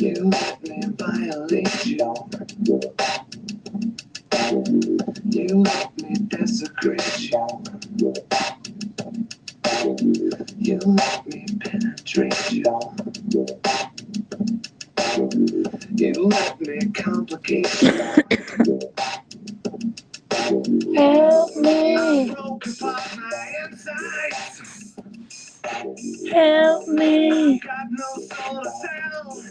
You let me violate you. You let me desecrate you. You let me penetrate you. You let me complicate you. Help me. I broke apart my insides. Help me. Got no soul to tell.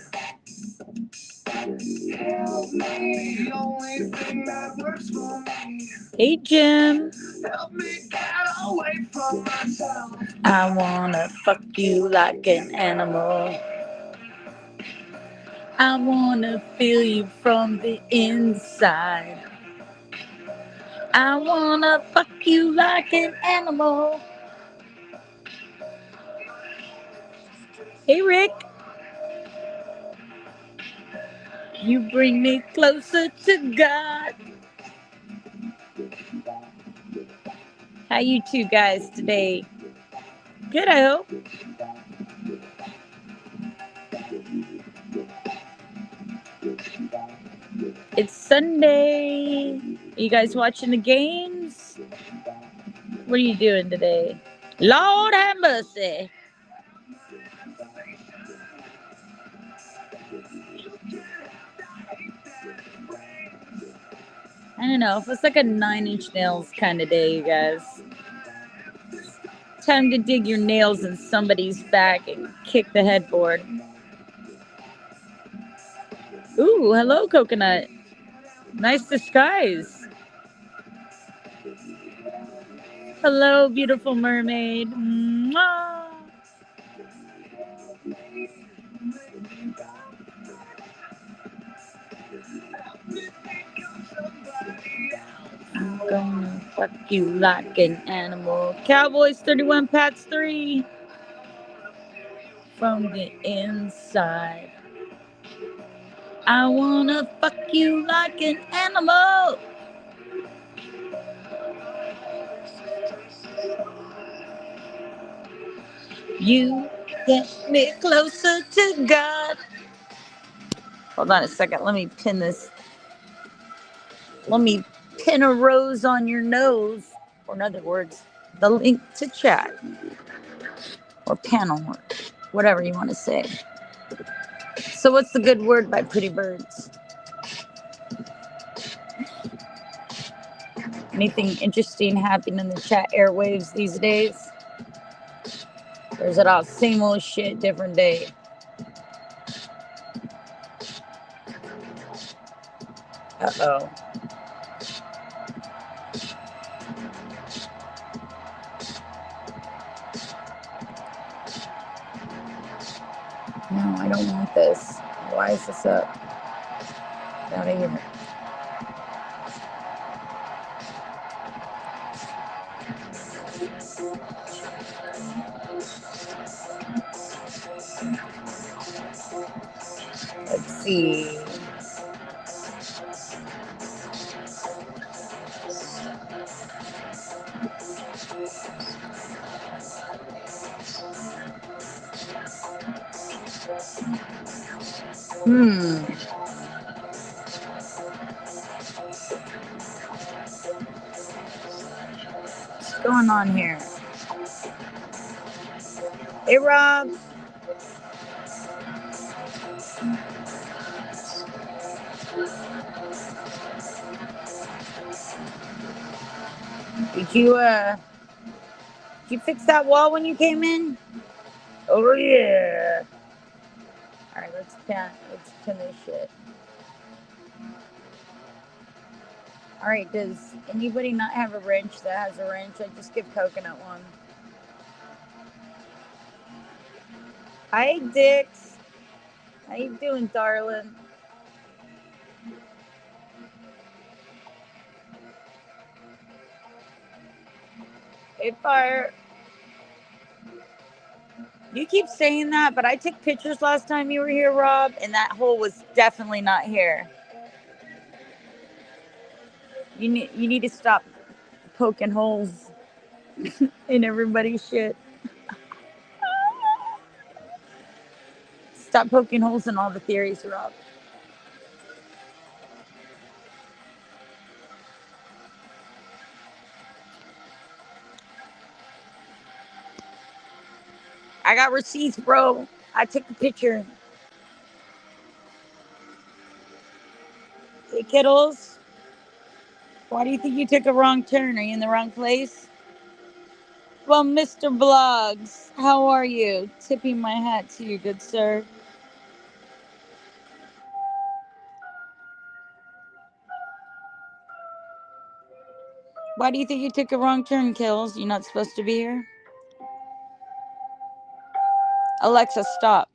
Help me. The only thing that works for me. Hey, Jim. Help me get away from myself. I wanna fuck you like an animal. I wanna feel you from the inside. I wanna fuck you like an animal. Hey, Rick. You bring me closer to God. How you two guys today? Good, I hope. It's Sunday. Are you guys watching the games? What are you doing today? Lord have mercy. I don't know. If it's like a 9-inch nails kind of day, you guys. Time to dig your nails in somebody's back and kick the headboard. Ooh, hello, coconut. Nice disguise. Hello, beautiful mermaid. Mwah. I'm gonna fuck you like an animal. Cowboys 31, Pats 3. From the inside. I wanna fuck you like an animal. You get me closer to God. Hold on a second. Let me pin this. Let me pin a rose on your nose. Or in other words, the link to chat. Or panel, or whatever you want to say. So what's the good word by Pretty Birds? Anything interesting happening in the chat airwaves these days? Or is it all same old shit, different day? Uh-oh. No, I don't want this. Why is this up? Get out of here. Let's see. What's going on here? Hey, Rob. Did you fix that wall when you came in? Oh, yeah. All right, let's pin this shit. All right, does anybody not have a wrench that has a wrench? I just give Coconut one. Hi, Dix. How you doing, darling? Hey, Fire. You keep saying that, but I took pictures last time you were here, Rob, and that hole was definitely not here. You need to stop poking holes in everybody's shit. stop poking holes in all the theories, Rob. I got receipts, bro. I took the picture. Hey, kiddos. Why do you think you took a wrong turn? Are you in the wrong place? Well, Mr. Blogs, how are you? Tipping my hat to you, good sir. Why do you think you took a wrong turn, Kills? You're not supposed to be here? Alexa, stop.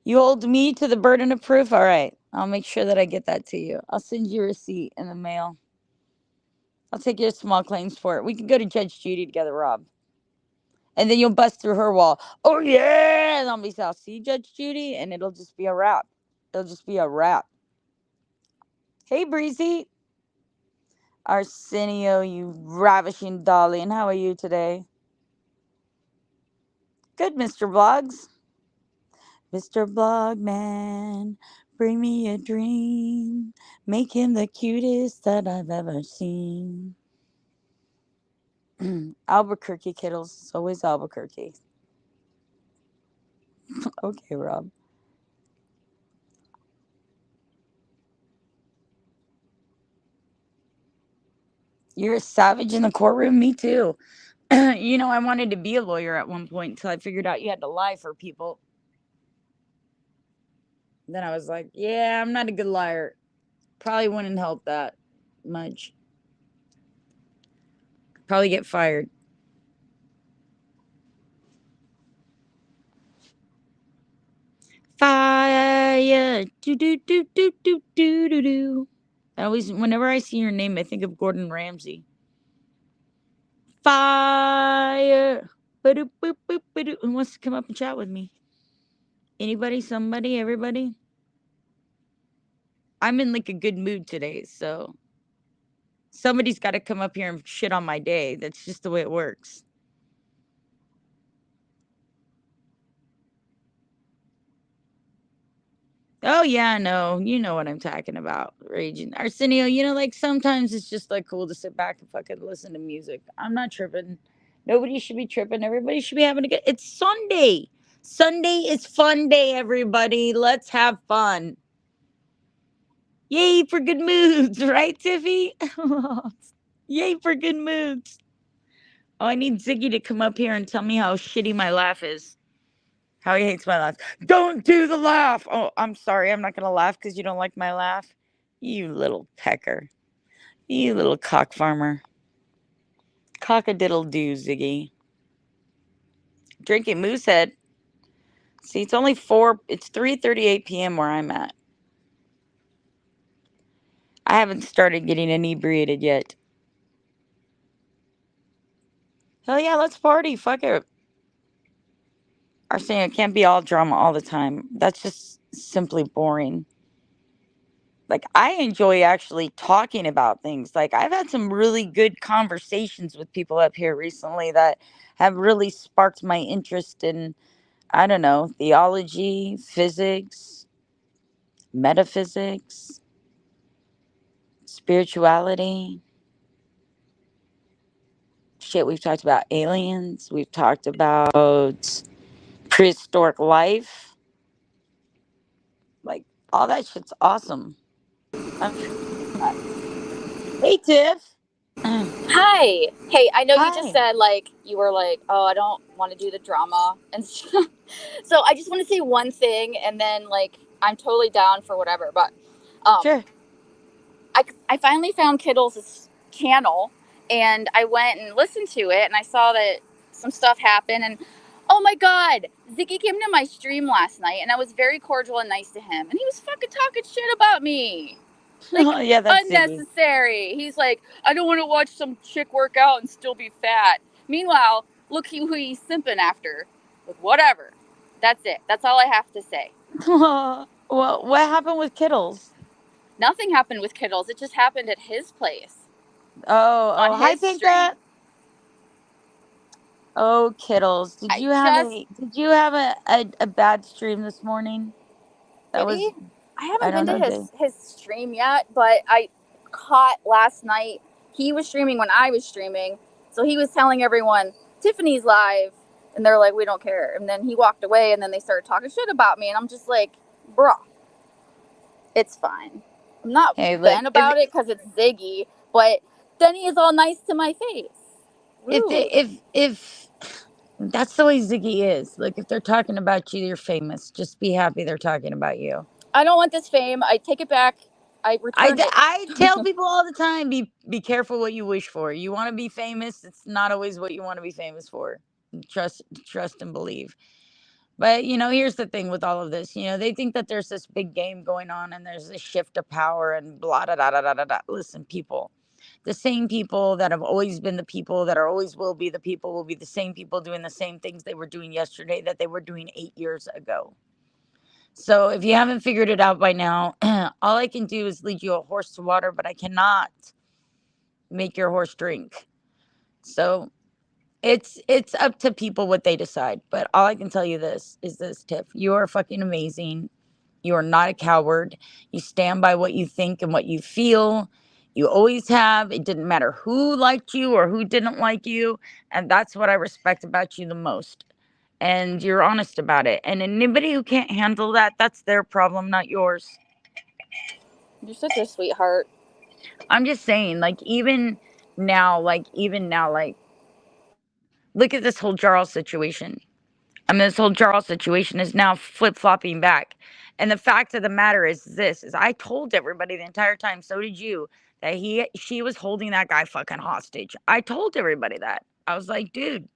You hold me to the burden of proof? All right. I'll make sure that I get that to you. I'll send you a receipt in the mail. I'll take your small claims for it. We can go to Judge Judy together, Rob. And then you'll bust through her wall. Oh, yeah. And I'll be, I'll see Judge Judy, and it'll just be a wrap. It'll just be a wrap. Hey, Breezy. Arsenio, you ravishing darling. How are you today? Good, Mr. Blogs. Mr. Blogman, bring me a dream. Make him the cutest that I've ever seen. Albuquerque, kiddles. It's always Albuquerque. Okay, Rob. You're a savage in the courtroom? Me too. You know, I wanted to be a lawyer at one point until I figured out you had to lie for people. Then I was like, yeah, I'm not a good liar. Probably wouldn't help that much. Probably get fired. Fire. Do do do do do do do do. I always, whenever I see your name, I think of Gordon Ramsay. Fire. Ba-doop, boop, boop, ba-doop. Who wants to come up and chat with me? Anybody? Somebody? Everybody? I'm in like a good mood today, so somebody's got to come up here and shit on my day. That's just the way it works. Oh yeah, no, you know what I'm talking about. Raging Arsenio, you know, like sometimes it's just like cool to sit back and fucking listen to music. I'm not tripping. Nobody should be tripping. Everybody should be having a good. It's Sunday. Sunday is fun day, everybody. Let's have fun. Yay for good moods, right, Tiffy? Yay for good moods. Oh, I need Ziggy to come up here and tell me how shitty my laugh is. How he hates my laugh. Don't do the laugh. Oh, I'm sorry. I'm not going to laugh because you don't like my laugh. You little pecker. You little cock farmer. Cock-a-diddle-doo, Ziggy. Drinking Moosehead. See, it's only 4. It's 3:38 p.m. where I'm at. I haven't started getting inebriated yet. Hell yeah, let's party. Fuck it. Arsenio, it can't be all drama all the time. That's just simply boring. Like, I enjoy actually talking about things. Like, I've had some really good conversations with people up here recently that have really sparked my interest in, I don't know, theology, physics, metaphysics, spirituality. Shit, we've talked about aliens, we've talked about prehistoric life. Like, all that shit's awesome. Hey, Tiff. Hi. Hey, I know you just Hi. said like you were like, oh, I don't want to do the drama and stuff. So I just want to say one thing, and then like I'm totally down for whatever. But Sure. I finally found Kittles' channel, and I went and listened to it, and I saw that some stuff happened, and oh my God, Ziggy came to my stream last night, and I was very cordial and nice to him, and he was fucking talking shit about me. Like, Yeah, that's Ziggy. unnecessary. He's like, I don't want to watch some chick work out and still be fat. Meanwhile, look who he's simping after. Like, whatever. That's it. That's all I have to say. Well, what happened with Kittles? Nothing happened with Kittles. It just happened at his place Oh, on hi, his Pink stream. That. Oh, Kittles, did I you have just a bad stream this morning? That did was, he? I I haven't been don't to know, day. his stream yet, but I caught last night. He was streaming when I was streaming, so he was telling everyone Tiffany's live, and they're like, "We don't care." And then he walked away, and then they started talking shit about me, and I'm just like, "Bruh, it's fine. I'm not Hey, look, bent about it because it's Ziggy, but then he is all nice to my face. Rude. if that's the way Ziggy is. Like, if they're talking about you, you're famous. Just be happy they're talking about you. I don't want this fame. I take it back. I return it. I tell people all the time, be careful what you wish for. You want to be famous, it's not always what you want to be famous for. Trust and believe. But here's the thing with all of this. They think that there's this big game going on and there's this shift of power and blah da da da da da. Da. Listen, people. The same people that have always been the people that are always will be the people will be the same people doing the same things they were doing yesterday that they were doing 8 years ago. So if you haven't figured it out by now, all I can do is lead you a horse to water, but I cannot make your horse drink. So it's up to people what they decide. But all I can tell you this is this, Tiff. You are fucking amazing. You are not a coward. You stand by what you think and what you feel. You always have. It didn't matter who liked you or who didn't like you. And that's what I respect about you the most. And you're honest about it. And anybody who can't handle that, that's their problem, not yours. You're such a sweetheart. I'm just saying, even now, look at this whole Jarl situation. I mean, this whole Jarl situation is now flip flopping back. And the fact of the matter is this: is I told everybody the entire time, so did you, that she was holding that guy fucking hostage. I told everybody that. I was like, dude,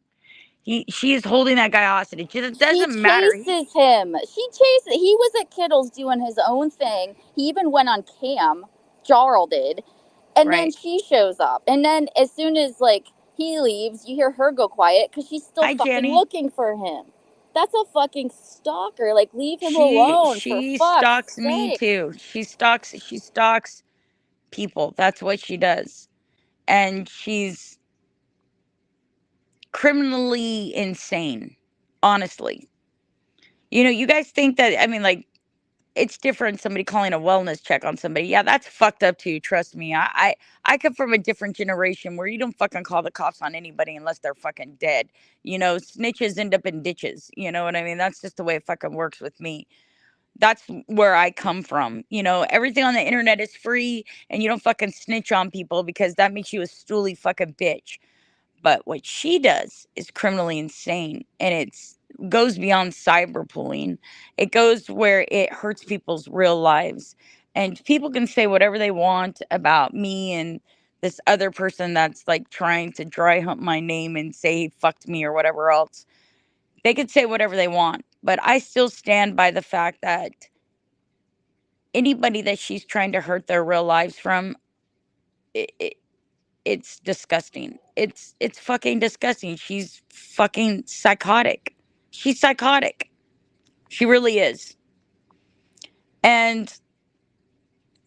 she is holding that guy hostage. It She doesn't matter. chases him. He was at Kittle's doing his own thing. He even went on cam. Jarl did. And then Right. she shows up. And then as soon as like he leaves, you hear her go quiet because she's still Hi, fucking Jenny. looking for him. That's a fucking stalker. Like, leave him She alone for she fuck's stalks me sake. too. She stalks people. That's what she does. And she's criminally insane. Honestly. You guys think that, I mean, like, it's different somebody calling a wellness check on somebody. Yeah, that's fucked up too. Trust me. I come from a different generation where you don't fucking call the cops on anybody unless they're fucking dead. Snitches end up in ditches. You know what I mean? That's just the way it fucking works with me. That's where I come from. Everything on the internet is free and you don't fucking snitch on people because that makes you a stooly fucking bitch. But what she does is criminally insane, and it's goes beyond cyberbullying. It goes where it hurts people's real lives. And people can say whatever they want about me and this other person that's like trying to dry hump my name and say he fucked me or whatever else. They could say whatever they want, but I still stand by the fact that anybody that she's trying to hurt their real lives from, it, it's disgusting. It's fucking disgusting. She's fucking psychotic. She's psychotic. She really is. And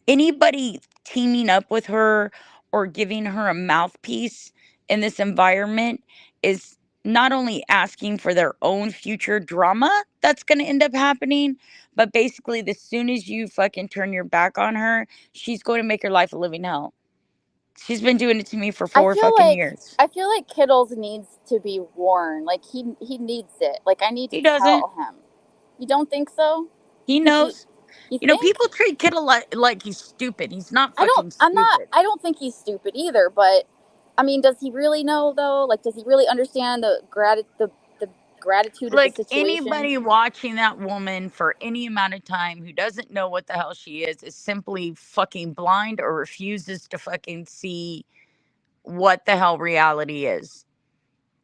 anybody teaming up with her or giving her a mouthpiece in this environment is not only asking for their own future drama that's going to end up happening, but basically, as soon as you fucking turn your back on her, she's going to make your life a living hell. She's been doing it to me for I 4 fucking years. feel like Kittles needs to be warned. Like he needs it. Like I need to He doesn't. tell him. You don't think so? He Cuz he knows. you think? People treat Kittle like he's stupid. He's not fucking I'm not stupid. I don't think he's stupid either, but I mean, does he really know though? Like does he really understand the gratitude of the Like, situation? anybody watching that woman for any amount of time who doesn't know what the hell she is simply fucking blind or refuses to fucking see what the hell reality is.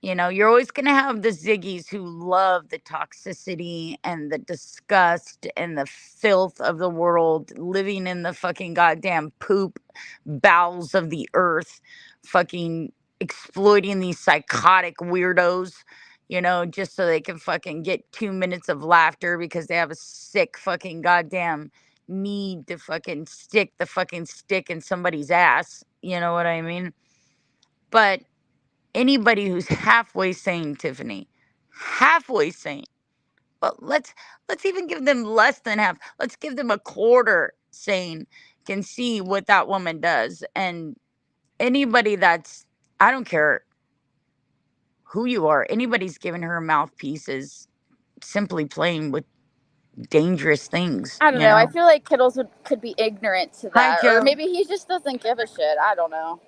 You're always going to have the Ziggies who love the toxicity and the disgust and the filth of the world, living in the fucking goddamn poop bowels of the earth, fucking exploiting these psychotic weirdos, just so they can fucking get 2 minutes of laughter because they have a sick fucking goddamn need to fucking stick the fucking stick in somebody's ass. You know what I mean? But anybody who's halfway sane, Tiffany, halfway sane. But let's even give them less than half. Let's give them a quarter sane can see what that woman does. And anybody that's, I don't care who you are, anybody's giving her a mouthpiece is simply playing with dangerous things, I don't you know. I know? feel like Kittles could be ignorant to Hi, that, or Joe. maybe he just doesn't give a shit. I don't know.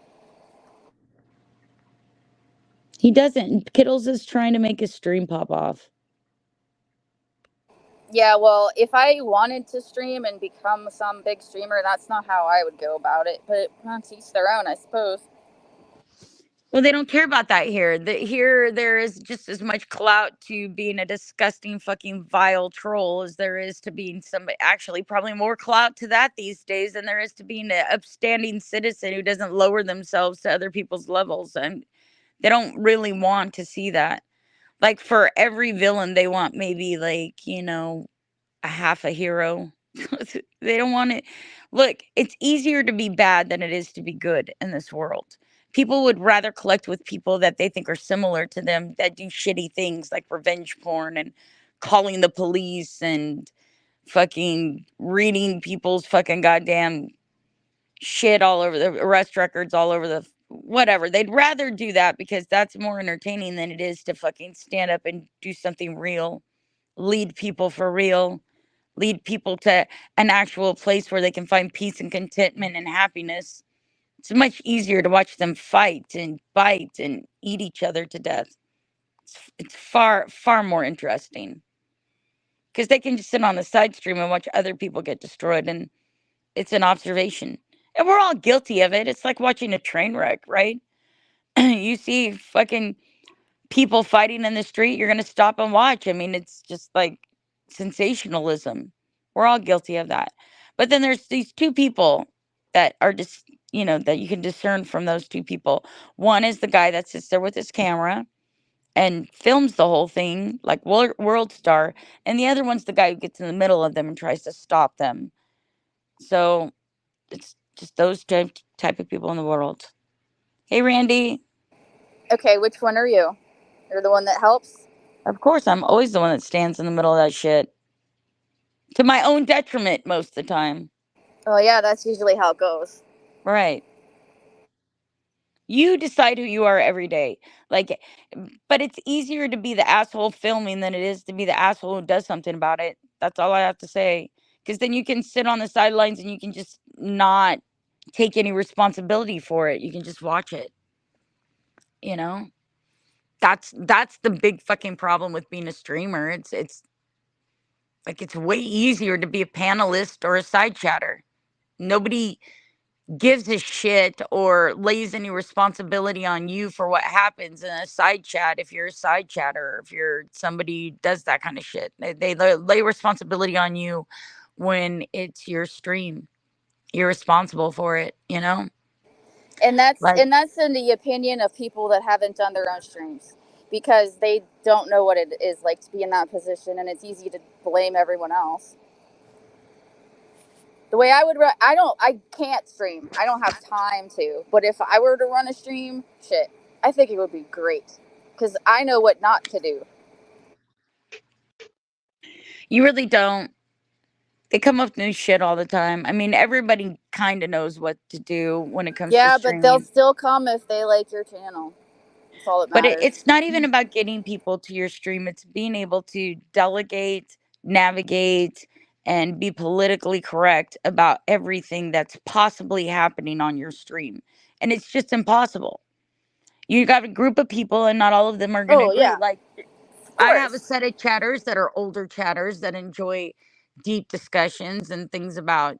He doesn't. Kittles is trying to make his stream pop off. Yeah, well, if I wanted to stream and become some big streamer, that's not how I would go about it. But to each their own, I suppose. Well, they don't care about that here. Here, there is just as much clout to being a disgusting, fucking, vile troll as there is to being somebody. Actually, probably more clout to that these days than there is to being an upstanding citizen who doesn't lower themselves to other people's levels. And they don't really want to see that. Like for every villain, they want maybe like a half a hero. They don't want it. Look, it's easier to be bad than it is to be good in this world. People would rather collect with people that they think are similar to them that do shitty things like revenge porn and calling the police and fucking reading people's fucking goddamn shit all over the arrest records, all over the whatever. They'd rather do that because that's more entertaining than it is to fucking stand up and do something real, lead people for real, lead people to an actual place where they can find peace and contentment and happiness. It's much easier to watch them fight and bite and eat each other to death. It's far, far more interesting because they can just sit on the side stream and watch other people get destroyed. And it's an observation. And we're all guilty of it. It's like watching a train wreck, right? You see fucking people fighting in the street, you're going to stop and watch. I mean, it's just like sensationalism. We're all guilty of that. But then there's these two people that are just, that you can discern from those two people. One is the guy that sits there with his camera and films the whole thing like world star, and the other one's the guy who gets in the middle of them and tries to stop them. So it's just those type of people in the world. Hey, Randy. Okay, which one are you? You're the one that helps? Of course, I'm always the one that stands in the middle of that shit. To my own detriment most of the time. Oh, yeah, that's usually how it goes. Right. You decide who you are every day. Like, but it's easier to be the asshole filming than it is to be the asshole who does something about it. That's all I have to say. Because then you can sit on the sidelines and you can just not take any responsibility for it. You can just watch it. You know? That's the big fucking problem with being a streamer. It's like it's way easier to be a panelist or a side chatter. Nobody gives a shit or lays any responsibility on you for what happens in a side chat if you're a side chatter, if you're somebody who does that kind of shit. They lay responsibility on you when it's your stream. You're responsible for it, you know? And that's Like and that's in the opinion of people that haven't done their own streams, because they don't know what it is like to be in that position, and it's easy to blame everyone else. The way I would run, I can't stream. I don't have time to. But if I were to run a stream, shit, I think it would be great because I know what not to do. you really don't. They come up with new shit all the time. I mean, everybody kind of knows what to do when it comes to Yeah, but they'll streaming. still come if they like your channel. That's all that But matters. it's not even about getting people to your stream. It's being able to delegate, navigate, and be politically correct about everything that's possibly happening on your stream. And it's just impossible. You got a group of people, and not all of them are going to Oh agree. yeah, Like, of I have a course. set of chatters that are older chatters that enjoy deep discussions and things about,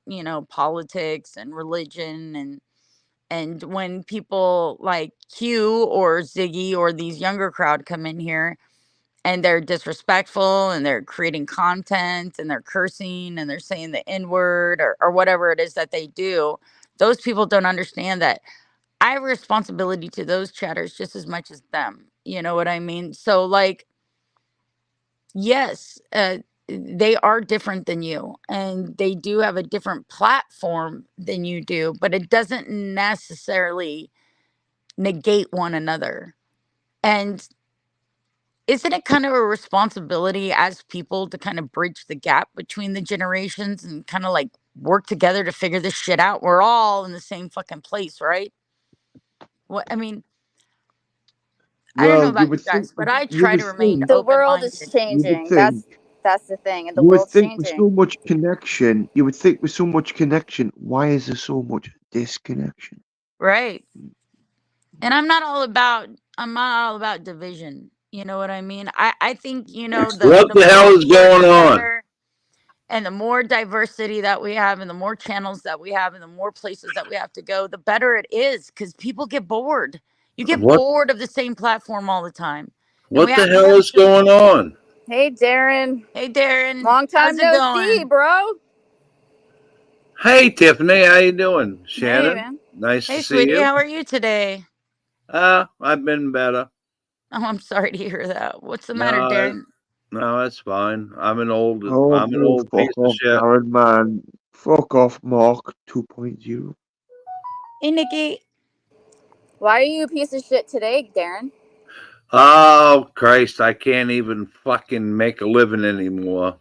politics and religion and when people like Q or Ziggy or these younger crowd come in here and they're disrespectful and they're creating content and they're cursing and they're saying the N word or whatever it is that they do, those people don't understand that I have a responsibility to those chatters just as much as them. You know what I mean? So, like, yes, they are different than you and they do have a different platform than you do, but it doesn't necessarily negate one another. And isn't it kind of a responsibility as people to kind of bridge the gap between the generations and kind of like work together to figure this shit out? We're all in the same fucking place, right? What I mean, I don't know Well, about you guys, but I you try would to remain think, The world is open-minded. you would changing. think, That's the thing, and the you would world's think with changing. so much connection, you would think with so much connection, why is there so much disconnection? Right. And I'm not all about division. You know what I mean? I think, What the the more hell we is work going on? together and the more diversity that we have and the more channels that we have and the more places that we have to go, the better it is cuz people get bored. You get What bored of the same platform all the time. And we what the have to hell have is going on? Hey, Darren. Hey Darren, Long time how's it no see, going? bro. Hey Tiffany, how you doing? Hey, Shannon, man. nice to Hey see sweetie, you. how are you today? I've been better. Oh, I'm sorry to hear that. What's the matter, No, Darren? no, that's fine. Oh, I'm an oh, old piece fuck of off, shit. Darren, man. Fuck off, Mark 2.0. Hey Nikki. Why are you a piece of shit today, Darren? Oh Christ, I can't even fucking make a living anymore.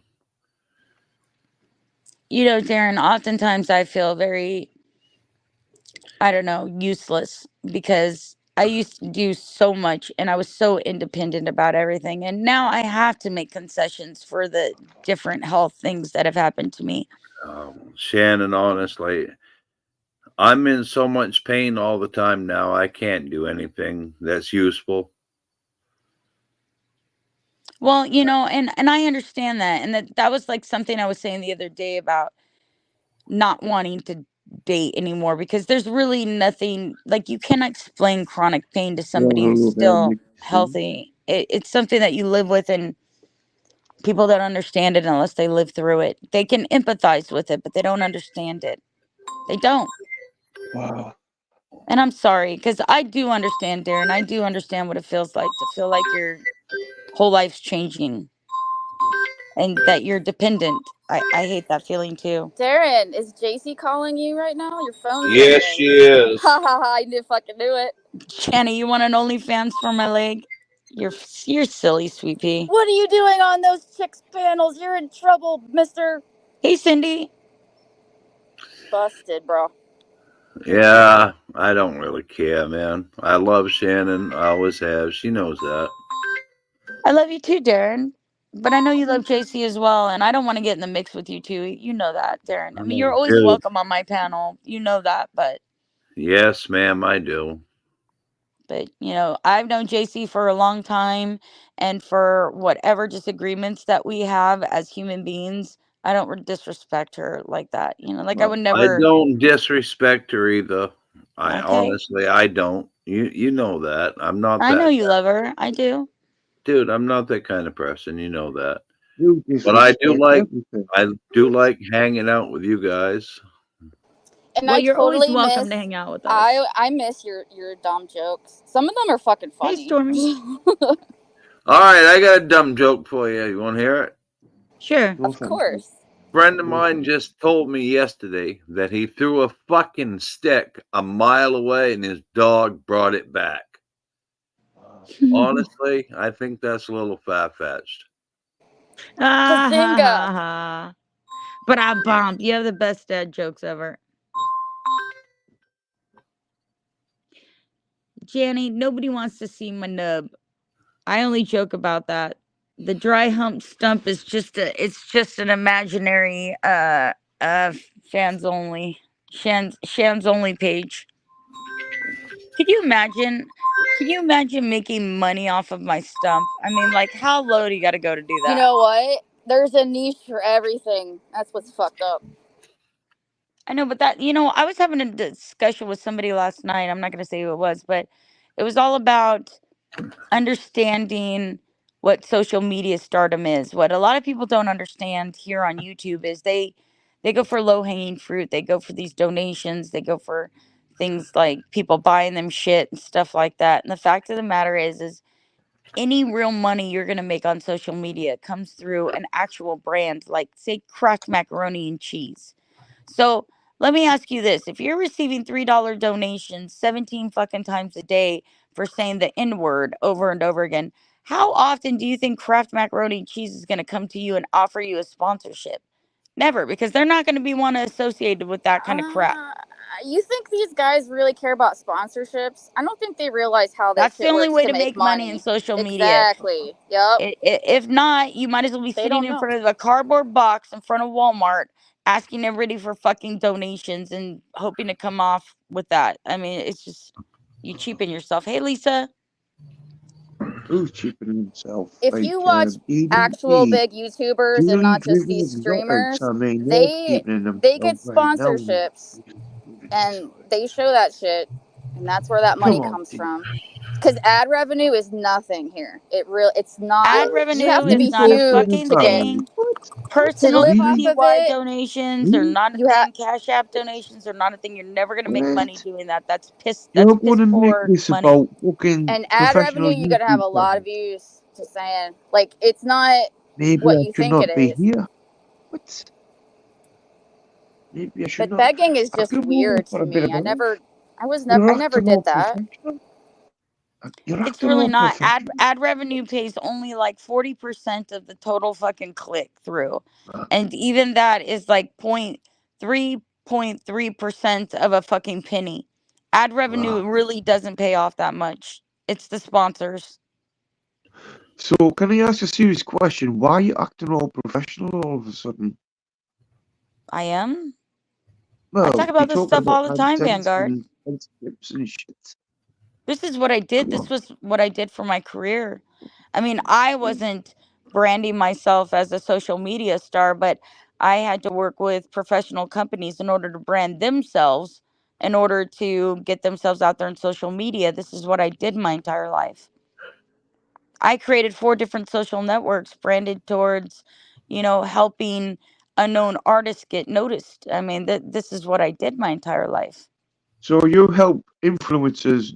Darren, oftentimes I feel very, I don't know, useless because I used to do so much and I was so independent about everything. And now I have to make concessions for the different health things that have happened to me. Shannon, honestly, I'm in so much pain all the time now. I can't do anything that's useful. Well, and I understand that. And that was like something I was saying the other day about not wanting to date anymore because there's really nothing like you cannot explain chronic pain to Yeah, somebody who's hello there, still Nixon. healthy. It's something that you live with, and people don't understand it unless they live through it. They can empathize with it, but they don't understand it. They don't. Wow. And I'm sorry because I do understand, Darren. I do understand what it feels like to feel like your whole life's changing and that you're dependent. I hate that feeling too. Darren, is JC calling you right now? Your phone's Yes, she ringing. is. Ha ha ha! I knew fucking knew it. Channy, you want an OnlyFans for my leg? You're silly, sweet pea. What are you doing on those chicks panels? You're in trouble, Mister. Hey, Cindy. Busted, bro. Yeah, I don't really care, man. I love Shannon. I always have. She knows that. I love you too, Darren. But I know you love JC as well, and I don't want to get in the mix with you two. You know that, Darren. I mean, you're always Dude. welcome on my panel. You know that, Yes, ma'am, I do. I've known JC for a long time, and for whatever disagreements that we have as human beings, I don't disrespect her like that. Like I would I never. don't disrespect her either. I Okay, honestly, I don't. You know that. I'm not I know that you guy. love her. I do. Dude, I'm not that kind of person. You know that. You But disrespect everything. I do like hanging out with you guys. And Well, I you're always totally welcome miss. to hang out with us. I miss your dumb jokes. Some of them are fucking Hey, funny. Stormy. All right, I got a dumb joke for you. You want to hear it? Sure. No, Of thank you. course. Friend of No, mine thank you. just told me yesterday that he threw a fucking stick a mile away and his dog brought it back. Honestly, I think that's a little far fetched. Ah ha Bazinga. ha ha. But I bombed. You have the best dad jokes ever. Janny, nobody wants to see my nub. I only joke about that. The dry hump stump is just an imaginary uh fans only shans only page. Could you imagine? Can you imagine making money off of my stump? I mean, like, how low do you got to go to do You that? know what? There's a niche for everything. That's what's fucked up. I know, but I was having a discussion with somebody last night. I'm not going to say who it was, but it was all about understanding what social media stardom is. What a lot of people don't understand here on YouTube is they go for low hanging fruit. They go for these donations. They go for things like people buying them shit and stuff like that. And the fact of the matter is any real money you're going to make on social media comes through an actual brand like say Kraft macaroni and cheese. So let me ask you this. If you're receiving $3 donations 17 fucking times a day for saying the N word over and over again. How often do you think Kraft Macaroni and Cheese is going to come to you and offer you a sponsorship? Never, because they're not going to be one associated with that kind of crap. You think these guys really care about sponsorships? I don't think they realize how this That's shit the only works way to to make make money in social media. Exactly. Yep. If not, you might as well be They sitting don't in know. front of a cardboard box in front of Walmart asking everybody for fucking donations and hoping to come off with that. I mean, it's just, you cheapen yourself. Hey, Lisa. Who's cheapening himself? If Like, you watch actual EDP, big YouTubers and Julie not just these Driggers Exotics, streamers, I mean, they're they cheapening they get themselves right now. sponsorships and they show that shit, and that's where that money Come on, comes T. from. Because ad revenue is nothing here. It's not. Ad You revenue have to is be not a huge fucking to get thing. What? to Personal live off Really? of PTY it. donations are Really? not a You have thing. Cash App donations are not a thing. You're never gonna make money What? doing that. That's piss. You're That's piss going to make poor this money. about fucking and ad professional revenue. You got to have YouTube a lot of channels. views. Just saying, like it's not Maybe what I you should think it not be is. here. What? Maybe I should But not. begging is I'll just come over weird for to a bit me. of a laugh. I You're never acting did all that. professional. You're It's acting really all not. professional. Ad revenue pays only like 40% of the total fucking click through. Uh, And even that is like 0.3% of a fucking penny. Ad revenue uh. really doesn't pay off that much. It's the sponsors. So, can I ask a serious question? Why are you acting all professional all of a sudden? I am. I Well, talk you're about this talking stuff about all the time, AdSense Vanguard. and scripts and shit. This is what I did. Come This on. was what I did for my career. I mean, I wasn't branding myself as a social media star, but I had to work with professional companies in order to brand themselves, in order to get themselves out there in social media. This is what I did my entire life. I created 4 different social networks branded towards, helping unknown artists get noticed. I mean, this is what I did my entire life. So you help influencers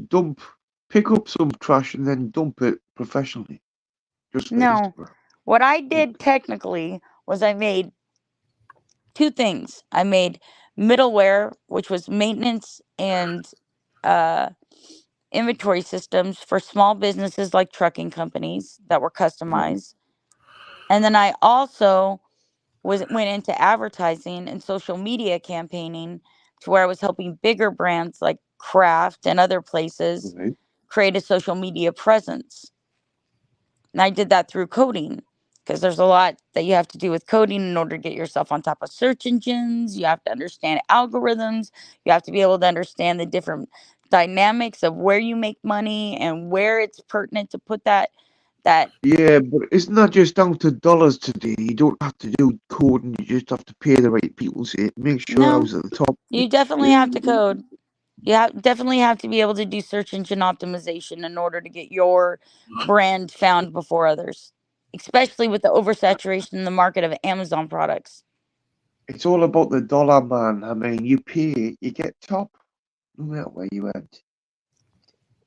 pick up some trash and then dump it professionally, just for No. Instagram. What I did technically was I made 2 things. I made middleware, which was maintenance and uh, inventory systems for small businesses like trucking companies that were Right. customized. And then I also went into advertising and social media campaigning, to where I was helping bigger brands like Kraft and other places Right. create a social media presence. And I did that through coding, because there's a lot that you have to do with coding in order to get yourself on top of search engines. You have to understand algorithms. You have to be able to understand the different dynamics of where you make money and where it's pertinent to put that. Yeah, but isn't that just down to dollars today? You don't have to do coding, you just have to pay the right people to make sure I No, was at the top. you definitely Yeah. have to code. Definitely have to be able to do search engine optimization in order to get your brand found before others, especially with the oversaturation in the market of Amazon products. It's all about the dollar, man. I mean, you pay, you get top, no matter where you went.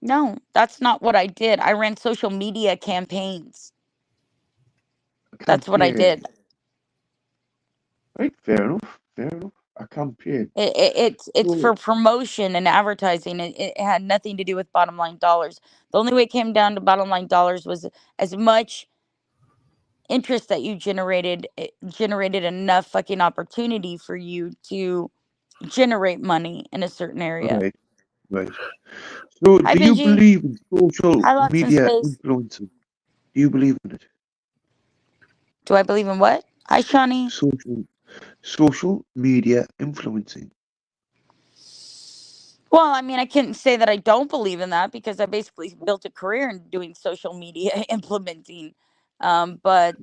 No, that's not what I did. I ran social media campaigns. I can't That's what pay I it. did. Right, fair enough, fair enough. I can't pay it. It's So, for promotion and advertising. It had nothing to do with bottom line dollars. The only way it came down to bottom line dollars was as much interest that you generated. It generated enough fucking opportunity for you to generate money in a certain area. right, right. So, Hi, do you Benji. believe in social Hi, Lots in media Space. influencing? Do you believe in it? Do I believe in what? Hi, Shawnee. Social media influencing. Well, I mean, I can't say that I don't believe in that, because I basically built a career in doing social media implementing. But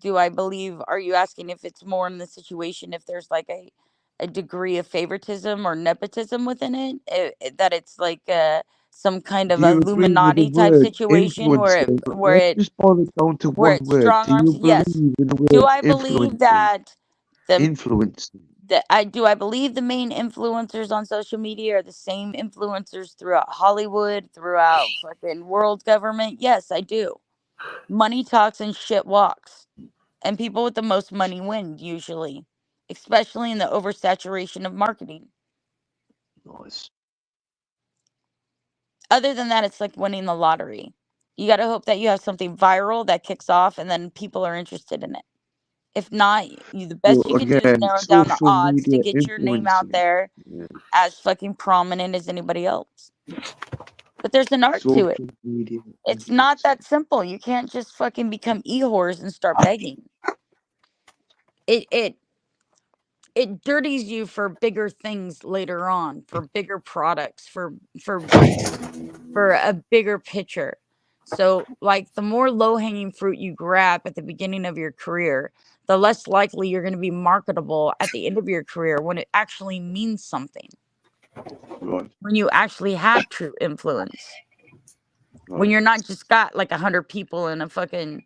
do I believe? Are you asking if it's more in the situation, if there's like a degree of favoritism or nepotism within it, that it's like some kind of Do you agree with the Illuminati type word situation where influencing? where Let's it just boil it down to where one it word. strong Do arms? you believe Yes. in the Do word I believe influencing? that the Influencing. I believe the main influencers on social media are the same influencers throughout Hollywood, throughout fucking world government? Yes, I do. Money talks and shit walks. And people with the most money win usually, especially in the oversaturation of marketing. Nice. Other than that, it's like winning the lottery. You got to hope that you have something viral that kicks off and then people are interested in it. If not, the best you Well, can do is again, narrow down the social odds to media get your name out influencing. there Yeah. as fucking prominent as anybody else. But there's an art to it. Social media It's not influencing. that simple. You can't just fucking become e-whores and start begging. It dirties you for bigger things later on, for bigger products, for a bigger picture. So, like, the more low-hanging fruit you grab at the beginning of your career, the less likely you're going to be marketable at the end of your career when it actually means something. Right. When you actually have true influence. When Right. you're not just got like 100 people in a fucking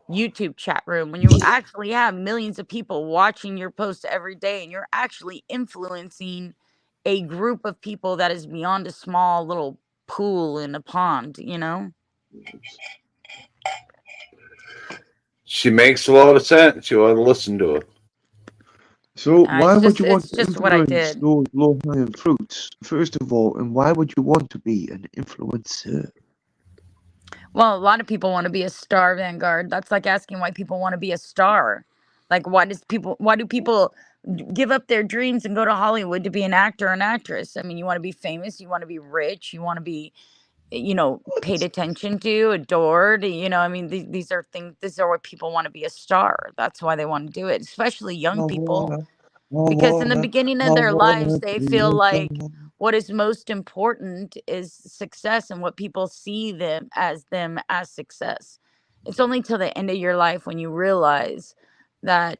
YouTube chat room, when you actually have millions of people watching your posts every day and you're actually influencing a group of people that is beyond a small little pool in a pond, you know? She makes a lot of sense. You ought to listen to her. So why would you want It's to just what I influence did. those low-hanging fruits, first of all, and why would you want to be an influencer? Well, a lot of people want to be a star, Vanguard. That's like asking why people want to be a star. Like, why do people give up their dreams and go to Hollywood to be an actor or an actress? I mean, you want to be famous, you want to be rich, you want to be, paid attention to, adored. I mean, these are things. These are what people want to be, a star. That's why they want to do it, especially young people. Because in the beginning of their lives, they feel like what is most important is success and what people see them as success. It's only till the end of your life when you realize that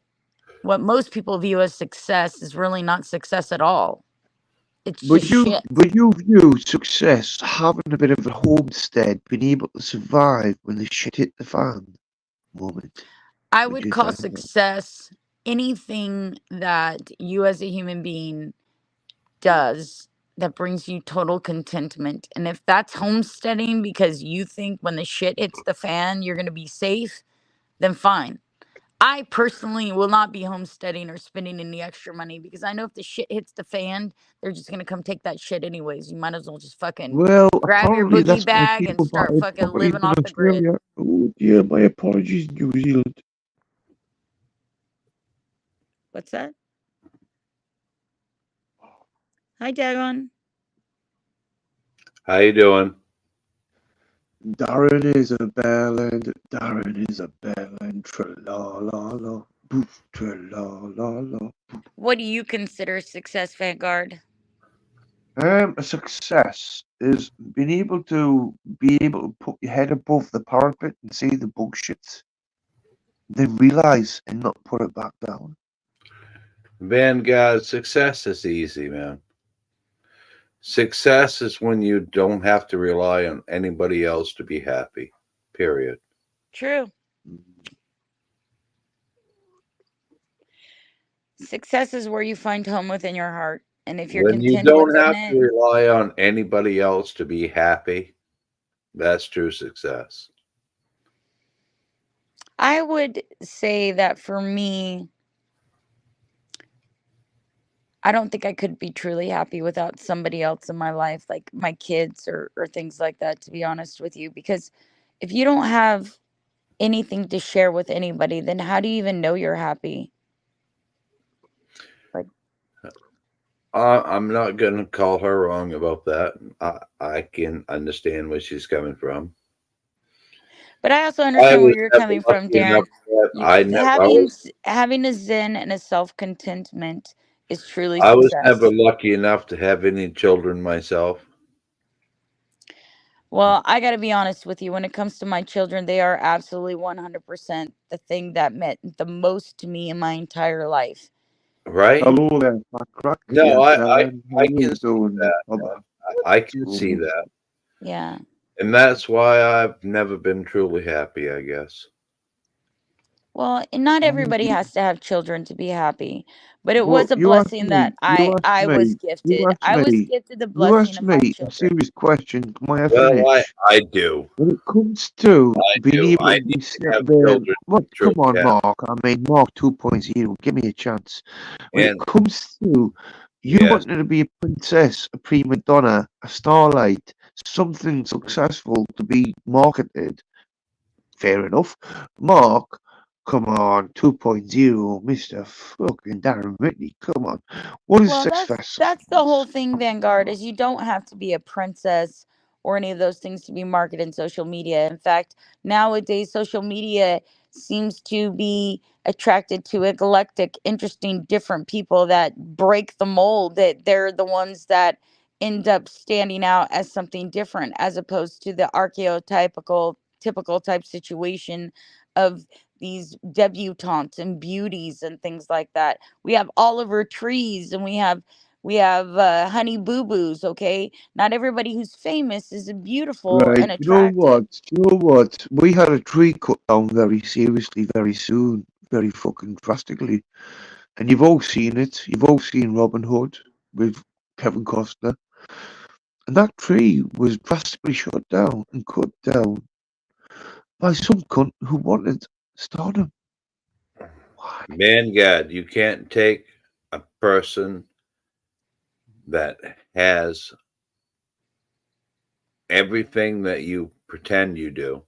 what most people view as success is really not success at all. It's just shit. But you view success having a bit of a homestead, being able to survive when the shit hit the fan moment. I Would would you call say that? success anything that you as a human being does that brings you total contentment. And if that's homesteading because you think when the shit hits the fan, you're going to be safe, then fine. I personally will not be homesteading or spending any extra money because I know if the shit hits the fan, they're just going to come take that shit anyways. You might as well just fucking Well, grab your apparently boogie that's why bag and people buy start fucking properties living in off the grid. Australia. Oh dear, my apologies, New Zealand. What's that? Hi, Dagon. How you doing? Darren is a bellend, Darren is a bellend, tra-la-la-la, boof, tra-la-la-la. What do you consider success, Vanguard? A success is being able to put your head above the parapet and see the bullshit, then realize and not put it back down. Vanguard, success is easy, man. Success is when you don't have to rely on anybody else to be happy. Period. True. Success is where you find home within your heart. And if you're When you content don't within have it, to rely on anybody else to be happy, that's true success. I would say that for me, I don't think I could be truly happy without somebody else in my life, like my kids or things like that, to be honest with you. Because if you don't have anything to share with anybody, then how do you even know you're happy? Like, I'm not going to call her wrong about that. I can understand where she's coming from. but I also understand where you're coming from, Darren. Having a zen and a self-contentment is truly I was success. never lucky enough to have any children myself. Well, I got to be honest with you. When it comes to my children, they are absolutely 100% the thing that meant the most to me in my entire life. Right? Hello there, my crack. No, Yeah, I can see that. I can see that. Yeah. And that's why I've never been truly happy, I guess. Well, not everybody has to have children to be happy, but it was a you asked blessing me, that you asked I was me, gifted. you asked I was me, gifted the you blessing asked of my me a children. serious question. Can I Well, finish? I do. When it comes to being able I to need sit to have there, children. what? Come on, Yeah. Mark. I mean, Mark 2.0. Give me a chance. When And it comes to you yes, wanting to be a princess, a prima donna, a starlight, something successful to be marketed. Fair enough. Mark, come on, 2.0, Mr. fucking Darren Whitney, come on. What is Well, success? that's the whole thing, Vanguard, is you don't have to be a princess or any of those things to be marketed in social media. In fact, nowadays social media seems to be attracted to eclectic, interesting, different people that break the mold, that they're the ones that end up standing out as something different as opposed to the archetypical typical type situation of these debutantes and beauties and things like that. We have Oliver Trees and we have Honey Boo Boos. Okay, not everybody who's famous is beautiful Right, and you know attractive. what? You know what? We had a tree cut down very seriously, very soon, very fucking drastically. And you've all seen it. You've all seen Robin Hood with Kevin Costner. And that tree was drastically shut down and cut down by some cunt who wanted stardom. Why? Man, God, you can't take a person that has everything that you pretend you do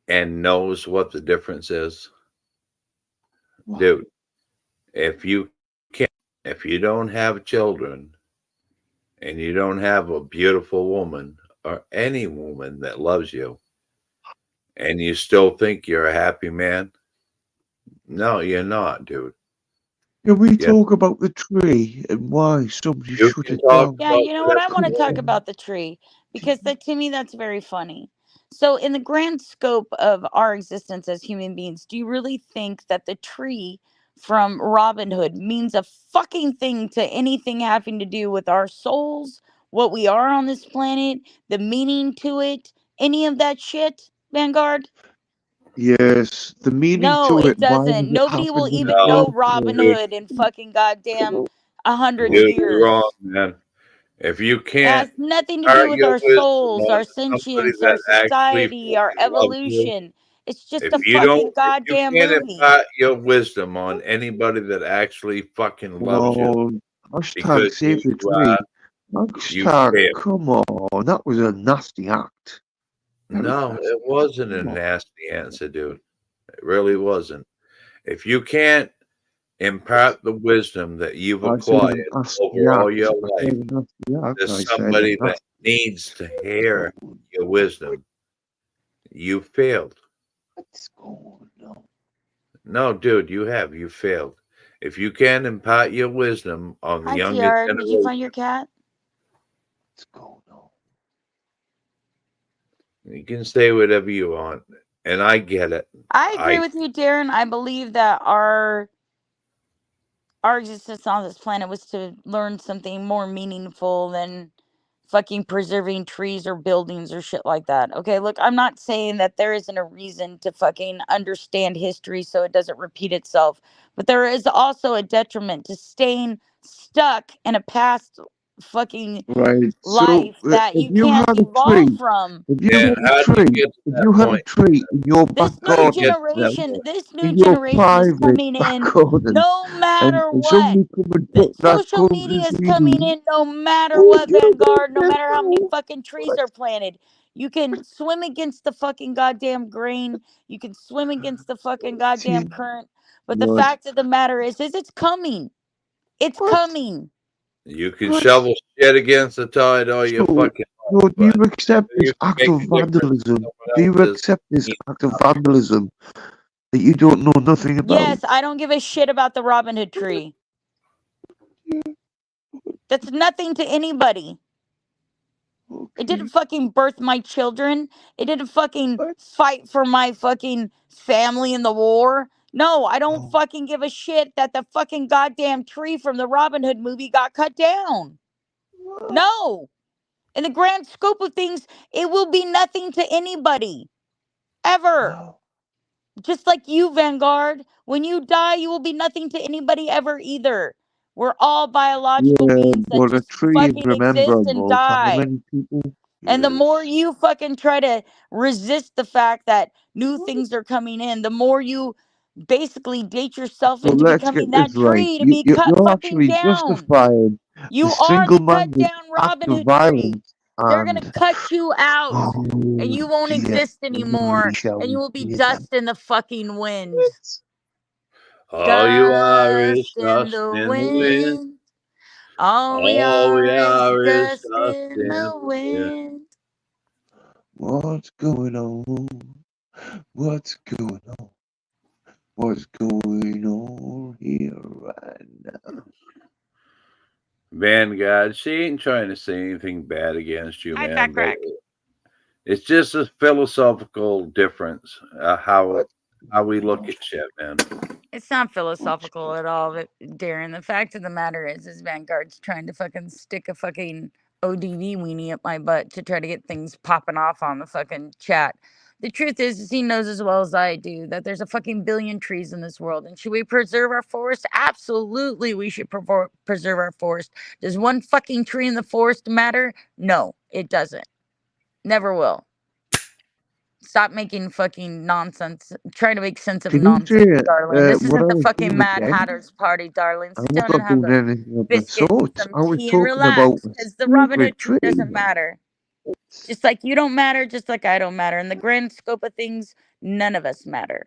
and knows what the difference is. Why? Dude, if you can't, if you don't have children and you don't have a beautiful woman or any woman that loves you and you still think you're a happy man, no, you're not, dude. Can we Yeah, talk about the tree and why somebody you shut can it talk down? Yeah, about you know what? I whatever want you to talk want. about the tree because that to me that's very funny. So, in the grand scope of our existence as human beings, do you really think that the tree from Robin Hood means a fucking thing to anything having to do with our souls, what we are on this planet, the meaning to it, any of that shit, Vanguard? Yes, the meaning No, to it. it Why doesn't. did it Nobody will happen in the even No, know first Robin place? dude, Hood in fucking goddamn 100 you're wrong, years. man. If you It can't has nothing to do impart with your our wisdom souls, on our somebody sentience, our that actually society, our fucking loves you, evolution. It's just a fucking if you goddamn can't movie. impart your wisdom on anybody that actually fucking loves you Oh, hashtag because save the tree. you Hashtag, fail. come on, that was a nasty act. Very No, nasty. it wasn't a Come on. nasty answer, dude. It really wasn't. If you can't impart the wisdom that you've I said acquired a nasty over all act. your I life said a nasty act. to I said a somebody that nasty needs to act. hear your wisdom, you failed. What's going on? No, dude, you failed. If you can't impart your wisdom on the Hi, younger Tiara. Did you find generation, your cat? What's going on? you can say whatever you want. And I get it. I agree I with you, Darren. I believe that our existence on this planet was to learn something more meaningful than fucking preserving trees or buildings or shit like that. Okay, look, I'm not saying that there isn't a reason to fucking understand history so it doesn't repeat itself, but there is also a detriment to staying stuck in a past fucking Right. So, life that if you you can't had a evolve tree, from. if you yeah, had a how do you tree, get to if that you had a point? tree in your back This How do new you garden, get to that generation, point? this new in your generation is private coming back in garden, no matter and what. somebody come and The put that social media is coming Confrontation, in no matter oh, what, you Vanguard, no don't matter how many know fucking trees what, are planted. You can swim against the fucking goddamn grain. You can swim against the fucking goddamn current. But the what, fact of the matter is it's coming. It's what, coming. You can what? shovel shit against the tide all your So, fucking life, so do you but accept you this can act make of a difference in vandalism? Do someone you else's. accept this act of vandalism that you don't know nothing about? Yes, I don't give a shit about the Robin Hood tree. That's nothing to anybody. It didn't Okay, fucking birth my children. It didn't fucking what? fight for my fucking family in the war. No, I don't Oh, fucking give a shit that the fucking goddamn tree from the Robin Hood movie got cut down. what? No. In the grand scope of things, it will be nothing to anybody. Ever. Wow. Just like you, Vanguard. When you die, you will be nothing to anybody ever either. We're all biological Yeah, beings that but a just tree is fucking exist and rememberable. How die. many people? And the more Yes. you fucking try to resist the fact that new things are coming in, the more you basically date yourself So into let's becoming get this that right. tree to be cut You're fucking actually down. justifying. You are the cut single-minded down act Robin of Hood tree. violence They're gonna and cut you out, oh and you won't dear, exist we anymore, shall and you will be hear that. dust in the fucking wind. All you are is Dust in dust the in the wind. wind. All we All we are are is is dust dust in in the the wind. wind. What's going on? What's going on? What's going on here right now? Vanguard, she ain't trying to say anything bad against you, Hi, man, fat but crack. it's just a philosophical difference, how What? we look at shit, man. It's not philosophical at all, Darren. The fact of the matter is Vanguard's trying to fucking stick a fucking ODD weenie up my butt to try to get things popping off on the fucking chat. The truth is he knows as well as I do that there's a fucking billion trees in this world. And should we preserve our forest? Absolutely, we should preserve our forest. Does one fucking tree in the forest matter? No, it doesn't. Never will. Stop making fucking nonsense. Trying to make sense of Can you nonsense, say darling. This what I isn't the was fucking doing Mad again? Hatter's party, darling. I Sit was down and not have doing a anything of the biscuit and sort. some I was tea and talking about relax. a Because the Robin Hood favorite tree tree. doesn't matter. Just like you don't matter, just like I don't matter. In the grand scope of things, none of us matter.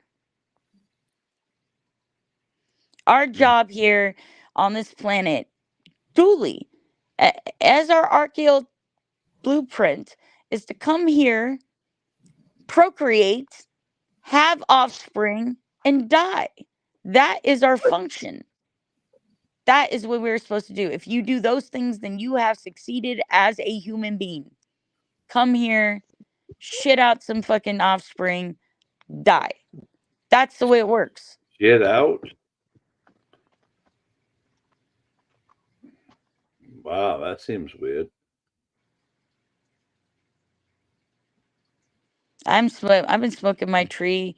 Our job here on this planet, duly, as our archaeo blueprint, is to come here, procreate, have offspring, and die. That is our function. That is what we're supposed to do. If you do those things, then you have succeeded as a human being. Come here, shit out some fucking offspring, die. That's the way it works. Shit out. Wow, that seems weird. I've been smoking my tree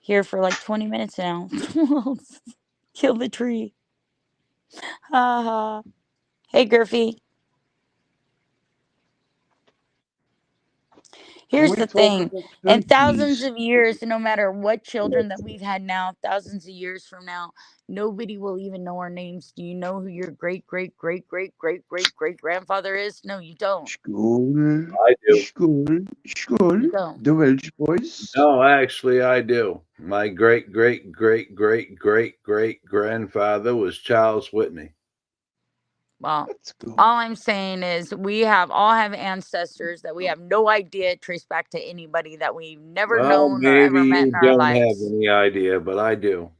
here for like 20 minutes now. Kill the tree. Ha ha. Hey, Gurfy. Can Here's we the talk thing. about In turkeys? thousands of years, no matter what children that we've had now, thousands of years from now, nobody will even know our names. Do you know who your great, great, great, great, great, great, great grandfather is? No, you don't. School, I do. school. You don't. The Welsh boys. No, actually, I do. My great, great, great, great, great, great grandfather was Charles Whitney. Well, Let's go. all I'm saying is we all have ancestors that we have no idea trace back to anybody that we've never Well, known or maybe ever met you in our don't have lives. any idea, but I do.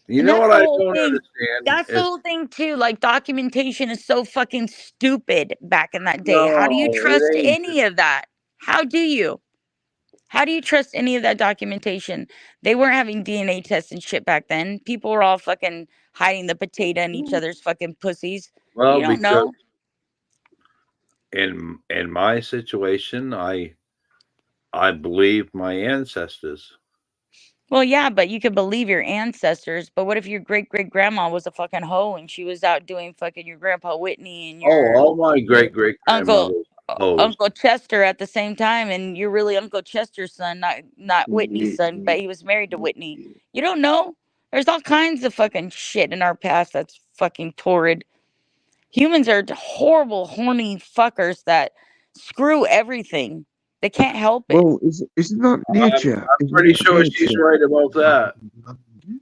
You And know that's what the I whole don't thing. understand That's the is whole thing too. Like documentation is so fucking stupid back in that day. How do you no, it trust ain't. any of that? How do you? How do you trust any of that documentation? They weren't having DNA tests and shit back then. People were all fucking hiding the potato in each other's fucking pussies. Well, You don't because know. in my situation, I believe my ancestors. Well, yeah, but you could believe your ancestors. But what if your great great grandma was a fucking hoe and she was out doing fucking your grandpa Whitney and Oh, your all my great great uncle grandmothers hoes. Uncle Chester at the same time, and you're really Uncle Chester's son, not Whitney's son, but he was married to Whitney. You don't know. There's all kinds of fucking shit in our past that's fucking torrid. Humans are horrible, horny fuckers that screw everything. They can't help it. Well, isn't that nature? I'm Isn't pretty it sure she's nature? right about that.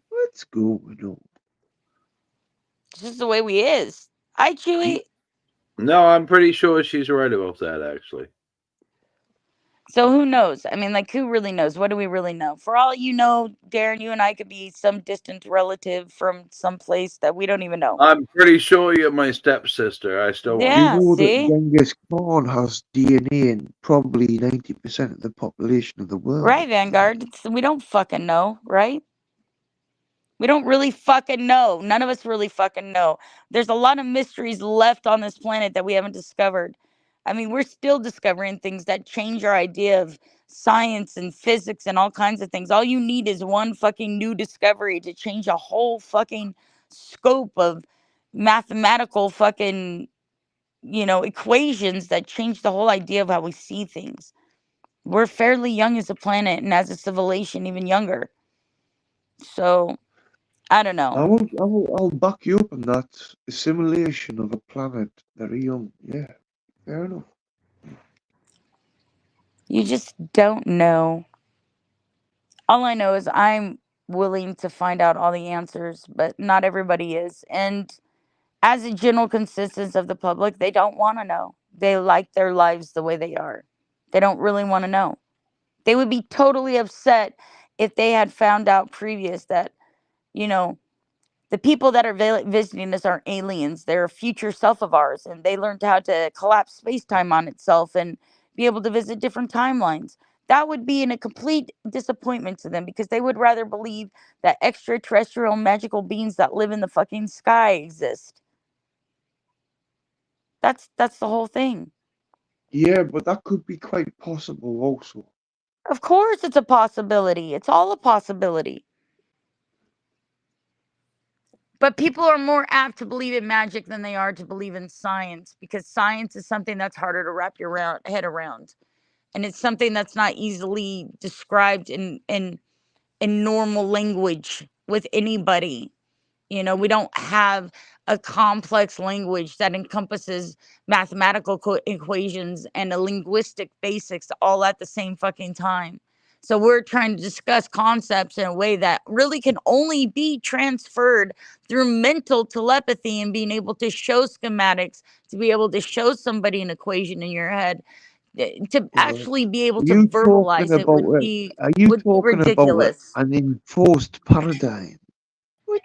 What's going on? It's just the way we is. Hi, Chewy. No, I'm pretty sure she's right about that. Actually, So who knows? I mean, like, who really knows? What do we really know? For all you know, Darren, you and I could be some distant relative from some place that we don't even know. I'm pretty sure you're my stepsister. I still want Do you Yeah, to. know that see? Genghis Khan has DNA in probably 90% of the population of the world? Right, Vanguard. We don't fucking know, right? We don't really fucking know. None of us really fucking know. There's a lot of mysteries left on this planet that we haven't discovered. I mean, we're still discovering things that change our idea of science and physics and all kinds of things. All you need is one fucking new discovery to change a whole fucking scope of mathematical fucking, equations that change the whole idea of how we see things. We're fairly young as a planet and as a civilization, even younger. So I don't know. I'll back you up on that. Assimilation of a planet very young. Yeah, fair enough. You just don't know. All I know is I'm willing to find out all the answers, but not everybody is. And as a general consensus of the public, they don't want to know. They like their lives the way they are. They don't really want to know. They would be totally upset if they had found out previous that, you know, the people that are visiting us aren't aliens. They're a future self of ours, and they learned how to collapse space time on itself and be able to visit different timelines. That would be a complete disappointment to them because they would rather believe that extraterrestrial magical beings that live in the fucking sky exist. That's the whole thing. Yeah, but that could be quite possible also. Of course, it's a possibility. It's all a possibility. But people are more apt to believe in magic than they are to believe in science because science is something that's harder to wrap your head around. And it's something that's not easily described in normal language with anybody. You know, we don't have a complex language that encompasses mathematical equations and a linguistic basics all at the same fucking time. So we're trying to discuss concepts in a way that really can only be transferred through mental telepathy and being able to show schematics, to be able to show somebody an equation in your head. To Uh, actually be able Are to you talking verbalize it about are you would be talking about ridiculous. an enforced paradigm? What?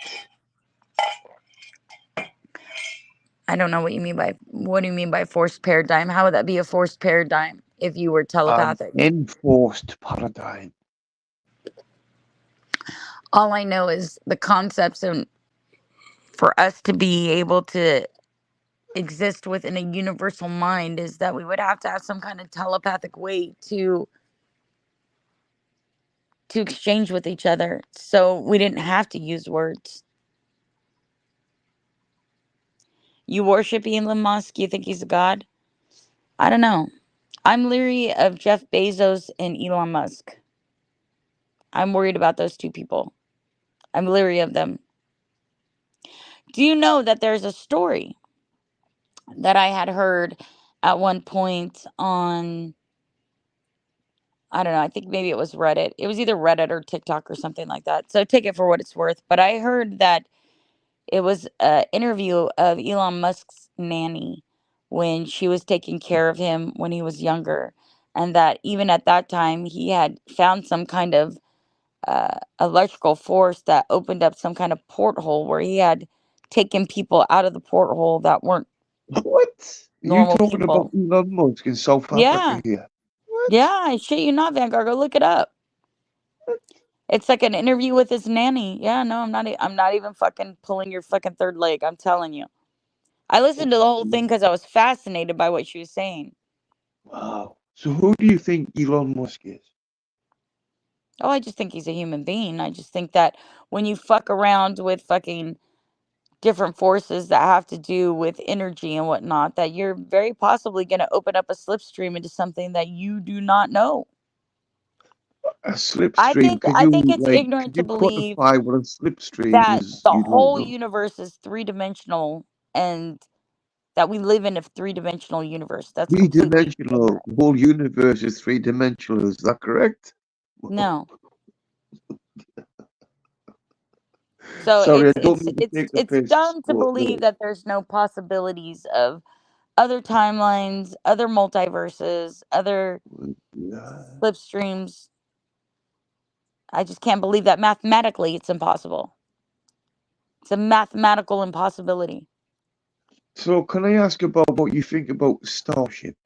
I don't know what you mean by what do you mean by forced paradigm? How would that be a forced paradigm if you were An telepathic? enforced paradigm. All I know is the concepts, and for us to be able to exist within a universal mind is that we would have to have some kind of telepathic way to exchange with each other. So we didn't have to use words. You worship Elon Musk, you think he's a god? I don't know. I'm leery of Jeff Bezos and Elon Musk. I'm worried about those two people. I'm leery of them. Do you know that there's a story that I had heard at one point on, I don't know, I think maybe it was Reddit. It was either Reddit or TikTok or something like that. So take it for what it's worth. But I heard that it was an interview of Elon Musk's nanny when she was taking care of him when he was younger. And that even at that time, he had found some kind of electrical force that opened up some kind of porthole where he had taken people out of the porthole that weren't What? Are you normal talking about people. Elon Musk in South Yeah. Africa here? What? Yeah, I shit you not, Vanguard. Go look it up. It's like an interview with his nanny. Yeah, no, I'm not even fucking pulling your fucking third leg. I'm telling you. I listened to the whole thing because I was fascinated by what she was saying. Wow. So who do you think Elon Musk is? Oh, I just think he's a human being. I just think that when you fuck around with fucking different forces that have to do with energy and whatnot, that you're very possibly going to open up a slipstream into something that you do not know. A slipstream? I think it's Could ignorant to you believe quantify what a slipstream that is? the You don't whole know. universe is three-dimensional and that we live in a three-dimensional universe. That's completely Three-dimensional. ignorant. The whole universe is three-dimensional. Is that correct? No. So Sorry, I don't mean to take the it's piss, dumb to but believe that there's no possibilities of other timelines, other multiverses, other yeah. slipstreams. I just can't believe that mathematically it's impossible. It's a mathematical impossibility. So, can I ask about what you think about Starship?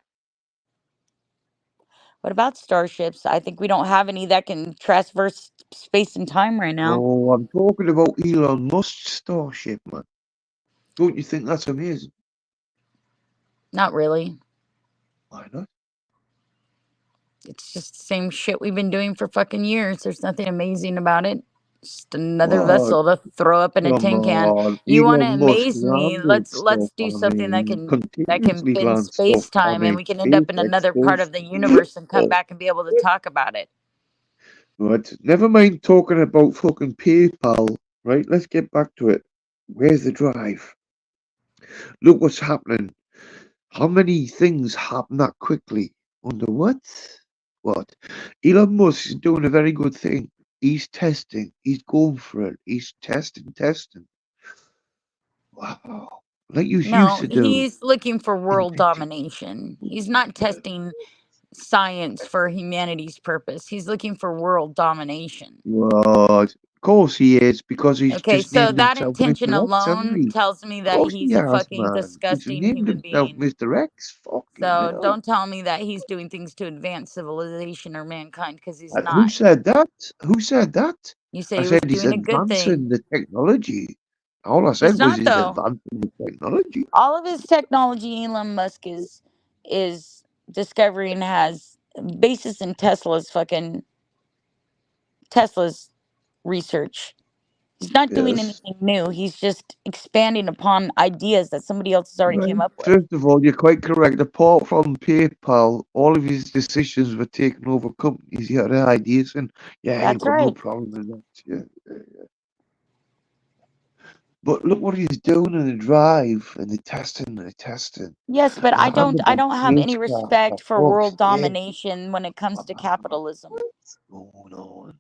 What about starships? I think we don't have any that can traverse space and time right now. No, I'm talking about Elon Musk's Starship, man. Don't you think that's amazing? Not really. Why not? It's just the same shit we've been doing for fucking years. There's nothing amazing about it. Just another Well, vessel to throw up in a come tin can. on. You want to Elon Musk amaze me? landed Let's stuff. do I something mean, he that can continuously bend lands stuff. space I time, and mean, we can end up in SpaceX another part goes. of the universe and come back and be able to talk about it. But never mind talking about fucking PayPal. Right, let's get back to it. Where's the drive? Look what's happening. How many things happen that quickly? Under what? What? Elon Musk is doing a very good thing. He's testing. He's going for it. He's testing. Wow. Like you used No, to do. he's looking for world Inventing. domination. He's not testing science for humanity's purpose. He's looking for world domination. Well, of course he is, because he's Okay, just so named that himself intention Mr. X, hasn't alone he? tells me Of that course he he's a has, fucking man. He's disgusting named human himself being. Mr. X. Fucking So hell. don't tell me that he's doing things to advance civilization or mankind, because he's And who not. said that? Who said that? You said I he was said he's doing a good thing. advancing the technology. All I He's said was not, he's though. advancing the technology. All of his technology, Elon Musk is discovering has basis in Tesla's research. He's not doing Yes. anything new. He's just expanding upon ideas that somebody else has already Right. came up with. First of all, you're quite correct. Apart from PayPal, all of his decisions were taken over companies. He had ideas, and yeah, you've That's got no right. problem with that. Yeah. But look what he's doing in the drive and the testing. Yes, but I Land don't I about don't have any spacecraft, for respect for fuck's world sake. domination when it comes to capitalism. What's going on?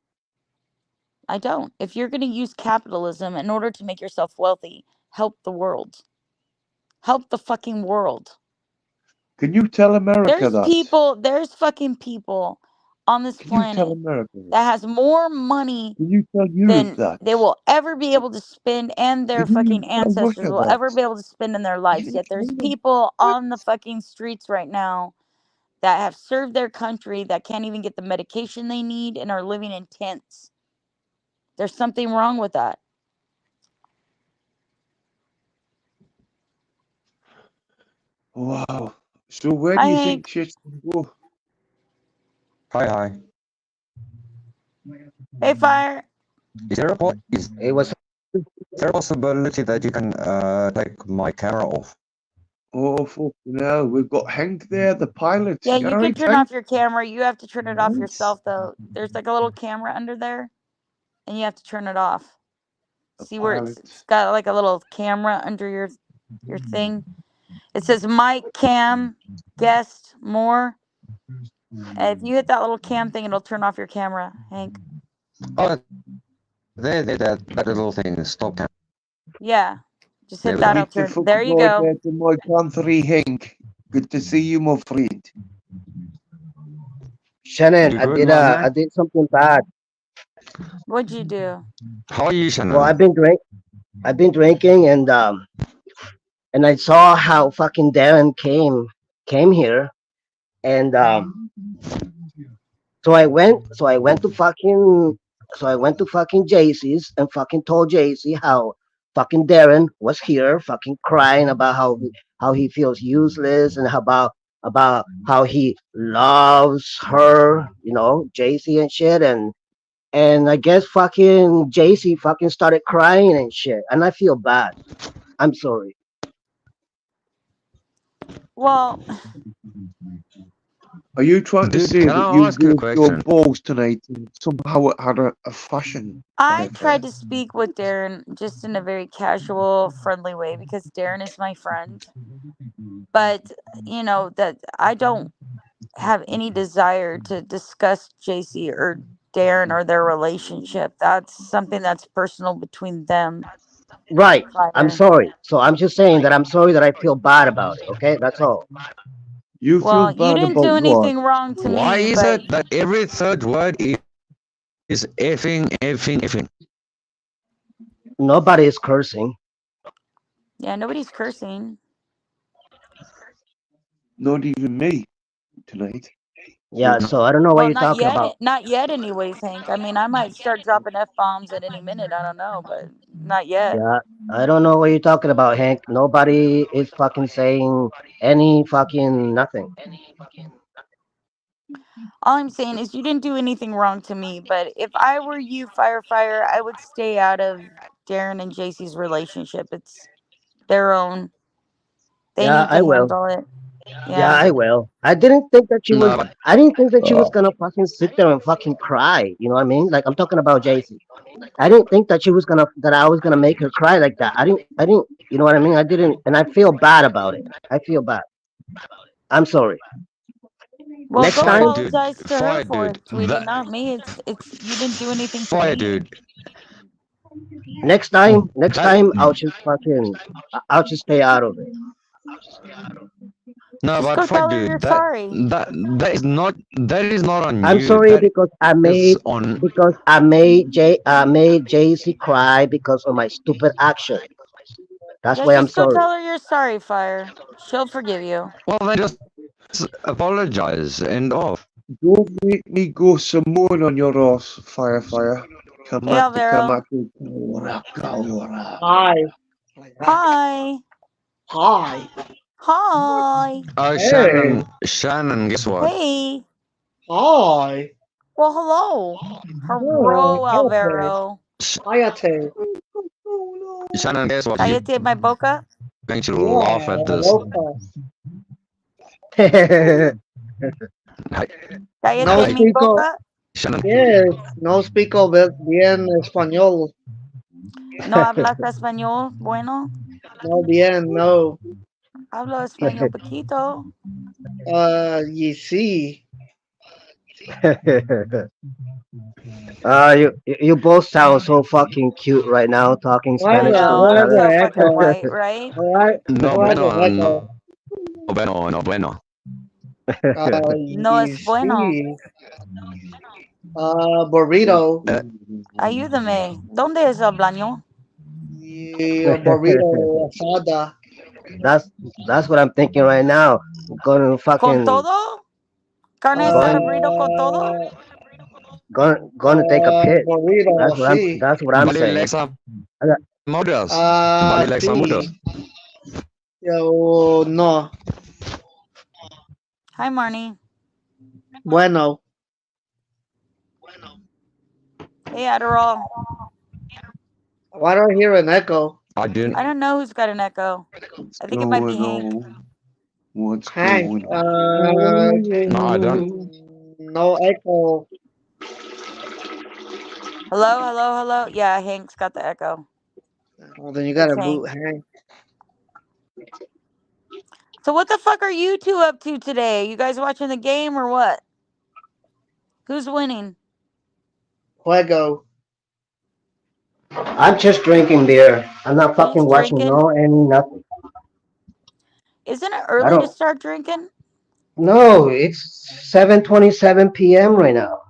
I don't. If you're going to use capitalism in order to make yourself wealthy, help the world. Help the fucking world. Can you tell America that? There's fucking people on this Can you tell planet America that? that has more money Can you tell Europe than that? they will ever be able to spend, and their Can you fucking even tell ancestors Russia will that? ever be able to spend in their lives. Even Yet there's China? people What? on the fucking streets right now that have served their country that can't even get the medication they need and are living in tents. There's something wrong with that. Wow. So where do Hi, you think Hank. shit's gonna go? Hi. Hey, Fire. Is there a possibility that you can take my camera off? Oh, fucking hell. We've got Hank there, the pilot. Yeah, You you can alright, turn Hank? off your camera. You have to turn it off Right. yourself, though. There's like a little camera under there, and you have to turn it off. The See where it's pilot. it's got like a little camera under your thing. It says mic, cam, guest, more. If you hit that little cam thing, it'll turn off your camera, Hank. Oh, that little thing, stop camera. Yeah, just hit There we that. go. I'll Greet the turn. fucking There you go. order to my country, Hank. Good to see you, my friend. Shannon, You good, my I man? did something bad. What'd you do? How are you, Well, Shannon? I've been drinking, and I saw how fucking Darren came here, and so I went to fucking JC's and fucking told JC how fucking Darren was here, fucking crying about how he feels useless and about how he loves her, JC and shit, and I guess fucking JC fucking started crying and shit, and I feel bad. I'm sorry. Well, Are you trying to Dude, say can that I you ask you a used your question? balls tonight and somehow it had a fashion I factor? tried to speak with Darren just in a very casual, friendly way because Darren is my friend. But, that I don't have any desire to discuss JC or Darren or their relationship. That's something that's personal between them. Right. I'm Fire. sorry. So I'm just saying that I'm sorry that I feel bad about it. Okay, that's all. You feel Well, you bad didn't about do what? anything wrong to Why me, is but it that every third word is effing? Nobody is cursing. yeah, nobody's cursing. Not even me tonight. Yeah. No. So I don't know what Well, you're talking about. not yet, anyways, Hank. I mean, I might start dropping f bombs at any minute. I don't know, but not yet. Yeah. I don't know what you're talking about, Hank. Nobody is fucking saying any fucking nothing. All I'm saying is you didn't do anything wrong to me. But if I were you, Fire, I would stay out of Darren and JC's relationship. It's their own. They Yeah, need I to will. handle it. Yeah, Yeah. I will. I didn't think that she was. No, but I didn't think that she was gonna fucking sit there and fucking cry. You know what I mean? Like I'm talking about JC. I didn't think that she was gonna that I was gonna make her cry like that. I didn't. I didn't. You know what I mean? I didn't, and I feel bad about it. I feel bad. I'm sorry. Well, Next go fire, time, dude. apologize to her Fire, for dude. it, sweetie, not me. It's you didn't do anything to Fire, me. dude. next That time, I'll just fucking, I'll just stay out of it. no, Just but go fuck, tell her you're dude. That sorry. that that is not on I'm you. sorry That is on. because I made JC cry because of my stupid action. That's Yeah, why I'm just go sorry. tell her you're sorry, Fire. She'll forgive you. Well, then just apologize and off. Don't make me go Samoan on your ass, Fire. Hey, Alvaro. Hi. Like that. Hi. Hi. Hi. Oh, Hey. Shannon, guess what? Hey. Hi. Well, hello. Oh, Hello, cállate. Alvaro. Sh- Cállate. Shannon, guess what? You're Cállate, my boca. going to laugh Yeah, at la this. boca. Hi, No Cállate, hi, mi speako. boca. Shannon. Yes. No speako bien español. No hablas español. Bueno. No bien. No. Hablo español poquito. Y sí. You both sound so fucking cute right now, talking Where's I Spanish to know. each where's I'm other. so the fucking echo? white, right? No Where's bueno, the echo? no bueno, no bueno. No Y es bueno. sí. Burrito. Ayúdame. ¿Dónde es el baño? Y burrito asada. that's that's what I'm thinking right now. Going to ¿Con fucking todo? ¿Carne going cerebrito con todo? going to take a piss. Burrito, sí. That's what I'm Vale saying. Lexa I got- Motors. Vale Lexa Motors. Sí. Yo, no. Hi, Marnie. Bueno. Hey, Adderall. Why do I hear an echo? I didn't. I don't know who's got an echo. What's I think it might be going Hank. on? What's Hank, going on? No, I don't. no echo. Hello. Yeah, Hank's got the echo. Well, then you It's gotta Hank. boot Hank. So what the fuck are you two up to today? You guys watching the game or what? Who's winning? Juego. I'm just drinking beer. I'm not You're fucking just watching drinking? nothing. Isn't it I early to don't. start drinking? No, it's 7:27 p.m. right now.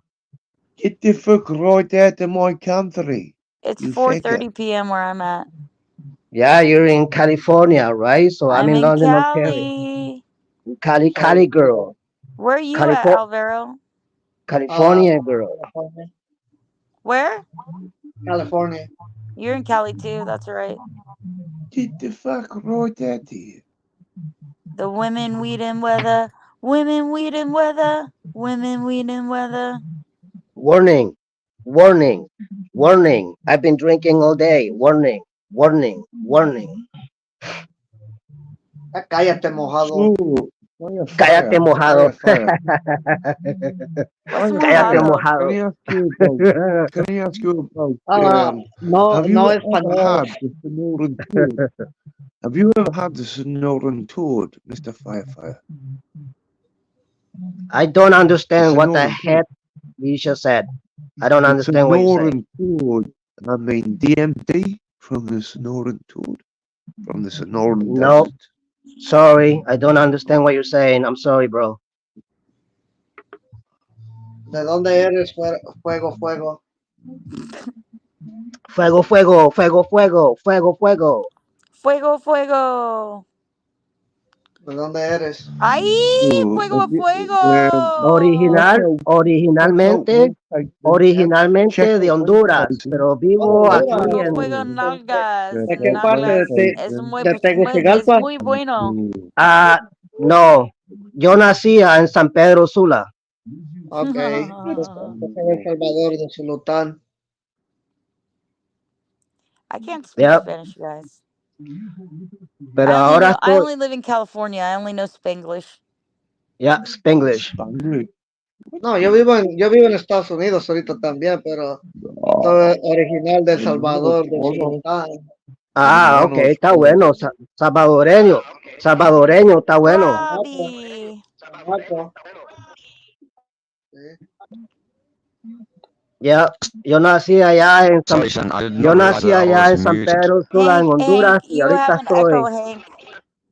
Get the fuck right out of my country, It's you figure. 4:30 p.m. where I'm at. Yeah, you're in California, right? So I'm I'm in in London, Ontario. Cali. Cali girl. Where are you at, California, Alvaro? California girl. California. Where? California. You're in Cali too, that's right. Get the fuck right out of here. The women, weed, and weather. Women, weed, and weather. Women, weed, and weather. Warning, warning, warning. I've been drinking all day. Warning, warning, warning. Cállate, mojado. So, Cállate mojado. fire. What's Cállate mojado? mojado. Can I ask you about No, have no you ever español. had the Sonoran Toad? Have you ever had the Sonoran Toad, Mr. Firefire? I don't understand what the Sonoran heck you just said. I don't The understand what you're saying. Sonoran Toad. I mean DMT from the Sonoran Toad. From the Sonoran No, Desert. sorry, I don't understand what you're saying. I'm sorry, bro. ¿De dónde eres? Fuego, fuego. Fuego, fuego, fuego, fuego, fuego, fuego. Fuego, fuego. ¿De dónde eres? ¡Ay! ¡Fuego, fuego! Originalmente de Honduras, pero vivo Oh, aquí Fuego, Honduras. fuego, nalgas. ¿De qué parte Nalgas. de Tegucigalpa? Es muy bueno. no, yo nací en San Pedro Sula. Ok. Yo soy de El Salvador, de Sulután. I can't speak Yep. Spanish, you guys. Pero ahora I estoy, only live in California. I only know Spanglish. ya, Spanglish. Spanish. No, yo vivo en Estados Unidos ahorita también, pero soy original de El Salvador, de Hermanos, Bogotá. Ah, ok, hermanos, está bueno. Salvadoreño. Salvadoreño, está bueno. Robbie. Chamaco. Sí. Ya, yo nací allá en San, Sorry, Shan, I did yo not realize nací that I allá was en San muted. Pedro Sula, en Honduras, Hank, y you ahorita have an echo, estoy Hank.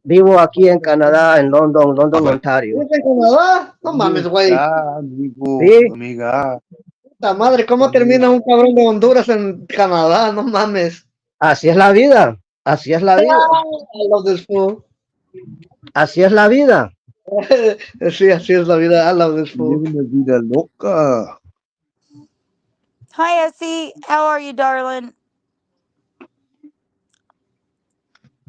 vivo aquí en Canadá, en London, Okay. Ontario. ¿Vives en Canadá? No mames, güey. amigo, Sí, amiga. Puta madre, ¿cómo termina un cabrón de Honduras en Canadá? No mames. así es la vida. Así es la vida. I love this fool. Así es la vida. Sí, así es la vida. I love this fool. Living la vida loca. Hi, Essie. How are you, darling?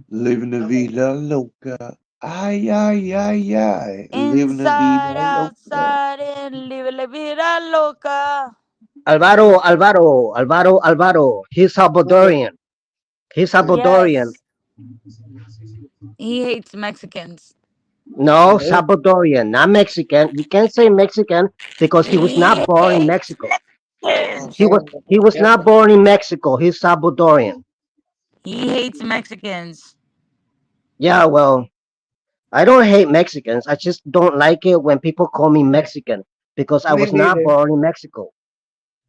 Living la vida loca. Ay, ay, ay, ay. Living la Inside, vida loca. outside, and live la vida loca. Alvaro. He's Salvadorian. He's Salvadorian. Yes. He hates Mexicans. No, Salvadorian, not Mexican. You can't say Mexican because he was not He born in hates Mexico. Mexicans. He was not born in Mexico. He's Salvadorian. He hates Mexicans. Yeah, well, I don't hate Mexicans. I just don't like it when people call me Mexican because I Me was not neither. born in Mexico.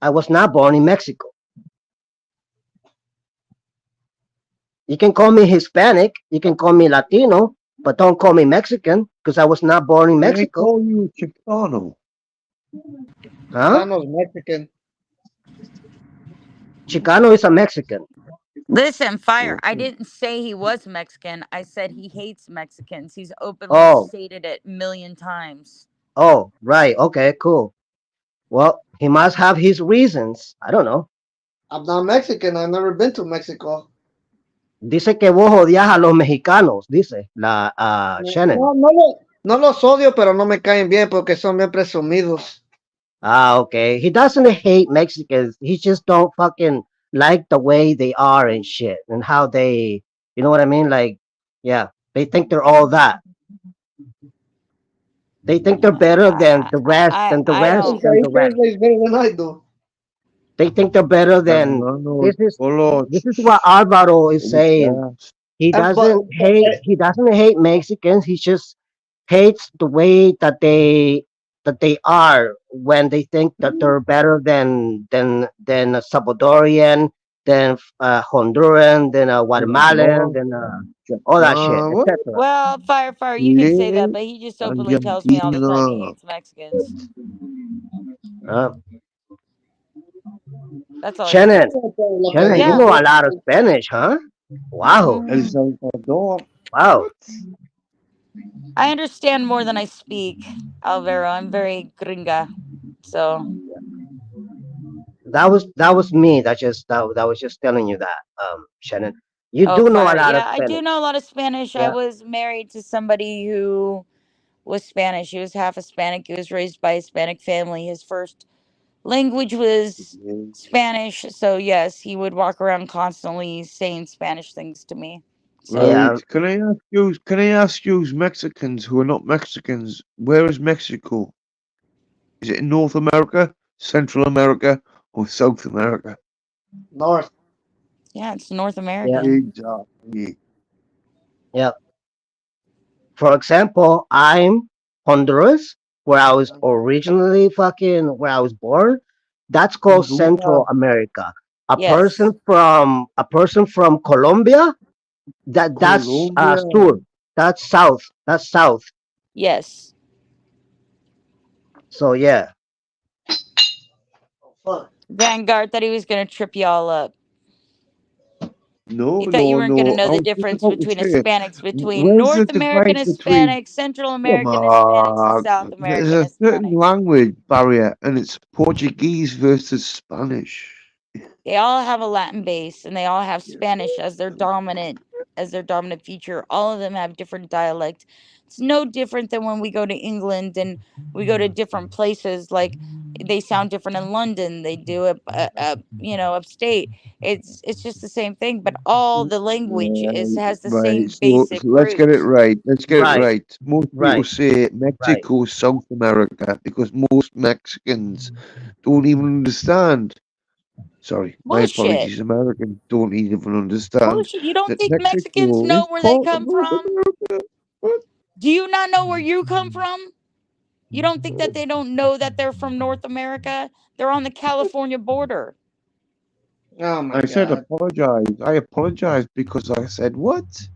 I was not born in Mexico. You can call me Hispanic, you can call me Latino, but don't call me Mexican because I was not born in They Mexico. call you a Chicano. Huh? Chicano's Mexican. Chicano is a Mexican. Listen, Fire, I Okay. didn't say he was Mexican. I said he hates Mexicans. He's openly Oh, stated it a million times. oh, right. Okay, cool. Well, he must have his reasons. I don't know. I'm not Mexican. I've never been to Mexico. Dice que vos odias a los mexicanos, dice la Shannon. No los odio, pero no me caen bien porque son bien presumidos. Ah, okay. He doesn't hate Mexicans. He just don't fucking like the way they are and shit and how they, you know what I mean? Like, yeah, they think they're all that. They think they're better than the rest, than the I I rest, think don't. than he the rest. translates better than I do. They think they're better than. Hermanos, This is hola. this is what Alvaro is ¿Cómo saying. estás? He And but, doesn't hate. He doesn't hate Mexicans. He just hates the way that they are when they think that they're better than a Salvadorian, than Honduran, than a Guatemalan, Hermanos, than all that shit, Chicano, etc. Well, Fire, you can say that, Chile, but he just openly tells me all the time he Argentina. hates Mexicans. Uh, That's all he Shannon, says. Shannon, you Yeah. know a lot of Spanish, huh? Wow, El Mhm. Salvador. wow. What? I understand more than I speak, Alvaro. I'm very gringa. So, That was me. That was just telling you that, Shannon. You oh, do know a Fire. lot of Yeah, I do Spanish. know a lot of Spanish. I Yeah. was married to somebody who was Spanish. He was half Hispanic. He was raised by a Hispanic family. His first language was Spanish. So, yes, he would walk around constantly saying Spanish things to me. So, Yeah. Right. Can I ask you, Mexicans who are not Mexicans, where is Mexico? Is it in North America, Central America, or South America? North. yeah, it's North Yeah. American. Exactly. Yeah. For example, I'm Honduras, where I was originally where I was born. That's called Honduras, Central America. Yes. A person from Colombia, that's Colombia. sur. That's south. That's south. Yes. So yeah. Fuck. Vanguard thought he was going to trip y'all up. No, He thought you no, weren't going to no. know I the was just difference about to between say, Hispanics, between where's the North American divide between? Hispanics, Central Come American Hispanics, and on. South There's American a certain Hispanics. language barrier, and it's Portuguese versus Spanish. They all have a Latin base and they all have Spanish as their dominant feature. All of them have different dialects. It's no different than when we go to England and we go to different places. Like they sound different in London. They do it, upstate. It's just the same thing, but all the language has the Right. same So basic let's get it roots. right. Let's get it Right, right. Most people right, say right. Mexico is South America because most Mexicans don't even understand. Sorry, my Bullshit. apologies. Americans don't even understand Bullshit. You don't that think Mexicans Mexico is know where they part of come North from? America. What? Do you not know where you come from? You don't think that they don't know that they're from North America? They're on the California border. Oh my I said God. apologize. I apologize because I said what?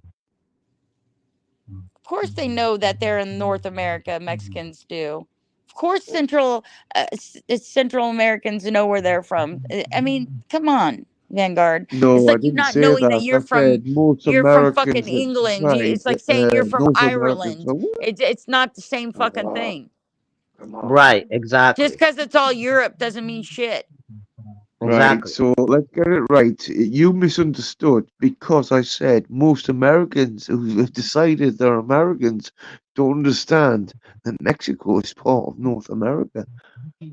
Of course they know that they're in North America. Mexicans do. Of course Central Americans know where they're from. I mean, come on, Vanguard. It's No, I like you didn't not say knowing that that. I said most you're from fucking Americans. England. Right. It's like saying you're from North Americans. Ireland. So what? It's not the same fucking Uh, thing. Come on. Right, Just exactly, because it's all Europe doesn't mean shit. Right, exactly. so let's get it right. You misunderstood because I said most Americans who have decided they're Americans don't understand that Mexico is part of North America.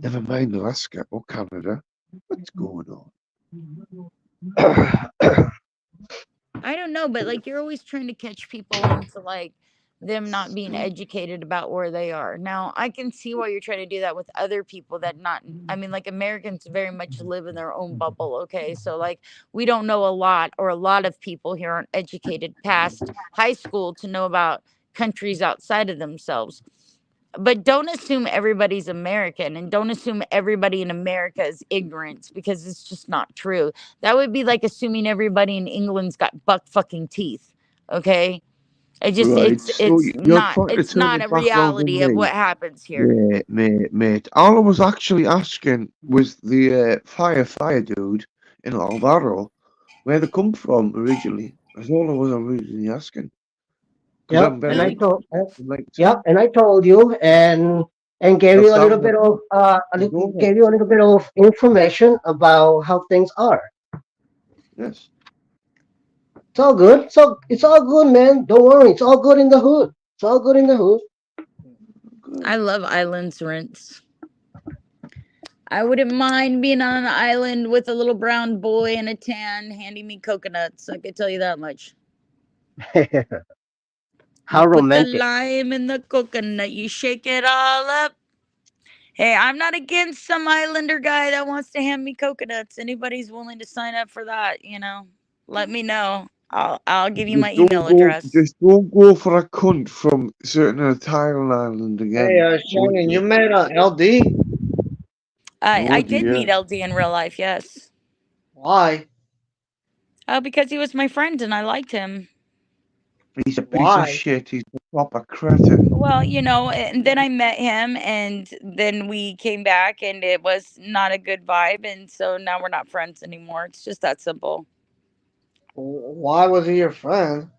Never mind Alaska or Canada. What's going on? I don't know, but like you're always trying to catch people into like them not being educated about where they are. Now, I can see why you're trying to do that with other people that not I mean like Americans very much live in their own bubble, okay? So like we don't know a lot or a lot of people here aren't educated past high school to know about countries outside of themselves. But don't assume everybody's American and don't assume everybody in America is ignorant because it's just not true. That would be like assuming everybody in England's got buck fucking teeth. Okay? It just Right, so you're trying to it's turn not a it back round on reality of me. what happens here. Mate. All I was actually asking was the fire dude in Alvaro, where they come from originally. That's all I was originally asking. Because Yep, I'm and very I told, interested. yep, and I told you, and gave That you a little sounds like bit of go ahead. gave you a little bit of information about how things are. Yes. It's all good. So it's all good, man. Don't worry. It's all good in the hood. It's all good in the hood. I Good. love islands rinse. I wouldn't mind being on an island with a little brown boy and a tan handing me coconuts. I could tell you that much. You How put the romantic. lime in the coconut, you shake it all up. Hey, I'm not against some islander guy that wants to hand me coconuts. Anybody's willing to sign up for that, let me know. I'll give you my email address. Just don't go for a cunt from certain Thailand island Hey, again. Won't Shannon, you you? met LD? I Oh did meet dear. LD in real life, yes. Why? Because he was my friend and I liked him. He's a piece of Why? shit. He's a proper cretin. Well, and then I met him and then we came back and it was not a good vibe. And so now we're not friends anymore. It's just that simple. Why was he your friend?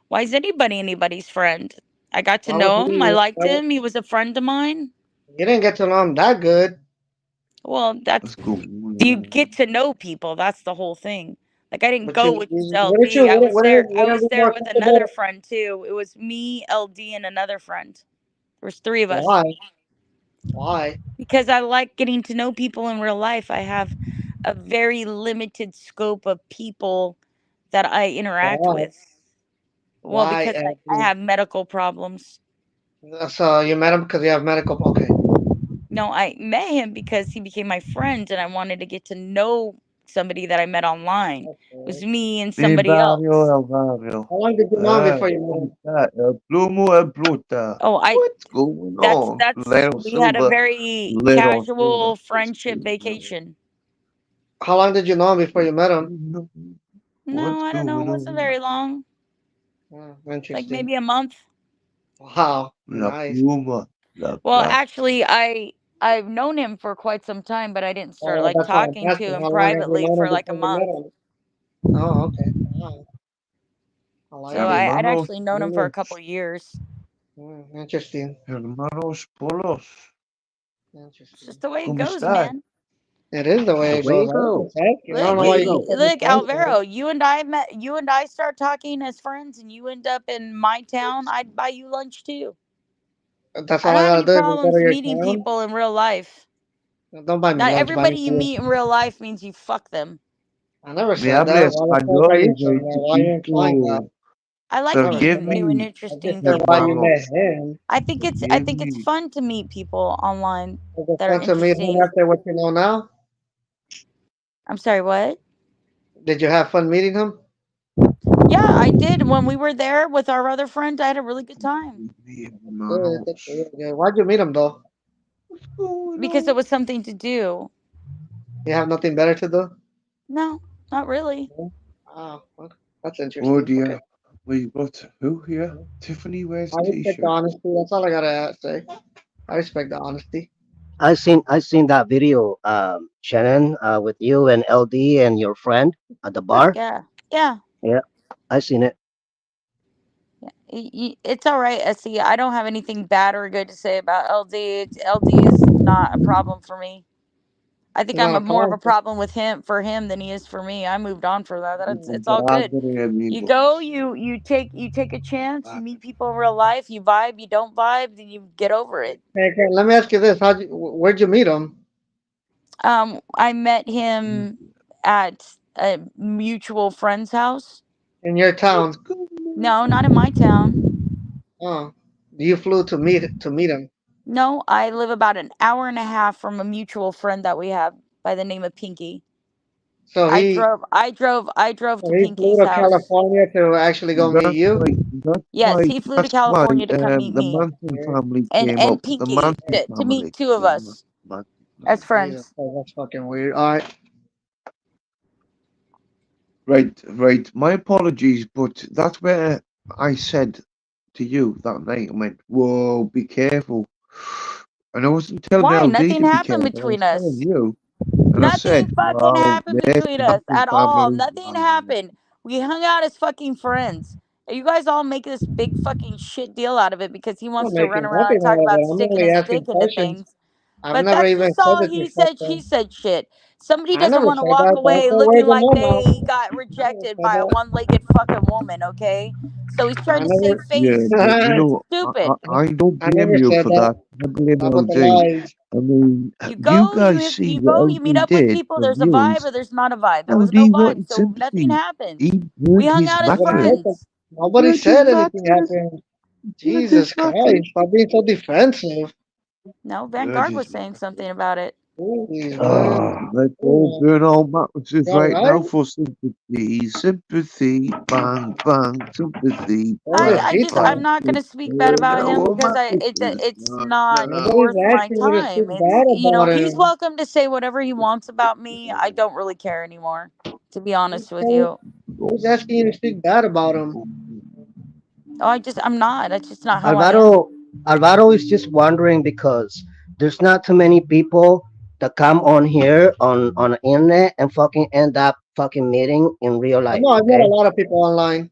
Why is anybody anybody's friend? I got to Why was know him. I he? liked him. He was a friend of mine. You didn't get to know him that good. Well, Let's go. you get to know people. That's the whole thing. Like I didn't But go with just wouldn't you? LD. I was there. I Wouldn't was it be there more with another comfortable? friend too. It was me, LD, and another friend. There was three of us. Why? Why? Because I like getting to know people in real life. I have a very limited scope of people that I interact Why? with. Well, Why? because I have medical problems. So you met him because you have medical. Okay. No, I met him because he became my friend and I wanted to get to know somebody that I met online. It was Okay. me and Mi somebody barrio, else. el barrio. How long did you know him before you met him? El plumo, el bruta. Oh, What's going on? that's Little we had a silver, very little silver. casual What's friendship going on? vacation. How long did you know him before you met him? No, What's I don't know. It going wasn't on? very long. Like Interesting. maybe a month. Wow. La Nice. pluma, la Well, plata. actually, I've known him for quite some time, but I didn't start Oh, like that's why I'm talking to asking. him How long have you privately known him for like a before you met month. him? Oh, okay. Wow. I like So it. I'd Hermanos actually known him for a couple polos. years. Interesting. Hermanos polos. It's Interesting. just the way it ¿Cómo goes, estás? man. It is the way The it way goes. it I was goes. just asking. I don't Look, know The way why it you goes. kept look, defensive. Alvaro, you and I start talking as friends, and you end up in my town. I'd buy you lunch too. That's I all don't I have gotta any do is go problems to your meeting town. people in real life. Don't buy me Not lunch, buy everybody me you food. meet in real life means you fuck them. I never Me said habla that. Why the fuck are español you y saying soy that? Why are you implying that? chiquito. I like Never Forgive said meeting that. new and me, I just interesting said why you people. hermanos. met him. I think Forgive it's me. fun to meet people online Is it that are fun to meet him interesting. after what you know now? I'm sorry, what? Did you have fun meeting him? Yeah, I did. When we were there with our other friend, I had a really good time Forgive me, Good, hermanos. good. Why'd you meet him though? What's going because it on? was something to do. You have nothing better to do? No, not really. Oh, well, that's Oh interesting. dear. Okay. We got who here? Tiffany wears I a respect the t-shirt. honesty. That's all I gotta say. I respect the honesty. I seen that video, Shannon, with you and LD and your friend at the bar. Yeah, yeah. Yeah, I seen it. It's all right, Essie. I don't have anything bad or good to say about LD. LD is not a problem for me. I think It's not I'm a more of a problem. problem with him for him than he is for me. I moved on for that. It's all good. Padre, You amigos. go, you take a chance, you meet people in real life, you vibe, you don't vibe, then you get over it. Hey, okay, let me ask you this: where'd you meet him? I met him at a mutual friend's house. In your What's town? going No, on? not in my town. Oh, you flew to meet him. No, I live about an hour and a half from a mutual friend that we have by the name of Pinky. So I he drove I drove I drove so to he flew Pinky's to house. California to actually go meet That's you. why. That's Yes, why. he flew to That's why. California to come meet The me Manson family came up. and The Pinky Manson to meet family. two of The us Manson as family. Jesus, friends. that's fucking weird. All right. Right, right. My apologies, but that's where I said to you that night. I went, "Whoa, be careful." And I wasn't telling Why? LD Nothing to be happened careful. I was between telling us. you. And I Nothing said, fucking "Wow, happened there's between the us Manson at all. family." Nothing happened. We hung out as fucking friends. And you guys all make this big fucking shit deal out of it because he I'm wants not to run making around and nothing talk out of about it. I'm sticking only his asking dick into questions. things. I've But never that's even just said all that he you said, fucked she them. said shit. Somebody I doesn't never want to said walk that. Don't away put words looking in like my mouth. they got I never rejected said by a that. one-legged fucking woman, okay? So he's I trying to save never. Yeah, face. but you I, It's know, stupid. I don't I blame never you said for that. that. I blame Stop with the LD. lies. I mean, You you go, guys see you what go, you meet LD up with did people, for there's a vibe views. or there's not a vibe. There was no LD vibe, wanted so nothing sympathy. happened. He We burned hung his out as Nobody said mattress. that. friends. Nobody Burned his said anything mattress. happened. Burned his Jesus mattress. Christ! Stop being so defensive. No, Burned Vanguard his was saying mattress. something about it. Please, man. Oh, Let's all Oh, burn our mattresses you all right right? now for sympathy. Sympathy. Bang, bang. Sympathy. Holy I Bang, just Tita. I'm bang. not gonna speak bad Burn about him our because mattresses. it's Nah, not nah. Nobody's worth my asking you to speak time. It's bad about he's him. welcome to say whatever he wants about me. I don't really care anymore, to be honest with Okay. you. Who's asking you to speak bad about him? Oh, I'm not. That's just not how I am. Alvaro, Alvaro is just wondering because there's not too many people that come on here on the internet and fucking end up fucking meeting in real I life. know I've met a Okay, lot of people online.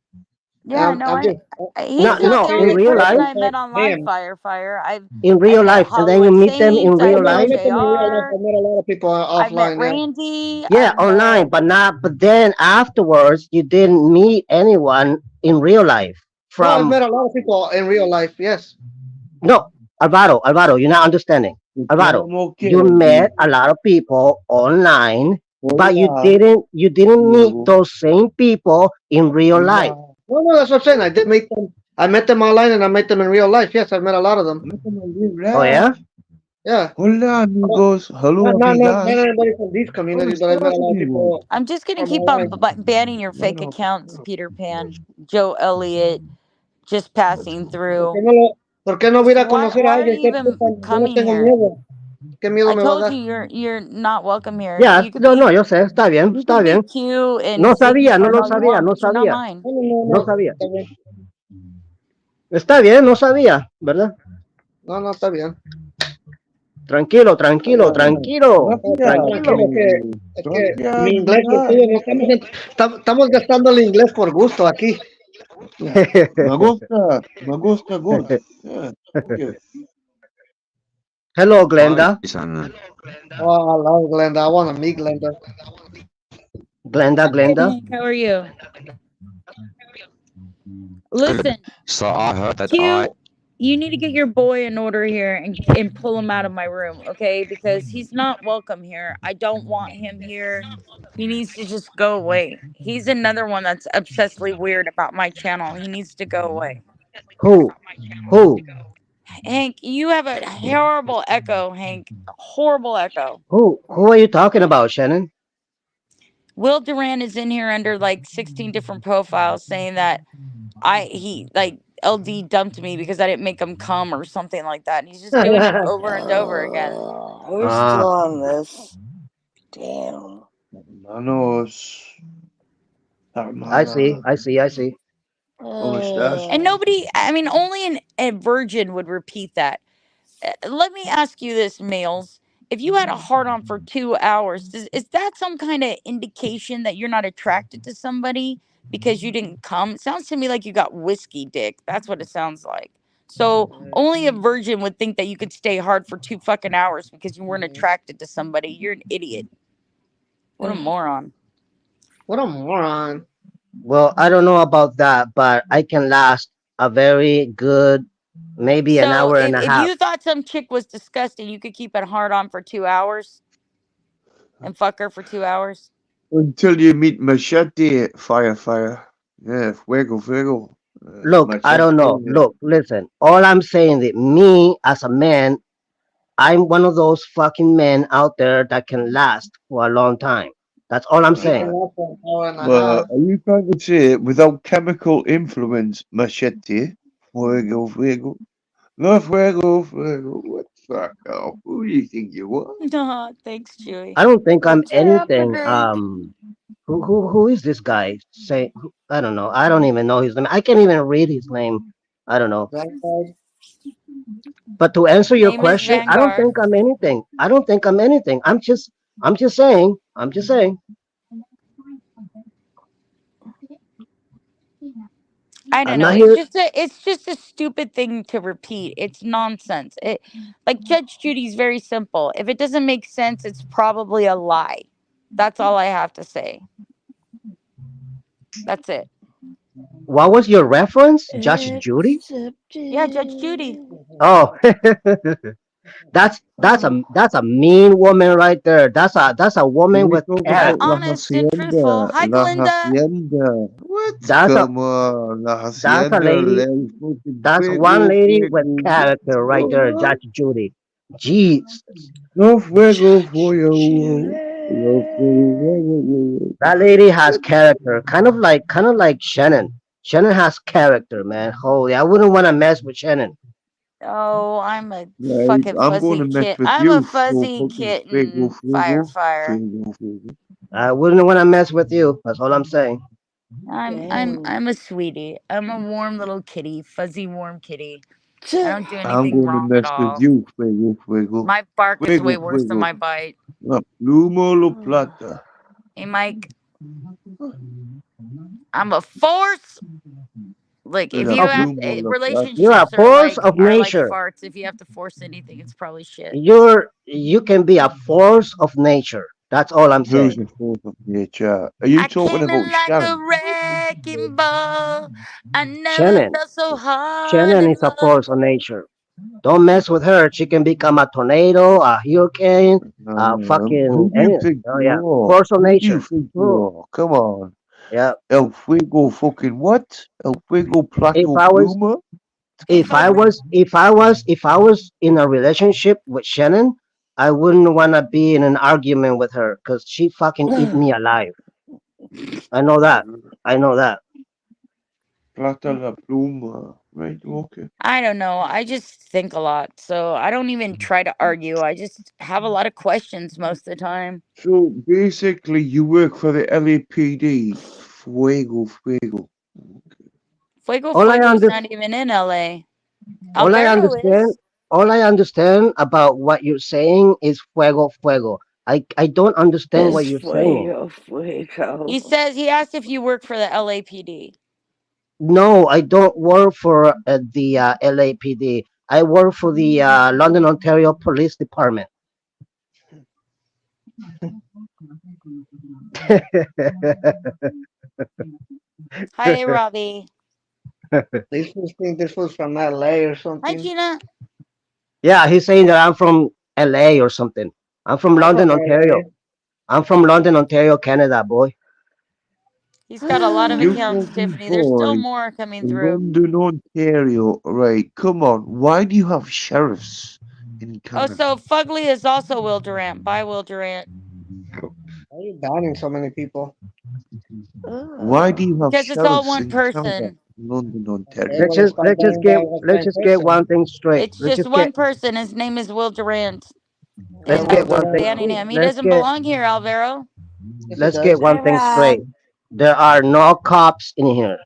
And Yeah, no, I'm just I'm he's not just not no the in only curious real what person life, I met affects online, him. Fire. in I've real met life, and then you Hollywood meet them in Saints, Yeah, I've real but met I life. met them in real life. JR, I met a lot of people I've met offline. Yeah. Randy, Yeah, online, but not. But then afterwards, you didn't meet anyone in real life. No, I've From met a lot of people in real life. Yes. no, Alvaro, you're not understanding. Alvaro, Estamos you aquí. met a lot of people online, but Hola. you didn't meet Yo. those same people in real life. Hola. No, no, that's what I'm saying. I did meet them. I met them online and I met them in real life. Yes, I've met a lot of them. Oh yeah. Yeah. Hola, But amigos. Hello, not amigas. anybody from these ¿Cómo communities, but I've met a estás, lot of amigo? people I'm just gonna from keep on online. banning your fake Bueno, accounts, Peter Pan, Joe Elliott, just passing through. ¿Por qué no voy a ir Just a conocer a why are alguien you que even sepa? Yo no coming tengo here? miedo. ¿Qué miedo I me va a told dar? you you're not welcome here. Yeah, no, no, yo sé, está bien, You está can be bien. cute and No Ziggy sabía, no friend lo all you sabía, want, no but you're not sabía, mine. No, no, no no. sabía. Está bien. Está bien, no sabía, ¿verdad? No, no, está bien. Tranquilo, gracias, tranquilo. Tranquilo, es que gracias, mi inglés y el amigas. tuyo no estamos gastando el inglés por gusto aquí. Yeah. Me gusta good. Yeah, okay. Hello, Hi, Glenda. Sana. Oh, I love Glenda. I want to meet Glenda. Hi, Glenda. Hank. How are you? Listen, So I heard that I cute. you need to get your boy in order here and pull him out of my room, okay? Because he's not welcome here. I don't want him here. He needs to just go away. He's another one that's obsessively weird about my channel. He needs to go away. Who? Who? Hank, you have a horrible echo, Hank. Horrible echo. Who are you talking about, Shannon? Will Duran is in here under like 16 different profiles saying that he like LD dumped me because I didn't make him come or something like that. And he's just doing it over and over again. We're still on this. Damn. Hermanos. I see. Hermana. I see. I see. ¿Cómo estás? And nobody, I mean, only a virgin would repeat that. Let me ask you this, males. If you had a hard on for 2 hours, is that some kind of indication that you're not attracted to somebody because you didn't come? It sounds to me like you got whiskey dick. That's what it sounds like. So only a virgin would think that you could stay hard for 2 fucking hours because you weren't attracted to somebody. You're an idiot. What a moron. What a moron. Well, I don't know about that, but I can last a very good, maybe an So hour and a if half. you thought some chick was disgusting, you could keep it hard on for 2 hours and fuck her for 2 hours. Until you meet Machete, fire. Yeah, fuego. Look, I don't know. Machete. Look, listen. All I'm saying that me as a man, I'm one of those fucking men out there that can last for a long time. That's all I'm You saying. can last for an hour and a But half. are you trying to say without chemical influence, Machete, fuego? No fuego. What the fuck off? Who do you think you are? Nah, thanks, Chewy. I don't think I'm What's anything. happening? Who is this guy? Say, I don't know. I don't even know his name. I can't even read his name. I don't know. Vanguard. But to answer your Name is question, I don't Vanguard. think I'm anything. I don't think I'm anything. I'm just saying. I'm just saying. I I'm don't know. not It's here. just a stupid thing to repeat. It's nonsense. It like Judge Judy's very simple. If it doesn't make sense, it's probably a lie. That's all I have to say. That's it. What was your reference, Judge Judy? Yeah, Judge Judy. Accepted. Oh, that's a mean woman right there. That's a woman You with talk Yeah, about character. La honest and truthful. Hacienda. Hi, La Glinda. Hacienda. What? That's a Come on. La that's a Hacienda. lady. El fucking That's one lady with fuego. character right there, What? Judge Judy. Jesus, No fuego for Judge you. No Judy. fuego. that lady has character. Kind of like Shannon. Shannon has character, man. Holy, I wouldn't want to mess with Shannon. Oh, I'm a Right. fucking I'm going fuzzy to mess kit. with I'm a you for fuzzy fucking fuego. kitten. Fire. I wouldn't want to mess with you. That's all I'm saying. Damn. I'm a sweetie. I'm a warm little kitty, fuzzy warm kitty. I don't do I'm anything going to wrong at mess with all. you, fuego. My bark is way worse than Fuego. my bite. La pluma lo plata. Hey, Mike, I'm a force. Like if La you Of, have pluma lo you're plata. a relationships force of are like nature. farts. If you have to force anything, it's probably shit. You can be a force of nature. That's all I'm Who's saying. the fourth of nature? Are you I talking came about in like a Shannon? wrecking ball. I never Shannon. felt so hard Shannon in is a love. force of nature. Don't mess with her. She can become a tornado, a hurricane, a fucking Who do you any. think Oh you yeah, are? force of Who do you nature. think you Hmm. are? Come on. Yeah. El fuego fucking what? El fuego If plato I was, pluma? if I was in a relationship with Shannon, I wouldn't want to be in an argument with her because she fucking eat me alive. I know that. I know that. Plata la pluma. Right, okay. I don't know. I just think a lot. So I don't even try to argue. I just have a lot of questions most of the time. So basically, you work for the LAPD. Fuego. Fuego All I Fuego's under, not even in LA. all I Alvaro understand, is. all I understand about what you're saying is fuego. I don't understand what It's you're saying. fuego. He says he asked if you work for the LAPD. No, I don't work for the LAPD. I work for the London, Ontario Police Department. Hi, Robbie. These fools think this was from LA or Hi, something. Gina. Yeah, he's saying that I'm from LA or something. I'm from I'm from London, LA. Ontario. I'm from London, Ontario, Canada, boy. He's got a lot of You accounts, fucking Tiffany. There's still boy. more coming through. London, Ontario. Right, come on. Why do you have sheriffs in Oh, Canada? so Fugly is also Will Durant. Bye, Will Durant. Why are you banning so many people? Why do you have Because it's all sheriffs one in Canada? person. London, Okay, Ontario. Let's well, let's just start banning that let's same just get person. one thing straight. It's just one person. His name is Will Durant. Let's And get I'm one just thing banning him. He let's doesn't get belong here, Alvaro. Yes, he let's does. get one thing straight. There are no cops in here.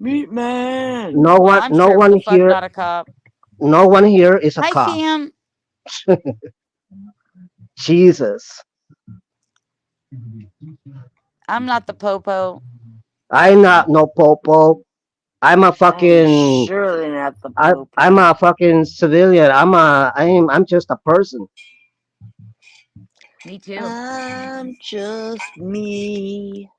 Meat man. No Well, one I'm no sure one the fuck here not a cop. no one here is a Hi, cop. Sam. Jesus. I'm not the popo. I'm not no popo. I'm a I'm fucking surely not the I'm popo. a fucking civilian. I'm just a person. Me too. I'm just me.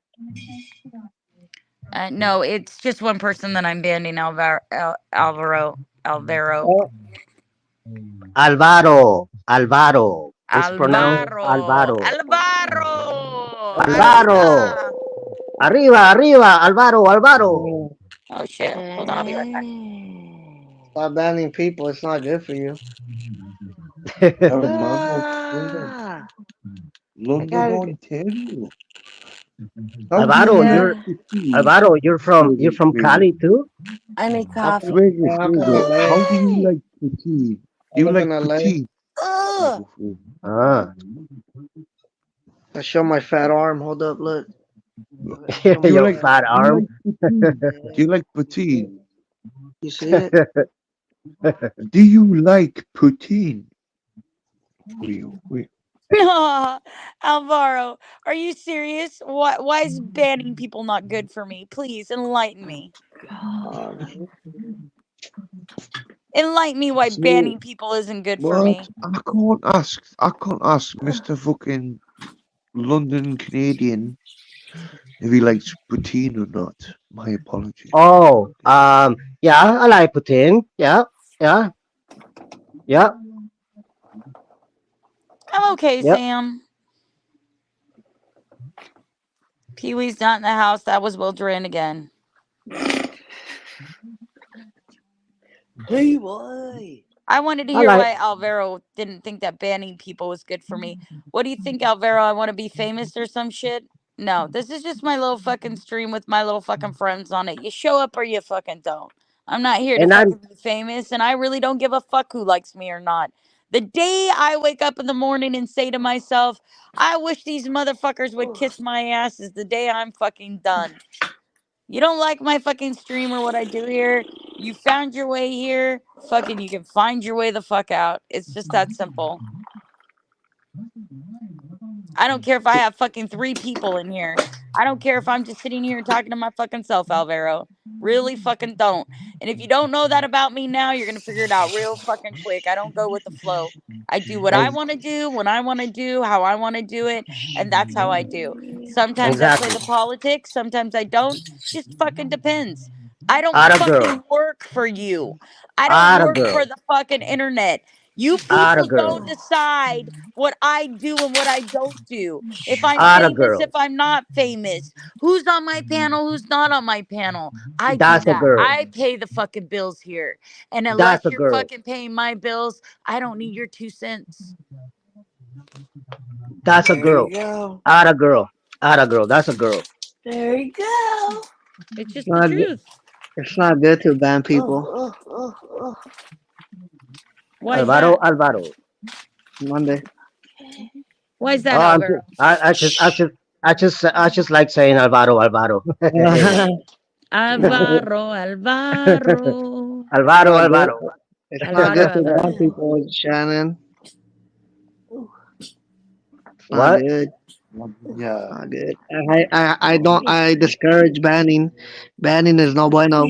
No, it's just one person that I'm banning, Alvaro. Oh, Alvaro. It's pronounced Alvaro. Alvaro. Alvaro. Alvaro. Arriba. Arriba, Alvaro. Oh, shit. Hold on. I'll be right back. stop banning people. It's not good for you. Hermano, Ah, London, gotta Ontario. How do Alvaro, you like yeah. poutine? you're Wait, from wait, Cali too? I need I'm from, coffee. I'm from Fuego. LA. How do you like poutine? I You live like in LA. poutine? Ugh. Fuego. Ah. I show my fat arm. Hold up, look. Show Do my you Your like fat fat do you arm. like poutine? Do you like poutine? You see it? Do you like poutine? Wait. Alvaro, are you serious? Why is banning people not good for me? Please enlighten me. Enlighten me why So banning people isn't good for what? me. I can't ask Mr. fucking London Canadian if he likes poutine or not. My apologies. Oh, yeah, I like poutine. Yeah, yeah, yeah, I'm okay, yeah. Sam. Pee-wee's not in the house. That was Will Duran again. Hey, boy. I wanted to I hear like. why Alvaro didn't think that banning people was good for me. What do you think, Alvaro? I want to be famous or some shit? No, this is just my little fucking stream with my little fucking friends on it. You show up or you fucking don't. I'm not here to And I'm fucking be famous, and I really don't give a fuck who likes me or not. The day I wake up in the morning and say to myself, I wish these motherfuckers would kiss my ass, is the day I'm fucking done. You don't like my fucking stream or what I do here? You found your way here. Fucking, you can find your way the fuck out. It's just that simple. I don't care if I have fucking 3 people in here. I don't care if I'm just sitting here talking to my fucking self, Alvaro. Really fucking don't. And if you don't know that about me now, you're gonna figure it out real fucking quick. I don't go with the flow. I do what I As want to do, when I want to do, how I want to do it, and that's how I do. Sometimes I play exactly the politics, sometimes I don't. Just fucking depends. I don't out of girl, fucking work for you. I don't out of work for girl, the fucking internet. You out people of don't girl, decide what I do and what I don't do. If I'm out of famous, if girl. I'm not famous, who's on my panel, who's not on my panel. I do That's a that. girl. I pay the fucking bills here. And That's unless a you're girl. fucking paying my bills, I don't need your 2 cents. That's a There you girl. go. Out of girl. Out of girl. That's a girl. There you go. It's It's just the not. truth. It's not good to ban people. Oh. Why is Alvaro, that? Alvaro. Monday. Why is that, Oh, Alvaro? I just like saying Alvaro, Alvaro. Alvaro, Alvaro. It's Alvaro, not good. Alvaro. It's not Alvaro, good to Alvaro. ban people, Shannon. It's not What? good. yeah. Not good. I don't. I discourage banning. Banning is no bueno.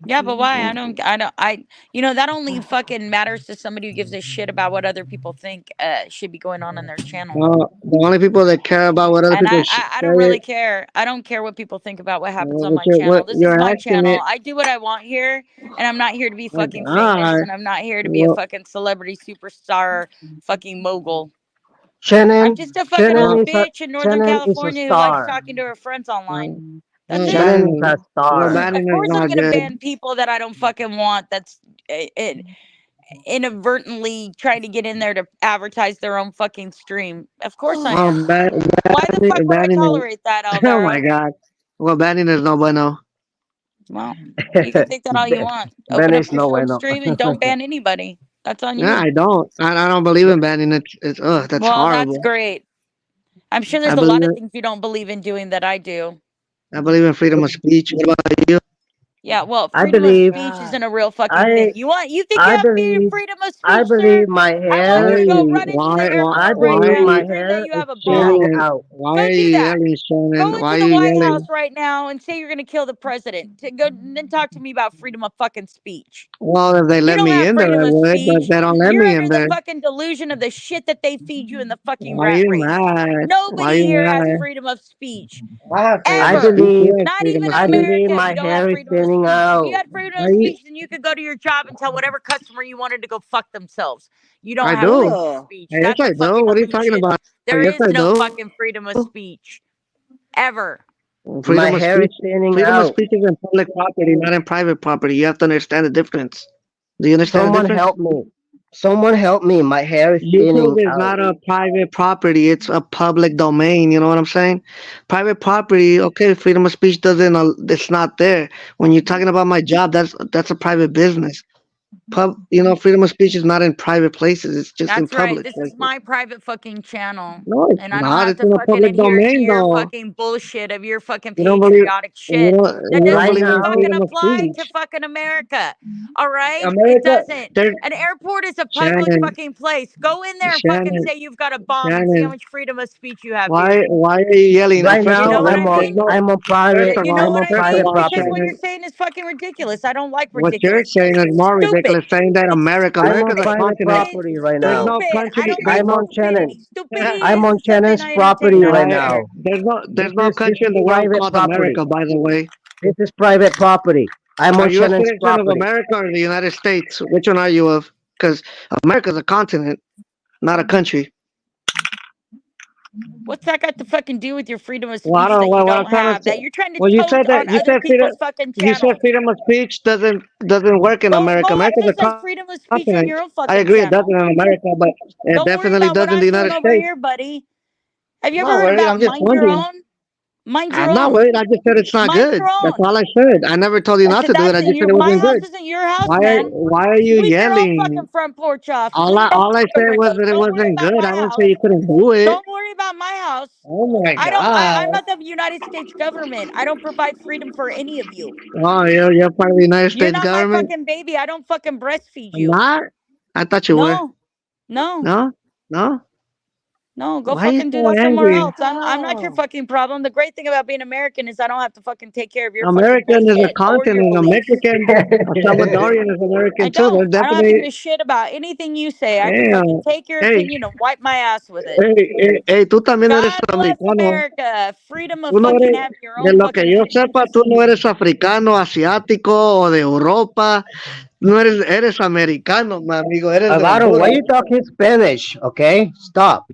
Yeah, but why? That only fucking matters to somebody who gives a shit about what other people think should be going on their channel. No, the only people that care about what other And people I don't really care. I don't care what people think about what happens on my what channel. This is you're my asking channel. it. I do what I want here, and I'm not here to be My fucking famous, God. and I'm not here to be a fucking celebrity superstar fucking mogul. I'm Shannon, just a fucking Shannon old is a bitch in Northern Shannon is a California who likes star. talking to her friends online. That's it. Shannon is a star. Of course, I'm gonna ban people that I don't fucking want. That's inadvertently trying to get in there to advertise their own fucking stream. Of course I am. Why the fuck would I tolerate that, Oh my Alvaro? God. Well, banning is no bueno. Well, you can think that all you want. Ben Open up is your no own bueno. stream and don't ban anybody. That's on you. Yeah, I don't. I don't believe in banning. That's Well, horrible. that's great. I'm sure there's a lot of things you don't believe in doing that I do. I believe in freedom of speech. What about you? Yeah, well, I freedom believe of speech isn't a real fucking I thing. You think you I have believe freedom of speech, I sir? believe my I want hair. you to go run into the Why? airport I right believe now my and scream hair that you is have a thinning bomb. out. Why Go are do you that. yelling, Shannon? Go Why into are the you White yelling? House right now and say you're gonna kill the president. Then talk to me about freedom of fucking speech. Well, if they You let don't me have in there, freedom I of would, but speech. they don't let You're me in under the there. fucking delusion of the shit that they feed you in the fucking Why are rat you race. mad? Why are Nobody you here has mad? freedom of speech. I Ever. believe Not even in I believe America, my you don't hair have is freedom of thinning speech. If you out. had freedom of speech, then you could go to your job and tell whatever customer you wanted to go fuck themselves. You don't I have do. freedom of speech. Yes, That's I a do. fucking What are you talking illusion. about? There Yes, is I no do. fucking freedom of speech. Ever. Freedom My of hair is speech. thinning Freedom of out. speech is in public property, not in private property. You have to understand the difference. Do you understand the Someone difference? help me. Someone help me. My hair is YouTube thinning is out. not a private property; it's a public domain. You know what I'm saying? Private property, okay. Freedom of speech doesn't. It's not there. When you're talking about my job, that's a private business. Freedom of speech is not in private places. It's just in That's right. public This is places. my private fucking channel. No, it's And I don't not. have It's to in a fucking public adhere to domain, your though. fucking bullshit of your fucking You don't believe. patriotic You shit. don't. That You don't Right doesn't believe even in now, fucking freedom of apply to speech, fucking America. All right? It America. doesn't. There, An airport is a public Shannon, fucking place. Go in there and fucking Shannon, say you've got a bomb and see how Shannon. much freedom of speech you have Why? here. Why are you yelling? right First You now, of know what all, I there's mean? no. I'm on private. You know I'm what on I First of mean? private all, Because what property. you're Shannon. saying is fucking ridiculous. I don't like What you're ridiculousness. saying is It's more stupid. ridiculous. Saying that It's America, I'm America on is a stupid. private continent. It's property right There's now. no stupid. I country. don't There's like I'm no. on stupidity. Shannon's. Stupidity I'm isn't on something Shannon's I entertain. property I right don't Why? care. now. There's This no is country in the world private called property. America. By the way, This is private property. I'm are on you a Shannon's citizen of property. America or the United States? Which one are you of? Because America is a continent, not a country. What's that got to fucking do with your freedom of Well, I speech don't. that you What I'm don't trying to have? say. That you're trying to Well, you said tote that on other people's fucking you said channels. freedom of speech doesn't work in Go America. America's a exercise freedom of speech on continent. your own I fucking agree, it doesn't channel. in America, but it Don't worry definitely about what does in the I'm doing United over States. here, buddy. Have you I'm ever not heard worried. about I'm just mind your wondering. own? Mind your I'm not own. worried. I just said it's not Mind good. your That's own. all I said. I never told you I not said to do it. that's I just said it my wasn't house good. isn't your house, Why? man. Why are you Sweep your own yelling? fucking front porch off. All Clean I your own all I fucking said was windows. that it Don't worry wasn't about good. my I didn't house. say you couldn't do it. Don't worry about my house. Oh my I'm god. not the United States government. I don't provide freedom for any of you. Oh, you're part of the United You're States not my government? fucking baby. I don't fucking breastfeed I'm you. not? I thought you were. No. No. No? No? No, go Why are you fucking do so that somewhere angry? else. I'm not your fucking problem. The great thing about being American is I don't have to fucking take care of your fucking American is a bullshit or your continent. A beliefs. Mexican, a Salvadorian is I American too. There's don't. I don't have to give definitely. a shit about anything you say. I can fucking Damn. take your Hey, opinion and wipe my ass with it. tú también eres God bless americano. America. Freedom of Tú no fucking eres, having your de own lo que fucking yo opinion. sepa, tú no eres africano, asiático o de Europa. No eres americano, mi amigo. Eres de Alvaro, why Honduras. you talking Spanish? Okay, stop.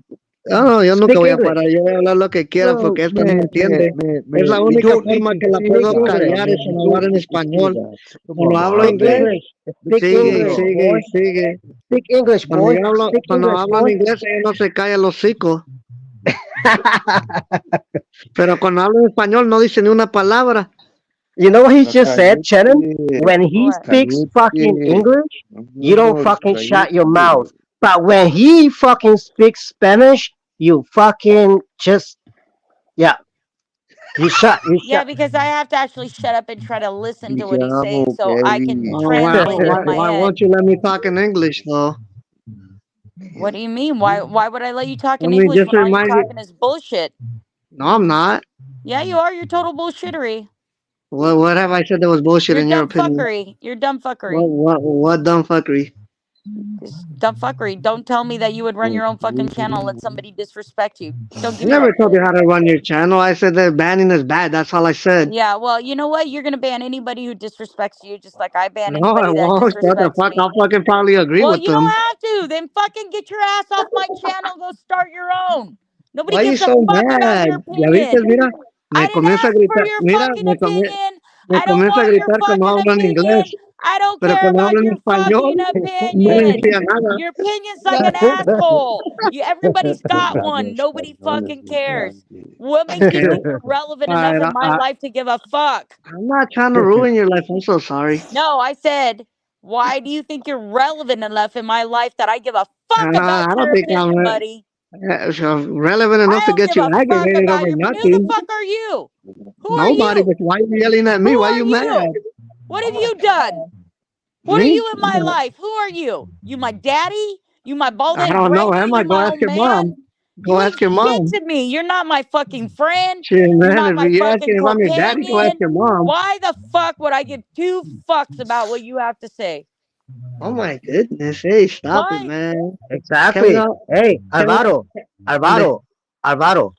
No, yo nunca Speak voy a English. parar. Yo voy a hablar lo que quiera Well, porque esta no entiende. Es la man, you única don't need forma to que la say puedo Speak that. English. callar es Man, en you hablar don't en need to say español. that. Come Cuando on, hablo man. Speak inglés, English. Speak sigue y English, Oh. sigue boy. y sigue. Speak English, Cuando boy. yo hablo, Speak cuando English, hablan boy. inglés, ellos no se callan los hocico. Pero cuando hablo en español no dice ni una palabra. You know what he just said, Cállate, Shannon? When he What? speaks fucking cállate. English, you don't Vámonos, fucking shut your cállate. mouth. But when he fucking speaks Spanish, you fucking just yeah. You shut. Yeah, because I have to actually shut up and try to listen to Te what he's saying amo, so I can Kelly. translate it in my Why head. won't you let me talk in English though? What do you mean? Why would I let you talk I in mean, English just when all you're remind you. talking is bullshit? No, I'm not. Yeah, you are. You're total bullshittery. What have I said that was bullshit You're in your dumb opinion? fuckery. You're dumb fuckery. What dumb fuckery? This dumb fuckery. Don't tell me that you would run your own fucking channel and let somebody disrespect you. Don't I do never that told shit. you how to run your channel. I said that banning is bad. That's all I said. Yeah, well, you know what? You're gonna ban anybody who disrespects you, just like I ban No, I anybody that won't. What the disrespects fuck? me. I'll fucking probably agree Well, with you don't them. have to. Then fucking get your ass off my channel. Go start your own. Nobody Why are you gives a so fuck about mad? your Ya viste, opinion. mira, I me didn't comienza a ask for gritar. your Mira, fucking opinion. me I don't comienza a want your gritar que no fucking hablo en opinion. inglés. I don't Pero care cuando about hablo en your español, fucking no me opinion. decía nada. Your opinion's like an asshole. Everybody's got one. Spanish, Nobody fucking honestly, cares. Spanish. What makes you think you're relevant enough in my life to give a fuck? I'm not trying to ruin your life. I'm so sorry. No, I said, why do you think you're relevant enough in my life that I give a fuck about I don't your think I'm opinion, buddy? relevant enough I to don't get give you a fuck aggravated about over your opinion. Who the nothing. fuck are you? Who are Nobody, you? but why are you yelling at me? Who Why are are you mad? you? What have you done? What are Me? you in my life? Who are you? You my daddy? You my bald I headed don't know, grandma? Emma. You Go my ask old your man? mom. Go You ask ain't your shit mom. to me. You're not my fucking friend. Shit, You're man, not if my you're fucking asking if I'm your daddy, go ask companion. your mom. Why the fuck would I give two fucks about what you have to say? Oh my goodness. Hey, stop it, Why? man. Can we Exactly. not? Hey, Can we? Alvaro, Alvaro.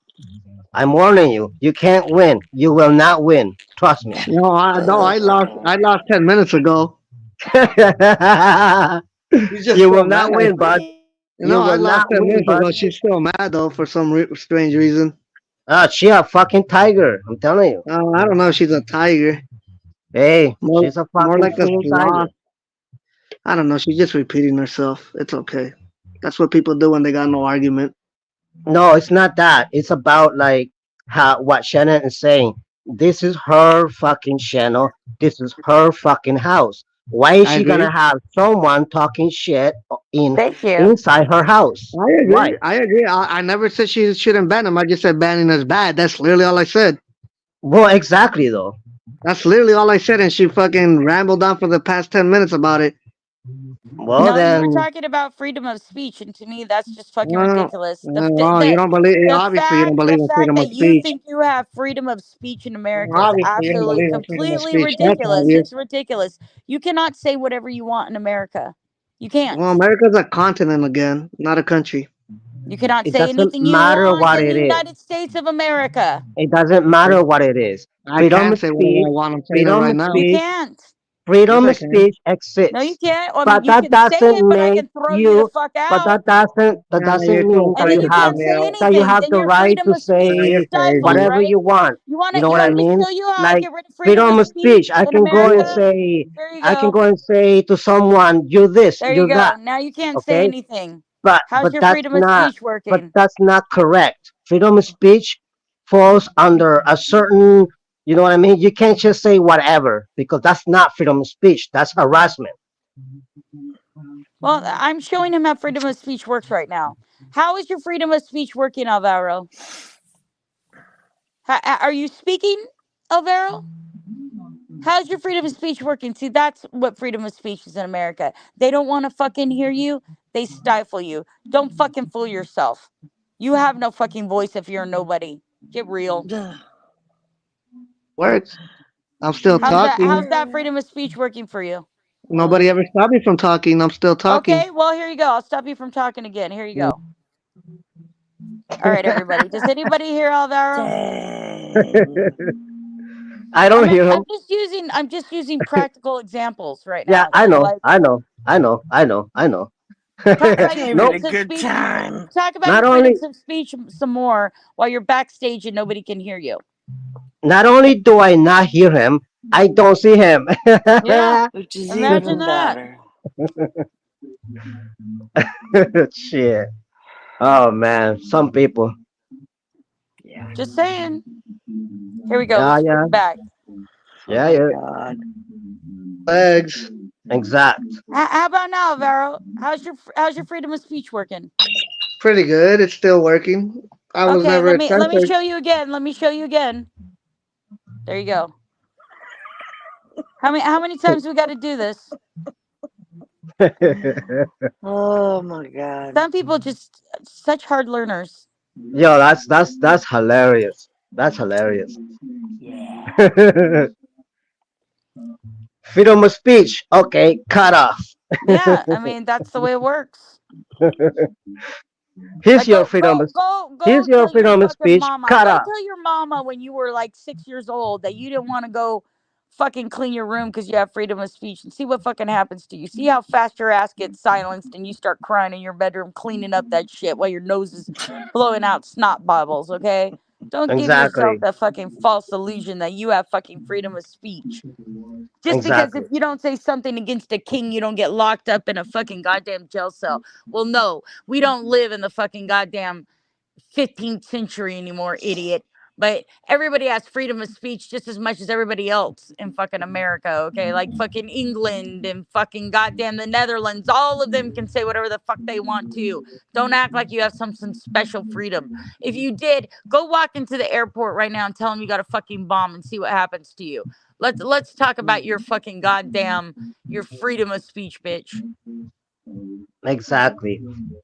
I'm warning you. You can't win. You will not win. Trust me. No, I lost. I lost 10 minutes ago. She's just You still will mad. not win, bud. You I will lost not 10 minutes win, bud. ago. She's still mad though for some strange reason. She a fucking tiger. I'm telling you. I don't know. She's a tiger. Hey, More, she's a more fucking like a full tiger. sloth. I don't know. She's just repeating herself. It's okay. That's what people do when they got no argument. No, it's not that. It's about like how what Shannon is saying. This is her fucking channel. This is her fucking house. Why is I she gonna agree. have someone talking shit in Thank you. inside her house? I Why? agree. I agree. I never said she shouldn't ban him. I just said banning is bad. That's literally all I said. Well, exactly though. That's literally all I said, and she fucking rambled on for the past 10 minutes about it. Well No, you were then, talking about freedom of speech, and to me, that's just fucking Well, ridiculous. well, you don't believe. Obviously, you don't The believe in fact freedom of that you speech. think you have freedom of speech in America is Obviously, you don't absolutely believe in freedom of completely speech. That's ridiculous. obvious. It's ridiculous. You cannot say whatever you want in America. You can't. Well, America's a continent again, not a country. You cannot it say doesn't anything you matter want what in the it is. United States of America. It doesn't matter what it is. I Freedom can of say whatever speech, I want. I'm saying it freedom right of You now. speech, can't. Yes, freedom I of can. speech No, you exists. can't. I mean, But you that can say doesn't it, but I make can throw you the you. fuck But out. that You're doesn't still mean And that then you you crazy have can't say for that you anything. have Then the your right freedom to of speech is You're say stifled, crazy. whatever right? you want. You want You to know you what I want me to mean? show you how I Like get rid of freedom freedom of of speech speech. I in can go and America? say There you I can go. go and say to someone, "You're this, There you you're that." go. Now you can't say Okay, anything. but How's your that's freedom of not. speech But working? that's not correct. Freedom of speech falls under a certain. You know what I mean? You can't just say whatever because that's not freedom of speech. That's harassment. Well, I'm showing him how freedom of speech works right now. How is your freedom of speech working, Alvaro? Are you speaking, Alvaro? How's your freedom of speech working? See, that's what freedom of speech is in America. They don't want to fucking hear you. They stifle you. Don't fucking fool yourself. You have no fucking voice if you're a nobody. Get real. Works. I'm still How's talking. that freedom of speech working for you? Nobody ever stopped me from talking. I'm still talking. Okay, well, here you go. I'll stop you from talking again. Here you go. All right, everybody. Does anybody hear Alvaro? I don't hear him. I'm just using practical examples right Yeah, now. I So know, like I know, I know, I know, I know. talk about your Nope. freedoms of speech. Talk about Not your only freedoms of speech some more while you're backstage and nobody can hear you. not only do I not hear him, I don't see him. Yeah. Which is Imagine even that. better. Shit. Oh man, some people. Yeah. Just saying. Here we go. Yeah, Let's flip yeah, it back. yeah, Oh yeah. my God. Legs. Exact. How about now, Alvaro? How's your freedom of speech working? Pretty good. It's still working. I was Okay, never let me censored. show you again. Let me show you again. There you go. How many times we got to do this? Oh my God. Some people just such hard learners. Yo, that's hilarious. That's hilarious. Yeah. Freedom of speech. Okay, cut off. Yeah, I mean that's the way it works. Here's Like your freedom. Here's go your tell your freedom of fucking speech. mama. Cut Go off. tell your mama when you were like 6 years old that you didn't want to go fucking clean your room because you have freedom of speech, and see what fucking happens to you. See how fast your ass gets silenced and you start crying in your bedroom cleaning up that shit while your nose is blowing out snot bubbles, okay? Don't give yourself Exactly. that fucking false illusion that you have fucking freedom of speech. Just because Exactly. if you don't say something against a king, you don't get locked up in a fucking goddamn jail cell. Well, no, we don't live in the fucking goddamn 15th century anymore, idiot. But everybody has freedom of speech just as much as everybody else in fucking America, okay? Like fucking England and fucking goddamn the Netherlands. All of them can say whatever the fuck they want to. Don't act like you have some special freedom. If you did, go walk into the airport right now and tell them you got a fucking bomb and see what happens to you. Let's talk about your fucking goddamn your freedom of speech, bitch. Exactly.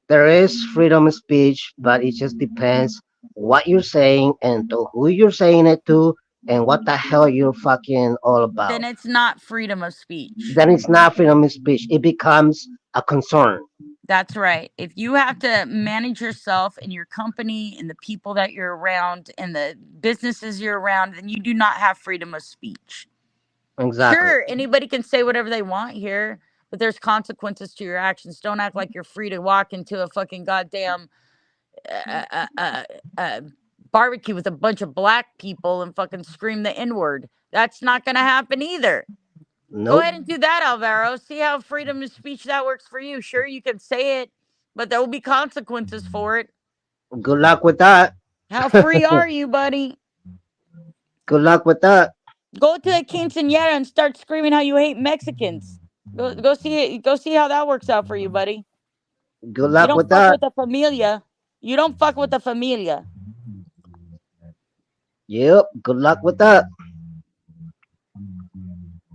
There is freedom of speech, but it just depends what you're saying and to who you're saying it to and what the hell you're fucking all about. Then it's not freedom of speech. Then it's not freedom of speech. It becomes a concern. That's right. If you have to manage yourself and your company and the people that you're around and the businesses you're around, then you do not have freedom of speech. Exactly. Sure, anybody can say whatever they want here, but there's consequences to your actions. Don't act like you're free to walk into a fucking goddamn uh, uh, uh, uh, barbecue with a bunch of black people and fucking scream the N word. That's not going to happen either. Go Nope. ahead and do that, Alvaro. See how freedom of speech that works for you. Sure, you can say it, but there will be consequences for it. Good luck with that. How free are you, buddy? Good luck with that. Go to a quinceañera and start screaming how you hate Mexicans. Go see it. Go see how that works out for you, buddy. Good You luck don't with fuck that. with the familia. You don't fuck with the familia. Yep. Good luck with that.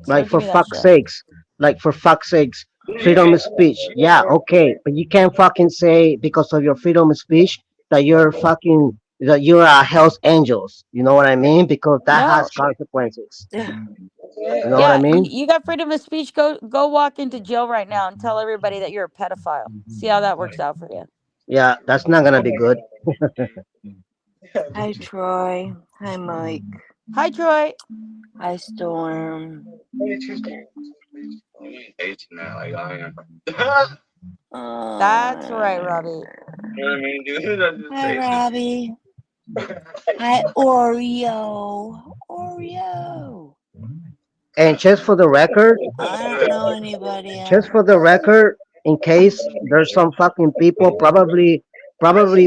So Like give for me that fuck's shit. sakes. Like for fuck's sakes. Freedom of speech. Yeah, okay. But you can't fucking say because of your freedom of speech that you're a Hell's Angels. You know what I mean? Because that has No. consequences. Yeah. You know what I Yeah, mean? you got freedom of speech. Go walk into jail right now and tell everybody that you're a pedophile. See how that works out for you. Yeah, that's not gonna be good. Hi, Troy. Hi, Mike. Hi, Troy. Hi, Storm. That's right, Robbie. Hi, Robbie. Hi, Oreo. Oreo. And just for the record, I don't know anybody else. just for the record, in case there's some fucking people probably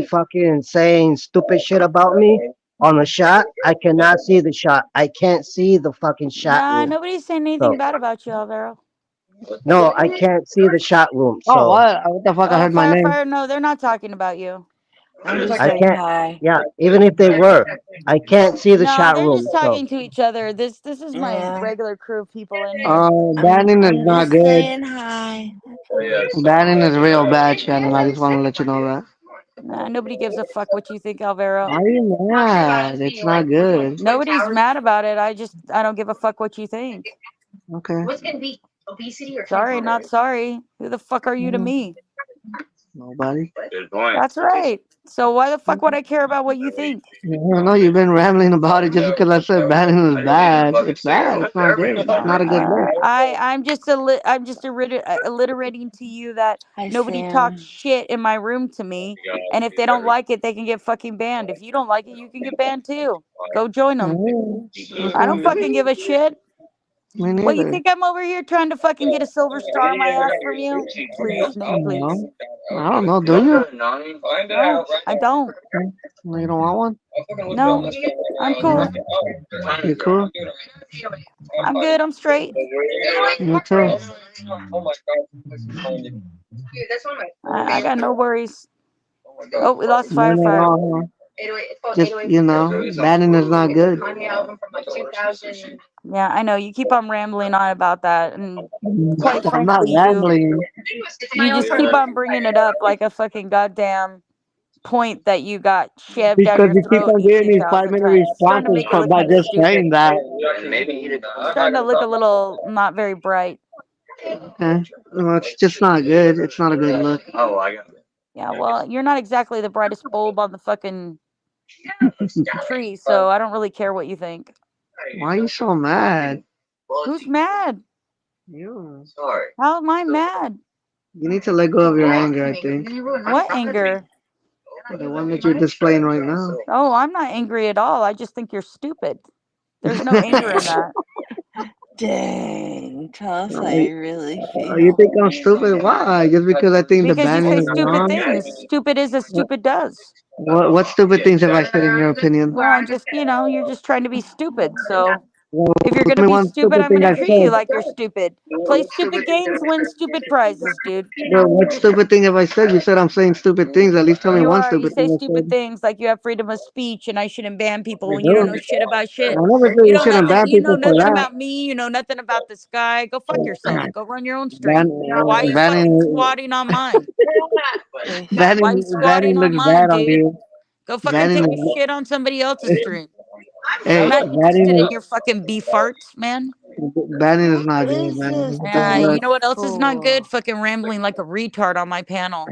fucking saying stupid shit about me on the shot, I cannot see the shot. I can't see the fucking shot Nah, room. nobody's saying anything So bad about you, Alvaro. no, I can't see the shot room. Oh, So what? What the fuck? I heard my name. Fire. No, they're not talking about you. I'm just I saying can't. hi. Yeah, even if they were, I can't see the No, shot they're room. just So talking to each other. This is my Yeah. regular crew of people in here. Banning is I'm not just good. saying hi. Banning is real bad, Shannon. I just want to let you know that. Nah, nobody gives a fuck what you think, Alvaro. Why are you mad? It's not good. Nobody's mad about it. I don't give a fuck what you think. Okay. Sorry, not sorry. Who the fuck are you to me? Nobody. That's right. So why the fuck would I care about what you think? I don't know. You've been rambling about it just because I said banning is bad. It's bad. It's not good. It's not a good look. I'm just alliterating to you that Hi, nobody Sam. talks shit in my room to me, and if they don't like it, they can get fucking banned. If you don't like it, you can get banned too. Go join them. I don't fucking give a shit. Me What, you neither. think I'm over here trying to fucking get a silver star on my ass from you? Please, no, please. I don't know. Do you? No, I don't. No, you don't want one? No, I'm cool. You cool? I'm good. I'm straight. Me too. I got no worries. Oh, we lost None at Fire. all, huh? Just, banning is not good. Yeah, I know. You keep on rambling on about that, and quite I'm not frankly, rambling. you just keep on bringing it up like a fucking goddamn point that you got shoved down Because your you keep throat on a giving few me thousand 5 minute times. It's starting to responses make you look by kind of just saying stupid. that. It's starting to look a little not very bright. Okay. Well, it's just not good. It's not a good look. Yeah, well, you're not exactly the brightest bulb on the fucking tree, so I don't really care what you think. Why are you so mad? Who's mad? You. How am I mad? You need to let go of your anger, I think. What anger? The one that you're displaying right now. Oh, I'm not angry at all. I just think you're stupid. There's no anger in that. Dang. Tell us how you really feel. You think I'm stupid? Why? Just because I think the Because you banning say is stupid wrong? things. Stupid is as stupid does. What stupid things have I said in your opinion? Well, I'm just, you're just trying to be stupid. So Well, if you're tell going to me be one stupid, stupid I'm thing going I to treat you said. like you're stupid. Play stupid games, win stupid prizes, dude. Well, what stupid thing have I said? You said I'm saying stupid things. At least tell me You one are. You stupid say thing I stupid said. things like you have freedom of speech and I shouldn't ban people I when you don't do. know shit about I shit. never said You you know shouldn't nothing. ban You know people for nothing that. about me. You know nothing about this guy. Go fuck yourself. Go run your own Ban, stream. Why are you fucking banning, squatting on mine? Why are you banning squatting on looks mine, bad on dude? you. Go fucking Banning, take a shit on somebody else's stream. hey, I'm not interested in banning, your fucking beef farts, man. banning is not What good, is man. this It's a bad You look. know what else is not good? for? Fucking rambling like a retard on my panel.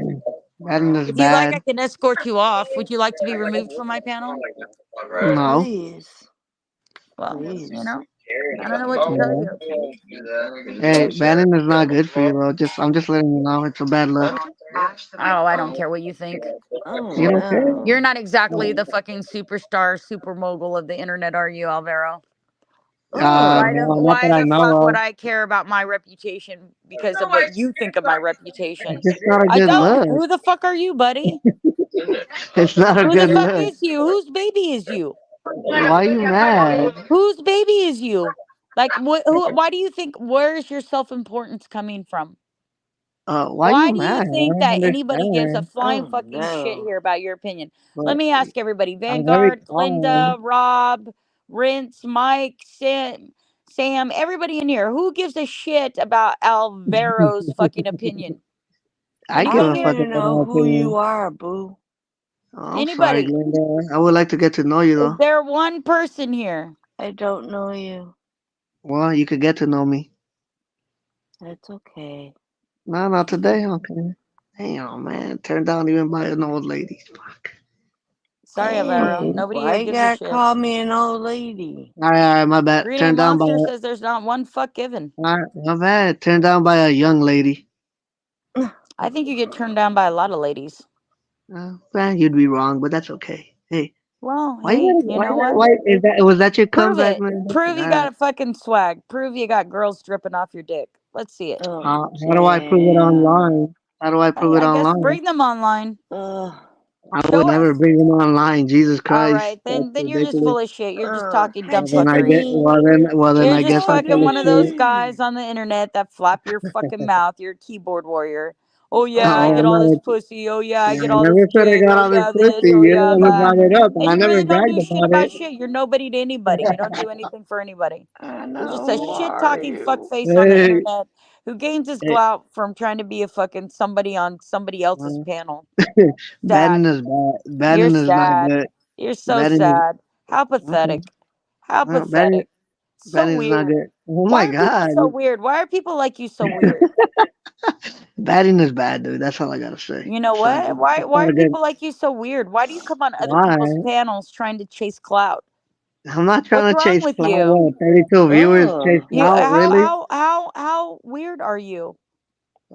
Banning is If you like, I bad. can escort you off. Would you like to be removed from my panel? No. Please. Well, Please. I don't know what to tell Yeah. you. Hey, banning is not good for you, though. I'm just letting you know it's a bad look. Oh, I don't care what you think. Oh You don't care? no. You're not exactly the fucking superstar, super mogul of the internet, are you, Alvaro? Oh. No, not that Why I the fuck know would of. I care about my reputation because of what you think of my reputation? It's just not a I good don't. look. Who the fuck are you, buddy? It's not a Who the good fuck look. is you? Whose baby is you? Why are you mad? Whose baby is you? Like, why do you think? Where is your self importance coming from? Why are Why you do you mad? I think don't that anybody gives a understand. flying Oh fucking shit no. here about your opinion? Let But me ask everybody: every Vanguard, time, Glinda, Rob, Rince, Mike, Sam, everybody in here. Who gives a shit about Alvaro's fucking opinion? I I give Anybody a don't here? fuck even about know my who you opinion. are, boo. Oh, I'm sorry, Anybody? Glenda. I would like to get to know you, Is though. there one person here? I don't know you. Well, you could get to know me. That's okay. No, not today. Okay. Damn, man. Turned down even by an old lady. Fuck. Sorry, Alvaro. Dang. Nobody Why here you gives a gotta shit. call me an old lady? All right, my bad. Greeting Turned down by. Monster says there's not one fuck given. All right, my bad. Turned down by a young lady. I think you get turned down by a lot of ladies. Well, you'd be wrong, but that's okay. Hey, Well, why you hey, gotta, you why, know what? why is that? Was that your Prove comeback, it. man? Prove you got a fucking swag. Prove you got girls dripping off your dick. Let's see it. Oh How do I prove it damn. online? How do I prove it I guess online? bring them online. Ugh. I would Show never us. bring them online. Jesus All Christ, right, that's then you're just ridiculous. full of shit. You're just talking Hi dumb Well then I get. fuckery. Tiffany. Well then You're I just guess I'm fucking full of one of those shit. guys on the internet that flap your fucking mouth. You're a keyboard warrior. Oh yeah, I Oh, get I'm all not. this pussy. Oh yeah, I I get all this never said I dick. got Oh all this yeah, this. pussy. Oh You're the yeah, one who that. brought it up. And I you never really don't do bragged shit about it. about shit. You're nobody to anybody. You don't do anything for anybody. I You're just know. a Who shit are talking you? fuckface on the Hey, internet who gains his hey, clout from trying to be a fucking somebody on somebody else's uh, panel. Bannon Sad. is bad. You're Bannon is not sad. good. You're so Bannon sad. How is okay. pathetic. How Bannon, pathetic. So Bannon is not weird. good. Oh Why my are people God, so weird? Why are people like you so weird? Bannon is bad, dude. That's all I gotta say. You know It's not what? good. Why It's why not are a good. people like you so weird? Why do you come on other people's Why? panels trying to chase clout? I'm not What's trying to wrong chase with clout. you? What? 32 viewers chase Oh. You clout? Really? how weird are you?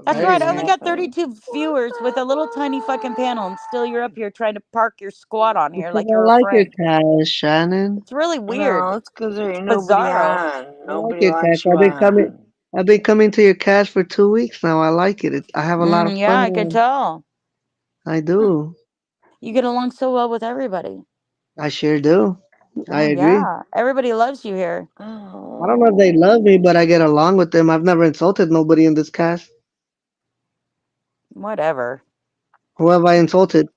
That's Very right. What's I only weird. got happened? 32 viewers with a little tiny fucking panel and still you're up here trying to park your squat on here Because like I you're a like your friend. cash, Shannon. It's really weird. No, it's because there It's ain't nobody bizarro. on. I like Nobody your cash. wants you on. I've been coming to your cash for 2 weeks now. I like it. I have a lot of Yeah, I can fun. tell. I do. You get along so well with everybody. I sure do. I Oh agree. yeah. Everybody loves you here. I don't know if they Oh. love me, but I get along with them. I've never insulted nobody in this cast. Whatever. Who have I insulted?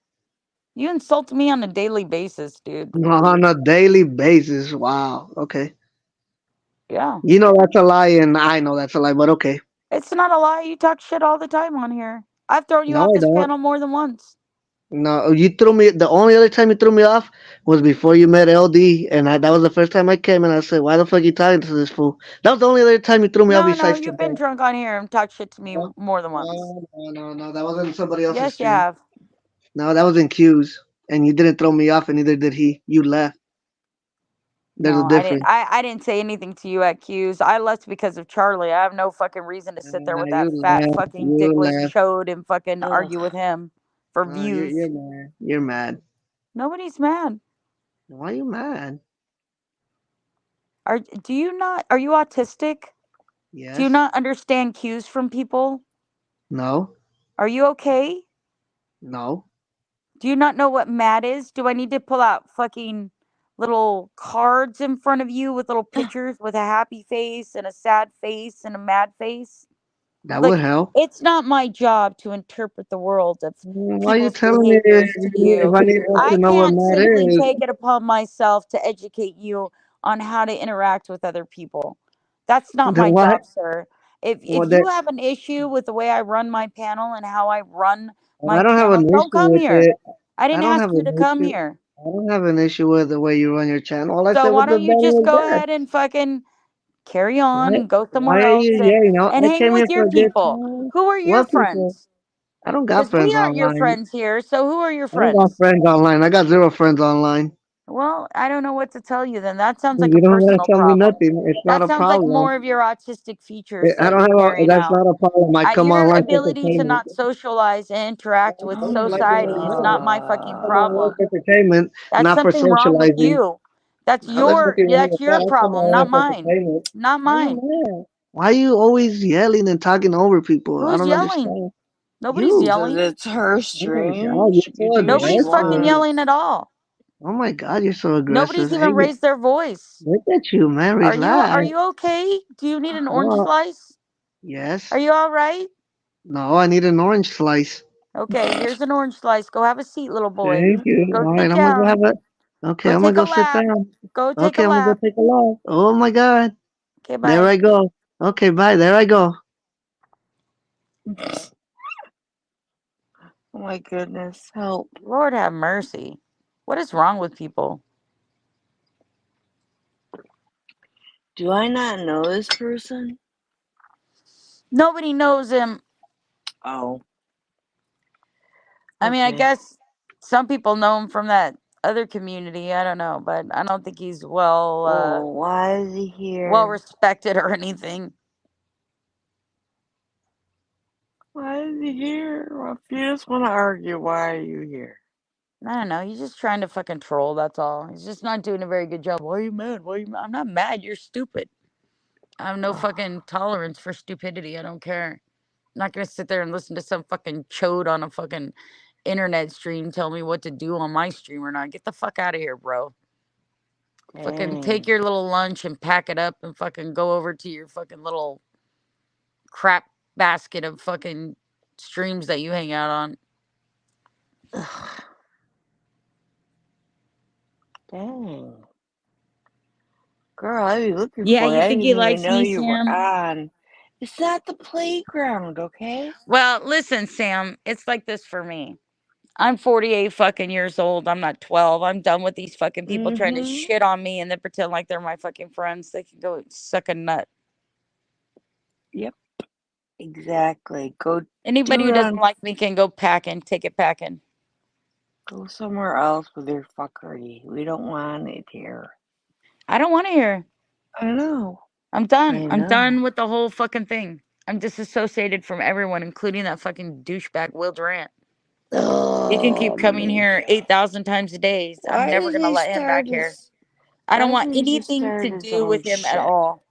You insult me on a daily basis, dude. On a daily basis. Wow. Okay. Yeah. You know that's a lie, and I know that's a lie, but okay. It's not a lie. You talk shit all the time on here. I've thrown you No, off I this don't. panel more than once. No, you threw me. The only other time you threw me off was before you met LD, and that was the first time I came, and I said, "Why the fuck you talking to this fool?" That was the only other time you threw me off No, besides you've been today. drunk on here and talked shit to me No, more than once. no. That wasn't somebody else's Yes, you stream. have. No, that was in Q's, and you didn't throw me off, and neither did he. You left. There's a No, I didn't. difference. I didn't say anything to you at Q's. I left because of Charlie. I have no fucking reason to sit there with You that fat left. fucking You dickless left. chode and fucking Ugh. argue with him for You're views. mad. You're mad. Nobody's mad. Why you mad? Do you not? Are you autistic? Do you Yes. not understand cues from people? No. Are you okay? No. Do you not know what mad is? Do I need to pull out fucking little cards in front of you with little pictures with a happy face and a sad face and a mad face? That would Like, help. it's not my job to interpret the world of Why are you people's telling me if behaviors to you. I need to I know what can't mad simply is? take it upon myself to educate you on how to interact with other people. That's not Then my why? job, sir. If Well, that you have an issue with the way I run my panel and how I run my I don't have channel, an don't issue come with here. it. I I didn't don't ask have you to an come issue. here. I don't have an issue with the way you run your channel. All I So said why was the don't you banner just was go there. ahead and fucking carry on Why? and go Why somewhere are you else yelling? and I hang came here with for your a good people? time. Who are your What people? friends? I don't got Because we friends aren't your online. friends here. So who are your I don't got friends? friends online. I got zero friends online. Well, I don't know what to tell you then. That sounds like a You don't want to personal tell me problem. nothing. It's not That a sounds like problem. more of your autistic features I that don't you're have a. carrying That's out. not a problem. I come Your online for ability to entertainment. not socialize and interact with I come online society is not my fucking for problem. entertainment, That's not for something wrong with socializing. you. That's There's nothing wrong that's with that. your I come problem, not online for mine. entertainment. Not Why you mine. mad? Why you always yelling and talking over people? I Who's don't yelling? understand. Nobody's You. Because yelling. it's her Oh my stream. god, She you're can so do what she Nobody's fucking aggressive. yelling wants. at all. Oh my god, you're so aggressive. Nobody's Hey, even raised their voice. look at you, man. Are Relax. you okay? Do you need an orange Oh, slice? yes. Are you all right? No, I need an orange slice. Okay, here's an orange slice. Go have a seat, little boy. Thank you. Go All right, sit I'm gonna go down. have a. Okay, Go I'm gonna take a go sit lap. down. Go take Okay, a I'm gonna go lap. take a look. Oh my god. Okay, There bye. I go. Okay, bye. There I go. Oh my goodness, help. Lord have mercy. What is wrong with people? Do I not know this person? Nobody knows him. Oh. I mean, I Okay. guess some people know him from that other community. I don't know, but I don't think he's Well, why is he well here? respected or anything. Why is he here? Well, if you just want to argue, why are you here? I don't know. He's just trying to fucking troll. That's all. He's just not doing a very good job. Why are you mad? Why are you mad? I'm not mad. You're stupid. I have no fucking tolerance for stupidity. I don't care. I'm not gonna sit there and listen to some fucking chode on a fucking internet stream tell me what to do on my stream or not. Get the fuck out of here, bro. Fucking take Dang. your little lunch and pack it up and fucking go over to your fucking little crap basket of fucking streams that you hang out on. Ugh. Dang. Girl, I be looking Yeah, for you. you I think didn't he even likes know me, you were Sam? on. It's not the playground, okay? Well, listen, Sam, it's like this for me. I'm 48 fucking years old. I'm not 12. I'm done with these fucking people trying to Mm-hmm. shit on me and then pretend like they're my fucking friends. They can go suck a nut. Yep. Exactly. Go Anybody do who it doesn't on. like me can go packing. Take it packing. Go somewhere else with your fuckery. We don't want it here. I don't want to hear. I know. I'm done. I I'm know. done with the whole fucking thing. I'm disassociated from everyone, including that fucking douchebag Will Durant. He can keep Oh coming my here god. 8,000 times a day. I'm Why never did going to he let him back start here. his I don't why want did he just anything start to his do own with him at shit? all.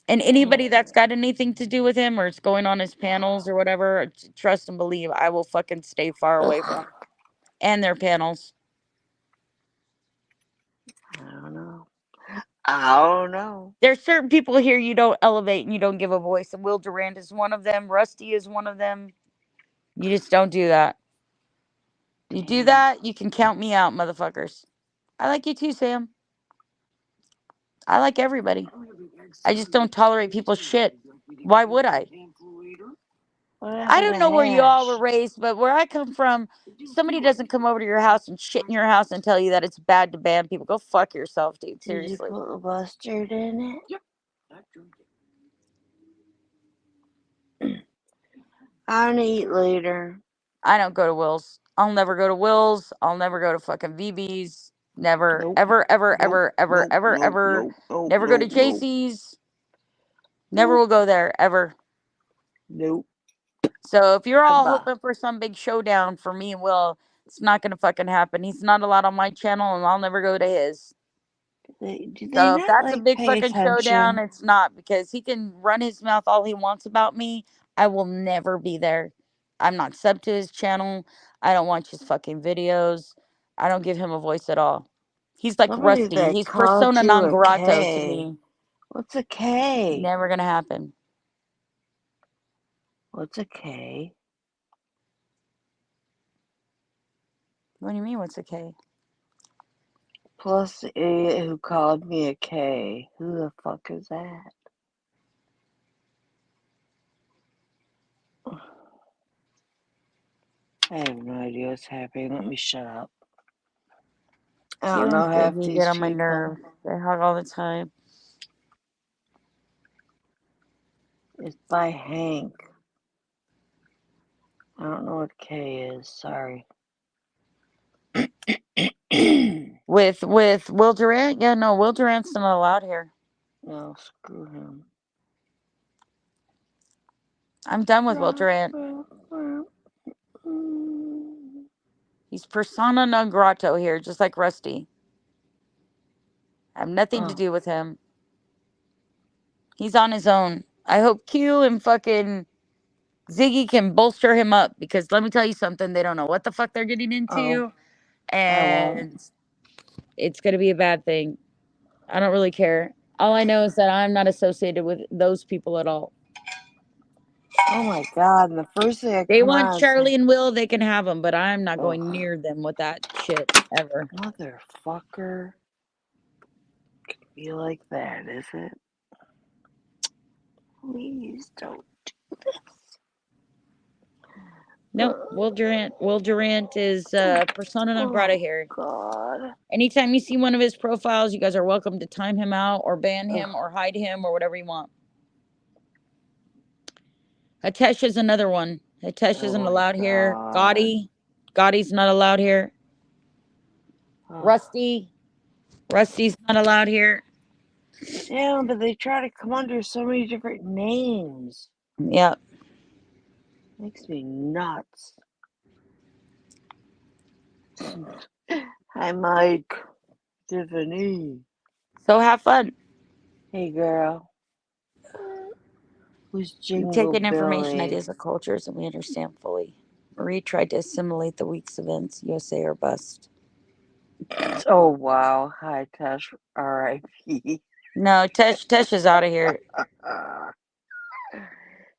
And anybody that's Dang. got anything to do with him or is going on his panels or whatever, trust and believe I will fucking stay far away Ugh. from and their panels. I don't know. I don't know. There's certain people here you don't elevate and you don't give a voice, and Will Durant is one of them. Rusty is one of them. You just don't do that. You do Dang. that, you can count me out, motherfuckers. I like you too, Sam. I like everybody. I just don't tolerate people's shit. Why would I? I don't know where you all were raised, but where I come from, somebody doesn't come over to your house and shit in your house and tell you that it's bad to ban people. Go fuck yourself, dude. Seriously. Did you put mustard in it? Yep. I don't eat later. I don't go to Will's. I'll never go to Will's. I'll never go to fucking VB's. Never, Nope. ever, ever, Nope. ever, ever, Nope. ever, Nope. ever. Nope. Nope. Never go to Nope. Nope. JC's. Never will go there, ever. Nope. So if you're all Goodbye. hoping for some big showdown for me and Will, it's not going to fucking happen. He's not allowed on my channel, and I'll never go to his. Do they So if not that's a like big pay fucking showdown, attention? it's not, because he can run his mouth all he wants about me. I will never be there. I'm not sub to his channel. I don't watch his fucking videos. I don't give him a voice at all. He's like Somebody Rusty. that He's called persona you non a grata to K. me. What's a K? Never gonna happen. What's a K? What do you mean? What's a K? Plus the idiot who called me a K. Who the fuck is that? I have no idea what's happening. Let me shut up. I You don't know and half Ziggy these get on my people. nerves. They hug all the time. It's by Hank. I don't know what K is. Sorry. With Will Durant? Yeah, no, Will Durant's not allowed here. No, screw him. I'm done with Will Durant. He's persona non grata here, just like Rusty. I have nothing to do with him. He's on his own. I hope Q and fucking Ziggy can bolster him up, because let me tell you something, they don't know what the fuck they're getting into, and it's gonna be a bad thing. I don't really care. All I know is that I'm not associated with those people at all. Oh my god, and the first thing I They come want on Charlie and Will, they can have them, but I'm not going Ugh. near them with that shit ever. Motherfucker. Could be like that, is it? Please don't do this. Nope. Will Durant is persona non grata here. God. Anytime you see one of his profiles, you guys are welcome to time him out or ban him or hide him or whatever you want. Hitesh is another one. Hitesh isn't allowed here. Gotti's not allowed here. Rusty's not allowed here. Yeah, but they try to come under so many different names. Yeah. Makes me nuts. Hi, Mike. Tiffany. So have fun. Hey, girl. Who's We Jingle take in information, Billy? ideas, and cultures, and we understand fully. Marie tried to assimilate the week's events. USA or bust. Oh, wow. Hi, Tesh. R.I.P. No, Tesh is out of here.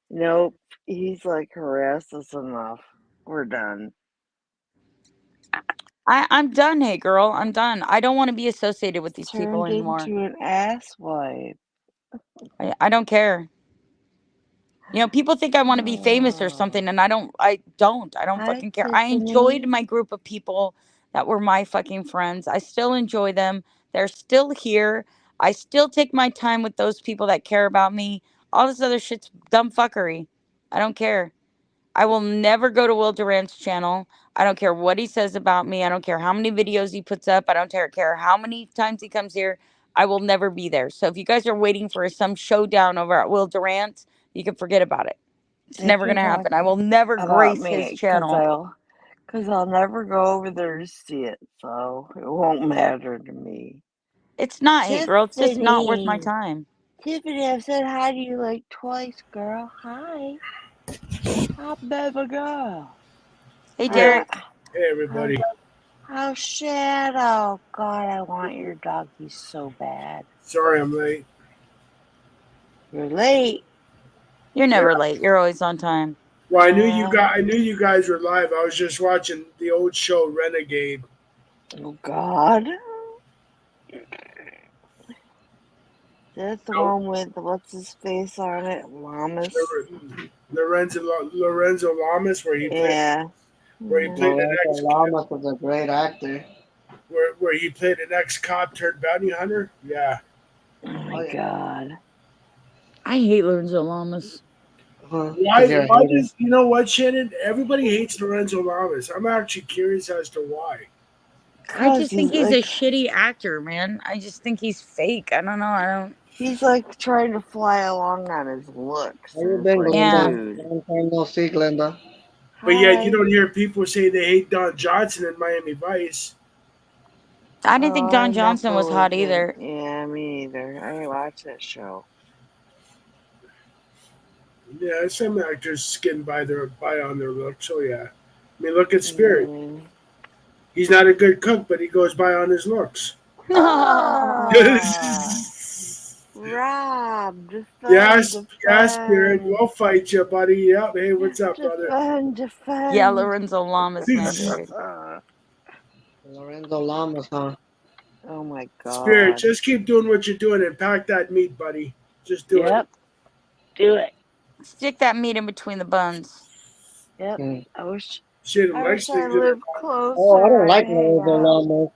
Nope. He's like harassed us enough. We're done. I'm done, hey girl. I'm done. I don't want to be associated with these people Turned anymore. into an asswipe. I don't care. You know, people think I want to be famous or something, and I don't fucking care. I enjoyed my group of people that were my fucking friends. I still enjoy them. They're still here. I still take my time with those people that care about me. All this other shit's dumb fuckery. I don't care. I will never go to Will Durant's channel. I don't care what he says about me. I don't care how many videos he puts up. I don't care how many times he comes here. I will never be there. So if you guys are waiting for some showdown over at Will Durant, you can forget about it. It's never going to happen. I will never grace his channel. Because I'll never go over there to see it. So it won't matter to me. It's not, hey girl. It's just not worth my time. Tiffany, I've said hi to you like twice, girl. Hi. Hi, baby girl. Hey, Derek. Hey, everybody. How's Shadow? God, I want your doggy so bad. Sorry I'm late. You're late. You're never late. You're always on time. Well, I knew you guys were live. I was just watching the old show Renegade. Oh God. That's the one with what's his face on it, Lamas. Lorenzo Lamas, where he played an Lorenzo Lamas was a great actor. where he played an ex-cop turned bounty hunter. Yeah. Oh my god. I hate Lorenzo Lamas. Why does you know what, Shannon? Everybody hates Lorenzo Lamas. I'm actually curious as to why. I just think he's a shitty actor, man. I just think he's fake. I don't know. He's like trying to fly along on his looks. How you been, Yeah. Glenda? Long time no see, Glenda. But yet you don't hear people say they hate Don Johnson in Miami Vice. I didn't think Don Johnson was hot either. Yeah, me either. I didn't watch that show. Yeah, some actors skin by on their look. So yeah, I mean, look at Spirit. He's not a good cook, but he goes by on his looks. Rob, yes, Spirit. We'll fight you, buddy. Yep. Hey, what's up, brother? Defend. Yeah, Lorenzo Lamas, man, dude. Lorenzo Lamas, huh? Oh my god. Spirit, just keep doing what you're doing and pack that meat, buddy. Just do it. Do it. Stick that meat in between the buns. Yep. I wish. Shit, I wish I lived closer. Oh, I don't like Lorenzo Lamas.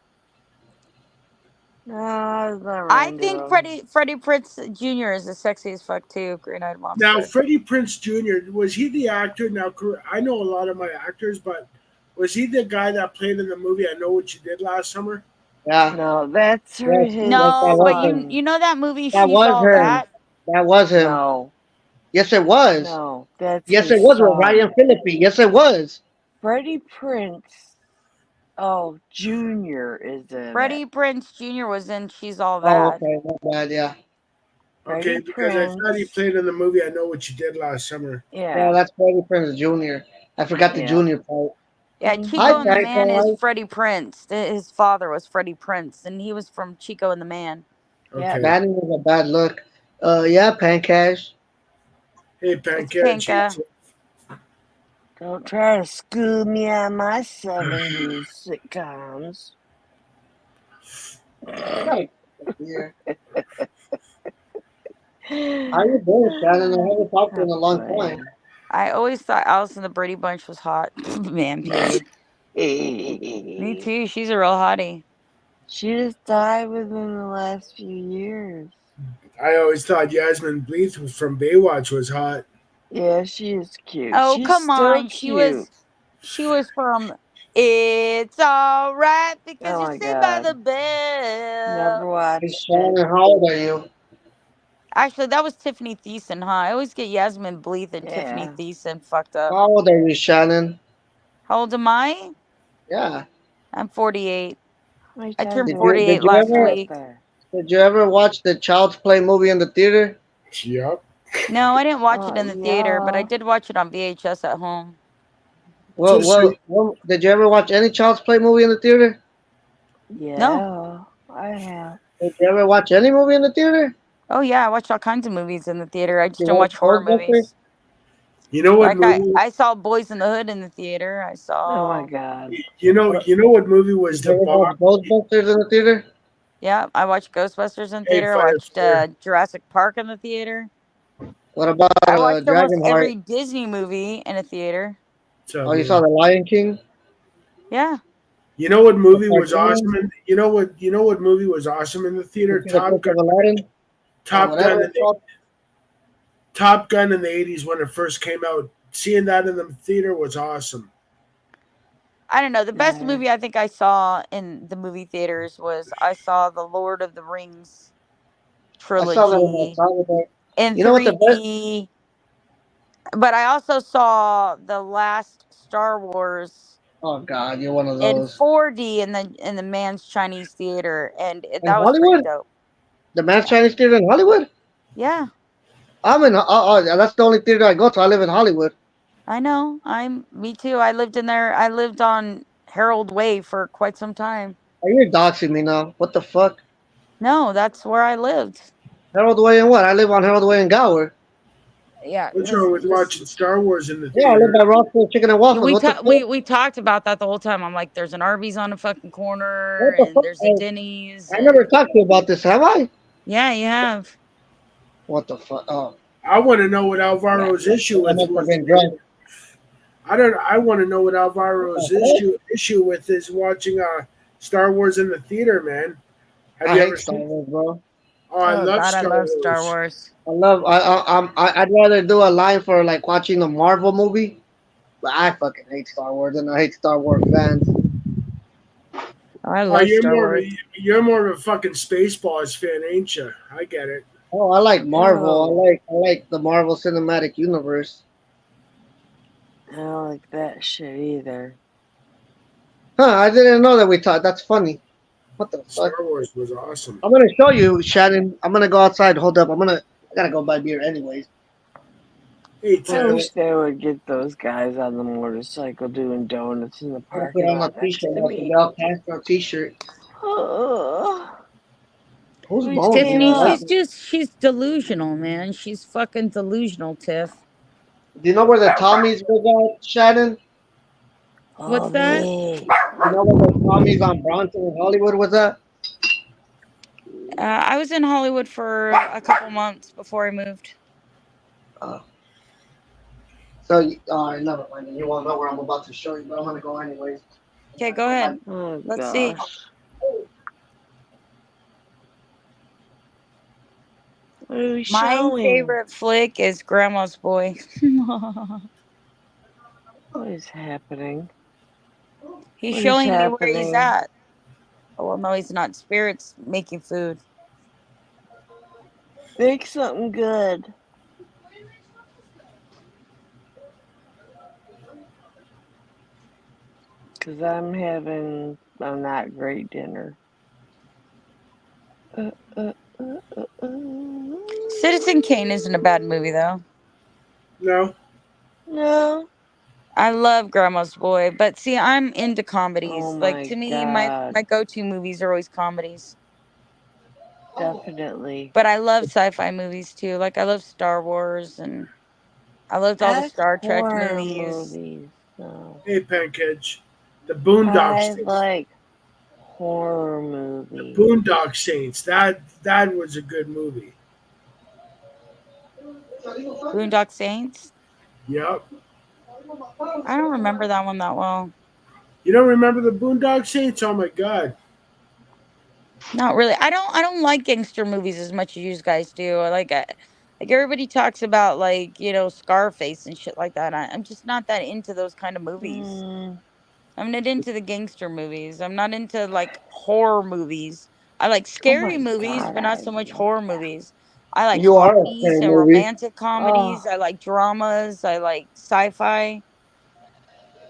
No, I was never I into think him. Freddie Prinze Jr. is as sexy as fuck too. Green-eyed monster. Now, Freddie Prinze Jr. was he the actor? Now, I know a lot of my actors, but was he the guy that played in the movie I Know What You Did Last summer? Yeah. No, that's his. No, but you know that movie. That She's was All him. That. That was him. No. Yes, it was. No, that's yes, his it was son. with Ryan Phillippe. Yes, it was. Freddie Prinze. Oh, Junior is in Freddie it. Prinze Jr. was in She's All Oh, That. okay, not bad. Yeah. Okay, Freddie because Prinze. I thought he played in the movie I Know What You Did Last summer. Yeah, that's Freddie Prinze Jr. I forgot the junior part. Yeah, Chico Hi, and the Man Pancake. is Freddie Prinze. His father was Freddie Prinze, and he was from Chico and the Man. Yeah. That was a bad look. Yeah, Pancake. Hey, Pancake. Don't try to school me on my 70s sitcoms. Yeah. How you doing, Shannon? I haven't talked to you in a long time. I always thought Alice in the Brady Bunch was hot. Man, period. Me too. She's a real hottie. She just died within the last few years. I always thought Yasmin Bleeth from Baywatch was hot. Yeah, she is cute. Oh, She's come still on. cute. She was from It's Alright because Oh you're my Saved by God. the Bell. Never watched Shannon, it. how old are you? Actually, that was Tiffany Thiessen, huh? I always get Yasmin Bleeth and Tiffany Yeah. Thiessen fucked up. How old are you, Shannon? How old am I? Yeah. I'm 48. My I turned dad 48 did you last ever- week. Did you ever watch the Child's Play movie in the theater? Yep. No, I didn't watch it in the theater, but I yeah. did watch it on VHS at home. Well, did you ever watch any Child's Play movie in the theater? Yeah, No. I have. Did you ever watch any movie in the theater? Oh yeah, I watched all kinds of movies in the theater. I just You don't watch watched horror Ghostbusters? movies. You know what Like movie? I saw Boys in the Hood in the theater. I saw. Oh my God. You know what movie was Did you the ever watch bomb? Ghostbusters in the theater? Yeah, I watched Ghostbusters in Hey, theater. I watched Firefly. Jurassic Park in the theater. What about I watched almost Dragonheart? every Disney movie in a theater. Oh, you saw The Lion King? Yeah. You know what movie was cartoon? awesome? You know what movie was awesome in the theater? You see the Prince of Aladdin? Top whatever Gun. it's called? Top Gun in the 80s when it first came out. Seeing that in the theater was awesome. I don't know. The best Yeah. movie I think I saw in the movie theaters was I saw the Lord of the Rings I saw that in trilogy Saturday. in You know what the 3D. But I also saw the last Star Wars Oh God, you're one of in those. 4D in the Man's Chinese Theater, and In that was pretty Hollywood? dope. The Man's Chinese Theater in Hollywood? Yeah, I'm in. That's the only theater I go to. I live in Hollywood. I know. Me too. I lived in there. I lived on Harold Way for quite some time. Oh, you're doxing me now. What the fuck? No, that's where I lived. Harold Way and what? I live on Harold Way in Gower. Yeah. What's wrong with watching Star Wars in the Yeah, I theater? live by Roscoe Chicken and Waffles. We What the ta- fuck? we talked about that the whole time. I'm like, there's an Arby's on the fucking corner, What the and fuck? there's a Denny's. I never talked to you about this, have I? Yeah, you have. What the fuck? Oh, I want to know what Alvaro's issue I with must have was. been drunk. I want to know what Alvaro's issue with is watching Star Wars in the theater, man. Have I you hate ever Star seen? Wars, bro. Oh, I Oh love God, I Star love Star Wars. Wars. I'd rather do a line for like watching a Marvel movie, but I fucking hate Star Wars and I hate Star Wars fans. Oh, I Oh, love Star Wars. you're more of a fucking Spaceballs fan, ain't you? I get it. Oh, I like Marvel. Oh, I like the Marvel Cinematic Universe. I don't like that shit either. Huh? I didn't know that we talked. That's funny. What the fuck? Star Wars was awesome. I'm gonna show you, Shannon. I'm gonna go outside. Hold up. I gotta go buy beer anyways. Hey I Tim, wish they would get those guys on the motorcycle doing donuts in the I'm gonna put parking on a lot next t-shirt. to Like a me. Del Castro t-shirt. Who's We moaning? gave Tiffany, up. she's delusional, man. She's fucking delusional, Tiff. Do you know where the Tommies was at, Shannon? What's that? Me. You know where the Tommies on Bronson in Hollywood was at? I was in Hollywood for a couple months before I moved. Never mind. You won't know where I'm about to show you, but I'm gonna go anyways. Okay, go ahead. Oh Let's see. gosh. What are we My showing? favorite flick is Grandma's Boy. What is happening? He's What is showing me where he's happening? at. Oh, well, no, he's not. Spirit's making food. Make something good. Cause I'm having a not great dinner. Citizen Kane isn't a bad movie, though. no. No. I love Grandma's Boy, but see, I'm into comedies. Oh Like, my to me, god. my go-to movies are always comedies. Definitely. But I love sci-fi movies too. Like, I love Star Wars, and I loved all the That's Star Trek horror movies. movies. No. Hey Pancake, the Boondocks. I like horror The movies. Boondock Saints. That was a good movie. Boondock Saints. Yep. I don't remember that one that well. You don't remember the Boondock Saints? Oh my god. Not really. I don't like gangster movies as much as you guys do. Like everybody talks about, like, Scarface and shit like that. I'm just not that into those kind of movies. I'm not into the gangster movies. I'm not into like horror movies. I like Oh scary my movies, god, but not so I much love horror that. movies. I like You are a comedies scary and movie. romantic comedies. I like dramas. I like sci-fi.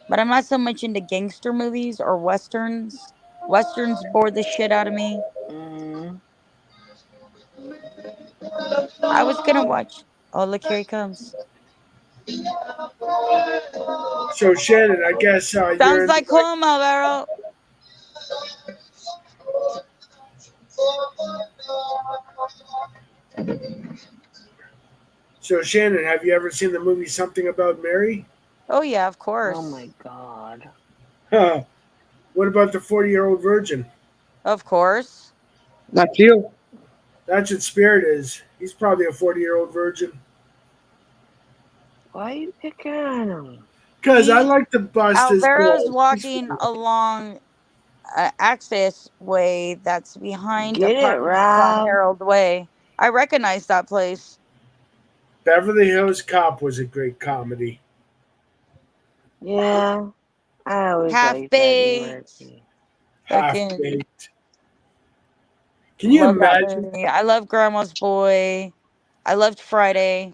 But I'm not so much into gangster movies or westerns. Westerns bore the shit out of me. I was gonna watch. Oh, look, here he comes. So Shannon, I guess you're Sounds into like home, Alvaro. So Shannon, have you ever seen the movie Something About Mary? Oh yeah, of Oh course. my god. Huh. What about the 40-year-old virgin? Of course. That's you. That's what Spirit is. He's probably a 40-year-old virgin. Why are you picking on him? Because I like to bust his Alvaro's balls. walking along an access way that's behind Get it, apartments on Rob. Harold Way. I recognize that place. Beverly Hills Cop was a great comedy. Yeah. I always Half liked Eddie Baked. Murphy. Half Fucking Baked. Can you love that imagine? movie. I love Grandma's Boy. I loved Friday.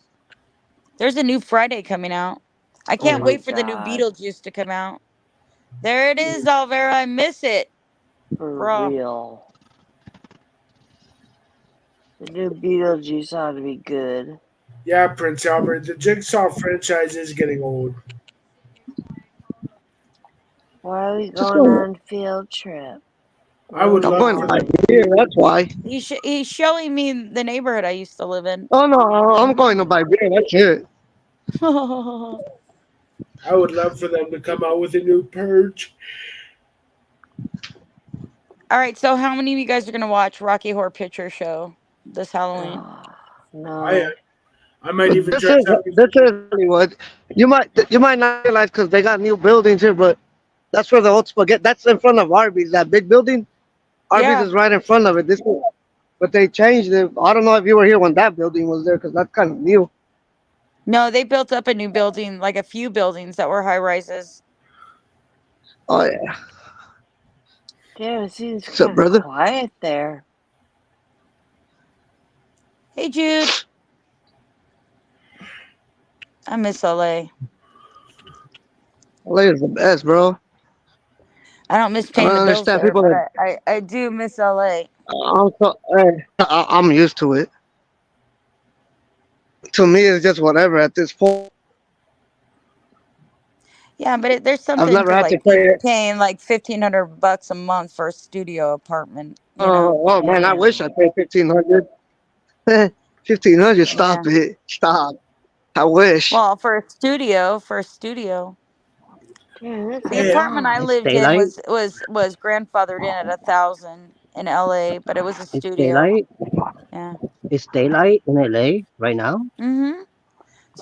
There's a new Friday coming out. I Oh can't my wait for the new god. Beetlejuice to come out. There it is, Alvaro. I miss it. For Bro. real. The new Beetlejuice ought to be good. Yeah, Prince Albert. The Jigsaw franchise is getting old. Why are we Just going go. on field trip? I would I'm love going to for buy them. beer. That's why. He's showing me the neighborhood I used to live in. Oh no, I'm going to buy beer. That's it. All I would love for them to come out with a new Purge. right, so how many of you guys are gonna watch Rocky Horror Picture Show this Halloween? No. I might even This dress is up. this is Hollywood. You might not realize because they got new buildings here, but that's where the old spaghetti. That's in front of Arby's. That big building. Arby's Yeah. is right in front of it. This is, but they changed it. I don't know if you were here when that building was there because that's kind of new. No, they built up a new building, like a few buildings that were high rises. Oh yeah. Damn, it seems What's up, kind of brother? quiet there. Hey, Jude. I miss LA. LA is the best, bro. I don't miss I paying don't the bills understand there, people but that I do miss LA. I'm used to it. To me, it's just whatever at this point. Yeah, but there's I've something never to had to like pay it. paying like $1,500 a month for a studio apartment. You know? Oh man, I wish I paid 1,500. 1,500. Yeah. Stop it. Stop. I wish. Well, for a studio. Damn, that's a The Hey, apartment I lot. It's lived in daylight. was grandfathered in at 1,000 in LA, but it was a It's studio. daylight. Yeah. It's daylight in LA right now. Mm-hmm.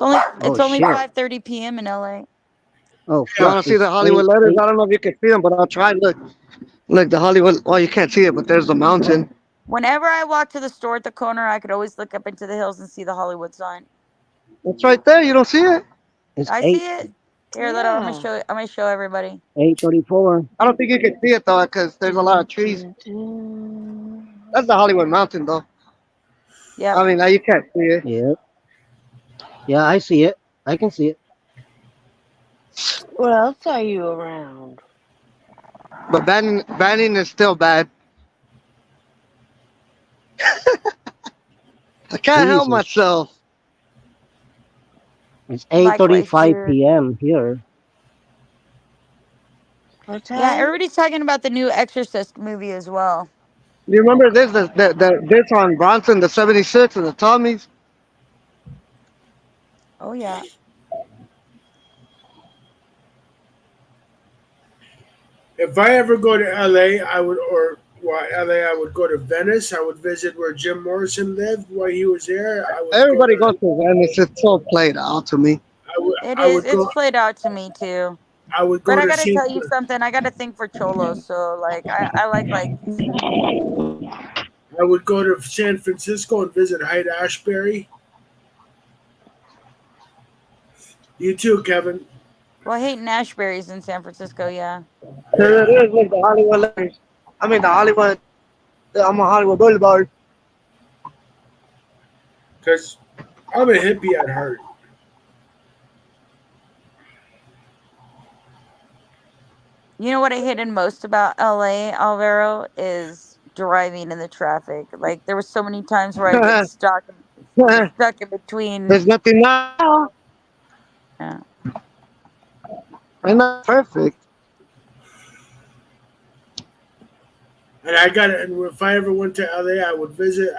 Oh It's only shit. 5:30 p.m. in LA. Oh You yeah. fuck. want to see It's the Hollywood letters? eight. I don't know if you can see them, but I'll try. Look, the Hollywood. Well, you can't see it, but there's the mountain. Whenever I walk to the store at the corner, I could always look up into the hills and see the Hollywood sign. It's right there. You don't see it? It's I see it. Here, let I'm gonna Yeah. show. I'm gonna show everybody. 8:34. I don't think you can see it though, because there's a lot of trees. That's the Hollywood mountain, though. Yep. I mean, now you can't see it. Yeah. Yeah, I see it. I can see it. What else are you around? But banning is still bad. I can't help Jesus. myself. It's Likewise, 8:35 dude. p.m. here. What's Yeah, that? everybody's talking about the new Exorcist movie as well. You remember this? This on Bronson, the 76 and the Tommies. Oh yeah. If I ever go to LA, I would, or well, LA, I would go to Venice. I would visit where Jim Morrison lived while he was there. I would Everybody go goes to Venice. It's so played out to me. It I is. would It's go. played out to me too. I would But go I to gotta San. tell you something. I got a thing for cholos, so like I like I would go to San Francisco and visit Hyde Ashbury. You too, Kevin. well, Hayden Ashbury's in San Francisco. Yeah. There it is, like the Hollywood letters. I mean, the Hollywood. I'm on Hollywood Boulevard. Because I'm a hippie at heart. You know what I hated most about LA, Alvaro, is driving in the traffic. Like there were so many times where I get stuck in between. There's nothing now. Yeah. I'm not perfect. And I got it. And if I ever went to LA, I would visit.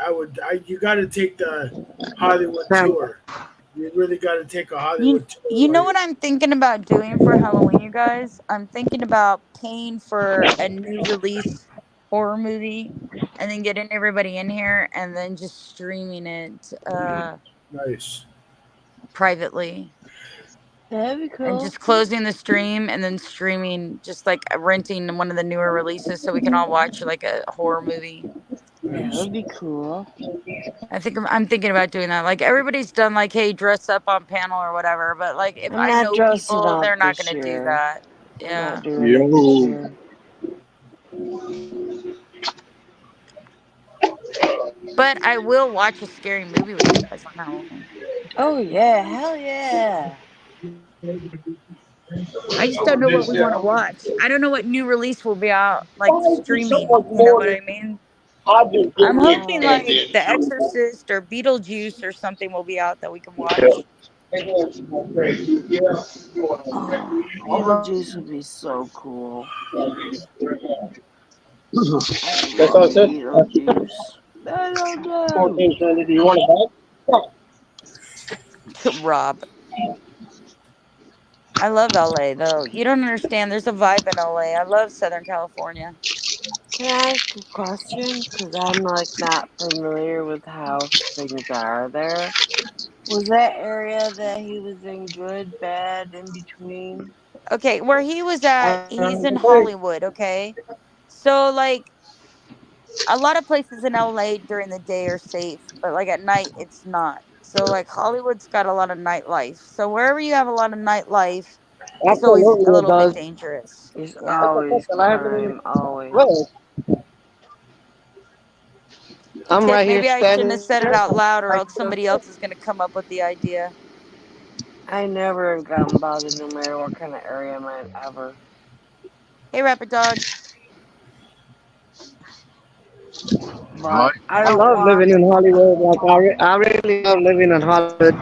You got to take the Hollywood tour. You really got to take a Hollywood tour. You know what I'm thinking about doing for Halloween, you guys? I'm thinking about paying for a new release horror movie and then getting everybody in here and then just streaming it Nice. privately. That'd be cool. And just closing the stream and then streaming, just like renting one of the newer releases so we can all watch like a horror movie. That would be cool. I'm thinking about doing that. Like everybody's done like, hey, dress up on panel or whatever, but like if I'm I not know dressing people, up they're not this gonna do year. that. I'm Yeah. not doing it this year. But I will watch a scary movie with you guys on Halloween. Oh yeah, hell yeah. I just don't know what we want to watch. I don't know what new release will be out, like streaming. You know what I mean? I'm hoping like The Exorcist or Beetlejuice or something will be out that we can watch. Oh, Beetlejuice would be so cool. I love Beetlejuice. You want it back? Rob. I love LA though. You don't understand. There's a vibe in LA. I love Southern California. Can I ask a question? Because I'm like not familiar with how things are there. Was that area that he was in good, bad, in between? Okay, where he was at, he's in Hey, Hollywood, okay? So like a lot of places in LA during the day are safe, but like at night it's not. So like Hollywood's got a lot of nightlife. So wherever you have a lot of nightlife, it's always a absolutely it little bit does. dangerous. There's Yeah. What the fuck? always And I haven't even. crime, always. Whoa, I'm Tiff, right here maybe I shouldn't have standing said it here. out loud or Like, else somebody else is going to come up with the idea. I never have gotten bothered no matter what kind of area I'm in, ever. Hey, Rapid Dog. But I I don't love walk. living in Hollywood. Like I really love living in Hollywood.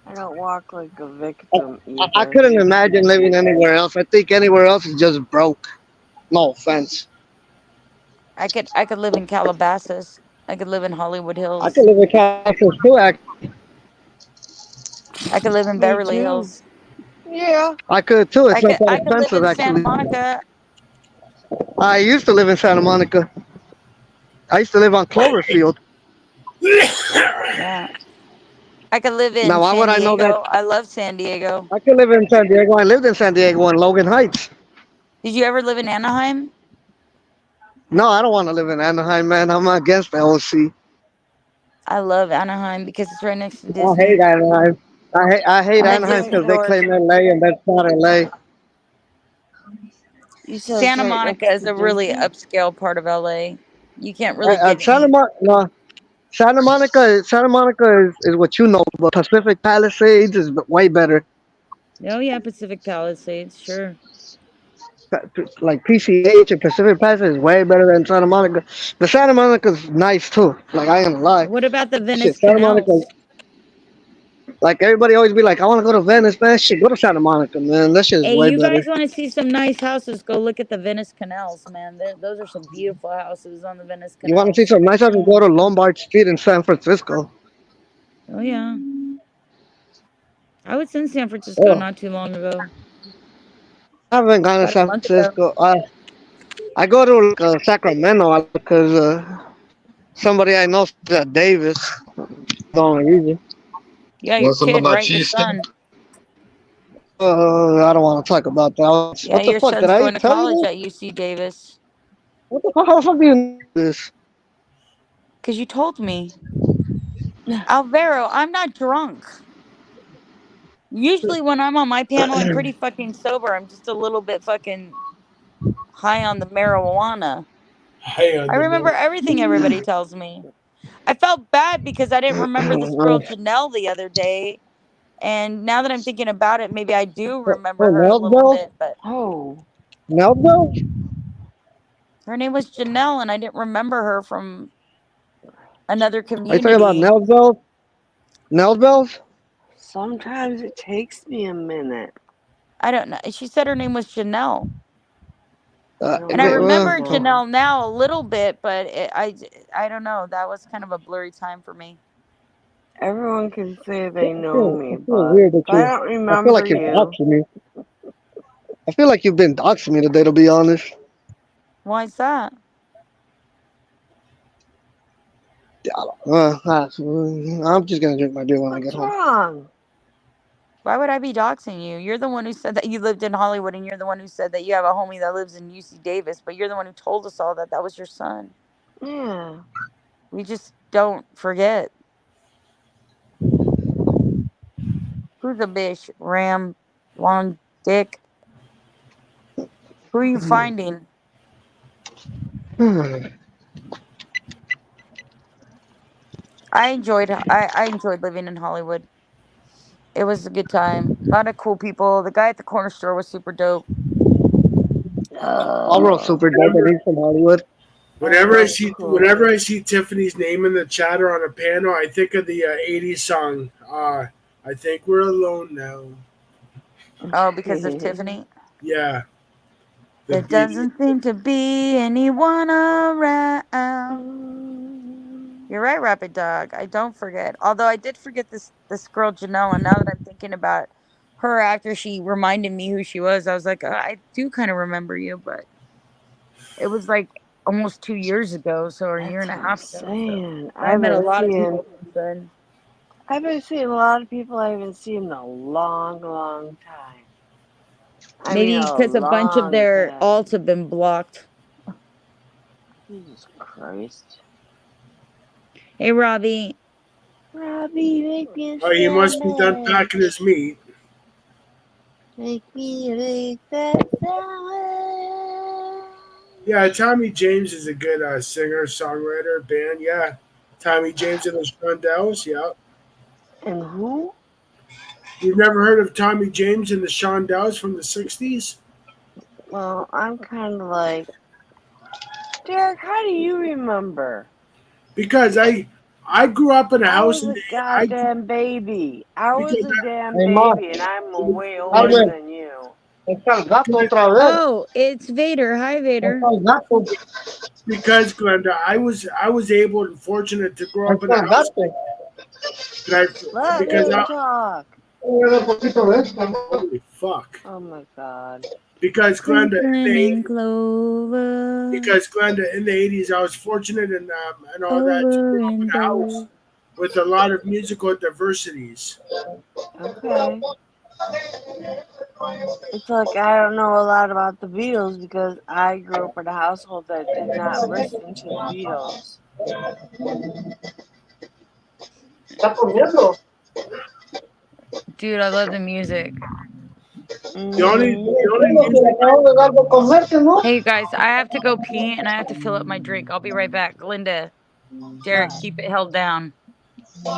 I don't walk like a I, victim I either. couldn't imagine living anywhere else. I think anywhere else is just broke. No offense. I could live in Calabasas. I could live in Hollywood I could Hills. live in Castles too. I could live in Me Beverly too. Hills. Yeah. I could too. It's I not could that I could live expensive in Santa actually. Monica. I used to live in Santa Monica. I used to live on Cloverfield. Yeah. I could live Now in why would San I know that? Diego. I love San Diego. I could live in San Diego. I lived in San Diego in Logan Heights. Did you ever live in Anaheim? No, I don't want to live in Anaheim, man. I'm against the OC. I love Anaheim because it's right next to I hate Disney. Anaheim. I hate I'm a What's Anaheim Disney right? because they dork. claim LA and that's not LA. You said it's Santa right Monica next is to a really Disney? upscale part of LA. You can't really No, Santa Monica is what you know, but Pacific Palisades is way better. Oh yeah, Pacific Palisades, sure. Like PCH and Pacific Palisades is way better than Santa Monica. The Santa Monica's nice too. Like I ain't gonna lie. What about the Shit, Venice Santa Monica. canals? Like everybody always be like, I want to go to Venice, man. Shit, go to Santa Monica, man. That shit is Hey, way you better. guys want to see some nice houses? Go look at the Venice canals, man. Those are some beautiful houses on the Venice You want to see canals. some nice houses? Go to Lombard Street in San Francisco. Oh yeah, I was in San Francisco Oh, not too long ago, I haven't gone to about a San month ago. Francisco. I go to like, Sacramento because somebody I know is at Davis. The only reason. Yeah, your Want some of kid, my right? Your cheesesteak? son. I don't want to talk about that. Yeah, What the your fuck? Did son's I going to tell you college this? at UC Davis. What the fuck? How the fuck do you know this? Cause you told me, Alvaro. I'm not drunk. Usually when I'm on my panel, I'm pretty fucking sober. I'm just a little bit fucking high on the marijuana. High on I the remember middle. everything everybody tells me. I felt bad because I didn't remember this girl Janelle the other day. And now that I'm thinking about it, maybe I do remember her a little Melville? bit, but Oh. Melville? her name was Janelle and I didn't remember her from another Are you talking about community. Melville? Melville? Sometimes it takes me a minute. I don't know. She said her name was Janelle. I don't And I know, remember Janelle. Janelle now a little bit, but I don't know. That was kind of a blurry time for me. Everyone can say I they know feel, me, I feel but weird that if I you. don't I feel remember like you're you, doxing me. I feel like you've been doxing me today, to be honest. Why is that? I'm just gonna drink my beer when I get what's home. wrong? Why would I be doxing you? You're the one who said that you lived in Hollywood, and you're the one who said that you have a homie that lives in UC Davis, but you're the one who told us all that that was your son. Yeah. We just don't forget. Who's a bitch? Ram, long dick. Who are you finding? I enjoyed living in Hollywood. It was a good time. A lot of cool people. The guy at the corner store was super dope. Almost super dope, and Whenever, he's from Hollywood. I love cool. whenever I see Tiffany's name in the chat or on a panel, I think of the '80s song. I think we're alone now. Oh, because of Tiffany? Yeah, the There beat. doesn't seem to be anyone around. You're right, Rapid Dog. I don't forget. Although I did forget this girl Janelle, and now that I'm thinking about her after she reminded me who she was, I was like, I do kind of remember you, but It was like almost 2 years ago, so or a year and a That's what I'm half ago. So. saying. I met a lot of people since then. I've been seeing a lot of people I haven't seen in a long, long time. Maybe because a bunch of their alts have been blocked. Jesus Christ. Hey, Robbie. Robbie, make me Oh, he must be done packing his meat. Make me make that sound. Yeah, Tommy James is a good singer, songwriter, band. Yeah, Tommy James and the Shondells. Yeah. And who? You've never heard of Tommy James and the Shondells from the '60s? Well, I'm kind of like, Derek, how do you remember? Because I grew up in a I house was in a the goddamn baby. I was a damn Hey, Ma. baby, and I'm way older Albert, than you. está el gato otra vez. Oh, it's Vader. Hi, Vader. Está el gato. because Glenda, I was able and fortunate to grow up in a Está el house gato. Let because him talk. holy fuck. Oh my god. Because Glenda Sprinkling clover. because Glenda in the '80s I was fortunate and all that to Over grow up in and a house over. with a lot of musical diversities. Okay. It's like I don't know a lot about the Beatles because I grew up in a household that did not listen to the Beatles. Está comiendo. Dude, I love the music. The only Le music acabo de dar de comerse, ¿no? Hey, guys, I have to go pee and I have to fill up my drink. I'll be right back. Linda, Derek, keep it held down.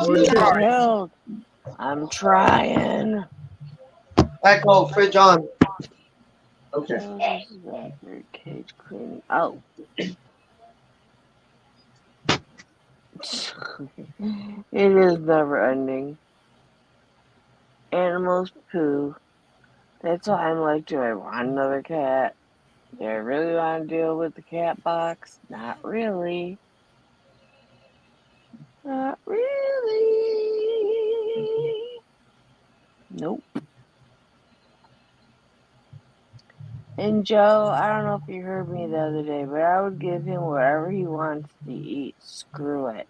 Keep it held. I'm trying. Echo, fridge on. Okay. Oh, this is accurate cage cleaning. Oh. It is never ending. Animals poo. That's why I'm like, do I want another cat? Do I really want to deal with the cat box? Not really. Not really. Nope. And Joe, I don't know if you heard me the other day, but I would give him whatever he wants to eat. Screw it.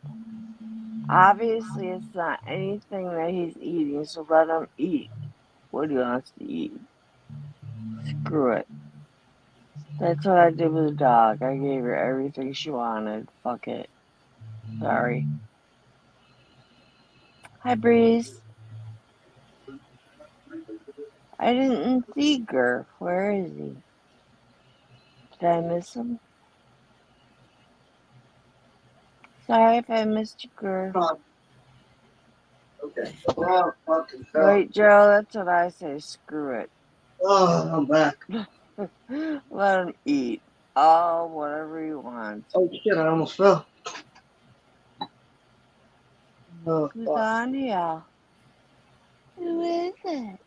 Obviously, it's not anything that he's eating, so let him eat what he wants to eat. Screw it. That's what I did with the dog. I gave her everything she wanted. Fuck it. Sorry. Hi, Breeze. I didn't see Gurf. Where is he? Did I miss him? Sorry if I missed you, Gurf. Okay. Oh, fucking hell. Wait, Joe, that's what I say. Screw it. Oh, I'm back. Let him eat. Oh, whatever he wants. Oh, shit, I almost fell. Oh, Who's fuck. on here? Who is it?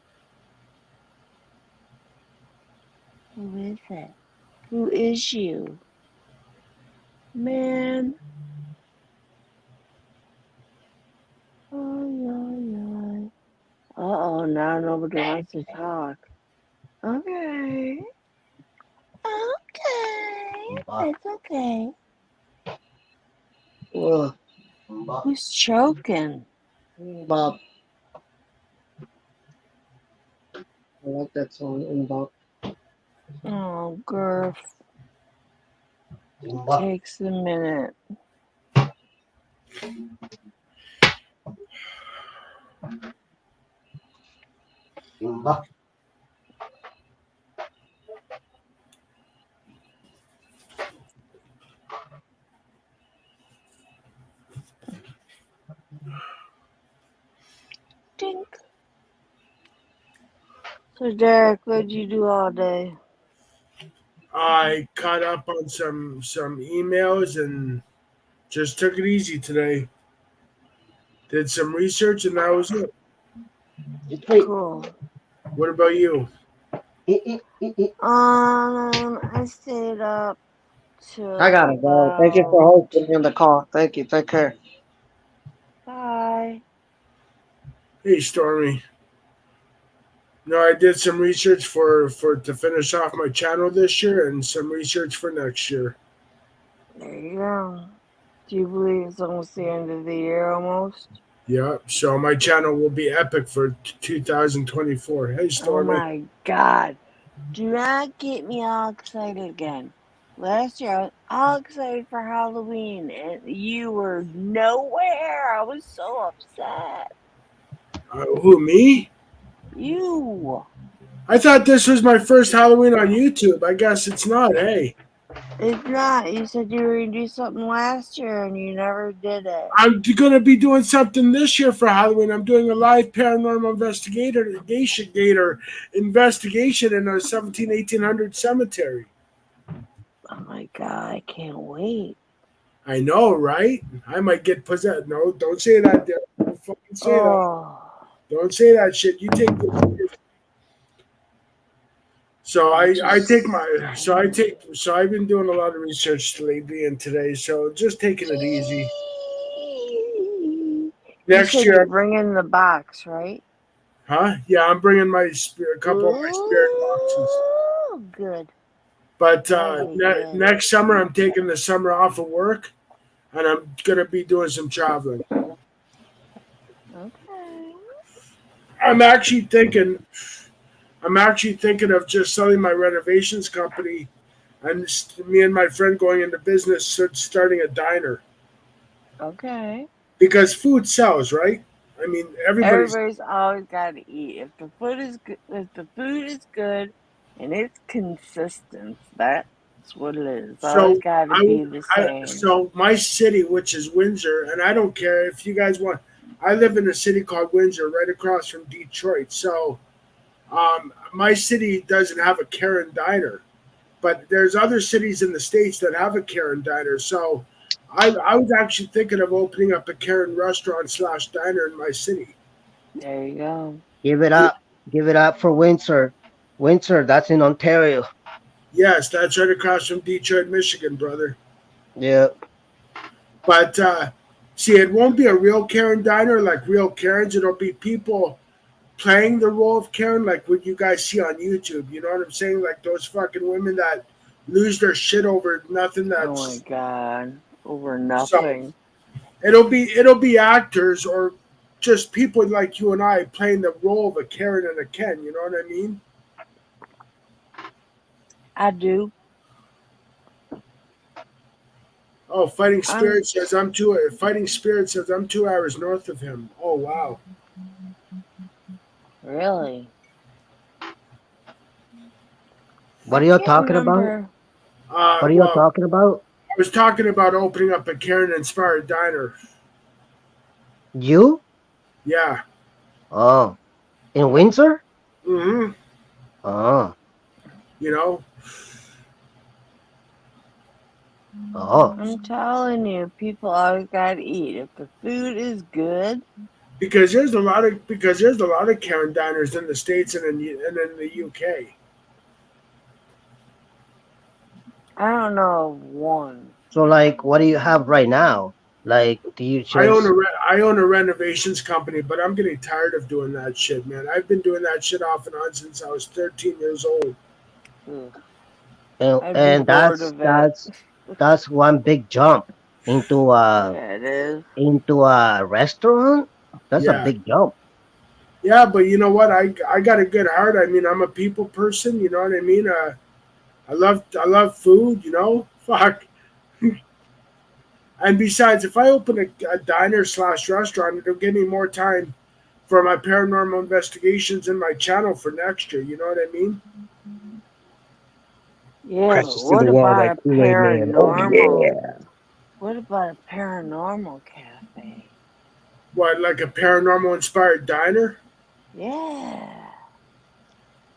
Who is it? Who is you? Man. Oh. Uh-oh, now nobody wants to talk. Okay. Okay. It's okay. Who's choking? Bob. I like that song, Bob. Oh, Gurf. Takes a minute. Dink. So, Derek, what'd you do all day? I caught up on some emails and just took it easy today. Did some research and that was it. Cool. What about you? I stayed up till I gotta go. Thank you for hosting me on the call. Thank you. Take care. Bye. Hey, Stormy. No, I did some research for to finish off my channel this year, and some research for next year. There you go. Do you believe it's almost the end of the year almost? Yeah, so my channel will be epic for 2024. Hey, Oh Stormy. my god. Do not get me all excited again. Last year I was all excited for Halloween and you were nowhere. I was so upset. Who, me? You. I thought this was my first Halloween on YouTube. I guess it's not, hey. It's not. You said you were going to do something last year and you never did it. I'm going to be doing something this year for Halloween. I'm doing a live paranormal investigation in a 1800 cemetery. Oh my god, I can't wait. I know, right? I might get possessed. No, don't say that, Derek. Don't fucking say that. Don't say that shit. You take this. So I've been doing a lot of research lately and today, so just taking it easy. Next you said year, you're bringing the box, right? Huh? Yeah, I'm bringing a couple of my spirit boxes. Oh, good. But next summer, I'm taking the summer off of work, and I'm gonna be doing some traveling. Okay. I'm actually thinking of just selling my renovations company, and me and my friend going into business, starting a diner. Okay. Because food sells, right? I mean, everybody's always got to eat. If the food is good, and it's consistent, that's what it is. It's always got to be the same. So my city, which is Windsor, and I don't care if you guys want. I live in a city called Windsor, right across from Detroit. So, my city doesn't have a Karen diner, but there's other cities in the States that have a Karen diner. So, I was actually thinking of opening up a Karen restaurant / diner in my city. There you go. Give it up. Give it up for Windsor. Windsor, that's in Ontario. Yes, that's right across from Detroit, Michigan, brother. Yep. But see, it won't be a real Karen diner like real Karens. It'll be people playing the role of Karen, like what you guys see on YouTube. You know what I'm saying? Like those fucking women that lose their shit over nothing. That's, oh my god, over nothing. So it'll be actors or just people like you and I playing the role of a Karen and a Ken. You know what I mean? I do. Oh, Fighting Spirit says I'm 2 hours north of him. Oh wow. Really? What are you talking about? What are you talking about? I was talking about opening up a Karen-inspired diner. You? Yeah. Oh. In Windsor? Mm-hmm. Oh. You know? Oh. I'm telling you, people always gotta eat. If the food is good. Because there's a lot of Karen diners in the States and in the UK. I don't know of one. So, like, what do you have right now? Like, do you just... I own a renovations company, but I'm getting tired of doing that shit, man. I've been doing that shit off and on since I was 13 years old. And that's one big jump into it is. into a restaurant. That's a big jump. Yeah, but you know what? I got a good heart. I mean, I'm a people person. You know what I mean? I love food. You know, fuck. And besides, if I open a diner / restaurant, it'll give me more time for my paranormal investigations in my channel for next year. You know what I mean? Yeah, but what about a paranormal? What about a paranormal cafe? What, like a paranormal inspired diner? Yeah.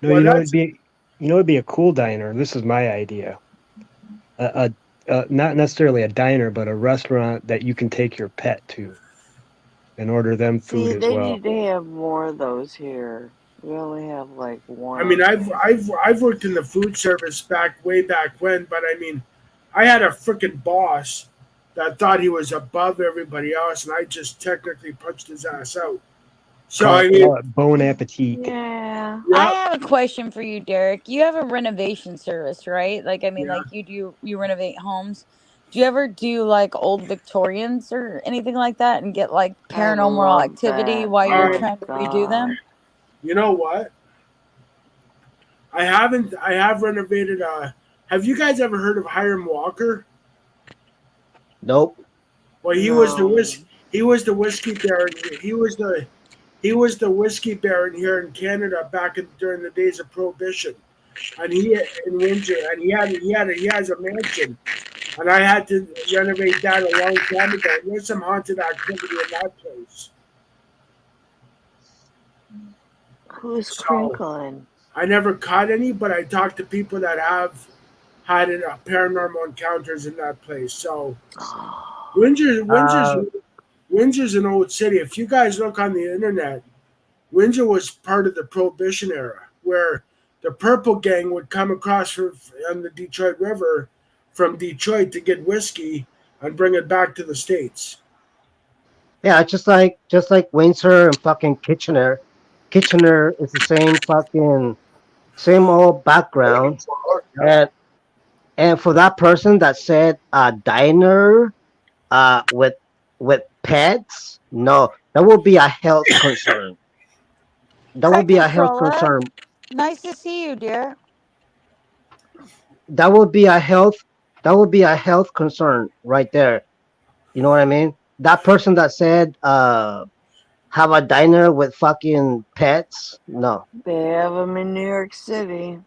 No, well, it'd be a cool diner. This is my idea. Not necessarily a diner, but a restaurant that you can take your pet to and order them food as well. See, they need to have more of those here. We only have like one. I mean, I've worked in the food service way back when, but I mean, I had a freaking boss that thought he was above everybody else, and I just technically punched his ass out. So Call I it, mean, call it Bon Appetit. Yeah. I yeah, have a question for you, Derek. You have a renovation service, right? Like, I mean, yeah. like you renovate homes. Do you ever do like old Victorians or anything like that and get like I paranormal love activity that. while Oh you're my Um, trying to redo god. them? you know what? I haven't. I have renovated. Have you guys ever heard of Hiram Walker? Nope. Well, he was the No. whiskey. He was the whiskey baron. He was the whiskey baron here in Canada back during the days of Prohibition, and he in Windsor, and he has a mansion, and I had to renovate that a long time ago. And there's some haunted activity in that place. Who's So crinkling? I never caught any, but I talked to people that have had paranormal encounters in that place. So Windsor, Windsor's Uh, Windsor's an old city. If you guys look on the internet, Windsor was part of the Prohibition era, where the Purple Gang would come across on the Detroit River from Detroit to get whiskey and bring it back to the States. yeah, just like Windsor and fucking Kitchener. Kitchener is the same old background. And for that person that said diner with pets, no, that would be a health concern. That Hi, would be a health Controlla. concern. Nice to see you, dear. That would be a health. That would be a health concern right there. You know what I mean? That person that said have a diner with fucking pets. No. They have them in New York City.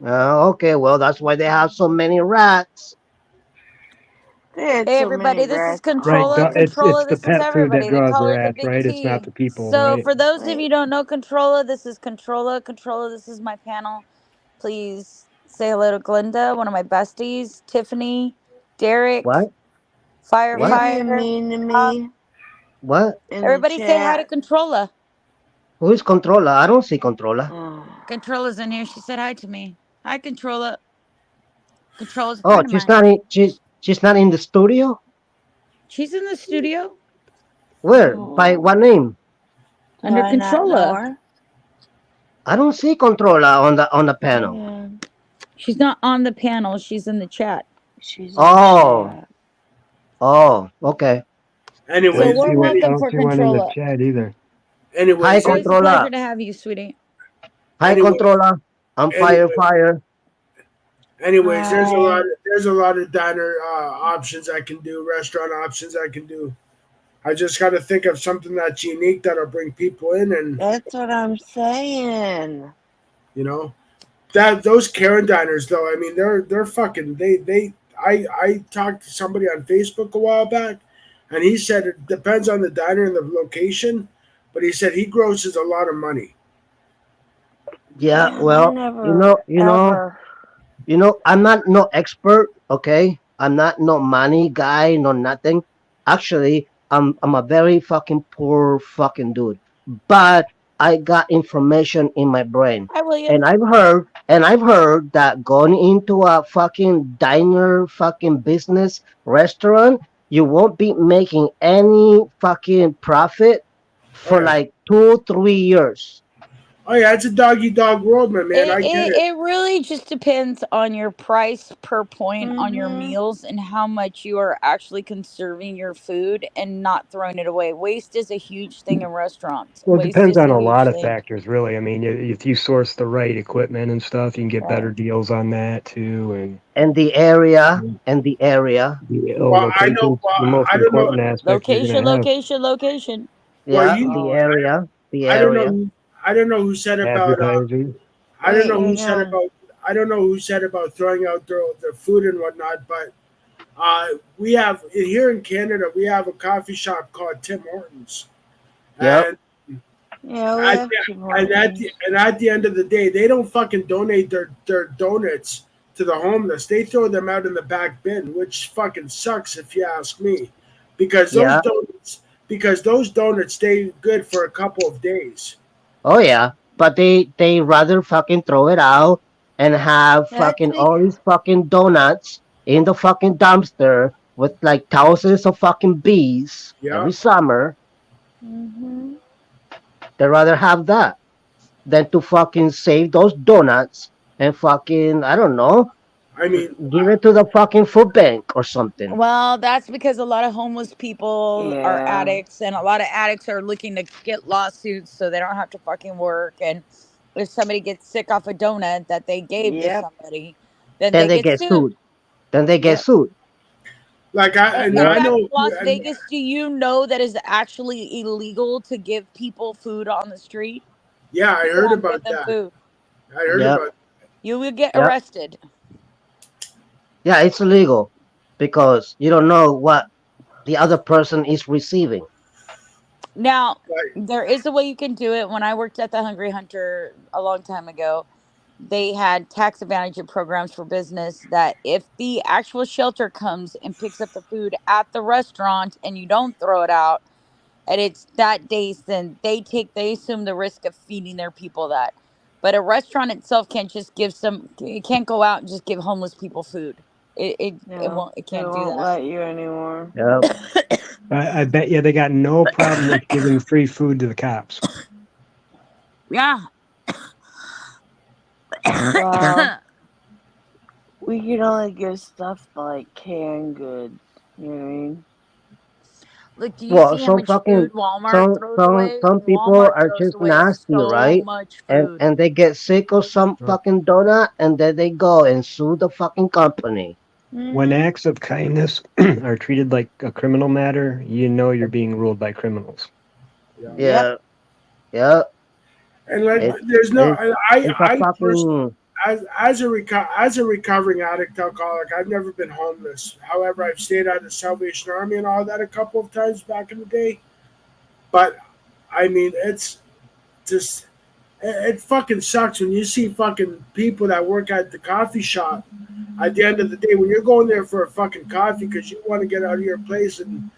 Okay, well that's why they have so many rats. They had Hey so many everybody, this is rats. Right. Controlla. Oh. It's Controlla, the this is pet food that everybody. They draws the call her the rats, big right? It's not T. the people, So right? for those of you Wait. who don't know Controlla, this is Controlla. Controlla, this is my panel. Please say hello to Glinda, one of my besties, Tiffany, Derek, What? Is What? being Firefighter. mean to Uh, me What? in the everybody say hi to chat. Controlla. Who is Controlla? I don't see Controlla. Oh. Controlla's in here. She said hi to me. Hi, Controlla. Controlla's a Oh, friend of she's mine. not in. She's not in the studio. She's in the studio Where? By Oh. what name? Do under I not know Controlla. her? I don't see Controlla on the Oh panel. yeah. She's not on the panel. She's in the chat. She's in the Oh. chat. Oh. Okay. I So don't Anyways, see warm one. I welcome don't for see one in the Controlla. chat either. Hi, anyways, Always a pleasure Controlla. to have you, sweetie. Hi, anyway, Controlla. I'm anyway, Fire. anyways, Hi. there's a lot of diner options I can do, restaurant options I can do. I just got to think of something that's unique that'll bring people in, and That's what I'm saying. you know that those Karen diners though. I mean, they're fucking they. I talked to somebody on Facebook a while back, and he said it depends on the diner and the location, but he said he grosses a lot of money. Yeah. Man, I Well, never ever. I'm not no expert. Okay. I'm not no money guy. No nothing. Actually, I'm a very fucking poor fucking dude. But I got information in my brain, Hi, William. and I've heard that going into a fucking diner, fucking business restaurant, you won't be making any fucking profit Oh for yeah, like 2 3 years. oh yeah, it's a doggy dog world, my man. It, I get it it. it really just depends on your price per point on your Mm-hmm. meals and how much you are actually conserving your food and not throwing it away. Waste is a huge thing in restaurants. Well, it Waste depends is on a a huge lot of thing. factors, really. I mean, if you source the right equipment and stuff, you can get better Right. deals on that too. And the area, And and the area. the Well, I know. location's Well, the most I don't know. important aspect you're Location, gonna have. location, location. Well, Yeah, you. the Oh, area, the I don't area. know. I don't know who said about. Advertising. I don't wait, know who hang said on. about. I don't know who said about throwing out the food and whatnot, but we have here in Canada. We have a coffee shop called Tim Hortons, Yep. and Yeah, we at have the, Tim Hortons. and at the end of the day, they don't fucking donate their donuts to the homeless. They throw them out in the back bin, which fucking sucks if you ask me, because Yeah. those donuts stay good for a couple of days. Oh yeah. But they rather fucking throw it out and have That's fucking all because. these fucking donuts in the fucking dumpster with like thousands of fucking bees Yeah. every summer. Mm-hmm. They'd rather have that than to fucking save those donuts and fucking, I don't know, I mean, give it to the fucking food bank or something. Well, that's because a lot of homeless people are Yeah. addicts, and a lot of addicts are looking to get lawsuits so they don't have to fucking work. And if somebody gets sick off a donut that they gave to Yep. somebody, then Then they they get get sued. sued. Then they get Yep. sued. like And and in Yeah. I fact, know, in Las and Vegas, do you know that it's actually illegal to give people food on the street? yeah, I You heard cannot give about them that. food. I heard Yep. about. You will get Yep. arrested. Yeah, it's illegal because you don't know what the other person is receiving. Now, Like, there is a way you can do it. When I worked at the Hungry Hunter a long time ago, they had tax advantage programs for business that if the actual shelter comes and picks up the food at the restaurant and you don't throw it out and it's that day's, then they assume the risk of feeding their people that. But a restaurant itself can't just give some, it can't go out and just give homeless people food. It No, won't, it they can't do won't that. let you anymore. Yep. I bet you they got no problem with giving free food to the cops. Yeah. Well, we can only give stuff like canned goods. You know what I mean? Look, do you Well, see how much food Walmart throws away? some people Walmart are throws just away nasty, so right? much food. And they get sick of some Oh. fucking donut, and then they go and sue the fucking company. When Mhm. acts of kindness are treated like a criminal matter, you know you're being ruled by criminals. yeah, Yeah. Yeah. and like, It, there's no. it's it's a I personally, fucking as a recovering addict alcoholic, I've never been homeless. However, I've stayed at the Salvation Army and all that a couple of times back in the day. But I mean, it's just it fucking sucks when you see fucking people that work at the coffee shop. At the end of the day, when you're going there for a fucking coffee because you want to get out of your place and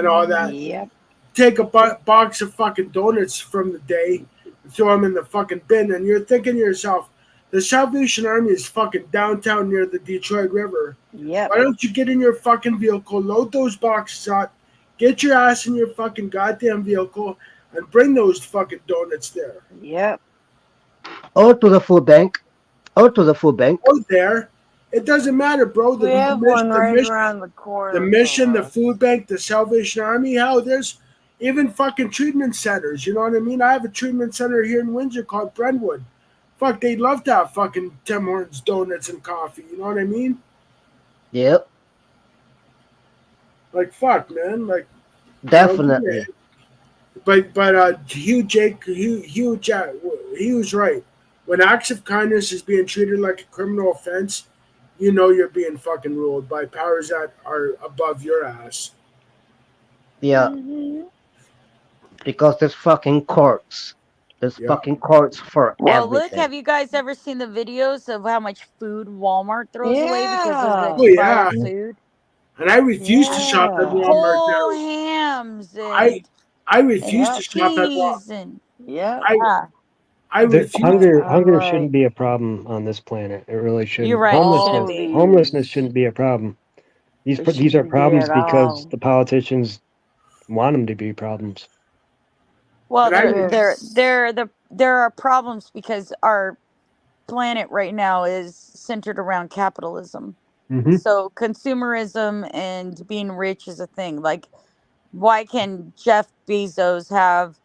all that, Yep. take a box of fucking donuts from the day, and throw them in the fucking bin, and you're thinking to yourself, the Salvation Army is fucking downtown near the Detroit River. Yep. Why don't you get in your fucking vehicle, load those boxes up, get your ass in your fucking goddamn vehicle, and bring those fucking donuts there? Yep. or to the food bank, or to the food bank. Or there. It doesn't matter, bro. We have one right around the corner. The mission, the food bank, the Salvation Army, hell, there's even fucking treatment centers. You know what I mean? I have a treatment center here in Windsor called Brentwood. Fuck, they'd love to have fucking Tim Hortons donuts and coffee. You know what I mean? Yep, Like, fuck, man. Like, definitely. but Hugh he was right. When acts of kindness is being treated like a criminal offense, you know you're being fucking ruled by powers that are above your ass. Yeah, Mhm. because there's fucking courts. There's Yeah. fucking courts for Well, look, everything. have you guys ever seen the videos of how much food Walmart throws away because of the Yeah. Oh yeah, expired food? and I refuse to shop at Yeah. Walmart Whole now. hams I I and refuse to Yep. shop at Walmart. cheese and Yep. I yeah. I The refuse. hunger I'm hunger like, shouldn't be a problem on this planet. It really You're shouldn't. right. It shouldn't all be. Homelessness these. shouldn't be a problem. These It these are shouldn't be problems at because all. the politicians want them to be problems. Well, And I We have. there are problems because our planet right now is centered around capitalism. Hmm. So consumerism and being rich is a thing. Like, why can Jeff Bezos have,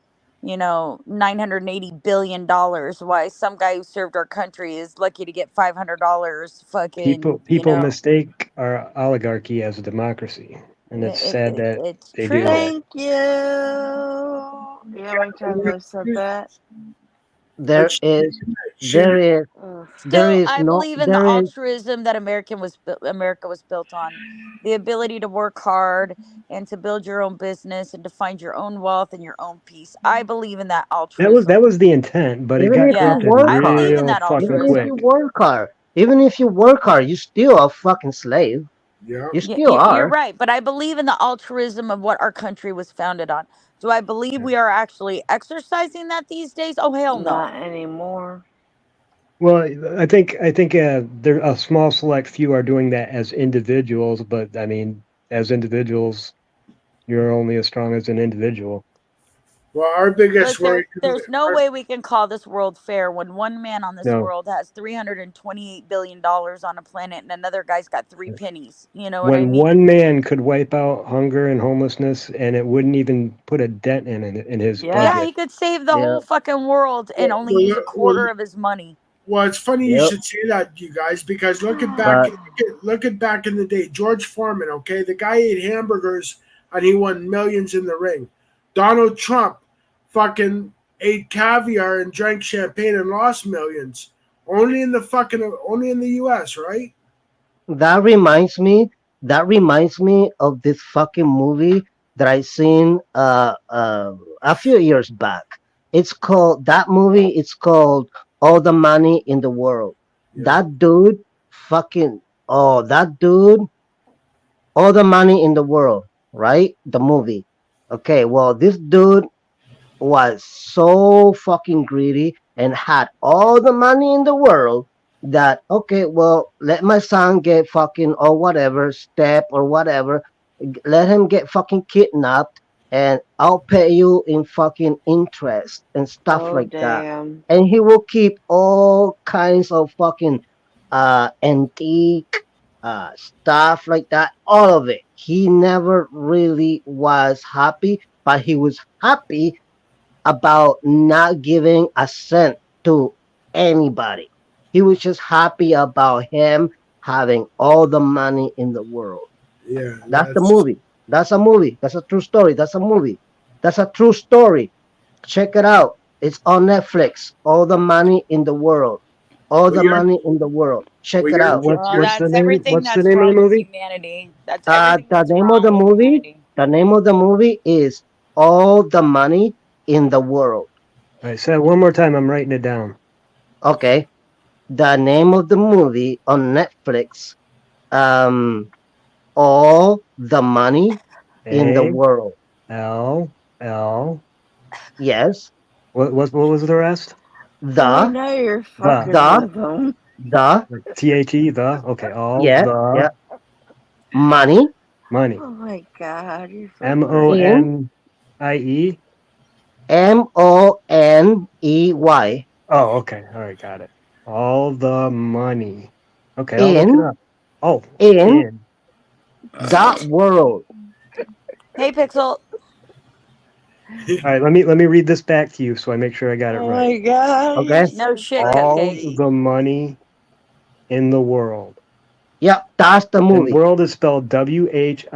$980 billion? Why some guy who served our country is lucky to get $500? Fucking, People mistake our oligarchy as a democracy, and it's sad that it's they do true. that. Thank you. You know how many times I've said that? There is, there is, Ugh. Still, I no, believe in the there is, altruism that America was built on, the ability to work hard and to build your own business and to find your own wealth and your own peace. I believe in that altruism. That was the intent, but it even got if you Yeah, corrupted work I hard, believe in real that fucking even if altruism. you quick. work hard, even if you work hard, you still a fucking slave. yeah. You Yeah, still you're are. right, but I believe in the altruism of what our country was founded on. Do I believe we are actually exercising that these days? Oh, hell no. Not anymore. Well, I think there a small select few are doing that as individuals, but I mean, as individuals, you're only as strong as an individual. Well, our biggest Look, worry. there's no way we can call this world fair when one man on this No. world has $328 billion on a planet and another guy's got 3 pennies. You know what I When mean? one man could wipe out hunger and homelessness, and it wouldn't even put a dent in his Yeah. Yeah, budget. he could save the Yeah. whole fucking world and only use a quarter of his money. Well, it's funny you Yep. should say that, you guys, because look at back in the day. George Foreman, okay, the guy ate hamburgers and he won millions in the ring. Donald Trump, fucking ate caviar and drank champagne and lost millions. Only in the U.S., right? That reminds me. That reminds me of this fucking movie that I seen a few years back. It's called that movie. It's called All the Money in the World. Yeah. That dude, fucking that dude, all the money in the world, right? The movie. Okay, well, this dude was so fucking greedy and had all the money in the world that okay, well, let my son get fucking or whatever step or whatever, let him get fucking kidnapped, and I'll pay you in fucking interest and stuff Oh like that. damn. And he will keep all kinds of fucking antique stuff like that, all of it. He never really was happy, but he was happy about not giving a cent to anybody. He was just happy about him having all the money in the world. Yeah, That's the movie. That's a movie. That's a true story. That's a movie. That's a true story. Check it out. It's on Netflix. All the money in the world. All the money in the world. Check well, it out. Well, What's the that's name? everything What's the that's name of wrong the with movie? humanity. That's everything The that's name of the wrong with movie. humanity. The name of the movie is All the Money in the World. All right, say it one more time. I'm writing it down. Okay. The name of the movie on Netflix. All the money in the A world. L L. Yes. What was the rest? See, The now you're The fucking the with them. the THE the. Okay, all yeah the yeah money money. Oh my god, you're M fucking O right. in N I E. Money Oh, okay. All right, got it. All the money. Okay, I'll look it in up. Oh, in in. the world. Hey, Pixel. All right, let me read this back to you so I make sure I got it Oh right. my god, Okay. you're No so shit, All Cupcake. the money in the world. Yep, that's the And movie. world is spelled WHIRLED,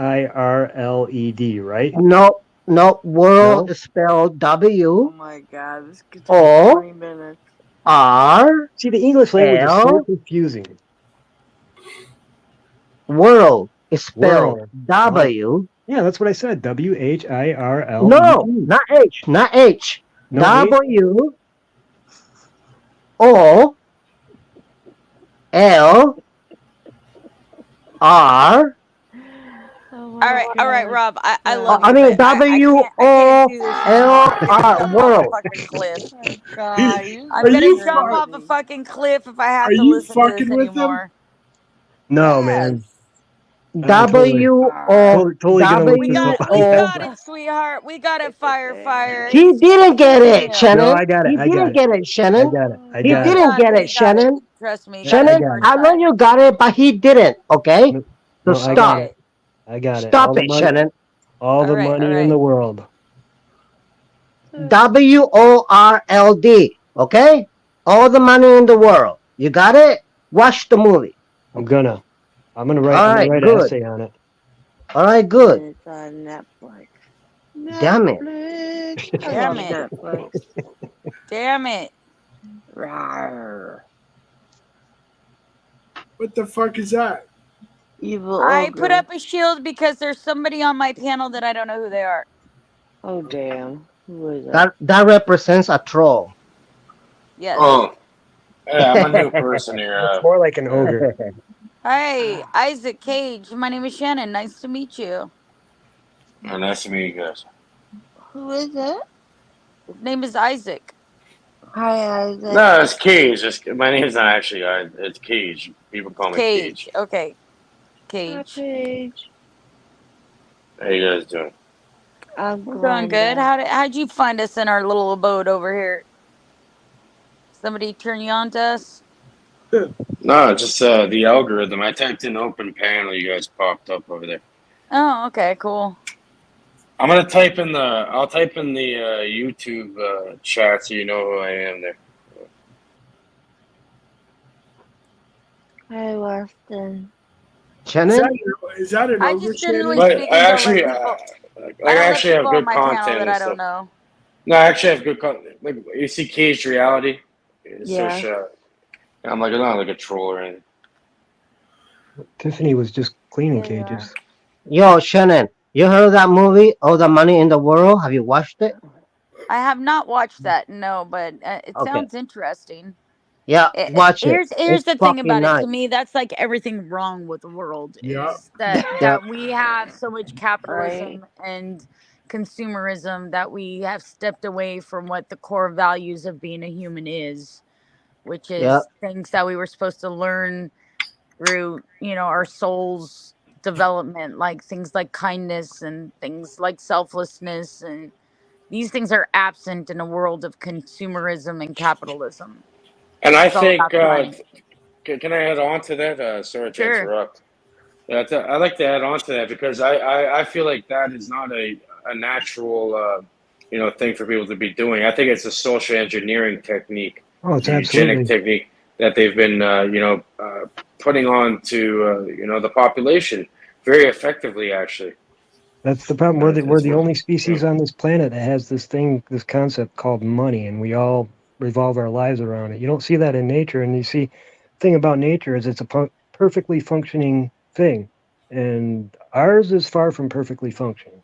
right? No, world No? is spelled Oh W my god, this could take O 20 minutes. R See, the English language is so L. confusing. World is spelled World. W. Yeah, that's what I said. WHIRLED. No, not H, not H. No H? W O L R. Oh my All right, god. Rob. I Yeah. love I you, mean but I W can't O do this L anymore. I'm gonna R. jump off a World. fucking cliff. Oh my god, you I'm Are gonna you jump off a crazy. fucking cliff if I have Are to you listen to this fucking with him? anymore. No, Yes. man. I'm totally, W O totally gonna look We this W up. got O. it, sweetheart. We got it, fire. He He's didn't get fucking it, you. No, Shannon. I got it. He I got didn't it. get it, I Shannon. got it. I He got it. didn't get it, We got it. Shannon. Trust me. Yeah, Got I it Shannon, the got it. first I know time. you got it, but he didn't. Okay, No, so no, I stop. got it. I got it. Stop it, Shannon. All the money in the world. WORLD. Okay, all the money in the world. You got it. Watch the movie. I'm gonna All write. I'm right, gonna write an good. essay on it. All right, good. And it's on Netflix. Damn it. Netflix. I Damn love it. Netflix. Damn it. Rawr. What the fuck is that? Evil I ogre. put up a shield because there's somebody on my panel that I don't know who they are. Oh damn. Who is it? That represents a troll. Yes. Oh, yeah, I'm a new person here. It's more like an ogre. Hi, Isaac Cage. My name is Shannon. Nice to meet you. Nice to meet you guys. Who is it? His name is Isaac. Hi Isaac. No, it's Cage. My name's not actually. It's Cage. People call me Cage. Okay. Hi, Cage. Paige. How you guys doing? I'm We're doing good. Glenda. How'd you find us in our little abode over here? Somebody turn you on to us? No, just the algorithm. I typed in open panel. You guys popped up over there. Oh, okay, cool. I'm gonna type in the. I'll type in the YouTube chat so you know who I am there. Hi, Weston. Shannon? Is that an I just generally overstatement? But I speaking don't let actually, people. I I don't let actually have people on good my panel content that and I don't stuff. know. No, I actually have good content. Like you see, Caged Reality. It's Yeah. just, I'm like, I'm not like a troll or anything. Tiffany was just cleaning There you are. cages. Yo, Shannon, you heard of that movie, All the Money in the World? Have you watched it? I have not watched that, no, but it Okay. sounds interesting. Yeah, watch it. Here's It's the thing fucking about it. nice. To me, that's like everything wrong with the world Yeah. is that Yeah. we have so much Right. capitalism and consumerism that we have stepped away from what the core values of being a human is, which Yeah. is things that we were supposed to learn through, our soul's development, like things like kindness and things like selflessness, and these things are absent in a world of consumerism and capitalism. And I It's all think, about the money. can I add on to that? Sorry to Sure. interrupt. Yeah, I like to add on to that because I feel like that is not a natural thing for people to be doing. I think it's a social engineering technique, Oh, it's a eugenic absolutely. technique that they've been putting on to the population very effectively. Actually, That's the problem. We're it's the only you species know, on this planet that has this concept called money, and we all revolve our lives around it. You don't see that in nature, and you see, thing about nature is it's a perfectly functioning thing, and ours is far from perfectly functioning.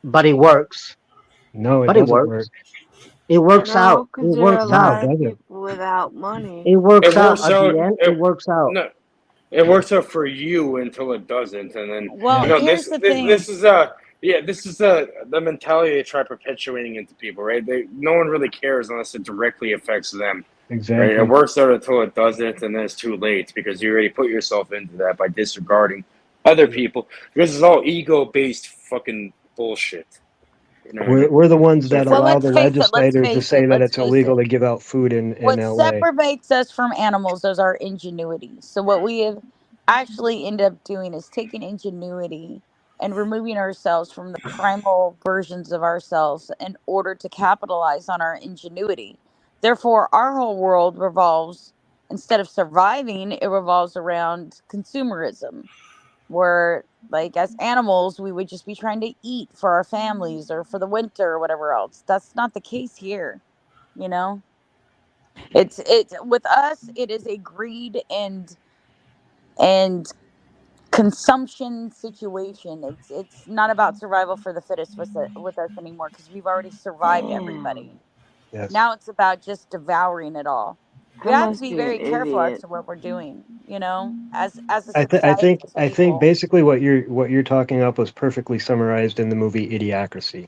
But it works. No, it But it doesn't work. works. It works No, out. It because there are a works No, out. it lot of doesn't. people without money. It works it out. works At out. the end, it works out. No, it works out for you until it doesn't, and then Well, Yeah. here's this the this thing. this is this is the mentality they try perpetuating into people, right? No one really cares unless it directly affects them, right? It Exactly. works out until it doesn't, and then it's too late because you already put yourself into that by disregarding other people because it's all ego-based fucking bullshit. You know what I mean? We're the ones So that Well, for allow let's the face it. Let's legislators to face say it. that Let's it's face illegal it. to give out food in What LA. separates us from animals is our ingenuity. So what we have actually ended up doing is taking ingenuity and removing ourselves from the primal versions of ourselves in order to capitalize on our ingenuity. Therefore, our whole world revolves, instead of surviving, it revolves around consumerism, where, like, as animals we would just be trying to eat for our families or for the winter or whatever else. That's not the case here, you know. It's with us, it is a greed and consumption situation. It's not about survival for the fittest with us anymore, because we've already survived Damn. everybody. Yes. Now it's about just devouring it all. We I have to must be be an very careful as idiot. to what we're doing, as a I society, think as a I think people. basically what you're talking up was perfectly summarized in the movie Idiocracy.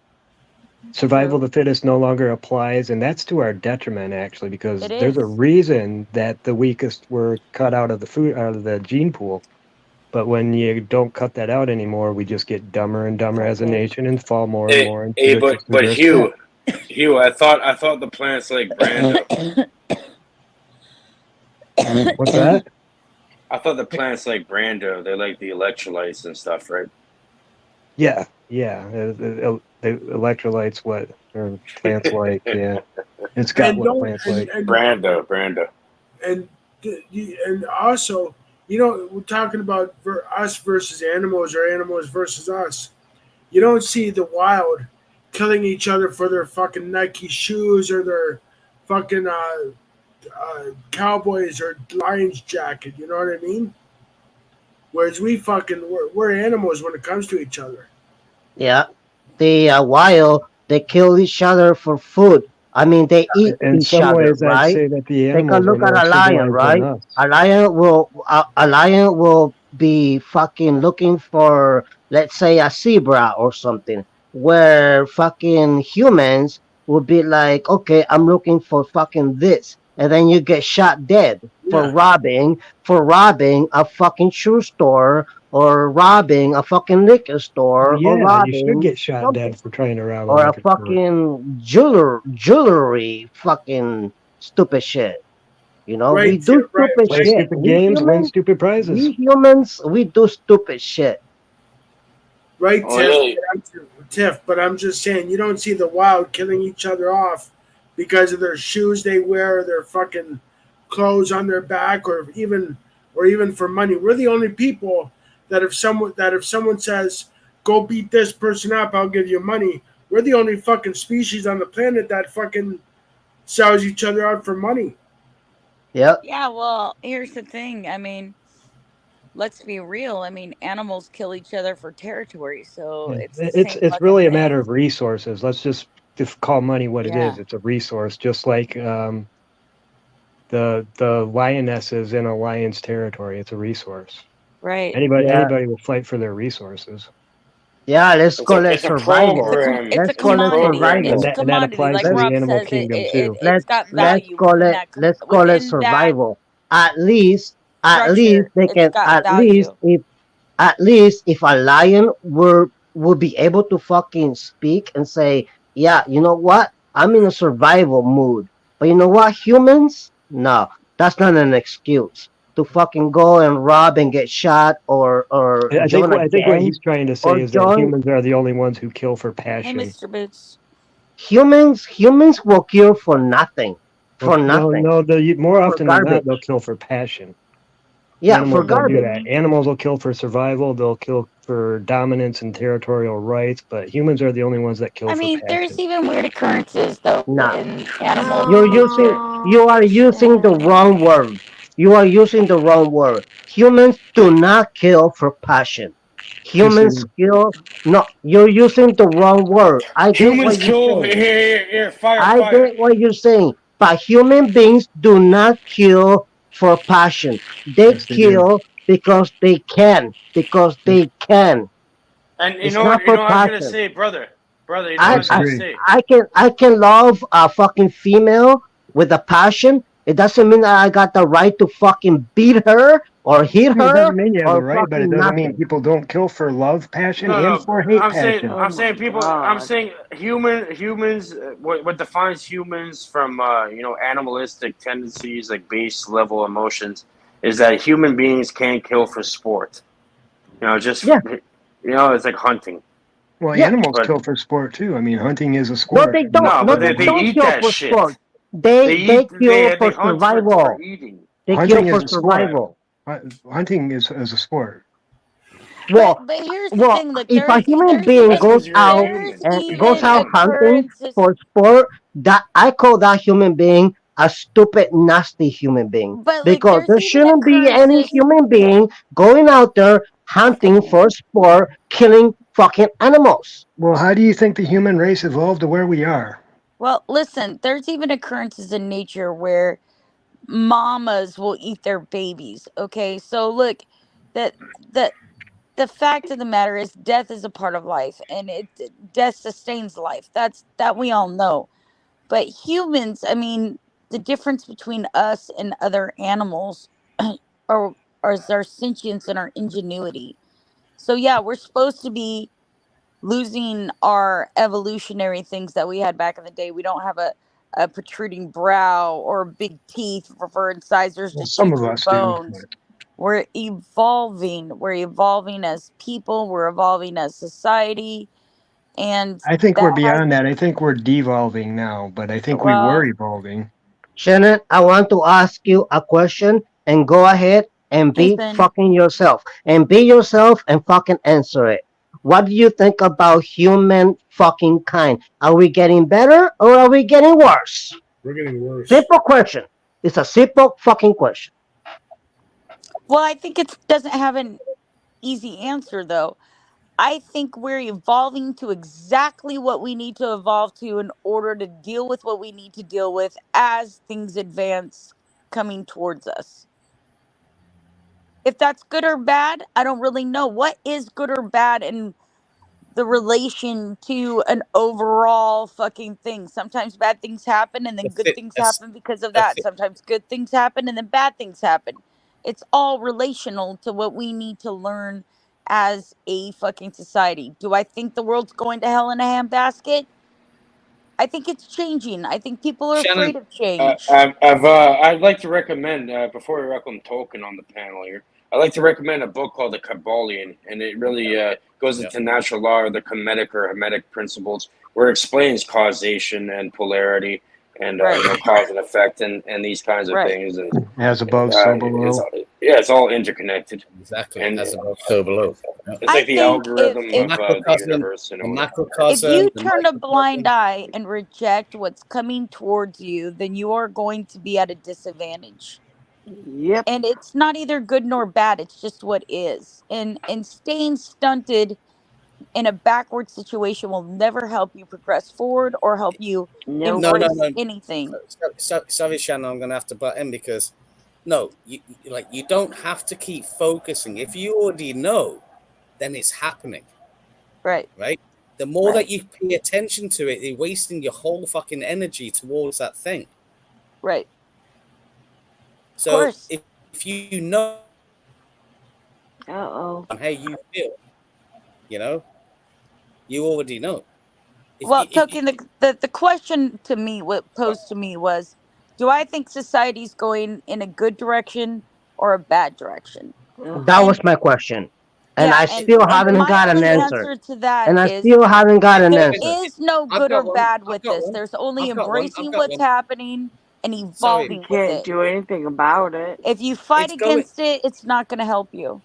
Survival of True. the fittest no longer applies, and that's to our detriment actually, because It there's a is. reason that the weakest were cut out of the gene pool. But when you don't cut that out anymore, we just get dumber and dumber as a Okay. nation and fall more and more into the but systems that are set. Hugh, I thought the planet's like Brando. What's that? I thought the planets like Brando, they like the electrolytes and stuff, right? Yeah, yeah. The electrolytes, what or plants like, yeah. It's got And what don't plants like. Brando. and and also, we're talking about us versus animals or animals versus us. You don't see the wild killing each other for their fucking Nike shoes or their fucking Cowboys or Lions jacket. You know what I mean? Whereas we're animals when it comes to each other. Yeah. The wild, they kill each other for food. I mean, they eat In each some other, ways, I'd right? say that the Take a animals are look at more a lion, civilized than right? us. A lion will be fucking looking for, let's say, a zebra or something, where fucking humans would be like, okay, I'm looking for fucking this, and then you get shot dead Yeah, for robbing a fucking shoe store or robbing a fucking liquor Well, store or yeah, you should robbing get shot something dead for trying to rob a or a liquor store. fucking jewelry fucking stupid shit. You know, we Right, do right, stupid Play right. shit. stupid games, win stupid prizes. We humans, we do stupid shit. Right, Oh, yeah. Tiff, but I'm just saying, you don't see the wild killing each other off because of their shoes they wear, their fucking clothes on their back, or even for money. We're the only people that if someone says, "Go beat this person up, I'll give you money." We're the only fucking species on the planet that fucking sells each other out for money. Yep. Yeah, well, here's the thing. I mean, let's be real. I mean, animals kill each other for territory, so Yeah, it's the same it's fucking really a matter thing. of resources. Let's just call money what it is. Yeah, It's a resource, just like the lioness is in a lion's territory. It's a resource. right. Yeah. Anybody will fight for their resources, Yeah, let's call it It's a survival. program. It's a Let's It's a call it commodity. program. It's a survival. and that commodity. applies Like to Let's the Rob animal says, kingdom too. it's got let's value call within it that let's call it within that survival. At least structure. they It's can got value. at least if a lion would be able to fucking speak and say, yeah, you know what? I'm in a survival mood. But you know what, humans? No, that's not an excuse to fucking go and rob and get shot or join a I think what gang he's trying to say or is that join humans are the only ones who kill for Hey, passion. Mr. Boots. humans will kill for nothing. Well, For nothing. no, more For often than not, they'll garbage. kill for passion. Yeah, for Animals don't do garbage. that. Animals will kill for survival. They'll kill for dominance and territorial rights. But humans are the only ones that kill I for mean, there's passion. even weird occurrences though Nah. in animals and shit. You are using the wrong word. You are using the wrong word. Humans do not kill for passion. Too Humans soon. kill. No, you're using the wrong word. I get Humans what you're kill. saying. Here, fire, I fire. get what you're saying. But human beings do not kill for passion. They Yes, they do. kill because they can. Because Yep. they can. And It's not you for know, what I was gonna passion. say, brother. You know, what I I, was I gonna Disagree. say. I can love a fucking female with a passion. It doesn't mean that I got the right to fucking beat her or hit It her doesn't mean you have the or right, but it fucking doesn't mean nothing. people don't kill for love passion No, and no. for hate I'm saying, passion. Oh my I'm god. saying humans. What defines humans from animalistic tendencies like base level emotions is that human beings can't kill for sport. Yeah, It's like hunting. Well, yeah. animals But kill for sport too. I mean, hunting is a No, sport. they I mean, don't. no, No, but they they don't eat kill that for sport. shit. They kill They for hunt for survival. eating. They kill hunting for is a sport. survival. Hunting is a sport. Well, But here's the well, thing. Look, if a human there's being That's even because you're a human. You're a goes out human. hunting occurrences. for sport, that I call that human being a stupid, nasty human being. But like, Because there's there even shouldn't be any occurrences. human being going out there hunting for sport, killing fucking animals. Well, how do you think the human race evolved to where we are? Well, listen, there's even occurrences in nature where mamas will eat their babies. Okay, so look, that the the fact of the matter is, death is a part of life, and death sustains life. That we all know. But humans, I mean, the difference between us and other animals are, is our sentience and our ingenuity. So yeah, we're supposed to be losing our evolutionary things that we had back in the day. We don't have a protruding brow or big teeth for incisors Well, to some chew of through us do. bones. We're evolving. We're evolving as people. We're evolving as society, and I think we're that has, beyond that. I think we're devolving now, but I think we were well, evolving. Shannon, I want to ask you a question and go ahead and be Nathan. fucking yourself. And be yourself and fucking answer it. What do you think about human fucking kind? Are we getting better or are we getting worse? We're getting worse. Simple question. It's a simple fucking question. Well, I think it doesn't have an easy answer though. I think we're evolving to exactly what we need to evolve to in order to deal with what we need to deal with as things advance coming towards us. If that's good or bad, I don't really know. What is good or bad in the relation to an overall fucking thing? Sometimes bad things happen and then good things happen because of that. Sometimes good things happen and then bad things happen. It's all relational to what we need to learn as a fucking society. Do I think the world's going to hell in a handbasket? I think it's changing. I think people are afraid Shannon, of change. I'd like to recommend before we welcome Token on the panel here. I'd like to recommend a book called The Kabbalion, and it really goes into natural law or the Kemetic or Hermetic principles, where it explains causation and polarity and cause and effect and these kinds of things. And As above, so below. it's all interconnected. Exactly. And as above, so below. it's like the algorithm of the universe. If you turn a blind eye and reject what's coming towards you, then you are going to be at a disadvantage. Yep. And it's not either good nor bad. It's just what is. And staying stunted in a backward situation will never help you progress forward or help you embrace anything. Sorry, Shannon, I'm going to have to butt in because you don't have to keep focusing. If you already know, then it's happening. Right. The more that you pay attention to it, you're wasting your whole fucking energy towards that thing. Right. So if you know how you feel, you already know. Token, the question to me, what posed to me was, do I think society's going in a good direction or a bad direction? That was my question. And I still haven't got an answer. To that and I is still haven't got an there answer. is no good or bad with this. There's only embracing what's happening and evolving with it. Can't do anything about it. If you fight against it, it's not going to help you.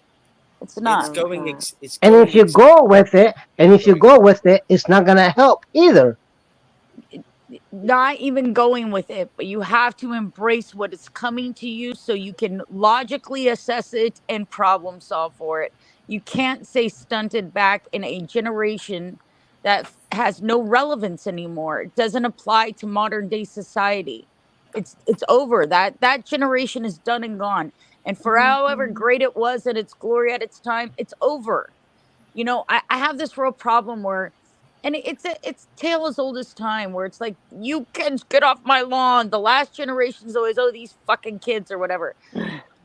It's not. And if you go with it, it's not gonna help either. Not even going with it, but you have to embrace what is coming to you so you can logically assess it and problem solve for it. You can't stay stunted back in a generation that has no relevance anymore. It doesn't apply to modern day society. It's over. That generation is done and gone. And for however great it was at its glory at its time, it's over. I have this real problem where, and it's tale as old as time, where it's like, you kids get off my lawn. The last generation's always, these fucking kids or whatever.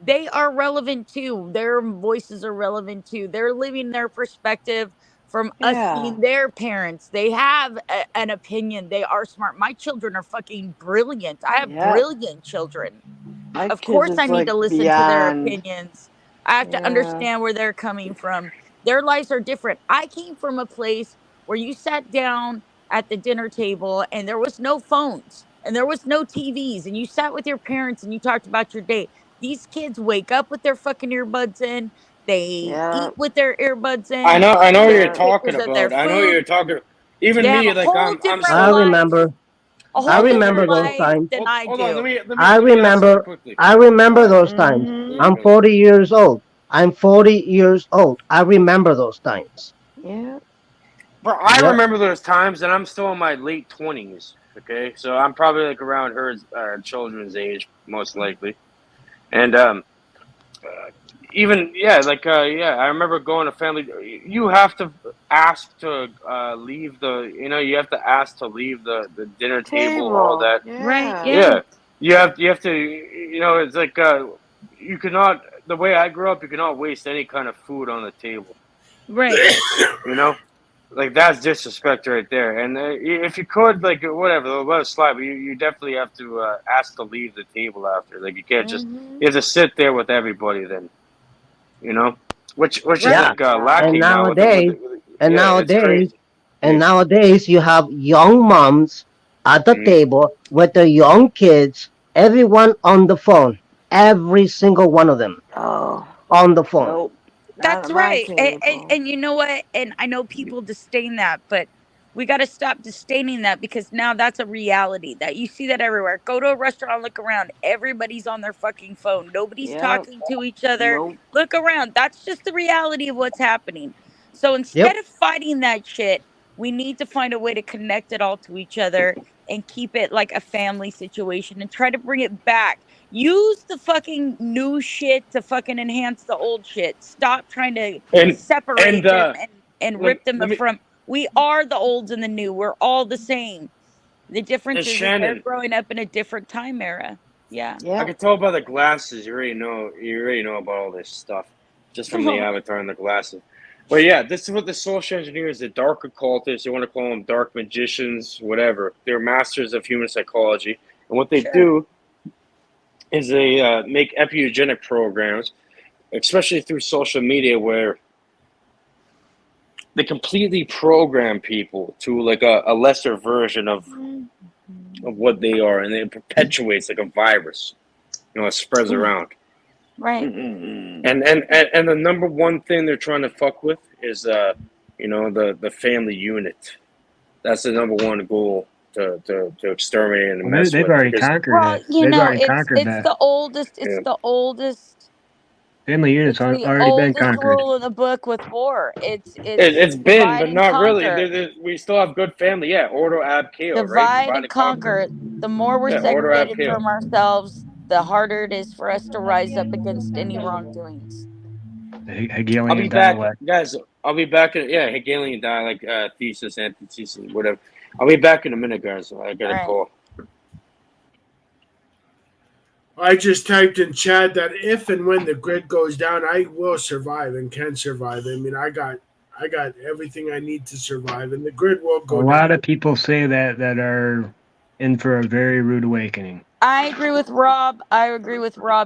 They are relevant too. Their voices are relevant too. They're living their perspective from us being their parents. They have an opinion. They are smart. My children are fucking brilliant. I have brilliant children. Of course I need to listen to their opinions. I have to understand where they're coming from. Their lives are different. I came from a place where you sat down at the dinner table and there was no phones and there was no TVs and you sat with your parents and you talked about your day. These kids wake up with their fucking earbuds in. They eat with their earbuds in. I know what you're Take talking pictures of their about. I know what food. you're talking. Even They me, have a like whole different I life. remember. A whole I remember different those life times. than I Hold do. on, let me I ask remember. something quickly. I remember those times. I'm 40 years old. I'm 40 years old. I remember those times. Yeah. But I remember those times, and I'm still in my late 20s. Okay, so I'm probably like around her children's age, most likely. And even I remember going to family. You have to ask to leave the. You have to ask to leave the dinner table, all that. Right? Yeah. You have to. It's like you cannot. The way I grew up, you cannot waste any kind of food on the table. Right. Like that's disrespect right there. And if you could, like whatever, let it slide. But you definitely have to ask to leave the table after. Like you can't just. You have to sit there with everybody then. Which is like lacking now. Nowadays you have young moms at the table with their young kids. Everyone on the phone. Every single one of them. On the phone. Nope. That's right. And you know what? And I know people disdain that, but we got to stop disdaining that, because now that's a reality that you see that everywhere. Go to a restaurant, look around. Everybody's on their fucking phone. Nobody's talking to each other. Look around. That's just the reality of what's happening. So instead of fighting that shit, we need to find a way to connect it all to each other and keep it like a family situation and try to bring it back. Use the fucking new shit to fucking enhance the old shit. Stop trying to separate them and rip them from. We are the old and the new. We're all the same. The difference is that they're growing up in a different time era. Yeah. I can tell by the glasses. You already know about all this stuff just from the avatar and the glasses. Well, yeah, this is what the social engineers, the dark occultists, you want to call them dark magicians, whatever. They're masters of human psychology. And what they do is they make epigenetic programs, especially through social media, where they completely program people to like a lesser version of what they are, and it perpetuates like a virus. It spreads around. Right. And the number one thing they're trying to fuck with is the family unit. That's the number one goal to exterminate and mess They've with. already conquered Well, it. They've already conquered it's that. the oldest. It's Yeah. the oldest. Family units It's the already been oldest conquered. rule in the book with war. It's It's been, divide but and not conquer. really. We still have good family. Yeah, ordo ab chaos, right? Divide and conquer. The more we're Yeah, ordo ab segregated chaos. from ourselves, the harder it is for us to rise up against any wrongdoings. The I'll Hegelian be back, dialect. guys. I'll be back in Hegelian dialect, thesis, antithesis, whatever. I'll be back in a minute, guys. I got a call. I just typed in chat that if and when the grid goes down, I will survive and can survive. I mean, I got everything I need to survive, and the grid will go down. A lot of people say that are in for a very rude awakening. I agree with Rob.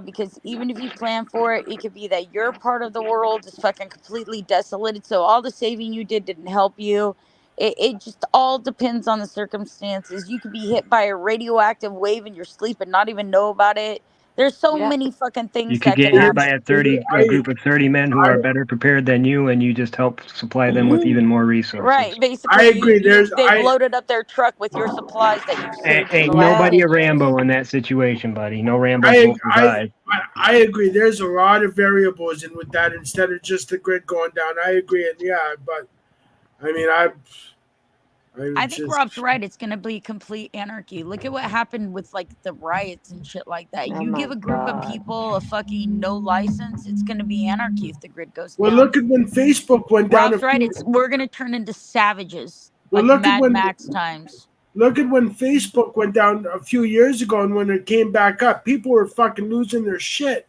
Because even if you plan for it, it could be that your part of the world is fucking completely desolated. So all the saving you didn't help you. It just all depends on the circumstances. You could be hit by a radioactive wave in your sleep and not even know about it. There's so many fucking things You could that get could hit by happen. a group of 30 men who are better prepared than you, and you just help supply them with even more resources. Right, basically. I agree. They loaded up their truck with your supplies that you've saved. Ain't nobody a Rambo in that situation, buddy. No Rambo won't survive. I agree. There's a lot of variables in with that instead of just the grid going down. I agree, and but I mean, I think Rob's right. It's going to be complete anarchy. Look at what happened with like the riots and shit like that. Oh You my give a group of God. people a fucking no license, it's going to be anarchy if the grid goes well, down. look at when Facebook went down. Rob's right. We're going to turn into savages, Well, like look at Mad when- Max times. Look at when Facebook went down a few years ago, and when it came back up, people were fucking losing their shit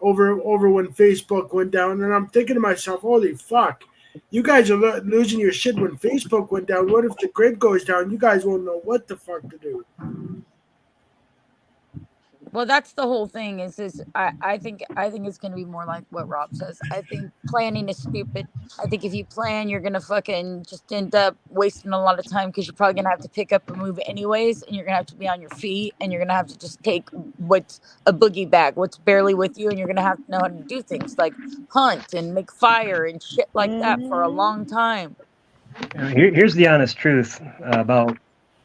over when Facebook went down. And I'm thinking to myself, holy fuck. You guys are losing your shit when Facebook went down. What if the grid goes down? You guys won't know what the fuck to do. Well, that's the whole thing. I think it's gonna be more like what Rob says. I think planning is stupid. I think if you plan, you're gonna fucking just end up wasting a lot of time because you're probably gonna have to pick up and move anyways, and you're gonna have to be on your feet, and you're gonna have to just take what's a boogie bag, what's barely with you, and you're gonna have to know how to do things like hunt and make fire and shit like that for a long time. Here's the honest truth. About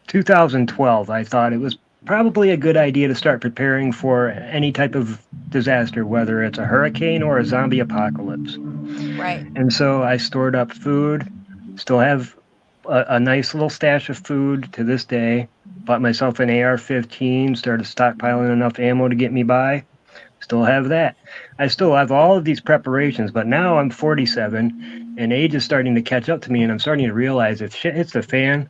2012, I thought it was probably a good idea to start preparing for any type of disaster, whether it's a hurricane or a zombie apocalypse. Right. And so I stored up food, still have a nice little stash of food to this day. Bought myself an AR-15, started stockpiling enough ammo to get me by. Still have that. I still have all of these preparations, but now I'm 47 and age is starting to catch up to me, and I'm starting to realize if shit hits the fan,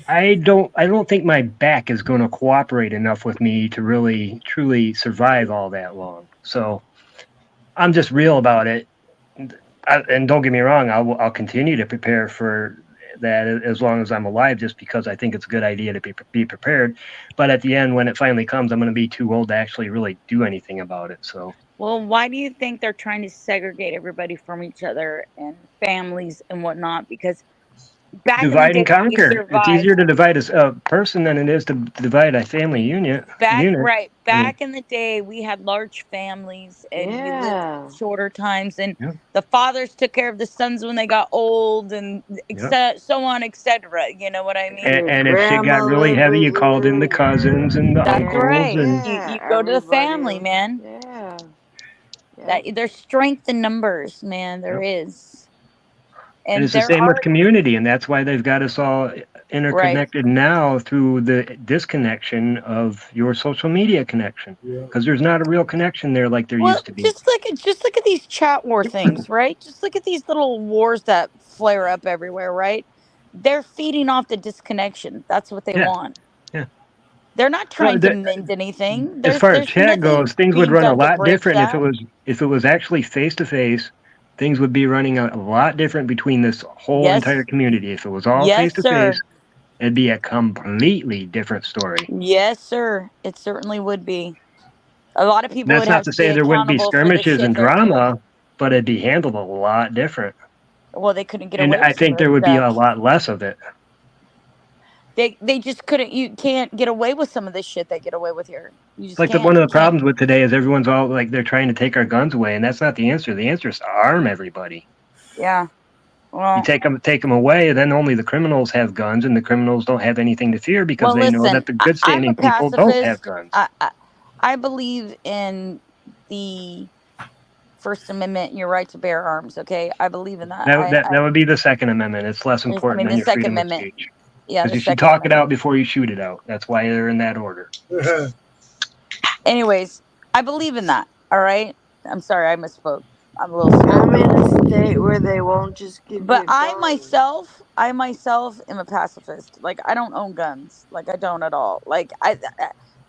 I don't think my back is going to cooperate enough with me to really truly survive all that long. So I'm just real about it. And don't get me wrong, I'll continue to prepare for that as long as I'm alive, just because I think it's a good idea to be prepared. But at the end, when it finally comes, I'm going to be too old to actually really do anything about it. So. Well, why do you think they're trying to segregate everybody from each other and families and whatnot? Because back divide in the day, and conquer. It's easier to divide a person than it is to divide a family unit. Back in the day, we had large families and we lived shorter times, and the fathers took care of the sons when they got old, and so on, etc. You know what I mean? And if shit got really heavy, you called in the cousins and the uncles. Right. And you go to the family, man. That there's strength in numbers, man. There is. And it's the same with community, and that's why they've got us all interconnected now through the disconnection of your social media connection, because there's not a real connection there like there used to be. Just look at these chat war things, right? Just look at these little wars that flare up everywhere, right? They're feeding off the disconnection. That's what they want. Yeah. They're not trying to mend anything. As far as chat goes, things would run a lot different if it was actually face to face. things would be running a lot different between this whole Yes. entire community. If it was all Yes, face to sir. face, it'd be a completely different story. Yes, sir. It certainly would be. A lot of people That's would not have to to be say there wouldn't be accountable for the skirmishes shit and they're doing. drama, but it'd be handled a lot different. Well, they couldn't get And away I with think some there of would this be a stuff. lot less of it. They just couldn't. You can't get away with some of this shit they get away with here. You just Like can't. one of the You can't. problems with today is everyone's all like they're trying to take our guns away, and that's not the answer. The answer is to arm everybody. Yeah. Well, You take them away, and then only the criminals have guns, and the criminals don't have anything to fear because well, they know listen. that the I'm good a standing people don't have pacifist. guns. I believe in the First Amendment, your right to bear arms. Okay, I believe in that. That would be the Second Amendment. It's less important than the your Second freedom of Amendment. speech. Yeah, Because the you should Second talk it Amendment. out before you shoot it out. That's why they're in that order. Anyways, I believe in that. All right. I'm sorry, I misspoke. I'm a little scared. I'm in a state where they won't just give But you a I gun. myself am a pacifist. Like, I don't own guns. Like, I don't at all. Like,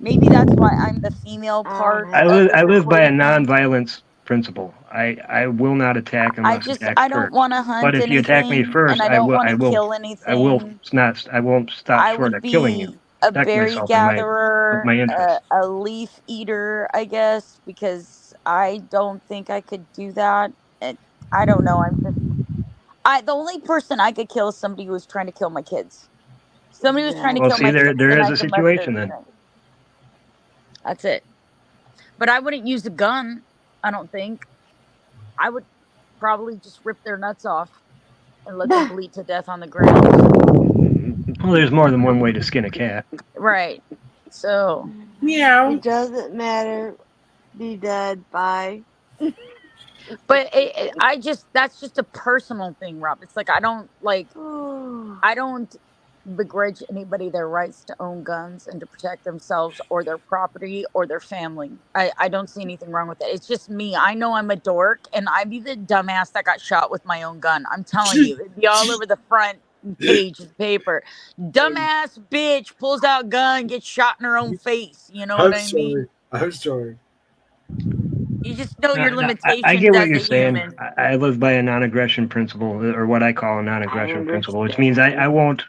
maybe that's why I'm the female part. I of the live by a equation. nonviolence principle. I will not attack unless attacked I don't first. want to hunt But if you attack me anything, first, and I don't want to kill anything. I won't stop I short would of killing you. be a Protect berry myself gatherer, with my interests. a leaf eater, I guess, because I don't think I could do that. I don't know. The only person I could kill is somebody who was trying to kill my kids. Somebody was trying to Well, kill see, my kids. there and is I a can let their situation then. thing. That's it. But I wouldn't use a gun, I don't think. I would probably just rip their nuts off and let them bleed to death on the ground. Well, there's more than one way to skin a cat. Right. So. Meow. It doesn't matter. Be dead. Bye. But that's just a personal thing, Rob. It's like I don't begrudge anybody their rights to own guns and to protect themselves or their property or their family. I don't see anything wrong with it. It's just me. I know I'm a dork, and I'd be the dumbass that got shot with my own gun. I'm telling you, it'd be all over the front page of the paper. Dumbass bitch pulls out gun, gets shot in her own face. You know what I mean? I'm sorry. You just know your limitations I get what as you're a saying. human. I live by a non-aggression principle, or what I call a non-aggression principle, which means I won't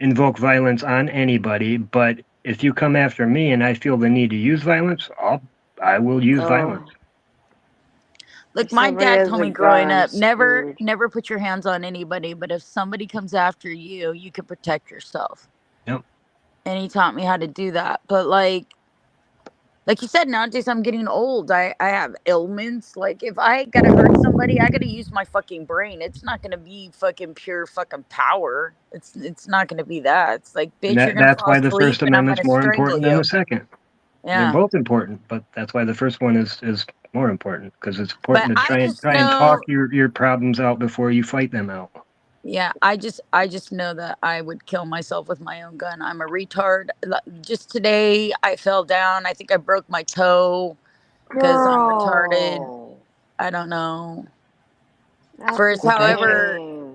invoke violence on anybody. But if you come after me and I feel the need to use violence, I will use violence. Look, my dad told me growing up, never put your hands on anybody, but if somebody comes after you, you can protect yourself. Yep. And he taught me how to do that. But like you said, nowadays I'm getting old. I have ailments. Like, if I gotta hurt somebody, I gotta use my fucking brain. It's not gonna be fucking pure fucking power. It's not gonna be that. It's like, bitch, you're gonna That's fall why the asleep First and I'm Amendment's gonna more strangle important than you. the Second. Yeah. They're both important, but that's why the first one is more important, because it's important But to try and talk your problems out before you fight them out. Yeah, I just know that I would kill myself with my own gun. I'm a retard. Just today, I fell down. I think I broke my toe because I'm retarded. I don't know. That's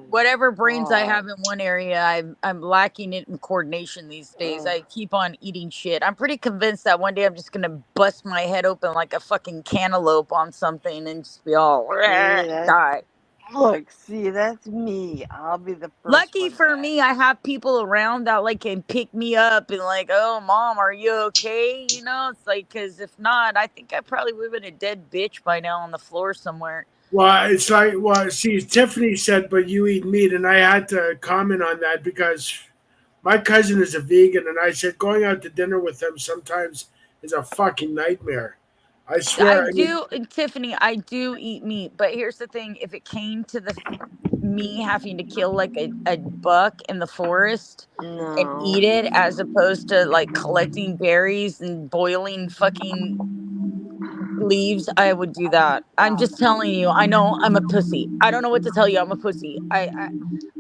Whatever brains I have in one area, I'm lacking it in coordination these days. I keep on eating shit. I'm pretty convinced that one day I'm just gonna bust my head open like a fucking cantaloupe on something and just be all die. Look, see, that's me. I'll be the first. Lucky for me, I have people around that like can pick me up and like, oh, mom, are you okay? You know, it's like, because if not, I think I probably would have been a dead bitch by now on the floor somewhere. Well, it's like, see, Tiffany said, but you eat meat. And I had to comment on that because my cousin is a vegan. And I said, going out to dinner with him sometimes is a fucking nightmare. I swear. Tiffany, I do eat meat. But here's the thing. If it came to me having to kill like a buck in the forest and eat it as opposed to like collecting berries and boiling fucking leaves, I would do that. I'm just telling you. I know I'm a pussy. I don't know what to tell you. I'm a pussy. I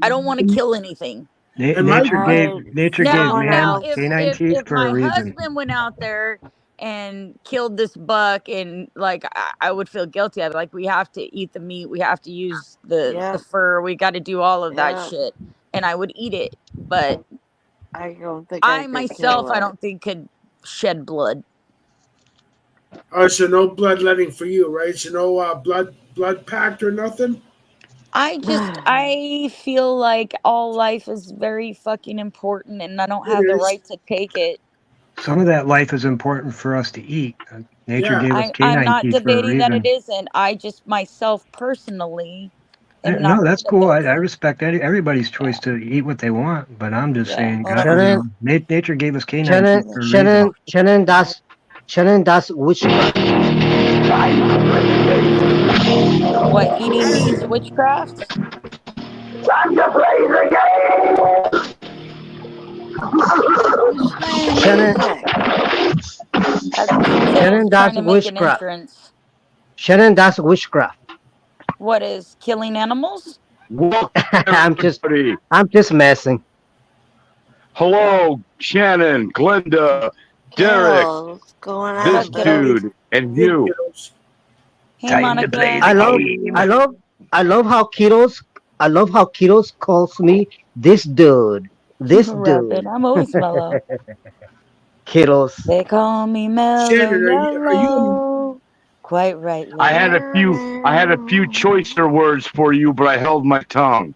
don't want to kill anything. Nature gave man canine teeth if for a my reason. husband went out there and killed this buck and like I would feel guilty. I'd be like, we have to eat the meat, we have to use the fur, we got to do all of that shit, and I would eat it. But I don't think I myself, I don't think could shed blood. Oh, so no bloodletting for you, right? So no blood pact or nothing. I feel like all life is very fucking important and I don't It have the is. right to take it. Some of that life is important for us to eat. Nature Yeah. gave us I'm canine not teeth for a debating that it reason. isn't. I just myself personally am No, not that's good at cool. I those. respect everybody's Yeah. choice to eat what they want, but I'm just Yeah. saying, Hold God, you on. Shannon, know, nature gave us canine Shannon, teeth for a reason. Shannon, Shannon does, Shannon does witchcraft. What eating means witchcraft? Who's playing Shannon, music? That's Kittles Shannon trying does to make an witchcraft. entrance. Shannon does witchcraft. What is killing animals? Welcome, I'm just, everybody. I'm just messing. Hello, Shannon, Glenda, Derek, Kittles, what's going What this on, up, Kittles? buddy? dude, and Hey, you. kiddos. Hey, Time to play Monica. the I love, game. I love, I love how Kiros calls me this dude, this dude, Rapping. I'm always mellow. Kiros. They call me mellow Shannon, are you yellow. Quite rightly. I had a few choicer words for you, but I held my tongue.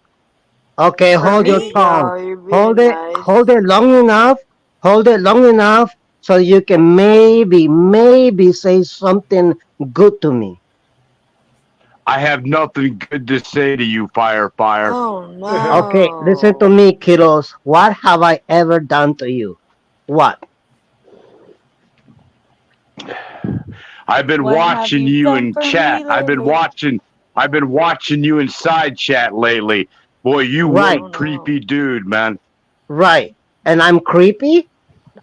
Okay, For hold your me? tongue. No, you're being Hold nice. it long enough. Hold it long enough so you can maybe say something good to me. I have nothing good to say to you, Fire. Oh Okay, listen to no. me, kiddos. What have I ever done to you? What? I've been What have watching you you done in for me chat. lately? I've been watching you inside chat lately. Boy, you Right, Oh one no. creepy dude, man. right. And I'm creepy?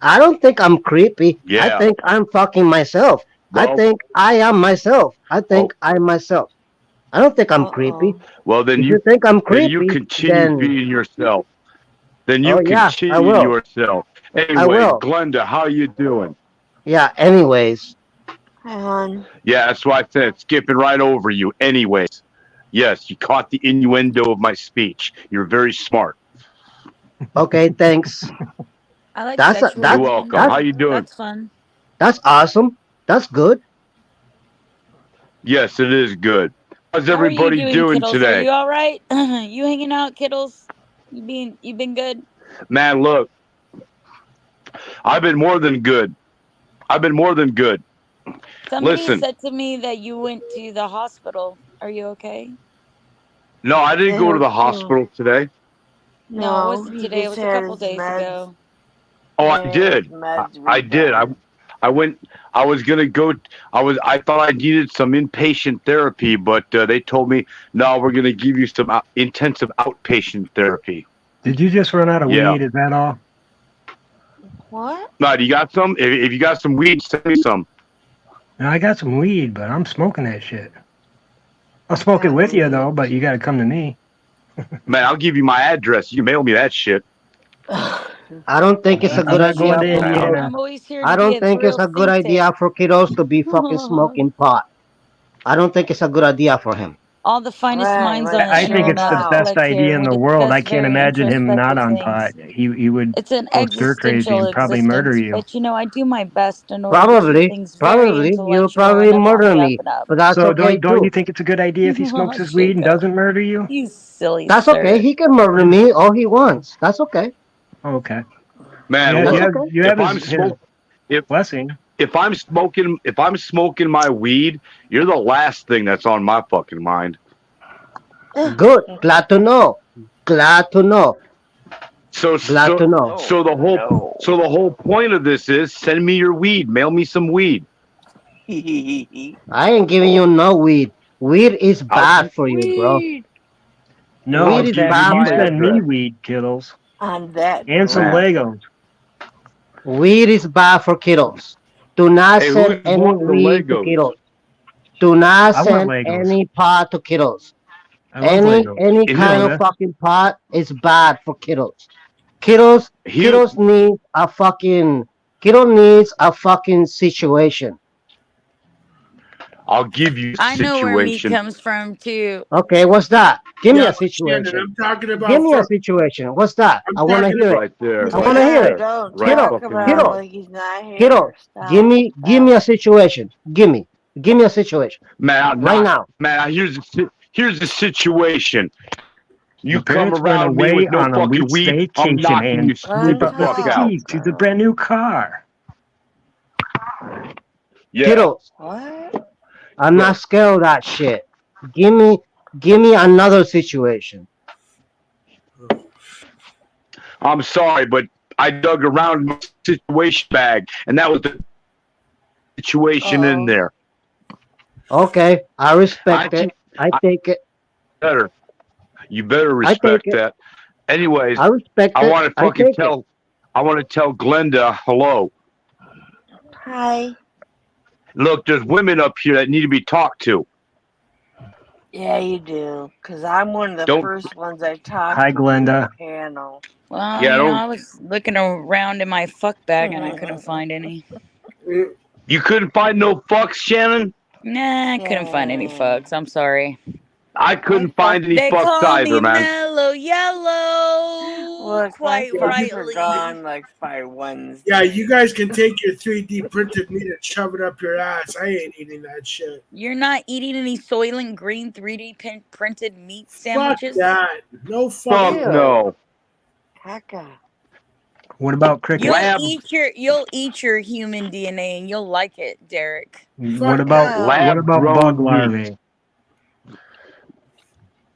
I don't think I'm creepy. I Yeah. think I'm fucking myself. I Well, think I am myself. I oh, think I'm myself. I don't think I'm Uh creepy. oh. well, If you think I'm then you creepy, continue then being yourself. Then oh you yeah, I continue will. yourself. I Anyway, will. Glenda, how you doing? Yeah, anyways. Hi, hon. Yeah, that's why I said skipping right over you. Anyways, yes, you caught the innuendo of my speech. You're very smart. Okay, thanks. I like That's a, sexual You're that welcome. that How you innuendo. doing? That's fun. that's awesome. That's good. Yes, it is good. How's How are you everybody doing, doing Kittles? Are today? you all right? You hanging out, Kittles? You been good? Man, look, I've been more than good. I've been more than good. Somebody Listen, said to me that you went to the hospital. Are you okay? no, I didn't go to the Ew. hospital today. No, it No, wasn't he today. It just was a had couple his days meds. ago. Oh, I Yeah, his did. meds I were did. done. I went. I was gonna go. I thought I needed some inpatient therapy, but they told me no. We're gonna give you some intensive outpatient therapy. Did you just run out of Yeah. weed? Is that all? What? No, do you got some? If you got some weed, send me some. No, I got some weed, but I'm smoking that shit. I'll smoke it Got with you weed. though, but you got to come to me. Man, I'll give you my address. You mail me that shit. I don't think it's a I'm good not going idea to for kiddos. Indiana. I'm always here to I don't be a think it's thrill a good think idea tank. for kiddos to be fucking smoking pot. I don't think it's a good idea for him. All the finest Right, minds on right. the I think Chill it's internet the out. best collect here, idea and in we the world. I discuss can't very imagine him not introspective on pot. things. He would It's an go stir crazy existential and probably murder existence, you. but I do my best in order to keep Probably, things very probably, you'll intellectual probably and up on murder the up me, and up. but that's So okay don't you too. think it's a good idea if he smokes Oh, his weed and Jacob, doesn't murder you? you silly That's okay. sir. He can murder me all he wants. That's okay. Oh, okay. Man, That's look, okay. You have if I'm his smoke, if blessing. if I'm smoking my weed, you're the last thing that's on my fucking mind. Good. Glad to know. Glad to know. So Glad so to know. so the whole so the whole point of this is send me your weed, mail me some weed. I ain't giving you no weed. Weed is I'll bad for you, bro. Weed No, I'll Weed is give you bad you my for you. send me address. weed, Kittles, on that and some Man. note. Legos. Weed is bad for kiddos. Do not Hey, send who's any wanting the weed to Legos? kiddos. Do not I want send Legos. any pot to kiddos. I love Legos. Any You Is it kind know of that. fucking pot is bad for kiddos. Kiddos he? kiddos need a fucking kiddo needs a fucking situation. I'll give you a I know where meat situation. comes from too. Okay, what's that? Give me Yeah, a Shannon, situation. I'm talking about. Give me a situation. What's that? I'm I want to talking hear it. Right there. I Right want to hear Yeah, it. there. don't Right Kiddo, talk fucking about him kiddo, like he's not kiddo. here. Give Stop. me a situation. Give me a situation Man, I'm right not. now. Man, here's the situation. You Your come parents went around me away with no on a fucking week's weed, I'm vacation knocking and you they smooth the Let brought fuck the go. out. keys to the brand new car. Yeah. Kiddo, What? I'm Look, not scared of that shit. Give me another situation. I'm sorry, but I dug around my situation bag, and that was the situation in Uh-oh. there. Okay, I respect it. I take it. Better. You better I take respect it. that. Anyways, I respect I it. want to I fucking take it. tell. I want to tell Glenda hello. Hi. Look, there's women up here that need to be talked to. Yeah, you do. Because I'm one of the Don't. first ones I talked Hi, to from the Glenda. panel. Well, Yeah, I don't. was looking around in my fuck bag and I couldn't find any. You couldn't find no fucks, Shannon. Nah, I couldn't find any fucks. I'm sorry. I couldn't find any They fucks call me either, man. mellow yellow. Look, my Quite fucks are rightly. gone like by Wednesday. Yeah, you guys can take your 3D printed meat and shove it up your ass. I ain't eating that shit. You're not eating any Soylent Green 3D printed meat Fuck sandwiches? that. No Fuck fucking. no. Hecka. What about crickets? You'll eat your human DNA and you'll like it, Derek. What Fuck about that. Lab bug grown larvae? meat.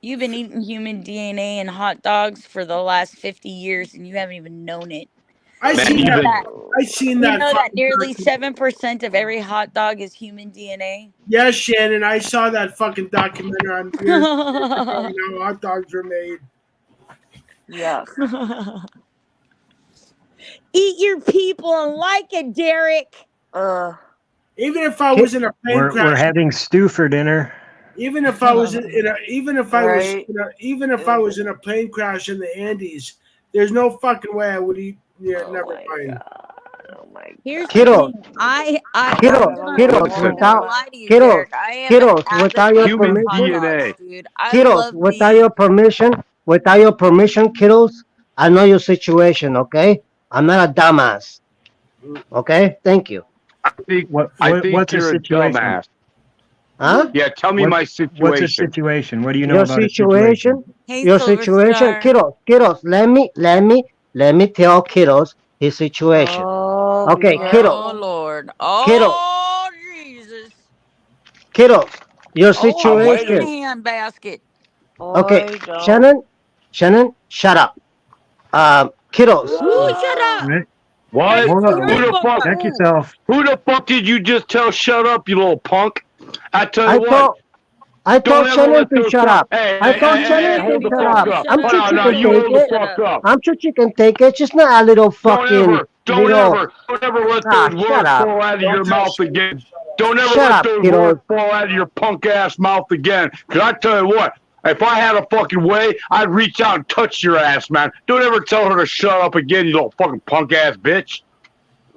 You've been eating human DNA and hot dogs for the last 50 years and you haven't even known it. I You seen know that. that, I seen you that. know that fucking nearly documentary. 7% of every hot dog is human DNA? Yes, Shannon, I saw that fucking documentary on years ago and how hot dogs were made. Yuck. Eat your people and like it, Derek. Even if I was in a plane We're crash, having stew for dinner. even if I was in a, even if I was, Right. even if I was in a plane crash in the Andes, there's no fucking way I would eat. Yeah, never mind. Oh my Here's the Kiddo, thing. I'm kiddos, not gonna without lie to you, kiddos, Derek. I am an kiddos, avid without your lover of Human hot permission, dogs, DNA. dude. I kiddos, love without meat. your permission, kiddos. I know your situation. Okay, I'm not a dumbass. Okay, thank you. I think What's the you're a situation? dumbass. Huh? Yeah, tell me my What's the situation. situation? What do you know Your about a situation? situation, Hey, your Silver situation, Star. kiddos. Let me tell kiddos his situation. Oh, Okay, be Oh, kiddos, Lord. kiddos, Oh, Jesus. kiddos. Your Oh, I'm chicken situation. waiting. handbasket. Okay, Boy, don't. Shannon, shut up. Kiddos. Ooh, shut up. What? Hold You're on. Who the fuck? Check ooh. yourself. Who the fuck did you just tell shut up, you little punk? I tell I you what. told Don't ever Shannon let to those. shut up. Hey, I hey, told hey, Shannon hey, to hold the You shut told fuck me up. to up. shut I'm up. sure No, she no, can I you told take you hold to the it. shut fuck up. up. I'm sure she can take it. She's not a little Don't fucking little. ever let those Shut words up. fall out of your Don't tell mouth Shannon to again. shut up. Don't ever Shut let up, those kiddos. words fall out of your punk ass mouth again. Cause I tell you what, if I had a fucking way, I'd reach out and touch your ass, man. Don't ever tell her to shut up again, you little fucking punk ass bitch.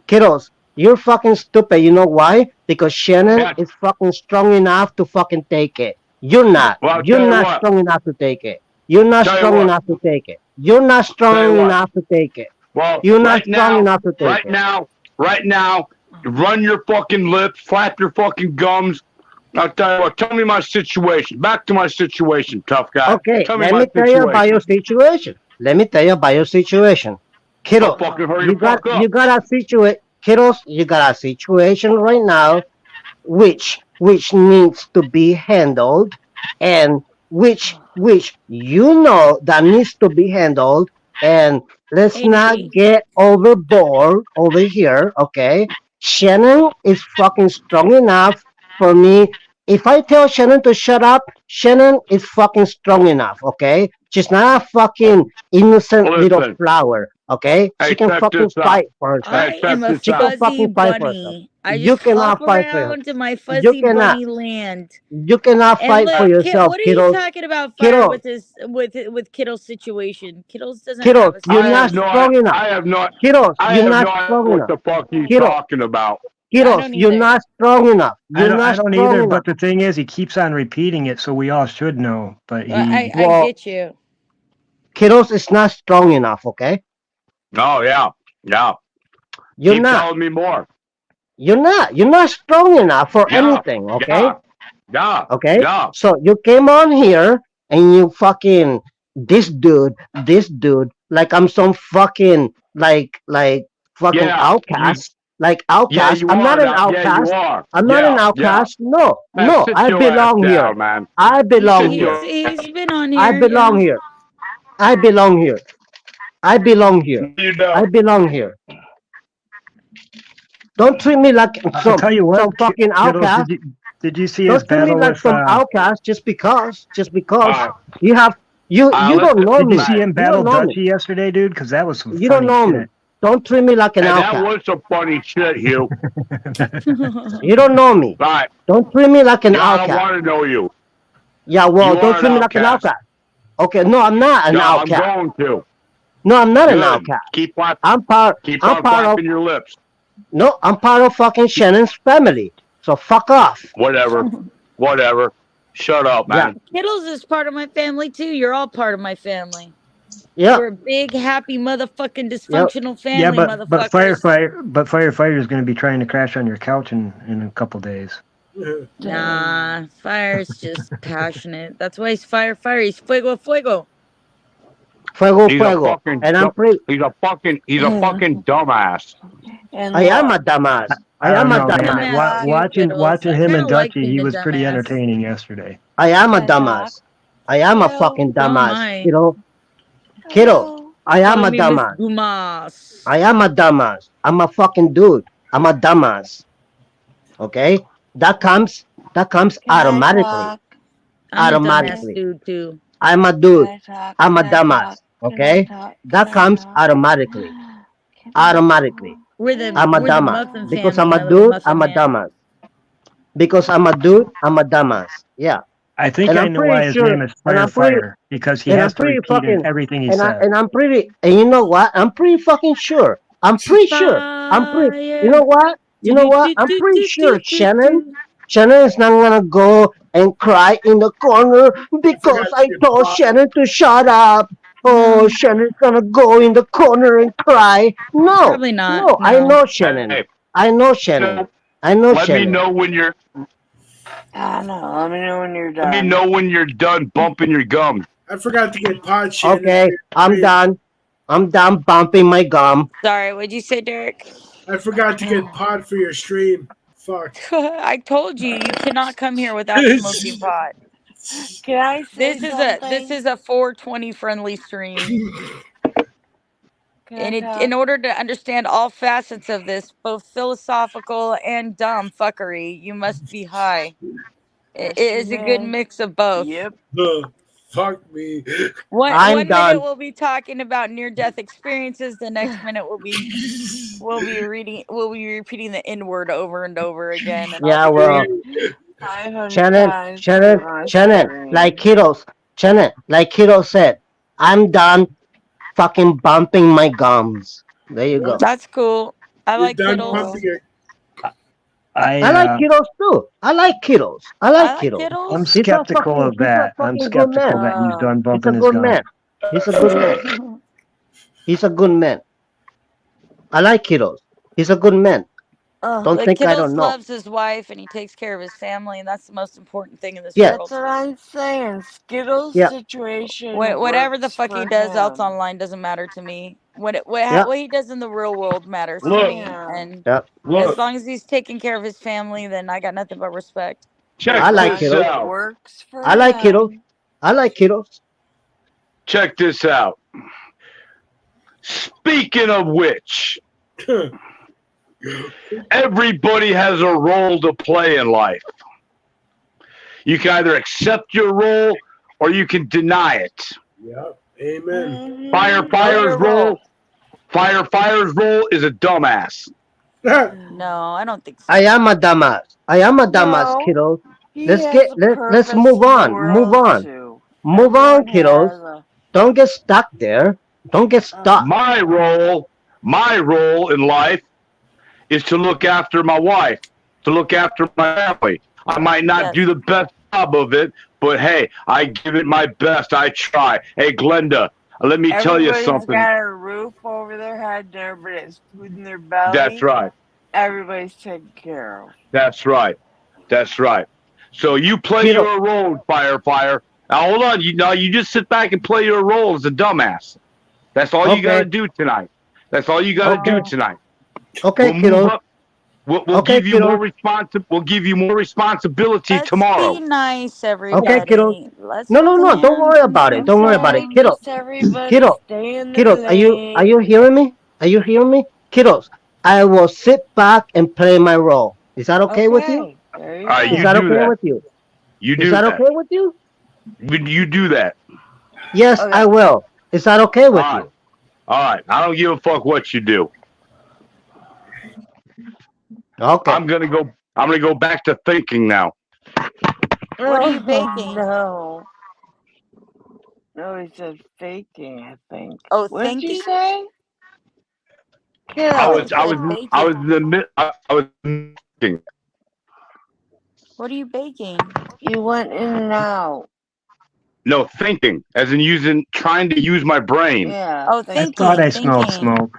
Kiddos, you're fucking stupid. You know why? Because Shannon Yeah. is fucking strong enough to fucking take it. You're not. Well, I'll You're tell you not what. strong enough to take it. You're not Tell you strong what. enough to take it. You're not Tell you strong what. enough to take it. Well, You're not strong enough to take it. right now, run your fucking lips, flap your fucking gums. I'll tell you what, tell me my situation. Back to my situation, tough guy. Okay, Tell me let my me tell you about your situation. situation. So Kiddos, fucking hurry you the fuck up. got a situation. Kiddos, you got a situation right now which needs to be handled, and which you know that needs to be handled, and let's not Hey, get overboard over here, okay? Shannon is fucking strong enough for me. If I tell Shannon to shut up, Shannon is fucking strong enough, okay? She's not a fucking innocent little Listen, flower, okay? She hey, can check fucking this out. fight for herself. Hey, I check am a this She can out. fuzzy fucking fight for herself. bunny. I You just hop cannot fight for her. around to my You fuzzy cannot. bunny land. You cannot And fight for look, yourself, what are you kiddos. talking about? Fire Kiddos, with this with Kittle's situation. Kittles doesn't kiddos, have a you're I have not no, situation. strong enough. I have no, Kiddos, I you're have not no idea strong what enough. the fuck he's Kiddos, talking about. Kiddos, don't you're either. not strong enough. I You're don't. I not don't strong either. enough. But the thing is, he keeps on repeating it, so we all should know. But Well, he. I Well, get you. kiddos is not strong enough. Okay, Oh yeah, yeah. you're Keep not. telling me more. You're not. You're not strong enough for Yeah, anything. Okay. yeah, yeah, Okay. yeah. So you came on here and you fucking this dude, like I'm some fucking fucking Yeah, you, outcast. Like yeah, outcast. you I'm not are an now. Yeah, you outcast. are. I'm not an Yeah, yeah. outcast. No, Man, no. sit I your ass belong here. down, man. I belong Sit here. He's been on I here, belong yeah. here. I belong here. I belong here. You know. I belong here. Don't treat me like I'll tell you what, some fucking Kittles. outcast. Did you see his Don't treat me battle like with? some outcast just because Uh, you have you listen, don't know Did you me. see him You battle don't know me. Dutchy yesterday, dude? Because that was some You don't funny know me. shit. Don't treat me like an and that outcast. was some funny shit, Hugh. You don't know me. Right. Don't treat me like an Yeah, I don't outcast. want to know you. Yeah, well, You don't are an treat me like an outcast. outcast. Okay, no, I'm not an No, I'm outcast. going to. No, I'm not an Good. outcast. Keep on I'm part of flapping your lips. no, I'm part of fucking Shannon's family. So fuck off. Whatever. Whatever. Shut up, Yeah. man. Kittles is part of my family too. You're all part of my family. Yeah. We're a big, happy, motherfucking dysfunctional family, Yeah, but motherfuckers. firefighter is going to be trying to crash on your couch in a couple days. Nah, Fire's just passionate. That's why he's firefighter. He's fuego, fuego. Fuego, He's a fuego. fucking And I'm pretty. he's a fucking dumbass. And I am a look, dumbass. I I am don't a know, I'm man. dumbass. dumbass too, Watching Kittles. I him kinda and like Dutchy, being he a was pretty dumbass. entertaining yesterday. I am a Can I talk? dumbass. I am a Hello? fucking So am dumbass. I. Kiddo, Hello? I am Calling a me Miss dumbass. Dumas. I am a dumbass. I'm a fucking dude. I'm a dumbass. Okay? That comes Can I automatically. talk? I'm a dumbass Automatically. dude too. I'm a Can dude. I talk? I'm a Can I dumbass. talk? Can I Okay? talk? That Can I comes talk? automatically. Can I Automatically. talk? We're the I'm a Muffin dumbass. Because family, I'm my a little dude, Muffin I'm a man. dumbass. Because I'm a dude, I'm a dumbass. Yeah. I think And I I'm know why pretty his sure, name is and I'm pretty, Firefighter, because he and I'm has to pretty repeat fucking, everything he and says. and you know what? I'm pretty fucking sure. I'm pretty sure. You know what? You know what? I'm pretty sure Shannon is not gonna go and cry in the corner because I told Shannon to shut up. Oh, Shannon's gonna go in the corner and cry. No, Probably not. no, I No. know Shannon. Hey, I know Shannon. I know let me Shannon. know when you're I know. Let me know when you're let me done. know when you're done bumping your gum. I forgot to get pod Shannon. Okay, I'm done. I'm done bumping my gum. Sorry, what'd you say, Derek? I forgot to get pod for your stream. Fuck. I told you cannot come here without smoking pot. Can I say This is a 420 friendly stream. Can I talk? In order to understand all facets of this, both philosophical and dumb fuckery, you must be high. It is a good mix of both. Yep. Fuck me. One I'm done. minute we'll be talking about near-death experiences. The next minute we'll be repeating the N word over and over again. And Yeah, I'll be well, 500 Shannon, times Shannon, on Shannon, screen. like Kiddo said, I'm done fucking bumping my gums. There you go. That's cool. I You're like done Kittles. pumping it. I like kiddos too. I like kiddos. I like kiddos. I'm Kittles. He's a skeptical fucking- of that. he's a I'm fucking good skeptical man. that he's done He's bumping a his good gum. man. He's a good man. He's a good man. I like kiddos. He's a good man. Don't The think I Kittles don't know. loves his wife and he takes care of his family, and that's the most important thing in this Yeah. world. That's what I'm saying. Skittles Yeah. situation. Whatever the works fuck he for does else him. online doesn't matter to me. What he does in the real world matters to Look. me, and Yeah. as long as he's taking care of his family, then I got nothing but respect. Check I like this kiddos. out. Works for I like him. kiddos. I like kiddos. Check this out. Speaking of which, everybody has a role to play in life. You can either accept your role or you can deny it. Yep. Amen. Firefighter's role is a dumbass. No, I don't think so. I am a dumbass. I am a dumbass, No, kiddos. he Let's has get a let's purpose move in the on. Move world, on. too. Move on, Everyone kiddos. has a- Don't get stuck there. Don't get stuck. My role in life is to look after my wife, to look after my family. I might not do the best job of it, but hey, I give it my best. I try. Hey, Glenda, let me tell you Everybody's something. got a roof over their head and everybody has food in their belly. That's right. Everybody's taken care of. That's right. That's right. So you play your role, Fire. Now hold on. You just sit back and play your role as a dumbass. That's all you got to do tonight. That's all you got to do tonight. Okay, we'll kiddo. move up. We'll give you more We'll give you more responsibility tomorrow. Be nice, everybody. Okay, kiddo. Let's No. Don't worry about it. Don't worry about it, kiddo. Kiddo. Kiddos, are you hearing me? Are you hearing me, kiddos? I will sit back and play my role. Is that okay with you? There you All right, Is you that do okay that. with you? You do Is that that. okay with you? You do that. Yes, I will. Is that okay with you? All right. I don't give a fuck what you do. Okay. I'm gonna go back to thinking now. What are you baking? No, he said faking, I think. Oh, What did you thinking? say? I was thinking. What are you baking? You went in and out. No, thinking, as in trying to use my brain. Yeah. Oh, I thought I smelled smoke.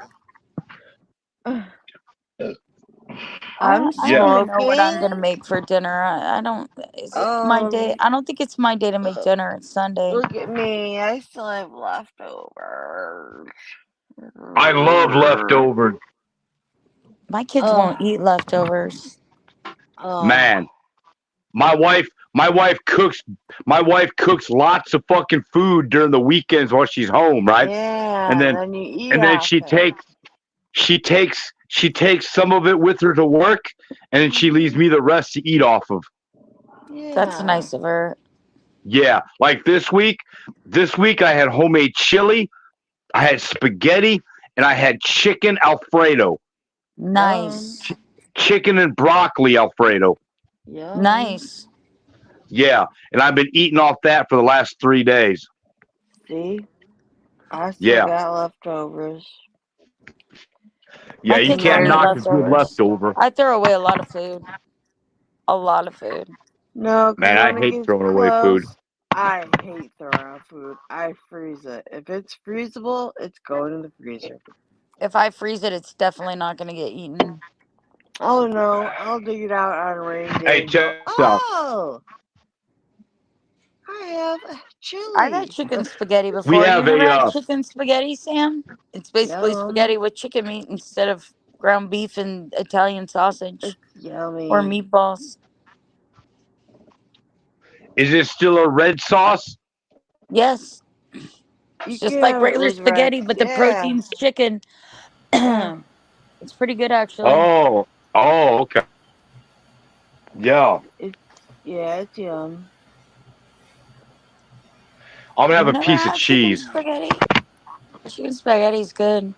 I don't even know what I'm gonna smoking. make for dinner. I don't. Is it my day? I don't think it's my day to make dinner. It's Sunday. Look at me. I still have leftovers. I love leftovers. My kids won't eat leftovers. Man, my wife cooks lots of fucking food during the weekends while she's home, right? Yeah. And then you eat and then off she takes some of it with her to work, and then she leaves me the rest to eat off of. Yeah. That's nice of her. Yeah, like this week I had homemade chili, I had spaghetti, and I had chicken Alfredo. Nice. Chicken and broccoli Alfredo. Nice. Yeah, and I've been eating off that for the last 3 days. See? I still got leftovers. Yeah, My you kids can't don't eat knock a good leftovers. leftover. I throw away a lot of food. A lot of food. No, Man, I hate throwing away food. I hate throwing out food. I freeze it. If it's freezable, it's going in the freezer. If I freeze it, it's definitely not going to get eaten. Oh no, I'll dig it out on a rainy day. Hey, and go, check this out. oh, I have chili. I've had chicken spaghetti before. We have you never a, had chicken spaghetti, Sam? It's basically spaghetti with chicken meat instead of ground beef and Italian sausage. Yummy. Or meatballs. Is it still a red sauce? Yes. It's just like regular spaghetti, but the protein's chicken. It's pretty good, actually. Oh, okay. Yeah. It's yum. I'm gonna have a Never piece of had chicken cheese. spaghetti. Chicken spaghetti's good.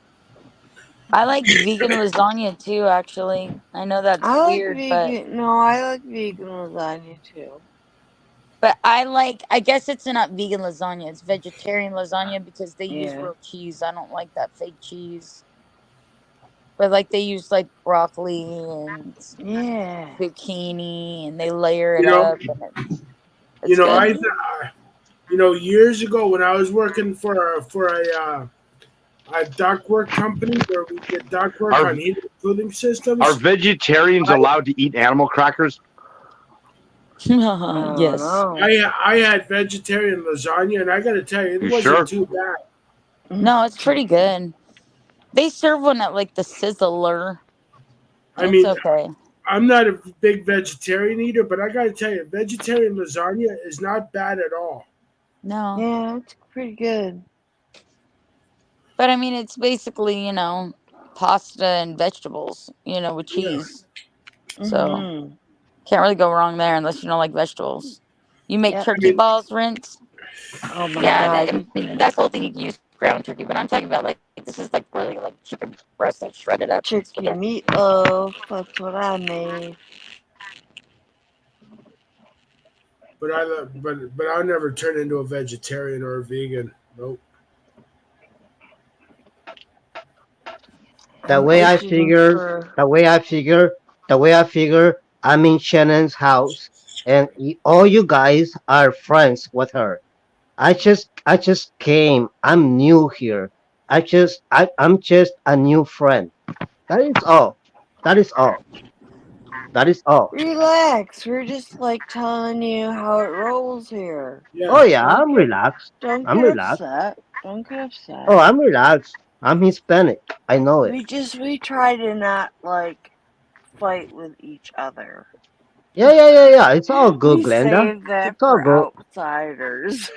I like vegan lasagna too, actually. I know that's weird, but No, I like vegan lasagna too. but I guess it's not vegan lasagna, it's vegetarian lasagna because they use real cheese. I don't like that fake cheese. But like they use like broccoli and zucchini and they layer it up. And it's good. Years ago when I was working for a ductwork company where we did ductwork on heating and cooling systems. Are vegetarians allowed to eat animal crackers? Yes. I had vegetarian lasagna, and I got to tell you, it wasn't too bad. No, it's pretty good. They serve one at like the Sizzler. It's okay. I'm not a big vegetarian eater, but I got to tell you, vegetarian lasagna is not bad at all. No. Yeah, it's pretty good. But I mean, it's basically, pasta and vegetables, with cheese. So can't really go wrong there unless you don't like vegetables. You make turkey balls, Rinse? Oh my god. That's the whole thing. You can use ground turkey, but I'm talking about like this is like really like chicken breast like shredded up. Chicken meatloaf. That's what I made. But I'll never turn into a vegetarian or a vegan. Nope. The I'm way I itching figure, for. the way I figure, the way I figure, I'm in Shannon's house, and all you guys are friends with her. I just came. I'm new here. I'm just a new friend. That is all. That is all. That is all. Relax. We're just like telling you how it rolls here. Oh Yeah. yeah, I'm relaxed. Don't I'm get relaxed. upset. Don't get Oh, upset. I'm relaxed. I'm Hispanic. I know it. We try to not like fight with each other. Yeah. It's all good, We Glenda. save that It's all for good. outsiders.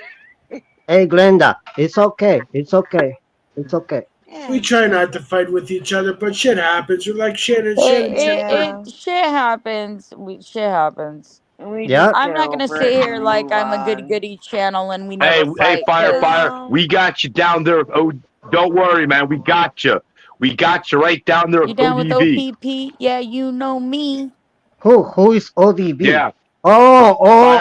Hey, Glenda. It's okay. It's okay. It's okay. We Yeah, try not to fight with each other, but shit happens. We're like Shannon. Shannon said. yeah. Shit happens. Shit happens. And we Yeah. just I'm get not gonna over sit it here and like move I'm a goody on. goody channel and we Hey, never hey, fight. fire, 'Cause fire. No. We got you down there. Oh, don't worry, man. We got you. We got you right down there. you down with ODB. OPP? Yeah, you know me. Who is ODB? Yeah, Oh,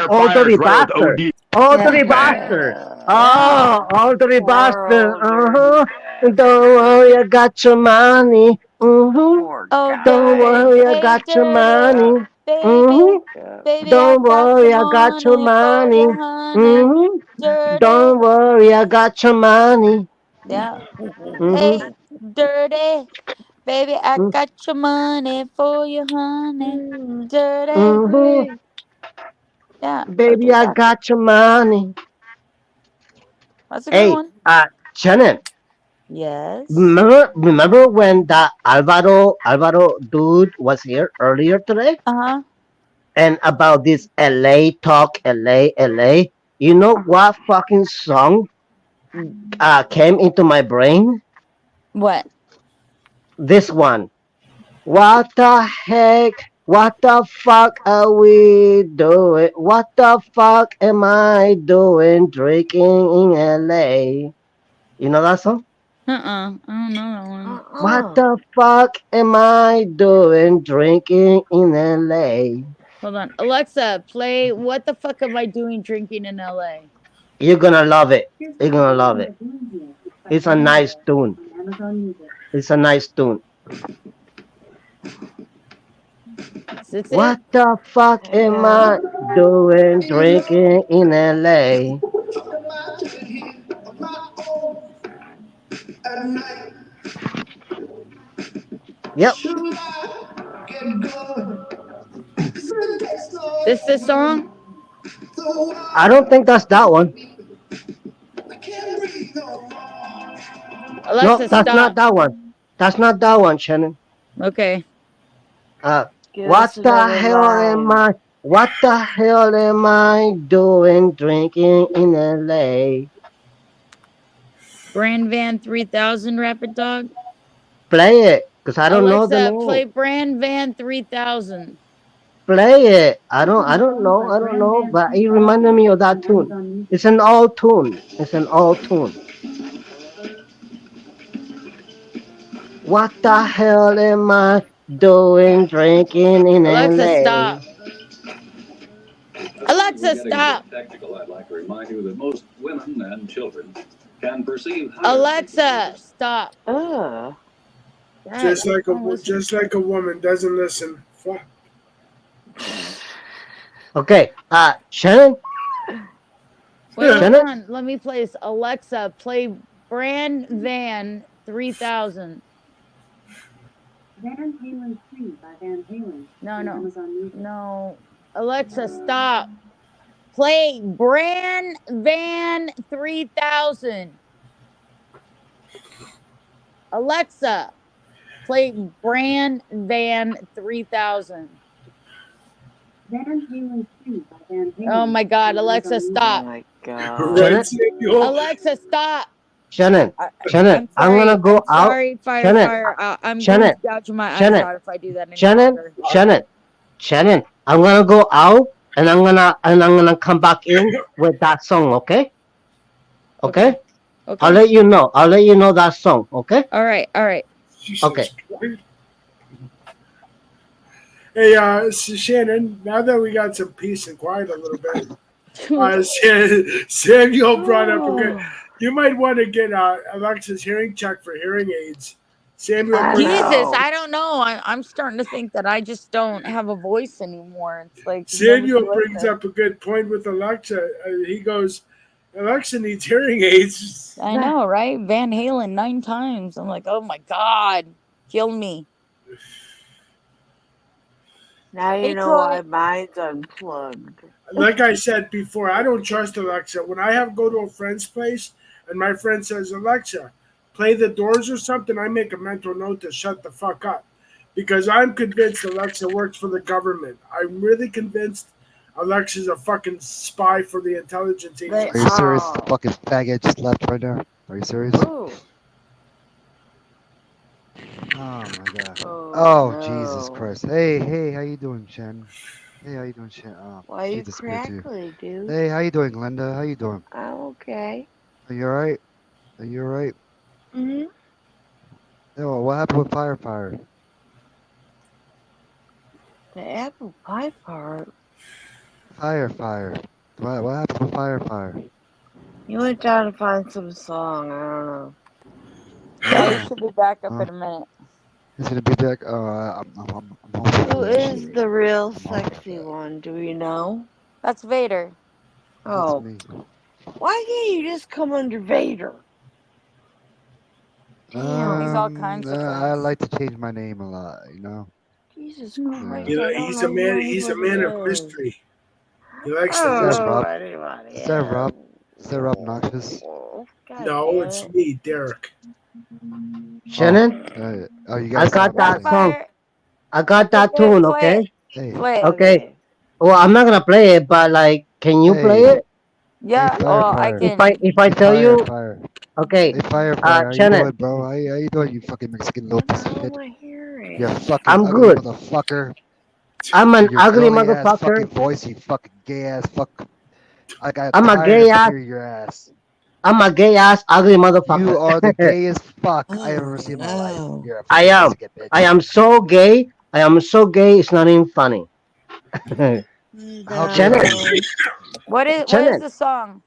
fire, dirty great with bastard. OD. Oh, Yeah. dirty bastard. Yeah. Dirty Poor bastard. old dirty Don't worry, bastard. I got your money. Poor Oh, Don't guy. worry, I hey, got your dirty money. baby. Yeah. Baby, I Don't got your worry, I got your money for money. your honey. Dirty. Don't worry, I got your money. Yeah. Mm-hmm. Hey, dirty. Baby, I got your money for your honey. Dirty. Mm-hmm. Yeah, Baby, dirty I bastard. got your money. That's a good Hey, one. Shannon, Yes. remember when that Alvaro dude was here earlier today? Uh-huh. And about this LA talk, LA. You know what fucking song came into my brain? What? This one. What the heck? What the fuck are we doing? What the fuck am I doing drinking in LA? You know that song? I don't know that one. What the fuck am I doing drinking in LA? Hold on. Alexa, play What the Fuck Am I Doing Drinking in LA? You're gonna love it. You're gonna love it. It's a nice tune. It's a nice tune. Is it? What the fuck am I doing drinking in LA? Yep. This the song? I don't think that's that one. Alexa, No, that's stop. not that one. That's not that one, Shannon. Okay. Give What us the another hell am line. I? What the hell am I doing drinking in LA? Brand Van 3000 Rapid Dog. Play it, cause I don't know the Alexa, name. play Brand Van 3000. Play it. I don't know, but it reminded me of that tune. It's an old tune. It's an old tune. What the hell am I doing drinking in Alexa, LA? stop. Alexa, stop. Tactical, I'd like to remind you that most women and children can perceive. Alexa, stop. Ugh. Just like a woman doesn't listen. Fuck. Okay, Shannon. Wait, hold Shannon? on. Let me play this. Alexa, play Brand Van 3000. Van Halen 3 by Van Halen. No. Alexa, stop. Play Brand Van 3000. Alexa, play Brand Van 3000. Van Halen 3 by Van Halen. Oh my God, Alexa, stop. Oh my God. Right, Alexa, stop. Shannon, I'm gonna go out. Sorry, Shannon, fire. I'm Shannon, going to gouge my eyes Shannon, out if I do that any longer. Shannon, I'm gonna go out and I'm gonna come back in with that song, okay? Okay? I'll let you know. I'll let you know that song, okay? All right. Okay. Hey, Shannon, now that we got some peace and quiet a little bit, Samuel brought up you might want to get Alexa's hearing check for hearing aids. Samuel I brings Jesus, know. I don't know. I'm starting to think that I just don't have a voice anymore. It's like nobody Samuel brings listens. up a good point with Alexa. He goes, Alexa needs hearing aids. I know, right? Van Halen 9 times. I'm like, oh my God, kill me. Now you Hey, know why Troy. mine's unplugged. Like I said before, I don't trust Alexa. When I have go to a friend's place and my friend says, Alexa, play the Doors or something, I make a mental note to shut the fuck up. Because I'm convinced Alexa works for the government. I'm really convinced Alexa's a fucking spy for the intelligence They agency. Are you serious? are. The fucking faggot just left right now. Are you serious? Ooh. Oh my god. Oh, Oh Jesus no. Christ. Hey, how you doing, Chen? Hey, how you doing, Chen? Oh, Why she you disappeared too. crackly, dude? Hey, how you doing, Glenda? How you doing? I'm okay. Are you alright? Are you alright? Mm-hmm. Oh, what happened with Fire? The apple pie part. Fire. What happened with Fire? You went down to find some song. I don't know. Yeah, he should be back up in a minute. He's gonna be back. I'm hoping Who for that is shit. the real I'm hoping for sexy that. one? Do we know? That's Vader. That's Oh. me. Why can't you just come under Vader? Damn. He's all kinds of I things. like to change my name a lot, you know. Jesus Yeah. Christ, I don't He's know a who man. He's a anybody man of is. mystery. He likes I the don't Is that know Rob? who anybody Is that Rob? is. Is that Rob Noxious? God No, damn it's it. me, Derek. Shannon, You I guys got sound that the same. song. Fire. I got Okay, that tune, play okay? it. Hey, Play it. Okay. Okay. Well, I'm not gonna play it, but like, can you play hey, it? Yeah, hey, well, I Fire. can. If I Hey, tell you, Fire. okay, Hey, Fire. How you Shannon, doing, bro? How you doing, you fucking Mexican little What the piece of hell shit? am I hearing? You fucking I'm ugly good. motherfucker. I'm an Your ugly girly ass fucking motherfucker. voice, you fucking gay ass fuck. I got I'm a tired gay of ass. hearing your ass. I'm a gay ass ugly motherfucker. You are the gayest fuck I Oh, ever seen in my life. no. You're a I fucking am. Mexican bitch. I am so gay. I am so gay. It's not even funny. How gay are Shannon, you? What is Shannon. the song?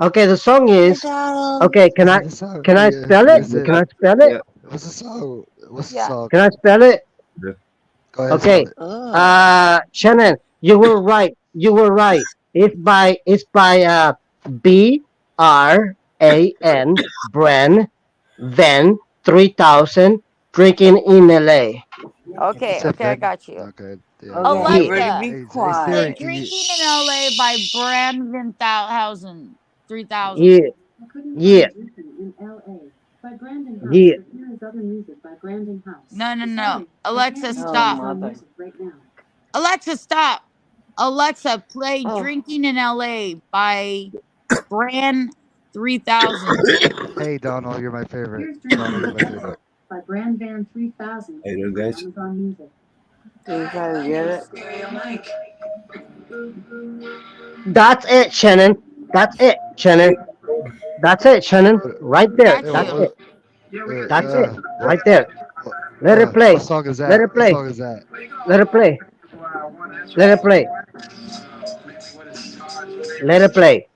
Okay, the song Hey, is Donald. okay. Can I The song spell it? is it? Can I spell it? What's the song? What's the Yeah. song? Can I spell it? Go ahead, Okay. spell it. Shannon, you were right. You were right. It's by BRAN Bran Van 3000 drinking in LA. Okay, It's a I Ben. got you. Okay, yeah. Okay, Yeah. everybody Alexa, be Hey, play Siri, quiet. can you? Drinking in LA by Brandon Thousand. 3000. Yeah. I couldn't Yeah. find Drinking in L.A. by Brandon House, Yeah. but here is other music by Brandon House. No. Sorry, I Alexa, can't Oh, stop. find mother. music right now. Alexa, stop. Alexa, play Oh. Drinking in LA by Brand 3000. Hey, Donald, you're my favorite. Here's Drinking Donald, you're in my LA favorite. by Brand Van 3000 How you doing, on guys? Amazon Music. Do you try to get it? That's it, Shannon. That's it, Shannon. That's it, Shannon. Right there. Got That's you. it. That's it. Right there. What, Let it play. what song is Let that? it What play. song is that? Let it play. Let it play. Let it play.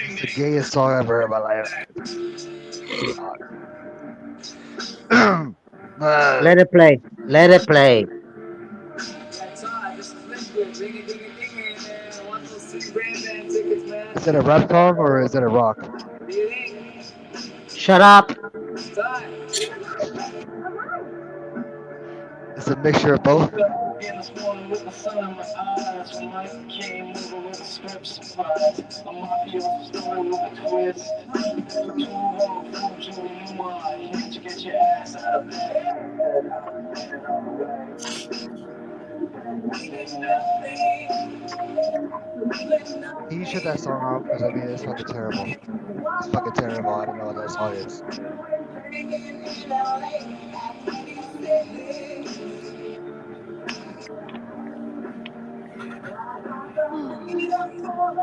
It's the gayest song I've ever heard in my life. Let it play. Let it play. Is it a rap song or is it a rock? Shut up. It's a mixture of both. Can you shut that song off? Because I mean, it's fucking terrible. It's fucking terrible. I don't know what that song is.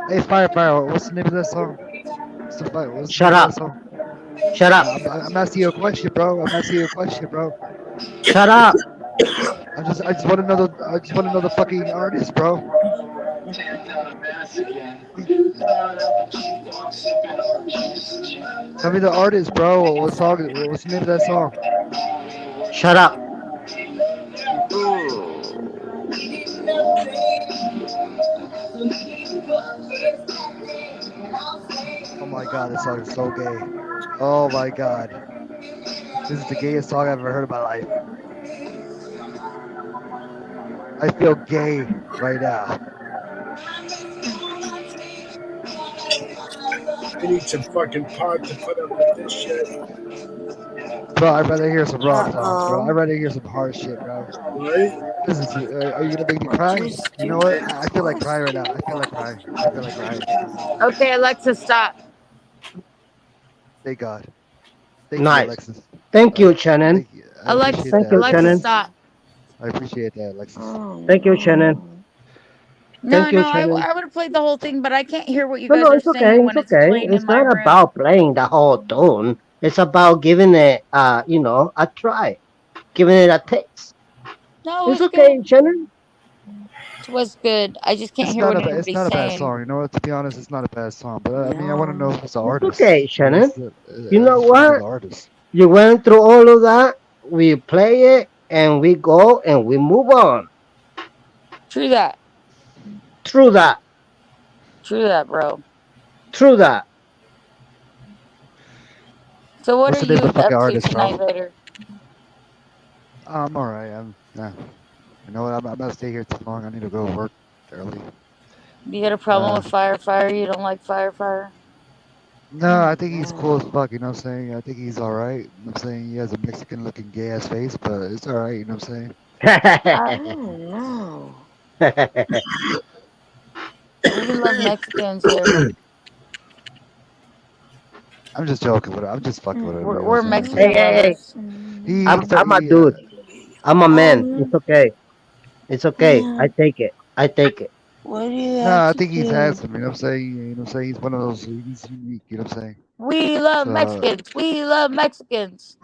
Hey, Fire, what's the name of that song? What's the name Shut of up. that song? Shut up. I'm asking you a question, bro. I'm asking you a question, bro. Shut up. I just want to know the fucking artist, bro. Tell me the artist, bro. What song? What's the name of that song? Shut up. Oh my god, this song is so gay. Oh my god. This is the gayest song I've ever heard in my life. I feel gay right now. I need some fucking pot to put up with this shit. Bro, I'd rather hear some rock songs, bro. I'd rather hear some hard shit, bro. Right? This is. Are you gonna make me cry? You know what? I feel like crying right now. I feel like crying. I feel like crying. Okay, Alexa, stop. Thank God. Thank you, Nice. Alexis. Thank you, Shannon. Thank you. I Alexa, appreciate Thank that. you, Alexa, Shannon. stop. I appreciate that, Alexis. Thank you, Shannon. No, Thank you, no, I Shannon. would have played the whole thing, but I can't hear what you No, guys no, are it's okay. saying It's when it's okay. playing It's in my not room. about playing the whole tune. It's about giving it, a try, giving it a taste. No, It's it's okay, good. Shannon. It was good. I just can't It's hear not what a. It's anybody's not a bad saying. song. You know what? To be honest, it's not a bad song. But I mean, I want to know who's the It's artist. okay, You know, Shannon. that's the, You I know just want to know what? the artist. You went through all of that. We play it and we go and we move on. True that. True that. True that, bro. True that. So what What's are the name you of the fucking up to artist, bro? tonight, Vader? I'm alright. Yeah. You know what? I'm not gonna stay here too long. I need to go to work early. You got a problem with Fire? You don't like Fire? No, I think he's cool as fuck. You know what I'm saying? I think he's alright. You know what I'm saying? He has a Mexican looking gay ass face, but it's alright. You know what I'm saying? I don't know. We love Mexicans here. I'm just joking with him. I'm just fucking with him. You know We're what I'm saying? Mexican Hey. lovers. I'm a dude. I'm a man. It's okay. It's okay. I take it. I take it. What do you No, have I to think he's do? handsome. You know what I'm saying? You know what I'm saying? He's one of those. He's unique. You know what I'm saying? We love So, Mexicans. We love Mexicans.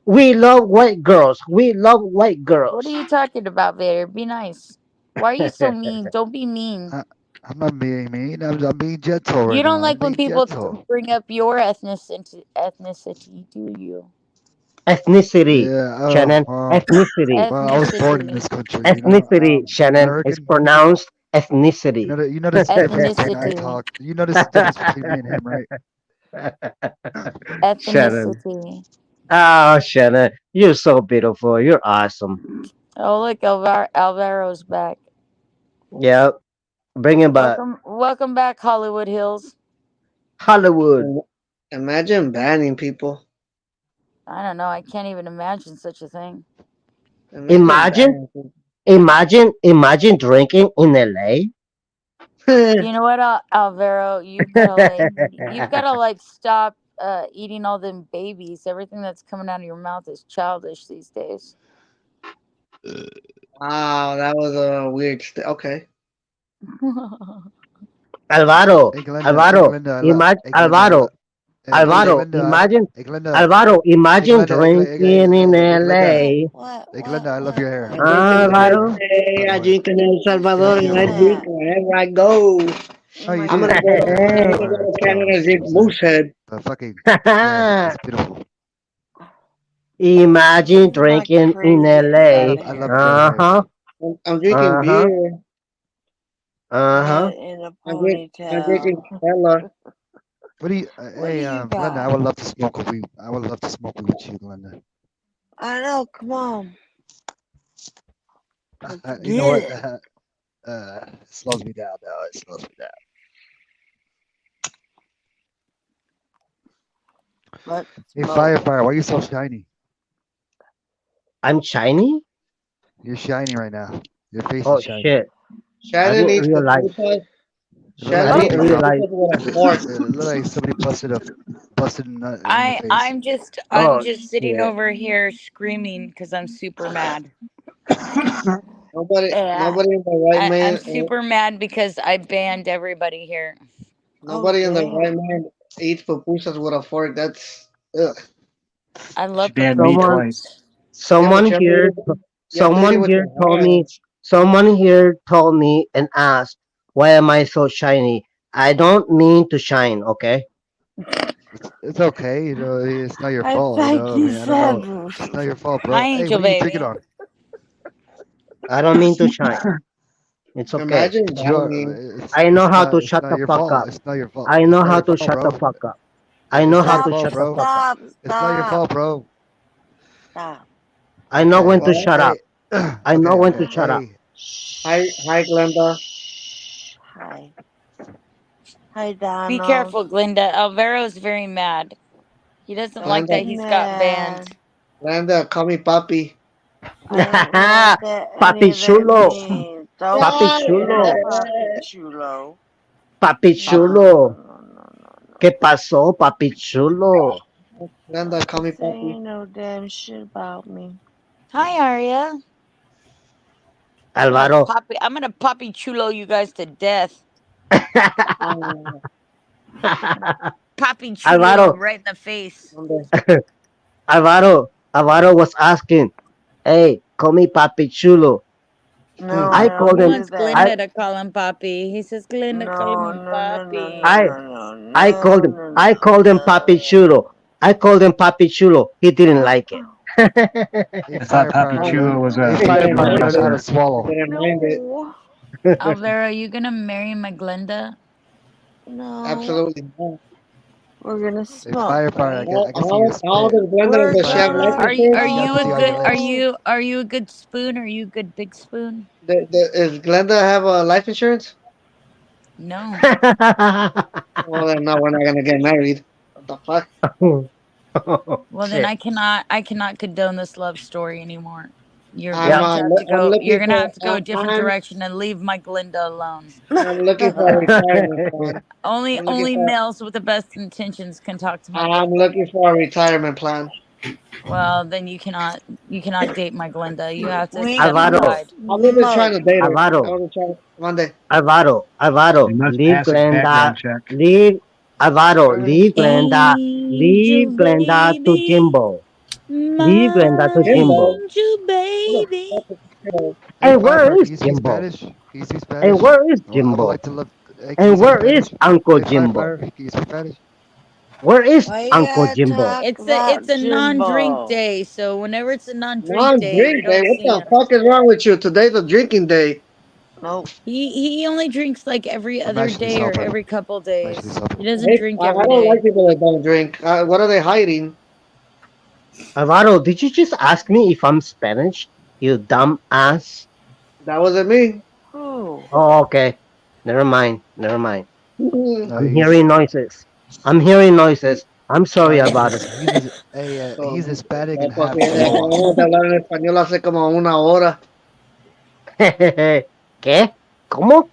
We love white girls. We love white girls. What are you talking about, Vader? Be nice. Why are you so mean? Don't be mean. I'm not being mean. I'm being gentle right You don't now. I'm like when being people gentle. bring up your ethnicity, do you? Ethnicity, Yeah. Shannon. Ethnicity. Well, I was born in Ethnicity. this country. You know, Ethnicity, Shannon. It's American. pronounced ethnicity. You know the difference between I Ethnicity. talk. You know the difference between me and him, right? Shannon. Ethnicity. Oh, Shannon. You're so beautiful. You're awesome. Oh, look, Alvaro's back. Yep. Bring him back. Welcome back, Hollywood Hills. Hollywood. Imagine banning people. I don't know. I can't even imagine such a thing. Imagine drinking in LA. You know what, Alvaro? You've gotta like stop eating all them babies. Everything that's coming out of your mouth is childish these days. Wow, that was a weird. Okay. Alvaro. Hey, Glenda, Alvaro. hey, Glenda, Alvaro. Alvaro. Glenda, Imagine. hey, Glenda, Alvaro. Imagine hey, drinking in Glenda, LA. hey, Glenda, I love your hair. I drink in Alvaro. LA, I By the way, drink in El Salvador, you and have I your drink hair. wherever I go. Oh, you I'm do. gonna go. I'm gonna Alright, go to it's Canada gross. and You drink know what I'm saying? Moosehead. But fucking, yeah, it's beautiful. Imagine drinking in LA. I love gray hair. Uh-huh. I'm drinking Uh-huh. beer. Uh-huh. In a I'm ponytail. drinking Stella. What do you? What do you Glenda, I got? would love to smoke a weed. I would love to smoke weed with you, Glenda. I know. Come on. Let's You know what? get it. It slows me down now. It slows me down. Let's Hey, smoke. Fire, why are you so shiny? I'm shiny? You're shiny right now. Your face Oh is shiny. shit. I Shannon didn't needs realize. pupusas. It look like I didn't somebody dropped. realize. With a fork. It look like somebody busted a nut in your face. I'm just Oh sitting shit. over here screaming because I'm super mad. Nobody Yeah. in the right I'm man. super mad because I banned everybody here. Nobody in the damn. right man eats pupusas with a fork. That's ugh. I love She banned me Someone pupusas. twice. Yeah, but someone you have to eat here it. You have to eat it with your told me hands. Someone here told me and asked, "Why am I so shiny?" I don't mean to shine, okay? It's okay, you know. It's not your I fault, you think know. I he mean, I don't said. know. It's not your fault, Hi, bro. Hey, Angel what are you drinking Baby. on? I don't mean to shine. It's okay. Imagine It's that your. mean. I know how to It's shut not the your fuck fault. up. It's not your fault. I It's know not how your to fault, shut the bro. fuck up. I know It's not how your to fault, shut the bro. fuck up. Stop, It's not your stop, fault, bro. stop. I know Okay. when to Well, shut up. I know Okay. when Okay. to shut up. Hey. hi, Glenda. Hi. Hi, Be Donald. careful, Glinda. Alvaro's very mad. He doesn't like that Glenda, he's got banned. Mad. Glenda, call me Papi. I don't know what that any Papi of that chulo. means. Don't Papi call me chulo. Papi Chulo. Papi chulo. No. ¿Qué pasó, papi chulo? Glenda, call me Say Papi. no damn shit about me. Hi, Arya. Alvaro. I'm gonna poppy chulo you guys to death. Poppy chulo you Alvaro. right in the face. Alvaro was asking, "Hey, call me papi chulo." No, I I called don't He him. do wants that. Glinda to call him Poppy. He says, Glinda, call No, me no, no, no, no, Poppy. I no, no, I called him. no, no, I called him Papi no. Chulo. I called him Papi Chulo. He didn't like it. Hey, I thought Papi firefighter. Chulo was Hey, a He didn't firefighter. mind Learn how to it. wrestler. swallow. He didn't mind it. No, Alvaro, are you gonna marry my Glinda? no. Absolutely not. We're gonna Hey, smoke, firefighter. right? I can see you How old spit. is Glenda? We're Does she have life gonna insurance? Are I you can a see on your good lips. are you a good spoon? Are you a good big spoon? Does Glenda have a life insurance? No. Well, then no, we're not gonna get married. What the fuck? Well then Shit. I cannot condone this love story anymore. You're I'm going Yeah. to have to I'm go you're looking gonna for have to go a different I'm direction and leave my Glinda alone. I'm looking for a retirement plan. Only I'm looking for males with the best intentions can talk to my I'm Glinda. looking for a retirement plan. Well, then you cannot date my Glinda. You have to We accept the Alvaro. can bride. I'm not even trying smoke. to date her. I Alvaro. want to try one day. Alvaro. They must Leave pass a Glenda. background check. Leave Alvaro. Leave Glenda. Angel Leave Glenda to baby, Jimbo. Leave Glenda my to Jimbo. Jimbo. angel Who the baby. fuck is Jimbo? Hey, And where firefighter. is Can you speak Jimbo? Spanish? Can you speak And Spanish? where is I would Jimbo? like to love. Hey, can you And speak where is Spanish? Uncle Hey, Jimbo? firefighter. Can you speak Spanish? Where is Why you Uncle gotta Jimbo? talk about It's a non-drink Jimbo? day, so whenever it's a non-drink day, you Non-drink day. don't What see the him. fuck is wrong with you? Today's a drinking day. Nope. He only drinks like every I'm other actually day or sober. every couple I'm actually days. sober. He doesn't drink I every don't day. like people that don't drink. What are they hiding? Alvaro, did you just ask me if I'm Spanish? You dumb ass. That wasn't me. Who? Oh, okay. Never mind. Never mind. No, I'm he's. hearing noises. I'm hearing noises. I'm sorry He's about it. he's So, Hispanic and pues, half Samoan. acabamos de hablar en español hace como una hora. ¿Qué? ¿Cómo?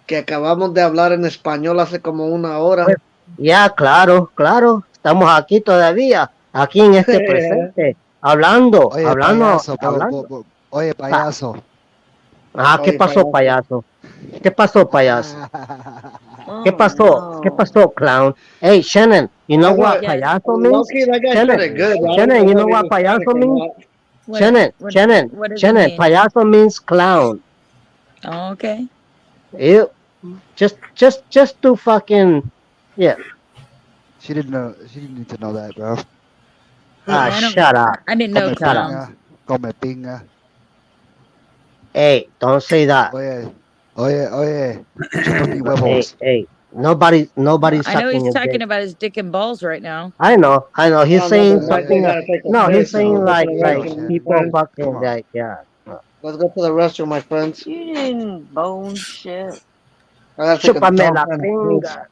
Que acabamos de hablar en español hace como una hora. Pues, ya, claro, claro. Estamos aquí todavía, aquí en este presente, hablando, Oye, hablando, payaso, hablando. oye, payaso. ¿Qué Oye, pasó, payaso? ¿Qué pasó, payaso? ¿Qué Oh pasó? ¿Qué no. pasó, clown? Hey, Shannon, you know what Yes. payaso means? Loki, that guy Shannon, sounded good. I don't Shannon, know you know if he what was Hispanic payaso or means? not. What does it mean? Payaso means clown. Oh, okay. Ew. Just to fucking, yeah. She didn't know. She didn't need to know that, bro. I don't. Shut up. I didn't know Come clowns. pinga, come pinga. Hey, don't say that. Oye, chupa mi Hey, huevos. hey. Nobody's I know sucking he's your talking dick. about his dick and balls right now. I know. He's Oh, no, saying but Mike, they something. gotta take a No, he's piss. saying Let's go to like the Chill, restroom, my people friends. Come fucking on. like yeah. Let's go to the restroom, my friends. You didn't bone shit. I gotta take a Chúpame dump la and a piss. pinga.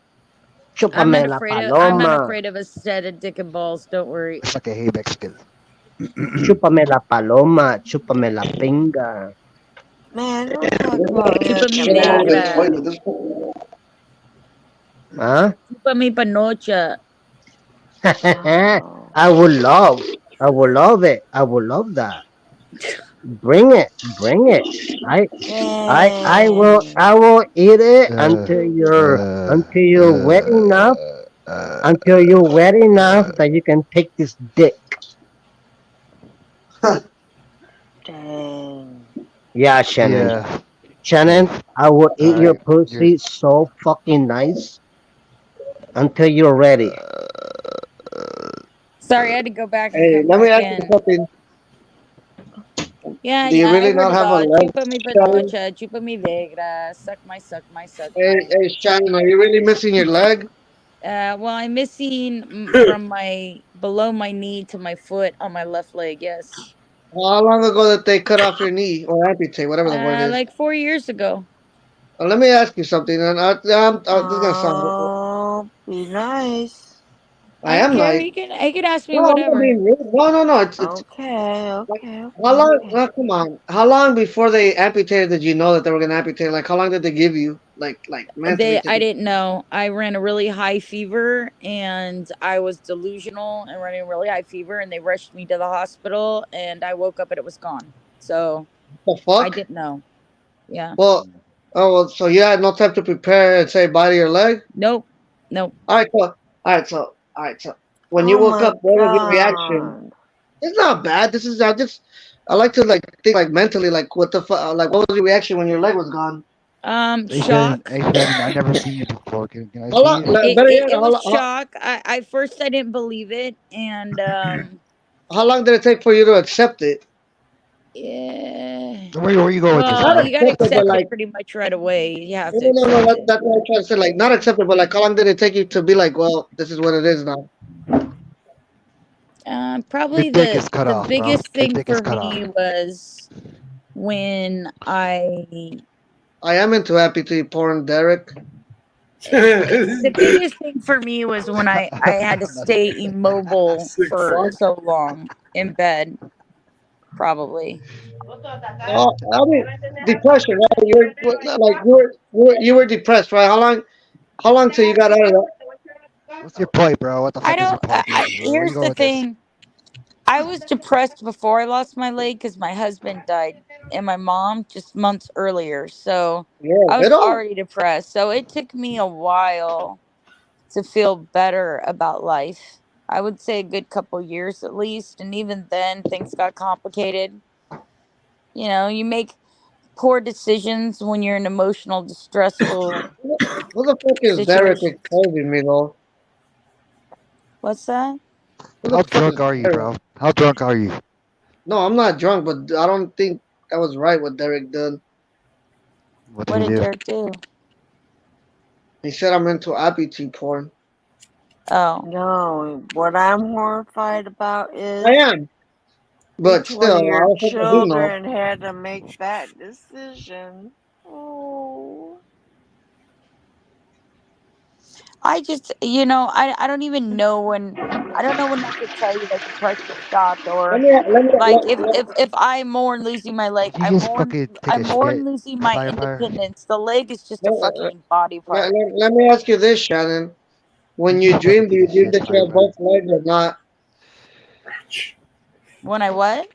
Chúpame la I'm not paloma. afraid of a set of dick and balls. Don't worry. I fucking hate Mexicans. Chúpame la paloma. Chúpame la pinga. Man, don't talk about me Chupa like mi I'm not negra. rich. Huh? Chupa mi panocha. Oh. I would love. I would love it. I would love that. Bring it. Bring it. I will. Dang. I will eat it Uh, until you're wet enough. uh, Until you're wet enough that you can take this dick. Dang. Yeah, Shannon. Yeah. Shannon, I will eat your Alright. You're pussy so fucking nice until you're ready. Sorry, I had to go back and Hey, come let me back ask you in. something. Yeah, Do you yeah, I really heard not it have a all. leg, Chúpame Shannon? panocha, chúpame negra, suck Hey, my. hey, Shannon, are you really missing your leg? Well, I'm missing from my below my knee to my foot on my left leg. Yes. How long ago did they cut off your knee or amputate, whatever the word is? Like 4 years ago. Let me ask you something, and this is gonna sound. Oh, be nice. I I don't am care. nice. He can ask me No, I'm not whatever. being rude. No. It's Okay, like okay, how okay, long? okay. No, come on. How long before they amputated did you know that they were gonna amputate? Like how long did they give you? Like mentally I thinking. didn't know. I ran a really high fever and I was delusional and running a really high fever and they rushed me to the hospital and I woke up and it was gone. So The I fuck? didn't know. Yeah. Well, oh, well, so you had no time to prepare and say bye to your leg. Nope. Nope. All right. So when you Oh woke my up, what was your reaction? god. It's not bad. This is I like to like think like mentally like what the fuck like what was your reaction when your leg was gone? Shock. Hey Shannon, I never seen you before. Can I How see long? it? Better yet, It was shock. I first I didn't believe it and how long did it take for you to accept it? yeah. Where you go with this, Well, Not bro? you gotta accept it, but accept it like pretty much right away. You have to no. accept it. That's what I'm trying to say. Like not accept it, but like how long did it take you to be like, well, this is what it is now? Your Probably dick is cut the off, bro. biggest Your thing dick is for cut off. me was when I am into amputee porn, Derek. the biggest thing for me was when I had to stay immobile Sick for fuck. so long in bed. Probably. Oh, I mean, depression, right? You were depressed, right? How long till you got out of that? What's your point, bro? What the I fuck is don't. your point? Where you Here's going the with this? thing. I was depressed before I lost my leg because my husband died and my mom just months earlier. So You're a I was widow? already depressed. So it took me a while to feel better about life. I would say a good couple years at least. And even then, things got complicated. You make poor decisions when you're in emotional, distressful Who the fuck is Derek situations. exposing me though? What's that? Who the How fuck is drunk are you, Derek? bro? How drunk are you? No, I'm not drunk, but I don't think that was right what Derek did. What What did he did do? Derek do? He said I'm into amputee porn. Oh. No, what I'm horrified about I is am, but which one still, of I your also do know. children had to make that decision. Oh. I just, I don't even know when, I don't know when I could tell you that depression stopped Let or me, let me, like if, let, if, if I mourn losing my leg, Did you just fucking take I a shit, mourn losing my firefighter? independence. The leg is just a let, fucking body part. let me ask you this, Shannon. When Did you you fucking dream, do take you a dream shit, that you have both firefighter? legs or not? When I what?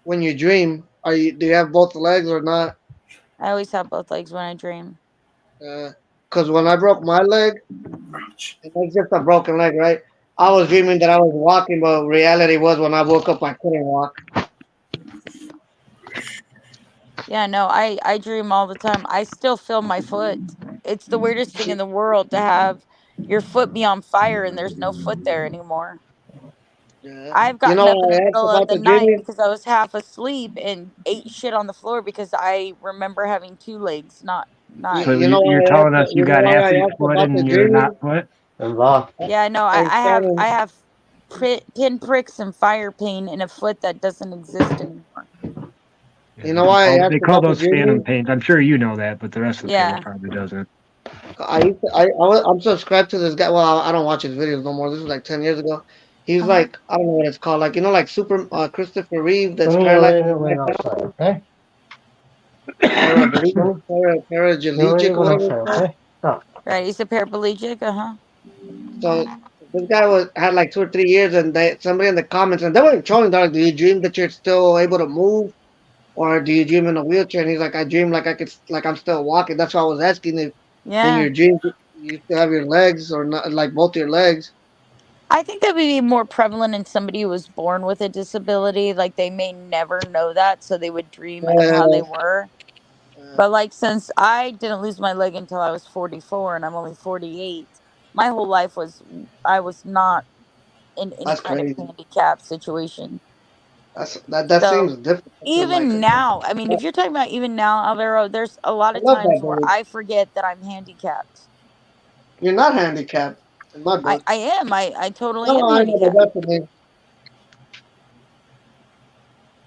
When you dream, do you have both legs or not? I always have both legs when I dream. Because when I broke my leg, and it's just a broken leg, right? I was dreaming that I was walking, but reality was when I woke up, I couldn't walk. Yeah, no, I dream all the time. I still feel my foot. It's the weirdest thing in the world to have your foot be on fire and there's no foot there anymore. Yeah. I've You gotten know up in why the I asked middle of about the the night dreaming? because I was half asleep and ate shit on the floor because I remember having two legs, not. So You know you're why I telling asked? us you You know got why I athlete asked foot about the and you're dreaming? not foot? Allah. Yeah, no, Hey, I Shannon. have pin pricks and fire pain in a foot that doesn't exist anymore. You Yeah, know why I they asked call about the those phantom dreaming? pains. I'm sure you know that, but the rest of the panel Yeah. probably doesn't. I'm subscribed to this guy. Well, I don't watch his videos no more. This was like 10 years ago. He's Uh-huh. like, I don't know what it's called. Like, like Super Christopher Reeve that's Let me paralyzed wait, from the wait neck outside, down. okay? Parageligic or Wait whatever outside, it's called. okay? Stop. Right, he's a paraplegic, uh-huh. So this guy had like 2 or 3 years, and somebody in the comments, and they were trolling. They're like, "Do you dream that you're still able to move, or do you dream in a wheelchair?" And he's like, "I dream like like I'm still walking." That's why I was asking if in Yeah. your dream you still have your legs or not, like both your legs. I think that would be more prevalent in somebody who was born with a disability. Like they may never know that, so they would dream of how they were. But like since I didn't lose my leg until I was 44 and I'm only 48, my whole life I was not in any That's kind of crazy. handicap situation. That seems So difficult. even now, I mean, if you're talking about even now, Alvaro, there's a lot I of love times that where book. I forget that I'm handicapped. You're not handicapped in my book. I am. I totally am No, I know, but handicapped. that's the thing.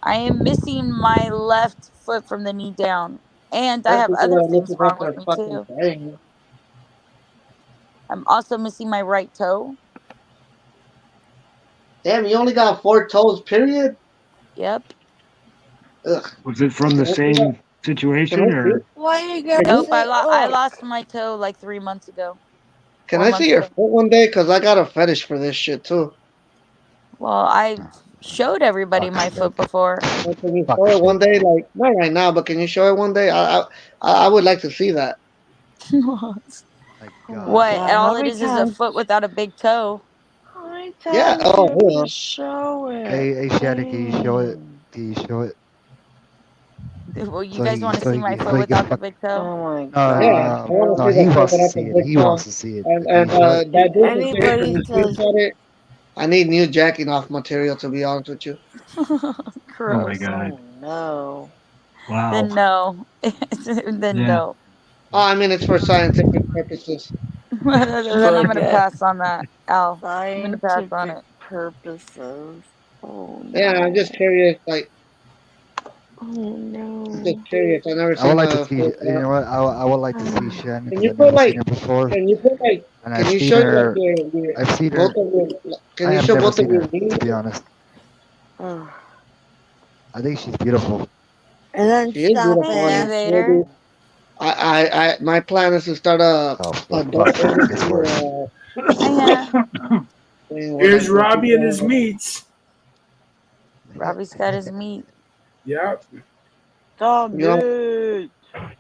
I am missing my left foot from the knee down. And I There's have people other that are things missing wrong half with their me fucking too. brain. I'm also missing my right toe. Damn, you only got 4 toes, period? Yep. Ugh. Was it from the Can I see that? same Can situation I see? or? Why you gotta Can Nope. you? say I ugh? lost my toe like 3 months ago. Can 4 I see months your ago. foot one day? Cause I got a fetish for this shit too. Well, I showed everybody my foot before. Like, can you show it one day? Like not right now, but can you show it one day? I would like to see that. My Oh God. my What? god, All how it many is a times? foot without a big toe. How many Yeah. times do Oh, you have to yeah. show it? Hey, Shannon, can you show it? Dang. Can you show it? Well, you So guys he, want to so see my he, foot so he can without the fuck. big toe? Oh my Yeah, god, I want to No, see he the foot wants to without the see it. big He toe. wants to see it. And Can you show it? that if dude can say, can anybody you says screenshot it? I need new jacking off material to be honest with you. Oh my Gross. God! oh no. Wow. Then no. Then Yeah. no. Oh, I mean it's for scientific purposes. Then I'm Look gonna at pass on that, Al. I'm gonna pass on scientific it. purposes. Oh Yeah, I'm just no. curious. Like, Oh just no. curious. I never I would seen like to a see. foot You without. know what? I would like to see Shannon Can because you I've put never seen like? her before, Can you put like? and Can I've you seen show like her. your I've seen both her. of your? Can I you have show never both of seen your her, knees? to be honest. Ugh. I think she's beautiful. And then She is stop beautiful, Thank you, and Vader. asking. maybe my plan is to start Oh, a fuck, door it gets worse. Yeah. thing where Here's like where Robbie and his people. meats. Robbie's got his meat. Yep. Stop You know, it.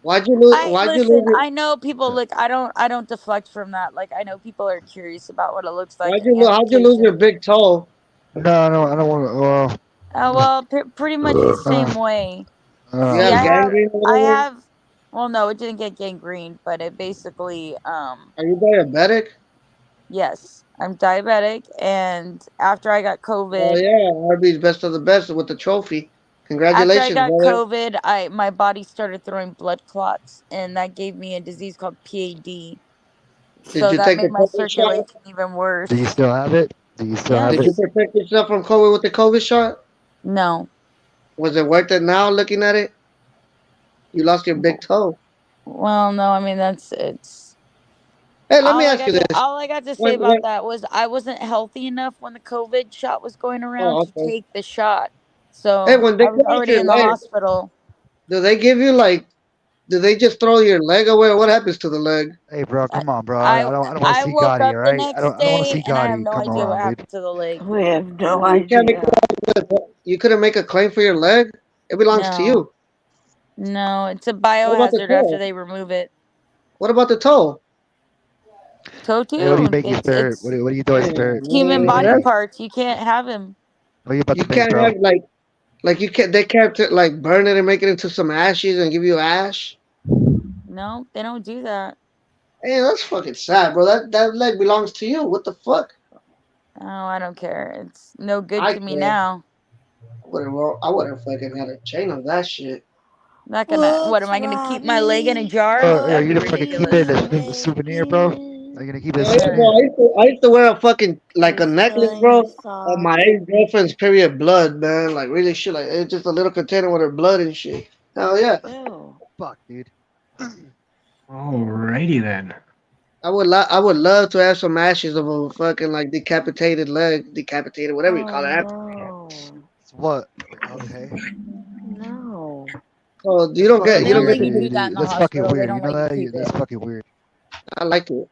why'd you lose? I Why'd you listen, lose your? I know people look I don't deflect from that. Like I know people are curious about what it looks like Why'd in you? How'd you lose your amputation. big toe? No, I don't want to. Well, Oh well, pretty much the uh, same way. You See, have well, gangrene or I whatever. have well no, it didn't get gangrene, but it basically Are you diabetic? yes, I'm diabetic and after I got Oh COVID, yeah, Arby's best of the best with the trophy. after I Congratulations, got brother. COVID, I my body started throwing blood clots and that gave me a disease called PAD. Did So you that take the made my COVID shot? circulation even do you worse. still have it? Do you still have Did it? you Yes. protect yourself from COVID with the COVID shot? No. Was it worth it now looking at it? You lost your big toe. Well, no, I mean it's Hey, let me ask you this. all I got to say When about that was I wasn't healthy enough when the COVID shot was going around oh to okay. take the shot. Hey, So when they I was cut off already your in the leg, hospital. do they give you like? Do they just throw your leg away? Or what happens to the leg? Hey, bro, I come on, bro. I, I don't want to I see woke Gotti, up all the right? next I don't want to day see and I have Gotti. no Come idea what around, dude. happened to the leg. We have no You can't make idea. you couldn't make a claim for your leg. It belongs to No. you. No, it's a What about the biohazard after toe? they remove it. What about the toe? Toe Hey, what do you too. make your spirit? It's What do you do a Oh, spirit? human man, body that's, parts. You can't have him. What are you about you to make, can't bro? have like you can't. They can't like burn it and make it into some ashes and give you ash. No, they don't do that. Hey, that's fucking sad, bro. That leg belongs to you. What the fuck? Oh, I don't care. It's no good I to me care. now. I would have fucking had a chain of that shit. I'm not gonna. What am What's I gonna keep my leg in a Robbie? jar? Are That'd you be gonna fucking keep it ridiculous. as a souvenir, bro? Are you gonna keep it as Yeah, a yeah, bro. souvenir? I used to wear a fucking like a He's necklace, killing bro, of himself. my ex girlfriend's period blood, man. Like really shit. Like it's just a little container with her blood and shit. Hell yeah. Ew. Fuck, dude. Alrighty then. I would love to have some ashes of a fucking like decapitated leg, decapitated, whatever you Oh call it. no. It's what? Okay. No. So you That's don't Well, fucking get they you don't don't weird, get let to you do keep. that in dude. the That's fucking hospital. They weird. You don't know let you that? keep it. That's fucking weird. I like it.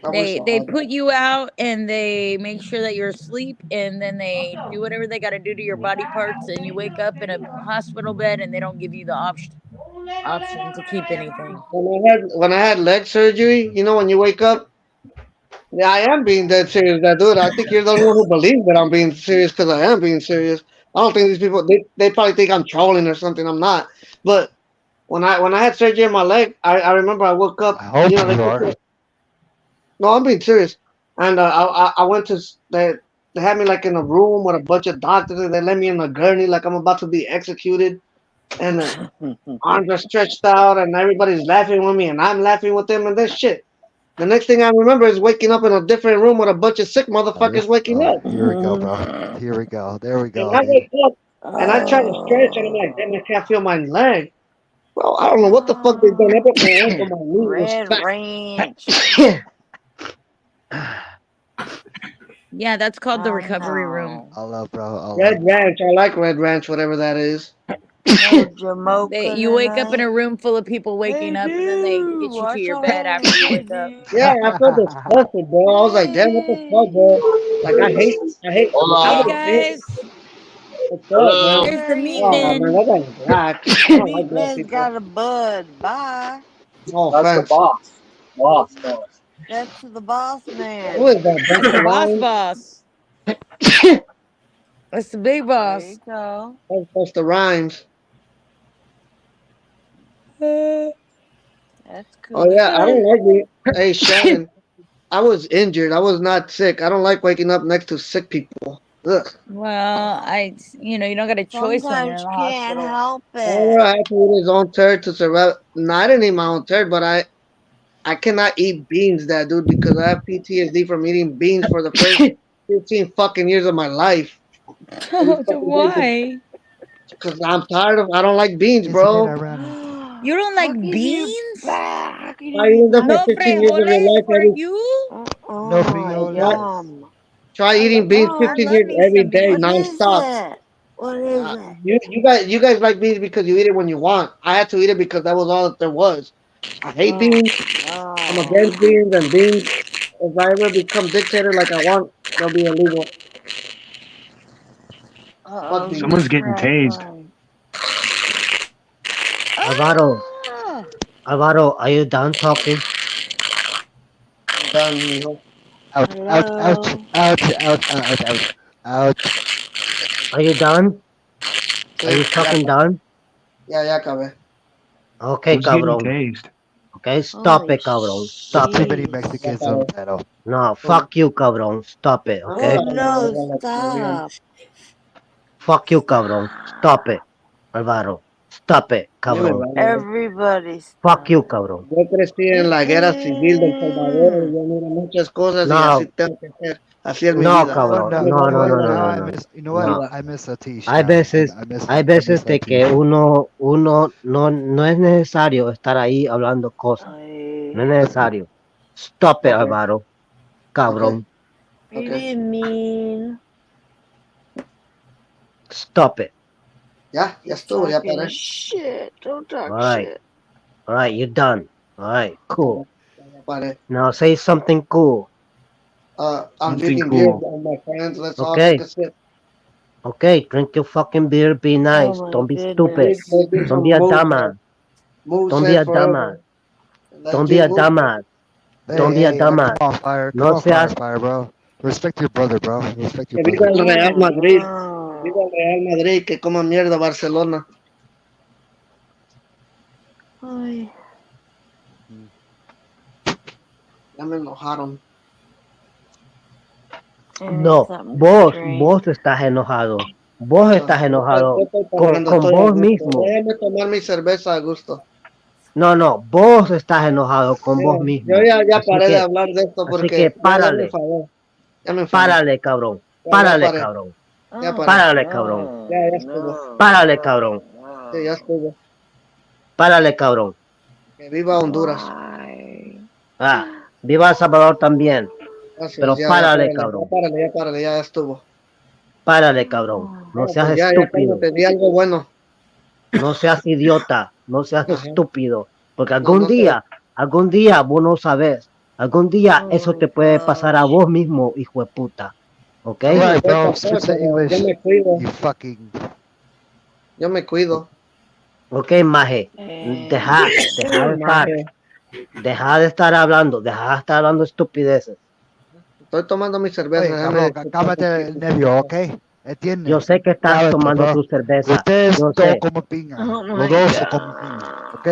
I wish I They had put that. you out and they make sure that you're asleep and then they do whatever they got to do to your body parts and you wake up in a hospital bed and they don't give you the option to keep anything. When I had leg surgery, you know when you wake up Yeah, I am being dead serious, that dude. I think you're the only one who believes that I'm being serious because I am being serious. I don't think these people they probably think I'm trolling or something. I'm not. But when I had surgery on my leg, I remember I woke up. I hope You know, you are. no, I'm being serious. And I went to they had me like in a room with a bunch of doctors. And they let me in a gurney like I'm about to be executed. And arms are stretched out, and everybody's laughing with me, and I'm laughing with them, and this shit. The next thing I remember is waking up in a different room with a bunch of sick motherfuckers waking up. Here we go, bro. Here we go. There we And go, I dude. wake up and I try to stretch, and I'm like, damn, I can't feel my leg. Well, I don't know what the fuck they done. I broke my ankle, my knee was Red fat. Ranch. Yeah, that's called the Oh, recovery room. no. I love, bro. I Red love. Ranch, I like Red Ranch, whatever that is. No Jamocha You wake up in a tonight. room full of people waking Hey, up, and then they dude, get you to watch your your bed after you hands, wake up. dude. Yeah, I felt disgusted, bro. I was like, damn, what the fuck, bro? Like, I hate. Hey I would hate. guys, What's up, man? there's the meat Oh man, men. that guy's black. I don't like Meat black Man's people. got a bud. Bye. No That's the offense. boss. Boss. That's the boss Who man. is that? That's Buster the boss Rhymes? boss. That's the big There boss. you go. That's Buster Rhymes. That's Oh cool. yeah, I don't like being. Hey Shannon, I was injured. I was not sick. I don't like waking up next to sick people. Ugh. Well, you don't got a choice when you're in Sometimes the you can't hospital. help Oh, it. I had to eat his own turd to survive. No, I didn't eat my own turd, but I cannot eat beans, that dude, because I have PTSD from eating beans for the first 15 fucking years of my life. Why? Because I'm tired of. I don't like beans, Isn't it bro. ironic? You don't How like can you? beans? How can Try you eating them for not? No 15 years of your frijoles life. for you? No Try, frioles. Yum. try eating beans I 15 love years me every some day, What beans. is nonstop. it? What is it? You guys like beans because you eat it when you want. I had to eat it because that was all that there was. I hate Oh, beans. I'm against beans, and beans. If I ever become dictator like I want, they'll be illegal. Fuck beans. Someone's getting tased. Alvaro, Alvaro, are you done talking? I'm done, mijo. Ouch! Ouch! Ouch! Hello. Ouch! Ouch! Ouch! Ouch! Ouch! Are you done? Are Sí, you fucking done? ya acabé. Okay, Who's getting cabrón. tased? Okay, stop Holy it, cabrón. There's Stop too it. many jeez. Ya Mexicans on acabé. the panel. No, fuck you, cabrón. Stop it, Oh okay? no, stop. Fuck you, cabrón. Stop it, Alvaro. Stop it, A mí me cabrón. vale. Everybody Fuck stop. you, cabrón. Yo crecí en la guerra civil del Salvador y yo miro muchas cosas y así No, tengo que ser. Así es mi no, vida. Oh cabrón. no! Yo No, You know no, what? no, tengo no, No, no, I no. miss. You know what? No. vida. I miss Latish Hay now. veces, hay I miss veces de que Latish. uno no es necesario estar ahí hablando cosas. No es necesario. Stop it, Okay, Alvaro. okay, Cabrón. You okay. didn't mean. Stop it. Ya He's estuvo, ya talking paré. shit. Don't talk Alright. shit. Alright, you're done. Alright, cool. Ya paré. Now say something cool. I'm Something drinking beer cool. with my friends. Let's all Okay. take a sip. Okay, drink your fucking beer, be nice. Oh my Don't be stupid. goodness. Let's do Don't some be a moves. dumbass. Move Don't be says a dumbass. forever. Let's Don't do be a move. dumbass. Don't be a Hey, come dumbass. on, fire! Come No on, fire, seas, fire, bro. Respect your brother, bro. Respect your Que viva brother. el Real Madrid. Oh. Viva el Real Madrid. Que coma mierda Barcelona. Ay. Ya me enojaron. no, Something to drink. vos estás enojado. Vos estás enojado Estoy con, tomando, con estoy a vos gusto. mismo. Déjame tomar mi cerveza a gusto. No, vos estás enojado con vos Yo mismo. ya Así paré de que, hablar de esto así porque que ya me párale, enfadé. Ya me enfadé. párale, cabrón. Ya Párale, paré. cabrón. Ya paré. Párale, cabrón. Ya estuvo. Párale, cabrón. Sí, ya estuvo. Párale, cabrón. Que viva Honduras. Ah, viva El Salvador también. Gracias, Pero ya párale, párale, cabrón. ya párale, ya estuvo. Párale, cabrón. No No, seas pues ya estúpido. cálmate, di algo bueno. No seas idiota. No seas Ajá. estúpido. Porque No, no sé. algún día vos no sabes. Algún día eso te puede pasar a vos mismo, hijo de puta. ¿Ok? Sí, me Alright, puede bro. pasar, Switch to pero English. yo me cuido. You fucking. Yo me cuido. Ok, maje. Deja de estar. Maje. Deja de estar hablando. Deja de estar hablando estupideces. Estoy tomando mi cerveza. Oye, Déjame cabrón, cámate el nervio, ¿ok? ¿Entiendes? Yo sé que estás Cámate, tomando bro. tu cerveza. Ustedes Yo dos sé. como pingas. Oh Los my dos son God. como pingas, ¿ok?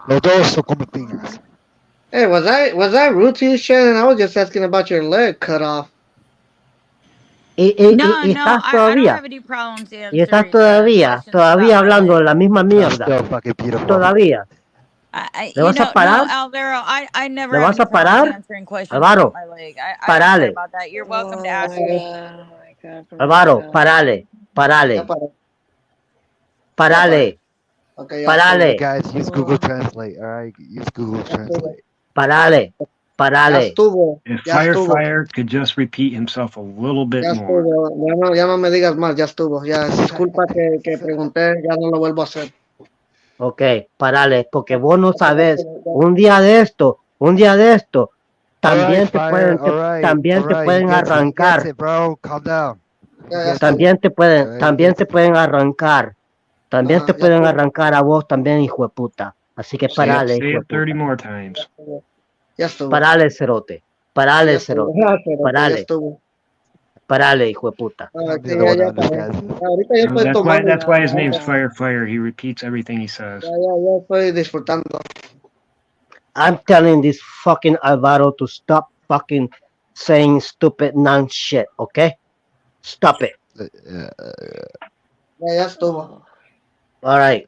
Los dos son como pingas. Hey, was I rude to you, Shannon? I was just asking about your leg cut off. No, Y no, estás I don't todavía. have any problems Y estás answering todavía questions about my hablando leg. de la misma You're mierda. still fucking beautiful. Todavía. ¿Le You vas a know, no, parar? Alvaro, I never ¿Le have vas any a problems parar? answering questions Alvaro, about my leg. I don't care parale. about that. You're welcome to ask me. Alvaro, parale. Parale. Parale. Okay, ya Parale. Hey guys, use Google Translate, alright? Use Google Translate. Parale. Ya Parale. estuvo. If Ya estuvo. Fire could just repeat himself a little bit Ya more. estuvo. Ya no me digas más. Ya estuvo. Ya, disculpa que pregunté. Ya no lo vuelvo a hacer. Ok, parale, porque vos no sabes, un día de esto, también Alright, te Fire, pueden, alright, también te alright. pueden He gets arrancar, it, bro. Calm down. Ya, ya estuvo. también te pueden, He también gets te it. pueden arrancar, también Ajá, te ya pueden estuvo. arrancar a vos también, hijo de puta. Así que Say it, parale, say hijo de it 30 puta. more times. Ya estuvo. Parale, cerote. Ya Parale, estuvo. cerote. Ya, pero ya Parale, estuvo. parale, hijo de puta. Ah, I'm sí, the other one ya on this, paré. guys. Ahorita ya estoy That's tomando. why his name's Fire. He repeats everything he says. Ya estoy disfrutando. I'm telling this fucking Alvaro to stop fucking saying stupid non shit, okay? Stop it. Ya estuvo. All right.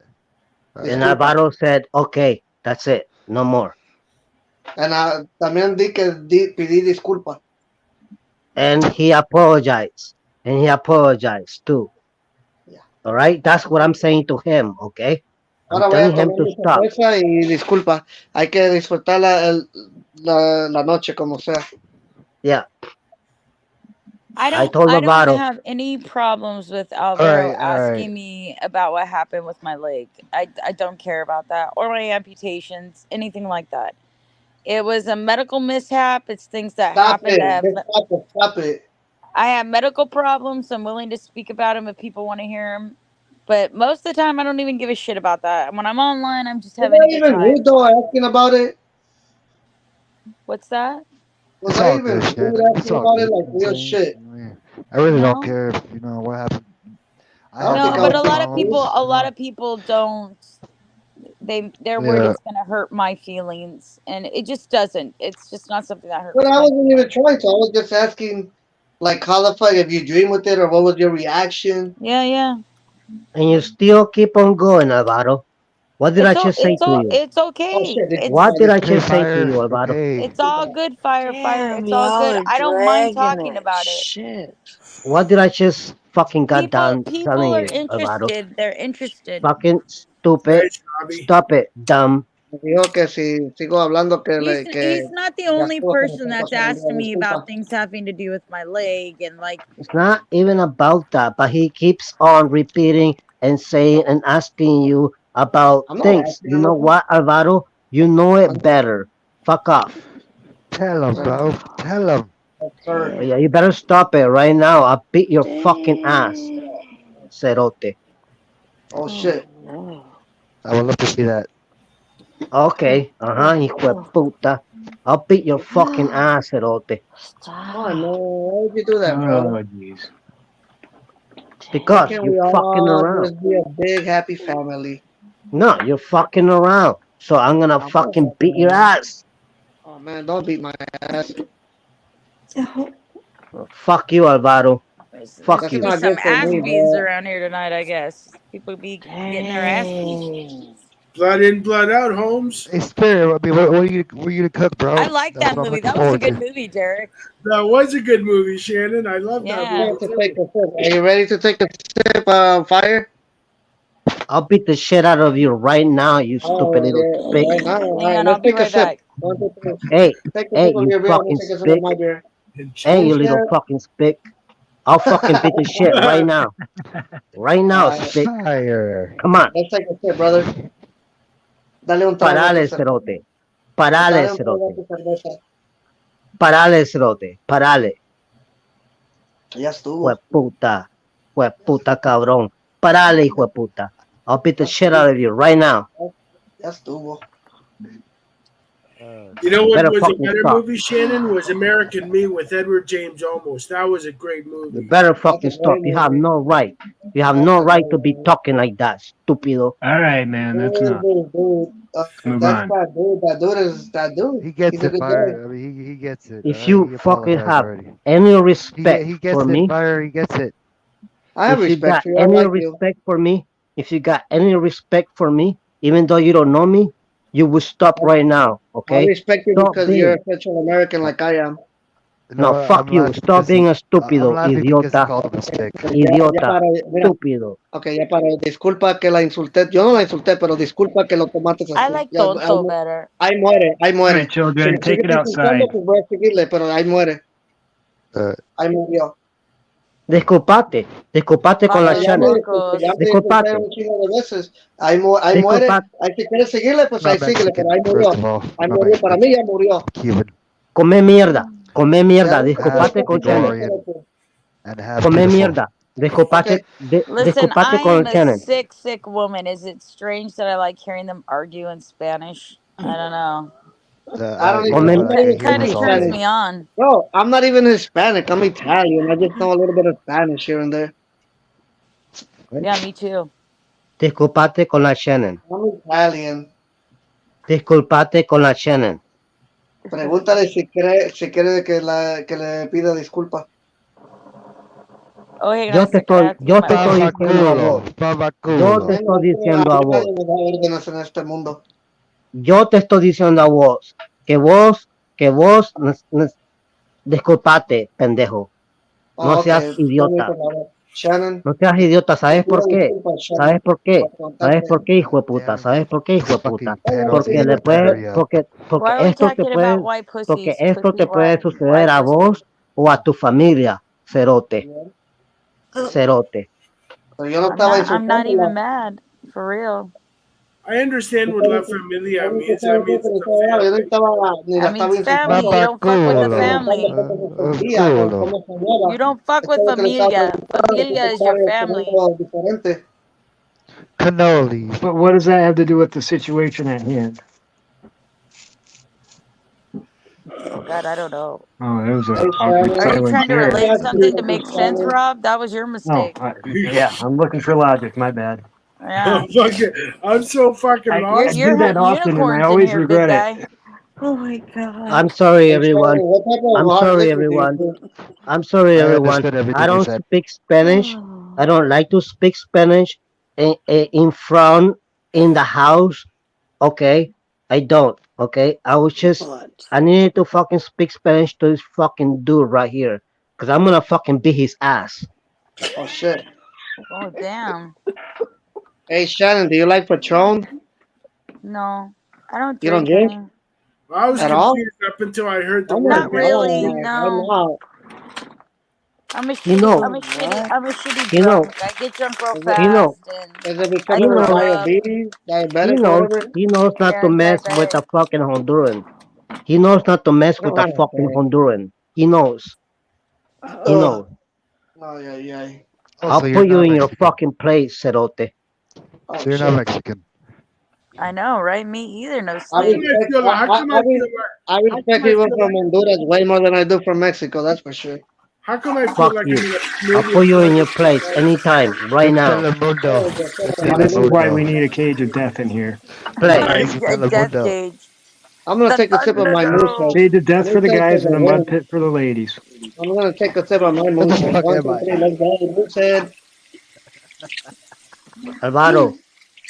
And Disculpa. Alvaro said, okay, that's it. No more. También pedí disculpas. And he apologized. And he apologized too. All right. That's what I'm saying to him, okay? I'm Ahora voy a telling him tomar to mi stop. cerveza y disculpa. Hay que disfrutar la noche como sea. Yeah. I told don't Alvaro. have any problems with Alvaro Alright, asking alright. me about what happened with my leg. I don't care about that or my amputations, anything like that. It was a medical mishap. It's things that Stop happen. it. Stop it. I have medical problems. I'm willing to speak about them if people want to hear them. But most of the time, I don't even give a shit about that. When I'm online, I'm just Was having a I good even time. rude though asking about it? What's that? Was It's I all even good, shit. rude It's asking all about it good. like real Saying, shit? I really don't No. care if you know what happened. I don't have No, think I but my a was lot of problems, people, you know. don't. They're worried Yeah. it's gonna hurt my feelings, and it just doesn't. It's just not something that hurts But I my wasn't even feelings. trying to. I was just asking, like, how the fuck if you dream with it or what was your reaction? Yeah. And you still keep on going, Alvaro. What did I just say to you? It's Oh okay. shit! What did I Okay, just say to Fire. you, Alvaro? Okay. It's all good, fire. Damn, It's all y'all good. are I don't mind dragging talking it. about it. Shit. What did I just fucking got done telling People are you, Alvaro? interested. They're interested. Fucking stupid. Nice, Robbie. Stop it, dumb. Me dijo que si sigo hablando He's not the ya only estuvo con person esa that's cosa, asked me disculpa. about things having to do with my leg and like. It's not even about that, but he keeps on repeating and saying and asking you about I'm not things. asking You him know nothing. what, Alvaro? You know it better. Fuck off. Tell him, bro. Tell him. Oh, yeah, you better stop it right now. I'll beat your fucking ass, cerote. Oh shit. I would love to see that. Okay, hijo de puta. I'll beat your fucking ass, cerote. Why, man? Why would you do that, bro? Oh, jeez. Because Can't you're we fucking all around. just be a big happy family? No, you're fucking around. So I'm gonna I'm fucking not beat your fucking ass. Oh man, don't beat my ass. Fuck you, Alvaro. There's Fuck gonna you. be not some good for ass me, beats bro. around here tonight, I guess. People be getting their ass beat. Blood in, blood out, Holmes. Hey, Spirit, I mean, what are you gonna cook, bro? I like That's that what I'm movie. looking That was a forward good to. movie, Derek. That was a good movie, Shannon. I love that Yeah. movie. Ready to take a sip. Are you ready to take a sip, Fire? I'll beat the shit out of you right now, you stupid little Yeah, spick. right now. All Hang right, on, I'll let's be take a right sip. back. 1, 2, 3. Hey, Take a hey, sip of you your beer. I'm fucking gonna take a sip of spick. my beer. Hey, you Cheers. little fucking spick. I'll fucking beat the shit right now. Right now, Alright, spick. Fire. Come on. let's take a sip, brother. Dale un trago a tu Parale, cerveza. cerote. Parale, Dale un trago a cerote. tu cerveza. Parale, cerote. Parale. Ya estuvo. Hueputa. Hueputa, cabrón. Parale, hijo de puta. I'll beat the shit out of you right now. Ya estuvo. You know You what better was a fucking better stop. movie, Shannon? Was American Me with Edward James Olmos. That was a great You movie. better That's a fucking great stop. You have movie. no right. You have That's no a right great to be movie. talking like that, stupido. All right, man. That's enough. Dude. Let's move That's on. that dude. That dude is that dude. He gets He's a it, good guy. fire. I mean, he gets it. If He you fucking apologized have already. any He respect for gets it, me, fire. He gets it. I have if you respect got for you. I any like you. respect for me, if you got any respect for me, even though you don't know me, you will stop right now, I okay? respect you Stop because you're being. a Central American like I am. No, No, fuck I'm you. laughing Stop because being a I'm stupido, laughing because he idiota, called him a stick. Ya idiota, para, mira, estúpido. ok, ya para, disculpa que la insulté, yo no la insulté, pero disculpa que lo tomaste I así. like Ya, tonto better. ahí muere, ahí All muere. right, Si children, me take sigues it insultando, outside. pues voy a seguirle, pero ahí muere, Uh, ahí murió. Disculpate con la Vacos Ya me Shannon. disculpé, ya me disculpé Disculpate, un chingo de veces. Ahí muere, disculpate. ahí si quieres seguirle, pues ahí not síguele, pero Mexican, ahí first murió. of all. Ahí Not murió, para Mexican. mí ya murió. I'm Cuban. Come mierda, Ya, disculpate Half con Shannon. Ivorian and half Come beautiful. mierda, disculpate, Listen, disculpate I con am a Shannon. sick woman. Is it strange that I like hearing them argue in Spanish? I don't know. I don't Come, even, I'm not even It kind of speaking turns Spanish. me on. Bro, I'm not even Hispanic, I'm Italian. I just know a little bit of Spanish here and there. Yeah, me too. disculpate con la Shannon. I'm Italian. Disculpate con la Shannon. Pregúntale si quiere que le pida disculpas. Oh, hang on Yo a te second. I have to use my estoy phone. diciendo a vos. Yo te estoy diciendo a vos. Nadie nos da órdenes en este mundo. Yo te estoy diciendo a vos que vos disculpate, pendejo. No Ah, seas ok. idiota. Shannon. No seas idiota, ¿sabes te pido por qué? disculpas, Shannon, ¿Sabes por qué? por ¿Sabes contarte. por qué, hijo de puta? ¿Sabes por qué, hijo de puta? Porque penalty le puede, area. porque Why are we esto te talking puede, about white porque pussies? esto te Pussy puede white. suceder a vos o a tu familia, cerote. Cerote. Pero yo no I'm not even mad. For real. I understand what La Familia means. That means it's a Yo no estaba ni la I mean, estaba family. You don't fuck with the family. Culo. You don't fuck with familia. Familia is your family. Diferente. Cannolis. But what does that have to do with the situation at hand? Oh God, I don't know. Oh, that was a awkward Are you silence trying to there. relate something to make sense, Rob? That was your No, mistake. yeah, I'm looking for logic. My bad. Yeah. I'm so fucking I lost. do that often, and I always regret it. Oh my God. I'm sorry, everyone. I'm sorry, everyone. I'm sorry, I everyone. understood everything I you don't said. speak Spanish. I don't like to speak Spanish in front, in the house. Okay? I don't. Okay? I needed to fucking speak Spanish to this fucking dude right here. Because I'm gonna fucking beat his ass. Oh shit. Oh damn. Hey Shannon, do you like Patron? No, I don't You don't drink. drink? I was At all? confused up until I heard the I'm word. Not really. I'm No. not. I'm a He shitty. knows. I'm a shitty He knows. drunk. I get drunk real He knows. fast and Is it I because He of the throw knows. up. diabetes, He diabetic, knows. whatever? He knows not Yeah, to I'm mess with a diabetic. fucking Honduran. He knows not to mess with a fucking Honduran. He knows. He knows. Oh yeah. I'll So you're put you not in your Mexican. fucking place, cerote. Oh, So you're not Mexican. I know, right? Me either. No I sleep. respect, I respect I people feel from Honduras way more than I do from Mexico, that's for sure. How come I feel Fuck like you. I'm in a I'll movie? put you in your place anytime, right now. Telemundo. See, this is why we need a cage of death in here. Play. A death cage. I'm gonna The take a sip of my moonshine. Cage of death for the Moonshine guys and a mud win. pit for the ladies. I'm gonna take a sip of my What the moonshine. fuck 1, am 2, I? 3, let's go. Moonshine. Alvaro,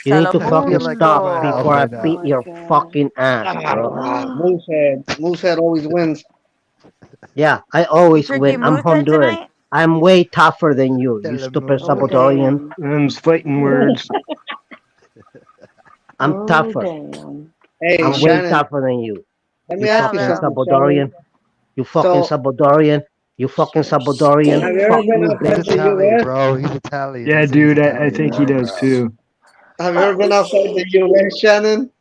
you need to I fucking feel like I'm stop in hell before I right now. beat your fucking ass, bro. Moosehead always wins. Yeah, I always win. Drinking I'm moonshine Honduran. tonight? I'm way tougher than you stupid Salvadorian. Them's fighting words. I'm tougher. Hey, I'm way Shannon, tougher than you. let You me ask you fucking something, Salvadorian. You fucking So- Salvadorian. You fucking Salvadorian. Have you ever Fuck been you, outside bitch. the U.S.? Bro, he's Italian. Yeah, He's dude, I Italian, think bro. he does too. Have you ever been outside the U.S., Shannon?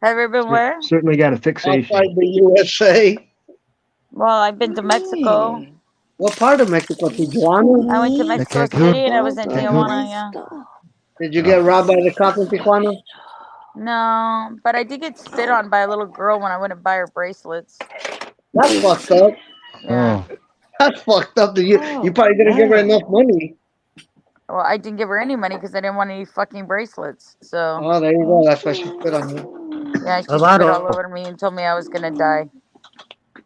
Have you been where? Certainly got a fixation. Outside the USA? Well, I've been to Mexico. What part of Mexico? Tijuana? I went to Mexico Cancun? City and I was in Cancun? Tijuana, yeah. Did you get robbed by the cops in Tijuana? No, but I did get spit on by a little girl when I went to buy her bracelets. That's fucked up. Yeah. Oh. That's fucked up. You Oh, probably didn't give her man. enough money. Well, I didn't give her any money because I didn't want any fucking bracelets. So Oh, there you go. That's why she spit on you. yeah, she spit Alvaro, all over me and told me I was gonna die.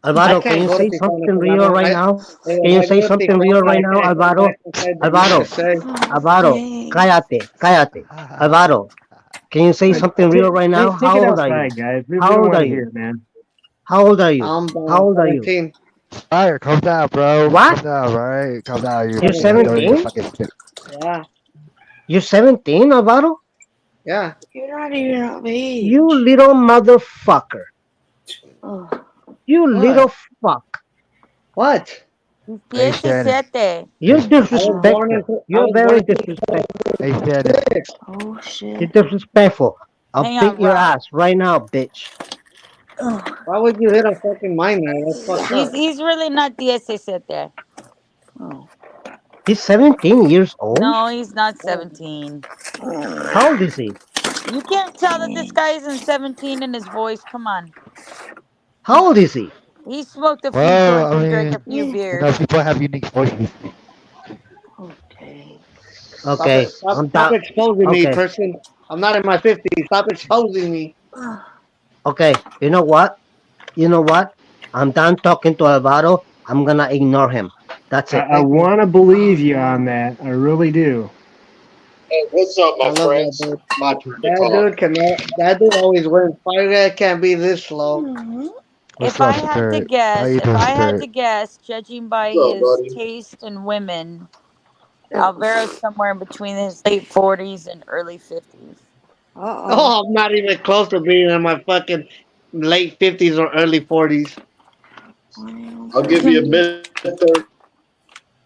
I Alvaro, can can't you go to say Tijuana something because real right now? Can you if I say go to something real Tijuana, right I now, can't Alvaro? decide what Alvaro, to say. Alvaro, cállate, cállate. Alvaro, can you say something real right now? Take How it old are you? outside, guys. We How don't old want are to you? hear it, man. How old are you? I'm How old are you? 17. Fire, calm down, bro. What? Calm down, right? Calm down. You're You're fucking throwing your 17? fucking spit. Yeah. You're 17, Alvaro? Yeah. You're not even of age. You little motherfucker. Oh. You little fuck. What? Hey, Shannon. 17. You're Hey, I was born disrespectful. in You're very disrespectful. hey, Shannon. Oh, shit. You're disrespectful. I'll Hang beat on, your Rob. ass right now, bitch. Why would you hit a fucking minor? That's fucked up. He's really not 17. Oh. He's 17 years old? No, he's not 17. How old is he? You can't tell that this guy isn't 17 in his voice. Come on. How old is he? He smoked a few Well, joints I and drank a mean, few people beers. have unique voices. Okay. Okay, I'm Stop down. exposing me, Okay, person. I'm not in my 50s. Stop exposing me. okay. You know what? You know what? I'm done talking to Alvaro. I'm gonna ignore him. That's it. I want to believe you on that. I really do. Hey, what's up, I my love that friends? dude. My turn to That talk. dude cannot. That dude always wins. Fire guy can't be this slow. What's If I up, had to Spirit? How guess, you if doing, I had to Spirit? guess, judging by What's up, his buddy? taste in women, Alvaro's somewhere in between his late 40s and early 50s. Oh, I'm not even close to being in my fucking late 50s or early 40s. I'll give you a mid 30.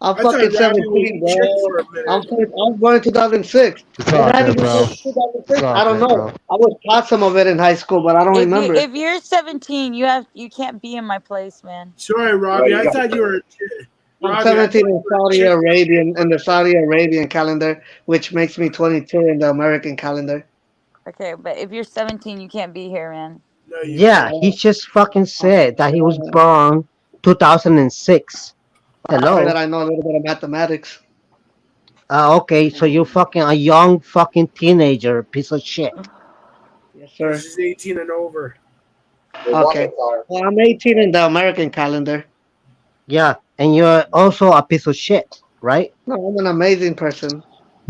I'm I thought fucking Robbie was 17, a chick bro. for a I'm minute. fucking- I was born in 2006. It's Maybe all I had to good, be bro. born in It's 2006. all I don't good, know. bro. I was taught some of it in high school, but I don't remember. If you're 17, you can't be in my place, man. Sorry, Well, Robbie. you I got thought you were a chick. I'm Robbie, I thought 17 you in were a Saudi chick. Arabian in the Saudi Arabian calendar, which makes me 22 in the American calendar. Okay, but if you're 17, you can't be here, man. No, you Yeah, can't. he just fucking said that he was born 2006. Sorry that Hello. I know a little bit of mathematics. Okay, so you're fucking a young fucking teenager, piece of shit. Yes, No, sir. she's 18 and over. Okay. Well, I'm 18 in the American calendar. Yeah, and you're also a piece of shit, right? No, I'm an amazing person.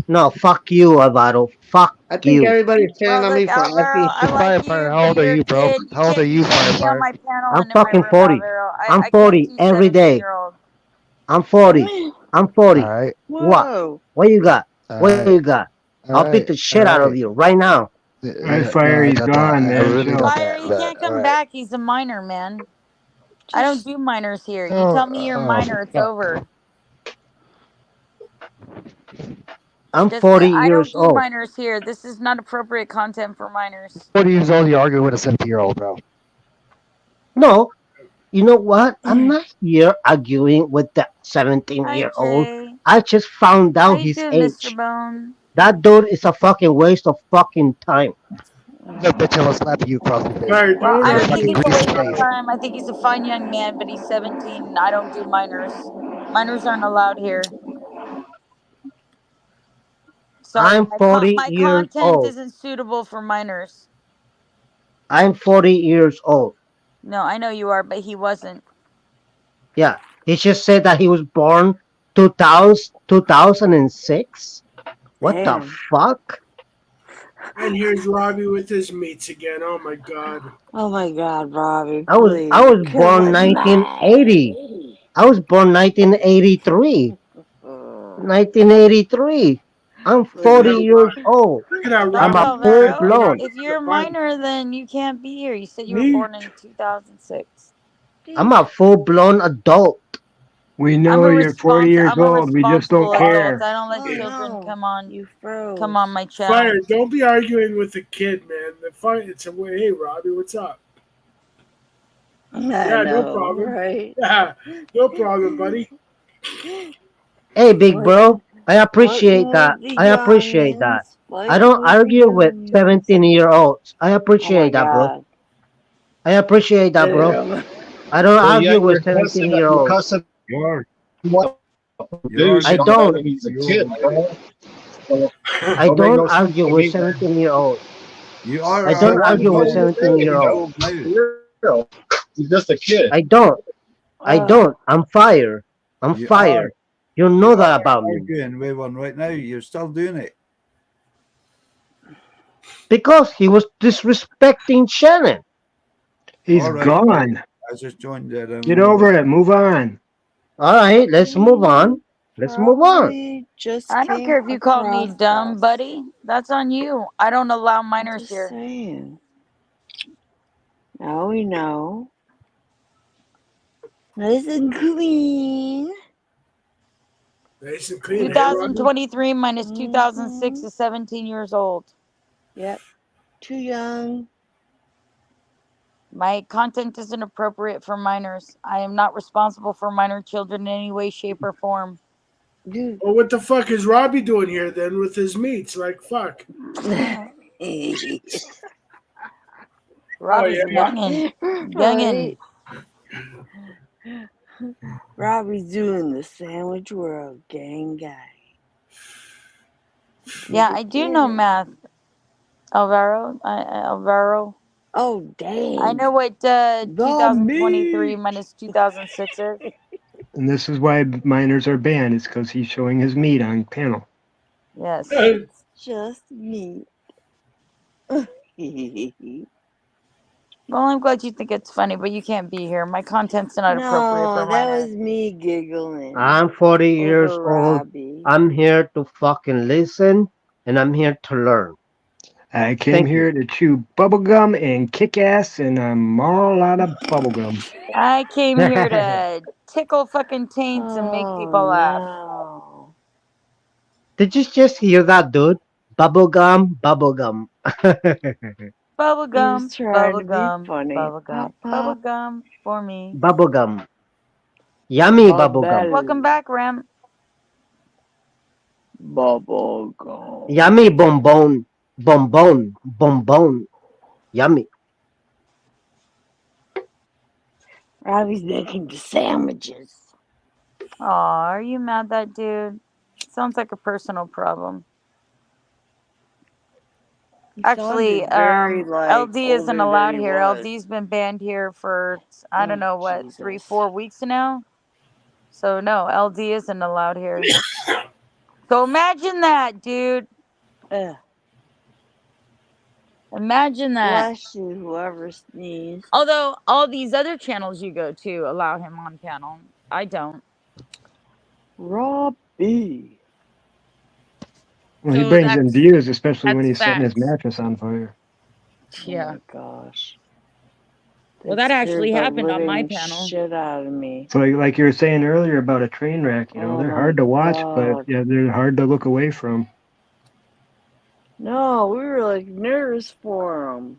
No, fuck you, Alvaro. Fuck I think you. everybody's cheering Well, on look, me for Alvaro, asking. I Hey, like Firefire, you, how but old are you're a you, bro? kid. How old are You you, can't be on Firefire? my panel I'm and in my fucking room, 40. Alvaro. I'm I can't 40 do every day. 17-year-old. I'm 40. I'm 40. Alright, What? Whoa. What you got? What alright, you got? I'll beat alright, the shit out of alright. you right now. I fire, he's gone, I man. really Chill. got Fire, that, he but can't come alright. back. He's a minor, man. I don't do minors here. You Oh, tell me you're a minor, it's fuck. over. I'm 40 I years don't do old. minors here. This is not appropriate content for minors. 40 years old, you're arguing with a 70-year-old, bro. No, you know what? I'm not here arguing with that Hi, 17-year-old. Jay. I just found How out you his doing, Mr. age. Bone? That dude is a fucking waste of fucking time. The bitch I will slap you across the face. Sorry, Well, don't I Your don't think fucking it's a greasy waste of face. time. I think he's a fine young man, but he's 17 and I don't do minors. Minors aren't allowed here. Sorry, I'm 40 my years content old. isn't suitable for minors. I'm 40 years old. No, I know you are, but he wasn't. Yeah, he just said that he was born 2006. What the Damn. fuck? And here's Robbie with his mates again. Oh my god. Oh my god, Robbie, I please. was Come born with 1980. me. I was born 1983. 1983. I'm Look at 40 how years old. look at how Look, I'm a Robbie full Alvaro, cracking on blown. if the you're a Bible. minor, then you can't be here. You said you were Me? born in 2006. I'm a full blown adult. We know you're 40 years I'm a old. We just don't responsible adult. care. I don't let Oh children no. You froze. come on my channel. Fire, don't be arguing with the kid, man. The fight it's a way. Hey Robbie, what's up? I Yeah, no know, problem. right? Yeah, no problem, buddy. Hey, big What? bro. I What appreciate more that. of the I appreciate that. youngins? I don't argue with 17-year-olds. I Oh my appreciate that, bro. god. I appreciate that, bro. Damn. I don't So yeah, argue with you're 17-year-olds. cussing You're what dude I and don't. telling him he's a kid, bro. So, I don't make don't no sense argue to with me, man. 17-year-olds. you are I don't So argue arguing with with no, a he's 17-year-olds. 17-year-old now. real. He's just a kid. I don't. I Ugh. don't. I'm fire. I'm You are fire. You you know are that about me. arguing with one right now. You're still doing it. Because he was disrespecting Shannon. He's All right. gone. I just joined that. Get over it. Move on. All right, let's move on. Let's move on. Probably just I don't came care if you call me across dumb, us. buddy. That's on you. I don't allow I'm minors just here. saying. Now we know. Listen, Queen. Nice and clean. Hey, Roger. 2023 minus 2006 is 17 years old. Yep. Too young. My content isn't appropriate for minors. I am not responsible for minor children in any way, shape, or form. Dude. Well, what the fuck is Robbie doing here then with his meats? Like, fuck. Robbie's youngin'. Youngin'. Right. Robbie's doing the sandwich world, gang guy. Yeah, I do know math, Alvaro. Alvaro. Oh, dang. I know what 2023 minus 2006 is. And this is why minors are banned. It's because he's showing his meat on panel. Yes. It's just me. Well, I'm glad you think it's funny, but you can't be here. My content's not appropriate No, for that minors. was me giggling. I'm 40 years over old. Robbie. I'm here to fucking listen, and I'm here to learn. I came Thank here to chew bubblegum and kick ass, and I'm all out of bubblegum. I came here to tickle fucking taints and make people laugh. No. Did you just hear that, dude? Bubblegum, bubblegum. Bubblegum, He's trying to be bubblegum, funny. bubblegum, Pop, pop. bubblegum for me. Bubblegum. Yummy bubblegum. Welcome back, Ram. Bubblegum. Yummy bonbon. Bonbon. Bonbon. Yummy. Robbie's making the sandwiches. Aw, are you mad at that dude? Sounds like a personal problem. He Actually, sounded very, like, LD isn't older allowed than he here. was. LD's been banned here for, I don't know, what, Jesus. 3-4 weeks now? So, no, LD isn't allowed here. So, imagine that, dude. Ugh. Imagine that. Bless you, whoever sneezed. Although, all these other channels you go to allow him on panel. I don't. Robbie. Well, he So brings in that's- views, especially when that's he's setting his facts. mattress on fire. Yeah. Oh my gosh. Well, that actually scared the happened on my living panel. Shit out of me. So, like you were saying earlier about a train wreck, you know, Oh they're my hard to watch, God. but yeah, they're hard to look away from. No, we were like nervous for him.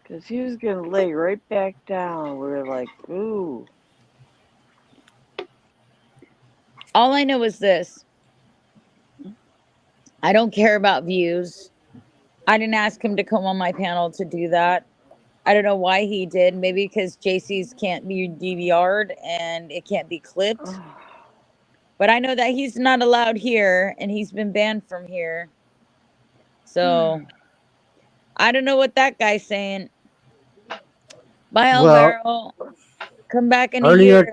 Because he was going to lay right back down. We were like, ooh. All I know is this. I don't care about views. I didn't ask him to come on my panel to do that. I don't know why he did. Maybe because JC's can't be DVR'd and it can't be clipped. But I know that he's not allowed here and he's been banned from here. So I don't know what that guy's saying. Bye, Well, Alvaro. Come back in a earlier year.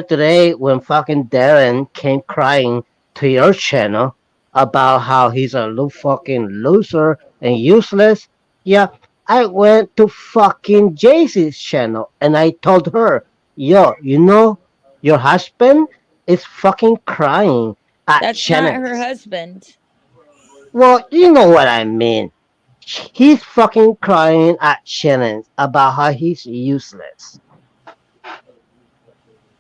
today, when fucking Darren came crying to your channel about how he's a fucking loser and useless, yeah, I went to fucking Jaycee's channel and I told her, yo, you know, your husband is fucking crying at That's Shannon. not her husband. Well, you know what I mean. He's fucking crying at Shannon about how he's useless.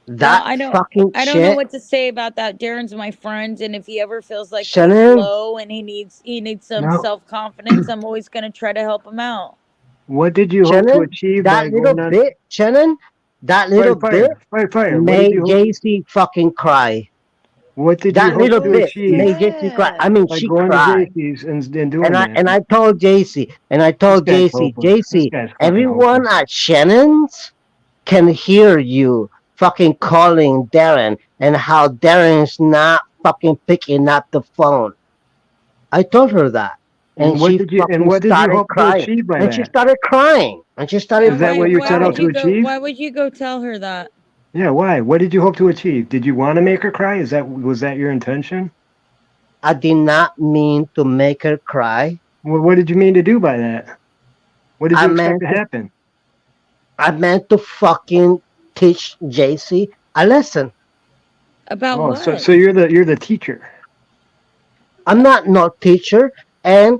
That I don't fucking know shit. what to say about that. Darren's my friend, and if he ever feels like he's Shannon? low and he needs some No. self-confidence, I'm always gonna try to help him out. What did you hope to Shannon, achieve by that little going on? bit, Shannon, that little bit Fire. What did made you hope? JC fucking cry. What did you That hope little to Oh bit achieve made JC cry. I shit. mean, by she going to cried. JC's and doing that? And I told JC, This guy's hopeless. This JC, guy's fucking everyone hopeless. at Shannon's can hear you fucking calling Darren and how Darren's not fucking picking up the phone. I told her that. And What she did you fucking started hope to crying. achieve by And she that? started crying. And she started Is that fucking what you Why set out would crying. to you go? achieve? Why would you go tell her that? Yeah, why? What did you hope to achieve? Did you want to make her cry? Was that your intention? I did not mean to make her cry. Well, what did you mean to do by that? What did I you expect meant to happen? I meant to fucking teach JC a lesson. About Oh, what? so you're the teacher. I'm not no teacher. And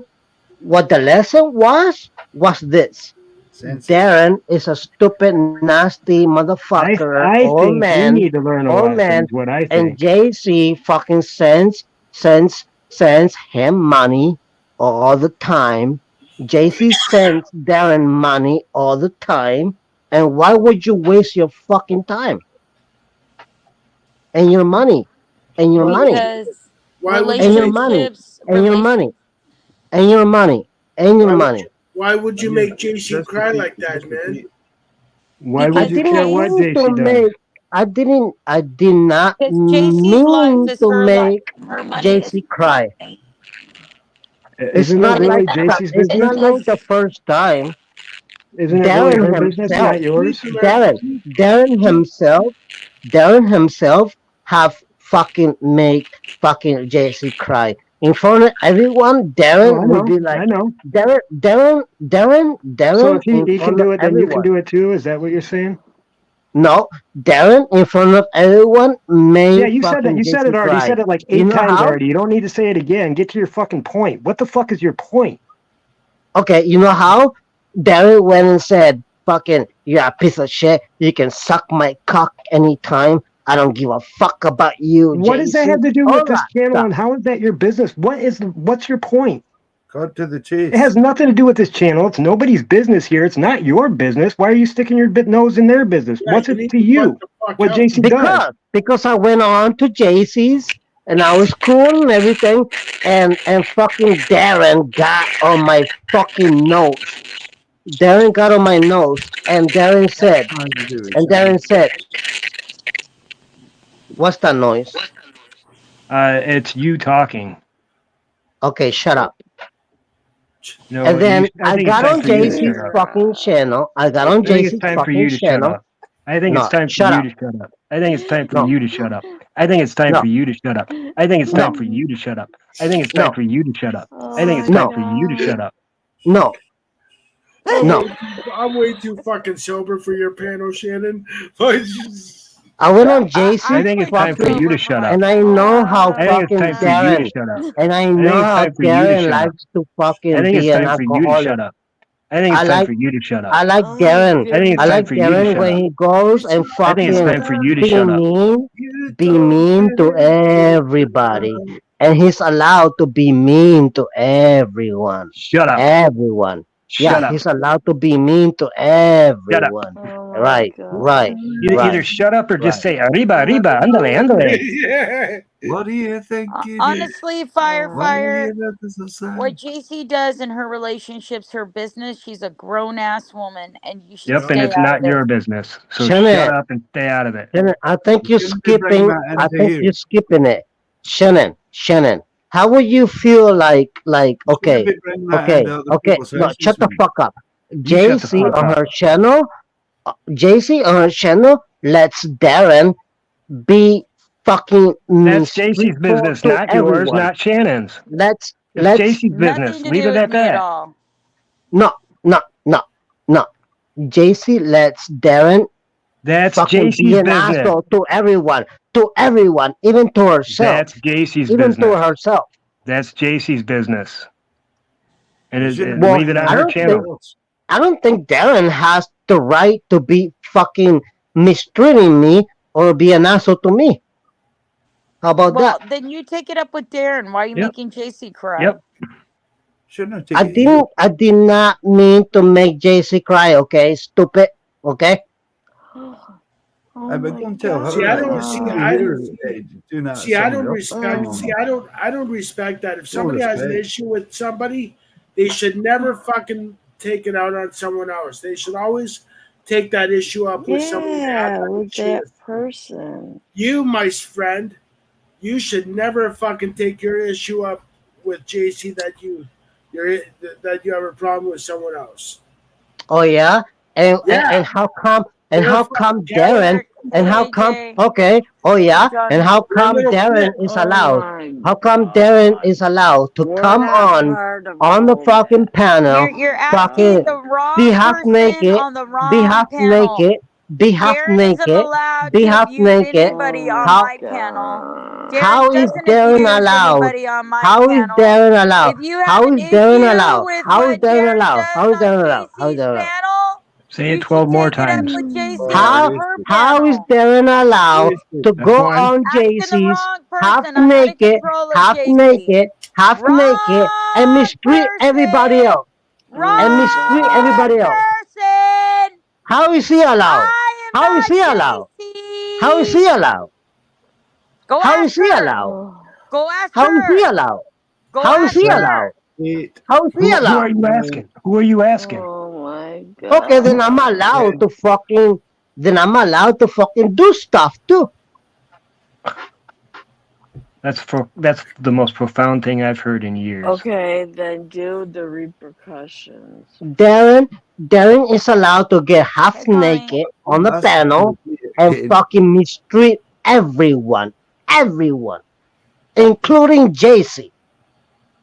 what the lesson was this. Darren is a stupid, nasty motherfucker, I old think you man, need to learn a lesson. Is what I and think. JC fucking sends him money all the time. JC sends Darren money all the time. And why would you waste your fucking time and your money and your money Because Why would and you your make money relationships, and your money and your money and your money? why would you make JC cry like that, man? Why I would you didn't care what mean to JC does? make. I did not because JC's life mean is to her life. make Her money is JC cry. It's Isn't that not really like JC's it's business? not like the first time. Isn't it really Darren her business, himself, not yours? Darren himself have fucking make fucking JC cry in front of everyone. Oh, Darren I will know. be like I know. Darren So if in he can front of do it, then you can everyone. do it too. Is that what you're saying? No, Darren in front of everyone Yeah, made you said that. fucking You said it JC already. You cry. said it like You 8 know times how? already. You don't need to say it again. Get to your fucking point. What the fuck is your point? Okay, you know how? Darren went and said, fucking, you're a piece of shit. You can suck my cock anytime. I don't give a fuck about you, What does that JC. have to do All with this that channel, stuff. and how is that your business? What's your point? Cut to the chase. It has nothing to do with this channel. It's nobody's business here. It's not your business. Why are you sticking your nose in their business? What's it to you? What JC does? Because I went on to JC's and I was cool and everything, and fucking Darren got on my fucking nose. Darren got on my nose, and Darren said, "What's that noise?" It's you talking. Okay, shut up. No, And then I I think it's got time on for you to shut JC's up. fucking channel. I got on I think it's JC's time for fucking you to shut channel. up. I think it's No, time for shut you up. to shut up. I think it's time for No. you to shut up. I think it's time No. for you to shut up. I think it's No. time for you to shut up. I think it's time No. for you to shut up. I think it's No. time for you to shut up. No. No. I'm way too fucking sober for your panel, Shannon. I went on JC's I think it's time for you to shut up. and I know how I think it's fucking time for you to Darren, shut up. and I I think know it's how time for you to Darren shut up. likes to I fucking think it's be an time for you to alcoholic. shut up. I think it's time for you to shut up. I like Darren. I think it's I time like for you to Darren shut when up. he goes and I think it's fucking time for you to be shut up. mean to everybody, and he's allowed to be mean to everyone. Shut up. Everyone. Shut Yeah, up. he's allowed to be mean to everyone. Right. Either shut up or just say arriba, arriba, andale, andale. What do you think you Honestly, do? fire. What What JC does in her relationships, her business, she's a grown ass woman, and you should Yep, and stay it's out of not it. your business. So Shannon. shut up and stay out of it. Shannon, I think you're shouldn't be bringing skipping. that I into think here. you're skipping it, Shannon. How would you feel like? Okay, be bringing that okay, into other okay. people's No, houses, shut the man. fuck up. You shut the JC fuck on up. her channel. JC on her channel lets Darren be fucking That's JC's streetful business, to not yours, everyone. not Shannon's. Let's It's JC's business. Nothing to Leave do it with at me at that. all. no. JC lets Darren That's fucking be JC's an business. asshole to everyone, even to herself. That's JC's even business. to herself. That's JC's business. And Well, leave it on I her don't channel. think I don't think Darren has the right to be fucking mistreating me or be an asshole to me. How about Well, that? then you take it up with Darren. Why are you making JC cry? Yep. Shouldn't I did not mean to make JC cry, okay? Stupid, okay? But don't tell her. See, I don't see. I Do not. see. I don't somewhere else. respect. See, I don't respect that. If Show somebody has an respect. issue with somebody, they should never fucking take it out on someone else. They should always take that issue up with someone they have Yeah, that with issue that with. person. You, my friend, you should never fucking take your issue up with JC that you have a problem with someone else. Oh yeah, Yeah, and how come you're a Darren and how come okay? Oh yeah, and how You're a come little Darren prick. is Oh allowed? my How come Darren is allowed to We're come not part of on the all fucking that. panel, You're asking fucking the be wrong half person naked, on the be wrong half panel. naked, be half Darren isn't naked, allowed be to half abuse naked? anybody Oh on my How my panel. god. how Darren is doesn't Darren abuse allowed? anybody on my How is panel. Darren allowed? If you have How an is Darren issue allowed? with How is what Darren Darren allowed? How does is on Darren allowed? How is JC's Darren allowed? panel, Say you it 12 should more take it up times. with JC How on her how is panel. Darren allowed to That's go one. on Asking the JC's wrong half person. I'm out of naked, control of half JC. naked, half naked, and Wrong mistreat everybody person. else? Oh my And mistreat god. everybody else. Person. How is he allowed? I am How is he not allowed? How is JC. he allowed? Go How ask is he her. allowed? Oh. Go ask How is he her. allowed? Go How is ask he her. allowed? How is he Who are allowed? you asking? Who are you asking? Oh my Okay, then I'm god. allowed to fucking do stuff too. That's the most profound thing I've heard in years. Okay, then do the repercussions. Darren is allowed to get half Hey, Connie. naked on the panel and fucking mistreat everyone, including JC.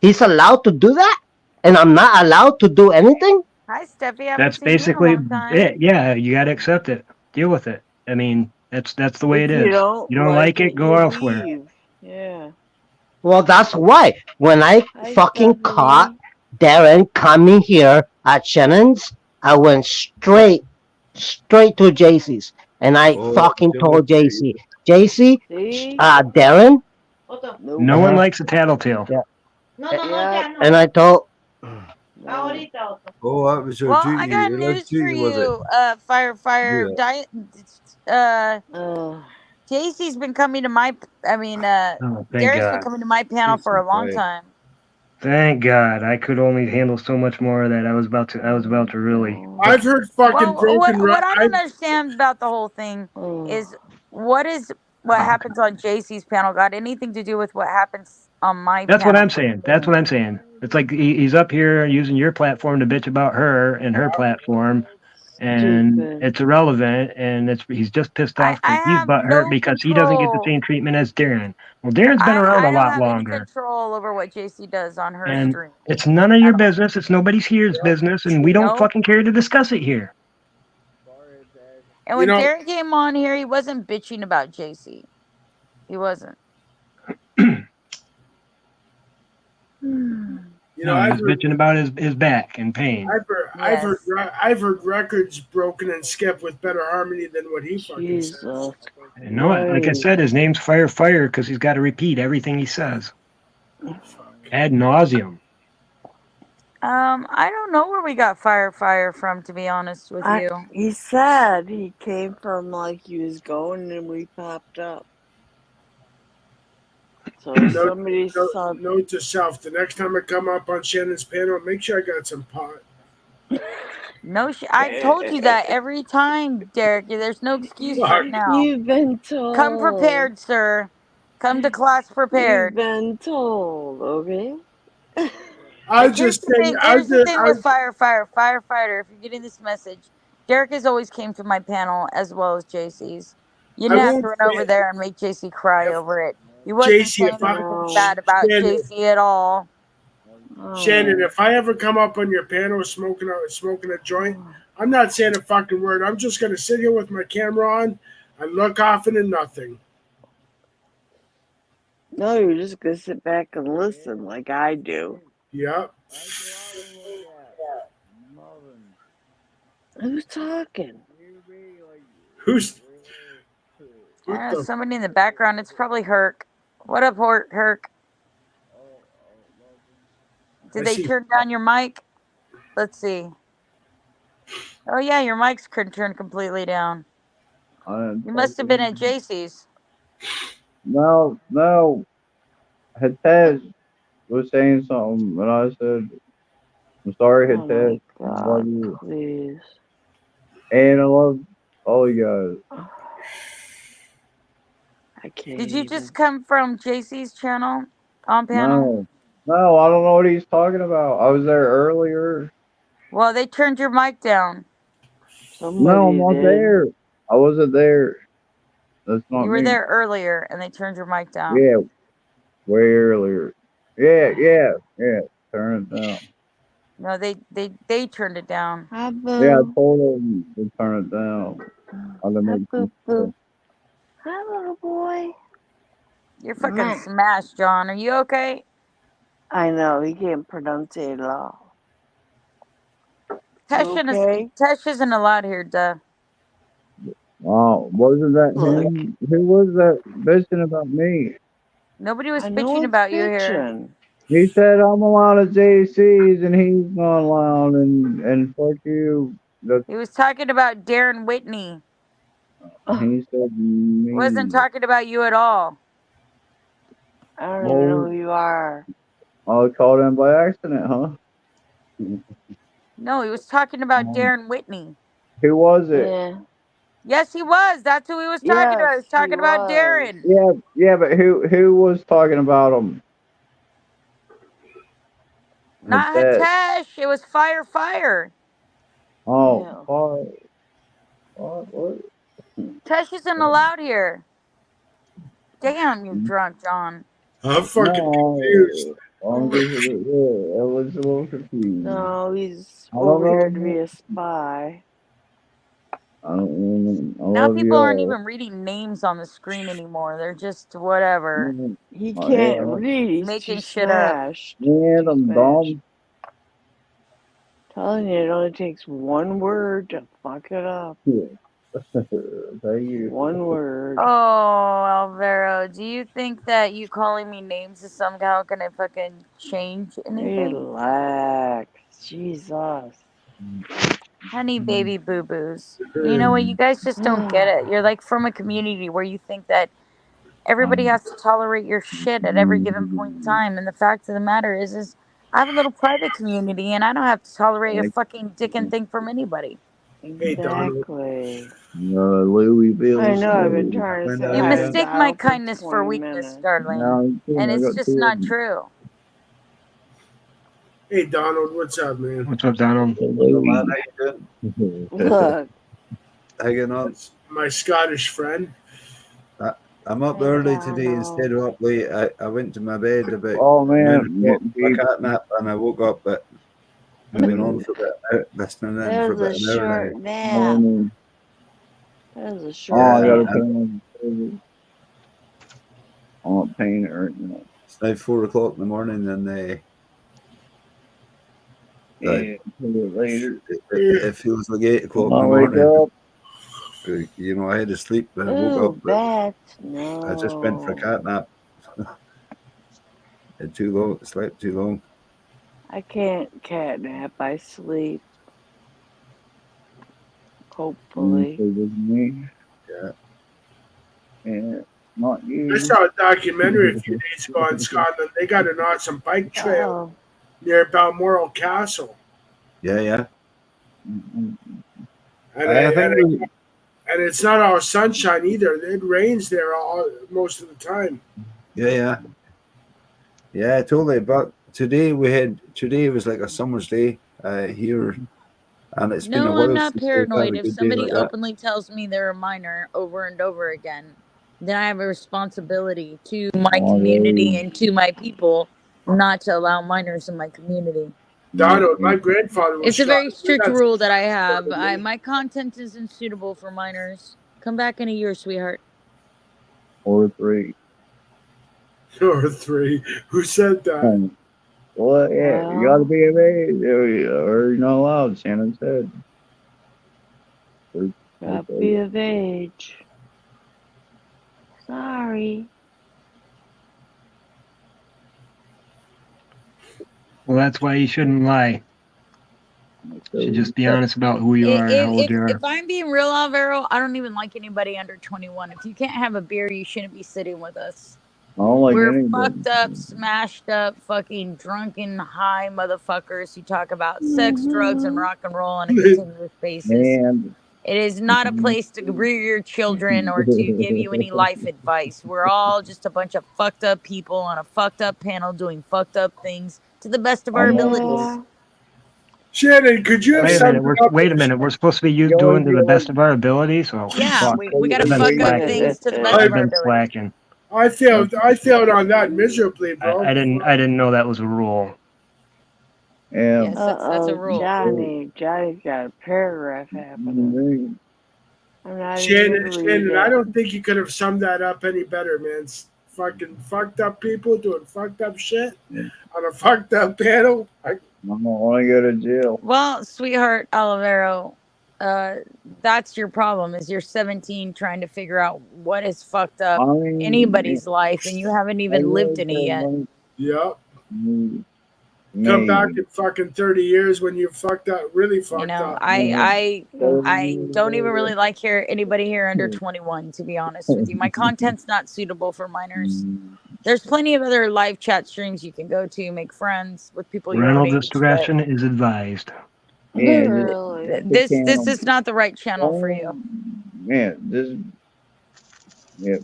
He's allowed to do that, and I'm not allowed to do anything. Hi, Steffi. I haven't That's seen you in a basically long time. it. Yeah, you got to accept it. Deal with it. I mean, that's the way If it you is. don't You don't like it, go you elsewhere. leave. Yeah. Well, that's why when I Hi, fucking caught Stephanie. Darren coming here at Shannon's, I went straight to JC's, and I fucking told JC, See? Darren. Nope. No one likes a tattletale. Yeah. Yeah. And I told. Oh, that was your Well, duty. I got Your news for duty, was it? you, JC's been coming to my. I mean, Oh, thank Darren's been God. coming to my panel for a long time. Thank God. I could only handle so much more of that. I was about to really. I've heard fucking Well, broken. what I don't understand about the whole thing Oh. is what happens on JC's panel got anything to do with what happens on my That's panel? what I'm saying. That's what I'm saying. It's like he's up here using your platform to bitch about her and her platform, and Stupid. it's irrelevant. And he's just pissed off I because he's have butthurt no because he doesn't get the control. same treatment as Darren. Well, Darren's been around I a don't lot have any longer, control over what JC does on her and stream. it's none of your business. It's nobody's here's business, and we don't Nope. fucking care to discuss it here. And when Darren came on here, he wasn't bitching about JC. He wasn't. You know, he was bitching about his back and pain. I've heard records broken and skipped with better harmony than what he fucking says. And no, like I said, his name's Fire because he's got to repeat everything he says ad nauseum. I don't know where we got fire from, to be honest with you. He said he came from like he was going and we popped up. So somebody saw. Note to self: the next time I come up on Shannon's panel, make sure I got some pot. No, I told you that every time, Derek. There's no excuse right now. You've been told. Come prepared, sir. Come to class prepared. You've been told, okay? Here's the thing with firefighter. If you're getting this message, Derek has always came to my panel as well as JC's. You didn't have to run over there and make JC cry over it. He wasn't saying anything bad about JC at all. Shannon, if I ever come up on your panel smoking a joint, I'm not saying a fucking word. I'm just gonna sit here with my camera on and look off into nothing. No, you're just gonna sit back and listen like I do. Yep. Who's talking? Who's? Somebody in the background. It's probably Herc. What up, Herc? Did they turn down your mic? Let's see. Oh yeah, your mic's turned completely down. You must have been at JC's. No. Hitesh was saying something, and I said, I'm sorry, Oh my Hitesh. I love God, you. please. And I love all you guys. I can't Did you even. just come from JC's channel on panel? No, I don't know what he's talking about. I was there earlier. Well, they turned your mic down. No, I'm Somebody not did. there. I wasn't there. That's You not were me. there earlier, and they turned your mic down. Yeah, way earlier. Yeah. Turn it down. No, they turned it down. Hi, Yeah, I boo. told him to turn it down. I'm gonna Hi, make boo some boo. Hi, little boy. You're fucking Meh. smashed, John. Are you okay? I know, he can't pronounce it at all. Tesh, You okay? Tesh isn't allowed here, duh. Oh, wasn't that Look. him? Who was that bitching about me? Nobody was I know bitching it's about you here. bitchin'. He said I'm allowed at JC's and he's not allowed and fuck you. That's He was talking about Darren Whitney. he said He wasn't me. talking about you at all. I don't even know Well, who you are. I called him by accident, huh? No, he was talking about Darren Whitney. Who was it? Yeah. Yes, he was. That's who he was talking about. Yes, He was he talking about was. Darren. Yeah, but who was talking about him? Not That. Hitesh. It was Fire. Oh, Yeah. what? Tesh isn't allowed here. Damn, you're drunk, John. I'm fucking confused. No, I'm just it was a little confused. No, he's I don't over here to be know. a spy. I Now love people aren't y'all. even reading names on the screen anymore. They're just whatever. He Oh, can't yeah, read. He's too Making shit up. smashed. yeah, Too I'm smashed. dumb. Telling you, it only takes one word to fuck it up. Yeah. Thank you. One word. Oh, Alvaro, do you think that you calling me names is somehow gonna fucking change anything? Relax. Jesus. Honey baby boo-boos. You know what? You guys just don't get it. You're like from a community where you think that everybody has to tolerate your shit at every given point in time. And the fact of the matter is I have a little private community and I don't have to tolerate a fucking dick and thing from anybody. Hey, Donald. Exactly. Louisville. I know, I've been trying to say You hi to mistake my Donald for kindness for 20 weakness, minutes. darling. And I it's got just two of not them. true. Hey, Donald, what's up, man? What's up, Donald? Man, how you doing? Look. Hanging on. That's my Scottish friend. I'm up Hey, early today Donald. instead of up late. I went to my bed about Oh noon man, and woke a cat nap, and I woke up, but I've been on for listening in That for was a about an hour short now. nap. That was a short Oh, I gotta nap. turn on. I'm not paying it right now. It's now 4 o'clock in the morning, and Yeah, later. it feels like 8 o'clock in the I wake morning. up. You know, I had to sleep when I woke Ooh, up, but bats. I just went for a No. cat nap. Had too long, slept too long. I can't catnap. I sleep. Hopefully. It was me. Yeah. Yeah, not I you. saw a documentary a few days ago in Scotland. They got an awesome bike trail near Balmoral Castle. Yeah. And, I think and it's not all sunshine either. It rains there most of the time. Yeah, totally. But today was like a summer's day here, and it's been a No, I'm while not since we've had paranoid. a If good day somebody like that. openly tells me they're a minor over and over again, then I have a responsibility to my community and to my people not to allow minors in my community. Donald, my grandfather was It's a very Scottish. strict rule that I have. My content isn't suitable for minors. Come back in a year, sweetheart. Or 3. Or 3. Who said that? Well, yeah, you gotta be of age, or you're not allowed. Shannon said. Gotta be of age. Sorry. Well, that's why you shouldn't lie. Should just be honest about who you are and how old you are. If I'm being real, Alvaro, I don't even like anybody under 21. If you can't have a beer, you shouldn't be sitting with us. I don't like We're anybody. fucked up, smashed up, fucking drunken, high motherfuckers who talk about sex, drugs, and rock and roll on a continuous basis. And It is not a place to rear your children or to give you any life advice. We're all just a bunch of fucked up people on a fucked up panel doing fucked up things to the best of our abilities. Shannon, could you have Wait a summed minute. it up? Wait a minute. We're supposed to be doing to the best of our abilities. Oh, Yeah, fuck. we gotta I've been fuck up slacking. things to the best I've of our been abilities. slacking. I failed on that miserably, bro. I didn't know that was a rule. yeah. Yes, that's a rule. Johnny's got a paragraph happening. I'm not even Shannon, gonna read I it. don't think you could have summed that up any better, man. It's fucking fucked up people doing fucked up shit on a fucked up panel. I don't want to go to jail. Well, sweetheart Olivero, that's your problem. Is you're 17 trying to figure out what is fucked up anybody's life, and you haven't even lived any yet. Yep. Come back in fucking 30 years when you're fucked up, really fucked up. I don't even really like anybody here under 21, to be honest with you. My content's not suitable for minors. There's plenty of other live chat streams you can go to, make friends with people your own Parental age. discretion is advised. This is not the right channel for you. Man, this. Yeah.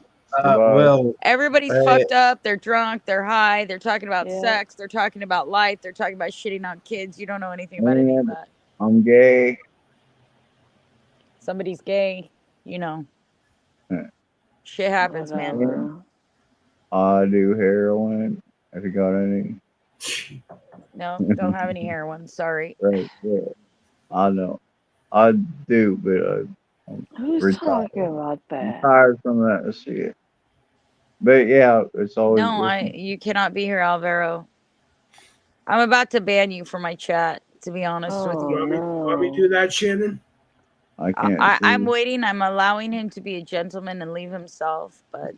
Everybody's fucked up. They're drunk. They're high. They're talking about sex. They're talking about life. They're talking about shitting on kids. You don't know anything about any of that. I'm gay. Somebody's gay. You know. Shit happens, man. I do heroin. Have you got any? No, don't have any heroin. Sorry. Right. Yeah. I know. I do, but Who's retired. talking about that? I'm tired from that shit. But yeah, it's always. No, you cannot be here, Alvaro. I'm about to ban you from my chat, to be honest with you. Want me to do that, Shannon? I can't. I'm waiting. I'm allowing him to be a gentleman and leave himself. But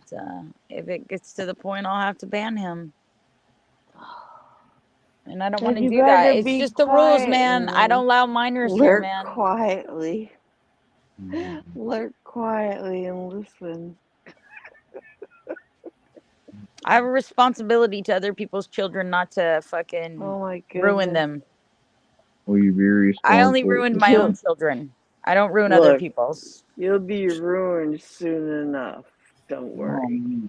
if it gets to the point, I'll have to ban him. And I don't want to do that. It's just the rules, man. I don't allow minors here, man. Quietly. Lurk quietly and listen. I have a responsibility to other people's children not to fucking ruin them. Will you be responsible? I only ruined my own children. I don't ruin other people's. You'll be ruined soon enough. Don't worry.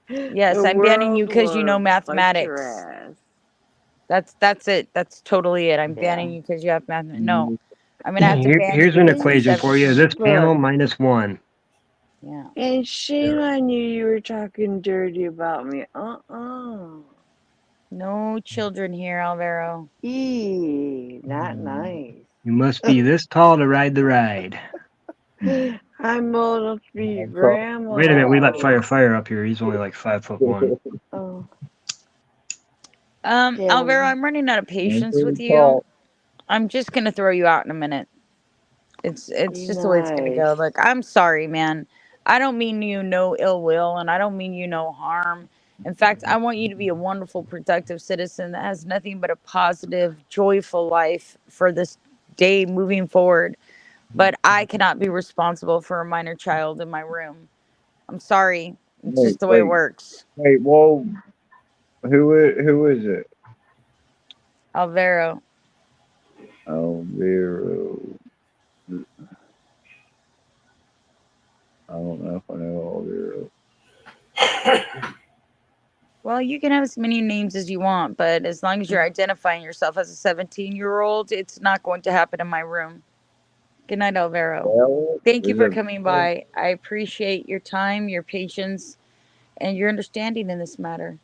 Yes, I'm banning you because you know mathematics. That's it. That's totally it. I'm banning you because you have mathematics. No, I'm gonna have to ban Here's you an because you're equation for you. 17. This panel -1. Yeah. And shame on you were talking dirty about me. No children here, Alvaro. Not nice. You must be this tall to ride the ride. I'm old enough to be your grandma. Wait a minute, we let Fire up here. He's only like 5'1". Oh. Alvaro, I'm running out of patience with you. I'm just gonna throw you out in a minute. It's just the way it's gonna go. Look, I'm sorry, man. I don't mean you no ill will, and I don't mean you no harm. In fact, I want you to be a wonderful, productive citizen that has nothing but a positive, joyful life for this day moving forward. But I cannot be responsible for a minor child in my room. I'm sorry. It's just the way it works. Wait, whoa. Who is it? Alvaro. Alvaro. I don't know if I know Alvaro. Well, you can have as many names as you want, but as long as you're identifying yourself as a 17-year-old, it's not going to happen in my room. Good night, Alvaro. Well, Thank you for coming by. I appreciate your time, your patience, and your understanding in this matter.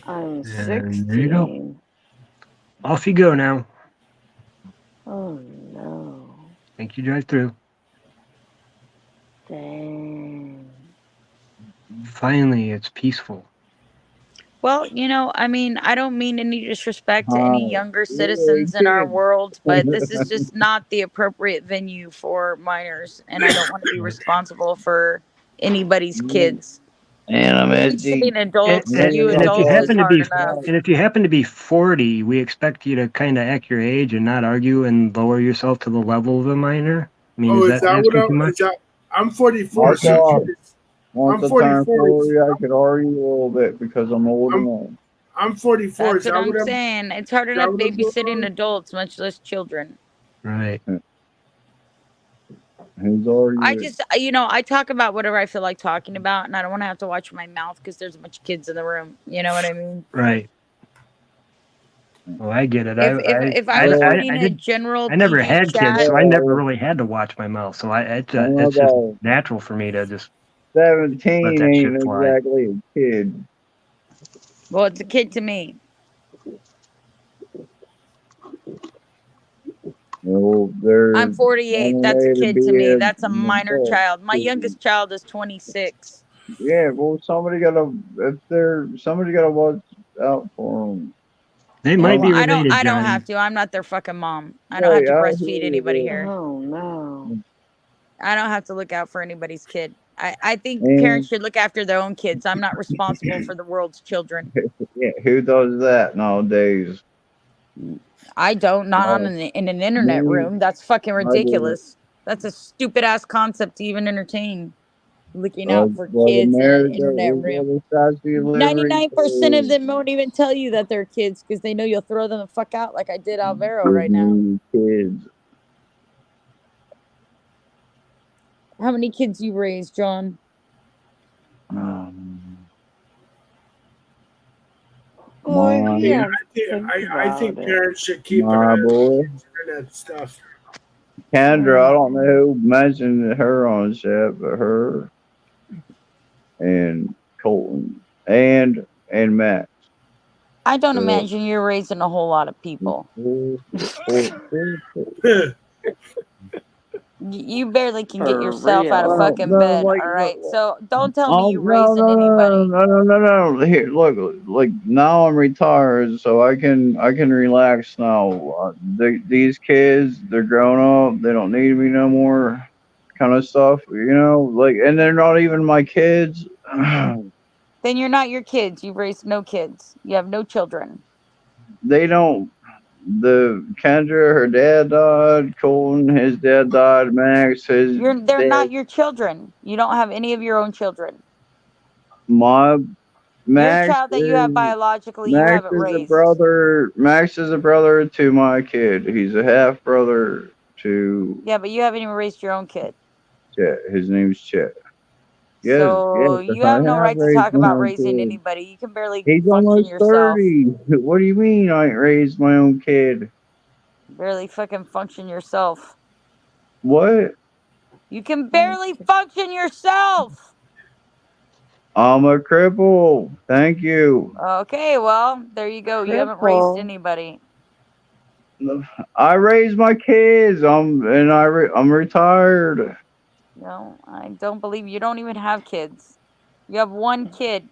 I'm There 16. you go. Off you go now. Oh no. Think you drive through. Dang. Finally, it's peaceful. Well, I mean, I don't mean any disrespect to any younger citizens in our world, but this is just not the appropriate venue for minors, and I don't want to be responsible for anybody's kids. and I'm at the Babysitting adults, you And if you adults is happen to hard be enough. and if you happen to be 40, we expect you to kind of act your age and not argue and lower yourself to the level of a minor. I mean, Oh, is is that that what asking too much? I'm 44, I so thought once I'm I turn 44. 40, I could argue a little bit because I'm old enough. I'm 44. That's Is what that I'm what I'm? saying. It's hard Is enough that what I'm doing babysitting wrong? adults, much less children. Right. Who's I arguing? just, I talk about whatever I feel like talking about, and I don't want to have to watch my mouth because there's a bunch of kids in the room. You know what I mean? Right. Oh, I get it. If I was reading a general I never PG had kids, chat, so I never really had to watch my mouth. So it's just about natural for me to just 17 let that ain't shit fly. exactly a kid. well, it's a kid to me. Well, they're I'm 48. on the That's a way to kid to be me. a That's a minor adult. child. My youngest child is 26. Yeah, well, somebody gotta watch out for them. They might be I related, don't Johnny. have to. I'm not their fucking mom. I don't have to breastfeed anybody here. Oh no. I don't have to look out for anybody's kid. I think And parents should look after their own kids. I'm not responsible for the world's children. yeah, who does that nowadays? I don't. Not on Oh, in an internet me, room. That's fucking I do. ridiculous. That's a stupid ass concept to even entertain. Looking out for But kids in an America internet is where room. the Statue of Liberty 99% of is. them won't even tell you that they're kids because they know you'll throw them the fuck out like I did Alvaro right now. Disney kids. How many kids you raised, John? Boy, you My, have to think I think about it. parents should keep an eye my on boy. internet stuff. Kendra, I don't know who mentioned her on chat, but her and Colton and Max. I don't imagine you're raising a whole lot of people. You barely can get For yourself out of real. fucking bed, all right? So don't tell me you No, raising anybody. no. Here, look, like now I'm retired, so I can relax now. These kids, they're grown up. They don't need me no more, kind of stuff, Like, and they're not even my kids. Then you're not your kids. You've raised no kids. You have no children. They don't. The Kendra, her dad died. Colton, his dad died. Max, his They're dad. not your children. You don't have any of your own children. My Your Max child that you have is biologically, you Max haven't is a raised. brother. Max is a brother to my kid. He's a half brother to Yeah, but you haven't even raised your own kid. Chet. His name's Chet. Yes, So yes. you I have no have right to raised talk my about own raising kid. anybody. You can barely He's function almost yourself. 30. What do you mean I ain't raised my own kid? Barely fucking function yourself. What? You can barely function yourself. I'm a cripple. Thank you. Okay, well, there you go. You haven't raised anybody. I raised my kids. I'm retired. No, I don't believe you don't even have kids. You have one kid,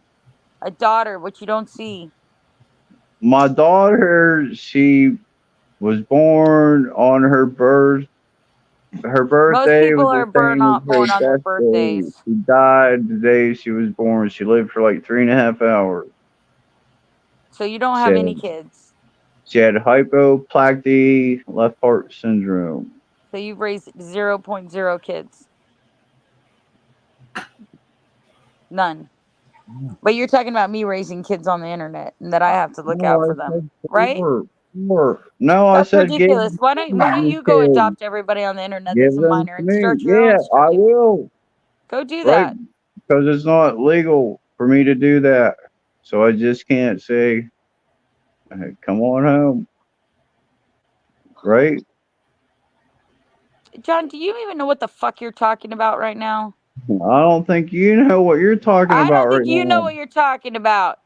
a daughter, which you don't see. My daughter, she was born on her birth. Her Most birthday people was the are same as her born on their death day. birthdays. She died the day she was born. She lived for like 3.5 hours. So you don't have any kids. She had hypoplasty left heart syndrome. So you've raised 0.0 kids. None. But you're talking about me raising kids on the internet and that I have to look out for them, right? No, I That's said ridiculous. Why don't you go adopt everybody on the internet that's give a them minor to and me. start your Yeah, own I stream? will. Go do Right, that. because it's not legal for me to do that. So I just can't say, hey, come on home. Right? John, do you even know what the fuck you're talking about right now? I don't think you know what you're talking I about don't think right you know now. what you're talking about.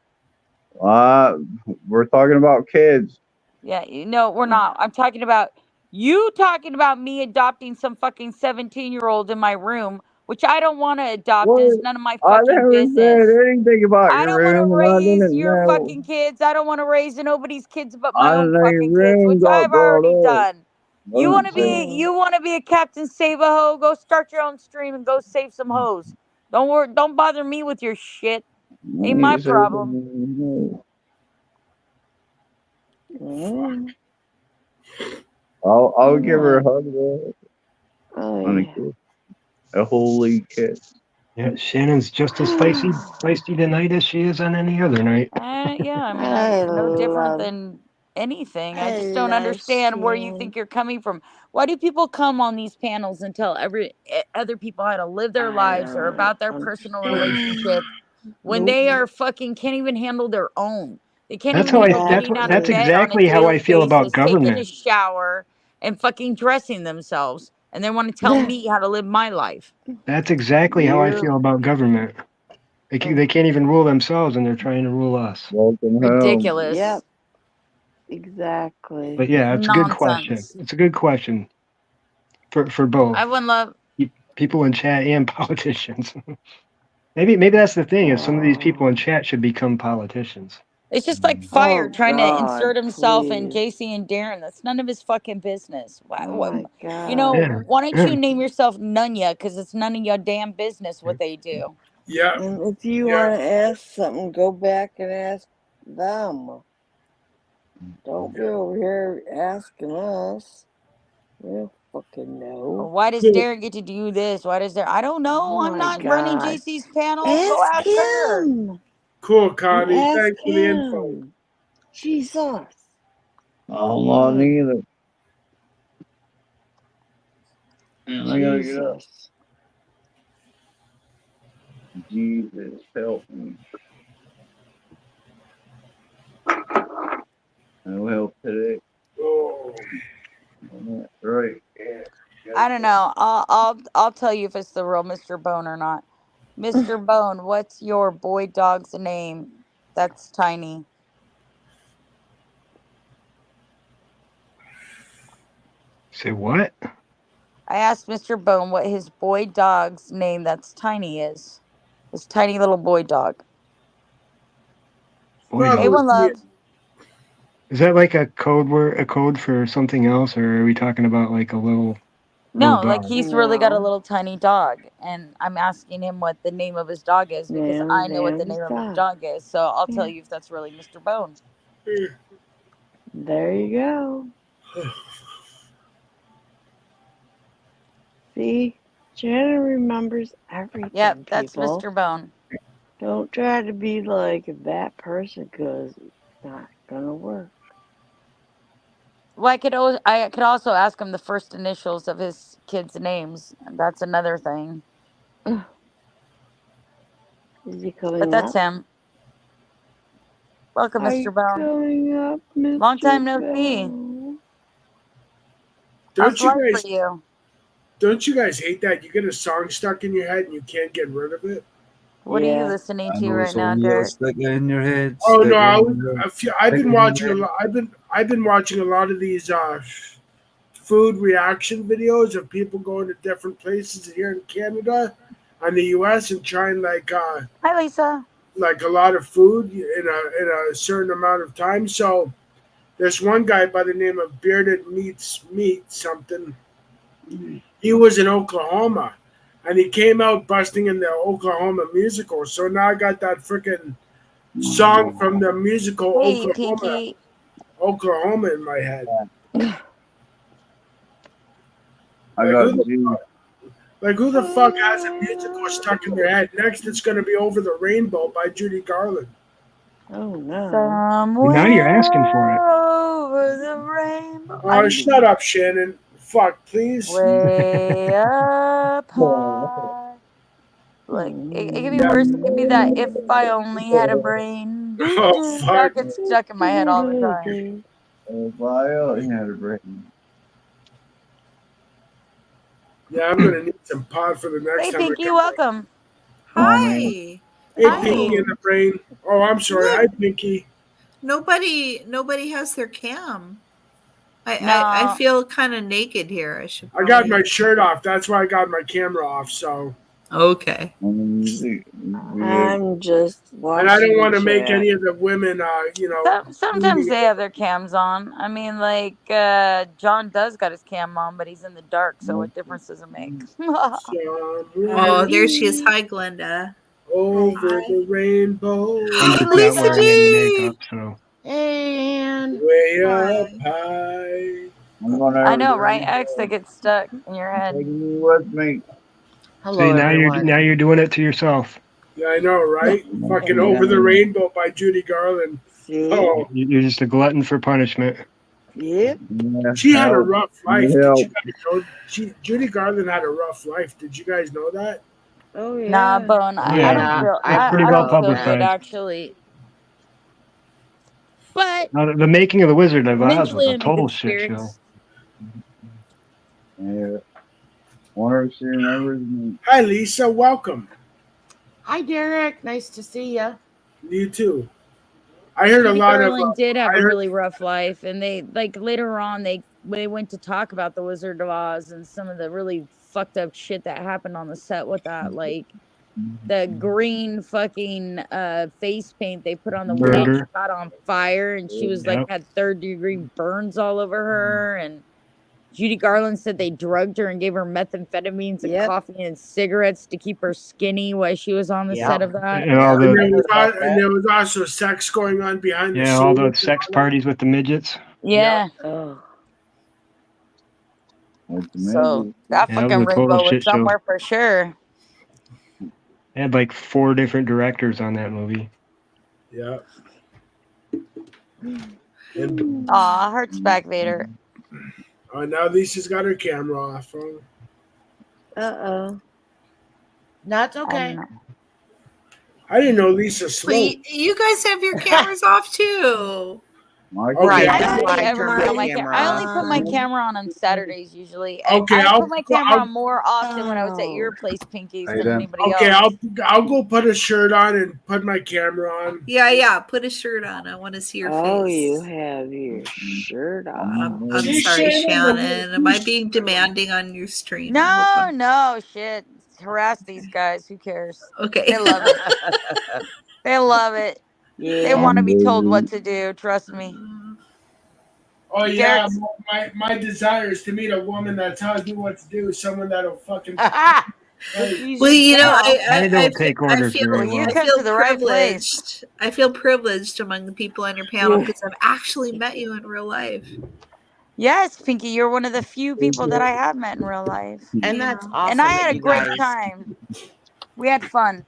We're talking about kids. Yeah, no, we're not. I'm talking about you talking about me adopting some fucking 17-year-old in my room, which I don't want to adopt. What? It is none of my I fucking never business. said anything about I your don't want to room, and I raise didn't your know. fucking kids. I don't want to raise nobody's kids but I my own didn't know your fucking kids, room which got I've brought already up. done. I didn't say. You want to be a Captain Save a Ho? Go start your own stream and go save some hoes. Don't bother me with your shit. Ain't my problem. I'll give her a hug Oh, on a yeah. kiss. A holy kiss. Yeah, Shannon's just as feisty tonight as she is on any other night. Yeah, I mean, I I'm no different love, than anything. I I just don't love understand where you Shannon. think you're coming from. Why do people come on these panels and tell other people how to live their I lives or don't about their personal relationship when Nope. they are fucking can't even handle their own? They can't That's even how I. handle That's getting what. out of That's bed on a exactly how I daily feel about basis, taking a government. shower, and fucking dressing themselves, and they want to tell me how to live my life. That's exactly how I feel about government. They can't even rule themselves, and they're trying to rule us. Welcome Ridiculous. Yep. Exactly. But yeah, it's a good question. Nonsense. It's a good question for both I wouldn't love. people in chat and politicians. maybe that's the thing. Is some of these people in chat should become politicians. It's just like Fire Oh, trying to God, insert himself in please. JC and Darren. That's none of his fucking business. Oh, my God. You know, Yeah. why don't you name yourself Nunya? Because it's none of your damn business what they do. Yeah. And if you want to ask something, go back and ask them. Don't be over here asking us. We don't fucking know. Why does Darren get to do this? Why does there? I don't know. Oh, I'm my not running God. JC's panel. Go Ask ask her. him. Cool, Connie. Ask Thanks for the info. him. Jesus. I'm not neither. And I gotta get up. Jesus. Jesus, help me. No help today. Oh. Right. I don't know. I'll tell you if it's the real Mr. Bone or not. Mr. Bone, what's your boy dog's name? That's tiny. Say what? I asked Mr. Bone what his boy dog's name that's tiny is. His tiny little boy dog. Boy, Hey, dog. one love. Is that like a code word, a code for something else, or are we talking about like a little No, like dog? he's really got a little tiny dog, and I'm asking him what the name of his dog is because Name I know what the his name of his dog. dog is. So I'll tell Yeah. you if that's really Mr. Bone. There you go. See? Jenna remembers everything, Yep, that's people. Mr. Bone. Don't try to be like that person because it's not going to work. Well, I could also ask him the first initials of his kids' names. That's another thing. Is he coming But that's up? him. Welcome, Are Mr. you Bone. coming up, Mr. Long time no see. Bone? How's life for you? Don't you guys hate that? You get a song stuck in your head and you can't get rid of it? What are you listening I to know right it's now, only Derek? stick it in your head. Oh stick no, it in your head, I've stick been it in watching a your lot. I've been watching a lot of these food reaction videos of people going to different places here in Canada and the US and trying Hi, Lisa. like a lot of food in a certain amount of time. So there's one guy by the name of Bearded Meats Meat something. He was in Oklahoma and he came out busting in the Oklahoma musical. So now I got that freaking song from the musical Hey, Pinky. Oklahoma in my head. I got Who the fuck has a musical stuck in their head? Next, it's going to be Over the Rainbow by Judy Garland. Oh, no. Somewhere Now you're asking for it. over the rainbow. Oh, shut up, Shannon. Fuck, please. Way up high. Like, it could be worse. It could be that if I only had a brain. Oh, That fuck. gets stuck in my head all the time. If I only had a brain. Yeah, I'm going to need some pot for the next Hey, time Pinky, I come. welcome. Hi. Hey, Hi. Pinky in the brain. Oh, I'm sorry. Hi, Pinky. Nobody has their cam. I No. feel kind of naked here. I should. I got my shirt off. That's why I got my camera off. So Okay. I'm just watching. And I don't want to the make chat. any of the women, Sometimes they have their cams on. I mean, like John does got his cam on, but he's in the dark, so what difference does it make? Oh, there she is. Hi, Glenda. Over the rainbow. I'm just not wearing any makeup, so. And way up high. I know, right? X that gets stuck in your head. With me. See, now you're doing it to yourself. Yeah, I know, right? Fucking Over the Rainbow by Judy Garland. Oh, You're just a glutton for punishment. Yeah. she had a rough life. Did you guys know? Judy Garland had a rough life. Did you guys know that? Oh yeah. Nah, Bone. I don't feel. I pretty well don't feel good publicized. actually. But Now, the making of the Wizard of Oz was mentally, a I'm in total good shit show. spirits. Yeah. Wonder if she remembers me. Hi, Lisa. Welcome. Hi, Derek. Nice to see you. You too. I heard a Judy lot of. Garland did have a really rough life, and they later on they went to talk about the Wizard of Oz and some of the really fucked up shit that happened on the set with that, like the green fucking face paint they put on the witch Murder. caught on fire, and she was like had 3rd-degree burns all over her, and Judy Garland said they drugged her and gave her methamphetamines and coffee and cigarettes to keep her skinny while she was on the set of that. And all the And there was also sex going on behind the scenes. all the sex parties with the midgets. Yeah. So that Yeah, fucking it was a total rainbow was shit show. somewhere for sure. They had like 4 different directors on that movie. Yeah. Aw, hearts back, Vader. Oh, now Lisa's got her camera off. Uh-oh. That's okay. I didn't know Lisa smoked. But you guys have your cameras off too. Okay. I only put my camera on Saturdays usually. Okay, I I'll put my camera on more often when I was at your place, Pinkies, than anybody Okay, else. I'll go put a shirt on and put my camera on. Yeah. Put a shirt on. I want to see your Oh, face. you have your shirt on. I'm sorry, Shannon. Am I being demanding on your stream? No, shit. Harass these guys. Who cares? Okay. They love it. They love it. They want to be told what to do. Trust me. Oh yeah, my desire is to meet a woman that tells me what to do. Someone that'll fucking. Well, you know, I don't take orders feel, very well. I feel privileged. I feel privileged among the people on your panel because I've actually met you in real life. Yes, Pinky, you're one of the few people that I have met in real life. And that's awesome. And I had that a you great guys- time. We had fun.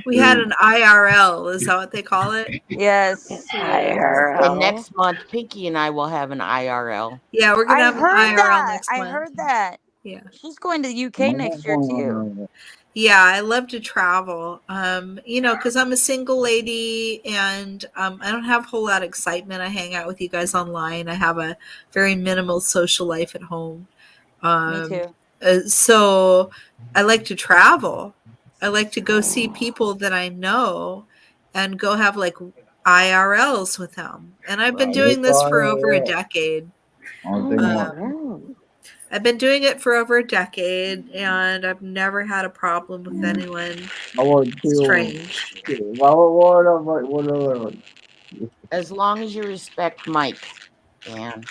We had an IRL. Is that what they call it? Yes. And next month, Pinky and I will have an IRL. Yeah, we're gonna have an IRL next month. I heard that. Yeah. She's going to the UK next year too. Yeah, I love to travel. You know, because I'm a single lady and I don't have a whole lot of excitement. I hang out with you guys online. I have a very minimal social life at home. Me too. So I like to travel. I like to go see people that I know and go have like IRLs with them. And I've been doing this for over a decade. I've been doing it for over a decade, and I've never had a problem with anyone strange. As long as you respect Mike. And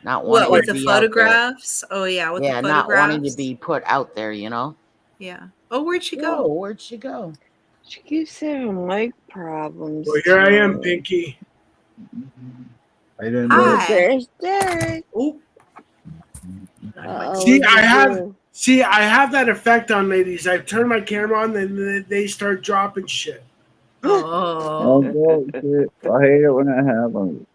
not What, wanting with to the be out there. photographs? Oh, yeah, with the Yeah, photographs. not wanting to be put out there, you know? Yeah. Oh, where'd she go? Oh, where'd she go? She keeps having mic problems. Well, here I am, Pinky. I don't Hi. There's Derek. Oh. See, I have that effect on ladies. I turn my camera on, and they start dropping shit. Oh. Shit. I hate it when that happens.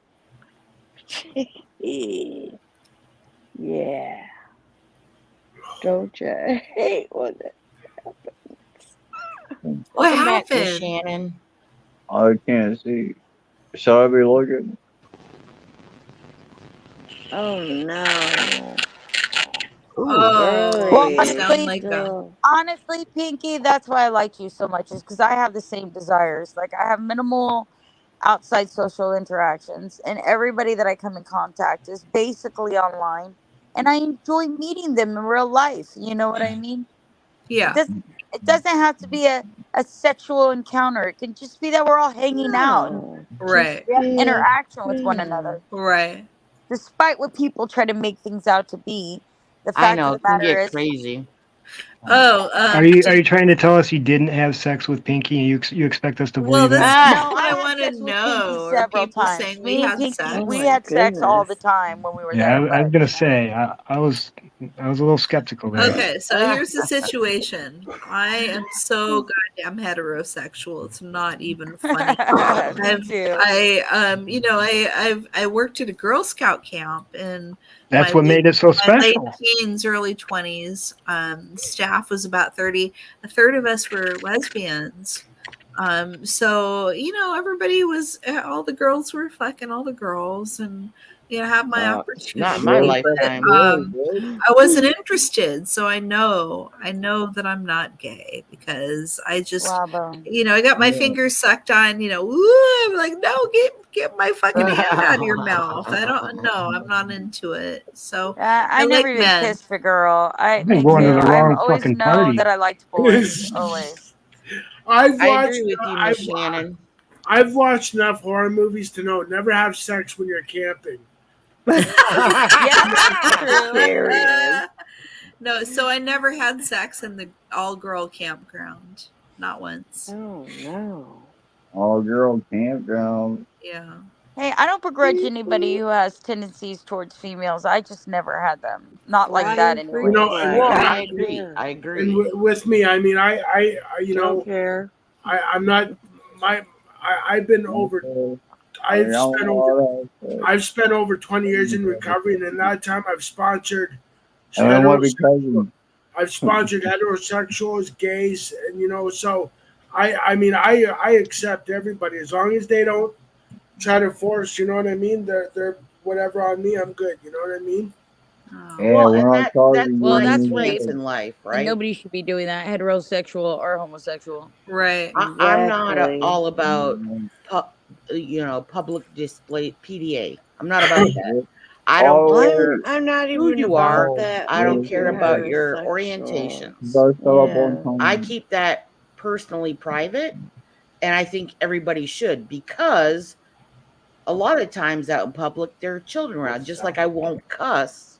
Yeah. Don't you hate when that happens? What Welcome back, Miss happened? Shannon. I can't see. Should I be looking? Oh no. Oh, Well, you sound like a... honestly, Pinky, that's why I like you so much, is because I have the same desires. Like, I have minimal outside social interactions, and everybody that I come in contact is basically online, and I enjoy meeting them in real life. You know what I mean? Yeah. It doesn't have to be a sexual encounter. It can just be that we're all hanging out and Right. interaction with one another. Right. Despite what people try to make things out to be, the I fact know of it the can matter get is, crazy. Oh, Are you trying to tell us you didn't have sex with Pinky and you expect us to well, believe that's that? no, what I I had want to sex with Pinky know. Are several people times. saying we Me and had Pinky, sex? we had sex all the time when we were Yeah, there. I was gonna say I was a little skeptical there. Okay, so here's the situation. I am so goddamn heterosexual. It's not even funny. I worked at a Girl Scout camp in That's my what made it so my late special. teens, early 20s. Staff was about 30. A third of us were lesbians. So everybody was, all the girls were fucking all the girls, and have my opportunity. Not in my lifetime. I wasn't interested, so I know that I'm not gay because I just, I got my fingers sucked on. Ooh, I'm like, no, get my fucking hand out of your mouth. I don't know. I'm not into it. So I never like even men. kissed a girl. been going to the I've wrong always fucking known party. that I liked boys. Always. I agree with you, Miss Shannon. I've watched enough horror movies to know never have sex when you're camping. No, so I never had sex in the all-girl campground. Not once. Oh no. All girl campground. Yeah. Hey, I don't begrudge anybody who has tendencies towards females. I just never had them. Not like that anyway. You know, I agree. I agree. And with me, I mean, I you Don't know, care. I'm not I've been over. I've spent over 20 years in recovery, and in that time, I've sponsored heterosexuals, gays, and so I accept everybody as long as they don't try to force. You know what I mean? They're whatever on me. I'm good. You know what I mean? Well, and that's race in life, And right? nobody should be doing that, heterosexual or homosexual. Right. I'm not all about public display PDA. I'm not about that. I don't care I'm not who even you about are. that. I don't with care the about your heterosexual. orientations. I keep that personally private, and I think everybody should, because a lot of times out in public there are children around. Just like I won't cuss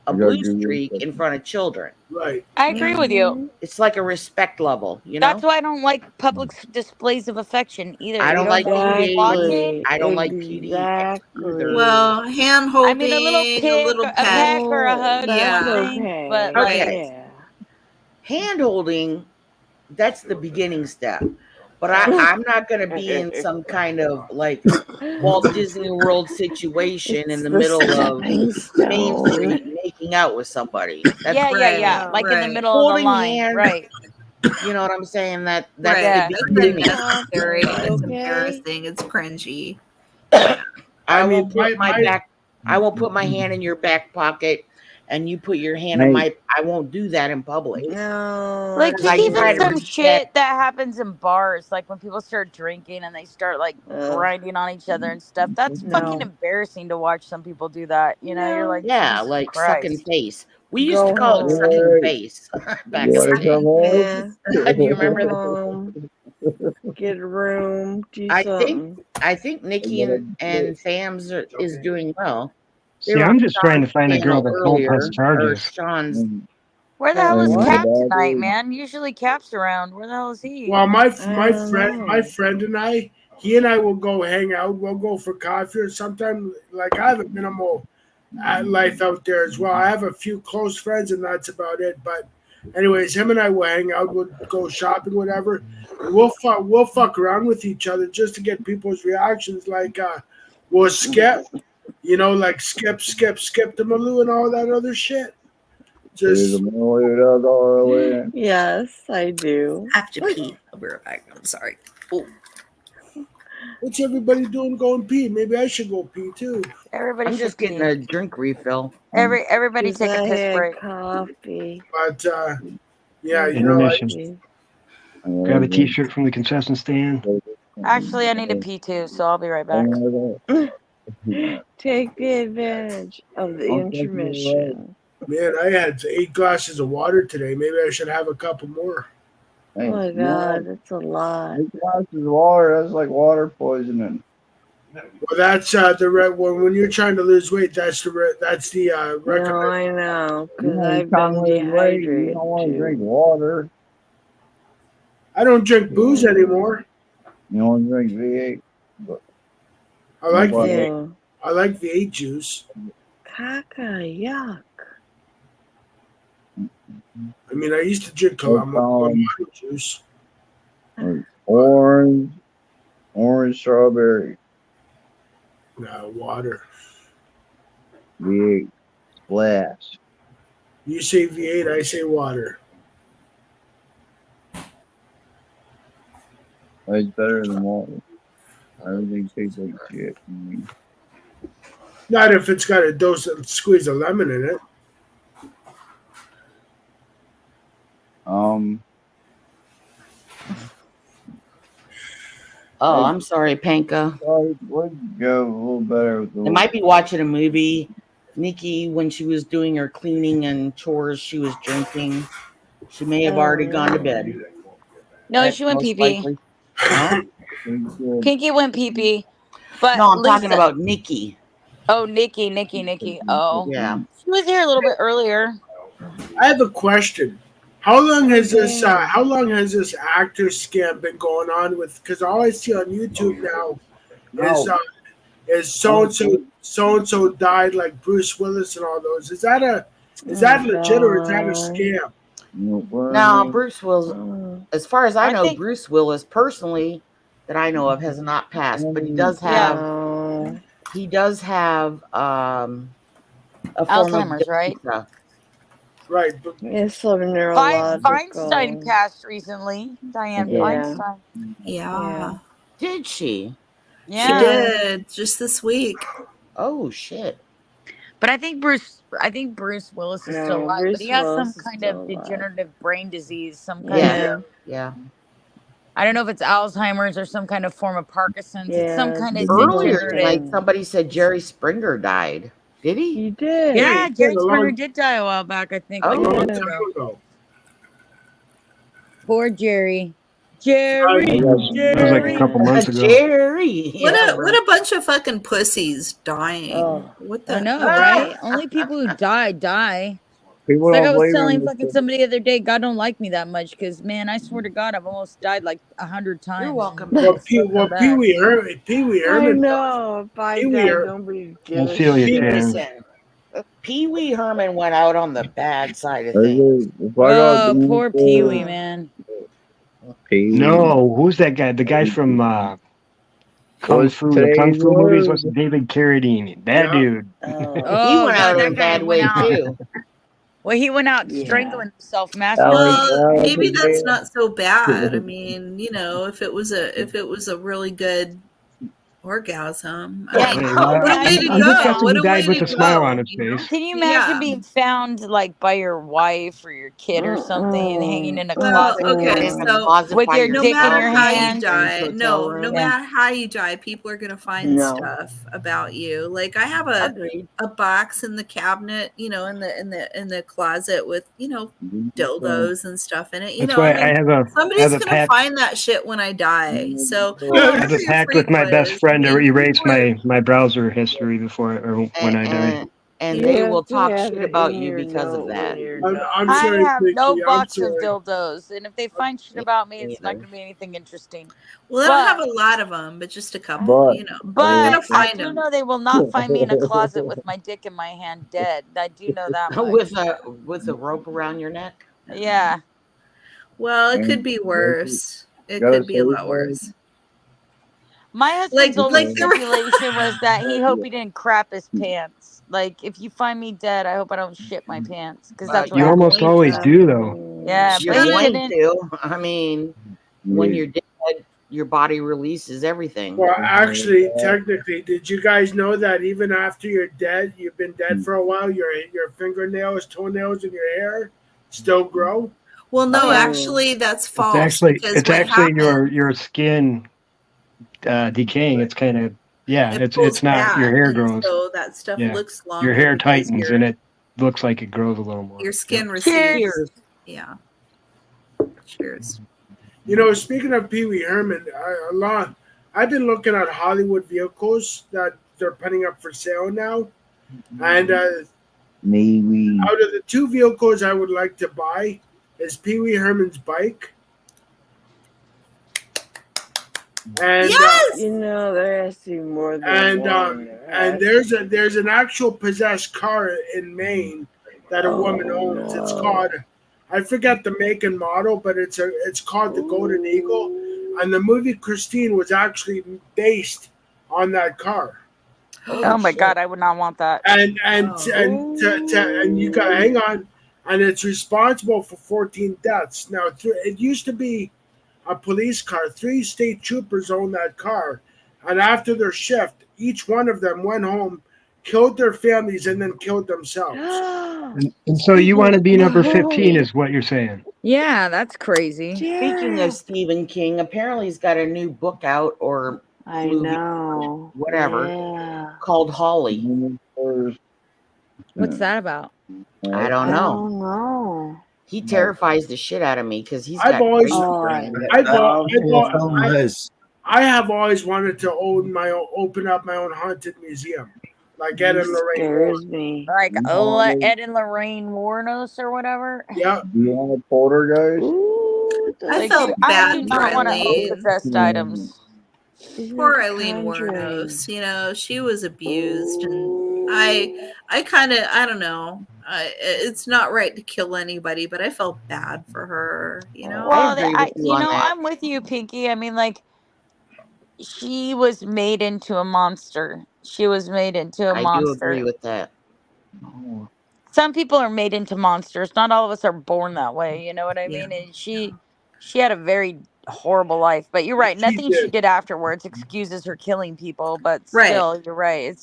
a blue streak in front of children. Right. I agree with you. It's like a respect level, That's why I don't like public displays of affection either. I don't like PDA. Watch PDA. it. I don't like PDA either. Well, hand holding, I mean, a little pet. peck or a hug, Yeah. one thing, but Okay. Hand holding, that's the beginning step. But I'm not going to be in some kind of like Walt Disney World situation in the middle of Main Street making out with somebody. That's yeah. Like in the middle of the holding line, hands, right? You know what I'm saying? That's Right. the That's beginning. unnecessary. It's embarrassing. It's cringy. I will put my hand in your back pocket and you put your hand in my. I won't do that in public. No. Like I even try to some respect- shit that happens in bars, like when people start drinking and they start like grinding on each other and stuff. That's fucking embarrassing to watch some people do that. You're like, yeah, Jesus like Christ. sucking face. We used to call it sucking face back in the day. Do you remember that? Get a room. Do I something. think Nikki and Sam's is doing well. See, I'm just trying to find a girl that won't press charges. Sean's. Where the hell is Cap tonight, man? Usually Cap's around. Where the hell is he? Well, my friend and he and I will go hang out. We'll go for coffee, or sometimes like I have a minimal life out there as well. I have a few close friends, and that's about it. But anyways, him and I will hang out. We'll go shopping, whatever. We'll fuck around with each other just to get people's reactions. Like we'll skip, like skip the Maloo and all that other shit. Just yes, I do. I have to pee. I'll be right back. I'm sorry. Oh. What's everybody doing going pee? Maybe I should go pee too. Everybody I'm just getting a drink refill. Everybody take a piss break. Coffee. But yeah, Intermission. Grab a t-shirt from the concession stand. Actually, I need to pee too, so I'll be right back. Take the advantage of the intermission. Man, I had 8 glasses of water today. Maybe I should have a couple more. Oh my god, that's a lot. 8 glasses of water, that's like water poisoning. Well, that's the red one. When you're trying to lose weight, that's the No, recommended. I know, because You I've can't been lose weight, you dehydrated don't want to drink too. water. I don't drink booze anymore. You don't drink V8. But I like nobody- Ew. I like V8 juice. Caca, yuck. I mean, I used to drink Clamato juice. Orange, strawberry, Water. V8, glass. You say V8, I say water. It's better than water. Everything tastes like shit. Not if it's got a squeeze of lemon in it. Oh, I'm sorry, Panka. Would go a little better with the. They might be watching a movie. Nikki, when she was doing her cleaning and chores, she was drinking. She may have already gone to bed. No, she went pee pee. Huh? Pinky went pee pee. But No, I'm Lisa, talking about Nikki. Oh, Nikki. Oh, Yeah. She was here a little bit earlier. I have a question. How long has this actor scam been going on with? Because all I see on YouTube now is so and so died, like Bruce Willis and all those. Is that legit or is that a scam? No, Bruce Willis. As far as I know, Bruce Willis personally, that I know of, has not passed, but he does have. He does have a form Alzheimer's, of right? dementia. Right. It's sort of neurological. Feinstein passed recently. Diane Feinstein. Yeah. Did she? Yeah. She did just this week. Oh shit. But I think Bruce Willis is still alive, but he has some kind of degenerative brain disease, some kind of Yeah. I don't know if it's Alzheimer's or some kind of form of Parkinson's. It's some kind of Earlier degenerative. tonight, somebody said Jerry Springer died. Did he? He did. Yeah, Jerry Springer did die a while back, I think. Oh, like a month ago. Poor Jerry. Jerry. It was like a couple months ago. Jerry. What a bunch of fucking pussies dying. What the? I know, right? Only people who die. People It's like don't I was believe telling in fucking somebody the other day, God don't like me that much because, man, I swear to God, I've almost died like 100 times. You're welcome. Well, Pee Wee Herman. I know. If I died, nobody gives a shit. Pee Wee Herman went out on the bad side of things. Oh, poor Pee Wee, man. No, who's that guy? The guy from Kung Fu, the Kung Fu movies. What's David Carradine? That dude. He went out in a bad way too. Well, he went out strangling himself, Well, maybe that's not so bad. I mean, if it was a really good orgasm. I mean, what a way to go! What a way with to a smile go, on his face. Can you imagine being found like by your wife or your kid or something and hanging in a Well, closet okay, so with your no dick in matter your how hand? you die, no matter how you die, people are gonna find stuff about you. Like I have a box in the cabinet, in the closet with dildos and stuff in it. That's why I have a somebody's gonna find that shit when I die. So I have a pact with my best friend to erase my browser history before or when I die. And they will talk shit about you because of that. I have no box of dildos, and if they find shit about me, it's not going to be anything interesting. Well, I don't have a lot of them, but just a couple. But I'm gonna I find do them. know they will not find me in a closet with my dick in my hand, dead. I do know that much. with a rope around your neck. Yeah. Well, it could be worse. It could be a lot worse. My husband's only like stipulation was that he hoped he didn't crap his pants. Like, if you find me dead, I hope I don't shit my pants because that's what You almost happened. always do, though. Yeah, You're but he going didn't. to. I mean, when you're dead, your body releases everything. Well, actually, technically, did you guys know that even after you're dead, you've been dead for a while, your fingernails, toenails, and your hair still grow? Well, no, actually, that's false. It's actually your skin decaying. It's kind of it's not bad, your hair and grows. so that stuff looks longer. Your hair because tightens you're- and it looks like it grows a little more. Your skin Yep. receives. Cheers. Yeah. Cheers. You know, speaking of Pee Wee Herman, I've been looking at Hollywood vehicles that they're putting up for sale now, and Maybe. out of the two vehicles I would like to buy is Pee Wee Herman's bike. And Yes! You know, there has to be more than and one. and there's an actual possessed car in Maine that a woman owns. It's called, I forget the make and model, but it's called the Golden Eagle, and the movie Christine was actually based on that car. Oh my God, I would not want that. And you got, hang on, and it's responsible for 14 deaths. Now it used to be a police car. 3 state troopers owned that car, and after their shift, each one of them went home, killed their families, and then killed themselves. And so you want to be number 15 is what you're saying. Yeah, that's crazy. Speaking of Stephen King, apparently he's got a new book out, or I movie, know. whatever, Yeah. called Holly. What's that about? I don't I know. don't know. He terrifies the shit out of me because he's I've got always, great Oh, brain. I have always wanted to open up my own haunted museum, like Ed and Lorraine. Scares me. Like Ed and Lorraine Warnos or whatever. Yeah. Do you want a poltergeist? I felt bad do for not want to own Eileen. possessed items. Poor Eileen Warnos. You know, she was abused, and I kind of, I don't know. It's not right to kill anybody, but I felt bad for her. You know. Well, I'm with you, Pinky. I mean, like, she was made into a monster. She was made into a I monster. do agree with that. Some people are made into monsters. Not all of us are born that way. You know what I mean? And she had a very horrible life. But you're right. Nothing she did afterwards excuses her killing people. But still, you're right.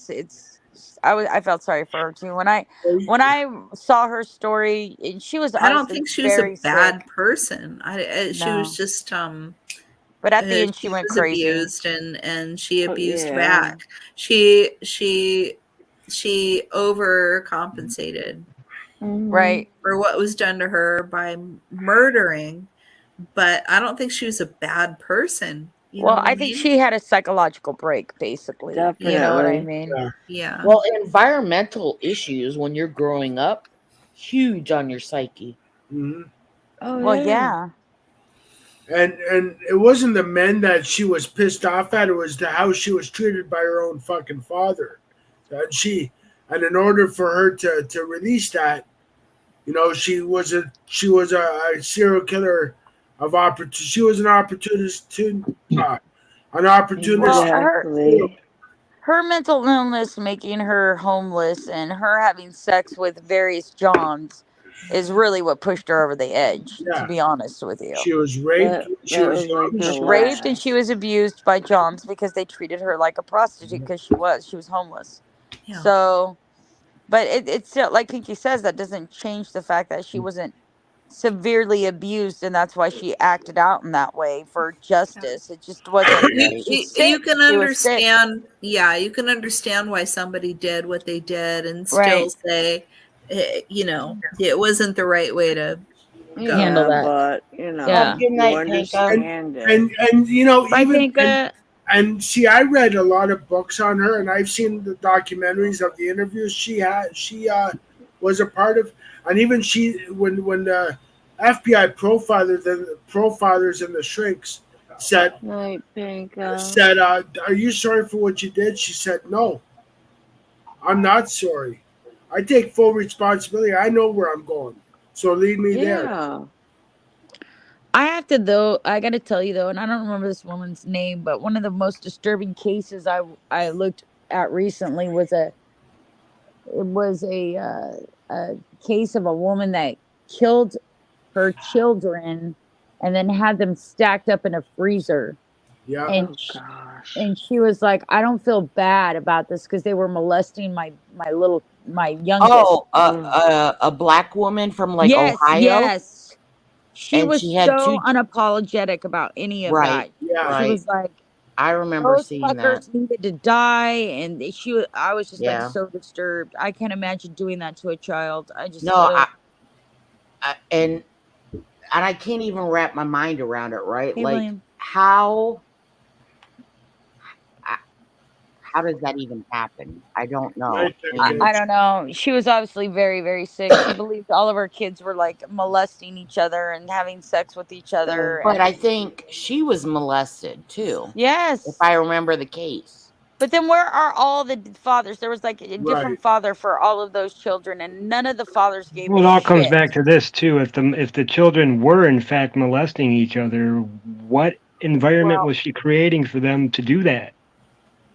I felt sorry for her too. When I saw her story, and she was. I don't think she was a very bad sick. person. She was just But at the end, she went was crazy. abused, and she abused yeah. back. She overcompensated, right, for what was done to her by murdering. But I don't think she was a bad person. You know Well, what I think she had a psychological break, basically. Definitely. You know what I mean? Yeah. Well, environmental issues when you're growing up, huge on your psyche. Mm-hmm. Oh, Well, yeah. And it wasn't the men that she was pissed off at; it was how she was treated by her own fucking father. And in order for her to release that, you know, she was a serial killer of opportunity. She was an opportunist Well, her mental illness making her homeless, and her having sex with various Johns is really what pushed her over the edge, to be honest with you. She was raped. She was raped, and she was abused by Johns because they treated her like a prostitute because she was homeless. Yeah. So, but it's still, like Pinky says, that doesn't change the fact that she wasn't severely abused, and that's why she acted out in that way for justice. It just wasn't. You can understand. Yeah, you can understand why somebody did what they did, and still say, you know, it wasn't the right way to handle that. But you know, Good night, you understand it. And you know, I even think and see, I read a lot of books on her, and I've seen the documentaries of the interviews she had. She was a part of, and even when the FBI profilers and the shrinks said, "Are you sorry for what you did?" She said, "No, I'm not sorry. I take full responsibility. I know where I'm going, so lead me there." I got to tell you though, and I don't remember this woman's name, but one of the most disturbing cases I looked at recently was a case of a woman that killed her children and then had them stacked up in a freezer. Yeah. And she was like, I don't feel bad about this because they were molesting my youngest. Oh, a black woman from Ohio. Yes. She And was she had so two- unapologetic about any of that. Yeah. She was like, I remember Those seeing that. fuckers needed to die, and I was just like Yeah. so disturbed. I can't imagine doing that to a child. I just No, and I can't even wrap my mind around it, right? Hey, Like William. how does that even happen? I don't know. I don't know. She was obviously very, very sick. She believed all of her kids were like molesting each other and having sex with each other. But I And think she was molested too. yes, If I remember the case. but then where are all the fathers? There was like a different Right. father for all of those children, and none of the fathers gave Well, a it all comes shit. back to this too. If the children were in fact molesting each other, what environment was she creating for them to do that?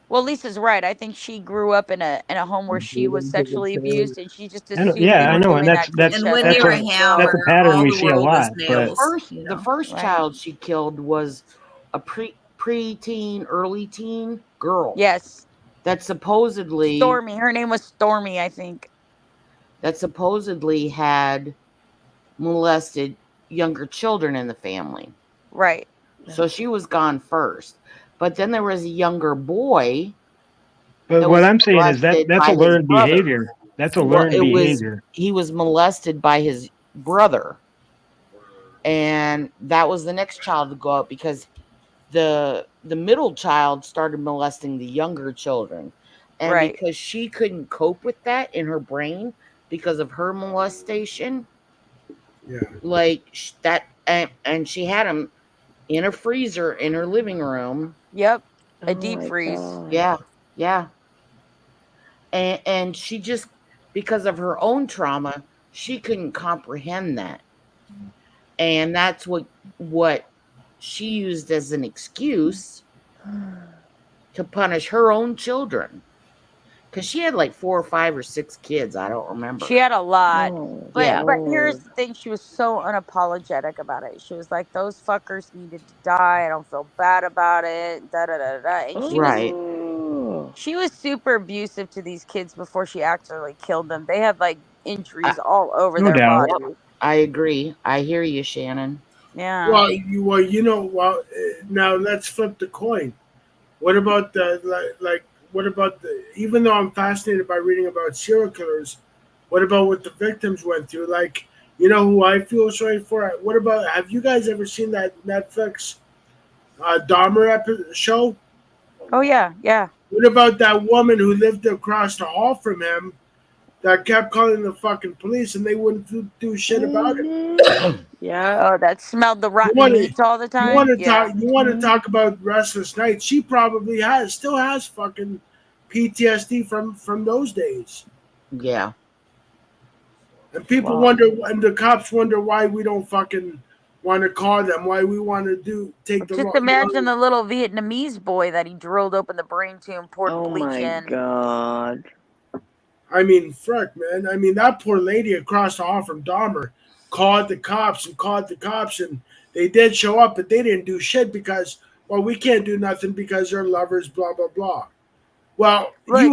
Well, Lisa's right. I think she grew up in a home where she was sexually abused, and she just assumed they I were know, and doing that to each And when other. you're a that's a hammer, pattern all we the see a world is lot. The But nails. the first child she killed was a pre-teen, early teen girl. Yes. That supposedly Stormy. Her name was Stormy, I think. That supposedly had molested younger children in the family. Right. So she was gone first. But then there was a younger boy. But what I'm saying is that molested that's by a his learned brother. behavior. That's a Well, learned behavior. he was molested by his brother. And that was the next child to go out because the middle child started molesting the younger children. And Right. because she couldn't cope with that in her brain because of her molestation, Yeah. like that, and she had him in a freezer in her living room. Yep. A deep freeze. Yeah, yeah. And she just, because of her own trauma, she couldn't comprehend that. And that's what she used as an excuse to punish her own children. Because she had like 4 or 5 or 6 kids. I don't remember. She had a lot. Yeah. But here's the thing, she was so unapologetic about it. She was like, those fuckers needed to die. I don't feel bad about it. Da da da da. And she was super abusive to these kids before she actually killed them. They had like injuries all over No their doubt. body. I agree. I hear you, Shannon. Yeah. Well, now let's flip the coin. What about what about even though I'm fascinated by reading about serial killers, what about what the victims went through? Like, who I feel sorry for? What about, have you guys ever seen that Netflix Dahmer show? Oh yeah, yeah. What about that woman who lived across the hall from him that kept calling the fucking police and they wouldn't do shit about it? Yeah. Oh, that smelled the You rotten want meats all the You time. want to Yeah. talk? You want to talk about restless nights? She probably still has fucking PTSD from those days. Yeah. And people wonder, and the cops wonder why we don't fucking want to call them, why we want to take the Just imagine the little Vietnamese boy that he drilled open the brain to and poured bleach in. God. I mean, frick, man. I mean, that poor lady across the hall from Dahmer called the cops, and they did show up, but they didn't do shit because, well, we can't do nothing because they're lovers, blah blah blah. Well, he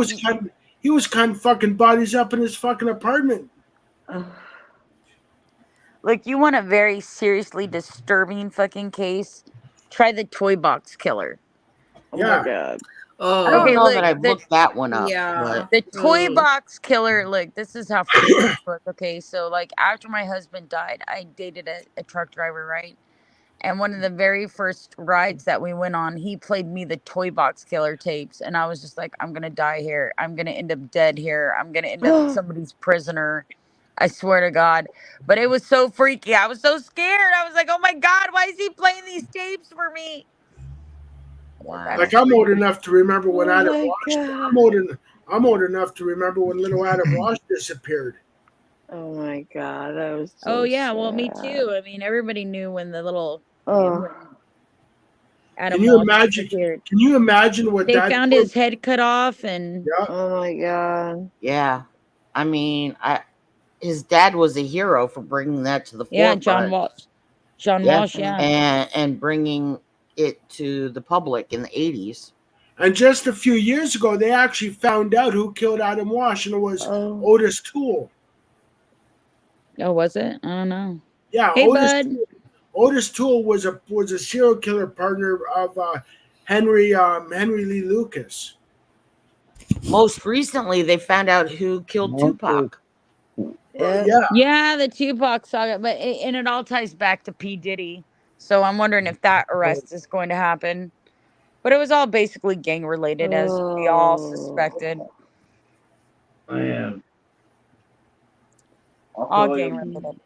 was cutting fucking bodies up in his fucking apartment. Look, you want a very seriously disturbing fucking case? Try the toy box killer. Oh my God. I don't know that I've looked that one up. Yeah. The toy box killer, look, this is how freaky this was. Okay, so like after my husband died, I dated a truck driver, right? And one of the very first rides that we went on, he played me the toy box killer tapes. And I was just like, I'm going to die here. I'm going to end up dead here. I'm going to end up somebody's prisoner. I swear to God. But it was so freaky. I was so scared. I was like, oh my God, why is he playing these tapes for me? Wow. Like, I'm old enough to remember when Adam my Walsh. God. I'm old enough to remember when little Adam Walsh disappeared. Oh my God. That was Oh so yeah, well me sad. too. I mean, everybody knew when the little Oh. when Adam Can you Walsh imagine? disappeared. Can you imagine what They that? found his head cut off and Oh my God. Yeah. I mean, his dad was a hero for bringing that to the forefront. John Walsh. John Walsh, yeah. And bringing it to the public in the 80s. And just a few years ago, they actually found out who killed Adam Walsh, and it was Otis Toole. Oh, was it? I don't know. Yeah, Hey, bud. Otis Toole was a serial killer partner of Henry Lee Lucas. Most recently, they found out who killed Tupac. Yeah, the Tupac saga, but and it all ties back to P. Diddy. So I'm wondering if that arrest is going to happen. But it was all basically gang related, as we all suspected. Man. All gang related.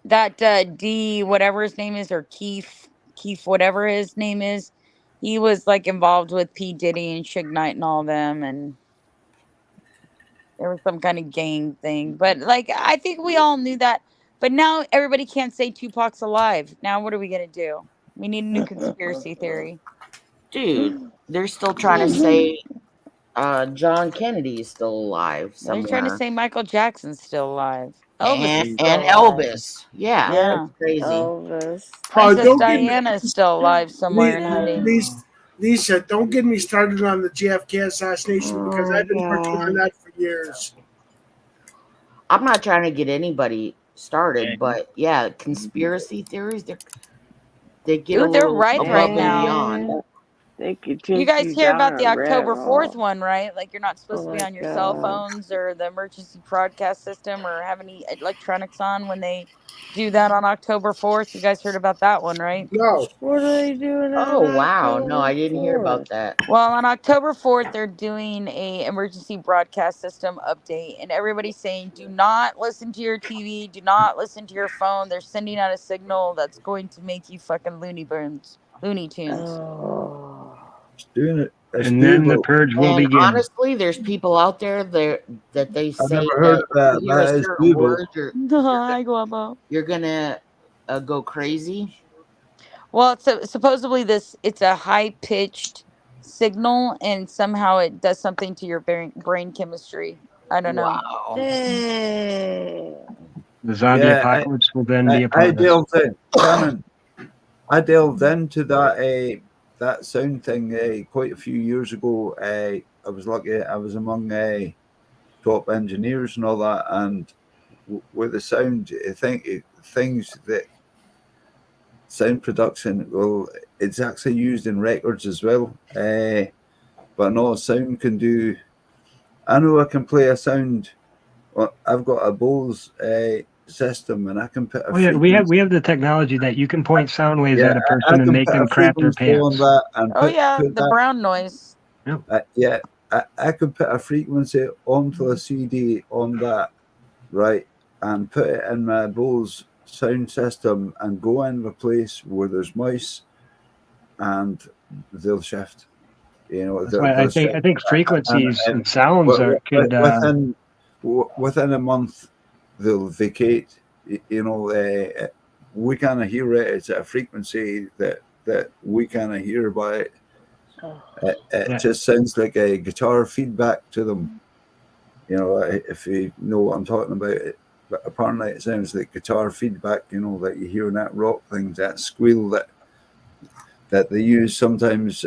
That D, whatever his name is, or Keith, whatever his name is, he was like involved with P. Diddy and Suge Knight and all them, and there was some kind of gang thing. But like, I think we all knew that. But now everybody can't say Tupac's alive. Now what are we gonna do? We need a new conspiracy theory. Dude, they're still trying to say John Kennedy is still alive somewhere. They're trying to say Michael Jackson's still alive. Elvis is still and alive. Elvis. Yeah, Yeah. that's crazy. Elvis. Princess don't get me- Diana is still alive somewhere in hiding. Lisa, don't get me started on the JFK assassination because I've been working on that for years. I'm not trying to get anybody started, but yeah, conspiracy theories, they get Dude, a they're little ripe above right and now. beyond. They could You take guys hear down about the a rabbit October 4th hole. one, right? Like you're not supposed to be my on your cell God. phones or the emergency broadcast system or have any electronics on when they do that on October 4th. You guys heard about that one, right? No. What are they doing? Oh wow, no, I didn't hear about that. Well, on October 4th, they're doing a emergency broadcast system update, and everybody's saying, do not listen to your TV, do not listen to your phone. They're sending out a signal that's going to make you fucking Looney Tunes. It's doing it. It's And then the doable. purge will And begin. honestly, there's people out there that they I've say never heard of that. if you hear That a is certain doable. word, you're gonna go crazy. Well, it's supposedly it's a high pitched signal, and somehow it does something to your brain chemistry. I don't know. The zombie apocalypse will then be upon I us. delved in, Shannon. I delved into that sound thing quite a few years ago. I was lucky; I was among top engineers and all that, and with the sound, I think things that sound production, well, it's actually used in records as well. But no, sound can do. I know I can play a sound. Well, I've got a Bose system, and I can put a Oh yeah, we have the technology that you can point sound waves at a person and make them crap their pants. The brown noise. I could put a frequency onto a CD on that, right, and put it in my Bose sound system and go in a place where there's mice, and they'll shift. You know, That's why I think frequencies and sounds could within a month they'll vacate. You know, we kind of hear it. It's a frequency that we kind of hear, but it just sounds like a guitar feedback to them. You know, if you know what I'm talking about. But apparently it sounds like guitar feedback, you know, that you hear in that rock thing, that squeal that they use sometimes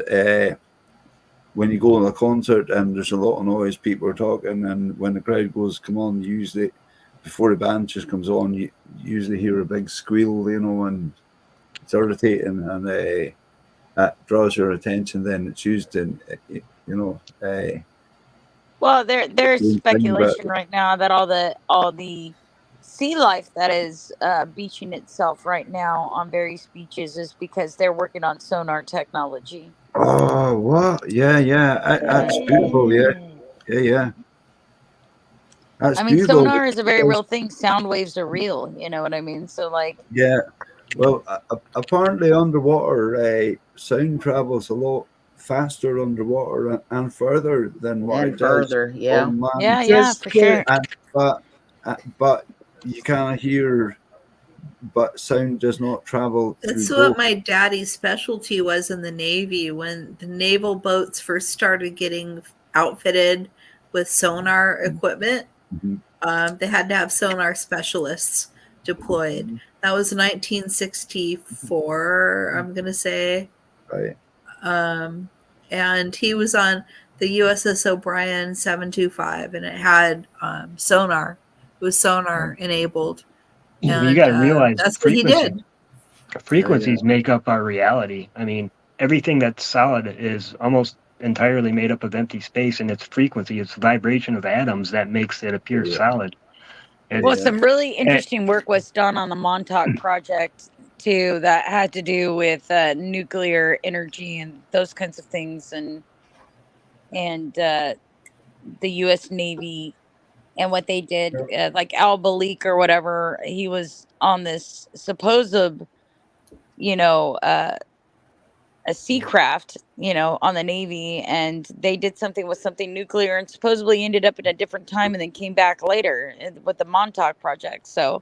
when you go to a concert and there's a lot of noise, people are talking, and when the crowd goes, come on, usually before the band just comes on, you usually hear a big squeal, you know, and it's irritating, and that draws your attention. Then it's used in, you know, Well, there's speculation right now that all the sea life that is beaching itself right now on various beaches is because they're working on sonar technology. Oh, what? Yeah. That's beautiful. Yeah. That's I mean, beautiful. sonar is a very real thing. Sound waves are real. You know what I mean? So, like, Yeah. Well, apparently underwater, sound travels a lot faster underwater and further than what it does on land. Yeah, for sure. But you can't hear. But sound does not travel That's through what both. my daddy's specialty was in the Navy. When the naval boats first started getting outfitted with sonar equipment, they had to have sonar specialists deployed. That was 1964, I'm going to say. Right. And he was on the USS O'Brien 725, and it had sonar. It was sonar enabled. You And got to realize that's what he did. Frequencies make up our reality. I mean, everything that's solid is almost entirely made up of empty space, and it's frequency. It's vibration of atoms that makes it appear solid. Well, some really interesting work was done on the Montauk project too, that had to do with nuclear energy and those kinds of things, and the U.S. Navy and what they did, like Al Balik or whatever. He was on this supposed, you know, a sea craft, you know, on the Navy, and they did something with something nuclear and supposedly ended up at a different time and then came back later with the Montauk project. So,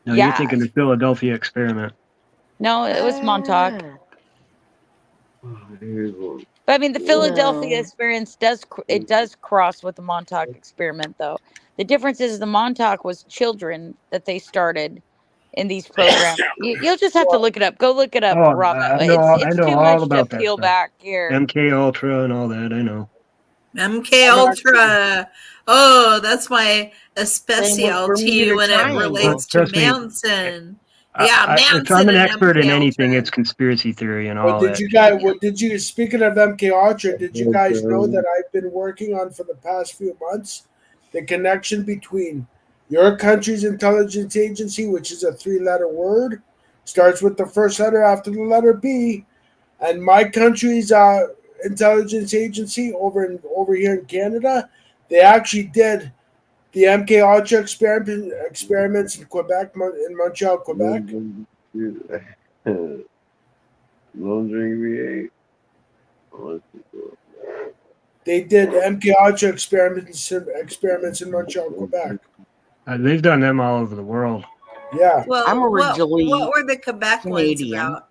No, yeah. you're thinking the Philadelphia experiment. No, it was Montauk. But I mean, the Philadelphia experience does cross with the Montauk experiment, though. The difference is the Montauk was children that they started in these programs. You'll just have to look it up. Go look it up, Oh, Rob. I know It's too all much to about that peel stuff. back here. MK Ultra and all that. I know. MK Ultra. Oh, that's my specialty when it relates to Trust me, Manson. Yeah, Manson. if I'm an and expert MK in Ultra. anything, it's conspiracy theory and all But did that. you guys? What did you? Speaking of MK Ultra, did you guys know that I've been working on for the past few months the connection between your country's intelligence agency, which is a 3-letter word, starts with the first letter after the letter B, and my country's intelligence agency over here in Canada. They actually did the MK Ultra experiments in Quebec, in Montreal, Quebec. They did MK Ultra experiments in Montreal, Quebec. They've done them all over the world. Yeah. Well, I'm originally what were the Quebec Canadian. ones about?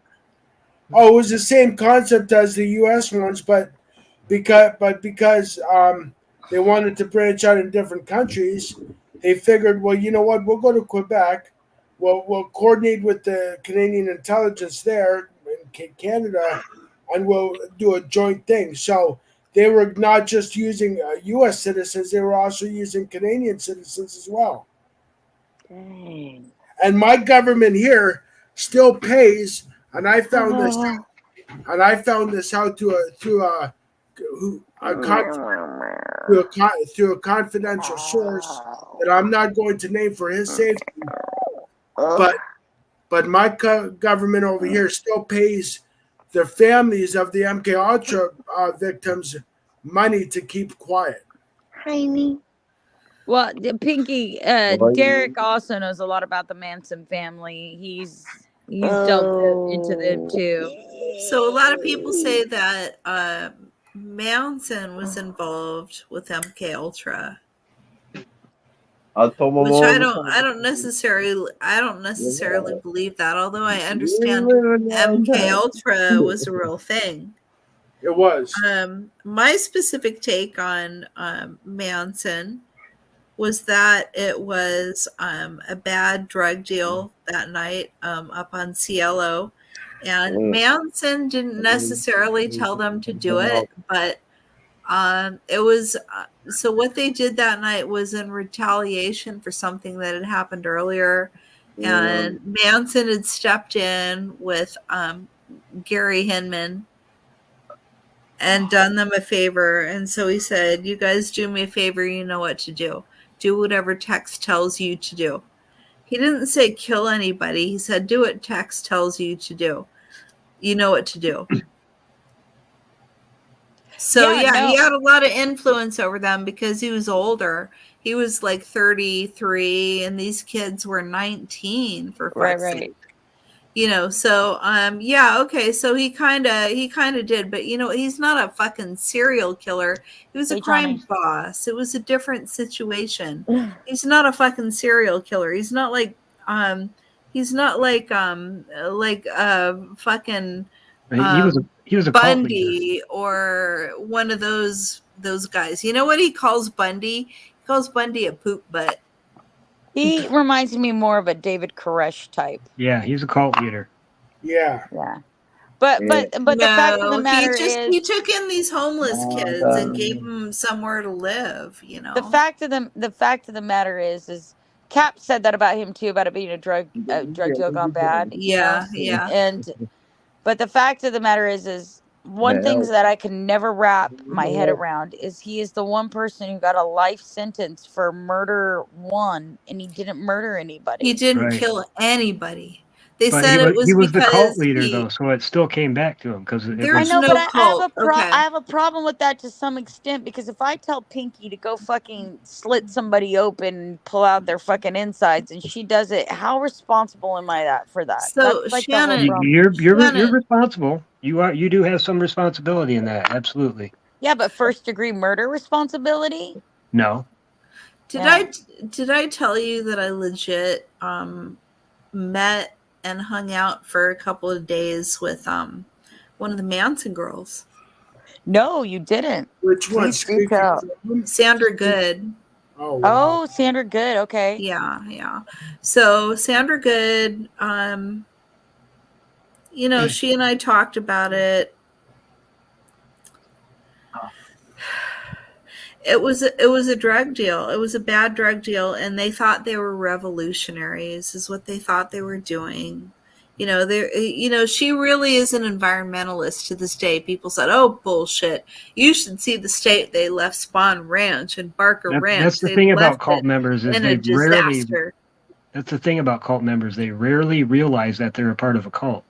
Oh, it was the same concept as the U.S. ones, but because they wanted to branch out in different countries, they figured, well, you know what? We'll go to Quebec. We'll coordinate with the Canadian intelligence there in Canada, and we'll do a joint thing. So they were not just using U.S. citizens; they were also using Canadian citizens as well. Dang. And my government here still pays. And I found this out. And I found this out through a confidential source that I'm not going to name for his safety. But my government over here still pays the families of the MK Ultra victims money to keep quiet. Heiny. Well, Pinky, Derek also knows a lot about the Manson family. He's delved into them too. So a lot of people say that Manson was involved with MK Ultra, which I don't necessarily believe that. Although I understand MK Ultra was a real thing. It was. My specific take on Manson was that it was a bad drug deal that night up on CLO. And Manson didn't necessarily tell them to do it, but it was so what they did that night was in retaliation for something that had happened earlier. And Manson had stepped in with Gary Hinman and done them a favor. And so he said, you guys do me a favor, you know what to do. Do whatever text tells you to do. He didn't say kill anybody. He said, do what text tells you to do. You know what to do. So, he had a lot of influence over them because he was older. He was like 33, and these kids were 19, for fuck's sake. You know, so okay, so he kind of did, but you know, he's not a fucking serial killer. He was a crime boss. It was a different situation. He's not a fucking serial killer. He's not like fucking he was a Bundy or one of those guys. You know what he calls Bundy? He calls Bundy a poop butt. He reminds me more of a David Koresh type. Yeah, he's a cult leader. Yeah. But the fact of the matter is he took in these homeless kids and gave them somewhere to live. You know, the fact of the matter is Cap said that about him too, about it being a drug deal gone bad. Yeah, yeah. But the fact of the matter is one things that I can never wrap my head around is he is the one person who got a life sentence for murder one, and he didn't murder anybody. He didn't Right. kill anybody. They But said it was he was the cult because leader, he, though, so it still came back to him because it there's was. I know, no but I have cult. I have a problem with that to some extent, because if I tell Pinky to go fucking slit somebody open and pull out their fucking insides, and she does it, how responsible am I for that? So That's like the whole Shannon, problem. You're responsible. You do have some responsibility in that. Absolutely. Yeah, but first degree murder responsibility? No. Did I tell you that I legit met and hung out for a couple of days with one of the Manson girls? No, you didn't. Which one? Please do tell. Sandra Good. Oh, wow. Oh, Sandra Good. Okay. Yeah. So Sandra Good, you know, she and I talked about it. It was a drug deal. It was a bad drug deal, and they thought they were revolutionaries, is what they thought they were doing. You know, she really is an environmentalist to this day. People said, "Oh, bullshit! You should see the state they left Spawn Ranch and Barker Ranch." That's the They thing about left cult it members is in they a disaster. That's the thing about cult members. They rarely realize that they're a part of a cult.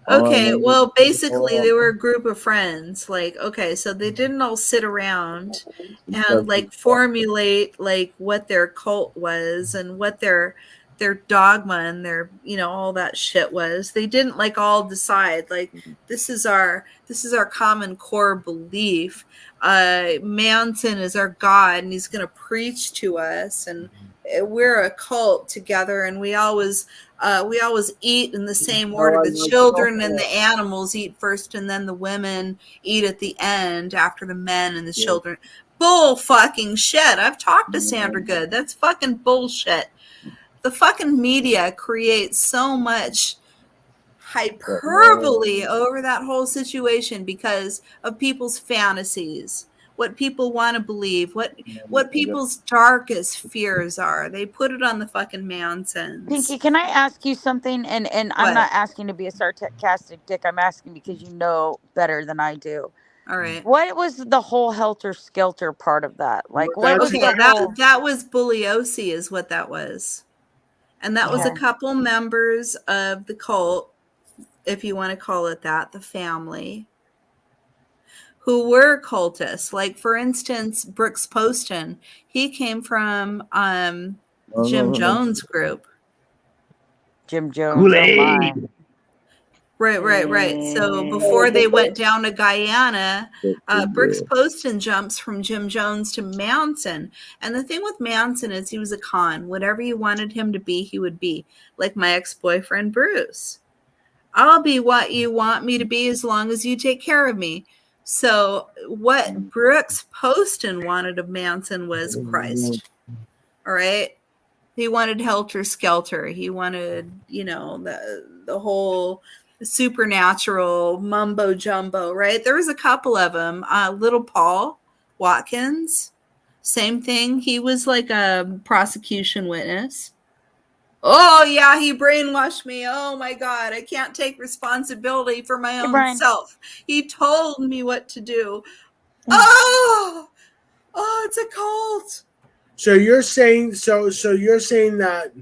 Okay, well, basically, they were a group of friends. Like, okay, so they didn't all sit around and like formulate like what their cult was and what their dogma and their, you know, all that shit was. They didn't like all decide like this is our common core belief. Manson is our God, and he's going to preach to us, and we're a cult together, and we always eat in the same order. The children and the animals eat first, and then the women eat at the end after the men and the children. Bull fucking shit. I've talked to Sandra Good. That's fucking bullshit. The fucking media creates so much hyperbole over that whole situation because of people's fantasies, what people want to believe, what people's darkest fears are. They put it on the fucking Mansons. Pinky, can I ask you something? And I'm not asking to be a sarcastic dick. I'm asking because you know better than I do. All right. What was the whole helter skelter part of that? Like, what was Okay, the whole... that was Bulliosi is what that was. And that was a couple members of the cult, if you want to call it that, the family, who were cultists. Like, for instance, Brooks Poston, he came from Jim Jones' group. Jim Jones, oh my. Right. So before they went down to Guyana, Brooks Poston jumps from Jim Jones to Manson. And the thing with Manson is he was a con. Whatever you wanted him to be, he would be. Like my ex-boyfriend, Bruce. I'll be what you want me to be as long as you take care of me. So what Brooks Poston wanted of Manson was Christ. All right? He wanted helter skelter. He wanted, you know, the whole supernatural mumbo jumbo, right? There was a couple of them. Little Paul Watkins, same thing. He was like a prosecution witness. Oh yeah, he brainwashed me. Oh my God, I can't take responsibility for my own self. He told me what to do. Oh, it's a cult. So you're saying you're saying that,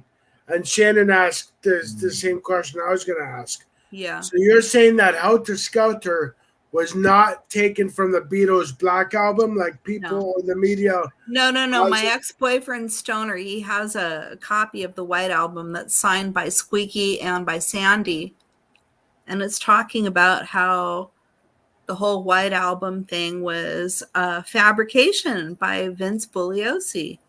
and Shannon asked the same question I was going to ask. Yeah. So you're saying that Helter Skelter was not taken from the Beatles' Black Album, like people in the media? No. My ex-boyfriend Stoner, he has a copy of the White Album that's signed by Squeaky and by Sandy, and it's talking about how the whole White Album thing was a fabrication by Vince Bugliosi.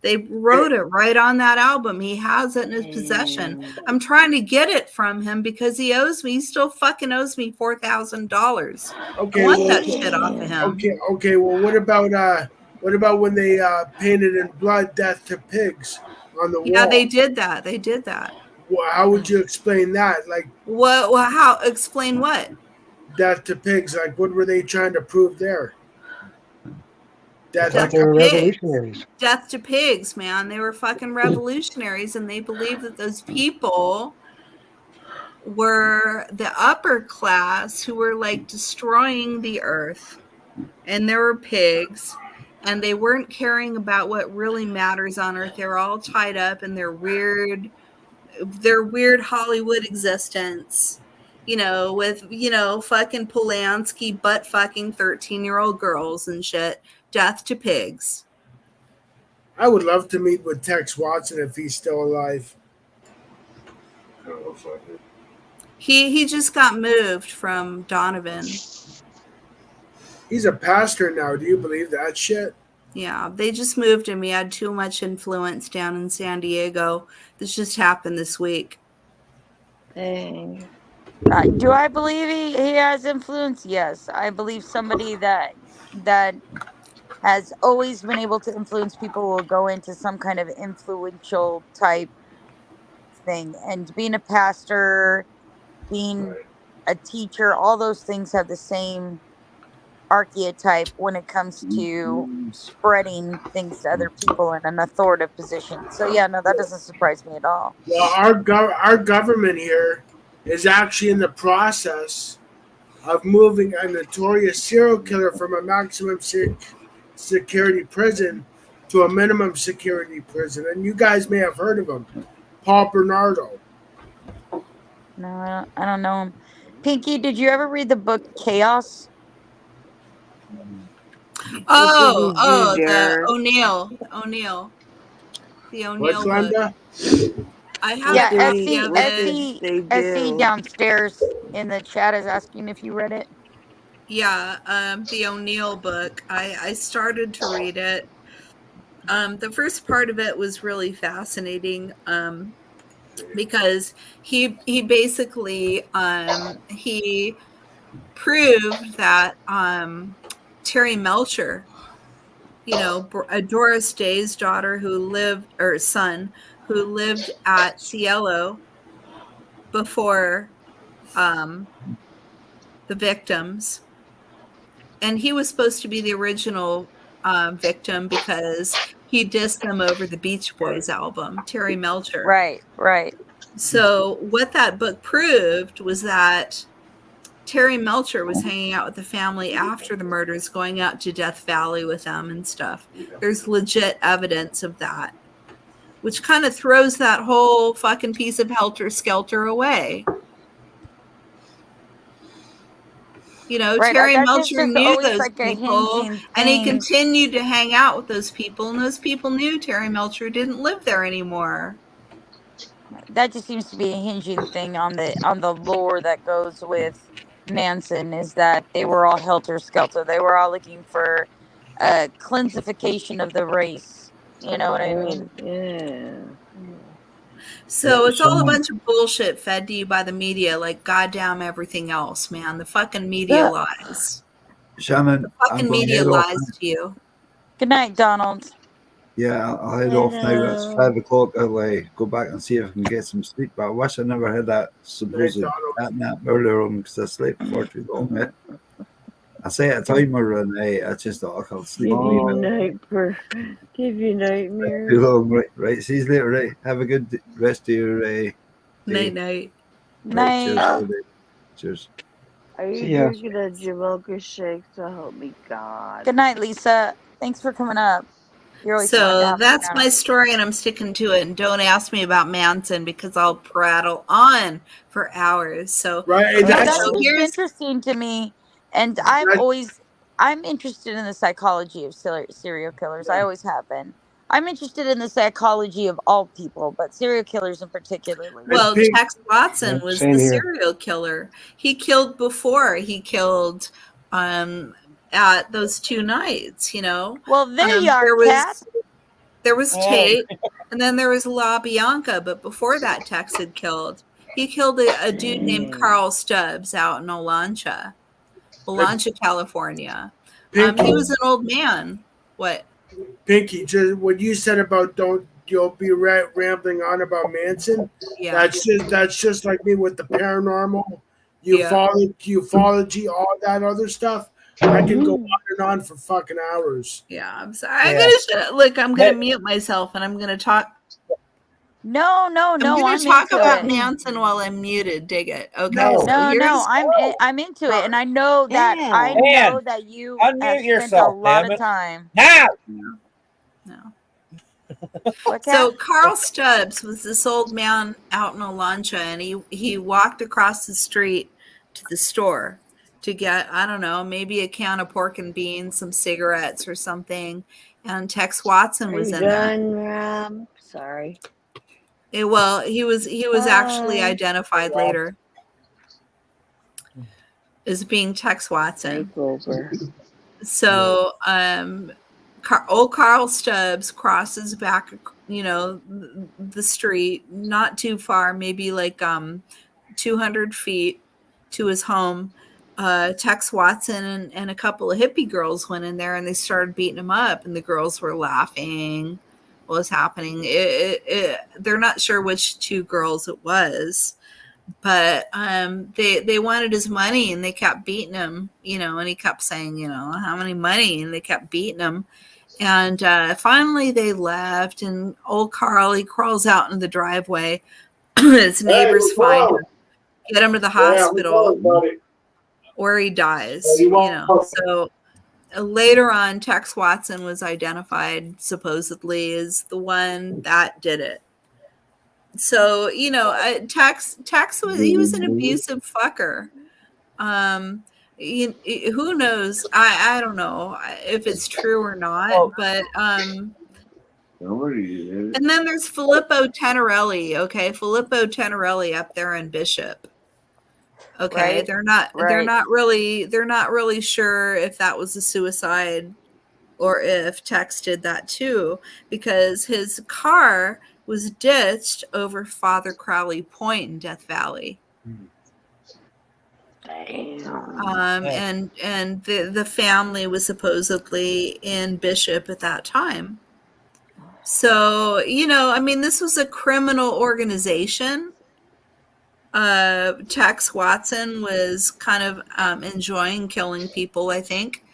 They wrote it right on that album. He has it in his possession. I'm trying to get it from him because he owes me. He still fucking owes me $4,000. Okay, I want that shit off of him. Okay. Well, what about when they painted in blood "Death to Pigs" on the wall? Yeah, they did that. Well, how would you explain that? Like, what? Well, how? Explain what? Death to Pigs. Like, what were they trying to prove there? Death thought to they were pigs. revolutionaries. Death to pigs, man. They were fucking revolutionaries, and they believed that those people were the upper class who were like destroying the earth. And there were pigs, and they weren't caring about what really matters on earth. They were all tied up in their weird Hollywood existence, with, fucking Polanski butt fucking 13-year-old girls and shit. Death to pigs. I would love to meet with Tex Watson if he's still alive. He just got moved from Donovan. He's a pastor now. Do you believe that shit? Yeah, they just moved him. He had too much influence down in San Diego. This just happened this week. Dang. Do I believe he has influence? Yes. I believe somebody that has always been able to influence people will go into some kind of influential type thing. And being a pastor, being a teacher, all those things have the same archetype when it comes to spreading things to other people in an authoritative position. So yeah, no, that doesn't surprise me at all. Well, our government here is actually in the process of moving a notorious serial killer from a maximum security prison to a minimum security prison. And you guys may have heard of him, Paul Bernardo. No, I don't know him. Pinky, did you ever read the book Chaos? The O'Neill. The O'Neill What's Glenda? book. I have Yeah, a copy of it. SC downstairs in the chat is asking if you read it. Yeah, the O'Neill book. I started to read it. The first part of it was really fascinating because he basically he proved that Terry Melcher, Doris Day's daughter son who lived at Cielo before the victims. And he was supposed to be the original victim because he dissed them over the Beach Boys album, Terry Melcher. Right. So what that book proved was that Terry Melcher was hanging out with the family after the murders, going out to Death Valley with them and stuff. There's legit evidence of that, which kind of throws that whole fucking piece of helter skelter away. Right, Terry that Melcher just knew always those like a people, hinging and he thing. continued to hang out with those people, and those people knew Terry Melcher didn't live there anymore. That just seems to be a hinging thing on the lore that goes with Manson, is that they were all helter skelter. They were all looking for a cleansification of the race. You know what I mean? Yeah. So it's all a bunch of bullshit fed to you by the media, like goddamn everything else, man. The fucking media lies. Shaman, The fucking media lies to you. Good night, Donald. Yeah, I'll head off now. It's 5 o'clock. I'll go back and see if I can get some sleep. But I wish I never had that supposed nap earlier on because I slept far too long. I say a timer and I just thought I could sleep. Give you nightmares. Too long, right. See you later, right? Have a good rest of your day. Night. Cheers. Are you drinking a Jamocha shake? So help me God. Good night, Lisa. Thanks for coming up. You're always fun to So have that's around. my story, and I'm sticking to it. And don't ask me about Manson because I'll prattle on for hours. So that's interesting to me, and I'm interested in the psychology of serial killers. I always have been. I'm interested in the psychology of all people, but serial killers in particular. Well, Tex Watson was the serial killer. He killed before he killed at those 2 nights, Well, there you are, Kat. There was Tate, and then there was La Bianca, but before that, Tex had killed. He killed a dude named Carl Stubbs out in Olancha, California. He was an old man. What? Pinky, just what you said about you'll be rambling on about Manson. Yeah. That's just like me with the paranormal, ufology, all that other stuff. I can go on and on for fucking hours. Yeah, I'm sorry. I'm gonna mute myself and I'm gonna talk. No, I'm gonna talk into about it. Manson while I'm muted. Dig it. Okay. No, So here's I'm into it, and I know that you have Unmute spent yourself, a lot damn of it. time. Now. So Carl Stubbs was this old man out in Olancha, and he walked across the street to the store to get, I don't know, maybe a can of pork and beans, some cigarettes or something, and Tex Watson was in there. Rob? Sorry. He was actually identified later as being Tex Watson. So old Carl Stubbs crosses back, the street, not too far, maybe like 200 feet to his home. Tex Watson and a couple of hippie girls went in there and they started beating him up, and the girls were laughing. What was happening? They're not sure which two girls it was, but they wanted his money and they kept beating him, and he kept saying, how many money, and they kept beating him. And finally they left, and old Carl, he crawls out in the driveway. His neighbors find him, get him to the hospital, where he dies. So later on, Tex Watson was identified supposedly as the one that did it. So Tex was an abusive fucker. Who knows? I don't know if it's true or not, but and then there's Filippo Tenerelli. Okay, Filippo Tenerelli up there in Bishop. Okay, Right, they're not really sure if that was a suicide or if Tex did that too, because his car was ditched over Father Crowley Point in Death Valley. And the family was supposedly in Bishop at that time. So, this was a criminal organization. Tex Watson was kind of enjoying killing people, I think.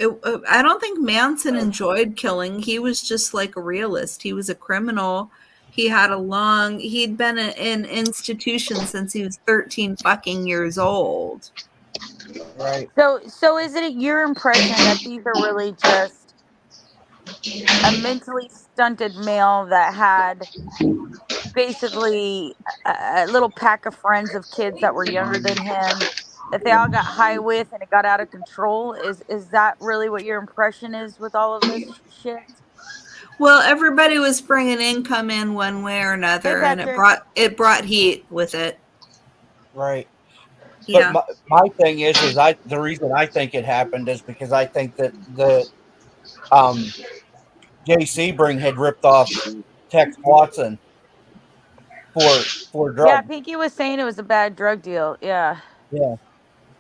I don't think Manson enjoyed killing. He was just like a realist. He was a criminal. He'd been in institutions since he was 13 fucking years old. Right. So is it your impression that these are really just a mentally stunted male that had basically a little pack of friends of kids that were younger than him, that they all got high with and it got out of control? Is that really what your impression is with all of this shit? Well, everybody was bringing income in one way or another, and it brought heat with it. Right. Yeah. But my thing is the reason I think it happened is because I think that Jay Sebring had ripped off Tex Watson for drugs. Yeah, Pinky was saying it was a bad drug deal. Yeah. Yeah.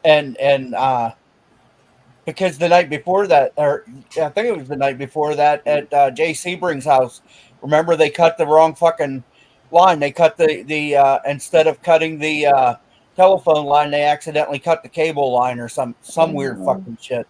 And because the night before that, or I think it was the night before that, at Jay Sebring's house, remember they cut the wrong fucking line. They cut the instead of cutting the telephone line, they accidentally cut the cable line or some weird fucking shit.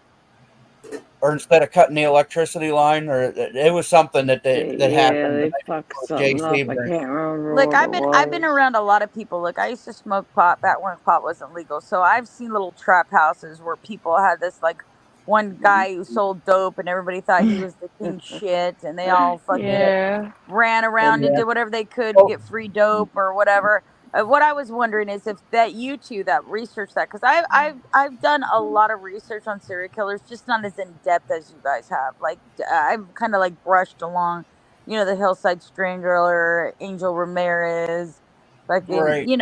Or instead of cutting the electricity line, or it was something that happened. They fucked something up. I can't remember. Look, I've been around a lot of people. Look, I used to smoke pot back when pot wasn't legal, so I've seen little trap houses where people had this like one guy who sold dope, and everybody thought he was the king shit, and they all fucking ran around and did whatever they could to get free dope or whatever. What I was wondering is if that you two that research that, because I've done a lot of research on serial killers, just not as in depth as you guys have. Like I've kind of like brushed along, the Hillside Strangler, Angel Ramirez, fucking,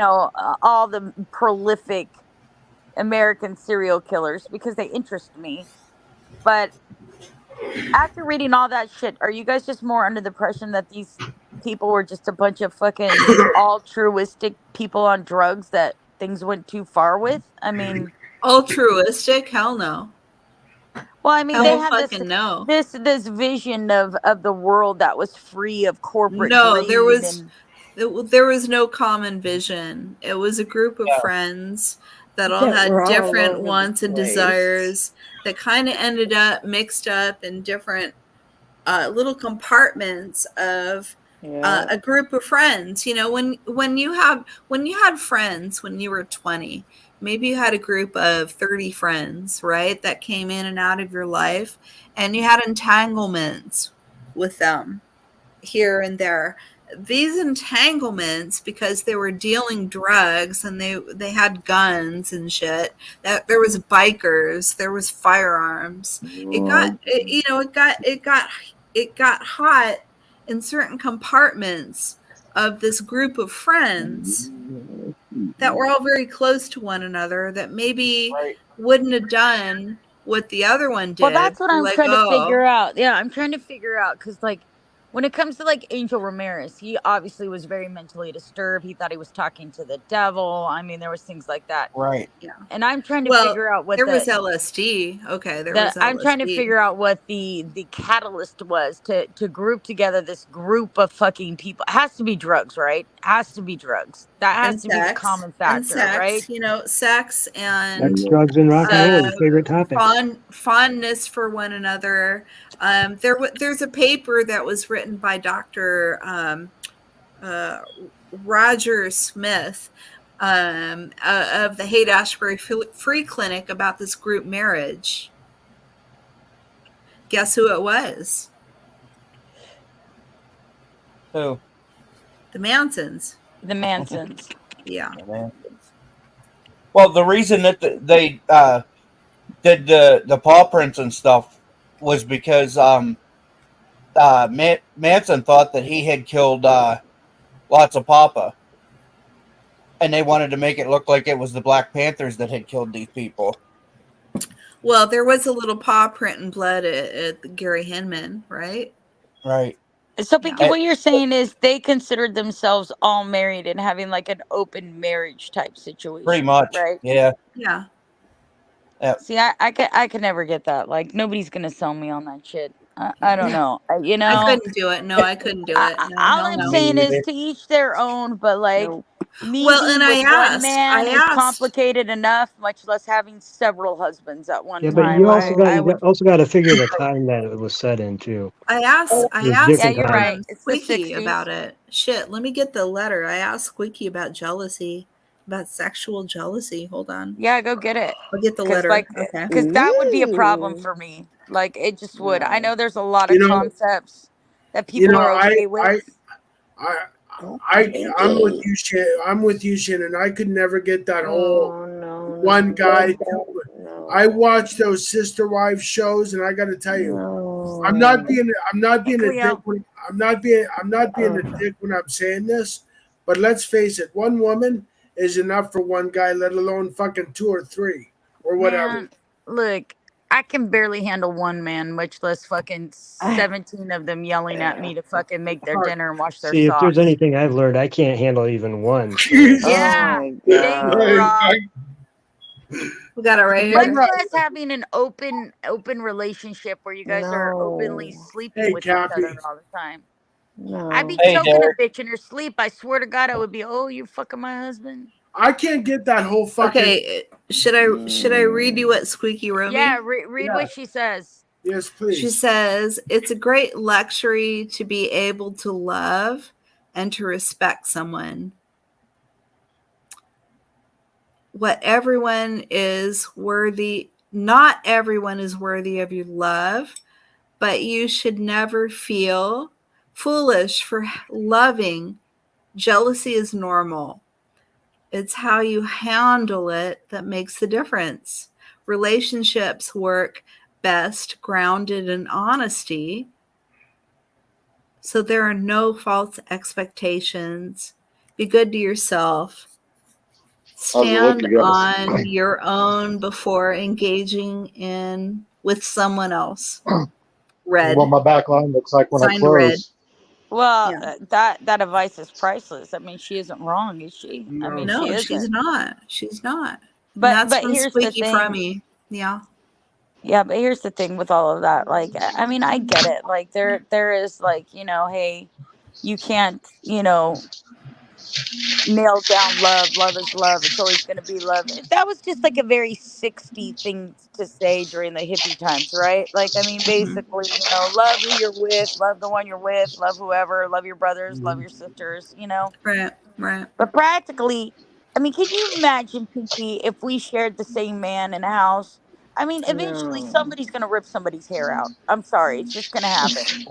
all the prolific American serial killers because they interest me. But after reading all that shit, are you guys just more under the impression that these people were just a bunch of fucking altruistic people on drugs that things went too far with? I mean, altruistic? Hell no. Well, I mean, they had this vision of the world that was free of corporate greed. There was no common vision. It was a group of friends that all That had were all different over the wants and place. desires that kind of ended up mixed up in different little compartments of Yeah. a group of friends. You know, when you had friends when you were 20, maybe you had a group of 30 friends, right, that came in and out of your life, and you had entanglements with them here and there. These entanglements, because they were dealing drugs and they had guns and shit, that there was bikers, there was firearms. It got hot in certain compartments of this group of friends that were all very close to one another, that maybe wouldn't have done what the other one did. Well, that's what I'm Like, trying to figure oh, out. Yeah, I'm trying to figure out because, like, when it comes to like Angel Ramirez, he obviously was very mentally disturbed. He thought he was talking to the devil. I mean, there was things like that. Right. yeah. And I'm trying to Well, figure out what there was LSD. Okay, there was I'm trying to LSD. figure out what the catalyst was to group together this group of fucking people. It has to be drugs, right? Has to be drugs. That has And to be the sex. common And factor, sex. right? You know, sex and Sex, drugs, and rock and roll. Your favorite topic. fondness for one another. There's a paper that was written by Dr. Roger Smith of the Haight-Ashbury Free Clinic about this group marriage. Guess who it was? Who? The Mansons. The Mansons. Yeah. Well, the reason that they did the paw prints and stuff was because Manson thought that he had killed lots of Papa, and they wanted to make it look like it was the Black Panthers that had killed these people. Well, there was a little paw print and blood at Gary Hinman, right? Right. So, Pinky, what you're saying is they considered themselves all married and having like an open marriage type situation. Pretty much, right? Yeah. Yeah. See, I could never get that. Like, nobody's gonna sell me on that shit. I don't know. You know, I couldn't do it. No, I couldn't do it. No, all hell I'm no. saying is to each their own. But like, me Well, being and with one man is complicated enough, much less having several husbands at one Yeah, but time. you also got to figure the Oh. time that it was set in too. I asked Yeah, you're right. It's the Squeaky 60s. about it. Shit, let me get the letter. I asked Squeaky about jealousy, about sexual jealousy. Hold on. Yeah, go get it. I'll get the Cause letter. like, Okay. because that would be a problem for me. Like, it just would. I know there's a lot of You know- concepts that people are okay with. I'm with you, I'm with you, Shannon. I could never get that whole one guy. I watch those sister wives shows, and I got to tell you, I'm not being a dick. I'm not being a dick when I'm saying this. But let's face it, one woman is enough for one guy, let alone fucking two or three or whatever. Man, look, I can barely handle one man, much less fucking 17 of them yelling at me to fucking make their dinner and wash their See, if socks. there's anything I've learned, I can't handle even one. So. Yeah, thank you, Rob. We got it right Much here. less having an open relationship where you guys are openly sleeping with each other all the time. I'd be choking a bitch in her sleep. I swear to God, I would be. Oh, you fucking my husband. I can't get that whole fucking. Okay, should I read you what Squeaky wrote me? Yeah, read what she says. Yes, please. She says, it's a great luxury to be able to love and to respect someone. Not everyone is worthy of your love, but you should never feel foolish for loving. Jealousy is normal. It's how you handle it that makes the difference. Relationships work best grounded in honesty, so there are no false expectations. Be good to yourself. Stand on your own before engaging with someone else. Red. What my back line looks like when I Signed close. red. Well, that advice is priceless. I mean, she isn't wrong, is she? I mean, No, she isn't. she's not. She's not. But that's from here's the Squeaky thing. from me. Yeah. Yeah, but here's the thing with all of that. Like, I mean, I get it. Like, there is like, you know, hey, you can't, you know, nailed down love. Love is love. It's always going to be love. That was just like a very 60 thing to say during the hippie times, right? Like, I mean, basically, you know, love who you're with, love the one you're with, love whoever, love your brothers, love your sisters, you know? Right, right. But practically, I mean, can you imagine, Pinky, if we shared the same man in a house? I mean, eventually No. somebody's going to rip somebody's hair out. I'm sorry. It's just going to happen.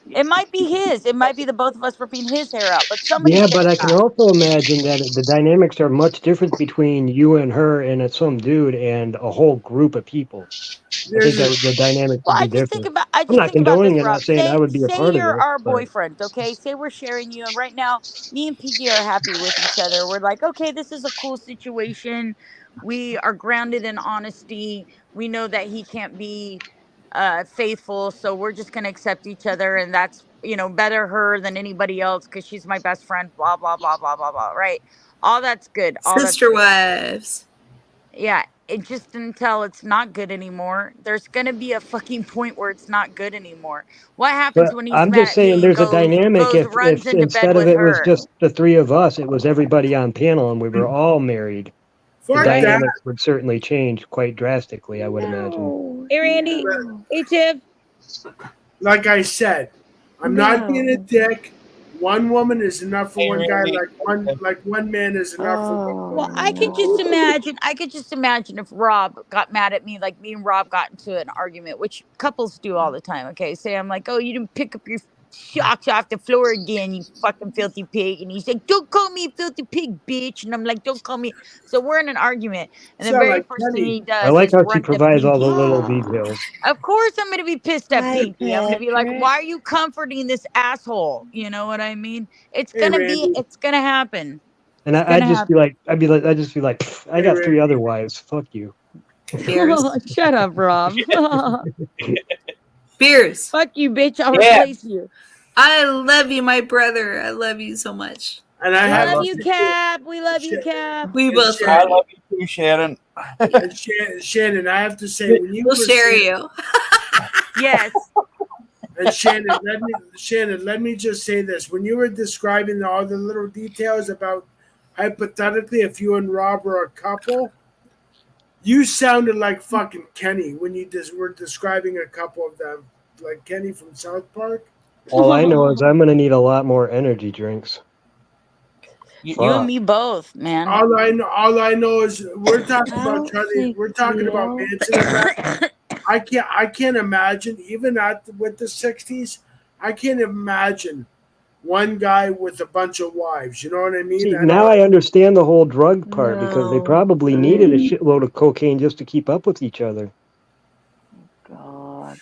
It might be his. It might be the both of us ripping his hair out, but somebody's Yeah, going but to I can die. also imagine that the dynamics are much different between you and her and some dude and a whole group of people. I think that the dynamics Well, would be different. I I'm just not think about condoning this, it, not Rob. saying I would be a Say part of you're it, our but boyfriend, okay? Say we're sharing you, and right now, me and Pinky are happy with each other. We're like, okay, this is a cool situation. We are grounded in honesty. We know that he can't be faithful, so we're just gonna accept each other, and that's, you know, better her than anybody else because she's my best friend. Blah blah blah blah blah blah. Right? All that's good. All that's Sister good. wives. Yeah, it just until it's not good anymore. There's gonna be a fucking point where it's not good anymore. What happens when he's I'm mad just at me saying and there's a dynamic runs if into bed instead of with it was her? just the three of us, it was everybody on panel and we were all married. The Fuck Right. that. dynamics would certainly change quite drastically, I would imagine. Hey Randy. Hey Tiff. Like I said, I'm not being a dick. One woman is enough for one guy. Like one man is enough for one Well, woman. I could just imagine. I could just imagine if Rob got mad at me, like me and Rob got into an argument, which couples do all the time. Okay, say I'm like, "Oh, you didn't pick up your socks off the floor again, you fucking filthy pig," and he's like, "Don't call me a filthy pig, bitch," and I'm like, "Don't call me." So we're in an argument, and the Sound very like first thing Kenny. he I does like is how she run to provides all the Pinky. little details. Of course, I'm gonna be pissed at Hi, Pinky. I'm gonna be like, Patrick. "Why are you comforting this asshole?" You know what I mean? It's Hey, gonna be. Randy. It's gonna happen. And It's I'd gonna just be happen. like, I'd just be like, "Pfft, I Hey, got three Randy. other wives. Fuck you. Beers. Shut up, Rob. Beers. Fuck you, bitch. I'll Yeah. replace you. I love you, my brother. I love you so much. And I have Love to you, say, Cap. We love you, Cap. We and both I love you. love you too, Shannon. and Shannon, I have to say, when you We'll were share saying, you. Yes. and Shannon, let me just say this: when you were describing all the little details about hypothetically if you and Rob were a couple, you sounded like fucking Kenny when you were describing a couple of them, like Kenny from South Park. All I know is I'm gonna need a lot more energy drinks. You and Fuck. me both, man. All I know is we're talking I about don't Charlie. think We're talking about Leo. Manson and that. I can't imagine even with the '60s. I can't imagine one guy with a bunch of wives. You know what I mean? See, I don't. now I understand the whole drug part because they No. probably needed a shitload of cocaine just to keep up with each other. God.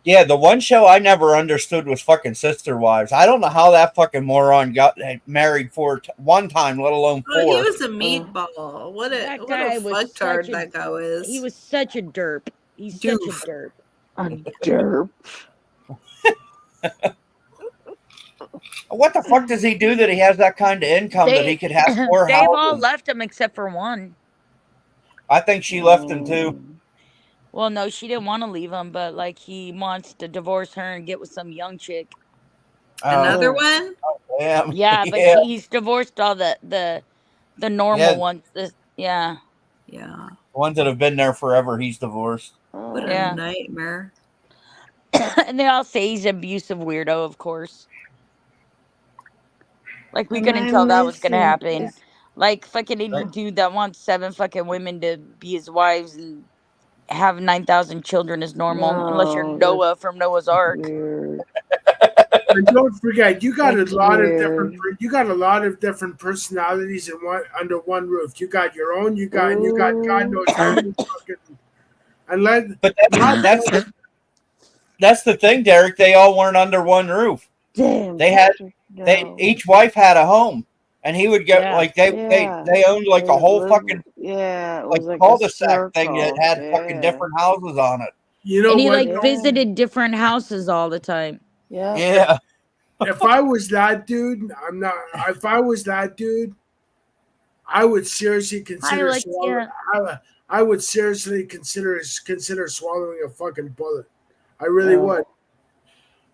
Yeah, the one show I never understood was fucking Sister Wives. I don't know how that fucking moron got married one time, let alone Oh, he four. was a meatball. What a fucktard that guy was. He was such a derp. He's such a derp. A derp. What the fuck does he do that he has that kind of income that he could have four They've all houses? left him except for one. I think she left him too. Well, no, she didn't want to leave him, but like he wants to divorce her and get with some young chick. Another one? Damn. Yeah, but Yeah. he's divorced all the normal ones. Yeah. Yeah. The ones that have been there forever, he's divorced. What a Yeah. nightmare. And they all say he's an abusive weirdo, of course. Like we And couldn't I'm tell that was gonna missing happen. is- Like fucking any dude that wants 7 fucking women to be his wives and have 9,000 children is normal, unless you're No, Noah from Noah's Ark. weird. And don't forget, you got That's a lot weird. of different personalities in one under one roof. You got your own. You got God knows how many fucking. But that's the thing, Derek. They all weren't under one roof. Damn. They had no. each wife had a home, and he would get Yeah. like they owned like a It whole was- fucking yeah, it was like a cul-de-sac thing that circle. had fucking Yeah. different houses on it. You know And he what? like visited different houses all the time. Yeah. Yeah. If I was that dude, I'm not. If I was that dude, I would seriously consider Alexia. swallowing. I would seriously consider swallowing a fucking bullet. I really Oh. would.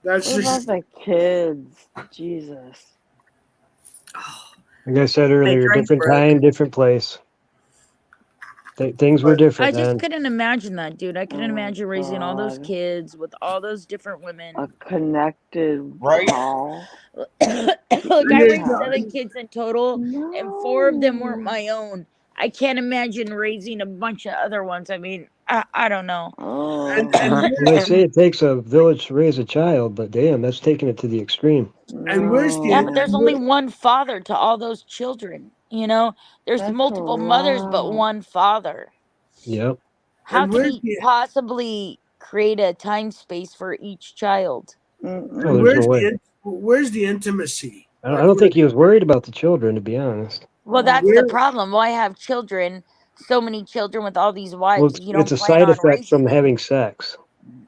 That's What about just the kids? Jesus. Like I said They earlier, drink different broke. time, different place. Things were I different just then. couldn't imagine that, dude. I couldn't Oh imagine raising all those God. kids with all those different women. A connected Right? call. Like I raised 7 kids in total, and 4 of them weren't No. my own. I can't imagine raising a bunch of other ones. I mean, I don't know. And Oh. Well, they say it takes a village to raise a child, but damn, that's taking it to the extreme. and where's the Yeah, but there's only No. one father to all those children. You know, there's That's a multiple mothers, but lot. one father. Yep. How and can where's he the possibly create a time space for each child? Oh, and there's no way. where's the intimacy? I Like don't think where, he was worried about the children, to be honest. Well, that's where the problem. Why have children, so many children with all these Well, wives if you it's don't a plan side on effect raising from them? having sex.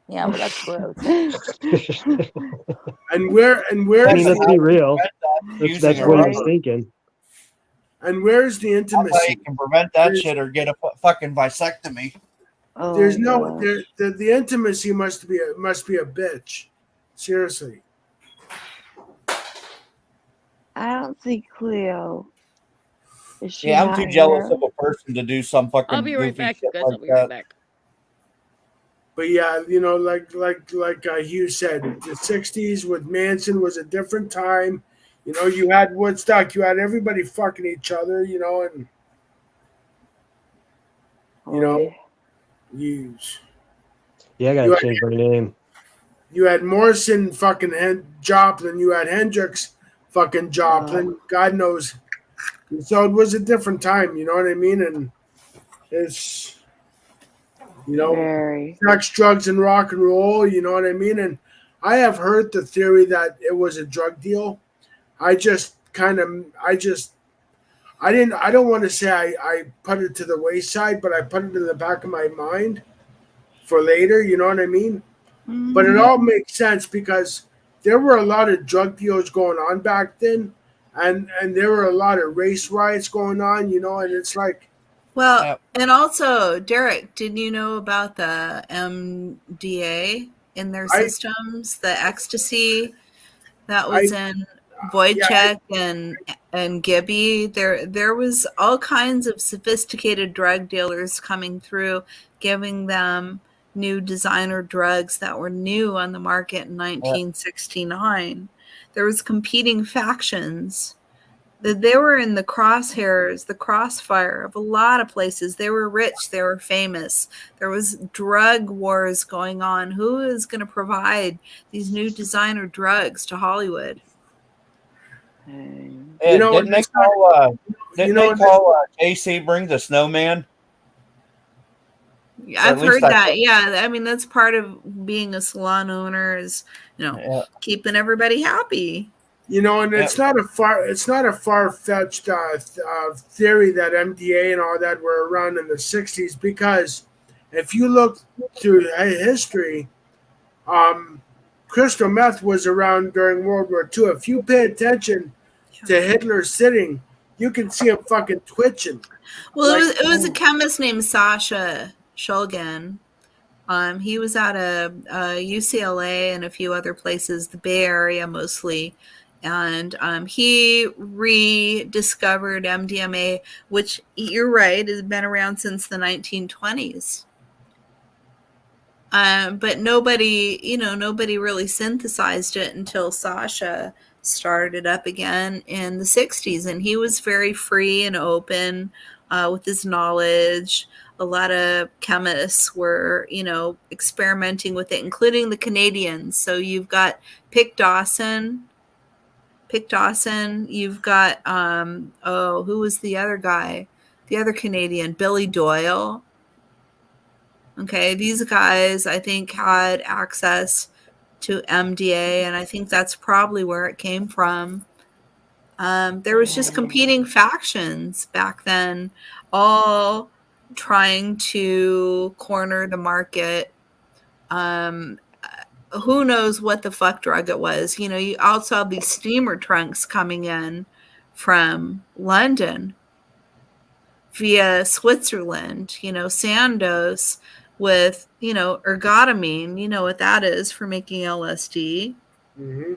Yeah, well, that's gross. and where I where's mean, let's the be real. Using That's a what he was rubber. thinking. and where's the That's how you intimacy? can prevent that There's, shit or get a fucking vasectomy. Oh there's my no gosh. the intimacy must be a bitch. Seriously. I don't see Cleo. Is she Yeah, I'm not too jealous here? of a person to do some I'll fucking be right goofy back, shit guys. like I'll be right that. back. But yeah, you know, like Hugh said, the '60s with Manson was a different time. You know, you had Woodstock, you had everybody fucking each other. You know, and you know, Oy. you Yeah, I gotta you had change my name. you had Morrison fucking Joplin, you had Hendrix fucking Joplin. God knows. So it was a different time. You know what I mean? And it's Very. sex, drugs, and rock and roll. You know what I mean? And I have heard the theory that it was a drug deal. I just kind of, I don't want to say I put it to the wayside, but I put it in the back of my mind for later. You know what I mean? But it all makes sense because there were a lot of drug deals going on back then, and there were a lot of race riots going on. You know, and it's like, Well, and also, Derek, did you know about the MDA in their I systems, the ecstasy that I was in yeah, Wojciech and Gibby? There was all kinds of sophisticated drug dealers coming through, giving them new designer drugs that were new on the market in 1969. There was competing factions. They were in the crosshairs, the crossfire of a lot of places. They were rich, they were famous. There was drug wars going on. Who is going to provide these new designer drugs to Hollywood? Yeah, didn't they call AC bring the snowman? I've heard that. Yeah, I mean that's part of being a salon owner is, keeping everybody happy. You know, and it's not a far fetched theory that MDA and all that were around in the '60s, because if you look through history, crystal meth was around during World War II. If you pay attention to Hitler sitting, you can see him fucking twitching. Well, it was a chemist named Sasha Shulgin. He was at a UCLA and a few other places, the Bay Area mostly. And he rediscovered MDMA, which you're right, has been around since the 1920s. But nobody really synthesized it until Sasha started up again in the 60s. And he was very free and open with his knowledge. A lot of chemists were, experimenting with it, including the Canadians. So you've got Pick Dawson. You've got, who was the other guy? The other Canadian, Billy Doyle. Okay, these guys, I think, had access to MDA, and I think that's probably where it came from. There was just competing factions back then, all trying to corner the market. Who knows what the fuck drug it was? You also have these steamer trunks coming in from London via Switzerland, Sandoz with, ergotamine, you know what that is for making LSD. Mm-hmm.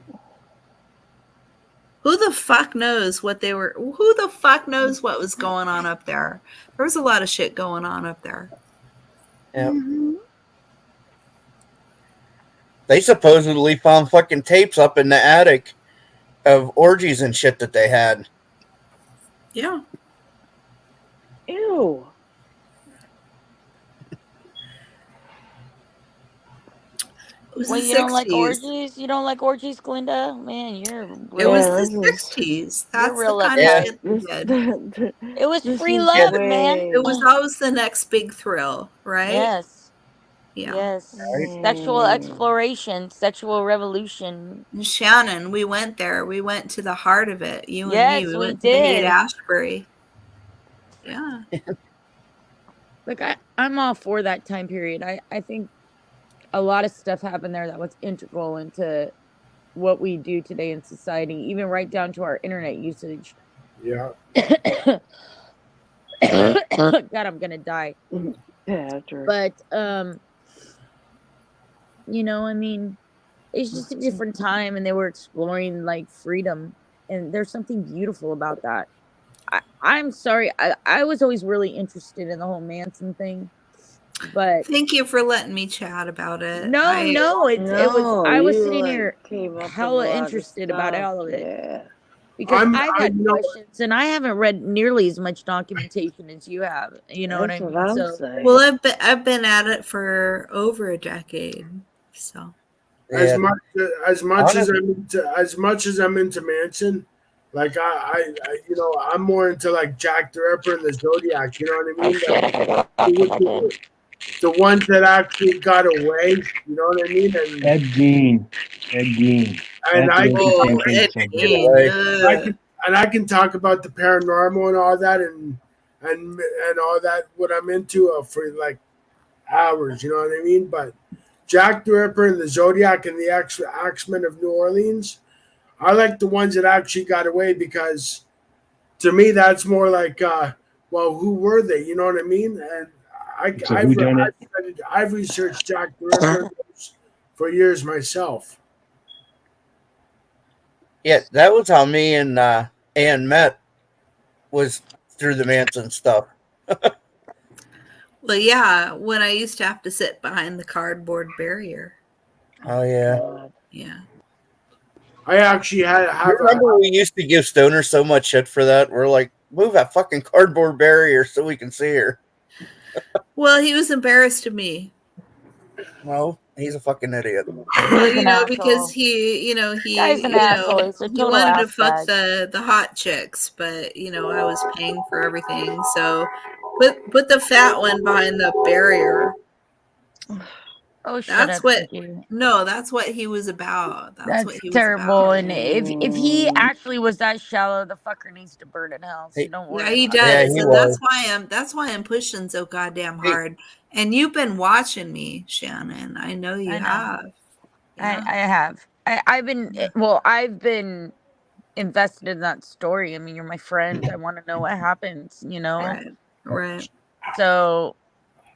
Who the fuck knows what they were? Who the fuck knows what was going on up there? There was a lot of shit going on up there. Yeah. They supposedly found fucking tapes up in the attic of orgies and shit that they had. Yeah. Ew. It was Well, the you don't like 60s. orgies? You don't like orgies, Glinda? Man, you're It real. was Yeah, the this is 60s. You're That's the real kind of uptight. shit they did. It was this free is love, way. man. It was always the next big thrill, right? Yes. Yeah. Yes. Sexual exploration, sexual revolution. Shannon, we went there. We went to the heart of it. You and me. Yes, We we went to the Haight did. Ashbury. Yeah. Look, I'm all for that time period. I think a lot of stuff happened there that was integral into what we do today in society, even right down to our internet usage. Yeah. God, I'm gonna die. Patrick. But you know, I mean, it's just a different time, and they were exploring like freedom, and there's something beautiful about that. I'm sorry, I was always really interested in the whole Manson thing, but Thank you for letting me chat about it. no, it was. I was you, sitting like, here came up with a hella lot of interested about stuff, all of it. yeah. Because I'm- I've I had know- questions, and I haven't read nearly as much documentation as you have. You know That's what what I mean? I'm So, saying. Well, I've been at it for over a decade. So As Yeah. much as Honestly- I'm into Manson, like I you know, I'm more into like Jack the Ripper and the Zodiac. You know what I mean? The ones that actually got away. You know what I mean? And Ed Gein. Ed Gein. And That's I an interesting can- case subject. I can talk about the paranormal and all that and all that what I'm into for like hours, you know what I mean? But Jack the Ripper and the Zodiac and the Axemen of New Orleans, I like the ones that actually got away because to me that's more like well, who were they? You know what I mean? And It's a whodunit. I've researched Jack the Ripper for years myself. Yeah, that was how me and Ann met, was through the Manson stuff. well, yeah, when I used to have to sit behind the cardboard barrier. Oh yeah. Yeah. I actually have Remember we used to give stoners so much shit for that? We're like, move that fucking cardboard barrier so we can see her. Well, he was embarrassed of me. Well, he's a fucking idiot. Well, you know, because he Guy's an asshole. He's a he total wanted to ass fuck bag. the hot chicks, but you know, I was paying for everything. So put the fat one behind the barrier. Oh, shut That's up, what Nikki. No, that's what he was about. That's what he was terrible. about. And if he actually was that shallow, the fucker needs to burn in hell. So don't worry. Yeah, he about does. it. And that's why I'm pushing so goddamn hard. And you've been watching me, Shannon. I know you I know. have. I have. I've been invested in that story. I mean, you're my friend. I want to know what happens, you know? Right. So,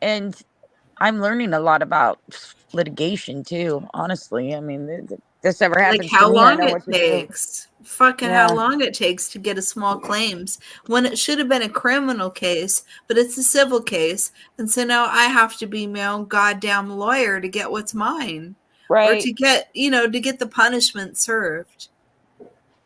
and I'm learning a lot about litigation too, honestly. I mean, this ever happens Like how to me, I long know it what to do. takes. Fucking Yeah. how long it takes to get a small claims when it should have been a criminal case, but it's a civil case. And so now I have to be my own goddamn lawyer to get what's mine. Or Right. to get, to get the punishment served.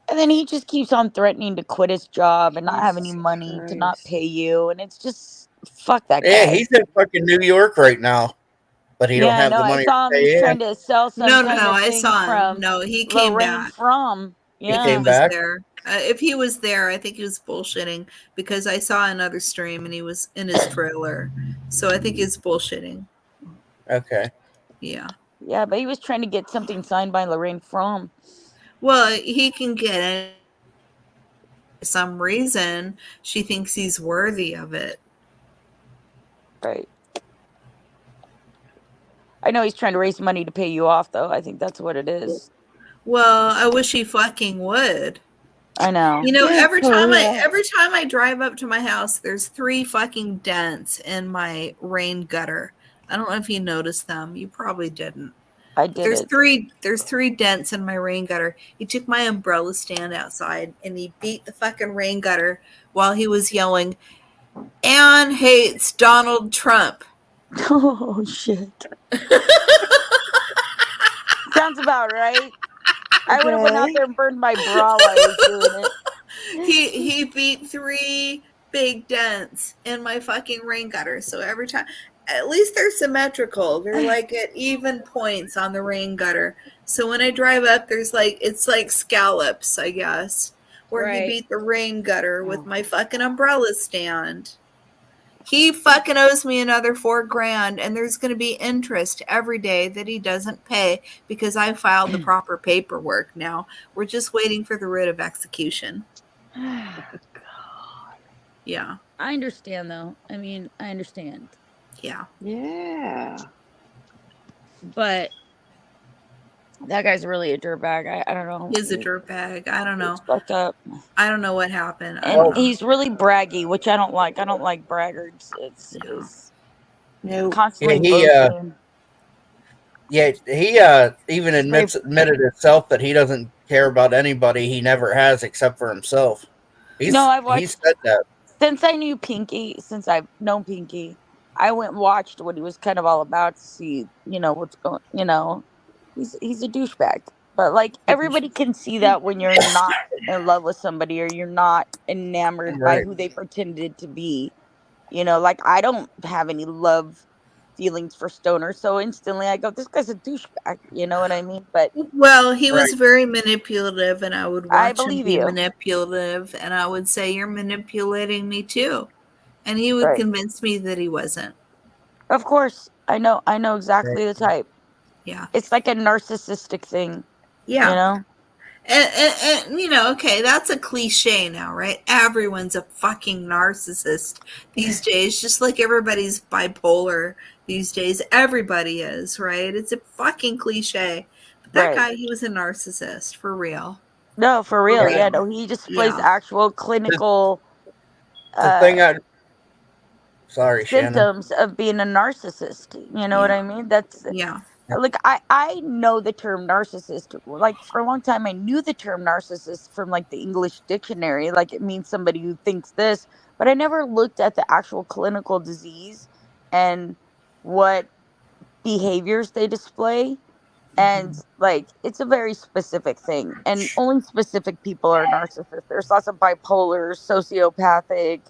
And then he just keeps on threatening to quit his job and not have any money to not pay you. And it's just, fuck that guy. Yeah, he's in fucking New York right now, but he don't Yeah, I have know. the I money saw to him. pay He's in. trying to sell some No, kind no, of I thing saw him. from No, he came Lorraine back. From. Yeah. came was back? there. If he was there, I think he was bullshitting because I saw another stream and he was in his trailer. So I think he's bullshitting. Okay. Yeah. Yeah, but he was trying to get something signed by Lorraine From. Well, he can get it. For some reason, she thinks he's worthy of it. Right. I know he's trying to raise money to pay you off, though. I think that's what it is. Well, I wish he fucking would. I know. You know, every Oh, time yeah. I drive up to my house, there's 3 fucking dents in my rain gutter. I don't know if you noticed them. You probably didn't. I did There's it. three dents in my rain gutter. He took my umbrella stand outside and he beat the fucking rain gutter while he was yelling, "Anne hates Donald Trump." Oh shit. Sounds about right. I would have went out Okay. there and burned my bra while I was doing it. He beat 3 big dents in my fucking rain gutter. So every time, at least they're symmetrical. They're like at even points on the rain gutter. So when I drive up, it's like scallops, I guess, where he Right. beat the rain gutter with my fucking umbrella stand. He fucking owes me another $4,000, and there's going to be interest every day that he doesn't pay because I filed the proper paperwork. Now we're just waiting for the writ of execution. Yeah. I understand though. I mean, I understand. Yeah. Yeah. But that guy's really a dirtbag. I don't know. He's a dirtbag. I don't know. It's fucked up. I don't know what happened. I And don't know. he's really braggy, which I don't like. I don't like braggarts. It's constantly boasting. He even admitted himself that he doesn't care about anybody. He never has except for himself. He said that. Since I've known Pinky, I went and watched what he was kind of all about to see, what's going, he's a douchebag. But like everybody can see that when you're not in love with somebody or you're not enamored by Right. who they pretended to be. Like I don't have any love feelings for Stoner, so instantly I go, this guy's a douchebag. You know what I mean? But Well, he was very manipulative, and I would I watch him believe be you. manipulative, and I would say, "You're manipulating me too," and he would convince me that he wasn't. Of course, I know exactly the type. Yeah. It's like a narcissistic thing. Yeah. And okay, that's a cliche now, right? Everyone's a fucking narcissist these days, just like everybody's bipolar these days. Everybody is, right? It's a fucking cliche. But that guy, he was a narcissist, for real. No, for real. Yeah, no, he displays actual clinical Sorry, Shannon. symptoms of being a narcissist. You know what I mean? That's like I know the term narcissist. Like for a long time I knew the term narcissist from like the English dictionary. Like it means somebody who thinks this, but I never looked at the actual clinical disease and what behaviors they display. And like it's a very specific thing, and only specific people are narcissists. There's lots of bipolar, sociopathic,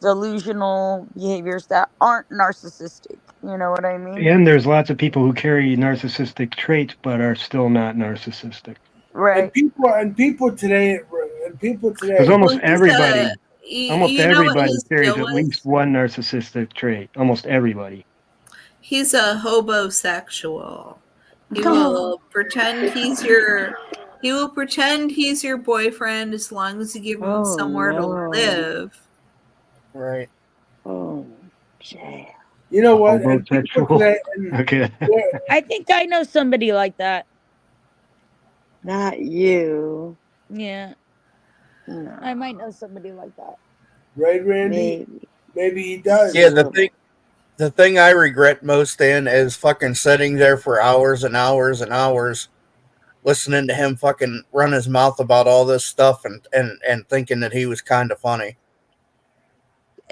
delusional behaviors that aren't narcissistic. You know what I mean? And there's lots of people who carry narcissistic traits but are still not narcissistic. Right. And people today. Because almost everybody his carries deal at least one narcissistic trait. Almost everybody. He's a hobosexual. He will pretend he's your boyfriend as long as you give him somewhere to live. Right. Oh, yeah. You know what? Homosexual. Okay. I think I know somebody like that. Not you. Yeah. No. I might know somebody like that. Right, Randy? Maybe he does. Yeah, the thing I regret most in is fucking sitting there for hours and hours and hours listening to him fucking run his mouth about all this stuff and thinking that he was kind of funny.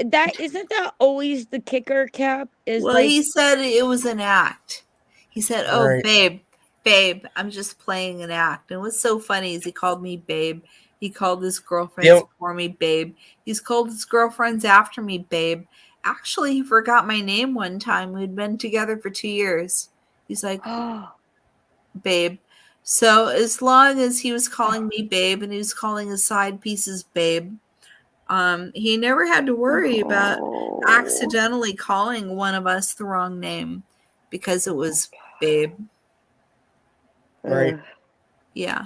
That isn't that always the kicker, Cap? He said it was an act. He said, "Oh, Right. babe, I'm just playing an act." And what's so funny is he called me babe. He called his girlfriends before me babe. He's called his girlfriends after me babe. Actually, he forgot my name one time. We'd been together for 2 years. He's like, babe. So as long as he was calling me babe and he was calling his side pieces babe, he never had to worry about accidentally calling one of us the wrong name because it was babe. Right. Yeah.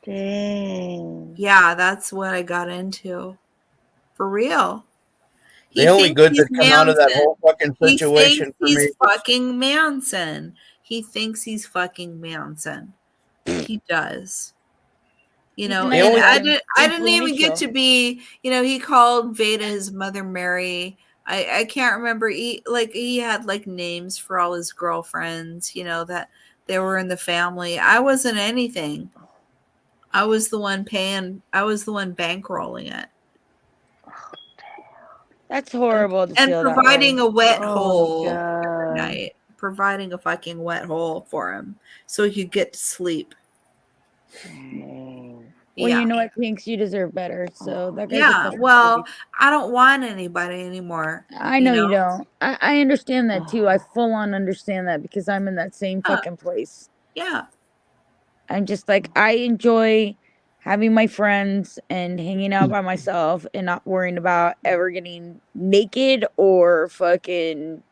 Dang. Yeah, that's what I got into. For real. The only good that come out of that whole fucking situation for me. He's fucking Manson. He thinks he's fucking Manson. He does. You know, and I didn't even get to be, he called Veda his mother Mary. I can't remember. He had like names for all his girlfriends, you know, that they were in the family. I wasn't anything. I was the one paying. I was the one bankrolling it. That's horrible to And feel that providing way. a wet Oh my hole every God. night. Providing a fucking wet hole for him so he could get to sleep. Dang. Well, Yeah. you know what, Pinks, you deserve better. So that guy's a Yeah. fucking Well, creep. I don't want anybody anymore. I know you don't. I understand that too. I full on understand that because I'm in that same Yeah. fucking place. Yeah. I'm just like, I enjoy having my friends and hanging out by myself and not worrying about ever getting naked or fucking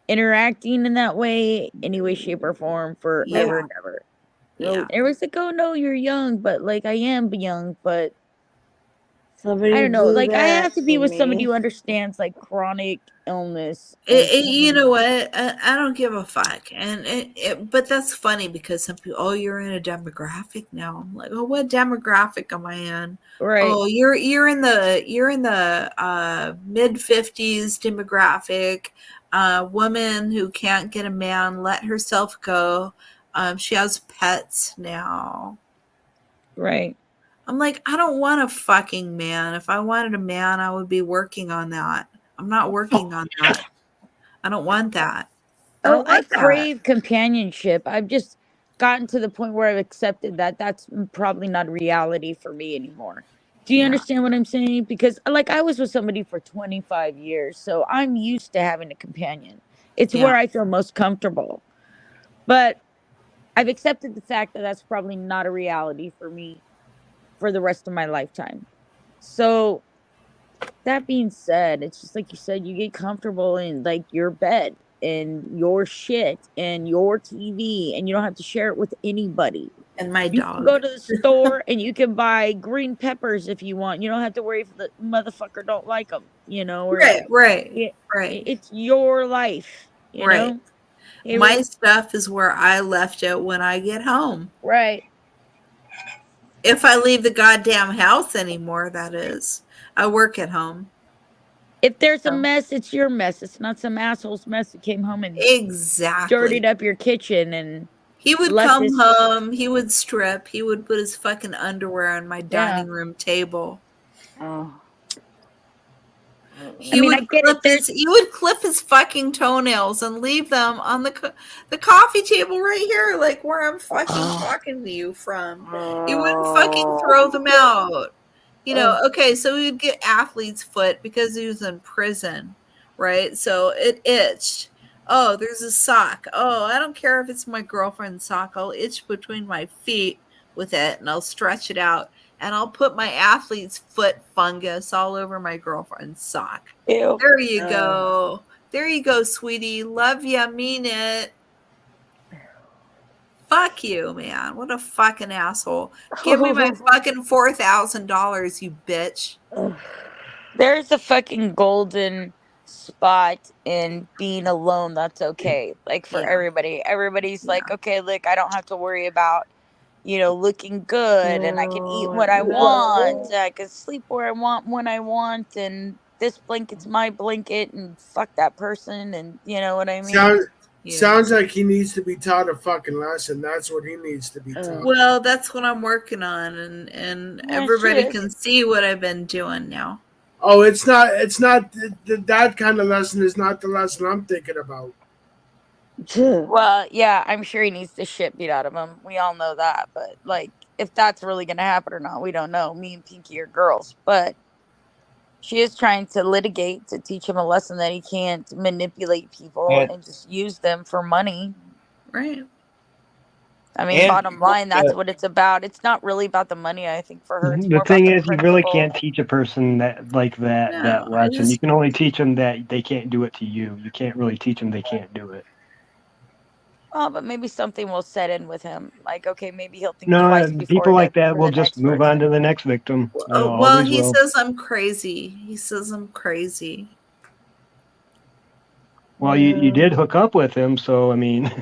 interacting in that way, any way, shape, or form, forever and ever. Yeah. Everyone's like, oh no, you're young, but like I am young, but Somebody I don't know. do Like I that have to for be with somebody me. who understands like chronic illness. And You know what? I don't give a fuck. But that's funny because some people, oh, you're in a demographic now. I'm like, oh, what demographic am I in? Right. Oh, you're in the mid-50s demographic. Woman who can't get a man, let herself go. She has pets now. Right. I'm like, I don't want a fucking man. If I wanted a man, I would be working on that. I'm not working on that. I don't want that. I crave companionship. I've just gotten to the point where I've accepted that that's probably not reality for me anymore. Do you understand what I'm saying? Because like I was with somebody for 25 years, so I'm used to having a companion. It's where I feel most comfortable. But I've accepted the fact that that's probably not a reality for me for the rest of my lifetime. So that being said, it's just like you said, you get comfortable in like your bed and your shit and your TV, and you don't have to share it with anybody. And my You dog. can go to the store and you can buy green peppers if you want. You don't have to worry if the motherfucker don't like them, you know. Or Right. It's your life, you know. My stuff is where I left it when I get home. Right. If I leave the goddamn house anymore, that is. I work at home. If there's a mess, it's your mess. It's not some asshole's mess that came home and dirtied up your kitchen and he would left come his home, he would strip, he would put his fucking underwear on my dining room table. Oh. He would clip his fucking toenails and leave them on the coffee table right here, like where I'm fucking talking to you from. He wouldn't fucking throw them out. You know, okay, so he would get athlete's foot because he was in prison, right? So it itched. Oh, there's a sock. Oh, I don't care if it's my girlfriend's sock. I'll itch between my feet with it and I'll stretch it out. And I'll put my athlete's foot fungus all over my girlfriend's sock. Ew. There you go. There you go, sweetie. Love ya, mean it. Fuck you, man. What a fucking asshole. Give me my fucking $4,000, you bitch. There's a fucking golden spot in being alone that's okay. Like for everybody. Everybody's like, okay, look, I don't have to worry about, you know, looking good and I can eat what I want. I can sleep where I want when I want, and this blanket's my blanket, and fuck that person, and you know what I mean? Sounds like he needs to be taught a fucking lesson. That's what he needs to be taught. Well, that's what I'm working on, and everybody can see what I've been doing now. Oh, it's not that kind of lesson is not the lesson I'm thinking about. Well, yeah, I'm sure he needs the shit beat out of him. We all know that, but like, if that's really gonna happen or not, we don't know. Me and Pinky are girls, but she is trying to litigate to teach him a lesson that he can't manipulate people and just use them for money. Right. I mean, bottom line, that's what it's about. It's not really about the money, I think, for her. It's The more thing about is, you really can't teach a person that lesson. You can only teach them that they can't do it to you. You can't really teach them they can't do it. Oh, but maybe something will set in with him. Like, okay, maybe he'll think twice before People like he that will just move on to the next victim. Well, he says I'm crazy. He says I'm crazy. Well, you did hook up with him, so I mean,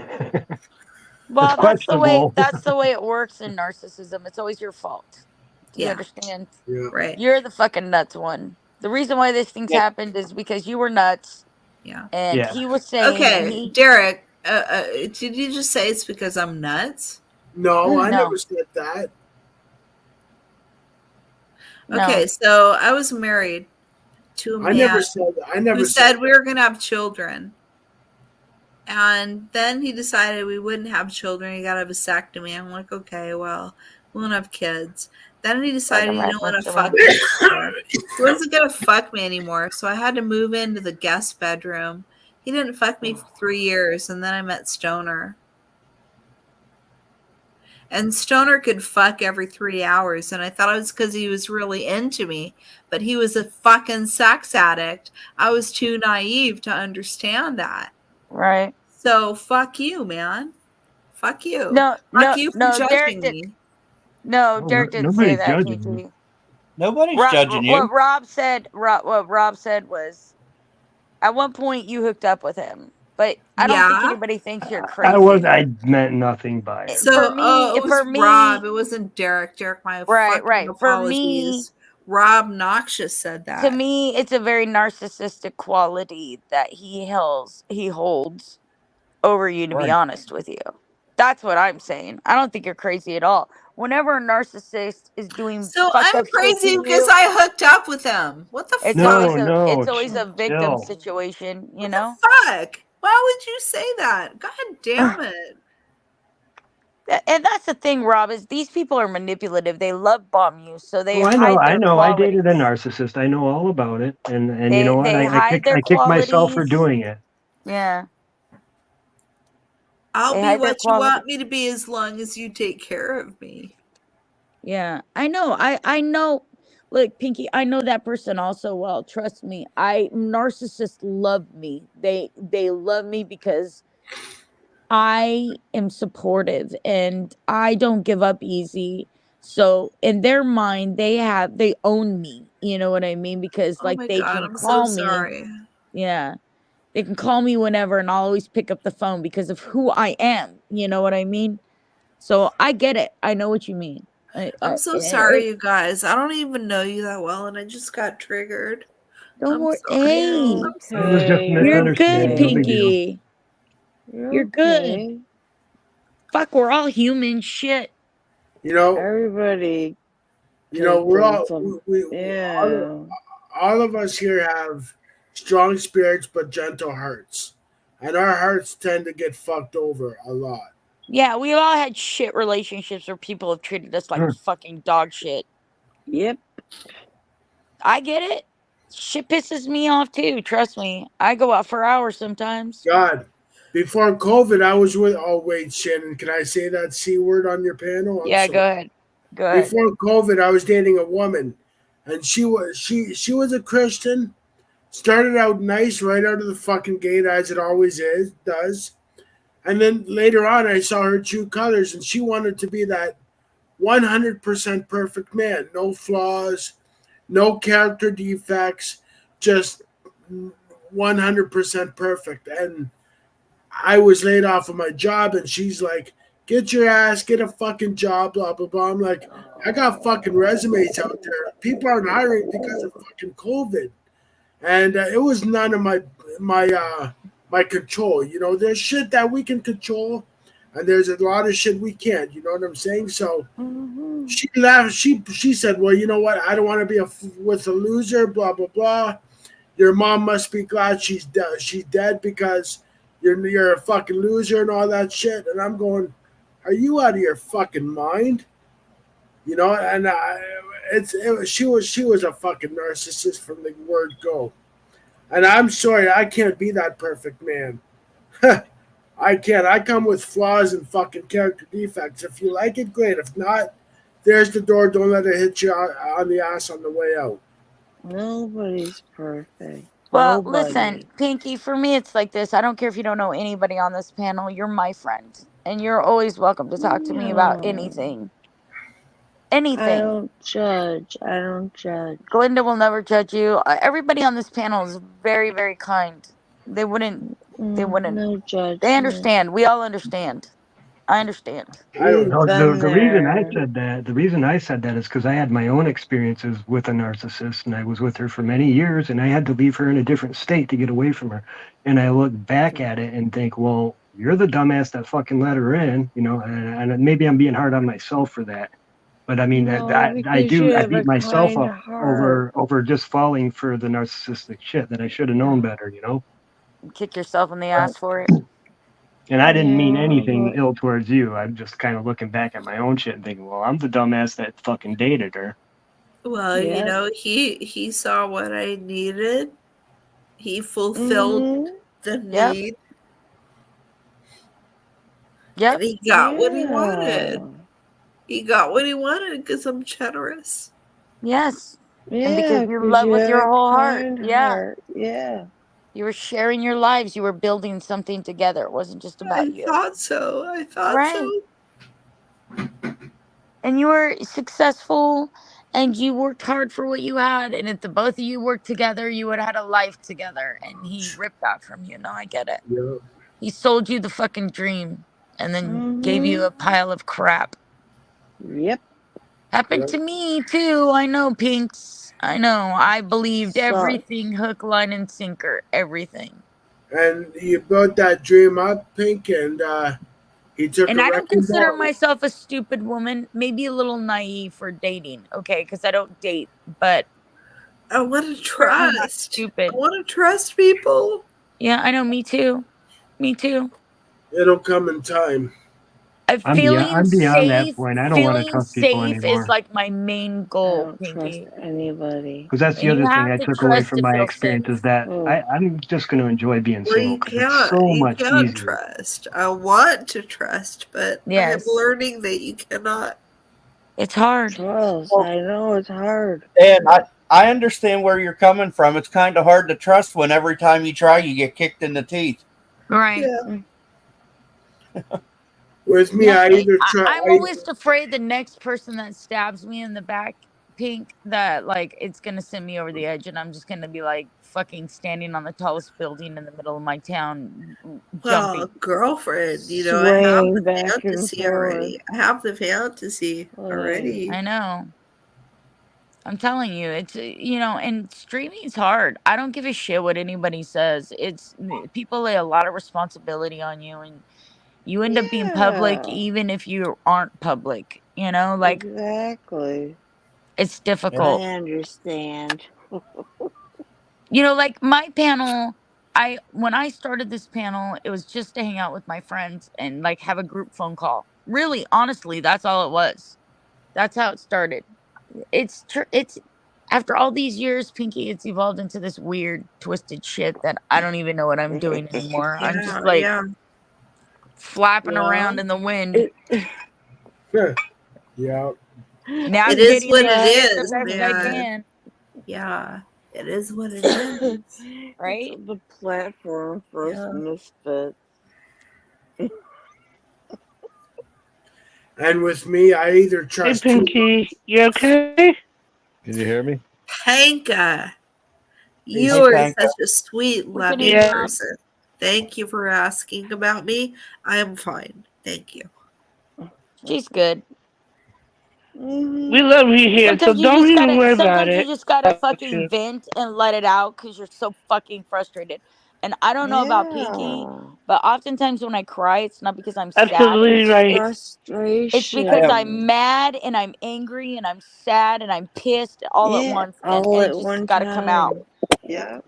well, that's the way it works in narcissism. It's always your fault. Do you understand? Yeah. Right. You're the fucking nuts one. The reason why this thing's happened is because you were nuts. Yeah. And he was saying, okay, Derek, did you just say it's because I'm nuts? No, I No. never said that. Okay, No. so I was married to a man who said we were going to have children. And then he decided we wouldn't have children. He got a vasectomy. I'm like, okay, well, we won't have kids. Then he decided he didn't want to fuck me anymore. He wasn't going to fuck me anymore. So I had to move into the guest bedroom. He didn't fuck me for 3 years. And then I met Stoner. And Stoner could fuck every 3 hours. And I thought it was because he was really into me. But he was a fucking sex addict. I was too naive to understand that. Right. So fuck you, man. Fuck you. No, fuck you for judging Derek me. No, Derek didn't say that. Judging you. Nobody's judging you. What Rob said was, at one point you hooked up with him, but I don't think anybody thinks you're crazy. I meant nothing by it. So for me, it was Rob. It wasn't Derek. Derek, my fucking apologies. Rob Noxious said that. To me, it's a very narcissistic quality that he holds over you, to be honest with you. That's what I'm saying. I don't think you're crazy at all. Whenever a narcissist is doing I'm crazy because I hooked up with him. What the fuck? It's always a victim situation, you know? Fuck. Why would you say that? God damn it. And that's the thing, Rob, is these people are manipulative. They love bomb you, so they hide I their know. I qualities. dated a narcissist. I know all about it. And They- you know what? they I hide their kicked myself for qualities. doing it. Yeah. I'll They be hide their what you want me to be as long as you take care of me. Yeah, I know. I know. Look, Pinky, I know that person also well. Trust me. Narcissists love me. They love me because I am supportive and I don't give up easy. So in their mind, they own me. You know what I mean? Because Oh my they God, can I'm call so me. sorry. Yeah. They can call me whenever and I'll always pick up the phone because of who I am. You know what I mean? So I get it. I know what you mean. I'm so sorry, you guys. I don't even know you that well, and I just got triggered. Don't worry. sorry. Hey, I'm It was just a you're good, misunderstanding. No big deal. Pinky. You're good. Fuck, we're all human. Shit. You know, everybody. we're all all of us here have strong spirits but gentle hearts, and our hearts tend to get fucked over a lot. Yeah, we all had shit relationships where people have treated us like fucking dog shit. Yep. I get it. Shit pisses me off too. Trust me. I go out for hours sometimes. God, before COVID, I was with. Oh wait, Shannon, can I say that C word on your panel? Yeah, go ahead. Go ahead. Before COVID, I was dating a woman, and she was a Christian. Started out nice right out of the fucking gate, as it always does. And then later on, I saw her true colors, and she wanted to be that 100% perfect man. No flaws, no character defects, just 100% perfect. And I was laid off of my job, and she's like, get your ass, get a fucking job, blah, blah, blah. I'm like, I got fucking resumes out there. People aren't hiring because of fucking COVID. And it was none of my control. There's shit that we can control, and there's a lot of shit we can't. You know what I'm saying? So she laughed. She said, well, you know what? I don't want to be with a loser, blah, blah, blah. Your mom must be glad she's dead because you're a fucking loser and all that shit. And I'm going, are you out of your fucking mind? And she was a fucking narcissist from the word go. And I'm sorry, I can't be that perfect man. I can't. I come with flaws and fucking character defects. If you like it, great. If not, there's the door. Don't let it hit you on the ass on the way out. Nobody's perfect. Well, Nobody. listen, Pinky, for me, it's like this. I don't care if you don't know anybody on this panel. You're my friend. And you're always welcome to talk to me about anything. Anything. I don't judge. Glinda will never judge you. Everybody on this panel is very, very kind. They wouldn't. No judgment. They understand. We all understand. I understand. We've No, been the reason I there. said that is because I had my own experiences with a narcissist, and I was with her for many years, and I had to leave her in a different state to get away from her. And I look back at it and think, well, you're the dumbass that fucking let her in, you know. And maybe I'm being hard on myself for that, but I mean No, I because you have beat a myself kind up heart. over just falling for the narcissistic shit that I should have known better, you know. Kick yourself in the ass for it. And I didn't mean Yeah, anything but ill towards you. I'm just kind of looking back at my own shit and thinking, well, I'm the dumbass that fucking dated her. Well, you yep. know, he saw what I needed. He fulfilled the Yep. need, Yep. and he got what he Yeah. wanted. He got what he wanted because I'm generous. Yes. And Yeah, because you 'cause love you with have your a whole heart. kind Yeah. heart. Yeah. You were sharing your lives. You were building something together. It wasn't just I about you. thought so. I thought Right. so. And you were successful and you worked hard for what you had. And if the both of you worked together, you would have had a life together. And he ripped that from you. No, I get it. Yeah. He sold you the fucking dream and then gave you a pile of crap. Yep. Happened to me too. I know, Pinks. I know. I believed So everything, hook, line, and sinker. Everything. And you built that dream up, Pink, and he took And a I don't wrecking consider ball. myself a stupid woman. Maybe a little naive for dating, okay? Because I don't date, but I want to certainly not trust. stupid. I want to trust people. Yeah, I know. Me too. Me too. It'll come in time. I'm Feeling beyond that safe. point. I don't want to Feeling trust people safe is anymore. like my main I goal, don't trust Pinky. anybody. Because that's the And you other thing have I to took away trust from to my feel experience safe. is that I'm just going to enjoy being Well, single because it's so you much can't easier. trust. I want to trust, but I'm Yes. learning that you cannot. It's hard. Charles, I know it's hard. And I understand where you're coming from. It's kind of hard to trust when every time you try, you get kicked in the teeth. Right. Yeah. With me, Yeah, I either try. I'm always afraid the next person that stabs me in the back, Pink, that like it's gonna send me over the edge, and I'm just gonna be like fucking standing on the tallest building in the middle of my town, jumping. Well, girlfriend, you know, I have Swaying the back and fantasy forth. already. I have the fantasy already. I know. I'm telling you, it's you know, and streaming's hard. I don't give a shit what anybody says. It's people lay a lot of responsibility on you, and you end up being public Yeah. even if you aren't public. You know, like Exactly. it's I difficult. understand. You know, like my panel, when I started this panel, it was just to hang out with my friends and like have a group phone call. Really, honestly, that's all it was. That's how it started. It's after all these years, Pinky, it's evolved into this weird, twisted shit that I don't even know what I'm doing anymore. I'm just like Yeah. flapping Well, around in the wind. Yeah. Navigating what the it shit is, the best I can. Yeah, it is what it is. Right? It's the platform for us Yeah. misfits. And with me, I either trust. Pinky, you okay? Can you hear me? Panka, you Hey, are Panka. such a sweet, We can loving hear you. person. Thank you for asking about me. I am fine. Thank you. She's good. We love you here, so Sometimes you don't just even worry gotta about sometimes you it. just gotta fucking vent and let it out because you're so fucking frustrated. And I don't know about Pinky, Yeah. but oftentimes when I cry, it's not because I'm sad. Absolutely right. It's because Frustration. I'm mad and I'm angry and I'm sad and I'm pissed all at Yeah, once, and all it at just one gotta come out. time. Yeah.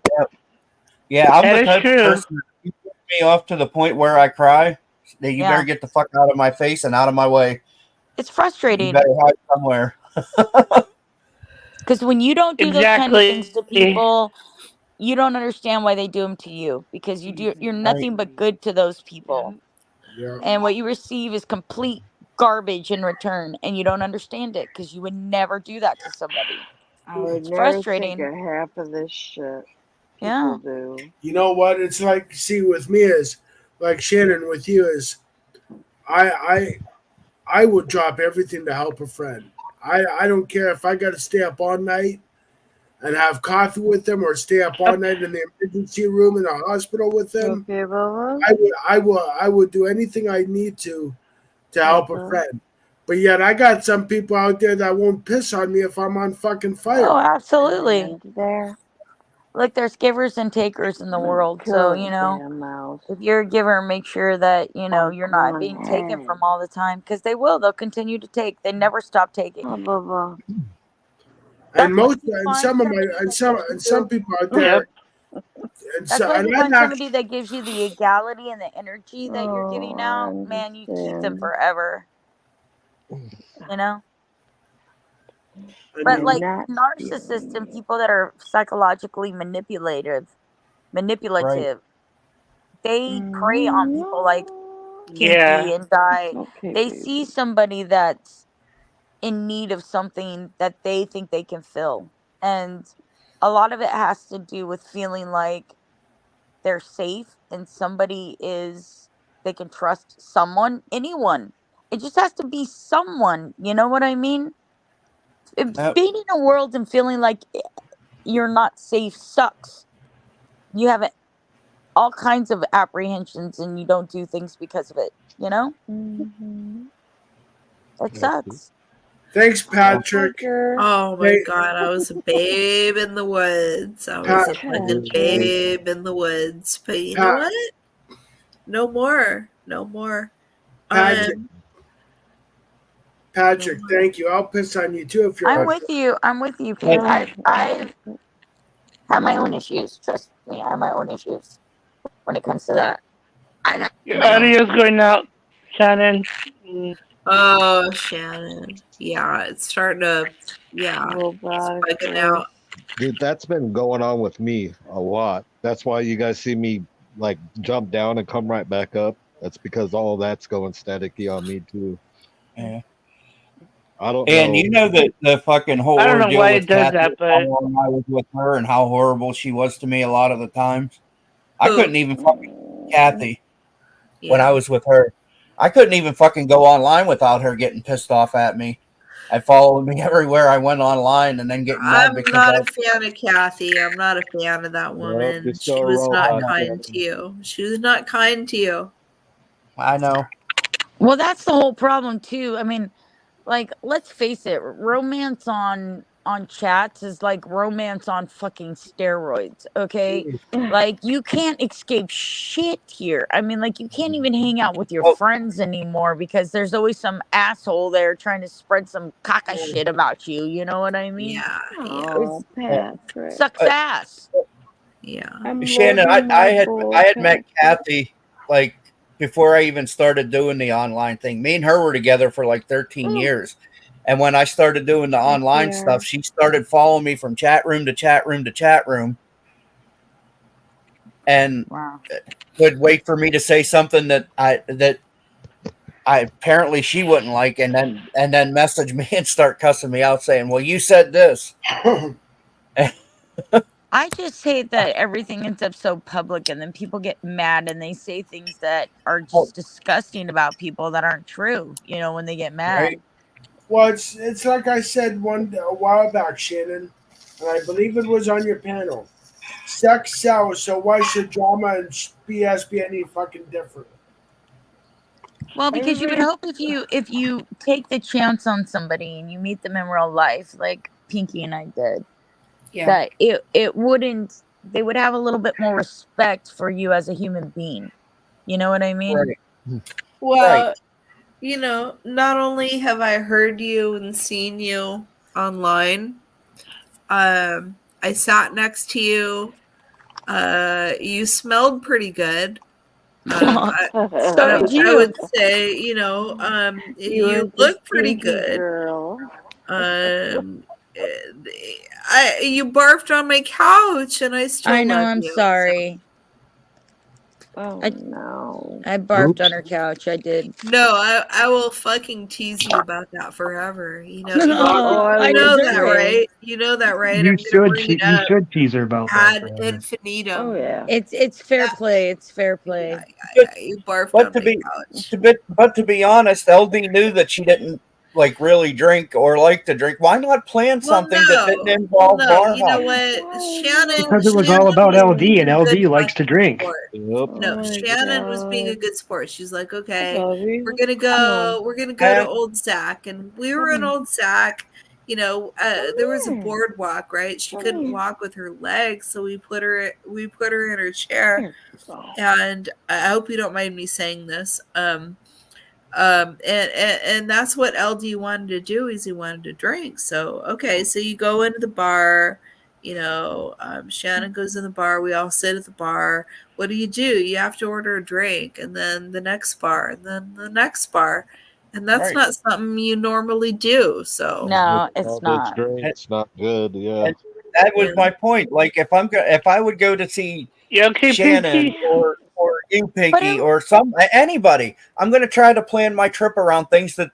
Yeah, I'm That the is type true. of person that you put me off to the point where I cry. That you Yeah. better get the fuck out of my face and out of my way. It's You frustrating better hide somewhere. because when you don't do those kind of things to Exactly. people, you don't understand why they do them to you because you're nothing but good to those people. Yeah. And what you receive is complete garbage in return, and you don't understand it because you would never do that to somebody. I would It's never think frustrating. of half of this shit Yeah. people do. You know what? It's like, see, with me is like Shannon. With you is, I would drop everything to help a friend. I don't care if I got to stay up all night and have coffee with them, or stay up all night in the emergency room in the hospital with them. Okay, Bubba. I would do anything I need to to help a friend. But yet I got some people out there that won't piss on me if I'm on fucking fire. Oh, absolutely. And there. Look, there's givers and takers in the world. So, Kill you a know, damn mouse. if you're a giver, make sure that, you know, you're Come not on, being taken hey. from all the time, because they will. They'll continue to take. They never stop taking. Blah, blah, blah. And most you and find some of my somebody and that some gives and you- some people out there and That's so why and you I'm find not somebody that gives you the equality and the energy that you're giving out, man, you keep them forever. You know? But like narcissists and people that are psychologically manipulative, they prey on people like Pinky and Die. Okay, They baby. see somebody that's in need of something that they think they can fill. And a lot of it has to do with feeling like they're safe and they can trust someone, anyone. It just has to be someone, you know what I mean? Being in a world and feeling like you're not safe sucks. You have all kinds of apprehensions and you don't do things because of it, you know? It sucks. Thanks, Patrick. Oh my Hey, god, I was a babe in the woods. I was a fucking babe in the woods. But you know what? No more. No more. Patrick, thank you. I'll piss on you too if you're I'm on. with you. I'm with you, Pete. I have my own issues. Trust me, I have my own issues when it comes to that. Your audio's going out, Shannon. Oh, Shannon. Yeah, it's starting to. Yeah, it's bugging out. Dude, that's been going on with me a lot. That's why you guys see me like jump down and come right back up. That's because all that's going staticky on me too. Yeah. I don't And know. you know that the fucking whole I don't know ordeal why with it does Kathy, that, but- how long I was with her and how horrible she was to me a lot of the times. I Who? couldn't even fucking Kathy when I was with her. I couldn't even fucking go online without her getting pissed off at me. I followed me everywhere I went online and then getting mad I'm because not a fan of Kathy. I'm not a fan of that woman. just She go was roll not on kind to you. She was not kind to you. I know. Well, that's the whole problem too. I mean, like, let's face it, romance on chats is like romance on fucking steroids, okay? Like, you can't escape shit here. I mean, like, you can't even hang out with your friends anymore because there's always some asshole there trying to spread some caca shit about you, you know what I mean? Yeah. Oh, Patrick. Sucks ass. Yeah. Shannon, I had met Kathy like before I even started doing the online thing. Me and her were together for like 13 years. And when I started doing the online stuff, she started following me from chat room to chat room to chat room. And would wait for me to say something that I apparently she wouldn't like, and then message me and start cussing me out saying, "Well, you said this." I just hate that everything ends up so public and then people get mad and they say things that are just disgusting about people that aren't true, you know, when they get mad. Right. Well, it's like I said a while back, Shannon, and I believe it was on your panel. Sex sells, so why should drama and BS be any fucking different? Well, because you would hope if you take the chance on somebody and you meet them in real life, like Pinky and I did, that it wouldn't, they would have a little bit more respect for you as a human being. You know what I mean? Right. Well, you know, not only have I heard you and seen you online, I sat next to you. You smelled pretty good. So did I you. would say, you know, you look pretty good. Girl. You barfed on my couch, and I still I know, love I'm you. sorry. Oh, no. I barfed on her couch. I did. No, I will fucking tease you about that forever. You know, I you know deserve that, it. right? You know that, right? You I'm gonna bring it you up should tease her about that. ad forever. infinitum. Oh, yeah. It's fair play. It's fair play. Yeah, you barfed on my couch. But to be honest, LD knew that she didn't like really drink or like to drink, why not plan something that didn't involve bar You know hopping? what? Shannon. Because it was Shannon all about was LD, being and a good LD likes to fucking drink. sport. Yep. No, my Shannon was being a God. good sport. She's like, okay, Love you. we're gonna Come on. go. We're gonna go to Old Sac, and we were in Old Sac. You know, there was a boardwalk, right? She couldn't walk with her legs, so we put her in her chair. And I hope you don't mind me saying this. And that's what LD wanted to do, is he wanted to drink. So okay, so you go into the bar, you know, Shannon goes in the bar, we all sit at the bar. What do? You have to order a drink, and then the next bar, and then the next bar, and that's Right. not something you normally do. So No, it's All that not. drink, it's not good. Yeah. And that was my point. Like if I would go to see You okay, Shannon Pinky? or you, But Pinky, it, or anybody, I'm going to try to plan my trip around things that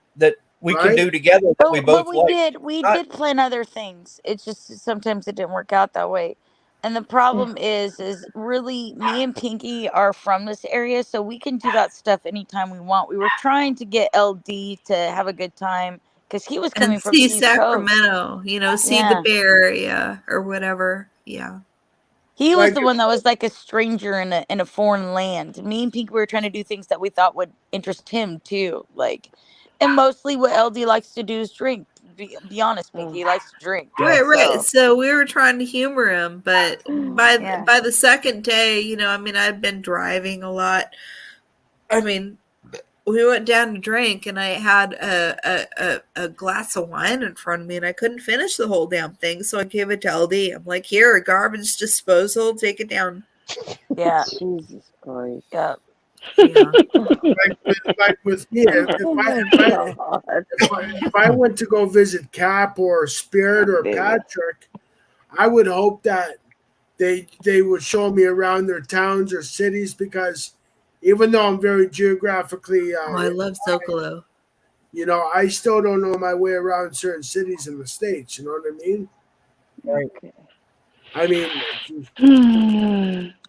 we can Right? do together that we but both like. we Not did plan other things. It's just sometimes it didn't work out that way. And the problem is really me and Pinky are from this area, so we can do that stuff anytime we want. We were trying to get LD to have a good time because he was coming and from the see East Coast. Sacramento, you know, see the Yeah. Bay Area or whatever. Yeah. He was Like the one that was like a stranger in a foreign land. Me and Pink were trying to do things that we thought would interest him too. Like, and mostly what LD likes to do is drink. Be honest, Pinky, he likes to drink. Right. So we were trying to humor him, but Yeah. by the second day, you know, I mean, I'd been driving a lot. I mean, we went down to drink, and I had a glass of wine in front of me, and I couldn't finish the whole damn thing, so I gave it to LD. I'm like, here, a garbage disposal, take it down. Yeah. Jesus Christ. Yeah. Yeah. like with me, if I went to go visit Cap or Spirit or Patrick, I would hope that they would show me around their towns or cities, because even though I'm very geographically, Oh, I love Zocalo. you know, I still don't know my way around certain cities in the States. You know what I mean? Okay. I mean,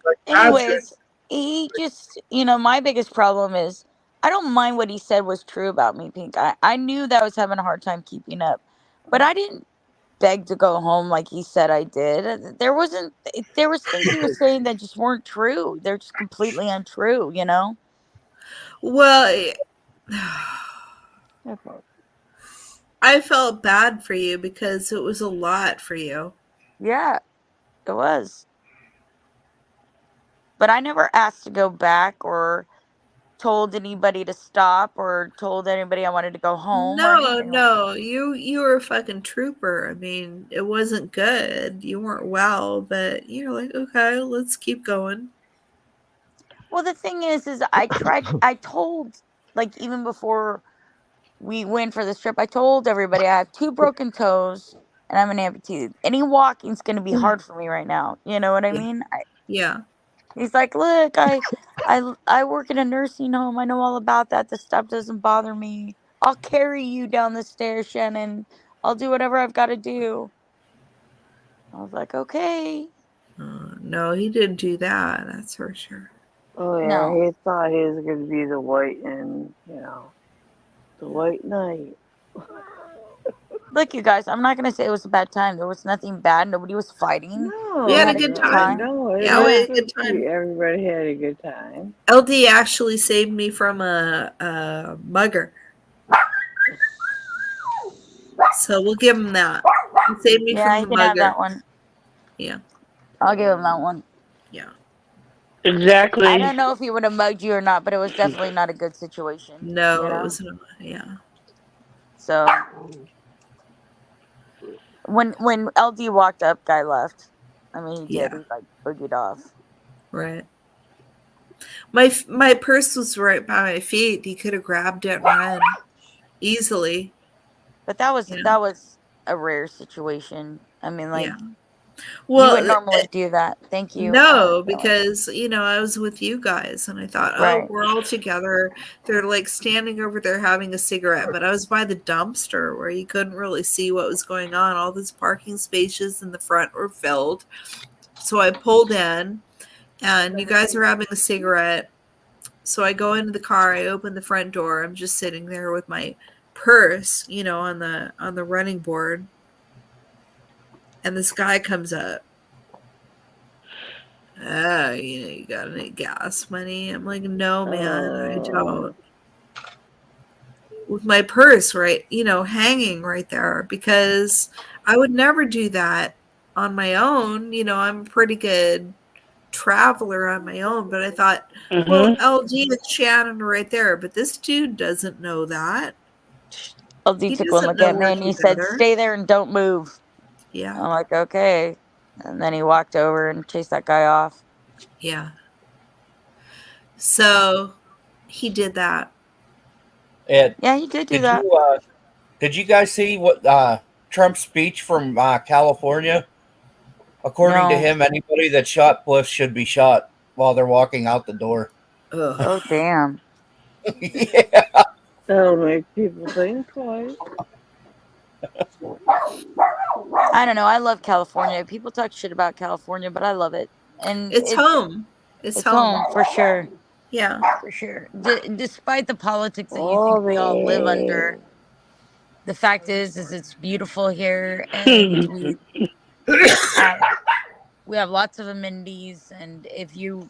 like Patrick, Anyways, he just, my biggest problem is I don't mind what he said was true about me, Pink. I knew that I was having a hard time keeping up, but I didn't beg to go home like he said I did. There was things he was saying that just weren't true. They're just completely untrue, Well, I felt bad for you because it was a lot for you. Yeah, it was. But I never asked to go back or told anybody to stop or told anybody I wanted to go home or anything. No, you were a fucking trooper. I mean, it wasn't good. You weren't well, but you're like, okay, let's keep going. Well, the thing is I told, like, even before we went for this trip, I told everybody I have 2 broken toes and I'm an amputee. Any walking's going to be hard for me right now. You know what I mean? Yeah. He's like, look, I work in a nursing home. I know all about that. This stuff doesn't bother me. I'll carry you down the stairs, Shannon. I'll do whatever I've got to do. I was like, okay. No, he didn't do that. That's for sure. Oh yeah, No. he thought he was gonna be the white the white knight. Look, you guys, I'm not going to say it was a bad time. There was nothing bad. Nobody was fighting. No, We had a good time. No, Yeah, we had a good time. time. Everybody had a good time. LD actually saved me from a mugger. So we'll give him that. He saved me Yeah, from you the can mugger. have that one. Yeah. I'll give him that one. Yeah. Exactly. I don't know if he would have mugged you or not, but it was definitely not a good situation. No, it was not. Yeah. So when LD walked up, guy left. I mean, he did. Yeah. He like boogied off. Right. My purse was right by my feet. He could have grabbed it and run easily. But that was a rare situation. I mean, like, Yeah. you Well, would normally do that. Thank you. No, because I was with you guys, and I thought, Right. oh, we're all together. They're like standing over there having a cigarette, but I was by the dumpster where you couldn't really see what was going on. All these parking spaces in the front were filled, so I pulled in, and you guys were having a cigarette. So I go into the car. I open the front door. I'm just sitting there with my purse, you know, on the running board, and this guy comes up. Oh, you know, you got any gas money? I'm like, no, man, I don't. With my purse, right, you know, hanging right there, because I would never do that on my own. You know, I'm a pretty good traveler on my own, but I thought, well, LG, it's Shannon right there, but this dude doesn't know that. LG He took one doesn't look know at me where and he he's said, better. "Stay there and don't move." Yeah. I'm like, okay. And then he walked over and chased that guy off. Yeah. So he did that. And Yeah, he did do that. Did you guys see what Trump's speech from California? According to No. him, anybody that shoplifts should be shot while they're walking out the door. Oh, damn. Yeah. That'll make people think twice. I don't know. I love California. People talk shit about California, but I love it. And It's home. It's home for sure. Yeah. For sure. Despite the politics that you think we all live under, the fact is it's beautiful here, and we have lots of amenities, and if you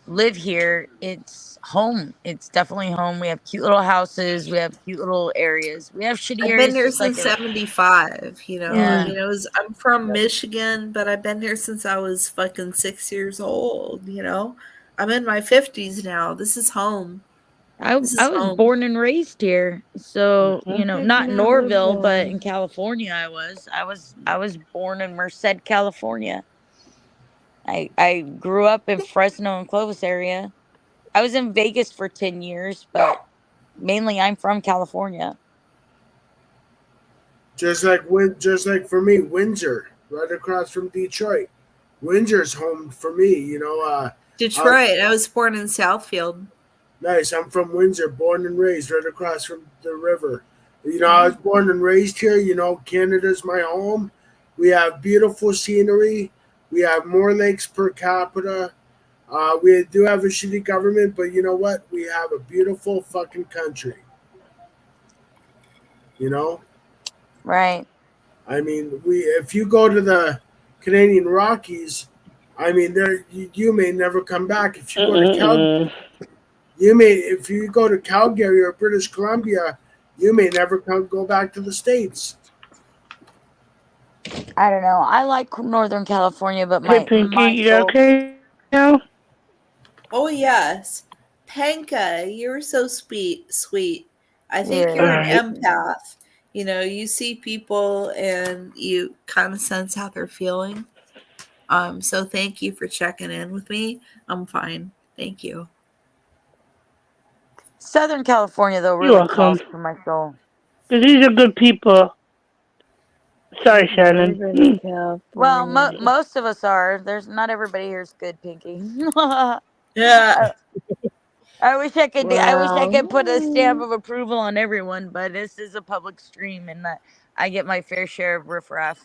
live here, it's home. It's definitely home. We have cute little houses. We have cute little areas. We have shitty I've areas been here just like since 75, you know. Yeah. I mean, I'm from Michigan, but I've been here since I was fucking 6 years old, you know. I'm in my 50s now. This is home. I was home. born and raised here. So, you know, not in Norville, but in California I was born in Merced, California. I grew up in Fresno and Clovis area. I was in Vegas for 10 years, but mainly I'm from California. Just like for me, Windsor, right across from Detroit. Windsor's home for me. You know, Detroit. I was born in Southfield. Nice. I'm from Windsor, born and raised right across from the river. You know, I was born and raised here. You know, Canada's my home. We have beautiful scenery. We have more lakes per capita. We do have a shitty government, but you know what? We have a beautiful fucking country. You know? Right. I mean, if you go to the Canadian Rockies, I mean, you may never come back. If you go to Calgary, if you go to Calgary or British Columbia, you may never go back to the States. I don't know. I like Northern California, but Hey, Pinky, you okay now? Oh, yes. Panka, you're so sweet. I think Yeah. you're an empath. You know, you see people and you kind of sense how they're feeling. So thank you for checking in with me. I'm fine. Thank you. Southern California, though, You're really welcome. calls for my soul. Because these are good people. Sorry, Shannon. Well, most of us are. There's not everybody here's good, Pinky. Yeah. I wish I could. I wish I could put a stamp of approval on everyone, but this is a public stream, and I get my fair share of riffraff.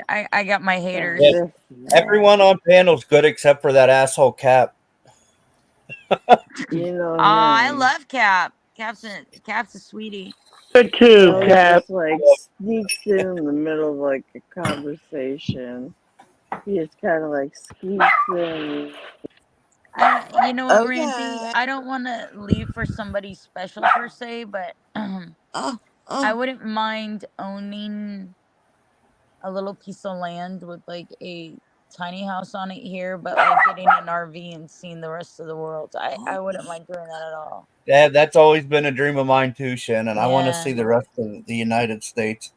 I got my haters. Yeah, everyone on panel's good except for that asshole Cap. You know, I love Cap. Cap's a sweetie. Good too, He Cap. just like sneaks in the middle of like a conversation. He just kind of like squeaks in. You know what, Randy? I don't want to leave for somebody special per se, but I wouldn't mind owning a little piece of land with like a tiny house on it here, but like getting an RV and seeing the rest of the world. I wouldn't mind doing that at all. Yeah, that's always been a dream of mine too, Shannon. I want to Yeah. see the rest of the United States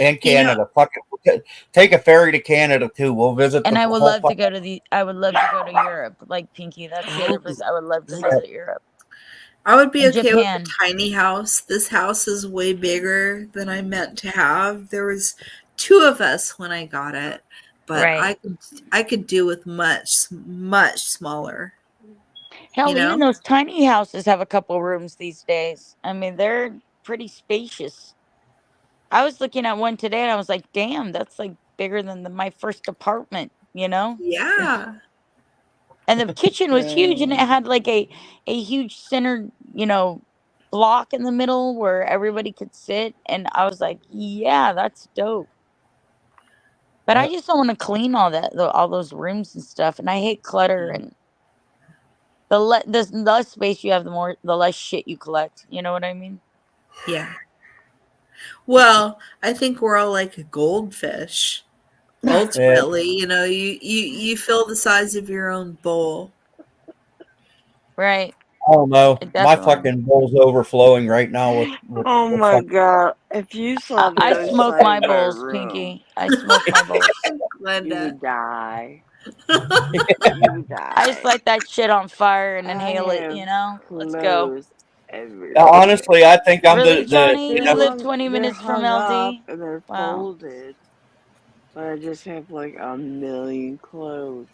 and Canada. Take a ferry to Canada too. We'll visit. And the I would whole love to go to I would love to go to Europe, like Pinky. That's the other place I would love to visit Europe. I would be And okay Japan. with a tiny house. This house is way bigger than I meant to have. There was 2 of us when I got it, but Right. I could do with much smaller. Hell, You know? even those tiny houses have a couple rooms these days. I mean, they're pretty spacious. I was looking at one today and I was like, damn, that's like bigger than my first apartment, you know? Yeah. And the kitchen was huge, and it had like a huge center, you know, block in the middle where everybody could sit, and I was like, yeah, that's dope. But I just don't want to clean all all those rooms and stuff, and I hate clutter. And the less space you have, the less shit you collect. You know what I mean? Yeah. Well, I think we're all like a goldfish. Ultimately, you know, you fill the size of your own bowl. Right. I don't know. My Definitely. fucking bowl's overflowing right now with Oh with my fucking- god! If you saw the I other smoke side my of my bowls, room, Pinky. I smoke my bowls. you Glenda. would die. You would die. I just light that shit on fire and I inhale it. You have know. Let's go. clothes everywhere. honestly, I think I'm Really, the Johnny? you You know, live 20 They're minutes from hung up LD? and they're Wow. folded, but I just have like a million clothes.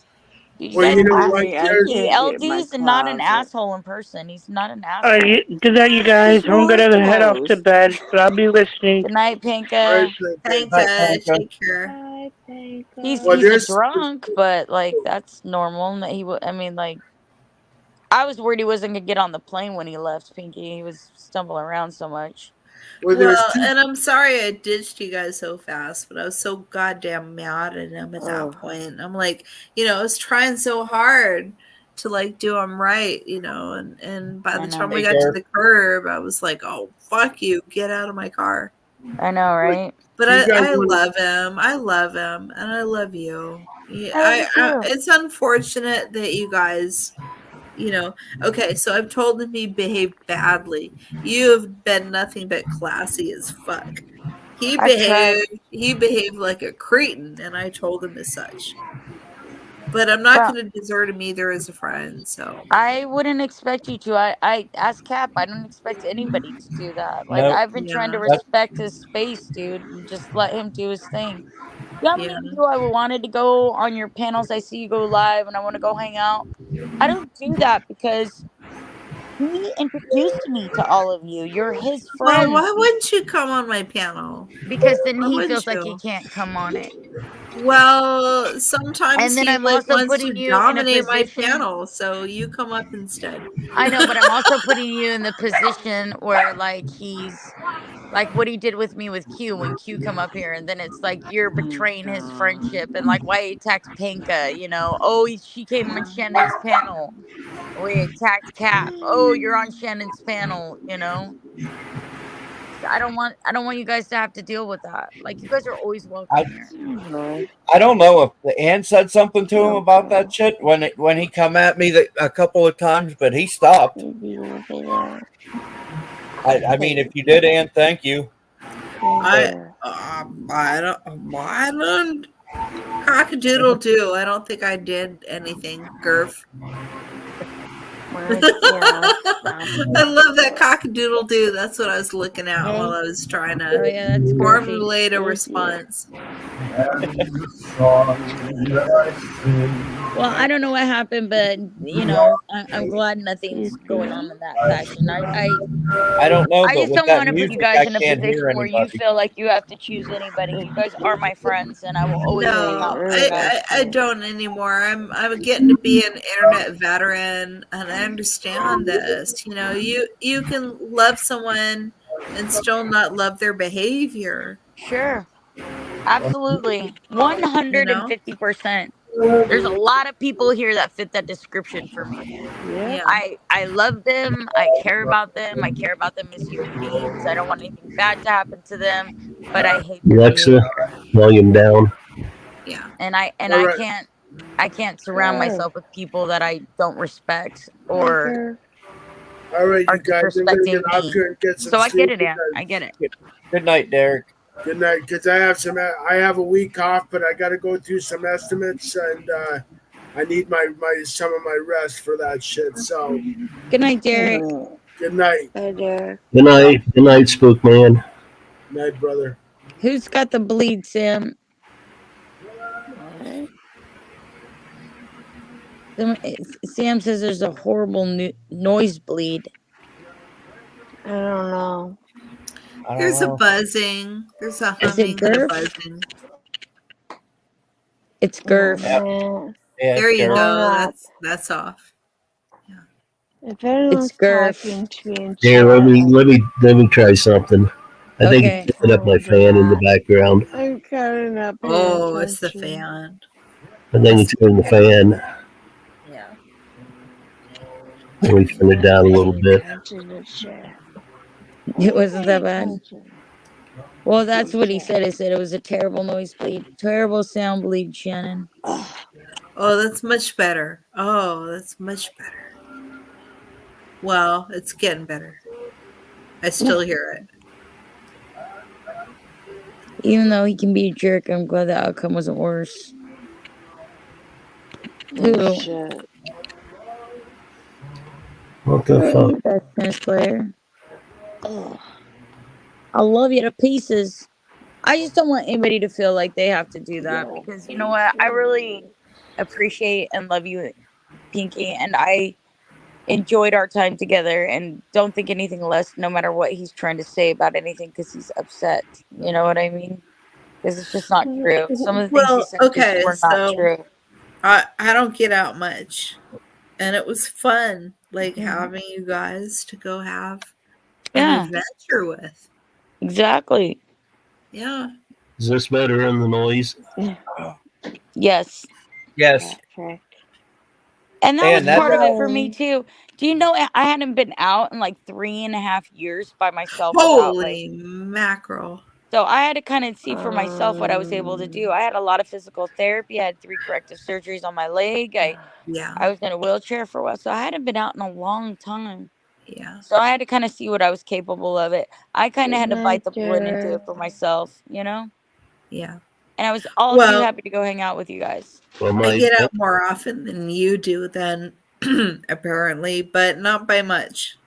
You Well, guys, you know I what? mean, I Pinky, can't get my LD's not an closet. asshole in person. He's not an All asshole. right, good night, you guys. I'm More gonna head off to clothes. bed, but I'll be listening. Good night, Pinka. Panka, take care. Bye, Panka. He's Well, a there's drunk, but like that's normal. That I mean, like I was worried he wasn't gonna get on the plane when he left. Pinky, he was stumbling around so much. Well, and I'm sorry I ditched you guys so fast, but I was so goddamn mad at him at that point. I'm like, you know, I was trying so hard to like do him right, you know, and by the time we got to the curb, I was like, oh fuck you, get out of my car. I know, right? But You guys I wanna- love him. I love him, and I love you. Yeah, I love you too. it's unfortunate that you guys, you know, okay, so I've told him he behaved badly. You have been nothing but classy as fuck. He I've tried. behaved like a cretin, and I told him as such. But I'm not Well, going to desert him either as a friend. So I wouldn't expect you to. I as Cap, I don't expect anybody to do that. Like Nope. I've been trying to Yeah. respect his space, dude, and just let him do his thing. You know how many Yeah. of you I wanted to go on your panels? I see you go live, and I want to go hang out. I don't do that because he introduced me to all of you. You're his Well, friends. why wouldn't you come on my panel? Because then Why he wouldn't feels like he you? can't come on it. Well, sometimes And then he I'm like also wants to putting you in a dominate my position. panel, so you come up instead. I know, but I'm also putting you in the position where like he's like what he did with me with Q when Q come up here, and then it's like you're betraying his friendship, and like why he attacked Pinka, you know? Oh, she came on Shannon's panel. We attacked Cap. Oh, you're on Shannon's panel, you know? I don't want you guys to have to deal with that. Like you guys are always welcome here. I don't know if the Ann said something to him about that shit when he come at me a couple of times, but he stopped. I mean, if you did, Ann, thank you. I don't cock-a-doodle do. I don't think I did anything. Gerf. I love that cock-a-doodle do. That's what I was looking at while I was trying to that's formulate a response. Well, I don't know what happened, but you know, I'm glad nothing's going on in that fashion. I don't know, I but just with don't that want to put you music, guys I in a can't position hear where you anybody. feel like you have to choose anybody. You guys are my friends, and I will always hang out No, with you guys. I don't anymore. I'm getting to be an internet veteran, and I understand this. You know, you can love someone and still not love their behavior. Sure, absolutely, You know? 150%. There's a lot of people here that fit that description for me. Yeah. I love them. I care about them. I care about them as human beings. I don't want anything bad to happen to them, but I hate their Alexa, behavior. volume down. Yeah. And I Alright. can't surround myself with people that I don't respect or All right, are you guys, I'm gonna get disrespecting off me. here and get some So I sleep. get it, Ann. I get it. Good night, Derek. Good night, because I have a week off, but I got to go through some estimates, and I need some of my rest for that shit. So, Good night, Derek. good night. Good night, Spook Man. Night, brother. Who's got the bleed, Sam? Sam says there's a horrible noise bleed. I don't know. There's a buzzing. There's a Is it humming and a Gerf? buzzing. It's Gerf. Yeah, There you Derek. go. That's off. If anyone's Gurf. talking to me in Here, chat, let me try something. I think Okay. it's picking up my fan in the background. I'm kind of not paying Oh, it's the attention. fan. I think it's in the fan. Yeah. Let me turn it down a little bit. Attention to chat. It wasn't that bad. Attention. Well, that's what he said. He said it was a terrible noise bleed. Terrible sound bleed, Shannon. Oh, that's much better. Oh, that's much better. Well, it's getting better. I still hear it. Even though he can be a jerk, I'm glad the outcome wasn't worse. Oh, shit. What the fuck? Best tennis player. I love you to pieces. I just don't want anybody to feel like they have to do that because you know what? I really appreciate and love you, Pinky, and I enjoyed our time together and don't think anything less no matter what he's trying to say about anything because he's upset. You know what I mean? Because it's just not true. Some of the things he Well, said okay, just were not so true. I don't get out much, and it was fun, like having you guys to go have an adventure with. Exactly. Yeah. Is this better than the noise? Yes. Yes. And that And was part of it that's for me too. Do you know I hadn't been out in like 3.5 years by myself without like Holy mackerel. so I had to kind of see for myself what I was able to do. I had a lot of physical therapy. I had 3 corrective surgeries on my leg. I was in a wheelchair for a while. So I hadn't been out in a long time. Yeah. So I had to kind of see what I was capable of it. I kind of had to bite the bullet and do Jared. it for myself, you know? Yeah. And I was all too happy to go hang out with you guys. I get out more often than you do then, apparently, but not by much.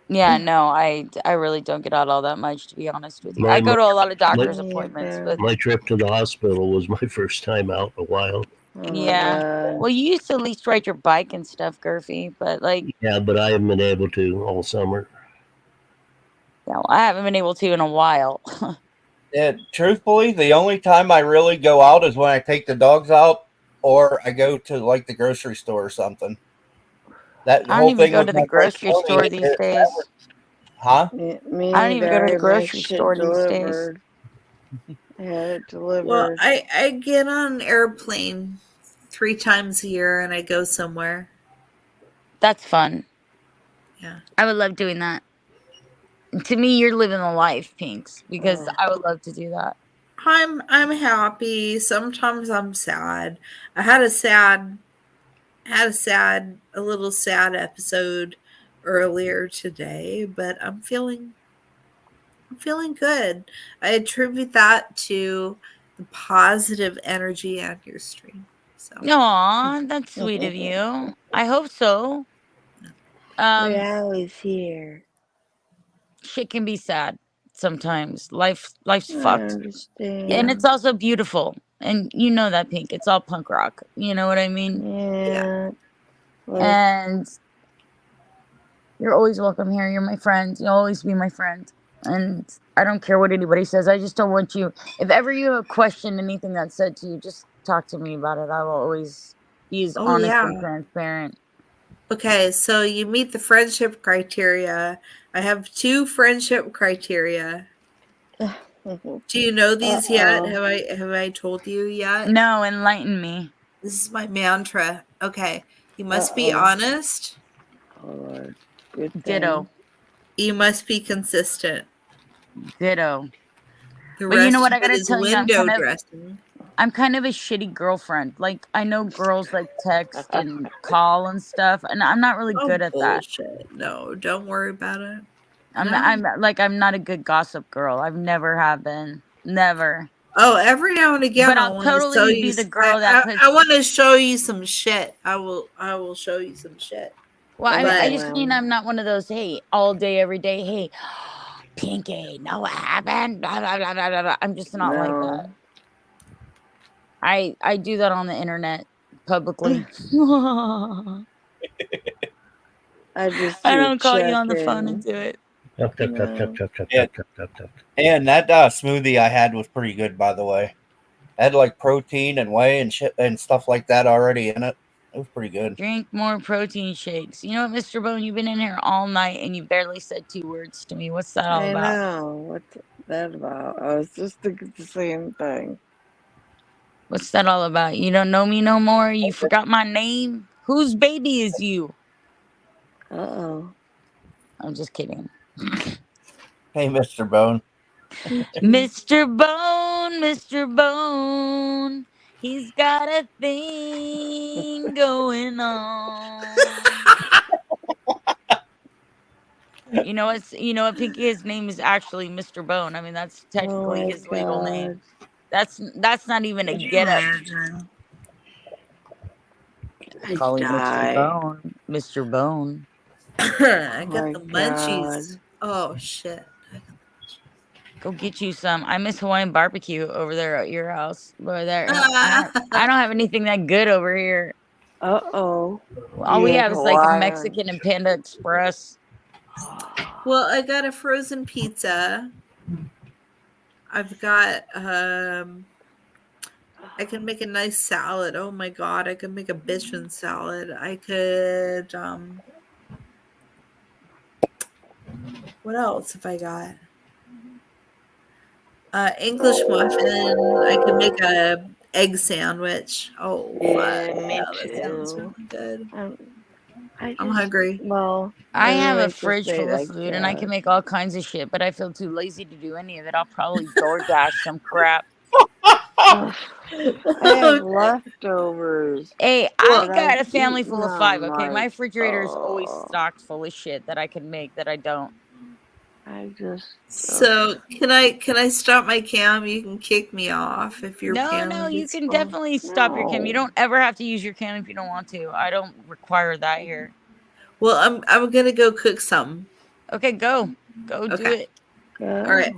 Yeah, no, I really don't get out all that much, to be honest with you. I go to a lot of doctor's appointments, but My trip to the hospital was my first time out in a while. yeah. Well, you used to at least ride your bike and stuff, Gurfy, but like, Yeah, but I haven't been able to all summer. no, I haven't been able to in a while. Truthfully, the only time I really go out is when I take the dogs out or I go to like the grocery store or something. That I whole don't even thing go with to the my friend grocery Tony store these here, days. huh? Me I don't even go to the grocery shit store these days. delivered. I had it delivered. Well, I get on an airplane 3 times a year and I go somewhere. That's fun. Yeah. I would love doing that. To me, you're living the life, Pinks, because I would love to do that. I'm happy. Sometimes I'm sad. I had a little sad episode earlier today, but I'm feeling good. I attribute that to the positive energy on your stream. So Aw, that's sweet of you. I hope so. We're always here. Shit can be sad sometimes. Life's I fucked. understand. And it's also beautiful. And you know that, Pink. It's all punk rock. You know what I mean? Yeah. And you're always welcome here. You're my friend. You'll always be my friend. And I don't care what anybody says. I just don't want you. If ever you have a question, anything that's said to you, just talk to me about it. I will always be as honest and transparent. Okay, so you meet the friendship criteria. I have 2 friendship criteria. Do you know these yet? Have I told you yet? No, enlighten me. This is my mantra. Okay. You must be honest. Lord. Good Ditto. You must be consistent. Ditto. The But you know what? I rest of it gotta is tell you, window dressing. I'm kind of a shitty girlfriend. Like, I know girls like text and call and stuff, and I'm not really good at that. No, don't worry about it. I'm not a good gossip girl. I've never have been. Never. Oh, every now and again, But I I'll want to totally show be you. the girl that puts. I want to show you some shit. I will show you some shit. Well, I just mean I'm not one of those. Hey, all day, every day. Hey, Pinky, know what happened? Blah, blah, blah, blah, blah. I'm just not like that. I do that on the internet publicly. I don't call you on the phone and do it. And that smoothie I had was pretty good, by the way. It had like protein and whey and shit and stuff like that already in it. Oh, It was really good. good. Yeah. Well, I get on airplanes 3 times a year and I go somewhere. It was pretty good. Drink more protein shakes. You know what, Mr. Bone? You've been in here all night and you barely said 2 words to me. What's that all I about? know. What's that about? I was just thinking the same thing. What's that all about? You don't know me no more? You forgot my name? Whose baby is you? Uh-oh. I'm just kidding. Hey, Mr. Bone. Mr. Bone, Mr. Bone. He's got a thing going on. You know what, Pinky? His name is actually Mr. Bone. I mean, that's technically his legal name. That's not even a get up. Call him Mr. Bone. Mr. Bone. I got my the munchies. Oh shit. Go get you some. I miss Hawaiian barbecue over there at your house. Over there. I don't have anything that good over here. Uh-oh. All we have is like a Mexican and Panda Express. Well, I got a frozen pizza. I've got I can make a nice salad. Oh my god, I could make a bitchin' salad. I could what else have I got? English muffin. I could make a egg sandwich. Oh, Yeah, me yeah, too. that sounds really good. I'm hungry. Well, I have a like to fridge say full of like food and I can that. make all kinds of shit, but I feel too lazy to do any of it. I'll probably DoorDash some crap. I have leftovers. Hey, Well, I got a family eaten full of 5, them, okay? My like, refrigerator is always stocked full of shit that I can make that I don't. I just So can I stop my cam? You can kick me off if your cam No, you gets can full. definitely stop your cam. You don't ever have to use your cam if you don't want to. I don't require that here. Well, I'm gonna go cook some. Okay, go do it. All right.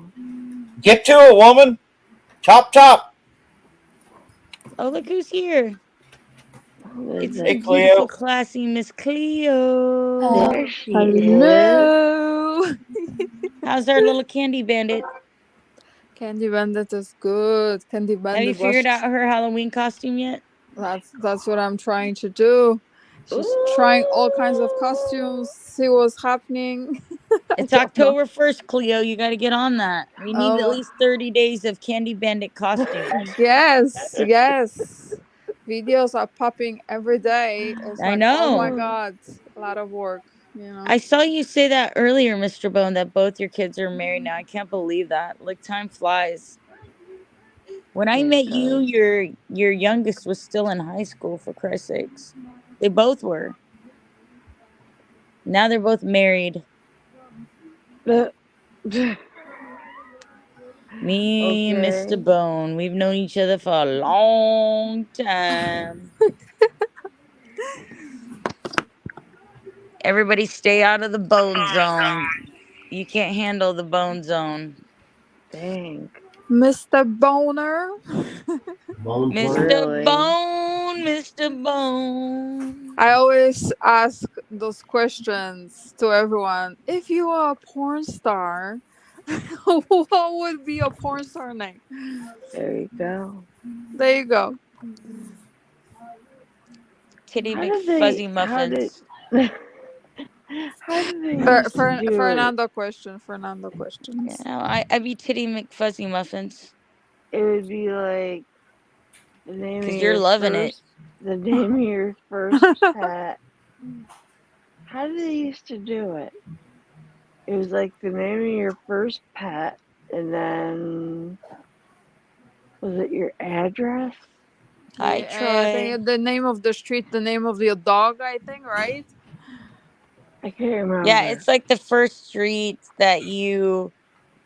Get to it, woman. Chop, chop. Oh, look who's here. It's Hey, the Cleo. beautiful, classy Miss Cleo. There she Hello. How's our little candy bandit? Candy Bandit is good. Candy Bandit. Have you figured out her Halloween costume yet? That's what I'm trying to do. She's trying all kinds of costumes, see what's happening. It's October 1st, Cleo. You got to get on that. We need at least 30 days of Candy Bandit costumes. Yes. Videos are popping every day. It's I like, oh my know. god, a lot of work, you know. I saw you say that earlier, Mr. Bone, that both your kids are married now. I can't believe that. Like, time flies. When I met you, your youngest was still in high school, for Christ's sakes. They both were. Now they're both married. Me and Mr. Bone, we've known each other for a long time. Everybody stay out of the bone zone. You can't handle the bone zone. Dang. Mr. Boner. Mr. Bone, Mr. Bone. I always ask those questions to everyone. If you are a porn star, what would be a porn star name? There you go. There you go. Titty McFuzzy Muffins. How did they used to do Fernando questions. Yeah, I'd be Titty McFuzzy Muffins. It would be like the name of 'Cause your you're loving it. The name of your first pet. How did they used to do it? It was like the name of your first pet, and then was it your address? Hi, Troy. The name of the street, the name of your dog, I think, right? I can't remember. Yeah, it's like the first street that you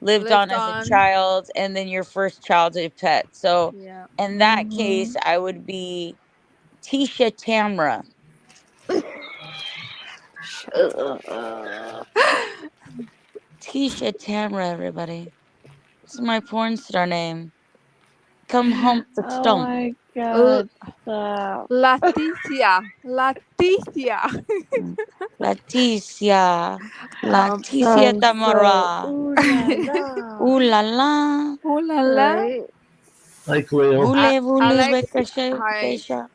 lived on as a child, and then your first childhood pet. So in that case, I would be Tisha Tamra. Tisha Tamra, everybody. This is my porn star name. Come hump the stump. Oh my god, stop. Leticia. Leticia Tamara. Ooh la la. Ooh la la. Hi, Cleo. Voulez-vous Alex, Kesha?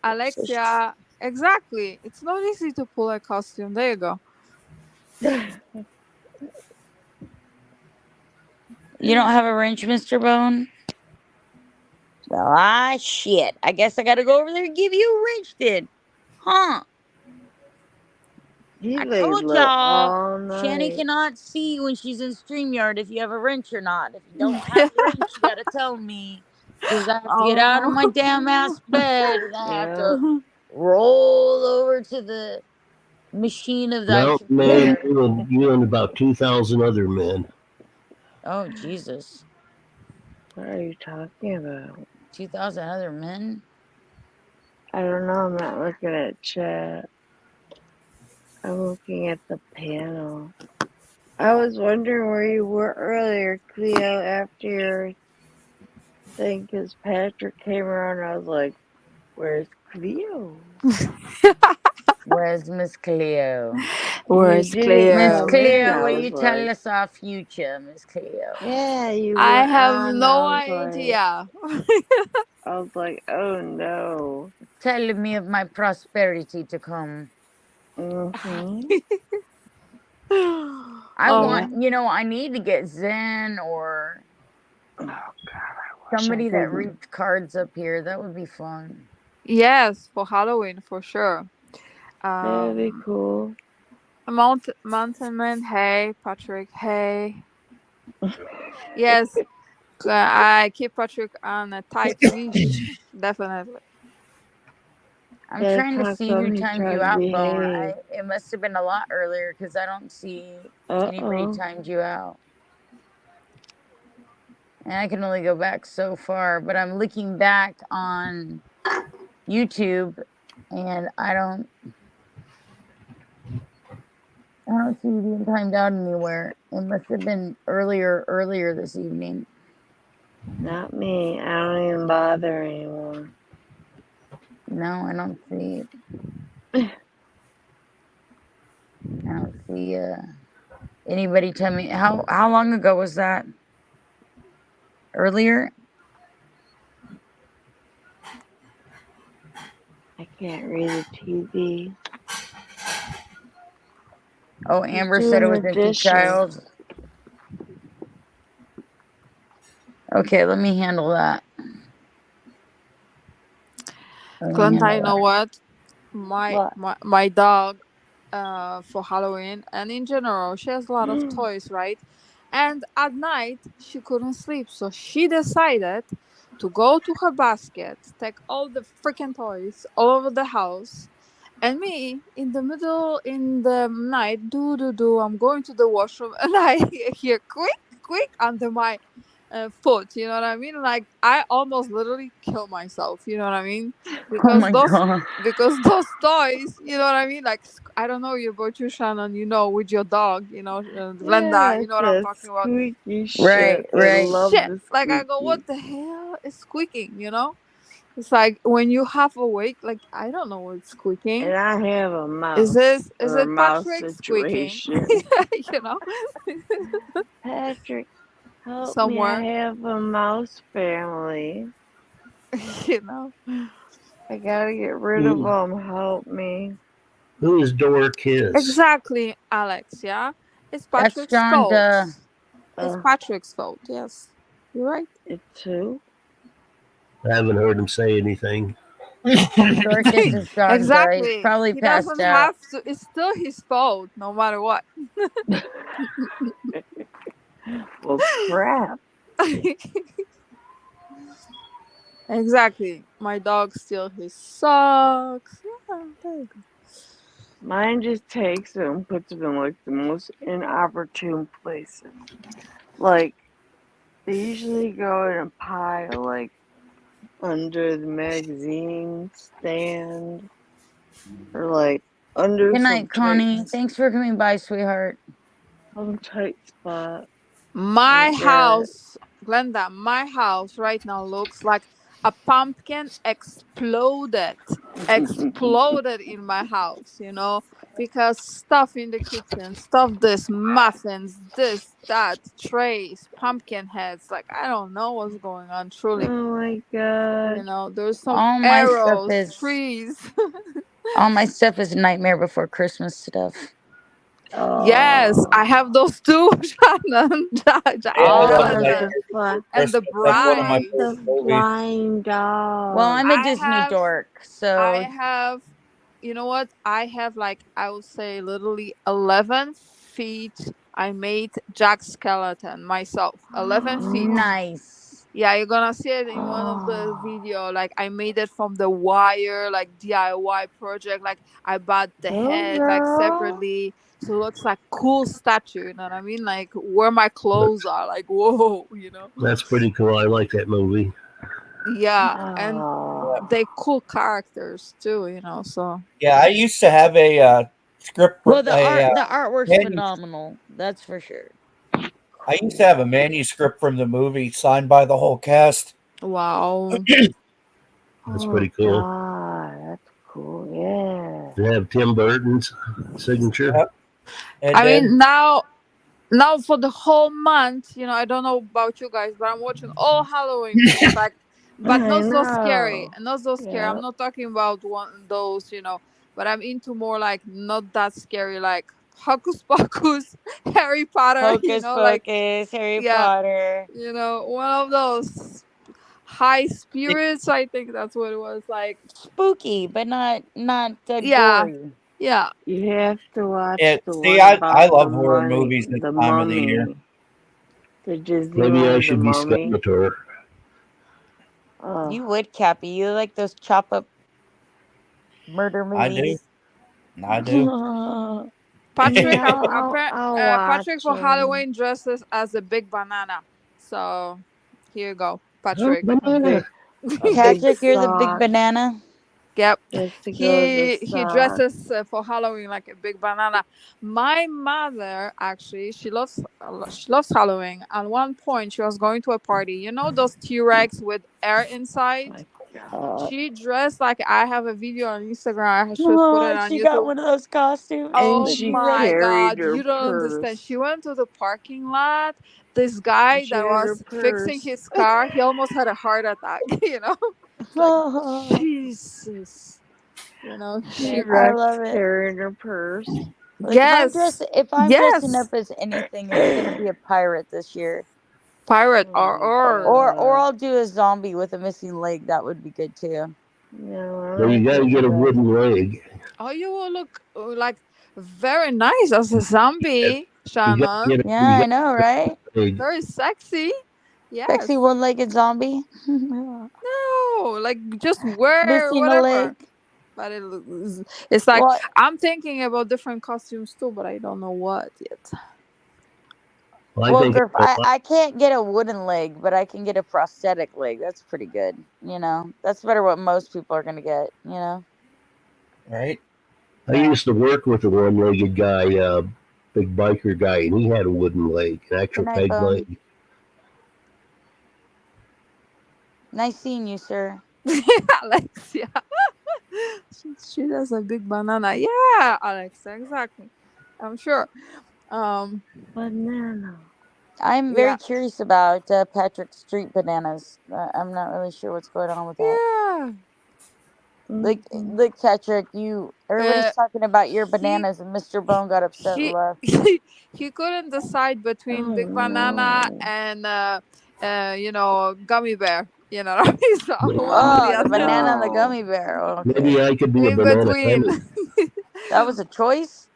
Alexia, exactly. It's not easy to pull a costume. There you go. You don't have a wrench, Mr. Bone? Well, shit. I guess I gotta go over there and give you a wrench then. Huh? He I laid told low y'all, all Shanny night. cannot see when she's in StreamYard if you have a wrench or not. If you don't have the wrench, you gotta tell me. Because I have to get out of my damn ass bed and I have to roll over to the machine of thy Well, man, computer. you and about 2,000 other men. Oh, Jesus. What are you talking about? 2,000 other men? I don't know. I'm not looking at chat. I'm looking at the panel. I was wondering where you were earlier, Cleo, after your thing, because Patrick came around and I was like, where's Cleo? Where's Miss Cleo? Where's You didn't Miss Cleo? come in. Cleo, I will was you tell like, us our future, Miss Cleo? yeah, you I were have on. no I was like, idea. I was like, oh no. Tell me of my prosperity to come. Mm-hmm. I Oh, want, I need to get Zen or Oh God, I wish somebody I that could. reads cards up here. That would be fun. yes, for Halloween for sure. That'd be cool. Mountain Man, hey. Patrick, hey. Yes, I keep Patrick on a tight leash. Definitely. I'm Yeah, trying to how see come who he timed tried you to out, Bone. behave? It must have been a lot earlier because I don't see anybody timed you out. And I can only go back so far, but I'm looking back on YouTube and I don't see you being timed out anywhere. It must have been earlier this evening. Not me. I don't even bother anymore. No, I don't see it. I don't see anybody tell me how long ago was that? Earlier? I can't read the TV. Oh, Amber said it was empty child. Okay, let me handle that. Glenda, you know what? My dog, for Halloween and in general, she has a lot of toys, right? And at night she couldn't sleep, so she decided to go to her basket, take all the freaking toys all over the house, and me in the night, I'm going to the washroom, and I hear quick under my foot. You know what I mean? Like I almost literally kill myself. You know what I mean? Because those toys. You know what I mean? Like I don't know about you, Shannon. With your dog. Glenda. You know what I'm talking about? Squeaky shit. I love Shit. the Like I go, what the hell is squeaking? It's like when you half awake, like I don't know what's squeaking. And I have a mouse. Is or it a mouse Patrick squeaking? situation. Patrick, help somewhere. me. I have a mouse family. I gotta get rid of them. Help me. Who is Dora Kiss? Exactly, Alex. Yeah, it's Patrick's fault. It's Patrick's fault. Yes, you're right. It's who? I haven't heard him say anything. Dorcas is John. Exactly. He's probably he passed doesn't out. have to. It's still his fault, no matter what. Well, crap. Exactly. My dog steals his socks. Yeah, there you go. Mine just takes it and puts it in like the most inopportune places. Like they usually go in a pile, like under the magazine stand, or like under Good some night, Connie. Thanks for coming by, sweetheart. Some tight spot. My house, Glenda, my house right now looks like a pumpkin exploded in my house, because stuff in the kitchen, stuff this, muffins, this, that, trays, pumpkin heads. Like, I don't know what's going on, truly. Oh my god. There's some All my stuff arrows, is trees. all my stuff is Nightmare Before Christmas stuff. Yes, I have those too, Shannon. And the bride. The flying dog. Well, I'm a Disney dork, so I have, you know what? I have, like, I would say literally 11 feet. I made Jack Skeleton myself. 11 feet. Nice. Yeah, you're gonna see it in one of the video. Like, I made it from the wire, like DIY project. Like, I bought the head like separately, so it looks like cool statue. You know what I mean? Like, where my clothes are, like, whoa, That's pretty cool. I like that movie. Yeah, and they cool characters too. So Yeah, I used to have a script. Well, the artwork's phenomenal. That's for sure. I used to have a manuscript from the movie signed by the whole cast. Wow. That's pretty cool. That's cool. Yeah. They have Tim Burton's signature. And I mean, now for the whole month, I don't know about you guys, but I'm watching all Halloween movies, like, but not so scary. Not so scary. I'm not talking about those, but I'm into more like not that scary, like Hocus Pocus, Harry Potter, Hocus Pocus, Harry Potter. One of those high spirits. I think that's what it was, like spooky, but not gory. Yeah. You have to watch the one I about love the horror mummy, movies this the time of the year. mummy. The Disney Maybe one, I the should be mummy. Skeletor. You would, Cappy. You like those chop up murder movies? I do. Patrick, I'll Patrick for watch 'em. Halloween dresses as a big banana. So here you go, Patrick. Patrick, you're the big banana. Yep. Just to go with the He dresses for Halloween like a big banana. My mother, actually, she loves Halloween. At one point, she was going to a party. You know those T-Rex with air inside? She dressed like, I have a video on Instagram. I should put it on she YouTube. got one of those costumes. Oh she my carried God, her you don't purse. understand. She went to the parking lot. This guy She that had was her fixing purse. his car, he almost had a heart attack. Like, Jesus. She I love it. carrying her purse. Like, Yes. If I'm dressing up as anything, it's gonna be a pirate this year. Pirate or I'll do a zombie with a missing leg. That would be good too. Well, you got to get a wooden leg. Oh, you will look like very nice as a zombie, Shannon. Yeah, I know, right? Very sexy. Yes. Sexy one-legged zombie. No, like, just wear Missing a whatever. leg. But it's like, I'm thinking about different costumes too, but I don't know what yet. Well, Griff, I can't get a wooden leg, but I can get a prosthetic leg. That's pretty good. That's better what most people are going to get, Right? I used to work with a one-legged guy, big biker guy, and he had a wooden leg, an actual peg leg. Nice seeing you, sir. Alexia. She does a big banana. Yeah, Alexia, exactly. I'm sure. Banana. I'm very curious about Patrick Street bananas. I'm not really sure what's going on with that. Yeah. Like Patrick, everybody's talking about your bananas, and Mr. Bone got upset and left. He couldn't decide between big banana and gummy bear. You know what I mean? So the banana and the gummy bear. Okay. Maybe I could be a banana hammock. That was a choice?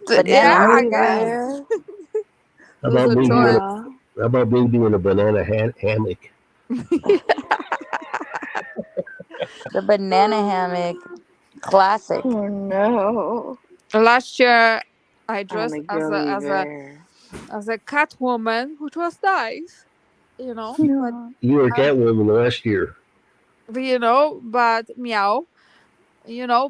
Yeah, I guess. How about me being a banana hammock? The banana hammock. Classic. Oh no. Last year I dressed as a cat woman, which was nice. You were a cat woman last year. But meow. But meow. Meow.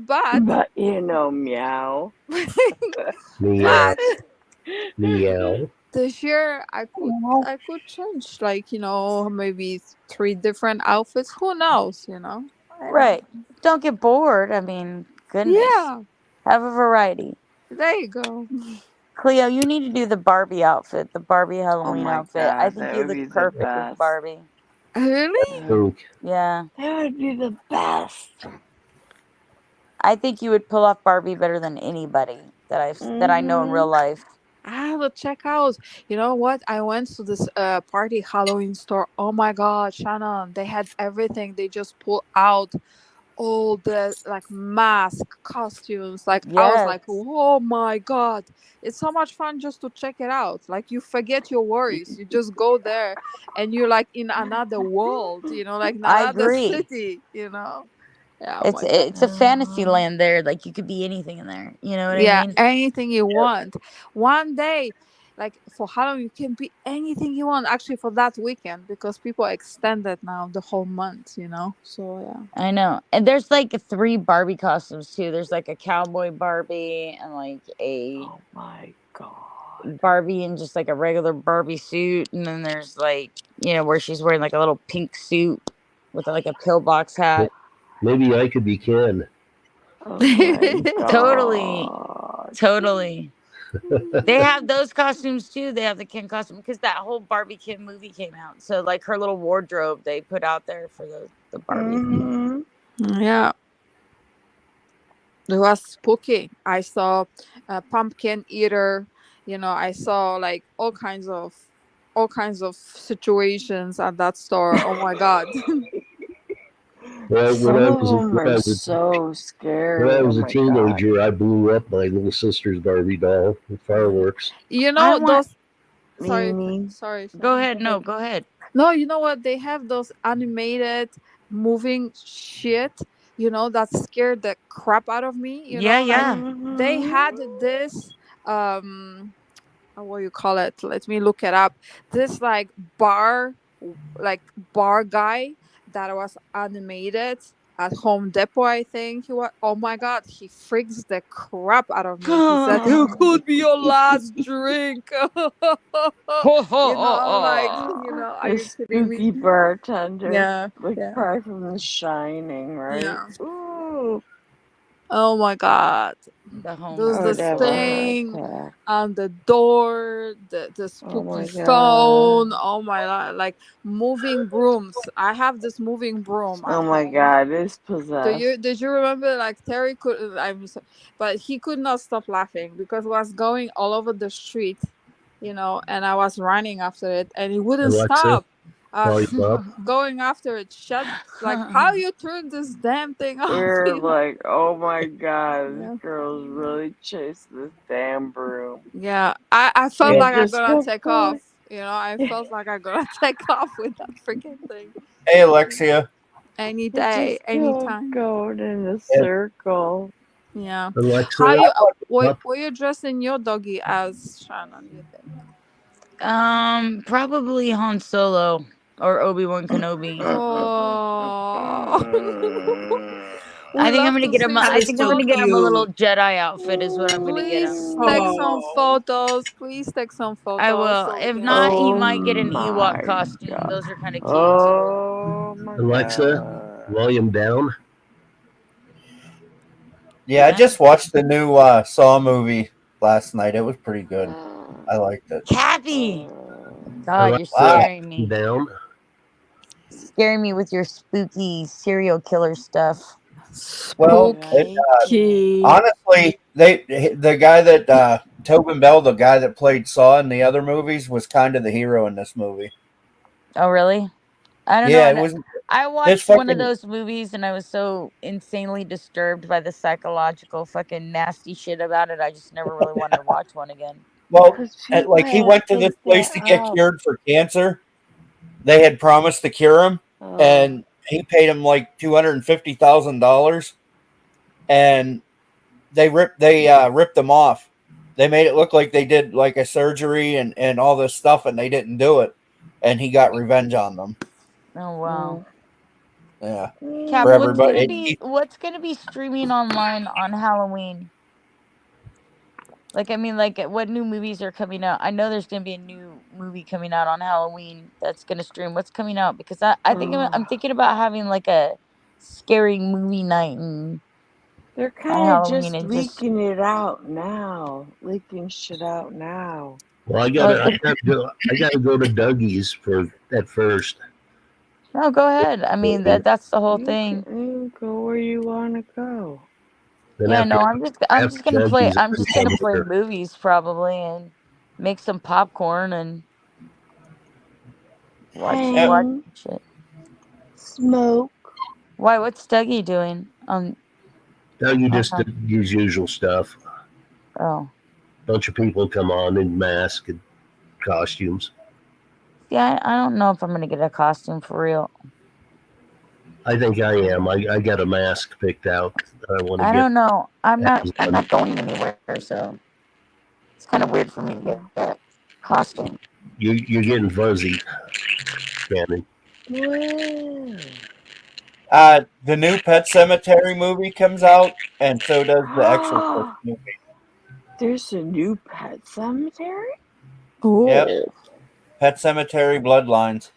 Meow. This year I could change, like, maybe 3 different outfits. Who knows, Right. Don't get bored. I mean, goodness. Yeah, Have a variety. there you go. Cleo, you need to do the Barbie outfit, the Barbie Oh Halloween my outfit. I god, think that you would look be the perfect as best. Barbie. Really? Yeah. That would be the best. I think you would pull off Barbie better than anybody that I know in real life. I have to check out. You know what? I went to this party Halloween store. Oh my god, Shannon, they had everything. They just pulled out all the like mask costumes. Like I was Yes. like, oh my god. It's so much fun just to check it out. Like you forget your worries. You just go there and you're like in another world, like in I another agree. city. Yeah, oh my god. It's a fantasy land there. Like you could be anything in there. You know what I Yeah, mean? anything you want. One day, like for Halloween, you can be anything you want. Actually, for that weekend, because people extended now the whole month. So yeah. I know. And there's like 3 Barbie costumes too. There's like a cowboy Barbie and like a Oh my god. Barbie in just like a regular Barbie suit, and then there's like where she's wearing like a little pink suit with like a pillbox hat. Maybe I could be Ken. Oh my Totally. god. Totally. They have those costumes too. They have the Ken costume because that whole Barbie Ken movie came out. So like her little wardrobe they put out there for the Barbie thing. Yeah. It was spooky. I saw a pumpkin eater. I saw like all kinds of situations at that store. Oh my god. Well, Some of them are so scary. when I was Oh a my teenager, I blew up my little sister's Barbie doll with fireworks. Those. Mimi. Sorry. Go ahead. No, go ahead. No, you know what? They have those animated moving shit, that scared the crap out of me. Yeah, yeah. They had this what you call it? Let me look it up. This like bar guy that was animated at Home Depot, I think he was. Oh my god, he freaks the crap out of me. He said, "It could be your last drink." I'm like, are The you kidding me? spooky bartender. Yeah, Like yeah. probably from The Shining, right? Yeah. Ooh. Oh my god. The home. There's I this would have a heart thing attack. on the door, the Oh spooky my phone. god. Oh my god, like moving brooms. I have this moving broom at Oh my home. god, it's possessed. Did you remember like Terry could but he could not stop laughing because it was going all over the street, and I was running after it and it wouldn't Alexa, stop. lollipop. Going after it. Like how you turn this damn thing off? You're like, oh my god, Yeah. this girl's really chasing this damn broom. Yeah, I felt It like I'm just gonna kept take going. off. I felt like I'm gonna take off with that freaking thing. Hey, Alexia. Any It day, just kept anytime. going in a circle. Yeah. Alexa, How you? up. What you dressing your doggy as, Shannon? You think? Probably Han Solo or Obi-Wan Kenobi. Oh. I think I'm gonna get him. I think I'm gonna get him a little cute. Jedi outfit. Is what I'm gonna get him. Please take some photos. Please take some photos. I will. so we If can not, see. he Oh might get an my Ewok costume. god. Those are kind of cute Oh my Alexa, god. volume down. Yeah, I just watched the new Saw movie last night. It was pretty good. I liked it. too. Cappy. God, you're Wow. scaring me. Down. Scaring me with your spooky serial killer stuff. Well, honestly, the guy that Tobin Bell, the guy that played Saw in the other movies, was kind of the hero in this movie. Oh, really? I don't Yeah, know. it was. I watched one of those movies and I was so insanely disturbed by the psychological fucking nasty shit about it. I just never really wanted to watch one again. Well, like he went to this place to get cured for cancer. They had promised to cure him, and he paid him like $250,000, and they ripped them off. They made it look like they did like a surgery and all this stuff, and they didn't do it, and he got revenge on them. Oh wow. Yeah. Cap, For everybody. what's gonna be streaming online on Halloween? Like, I mean, like, what new movies are coming out? I know there's gonna be a new movie coming out on Halloween that's gonna stream. What's coming out? Because I think I'm thinking about having like a scary movie night and They're on kind of Halloween just and just leaking it out now, leaking shit out now. Well, I well, gotta go to Dougie's for at first. no, go ahead. I mean that's the whole You thing. can go where you want to go. Then Yeah, no, I'm after just gonna play. Dougie's, I'm I just can gonna come play here. movies probably and make some popcorn and watch Hang, shit. smoke. Why? What's Dougie doing? Dougie just Okay. did his usual stuff. Oh, Bunch of people come on in masks and costumes. yeah. I don't know if I'm gonna get a costume for real. I think I am. I got a mask picked out that I want to I get. don't know. I'm not going anywhere, so it's kind of weird for me to get that costume. You're getting fuzzy, Shannon. The new Pet Cemetery movie comes out, and so does the Exorcist movie. There's a new Pet Cemetery? Yep. Pet Cemetery Bloodlines.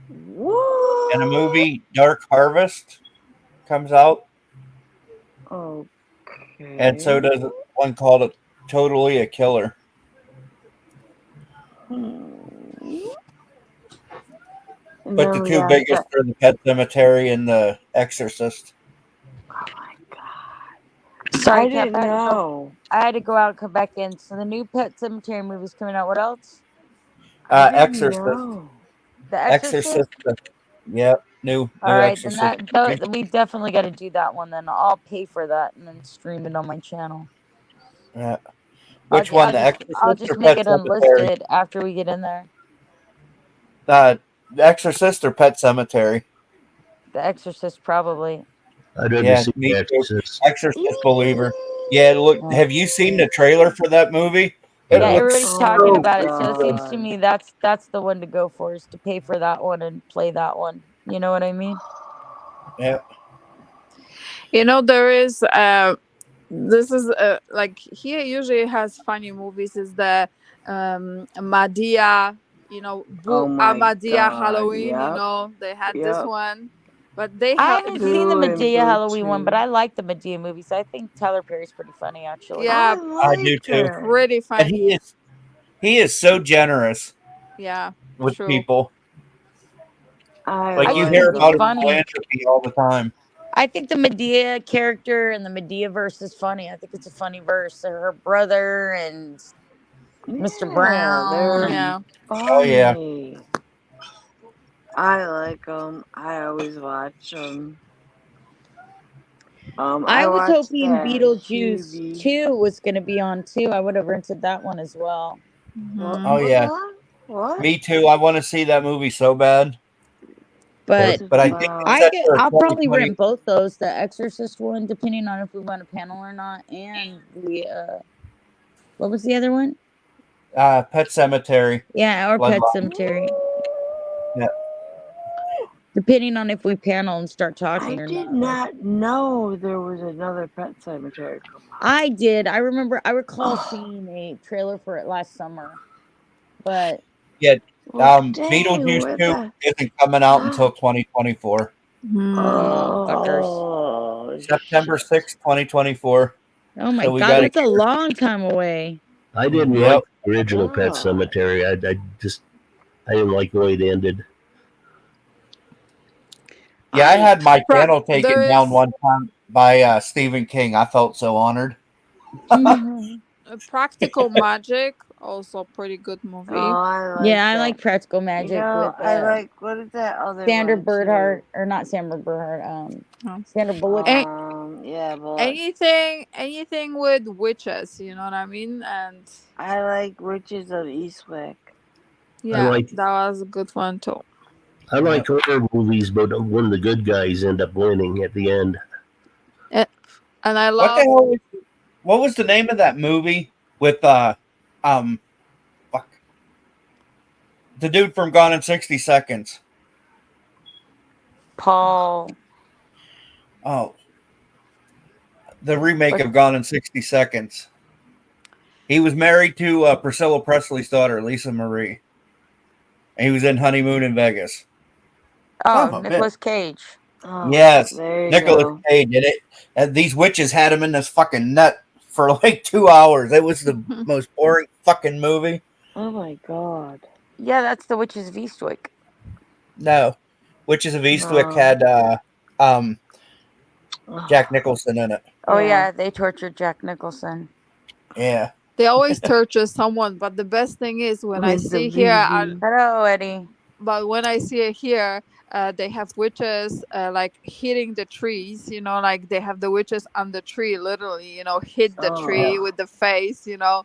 What? And a movie, Dark Harvest, comes out. Okay. And so does one called Totally a Killer. But the two biggest are the Pet Cemetery and the Exorcist. Sorry, I didn't know. I had to go out and come back in. So the new Pet Cemetery movie's coming out. What else? Exorcist. The Exorcist. Yep, new All right, Exorcist. then we definitely got to do that one. Then I'll pay for that and then stream it on my channel. Yeah. Which one? The Exorcist I'll or just make Pet it Cemetery? unlisted after we get in there. The Exorcist or Pet Cemetery? The Exorcist, probably. I'd rather see the Exorcist. Exorcist believer. Yeah, look. Have you seen the trailer for that movie? It Yeah, looks everybody's talking about it, so it seems to me that's the one to go for, is to pay for that one and play that one. You know what I mean? Yeah. You know, there is this is like here usually has funny movies. Is the Madea, you know, Madea Halloween. You know, they had this one, but they I have haven't seen the Medea Halloween one, but I like the Medea movies. I think Tyler Perry's pretty funny, actually. Yeah, I do too. pretty And funny. he is so generous. Yeah, with true. people. I You think hear it's about his funny. philanthropy all the time. I think the Medea character and the Medea verse is funny. I think it's a funny verse. Her brother and Mr. Brown. Yeah. Oh yeah. I like them. I always watch them. I was watched hoping that Beetlejuice Hubie. 2 was going to be on too. I would have rented that one as well. Oh yeah. What? Me too. I want to see that movie so bad. But I think it's set for I'll probably 2020. rent both those, the Exorcist one, depending on if we want a panel or not, and the what was the other one? Pet Cemetery. Yeah, or Pet Bloodline. Cemetery. Yeah. Depending on if we panel and start talking or I did not. not know there was another Pet Cemetery. I did. I recall seeing a trailer for it last summer. But Yeah. dang, Beetlejuice what 2 isn't coming out until 2024. Fuckers. September 6th, 2024. Oh my So we god, gotta that's a long time away. I didn't Yep. like the original Pet Cemetery. I didn't like the way it ended. Yeah, I had my channel taken there down is- one time by Stephen King. I felt so honored. Practical Magic, also pretty good movie. I like Practical Magic with I like, what is that other Sandra one, Bernhardt, or not Sandra Bernhardt, Sandra Bullock. but Anything with witches, you know what I mean? And I like Witches of Eastwick. yeah, like- that was a good one too. I like horror movies, but when the good guys end up winning at the end. And I What love the hell? What was the name of that movie with fuck, the dude from Gone in 60 Seconds? Paul. Oh, the remake of Gone in 60 Seconds. He was married to Priscilla Presley's daughter, Lisa Marie. And he was in Honeymoon in Vegas. Oh, Son of a Nicolas bitch. Cage. Oh, Yes, there you Nicholas go. Cage did it. And these witches had him in this fucking nut for like 2 hours. It was the most boring fucking movie. Oh my god. Yeah, that's the Witches of Eastwick. No, Witches of Eastwick No. had Jack Nicholson in it. Oh Yeah. yeah, they tortured Jack Nicholson. Yeah. They always torture someone, but the best thing is when I With the see here, VV. Hello, Eddie. but when I see it here, they have witches like hitting the trees, you know, like they have the witches on the tree, literally, you know, hit the tree with the face, you know.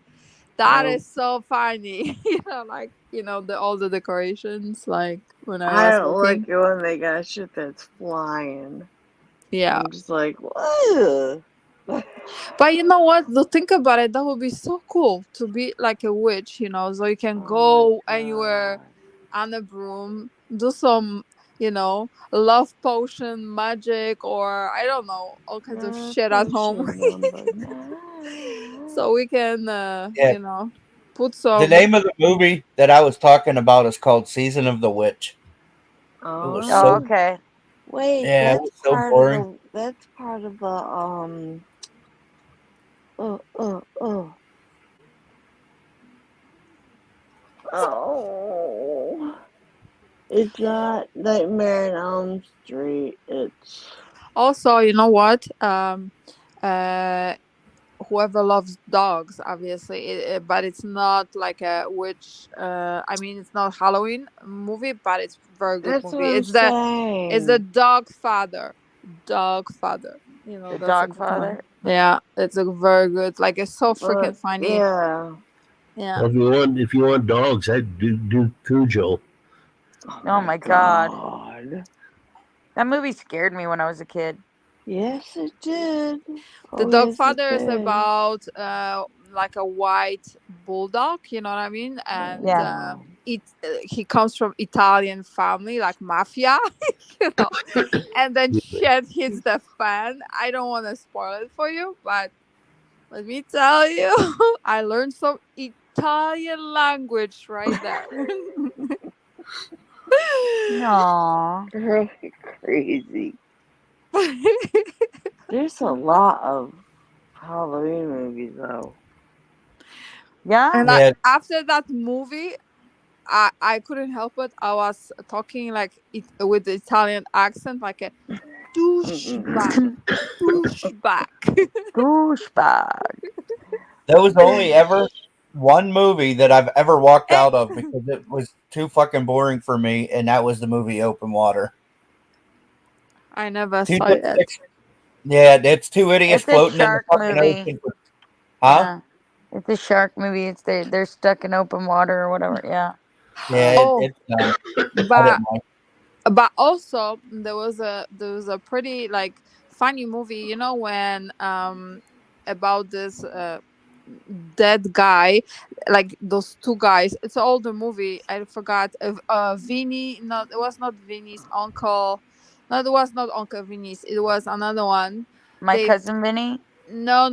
That Oh. is so funny. You know, like, you know, all the decorations, like when I I was don't looking. like it when they got shit that's flying. Yeah. I'm just like, what? But you know what? To think about it, that would be so cool to be like a witch, you know, so you can go anywhere on a broom, do some, you know, love potion magic, or I don't know, all kinds of shit at home. So we can, Yeah. you know, put The some. name of the movie that I was talking about is called Season of the Witch. Oh, It was so okay. Wait, Yeah, it that's was so part boring. of the. That's part of the. Oh. It's not Nightmare on Elm Street. It's. Also, you know what? Whoever loves dogs, obviously, but it's not like a witch. I mean, it's not Halloween movie, but it's very good That's movie. what I'm It's the saying. Dog Father. Dog Father. You know, The that's a Dog good one. Father? Yeah, it's a very good. Like, it's so freaking funny. Yeah. Yeah. Well, if you want dogs, I'd do Cujo. Oh my god. That movie scared me when I was a kid. Yes, it did. The Oh, Dog yes, it Father is did. about like a white bulldog, you know what I mean? And Yeah. he comes from Italian family, like mafia, you know. And then shit hits the fan. I don't want to spoil it for you, but let me tell you, I learned some Italian language right there. Aww. Girl, you're crazy. There's a lot of Halloween movies, though. Yeah? And Yeah. after that movie, I couldn't help it. I was talking like with the Italian accent, like a douchebag. Douchebag. Douchebag. There was only ever one movie that I've ever walked out of because it was too fucking boring for me, and that was the movie Open Water. I never Two saw it. dipsticks. Yeah, it's two idiots It's a floating in the shark fucking movie. ocean. Huh? Yeah. It's a shark movie. It's they're stuck in open water or whatever. Yeah. Yeah, Oh, it's I but didn't like. also there was a pretty like funny movie, you know, when about this dead guy, like those two guys. It's an older movie. I forgot. Vinny. No, it was not Vinny's uncle. No, it was not Uncle Vinny's. It was another one. My They cousin Vinny. No.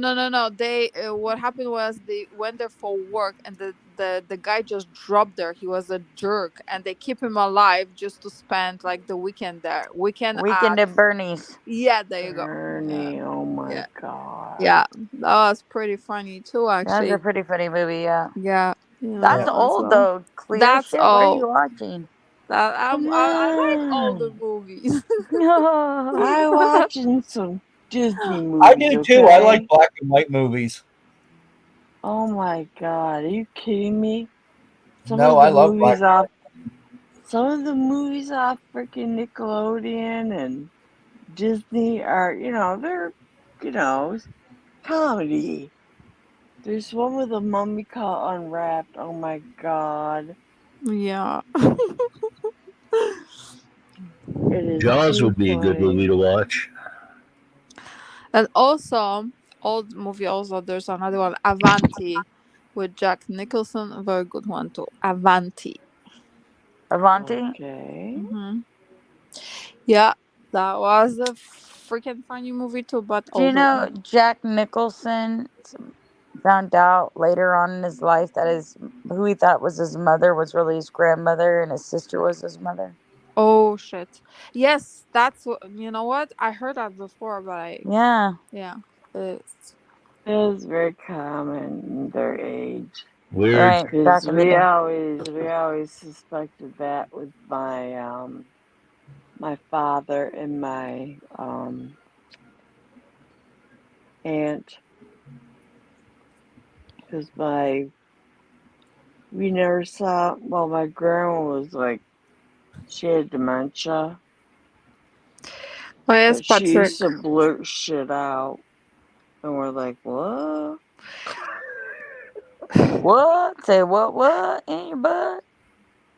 They what happened was they went there for work, and the guy just dropped there. He was a jerk, and they keep him alive just to spend like the weekend there. Weekend Weekend at Bernie's. Yeah, there you go. Bernie, oh my god. Yeah, that was pretty funny too, That was actually. a pretty funny movie. Yeah. Yeah, That's that was old though. Cleo. That's Shit. What are you all. watching? I like older movies. I watching some Disney movies. I do too. Okay? I like black and white movies. Oh my god, are you kidding me? Some No, of the I love movies black. off some of the movies off freaking Nickelodeon and Disney are, they're, comedy. There's one with a mummy called Unwrapped. Oh my god. Yeah. It is Jaws too would be a good funny. movie to watch. And also, old movie. Also, there's another one, Avanti, with Jack Nicholson. A very good one too. Avanti. Avanti. Okay. Yeah, that was a freaking funny movie too. But Do you older know one. Jack Nicholson? found out later on in his life that who he thought was his mother was really his grandmother, and his sister was his mother. Oh shit. Yes, that's what. You know what? I heard that before, but Yeah. it's It was very common in their age. Weird. Right. Because Back in the we day. always suspected that with my my father and my aunt, because we never saw. Well, my grandma was like, she had dementia, Oh yes, but she Patrick. used to blurt shit out, and we're like, what? What? Say what in your butt?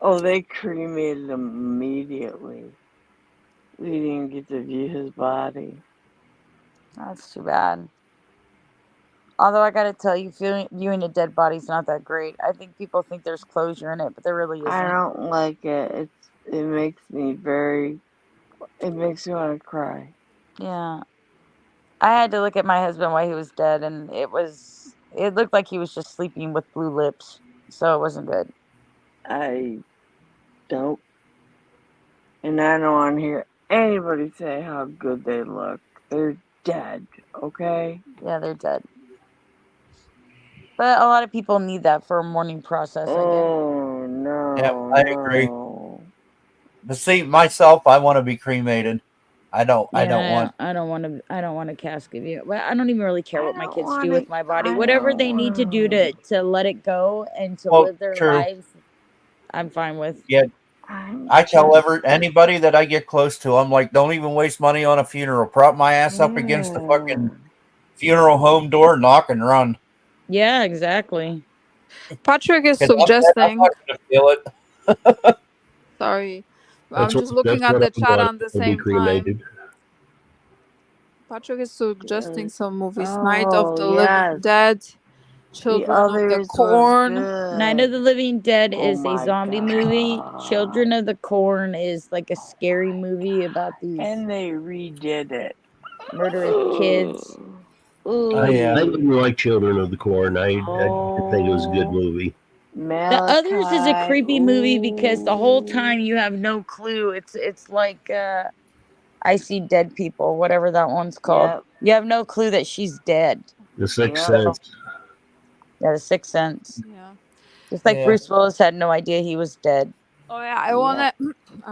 Oh, they cremated him immediately. We didn't get to view his body. That's too bad. Although I gotta tell you, viewing a dead body is not that great. I think people think there's closure in it, but there really isn't. I don't like it. It makes me want to cry. Yeah. I had to look at my husband while he was dead, and it looked like he was just sleeping with blue lips, so it wasn't good. I don't. And I don't want to hear anybody say how good they look. They're dead, okay? Yeah, they're dead. But a lot of people need that for a mourning process, I guess. Oh, no. Yeah, I agree. But see, myself, I want to be cremated. I don't want. I don't want a casket view. Well, I don't even really care what my kids do with my body. Whatever they need to do to let it go and to live their lives, I'm fine with. Yeah, I tell anybody that I get close to, I'm like, don't even waste money on a funeral. Prop my ass up against the fucking funeral home door, knock and run. Yeah, exactly. Patrick is 'Cause I'm suggesting. not gonna feel it. Sorry, That's I'm just looking at the chat on the same time. Cremated. Patrick is suggesting some movies: Night of the Living Dead, Children of the others was Corn. good. Night of the Living Dead Oh is a my zombie movie. Children of the Corn is like a scary movie about these And they redid it. murderous kids. I didn't like Children of the Corn. I didn't think it was a good movie. The Others is a creepy movie because the whole time you have no clue. It's like I See Dead People, whatever that one's called. Yep. You have no clue that she's dead. The Sixth Sense. Yeah, The Sixth Sense. Yeah. Just like Bruce Willis had no idea he was dead. Oh yeah, I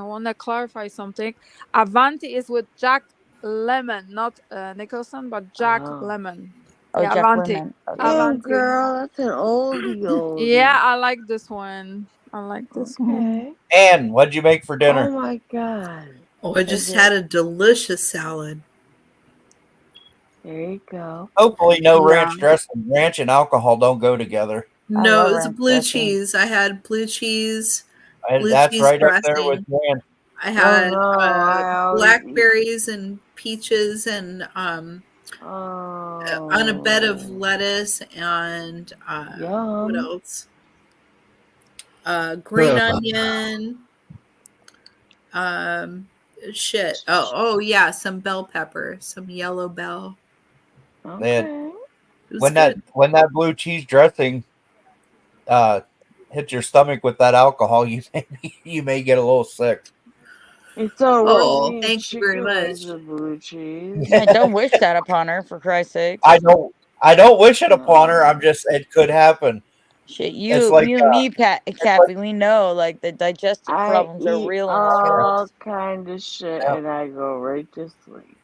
wanna clarify something. Avanti is with Jack Lemmon, not Nicholson, but Jack Lemmon. Oh, yeah, Jack Avanti. Lemmon. Okay. Oh, girl, that's an oldie. Yeah, I like this one. one. Ann, what'd you make for dinner? Oh my god. Oh, I just had a delicious salad. There you go. Hopefully, no Yeah. ranch dressing. Ranch and alcohol don't go together. No, it was blue cheese. I had blue cheese. Blue That's cheese right dressing. up there with Ann. I had I always blackberries and peaches and on a bed of lettuce and what else? Green onion. Shit. Oh yeah, some bell pepper, some yellow bell. Man, It was when good. that blue cheese dressing hits your stomach with that alcohol, you may get a little sick. It's all Oh, thank you very much. Blue cheese. Yeah, don't wish that upon her, for Christ's sake. I don't wish it upon her. It could happen. Shit, It's like, you and me, Cappy, we know, like, the digestive I problems are eat real in this all world. kind of shit and I go right to sleep.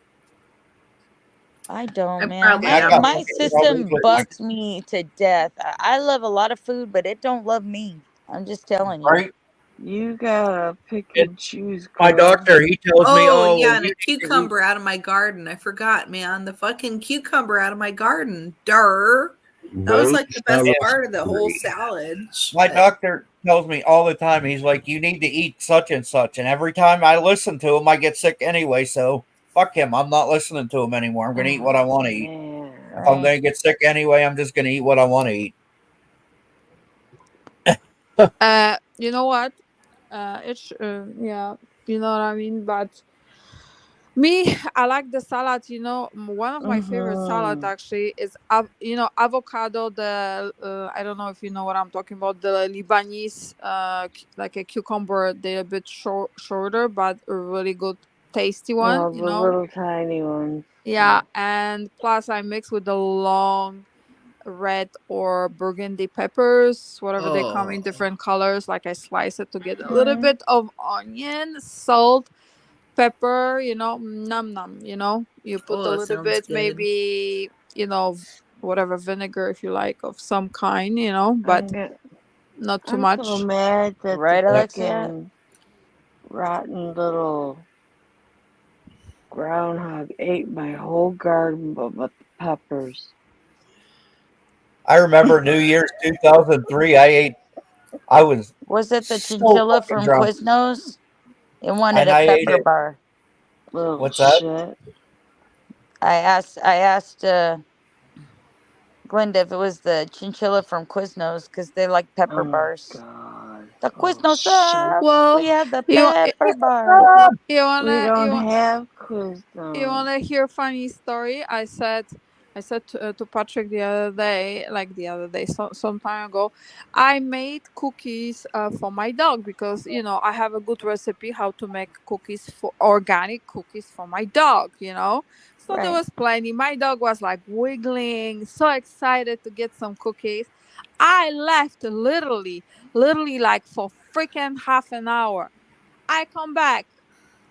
I don't, man. probably My system bucks me to death. I love a lot of food, but it don't love me. I'm just telling you. Right? You gotta pick and choose. My doctor, he tells me, Oh yeah, well, and you a cucumber out of my garden. I forgot, man. The fucking cucumber out of my garden. Durr. That was like the best part of the whole salad. My doctor tells me all the time, he's like, you need to eat such and such. And every time I listen to him, I get sick anyway. So fuck him. I'm not listening to him anymore. I'm going to eat what I want to eat. If I'm going to get sick anyway, I'm just going to eat what I want to eat. You know what? It's yeah, you know what I mean. But Me, I like the salad. One of my favorite salad actually is, avocado. I don't know if you know what I'm talking about. The Lebanese, like a cucumber. They're a bit shorter, but a really good, tasty one. Oh, the little tiny ones. Yeah, and plus I mix with the long red or burgundy peppers, whatever they come in different colors. Like I slice it to get a little bit of onion, salt, pepper, num num, you put a little sounds bit, good. maybe, whatever vinegar if you like, of some kind, but not too I'm much. so mad that Right, the Alexia? fucking rotten little groundhog ate my whole garden but the peppers. I remember New Year's 2003. I was Was it the so chinchilla fucking from drunk, Quiznos? It wanted and a I ate pepper it. bar. Little What's that? shit. I asked Glenda if it was the chinchilla from Quiznos because they like pepper Oh my bars. god. The Oh Quiznos shit. subs. We have the you pepper bar. We don't have quiz You want to hear funny story? I said to Patrick some time ago, I made cookies for my dog because I have a good recipe how to make organic cookies for my dog. So there Right. was plenty. My dog was like wiggling, so excited to get some cookies. I left literally like for freaking half an hour. I come back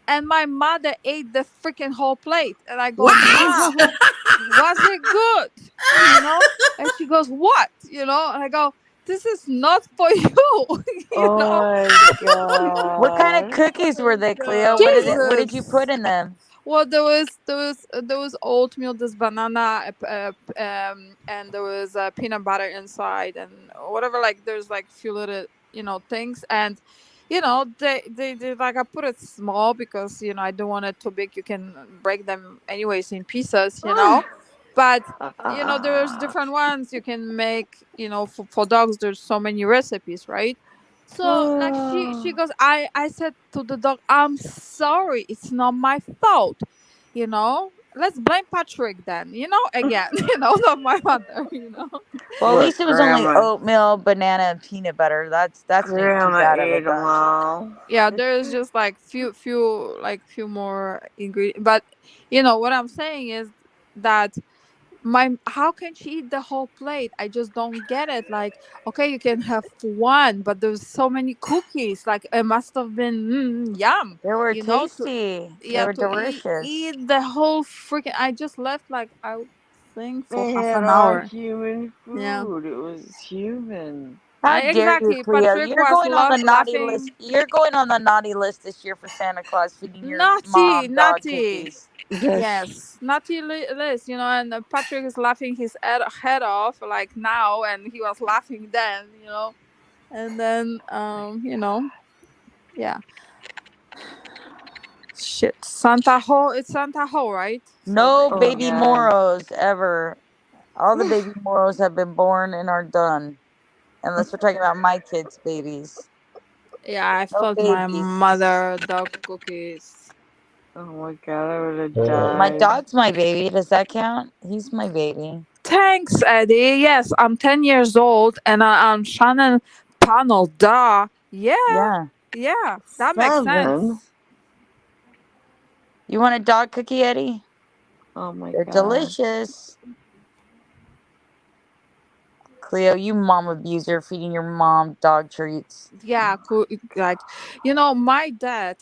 and my mother ate the freaking whole plate. And I go, Ma, was it good? And she goes, what? And I go, this is not for you. Oh my What kind of god. cookies were they, Cleo? What did you put in them? Well, there was oatmeal, this banana, and there was peanut butter inside, and whatever. Like there's like few little things, and they like, I put it small because I don't want it too big. You can break them anyways in pieces, but there's different ones you can make. For dogs, there's so many recipes, right? So like she goes, I said to the dog, I'm sorry, it's not my fault. Let's blame Patrick then, again, not my mother. Well, at Look, least it was only Grandma. oatmeal, banana, and peanut butter. That's not too Grandma bad of a ate them bunch. all. Yeah, there's just like few more ingredients, but what I'm saying is that how can she eat the whole plate? I just don't get it. Like, okay, you can have one, but there's so many cookies. Like, it must have been yum. They were To tasty. They were to delicious. eat the whole freaking. I just left like, I would think, for They half had an all hour. human Yeah, food. It was human. How dare you, exactly. Cleo? Patrick You're was going on the naughty list. laughing. You're going on the naughty list this year for Santa Claus, feeding your Naughty, mom dog naughty. cookies. Yes, naughty list, and Patrick is laughing his head off like now, and he was laughing then, and then yeah. Shit, Santa Ho. It's Santa Ho, right? No Oh baby god. Moros ever. All the baby Moros have been born and are done. Unless we're talking about my kids' babies. Yeah, I No felt my babies. mother dog cookies. Oh my god, I would have My died. dog's my baby. Does that count? He's my baby. Thanks, Eddie. Yes, I'm 10 years old and I'm Shannon Panel. Duh. Yeah. Yeah, that makes 7. sense. You want a dog cookie, Eddie? Oh my They're god. delicious. Cleo, you mom abuser, feeding your mom dog treats. Yeah, cool. Like, my dad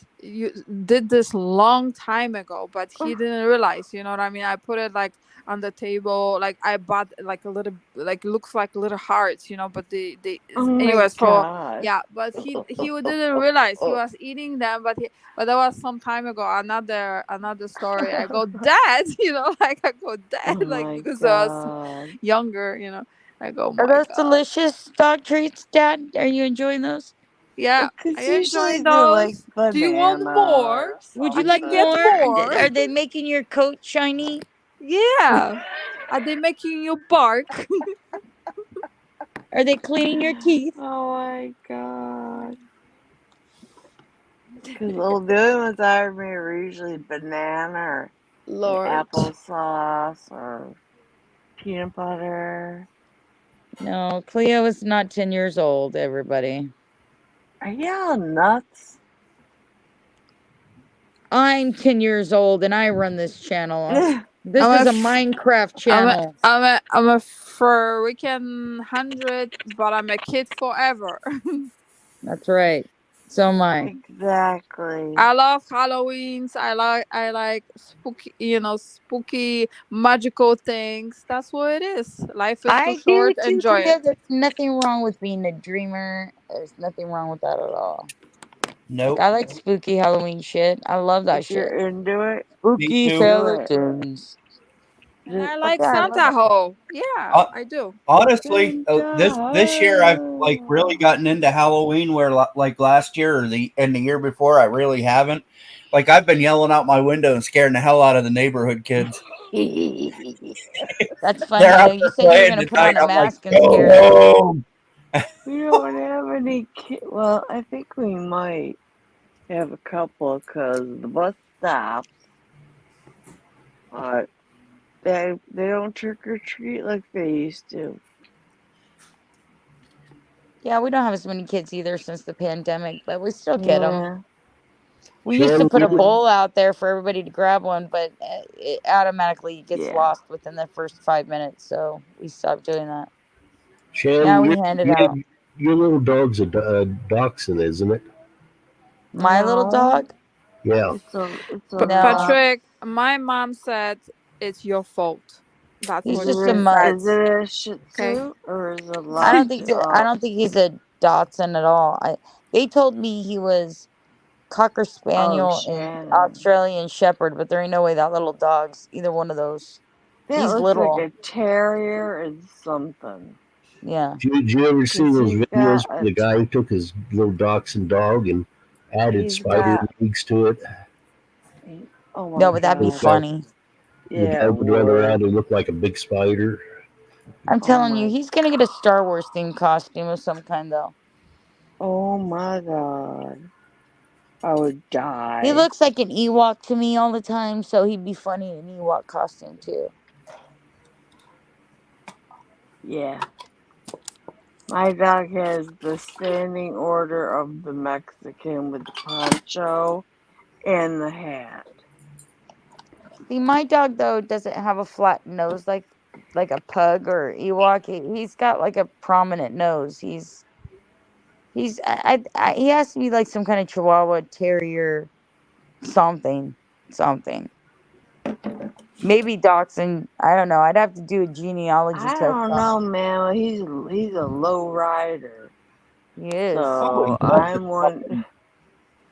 did this long time ago, but he didn't realize. You know what I mean? I put it like on the table, like I bought like a little, like looks like little hearts, but they Oh my anyways for god. yeah. But he didn't realize he was eating them, but that was some time ago. Another story. I go, Dad, like I go, Dad, Oh like my because I was god. younger, I go, Are my those God. delicious dog treats, Dad? Are you enjoying those? Yeah, Because I enjoy usually they're like those. Do you want banana more? or Would you I like can get something. more? more. Are they making your coat shiny? Yeah. Are they making you bark? Are they cleaning your teeth? Oh my god. Because the only ones I remember were usually banana or Lord. applesauce or peanut butter. No, Cleo is not 10 years old, everybody. Are y'all nuts? I'm 10 years old and I run this channel. This I'm is a a Minecraft channel. I'm a freaking 100, but I'm a kid forever. That's right. So am I. Exactly. I love Halloweens. I like spooky, spooky magical things. That's what it is. Life is too I do short. too, Enjoy Cleo. it. There's nothing wrong with being a dreamer. There's nothing wrong with that at all. Nope. I like spooky Halloween shit. I love that If you're shit. into it, Spooky too. do it. skeletons. And I Fuck like yeah, I love Santa that shit. Ho. Yeah, I do. Honestly, this year I've like really gotten into Halloween, where like last year or the year before I really haven't. Like I've been yelling out my window and scaring the hell out of the neighborhood kids. That's funny. They're out You there said you were playing gonna put tonight. on a I'm like, mask and go scare us. home. We don't have any kids. Well, I think we might have a couple because the bus stops. But they don't trick or treat like they used to. Yeah, we don't have as many kids either since the pandemic, but we still get them. Yeah. We used to Shannon, put a you- bowl out there for everybody to grab one, but it automatically gets Yeah. lost within the first 5 minutes, so we stopped doing that. Shannon, Now we hand it out. your little dog's a Doxing, isn't it? My little No. dog? Yeah. It's a No. Patrick, my mom said it's your fault. That's He's what just she a mutt. Is it a Shih Tzu Okay. or is it a I don't think Lhasa? he's a Dotson at all. They told me he was Cocker Spaniel and Shannon. Australian Shepherd, but there ain't no way that little dog's either one of those. That He's looks little. like a terrier and something. Yeah. Did you ever see 'Cause those he's videos got where the guy took his little Dachshund dog and added He's spider got- legs to it? Oh my No, but that'd be God. funny. The Yeah, guy it would run would. around and look like a big spider. I'm Oh telling you, my- he's gonna get a Star Wars themed costume of some kind, though. Oh my God. I would die. He looks like an Ewok to me all the time, so he'd be funny in an Ewok costume too. Yeah. My dog has the standing order of the Mexican with the poncho and the hat. See, my dog though doesn't have a flat nose like a pug or Ewok. He's got like a prominent nose. He has to be like some kind of Chihuahua Terrier, something. Maybe Dachshund. I don't know. I'd have to do a genealogy I test. don't know, man. He's a low rider. He is. So I'm one.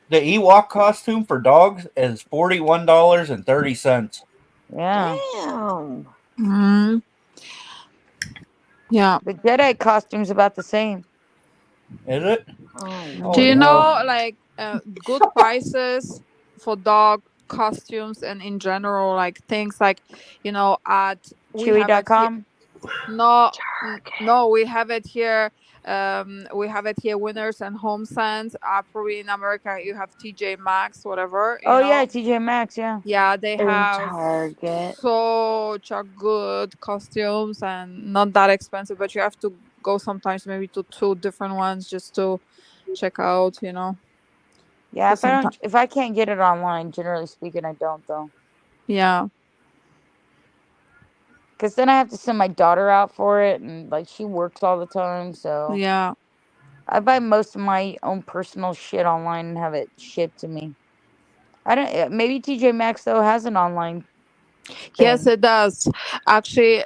The Ewok costume for dogs is $41.30. Yeah. Damn. Mm. Yeah. The Jedi costume's about the same. Is it? Oh, Do you no. know like good prices for dog costumes and in general, like things like at Chewy.com? No, we have it here. We have it here. Winners and Home Sense. Probably in America you have TJ Maxx, whatever. Oh yeah, TJ Maxx. Yeah. Yeah, they In have Target. such a good costumes and not that expensive, but you have to go sometimes maybe to 2 different ones just to check out. Yeah, So if I can't get it online, generally speaking, I don't though. Yeah. Because then I have to send my daughter out for it, and like she works all the time, so Yeah. I buy most of my own personal shit online and have it shipped to me. I don't. Maybe TJ Maxx though has an online. Yes, thing. it does. Actually,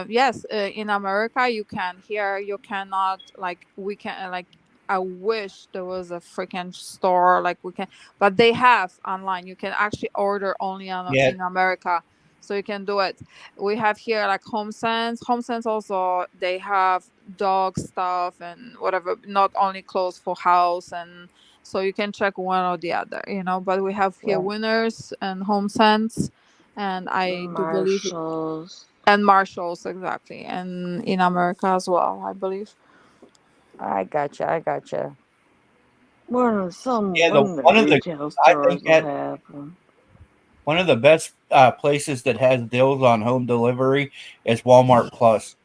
yes, in America you can. Here you cannot. Like we can. Like I wish there was a freaking store like we can, but they have online. You can actually order only Yeah. in America, so you can do it. We have here like Home Sense. Home Sense also they have dog stuff and whatever. Not only clothes for house and. So you can check one or the other, But we have here Right. Winners and Home Sense. And I do believe and Marshalls exactly, and in America as well, I believe. I gotcha. One Yeah, of the retail I stores think will that have them. one of the best places that has deals on home delivery is Walmart Plus.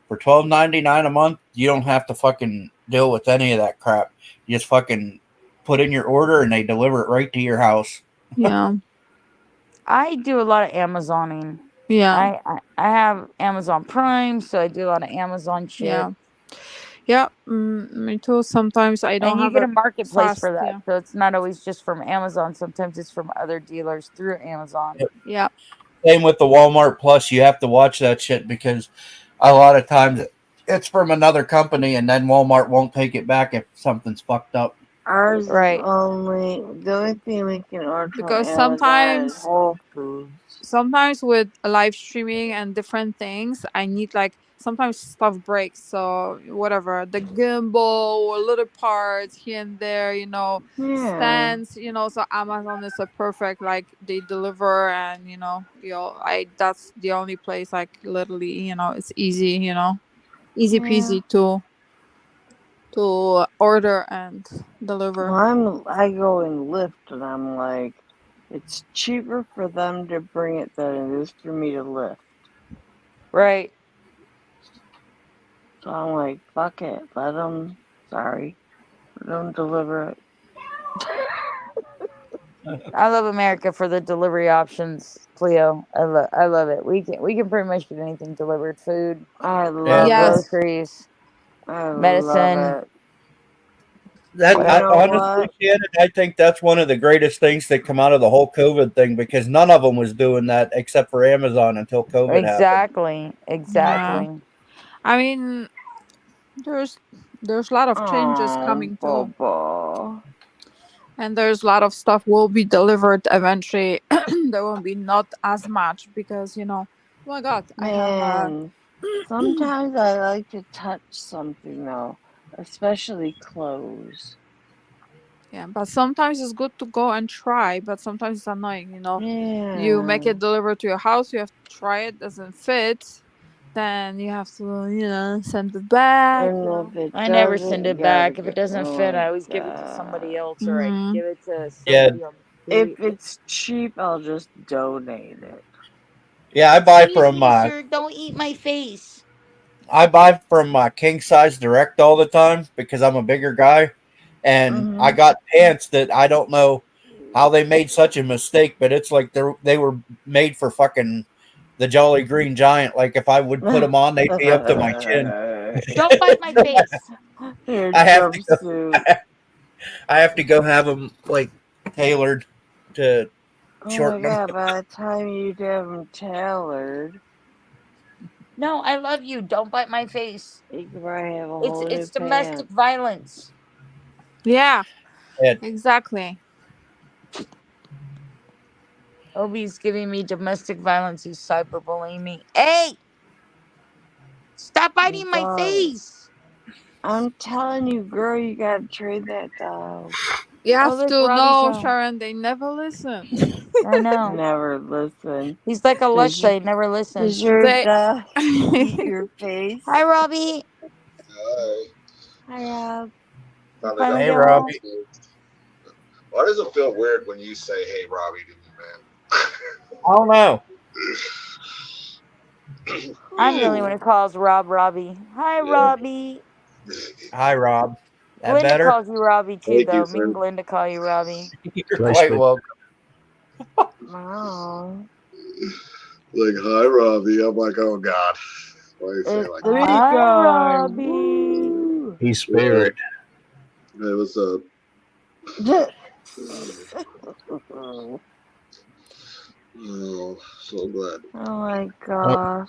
For $12.99 a month, you don't have to fucking deal with any of that crap. You just fucking put in your order and they deliver it right to your house. Yeah. I do a lot of Amazoning. Yeah. I have Amazon Prime, so I do a lot of Amazon shit. Yeah. Yeah. Me too. Sometimes I don't And you have get a a marketplace for fast. that, Yeah. so it's not always just from Amazon. Sometimes it's from other dealers through Amazon. Yeah. Same with the Walmart Plus. You have to watch that shit because a lot of times it's from another company and then Walmart won't take it back if something's fucked up. Ours Right. is only the only thing we can order from Because Amazon is Whole Foods. sometimes with live streaming and different things, I need like sometimes stuff breaks. So whatever, the gimbal or little parts here and there, Yeah. stands, so Amazon is a perfect, like they deliver, and that's the only place, like literally, it's easy, easy peasy to order and deliver. Well, I go in Lyft and I'm like, it's cheaper for them to bring it than it is for me to lift. Right. So I'm like, fuck it, let them deliver it. I love America for the delivery options, Cleo. I love it. We can pretty much get anything delivered. Food, I love Yes. groceries, I medicine. love it. Honestly, Shannon, I think that's one of the greatest things that come out of the whole COVID thing because none of them was doing that except for Amazon until COVID happened. Exactly. I mean, there's a lot of changes coming too. And there's a lot of stuff will be delivered eventually. There won't be not as much because oh my god, I have sometimes I like to touch something though, especially clothes. Yeah, but sometimes it's good to go and try, but sometimes it's annoying, You make Yeah. it delivered to your house, you have to try it, doesn't fit, then you have to, send it back. And if it I never doesn't, send you it gotta back. If it get doesn't fit, I always give it to somebody else, or I Mhm. give it to Yeah. somebody on the street. If it's cheap, I'll just donate it. Yeah, I buy Excuse from me, sir, don't eat my face. King Size Direct all the time because I'm a bigger guy, and I got pants that I don't know how they made such a mistake, but it's like they were made for fucking the Jolly Green Giant. Like if I would put them on, they'd be up to my chin. Don't bite my face. I have to go have them like tailored to Oh my shorten them. god, by the time you'd have them tailored. No, I love you. Don't bite my face. You could probably have a whole It's new domestic pants. violence. Yeah, Yeah. exactly. Obi's giving me domestic violence. He's cyberbullying me. Hey! Stop biting my face! I'm telling you, girl, you gotta trade that dog. You have look, to Robbie's know, home. Sharon, they never listen. I know. Never listen. He's like Alexa, he never listens. Does your dog eat your face? Hi, Robbie. Hi. Hi, Rob. Finally Hey, got Robbie. Why does it feel weird when you say, "Hey, Robbie" to me, man? I don't know. I'm the only one who calls Rob Robbie. Hi, Robbie. Hi, Rob. That Glenda better? calls you Robbie too, Thank though. you, Me and sir. Glenda call you Robbie. You're quite welcome. Wow. Like, hi, Robbie. I'm like, oh God. Why do you say it like that? Hi, Robbie. He's spirit. Hey, what's up? Oh, so glad. Oh my gosh.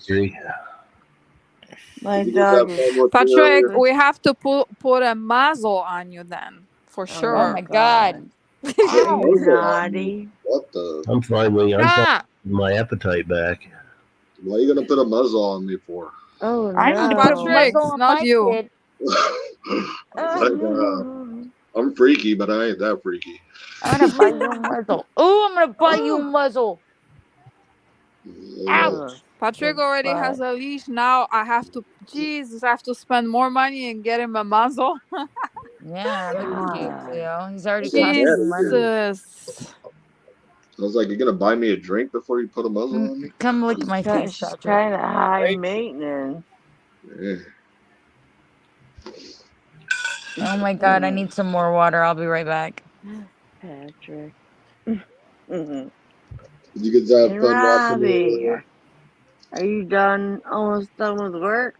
My You dog got is. fun with Patrick, me we have to put a muzzle on you then, for sure. Oh my god. Are you naughty? What the? I'm finally Stop. my appetite back. Why are you gonna put a muzzle on me for? Oh no. I need to put a Patrick, muzzle on not my you. kid. I'm freaky, but I ain't that freaky. I'm gonna buy you a muzzle. Oh, I'm gonna buy you a muzzle. Ouch. Patrick already has a leash. Now I have to. Jesus, I have to spend more money and get him a muzzle. Yeah, look at you, God. Cleo. He's already So costing bad you in money. here. Jesus. I was like, "You gonna buy me a drink before you put a muzzle on me?" Come look at my face, She's Patrick. kind of high maintenance. Yeah. Oh my God, I need some more water. I'll be right back. Patrick. Did you guys have Hey, fun watching me Robbie, earlier? are you done? Almost done with work?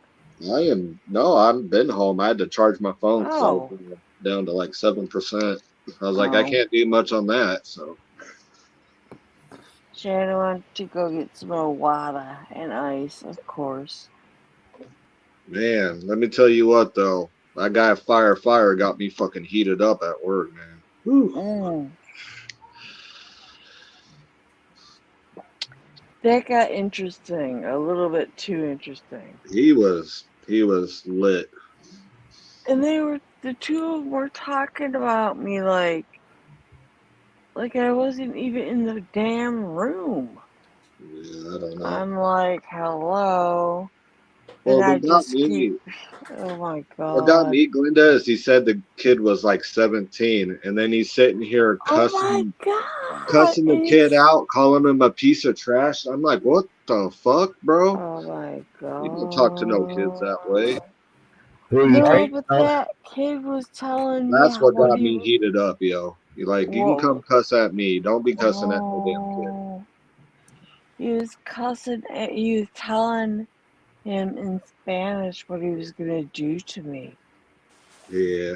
I am. No, I've been home. I had to charge my phone because I was Oh. down to like 7%. I was like, I Oh. can't do much on that. So Shannon went to go get some more water and ice, of course. man, let me tell you what though. That guy fire got me fucking heated up at work, man. Mm. That got interesting. A little bit too interesting. He was lit. And the two of them were talking about me like I wasn't even in the damn room. Yeah, I don't know. I'm like, hello. Well, And I what got just keep, me, oh my what got God. me, Glinda, is he said the kid was like 17, and then he's sitting here Oh my God. cussing the kid out, calling him a piece of trash. I'm like, what the fuck, bro? Oh my God. You don't talk to no kids that way. No, but that kid was telling me That's how what what got he me heated up, yo. You like, you can come Whoa. cuss at me. Don't be cussing at no damn kid. Oh, he was cussing at you, telling him in Spanish what he was gonna do to me. Yeah.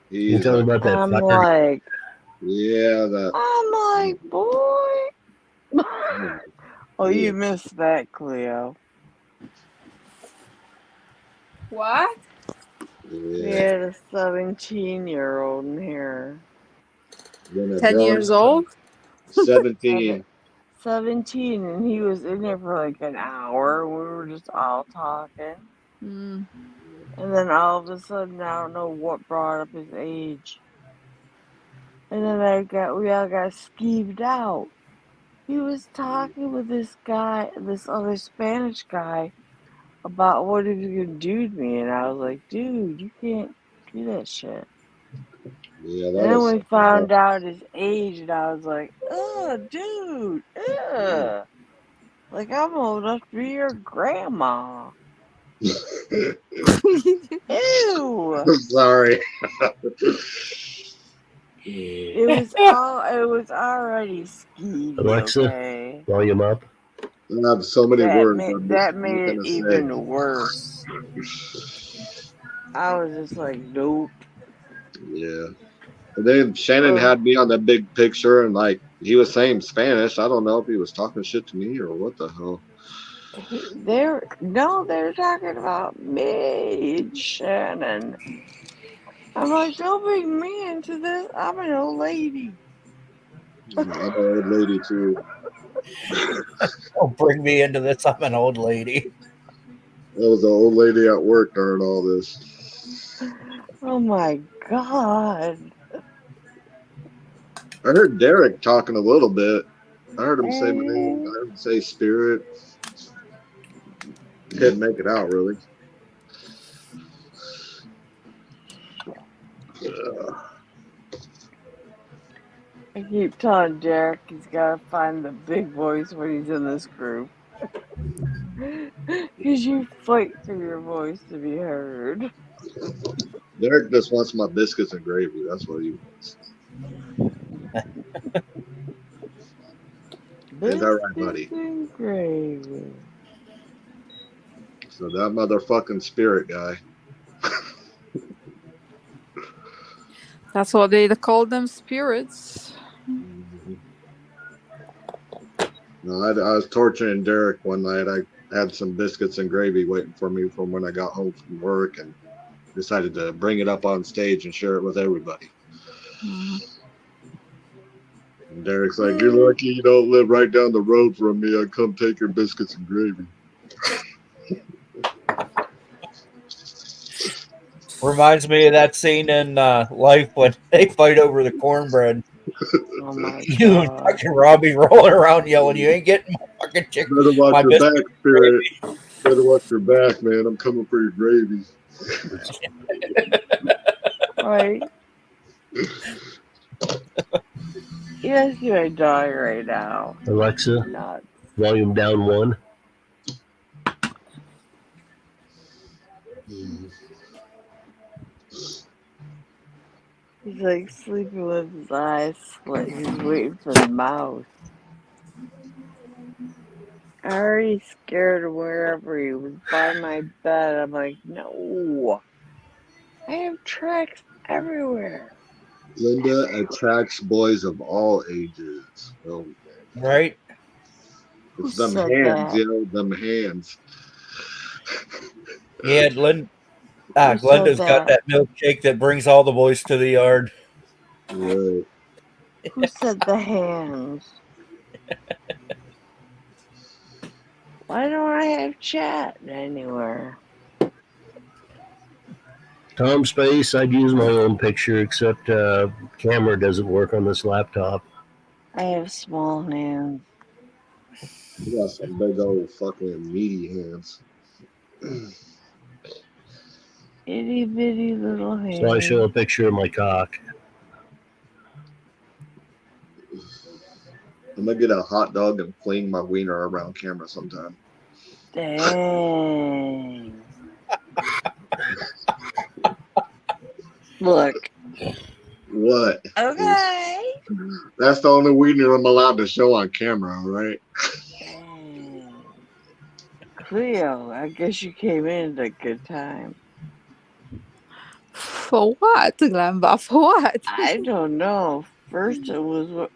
He's You talking about that I'm fire? like, Yeah, that. I'm like, boy. Oh, Yeah. you missed that, Cleo. What? We Yeah. had a 17-year-old in here. 10 years old? 17. 17, and he was in there for like an hour. We were just all talking. Mm. And then all of a sudden, I don't know what brought up his age. And then we all got skeeved out. He was talking with this guy, this other Spanish guy, about what he was gonna do to me, and I was like, dude, you can't do that shit. Yeah, And that then is. we found out his age, and I was like, oh, dude, ugh. Like, I'm old enough to be your grandma. Ew. I'm sorry. It was already skeevy, Alexa, okay? volume up. I have so many words. I'm That just made not it gonna even say. worse. I was just like, nope. Yeah. And then Shannon Ugh. had me on that big picture, and like he was saying Spanish. I don't know if he was talking shit to me or what the hell. They're talking about me and Shannon. I'm like, don't bring me into this. I'm an old lady. I'm an old lady too. Don't bring me into this. I'm an old lady. There was an old lady at work during all this. Oh my God. I heard Derek talking a little bit. I heard him say my name. I heard him say spirit. Couldn't make it out really. I keep telling Derek he's got to find the big voice when he's in this group. Because you fight for your voice to be heard. Derek just wants my biscuits and gravy. That's what he wants. Is that right, buddy? And gravy. So that motherfucking spirit guy. That's what they call them, spirits. No, I was torturing Derek one night. I had some biscuits and gravy waiting for me from when I got home from work and decided to bring it up on stage and share it with everybody. Mm-hmm. And Derek's like, you're lucky you don't live right down the road from me. I'd come take your biscuits and gravy. Reminds me of that scene in Life when they fight over the cornbread. Oh my You and God. fucking Robbie rolling around yelling, "You ain't getting my fucking chicken." Better watch My your biscuit back, spirit. Better watch your back, man. I'm coming for your gravy. Right. Yes, you're dying right now. Alexa, Nuts. volume down 1. He's like sleeping with his eyes split. He's waiting for the mouse. I already scared him wherever he was by my bed. I'm like, no. I have tracks everywhere. Linda attracts boys of all ages. Oh, Right? it's Who them said hands, that? them hands. Yeah, Who Glenda's said got that? that milkshake that brings all the boys to the yard. Right. Who said the hands? Why don't I have chat anywhere? Tom Space, I'd use my own picture, except camera doesn't work on this laptop. I have small hands. You got some big old fucking meaty hands. Itty bitty little hands. So I show a picture of my cock. I'm gonna get a hot dog and fling my wiener around camera sometime. Dang. Look. What? Okay. That's the only wiener I'm allowed to show on camera, right? Dang. Cleo, I guess you came in at a good time. For what, Glenba? For what? I don't know. First it was what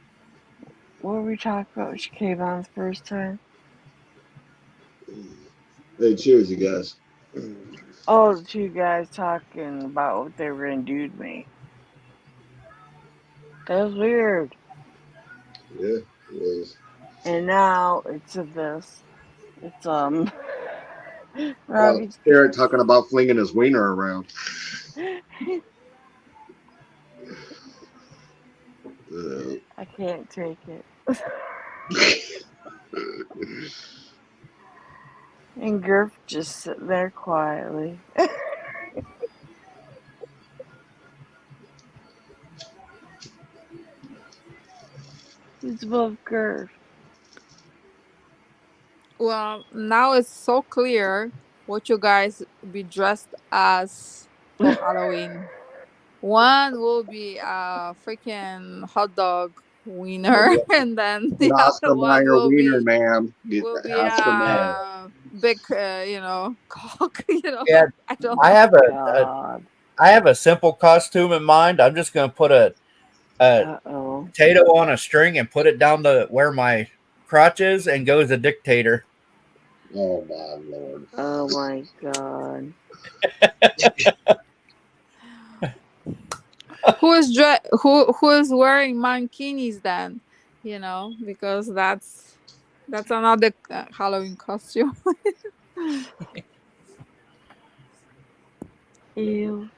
were we talking about when she came on the first time? Hey, cheers, you guys. Oh, the two guys talking about what they were gonna do to me. That was weird. Yeah, it was. And now it's this. It's Robbie's Eric talking about flinging his wiener around. I can't take it. And Griff just sitting there quietly. Who's above Griff? Well, now it's so clear what you guys be dressed as for Halloween. One will be a freaking hot dog wiener, and then the An other Oscar one Mayer will wiener, be ma'am. Oscar Mayer. big, cock. Yeah, I don't I have God. I have a simple costume in mind. I'm just gonna put a potato on a string and put it down to where my crotch is and go as a dictator. Oh my lord. Oh my god. who is wearing mankinis then? Because that's another Halloween costume. Ew.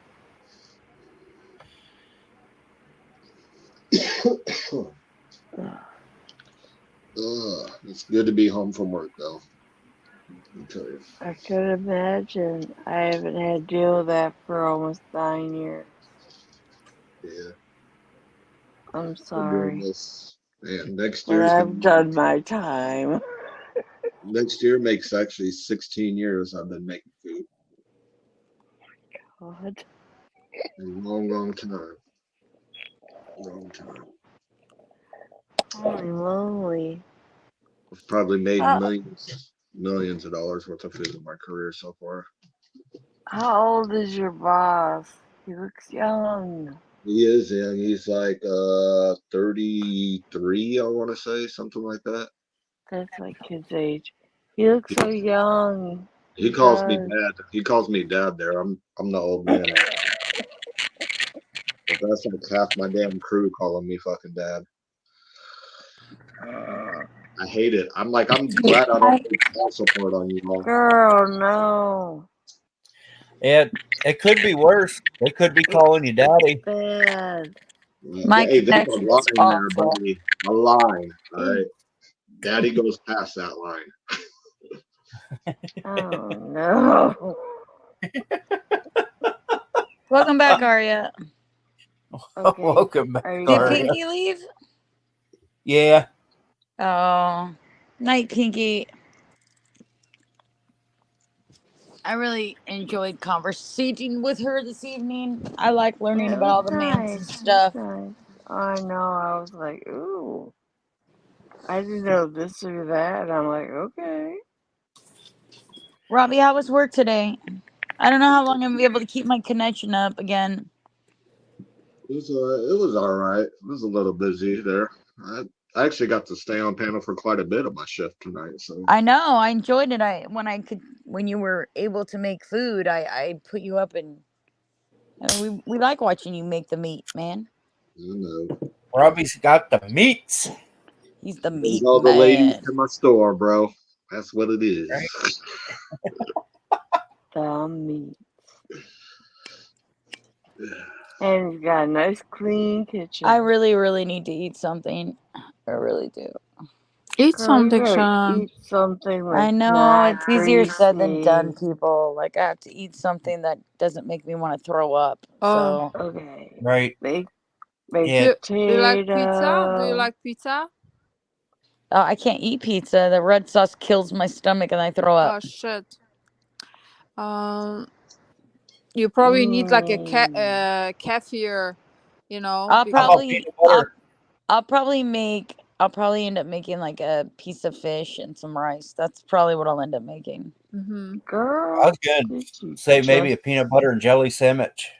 It's good to be home from work, though. I'll tell you. I could imagine. I haven't had to deal with that for almost 9 years. Yeah. I'm Been doing sorry. this. Man, next But year's I've done my time. next year makes actually 16 years I've been making food. God. A long time. Long time. I'm lonely. I've probably made millions of dollars worth of food in my career so far. How old is your boss? He looks young. He is, yeah. He's like 33, I want to say, something like that. That's my kid's age. He looks so young. He calls me dad. He calls me dad there. I'm the old man. But that's like half my damn crew calling me fucking dad. I hate it. I'm glad I don't take child support on you all. Girl, no. Yeah, it could be worse. They could be calling you daddy. Bad. My Hey, there's a connection line is there, awful. buddy. A line, all right? Daddy goes past that line. Oh, no. Welcome back, Arya. Okay. Welcome back, Are you Did Aria. guys? Pinky leave? Yeah. Oh, night, Pinky. I really enjoyed conversating with her this evening. I like learning It about was all the nice. man's It was stuff. nice. I know. I was like, ooh. I didn't know this or that. And I'm like, okay. Robbie, how was work today? I don't know how long I'm gonna be able to keep my connection up again. It was all right. It was all right. It was a little busy there. I actually got to stay on panel for quite a bit of my shift tonight. So I know. I enjoyed it. When you were able to make food, I put you up and we like watching you make the meat, man. you know, Robbie's got the meats. He's the brings meat all the ladies man. to my store, bro. That's what it is. The meat. And he's got a nice clean kitchen. I really, really need to eat something. I really do. Eat Girl, something, you gotta Shannon. eat something I that's know not it's easier said than done, greasy. people. Like I have to eat something that doesn't make me want to throw up. Oh. So Okay. Right. Baked Yeah. Do you like pizza? Do you potato. like pizza? I can't eat pizza. The red sauce kills my stomach and I throw up. Oh shit. You probably need like a kefir, you know. I'll How about probably peanut butter? I'll probably end up making like a piece of fish and some rice. That's probably what I'll end up making. Mm-hmm. I Girl, was good. Say maybe a peanut butter and jelly sandwich.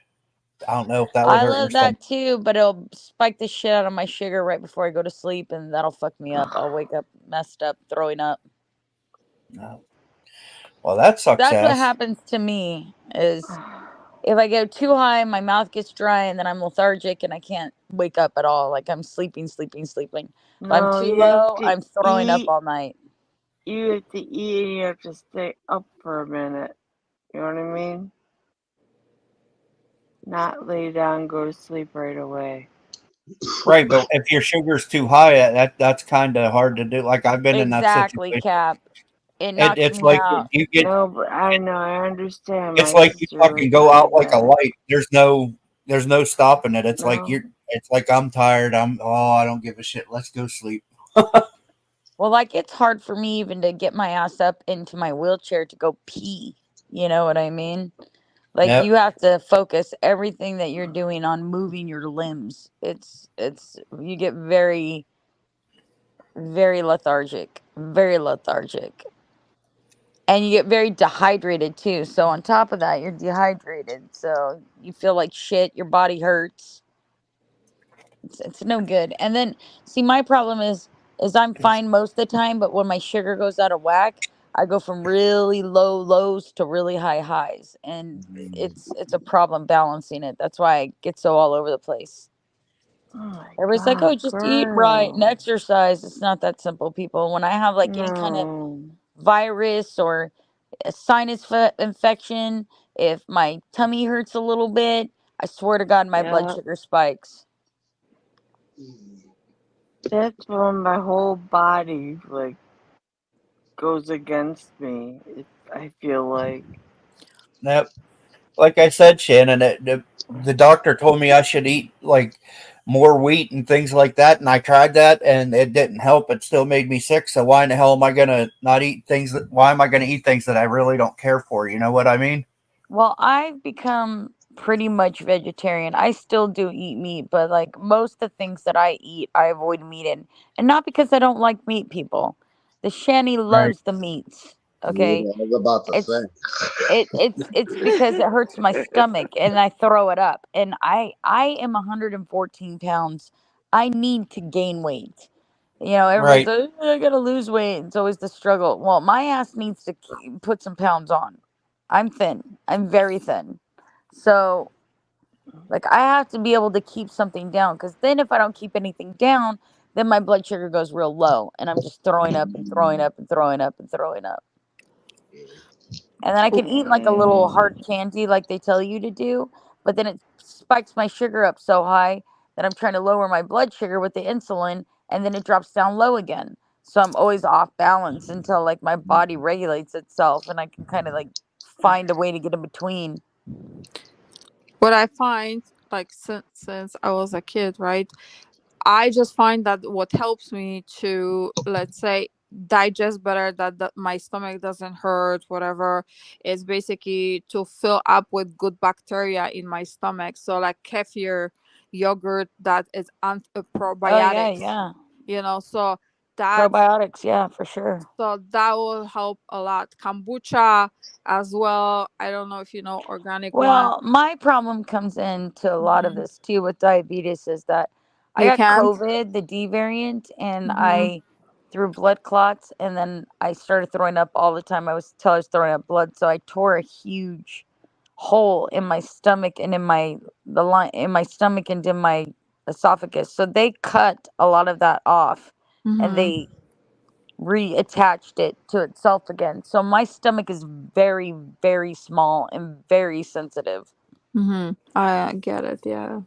I don't know if that would I hurt your love stomach. that too, but it'll spike the shit out of my sugar right before I go to sleep, and that'll fuck me up. I'll wake up messed up, throwing up. No. Well, that sucks That's what ass. happens to me. Is if I go too high, my mouth gets dry, and then I'm lethargic, and I can't wake up at all. Like I'm sleeping. If I'm no, too you have low, to I'm throwing up eat. all night. You have to eat and you have to stay up for a minute. You know what I mean? Not lay down, go to sleep right away. Right, but if your sugar's too high, that's kind of hard to do. Like I've been in that Exactly, situation. Cap. It knocks It's me like out. you get. No, but I know, I understand. It's My like you sister fucking went go out through like a that. light. There's no stopping it. It's like No. It's like I'm tired. I don't give a shit. Let's go sleep. Well, like it's hard for me even to get my ass up into my wheelchair to go pee. You know what I mean? Like Yep. you have to focus everything that you're doing on moving your limbs. It's you get very very lethargic, and you get very dehydrated too. So on top of that, you're dehydrated. So you feel like shit. Your body hurts. It's no good. And then see, my problem is I'm fine most of the time, but when my sugar goes out of whack, I go from really low lows to really high highs, and it's a problem balancing it. That's why I get so all over the place. Oh my Everybody's like, God, "Oh, just eat right and girl. exercise." It's not that simple, people. When I have like any kind of No. virus or a sinus infection, if my tummy hurts a little bit, I swear to God, my blood Yep. sugar spikes. That's when my whole body like goes against me. I feel like. Yep. Like I said, Shannon, the doctor told me I should eat like more wheat and things like that, and I tried that, and it didn't help. It still made me sick. So why in the hell am I gonna not eat things that? Why am I gonna eat things that I really don't care for? You know what I mean? Well, I've become pretty much vegetarian. I still do eat meat, but like most of the things that I eat, I avoid meat in. And not because I don't like meat, people. The Shanny Right. loves the meats. Yeah, Okay? I was about to It's say. it's because it hurts my stomach and I throw it up. And I am 114 pounds. I need to gain weight. You know, everybody's Right. like, I gotta lose weight. It's always the struggle. Well, my ass needs to put some pounds on. I'm thin. I'm very thin. So, like, I have to be able to keep something down because then if I don't keep anything down, then my blood sugar goes real low and I'm just throwing up and throwing up and throwing up and throwing up. And then I can eat like a little hard candy like they tell you to do, but then it spikes my sugar up so high that I'm trying to lower my blood sugar with the insulin and then it drops down low again. So I'm always off balance until like my body regulates itself and I can kind of like find a way to get in between. What I find like since I was a kid, right? I just find that what helps me to, let's say, digest better, that my stomach doesn't hurt, whatever, is basically to fill up with good bacteria in my stomach. So like kefir, yogurt that is Oh probiotics, yeah. so that Probiotics, yeah, for sure. so that will help a lot. Kombucha as well. I don't know if you know organic one. Well, my problem comes into a lot of Mhm. this too with diabetes is that I You got can't. COVID, the D variant, and Hmm. I threw blood clots, and then I started throwing up all the time. I was throwing up blood, so I tore a huge hole in my stomach and in my the line in my stomach and in my esophagus. So they cut a lot of that off, and Hmm. they reattached it to itself again. So my stomach is very, very small and very sensitive. Hmm. I get it. Yeah.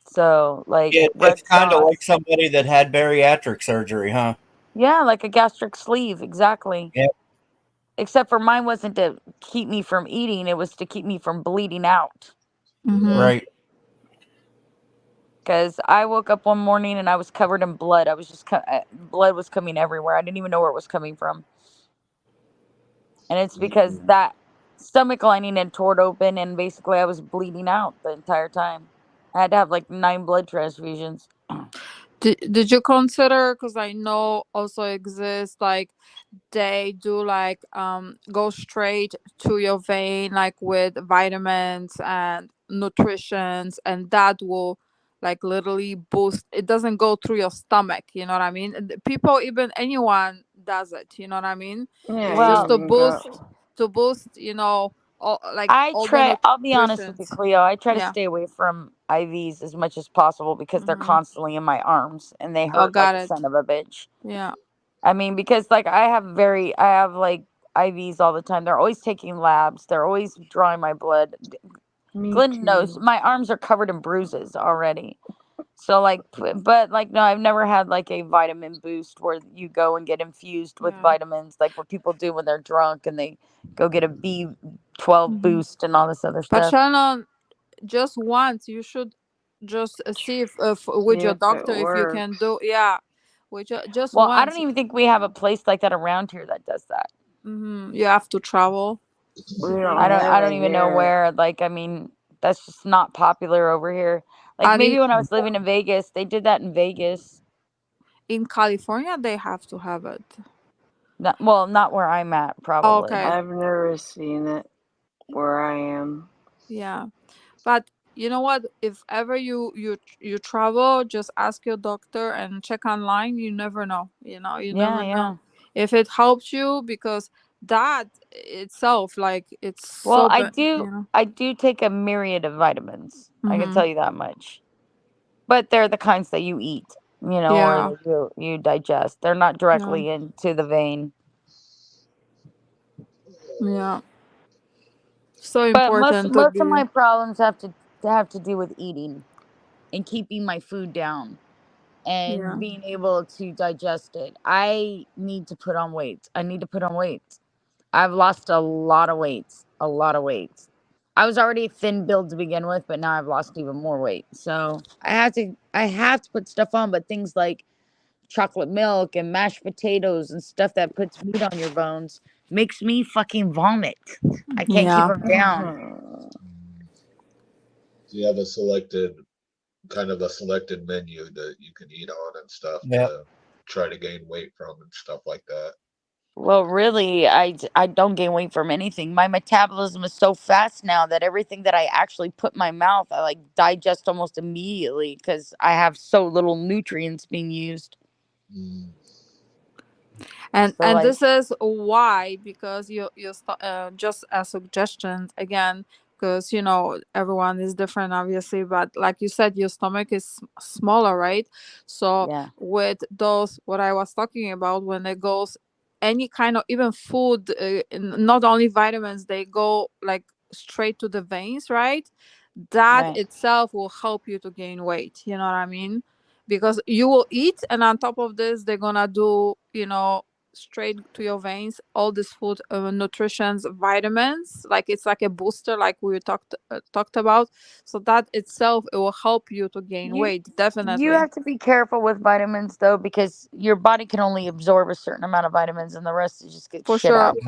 So like It's red kind of like sauce. somebody that had bariatric surgery, huh? Yeah, like a gastric sleeve, exactly. Yep. Except for mine wasn't to keep me from eating, it was to keep me from bleeding out. Hmm. Right. Because I woke up one morning and I was covered in blood. I was just blood was coming everywhere. I didn't even know where it was coming from. And it's because that stomach lining had torn open and basically I was bleeding out the entire time. I had to have like 9 blood transfusions. Did you consider, because I know also exists, like they do like go straight to your vein, like with vitamins and nutritions, and that will like literally boost. It doesn't go through your stomach, you know what I mean? And people, even anyone does it, you know what I mean? Yeah, It's just Well, you can go. to boost, all the I'll be honest with you, nutritions. Cleo. I try to Yeah. stay away from IVs as much as possible because they're Hmm. constantly in my arms and they Oh, hurt like got a it. son of a bitch. Yeah. I mean, because like I have like IVs all the time. They're always taking labs. They're always drawing my blood. Me Glenn knows too. my arms are covered in bruises already. So like, but like, no, I've never had like a vitamin boost where you go and get infused with Yeah. vitamins, like what people do when they're drunk and they go get a B12 Hmm. boost and all this other But stuff. Shannon, just once you should just see if See with your if it doctor if you can works. do, yeah, with just Well, I once. don't even think we have a place like that around here that does that. You have to travel, We I don't think. have I don't it even know here. where. Like, I mean, that's just not popular over here. Like And maybe when I was living in Vegas, they did that in Vegas. in California they have to have it. Not where I'm at, probably. Okay. I've never seen it where I am. Yeah, but you know what? If ever you travel, just ask your doctor and check online. You never know. You Yeah, never yeah. know if it helps you, because that itself, like, it's Well, so I do take a myriad of vitamins. I can Mm-hmm. tell you that much. But they're the kinds that you eat, or Yeah. that you digest. They're not Yeah. directly into the vein. Yeah. So But important to most of be. my problems have to do with eating and keeping my food down and Yeah. being able to digest it. I need to put on weight. I need to put on weight. I've lost a lot of weight. A lot of weight. I was already thin build to begin with, but now I've lost even more weight. So I have to put stuff on, but things like chocolate milk and mashed potatoes and stuff that puts meat on your bones makes me fucking vomit. I can't keep Yeah. them down. You have a selected menu that you can eat on and stuff Yep. to try to gain weight from and stuff like that. Well, really, I don't gain weight from anything. My metabolism is so fast now that everything that I actually put in my mouth, I like digest almost immediately because I have so little nutrients being used. and So and like, this is why, because just a suggestion again, because everyone is different, obviously, but like you said, your stomach is smaller, right? So yeah, with those, what I was talking about, when it goes any kind of even food, not only vitamins, they go like straight to the veins, right? That right. itself will help you to gain weight, you know what I mean? Because you will eat, and on top of this they're gonna do straight to your veins all this food, nutritions, vitamins, like it's like a booster, like we talked about. So that itself, it will help you to gain You weight, you definitely. have to be careful with vitamins though, because your body can only absorb a certain amount of vitamins, and the rest it just gets For shit sure. out.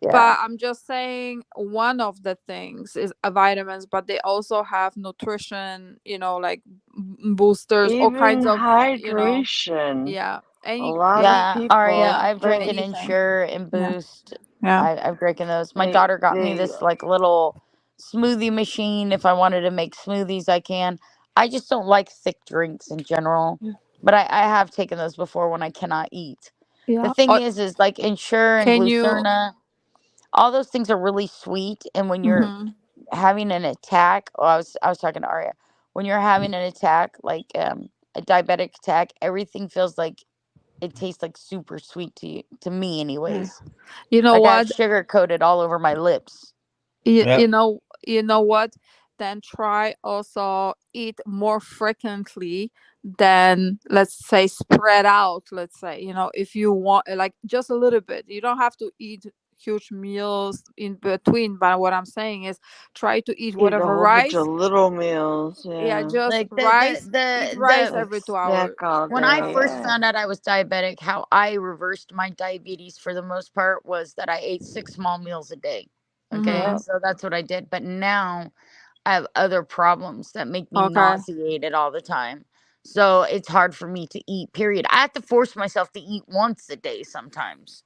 Yeah. But I'm just saying one of the things is vitamins, but they also have nutrition, like boosters, all kinds Even of, hydration. yeah. A Any, lot of Yeah, Aria, people, I've drinking anything. Ensure and Yeah. Boost. Yeah. I've drinking those. My they daughter got me they this like little smoothie machine. If I wanted to make smoothies, I can. I just don't like thick drinks in general. But I have taken those before when I cannot eat. The Yeah. thing is like Ensure and Can you? Glucerna, all those things are really sweet. And when you're Mhm. having an attack, I was talking to Aria. When you're having an attack, like a diabetic attack, everything feels like it tastes like super sweet to me anyways. You know Like I have what? sugar coated all over my lips. You know what? Then try also eat more frequently than, let's say, spread out. Let's say, if you want, like, just a little bit. You don't have to eat huge meals in between. But what I'm saying is, try to eat eat a whatever whole bunch of rice. little meals. Yeah, Yeah, just Like rice. Eat rice the like every 2 hours. snack all when I day. first Yeah. found out I was diabetic, how I reversed my diabetes for the most part was that I ate 6 small meals a day. Okay, Mm-hmm. so that's what I did. But now I have other problems that make me Okay. nauseated all the time. So it's hard for me to eat, period. I have to force myself to eat once a day sometimes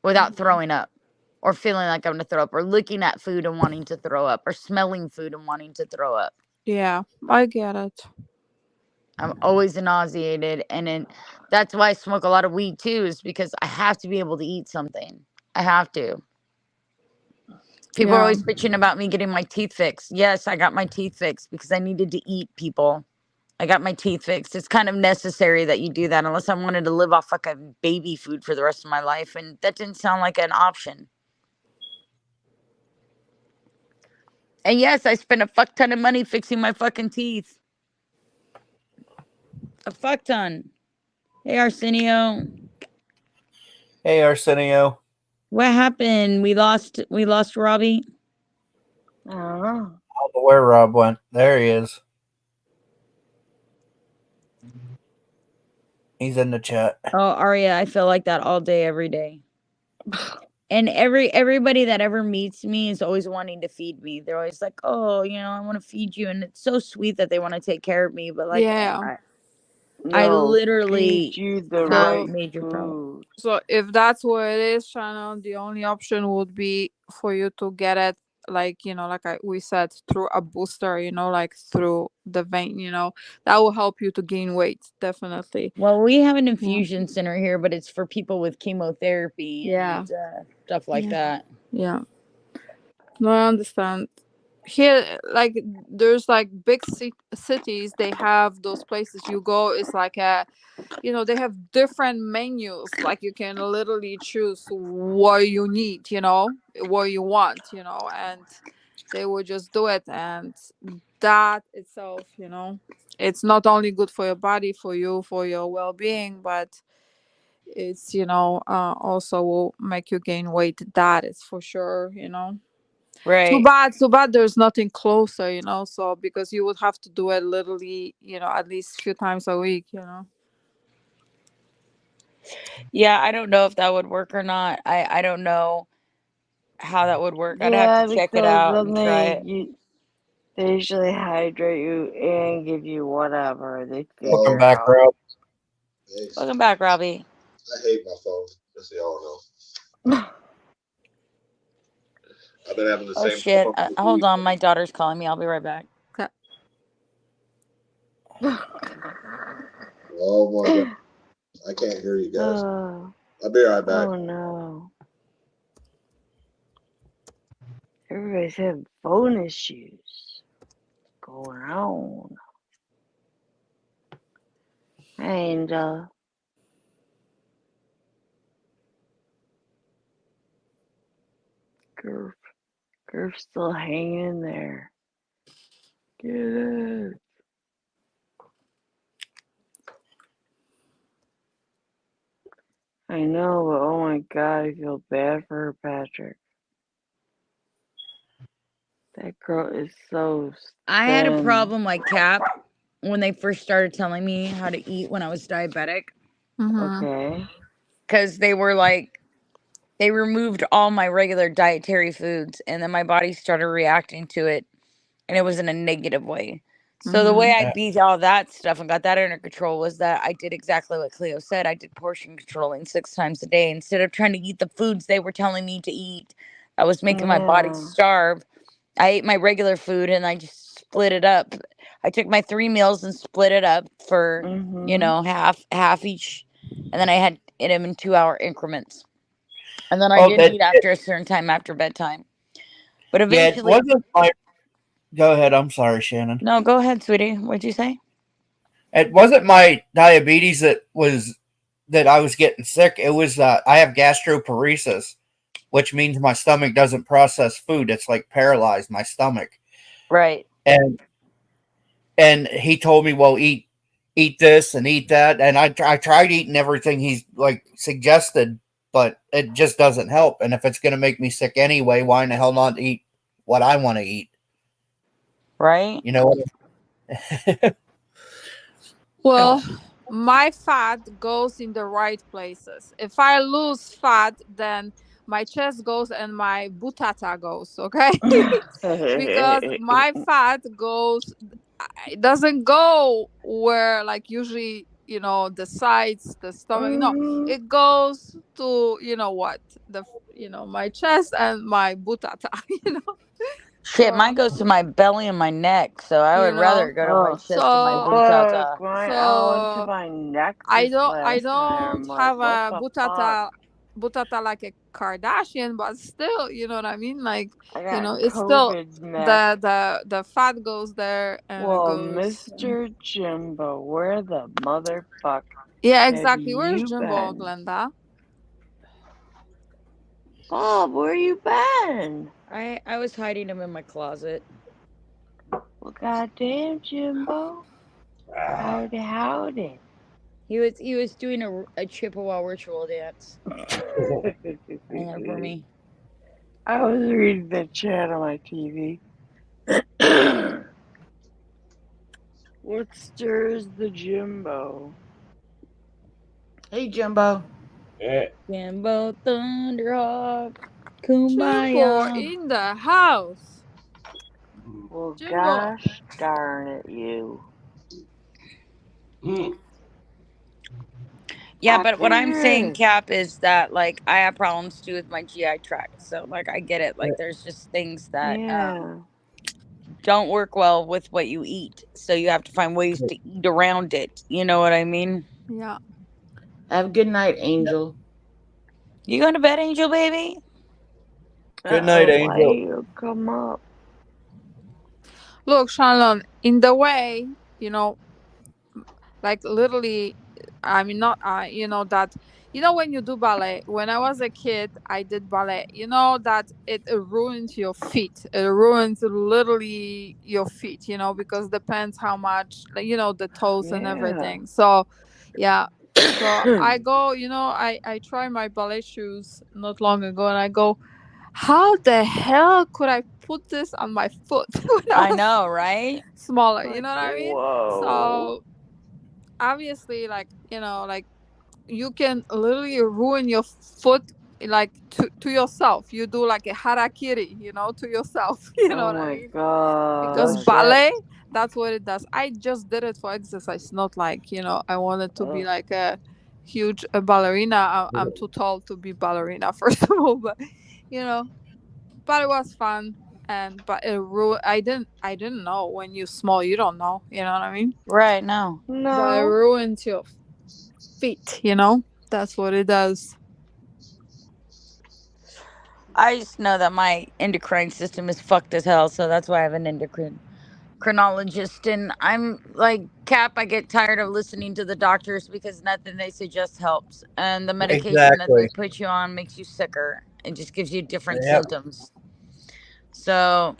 without throwing up or feeling like I'm going to throw up or looking at food and wanting to throw up or smelling food and wanting to throw up. Yeah, I get it. I'm always nauseated. And that's why I smoke a lot of weed too, is because I have to be able to eat something. I have to. People are Yeah. always bitching about me getting my teeth fixed. Yes, I got my teeth fixed because I needed to eat, people. I got my teeth fixed. It's kind of necessary that you do that unless I wanted to live off like a baby food for the rest of my life. And that didn't sound like an option. And yes, I spent a fuck ton of money fixing my fucking teeth. A fuck ton. Hey, Arsenio. Hey, Arsenio. What happened? We lost Robbie. I don't know. I don't know where Rob went. There he is. He's in the chat. Oh, Aria, I feel like that all day, every day. And everybody that ever meets me is always wanting to feed me. They're always like, "Oh, I want to feed you," and it's so sweet that they want to take care of me. But like, Yeah. I No, feed literally you the have right major problems. food. So if that's what it is, Shannon, the only option would be for you to get it, like, we said, through a booster, like through the vein, that will help you to gain weight, definitely. Well, we have an infusion center here, but it's for people with chemotherapy Yeah. and stuff like that. Yeah. No, I understand. Here, like, there's like big cities, they have those places you go. It's like they have different menus. Like, you can literally choose what you need, what you want, and they will just do it. And that itself, it's not only good for your body, for you, for your well-being, but it's, also will make you gain weight. That is for sure. Right. Too bad there's nothing closer, so, because you would have to do it literally, at least a few times a week. Yeah, I don't know if that would work or not. I don't know how that would work. I'd have to Yeah, check it because out then and try it. they usually hydrate you and give you whatever they Welcome figure back, out. Rob. Thanks. Welcome back, Robbie. I hate my phone, just so y'all know. I've been having the Oh same shit! phone. Hold on, my daughter's calling me. I'll be right back. Okay. Oh my god. I can't hear you guys. Oh, I'll be right back. oh no. Everybody's having phone issues. What's going on? And Gurf's still hanging in there. Get it. I know, but oh my god, I feel bad for her, Patrick. That girl is so I had a thin. problem like Cap when they first started telling me how to eat when I was diabetic. Okay. Because they were like, they removed all my regular dietary foods, and then my body started reacting to it, and it was in a negative way. So the way I beat all that stuff and got that under control was that I did exactly what Cleo said. I did portion controlling 6 times a day instead of trying to eat the foods they were telling me to eat. I was making my body starve. I ate my regular food and I just split it up. I took my 3 meals and split it up for, you know, half each, and then I had them in 2-hour increments. And then I didn't eat after a certain time after bedtime. But eventually, it wasn't my. Go ahead. I'm sorry, Shannon. No, go ahead, sweetie. What'd you say? It wasn't my diabetes that I was getting sick. It was I have gastroparesis, which means my stomach doesn't process food. It's like paralyzed my stomach. Right. And he told me, well, eat this and eat that, and I tried eating everything he's like suggested, but it just doesn't help. And if it's going to make me sick anyway, why in the hell not eat what I want to eat? Right. You know. Well, my fat goes in the right places. If I lose fat, then my chest goes and my butata goes, okay? Because my fat goes, it doesn't go where like usually, you know, the sides, the stomach. No, it goes to, you know what, my chest and my butata, you know. Shit, mine goes to my belly and my neck, so I would rather go to my chest and my butata. I went to my neck I this don't last time. have Like, a what the butata like a Kardashian, but still, you know what I mean? Like, I you got know, it's still COVID neck. the fat goes there and it Well, goes. Mr. Jimbo, where the motherfuck Yeah, have exactly. Where's you Jimbo, been? Glenda? Bob, where you been? I was hiding him in my closet. Well, goddamn, Jimbo. Howdy. He was doing a Chippewa ritual dance. For me. I was reading the chat on my TV. What stirs the Jimbo? Hey, Jimbo. Jimbo Thunderhawk. Jimbo Kumbaya. in the house. Well, Jimbo. gosh darn it, you. Yeah, but what I'm saying, Cap, is that like I have problems too with my GI tract. So like I get it. Like there's just things that don't work well with what you eat. So you have to find ways to eat around it. You know what I mean? Yeah. Have a good night, Angel. You going to bed, Angel baby? Good night, Angel. Why you come up? Look, Shannon, in the way, you know, like literally, I mean, not, you know, that, you know, when you do ballet, when I was a kid, I did ballet, you know, that it ruins your feet. It ruins literally your feet, you know, because depends how much, like, you know, the toes and everything. So, yeah. So I go, you know, I try my ballet shoes not long ago and I go, how the hell could I put this on my foot when I know, right? Smaller, like, you know what I mean? Whoa. So obviously, like, you know, like you can literally ruin your foot like to yourself. You do like a harakiri, you know, to yourself. You know what I mean? Because ballet, that's what it does. I just did it for exercise, not like, you know, I wanted to be like a huge ballerina. I'm too tall to be ballerina, first of all, but you know, but it was fun. And but it I didn't know. When you're small, you don't know, you know what I mean? Right. No. But it ruins your feet, you know. That's what it does. I just know that my endocrine system is fucked as hell, so that's why I have an endocrinologist. And I'm like, Cap, I get tired of listening to the doctors because nothing they suggest helps, and the medication that they put you on makes you sicker. It just gives you different symptoms. So,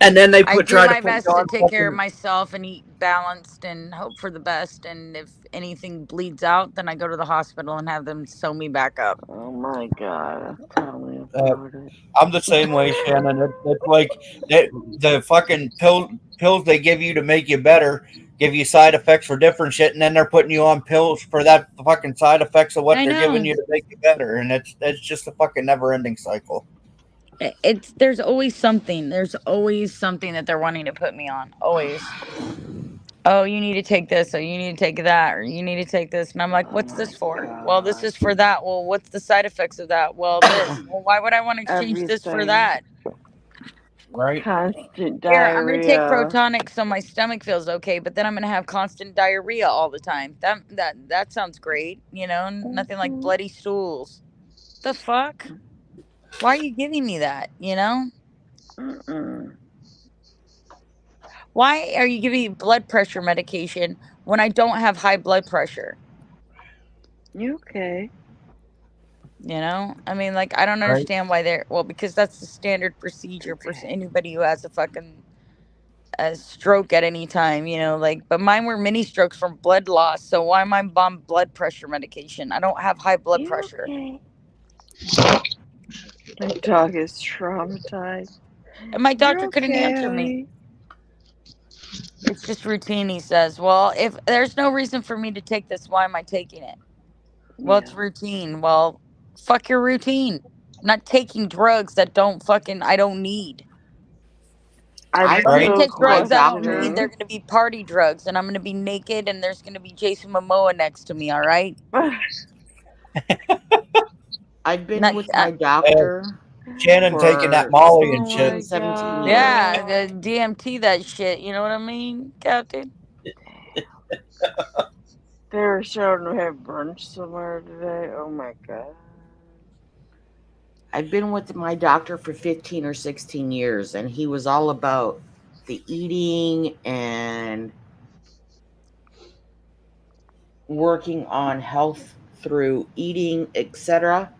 and then they I do my best to take care of myself and eat balanced and hope for the best. And if anything bleeds out, then I go to the hospital and have them sew me back up. Oh my god, tell me about it. I'm the same way, Shannon. It's like the fucking pills they give you to make you better give you side effects for different shit, and then they're putting you on pills for that fucking side effects of what I they're know. giving you to make you better, and it's just a fucking never ending cycle. There's always something. There's always something that they're wanting to put me on. Always. Oh, you need to take this, or you need to take that, or you need to take this. And I'm like, what's this for? Well, this is for that. Well, what's the side effects of that? Well, this. Well, why would I want to exchange this for that? Right. Constant Here, I'm going to take diarrhea. Protonic so my stomach feels okay, but then I'm going to have constant diarrhea all the time. That sounds great, you know, nothing like bloody stools. The fuck? Why are you giving me that, you know? Why are you giving me blood pressure medication when I don't have high blood pressure? You okay? You know? I mean, like, I don't understand why they're... Well, because that's the standard procedure for anybody who has a stroke at any time, you know? Like, but mine were mini strokes from blood loss, so why am I on blood pressure medication? I don't have high blood pressure. Okay? My dog is traumatized. And my doctor couldn't answer me. It's just routine, he says. Well, if there's no reason for me to take this, why am I taking it? Well, it's routine. Well, fuck your routine. I'm not taking drugs that I don't need. I'm If I'm going to so take drugs I don't need, questioning. they're going to be party drugs, and I'm going to be naked, and there's going to be Jason Momoa next to me, all right? I've been with my doctor. Shannon taking that Molly and shit. 17 years. Yeah, the DMT that shit, you know what I mean, Captain? They were showing to have brunch somewhere today. Oh my god. I've been with my doctor for 15 or 16 years, and he was all about the eating and working on health through eating, etc.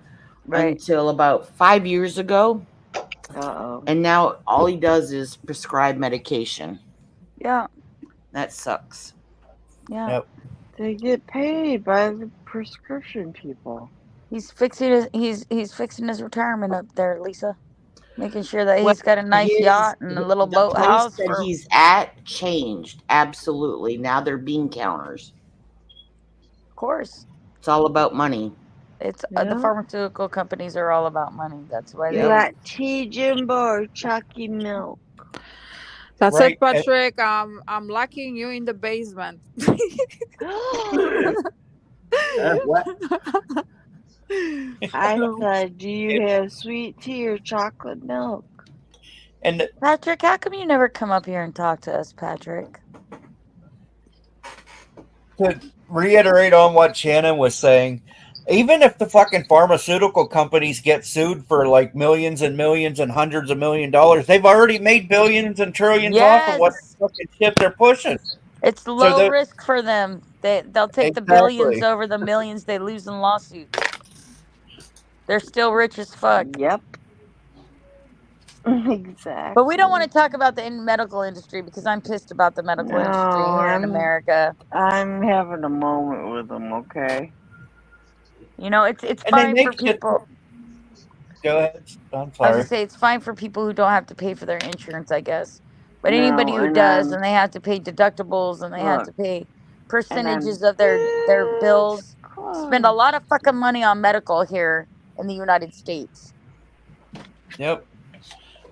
Until about 5 years ago. And now all he does is prescribe medication. Yeah. That sucks. Yeah. Yep. They get paid by the prescription people. He's fixing he's fixing his retirement up there, Lisa. Making sure that he's got a nice yacht and a little boathouse. The place that he's at changed. Absolutely. Now they're bean counters. Of course. It's all about money. It's the pharmaceutical companies are all about money. That's why You got tea, Jimbo, or chalky milk? That's it, Patrick. I'm locking you in the basement. What? I said, do you have sweet tea or chocolate milk? And Patrick, how come you never come up here and talk to us, Patrick? To reiterate on what Shannon was saying, even if the fucking pharmaceutical companies get sued for like millions and millions and hundreds of $1 million, they've already made billions and trillions off of what fucking shit they're pushing. It's low risk for them. They'll take the billions over the millions they lose in lawsuits. They're still rich as fuck. Yep. Exactly. But we don't want to talk about the medical industry because I'm pissed about the medical industry here in America. I'm having a moment with them, okay? You know, it's fine for people. Go ahead. I'm I was sorry. gonna say it's fine for people who don't have to pay for their insurance, I guess. But No, anybody who and does, and they have to pay deductibles, and they have to pay percentages of their bills, spend a lot of fucking money on medical here in the United States. Yep.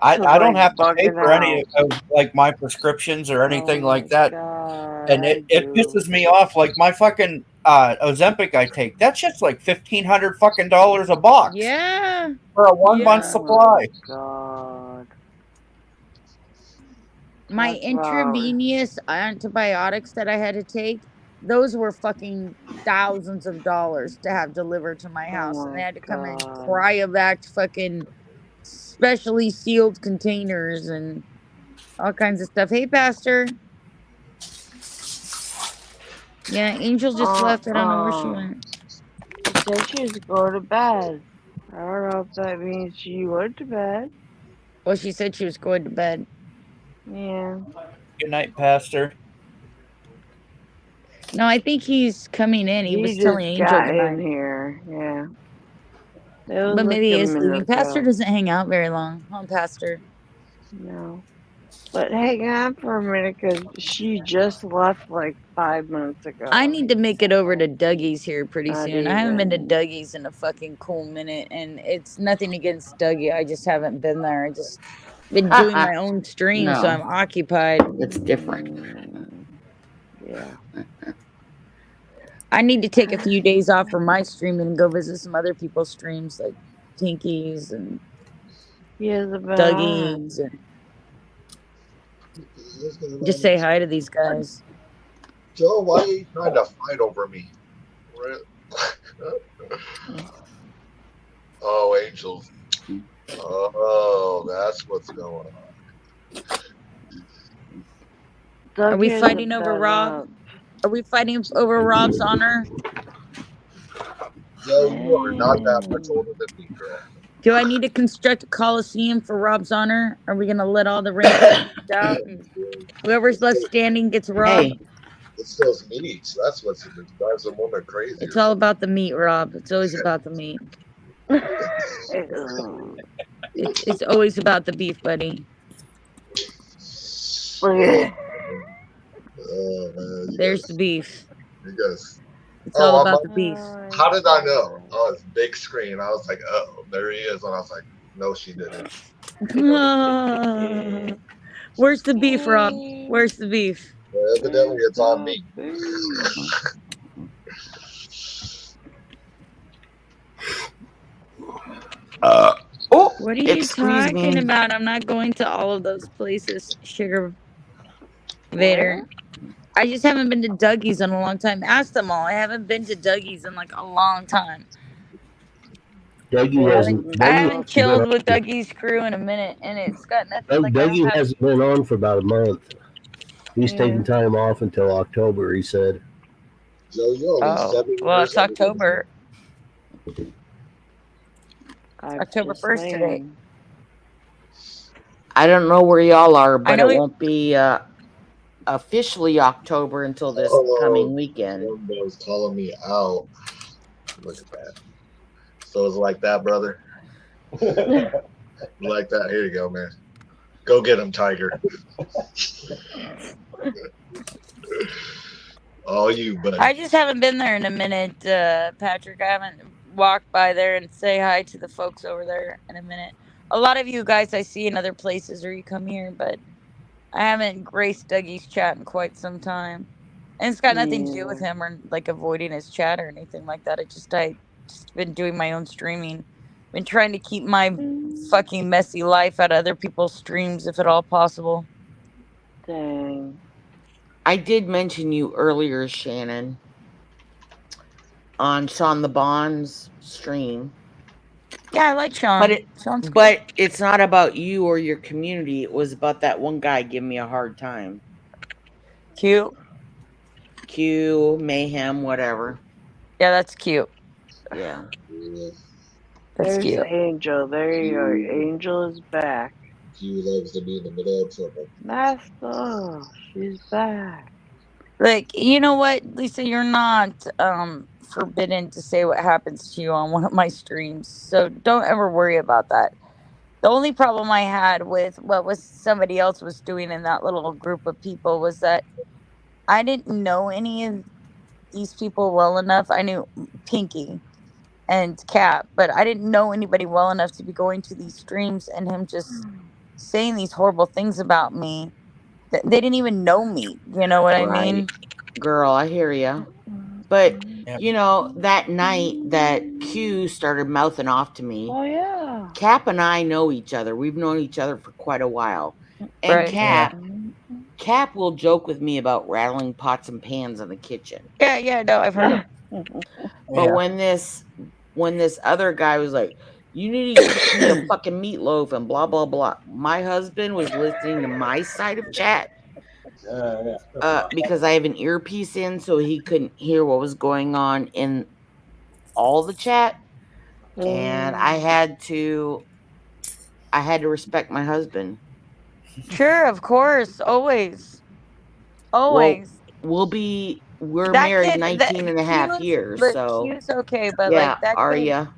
I don't have to pay for any of like my prescriptions or anything like that. And it pisses me off. Like my fucking Ozempic I take, that's just like $1,500 fucking a box. Yeah. For a 1 month supply. God. My intravenous antibiotics that I had to take, those were fucking thousands of dollars to have delivered to my house. And they had to come in cryovac fucking specially sealed containers and all kinds of stuff. Hey, Pastor. Yeah, Angel just left. I don't know where she went. She said she was going to bed. I don't know if that means she went to bed. Well, she said she was going to bed. Yeah. Good night, Pastor. No, I think he's coming in. He was He telling just Angel got good in night. here. Yeah. It was But like maybe he a is minute leaving. Pastor ago. doesn't hang out very long, huh, Pastor? No. But hang on for a minute, because she just left like 5 months ago. I need to make it over to Dougie's here pretty Not soon. I haven't been to even. Dougie's in a fucking cool minute, and it's nothing against Dougie. I just haven't been there. I just been doing my own stream, so No. I'm occupied. It's different. Yeah. I need to take a few days off from my streaming and go visit some other people's streams, like Pinky's and He hasn't been Dougie's, and just say hi to these guys. Joe, why are you trying to fight over me? Oh, angels. Oh, that's what's going on. Are we fighting over Rob? Are we fighting over Rob's honor? Joe, you are not that much older than me, girl. Do I need to construct a coliseum for Rob's honor? Are we gonna let all the rings out and whoever's left standing gets robbed? Hey, it's those meats. That's what drives a woman crazy. It's all about the meat, Rob. It's always about the meat. It's always about the beef, buddy. Oh, man, There's the beef. You guys. It's all about the beef. How did I know? Oh, it's big screen. I was like, oh, there he is. And I was like, no, she didn't. Where's the beef, Rob? Where's the beef? Well, evidently, it's on me. What are you talking about? I'm not going to all of those places, Sugar Vader. I just haven't been to Dougie's in a long time. Ask them all. I haven't been to Dougie's in like a long time. Dougie I haven't chilled with Dougie's crew in a minute, and it's got nothing like Dougie hasn't been on for about a month. He's taking time off until October, he said. Joe, you're only 7 well, years it's October. I'm October just 1st today. saying. I don't know where y'all are, but know it it- won't be officially October until this coming weekend. Somebody's calling me out. Look at that. So it's like that, brother. Like that. Here you go, man. Go get him, Tiger. All you, buddy. I just haven't been there in a minute, Patrick. I haven't walked by there and say hi to the folks over there in a minute. A lot of you guys I see in other places or you come here, but I haven't graced Dougie's chat in quite some time. And it's got nothing to do with him or like avoiding his chat or anything like that. I just been doing my own streaming. Been trying to keep my fucking messy life out of other people's streams if at all possible. Dang. I did mention you earlier, Shannon, on Sean the Bond's stream. Yeah, I like Sean. But it's not about you or your community. It was about that one guy giving me a hard time. Q, Mayhem, whatever. Yeah, that's cute. Yeah. That's There's cute. Angel. There you are. Angel is back. Q loves to be in the middle of trouble. Master, she's back. Like, you know what, Lisa, you're not forbidden to say what happens to you on one of my streams, so don't ever worry about that. The only problem I had with what somebody else was doing in that little group of people was that I didn't know any of these people well enough. I knew Pinky and Cap, but I didn't know anybody well enough to be going to these streams and him just saying these horrible things about me. They didn't even know me. You know what I mean? Girl, I hear you. But, you know, that night that Q started mouthing off to me, Oh, yeah. Cap and I know each other. We've known each other for quite a while. And Right. Cap will joke with me about rattling pots and pans in the kitchen. Yeah, no, I've heard of But when this other guy was like, you need to cook me a fucking meatloaf and blah, blah, blah. My husband was listening to my side of chat because I have an earpiece in so he couldn't hear what was going on in all the chat. And I had to respect my husband. Sure, of course. Always. We'll be we're That married kid, 19 and a half Q's, years, look, so Q's okay, but yeah, like that kid.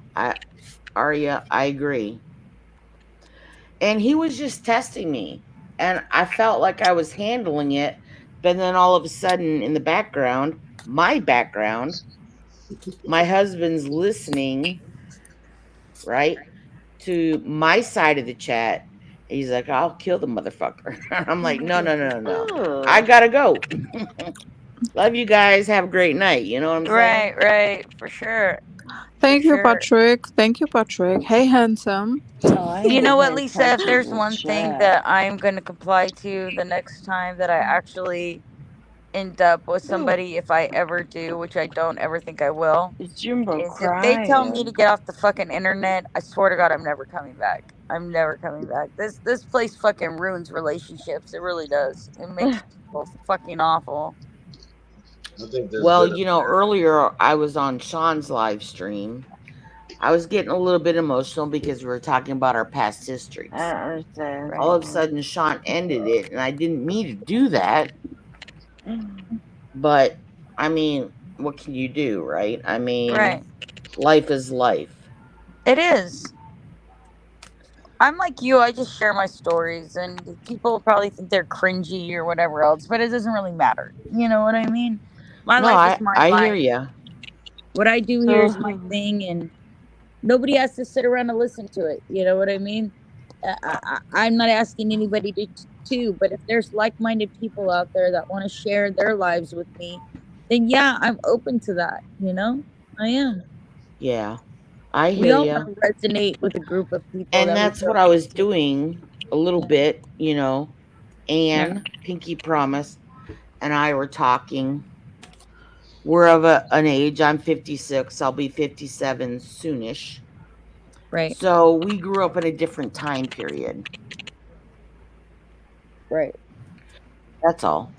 Arya, I agree. And he was just testing me, and I felt like I was handling it, but then all of a sudden in the background, my husband's listening, right, to my side of the chat. He's like, I'll kill the motherfucker. I'm like, no. I gotta go. Love you guys. Have a great night. You know what I'm saying? Right, for sure. Thank you, Patrick. Thank you, Patrick. Hey, handsome. You know what, Lisa? If there's one thing that I'm going to comply to the next time that I actually end up with somebody, if I ever do, which I don't ever think I will, Is Jimbo is if they tell me to crying? get off the fucking internet, I swear to God, I'm never coming back. I'm never coming back. This place fucking ruins relationships. It really does. It makes people fucking awful. I think there's Well, been you know, earlier I was on Sean's live stream. I was getting a little bit emotional because we were talking about our past histories. I don't understand. All of a sudden, Sean ended it, and I didn't mean to do that. But, I mean, what can you do, right? I mean, Right. life is life. It is. I'm like you. I just share my stories, and people probably think they're cringy or whatever else, but it doesn't really matter. You know what I mean? My life is my I life. hear you. What I do here is my thing, and nobody has to sit around and listen to it. You know what I mean? I'm not asking anybody to, but if there's like-minded people out there that want to share their lives with me, then yeah, I'm open to that. You know, I am. Yeah, I We hear all you. want to resonate with a group of people, And that that's we what I was doing a little bit, you know. Anne, Pinky Promise, and I were talking. We're of an age. I'm 56. I'll be 57 soonish. Right. So we grew up in a different time period. Right. That's all.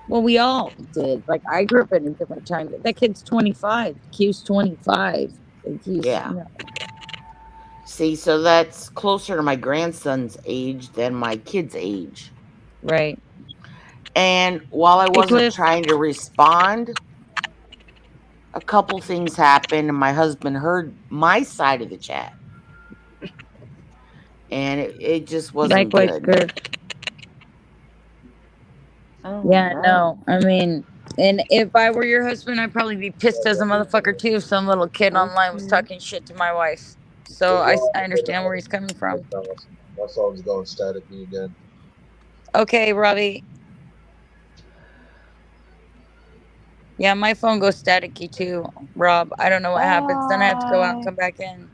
Well, we all did. Like, I grew up in a different time. That kid's 25. Q's 25. Yeah. See, so that's closer to my grandson's age than my kid's age. Right. And while I wasn't trying to respond, a couple things happened, and my husband heard my side of the chat. And it just wasn't good. Yeah, no. I mean, and if I were your husband, I'd probably be pissed as a motherfucker too if some little kid online was talking shit to my wife. So I understand where he's coming from. My phone's going staticky again. Okay, Robbie. Yeah, my phone goes staticky too, Rob. I don't know what happens. Then I have to go out and come back in.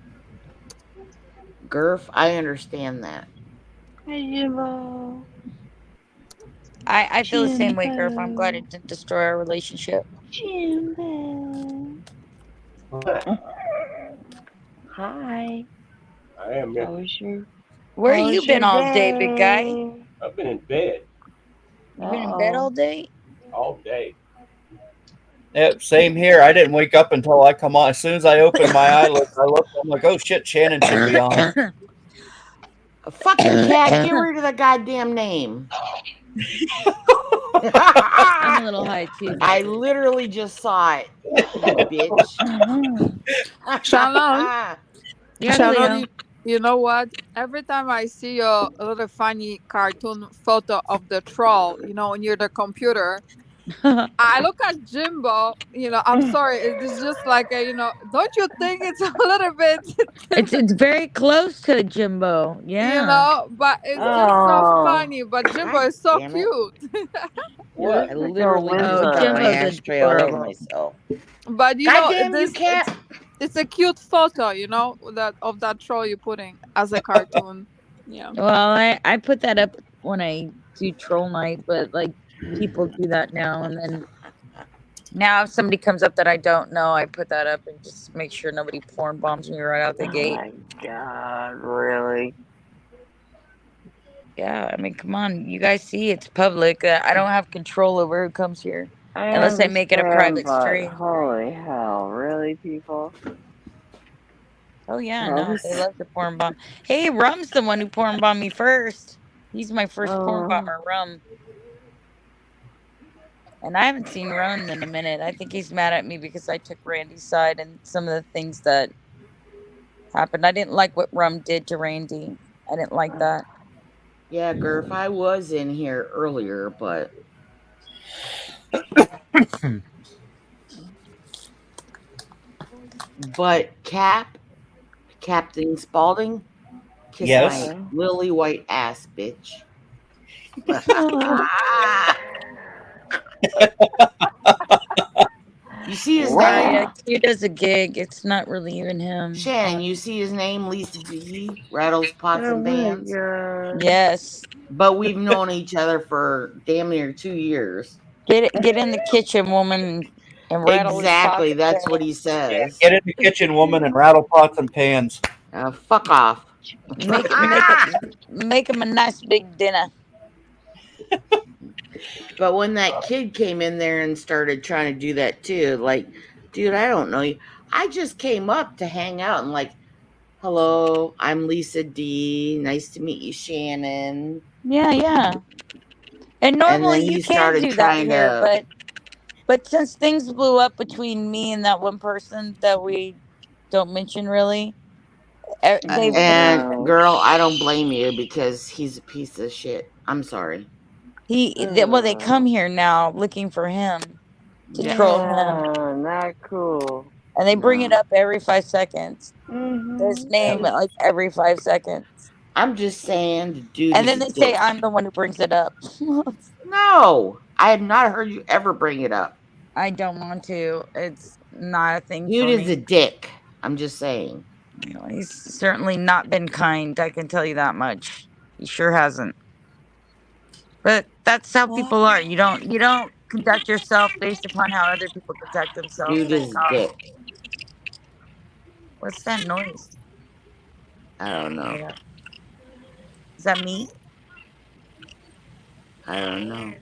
Gurf, I understand that. Hey, Jimbo. I feel the same way, Gurf. I'm glad it didn't destroy our relationship. Jimbo. Hi. I am. How was your? Where you been all day, big guy? I've been in bed You been in bed all day? all day. Yep, same here. I didn't wake up until I come on. As soon as I opened my eyelids, I looked. I'm like, oh shit, Shannon should be on. A fucking cat, get rid of the goddamn name. I'm a little high too. I literally just saw it, you bitch. Shannon, Yeah, Shannon, you know what? Every time I see a little funny cartoon photo of the troll, you know, near the computer, I look at Jimbo. You know, I'm sorry, it's just like a, you know. Don't you think it's a little bit? It's very close to Jimbo. Yeah. You know, but it's just so funny. But Jimbo is so damn it. cute. I literally just got my ashtray all over myself. But you Goddamn, know, you cat. it's a cute photo, you know, that of that troll you're putting as a cartoon. Yeah. Well, I put that up when I do troll night, but like people do that now and then. Now if somebody comes up that I don't know, I put that up and just make sure nobody porn bombs me right out the gate. Oh my God, really? Yeah, I mean, come on, you guys see it's public. I don't have control over who comes here unless I make it a private stream. Holy hell, really, people? Oh yeah, no, they love to porn bomb. Hey, Rum's the one who porn bombed me first. He's my first porn bomber, Rum. And I haven't seen Ron in a minute. I think he's mad at me because I took Randy's side and some of the things that happened. I didn't like what Rum did to Randy. I didn't like that. Yeah, Gurf, I was in here earlier, but Captain Spaulding, kiss Yes. my lily white ass, bitch. You see his Sorry, name? Q does a gig. It's not really even him. Shannon, you see his name, Lisa D, Rattles, Pots, and Pans? Yes. But we've known each other for damn near 2 years. Get in the kitchen, woman, and rattle Exactly, his pots. that's what he says. Get in the kitchen, woman, and rattle pots and pans. Fuck off. Make him a nice big dinner. But when that kid came in there and started trying to do that too, like, dude, I don't know you. I just came up to hang out and like, hello, I'm Lisa D. Nice to meet you, Shannon. Yeah. And normally then you he can started do that trying here, to- but since things blew up between me and that one person that we don't mention really, and girl, I don't blame you because he's a piece of shit. I'm sorry. they come here now looking for him to troll him. Not cool. And they bring it up every 5 seconds. Mm-hmm. His name like every 5 seconds. I'm just saying, dude. And then they say I'm the one who brings it up. No, I have not heard you ever bring it up. I don't want to. It's not a thing. Dude for is me. a dick. I'm just saying. He's certainly not been kind. I can tell you that much. He sure hasn't. But that's how people are. You don't conduct yourself based upon how other people conduct themselves. Dude is a dick. What's that noise? I don't know. Is that me? I don't know.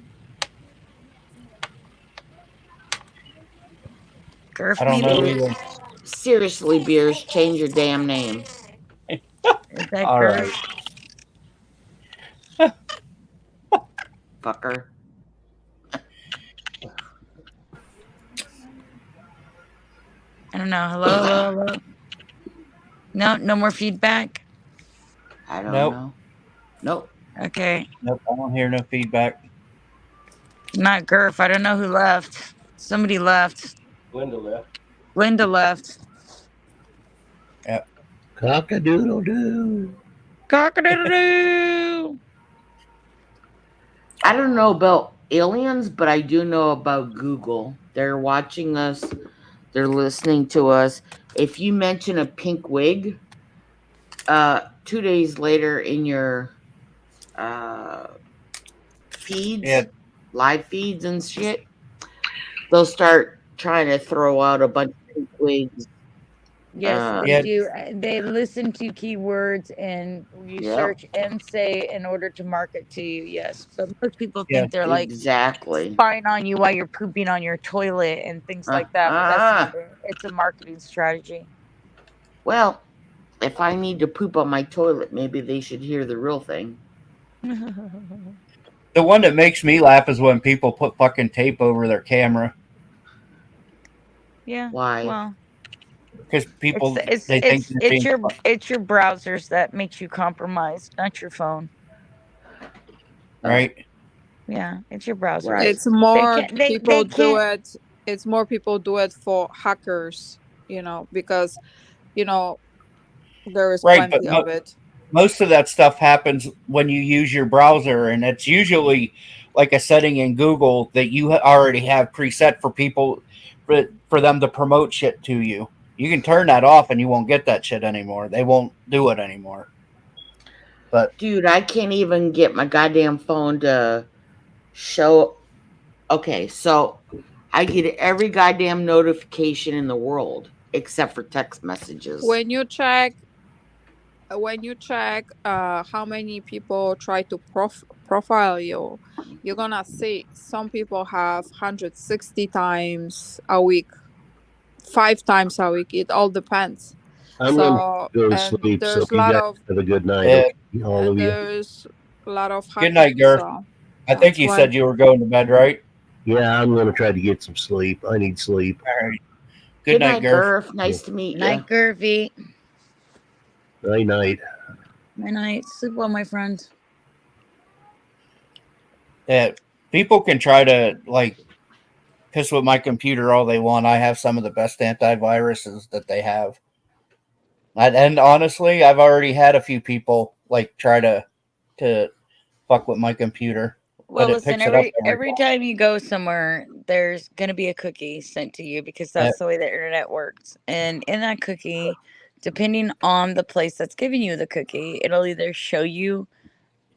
Gurf, I don't know maybe? either. Seriously, Beers, change your damn name. Is that All Gurf? right. Fucker. I don't know. Hello. No more feedback? I don't know. Nope. Okay. Nope, I don't hear no feedback. Not Gurf. I don't know who left. Somebody left. Linda left. Yep. Cock-a-doodle-doo. Cock-a-doodle-doo. I don't know about aliens, but I do know about Google. They're watching us. They're listening to us. If you mention a pink wig, 2 days later in your feeds, live feeds and shit, they'll start trying to throw out a bunch of pink wigs. Yes, they do. They listen to keywords and research and say in order to market to you. Yes, but most people think they're like exactly spying on you while you're pooping on your toilet and things like that. But that's not it. It's a marketing strategy. Well, if I need to poop on my toilet, maybe they should hear the real thing. The one that makes me laugh is when people put fucking tape over their camera. Yeah. Why? Well, because people it's your browsers that makes you compromised, not your phone. Right. Yeah, it's your browser. Right. It's more people do it. It's more people do it for hackers, because there is plenty of it. Most of that stuff happens when you use your browser, and it's usually like a setting in Google that you already have preset for people for them to promote shit to you. You can turn that off and you won't get that shit anymore. They won't do it anymore. But dude, I can't even get my goddamn phone to show. Okay, so I get every goddamn notification in the world except for text messages. When you check how many people try to profile you, you're gonna see some people have 160 times a week, 5 times a week. It all depends. I'm going to go to sleep, so you guys have a good night. All of you. There's a lot of good night, Garth. I think you said you were going to bed, right? Yeah, I'm going to try to get some sleep. I need sleep. All right. Good night, Gurf. Nice to meet you. Night, Gurfy. Night, night. Night, night. Sleep well, my friend. Yeah, people can try to like piss with my computer all they want. I have some of the best antiviruses that they have. And honestly, I've already had a few people like try to fuck with my computer. Well, but it listen, picks it up every time you go somewhere, there's gonna be a cookie sent to you because that's the way the internet works. And in that cookie, depending on the place that's giving you the cookie, it'll either show you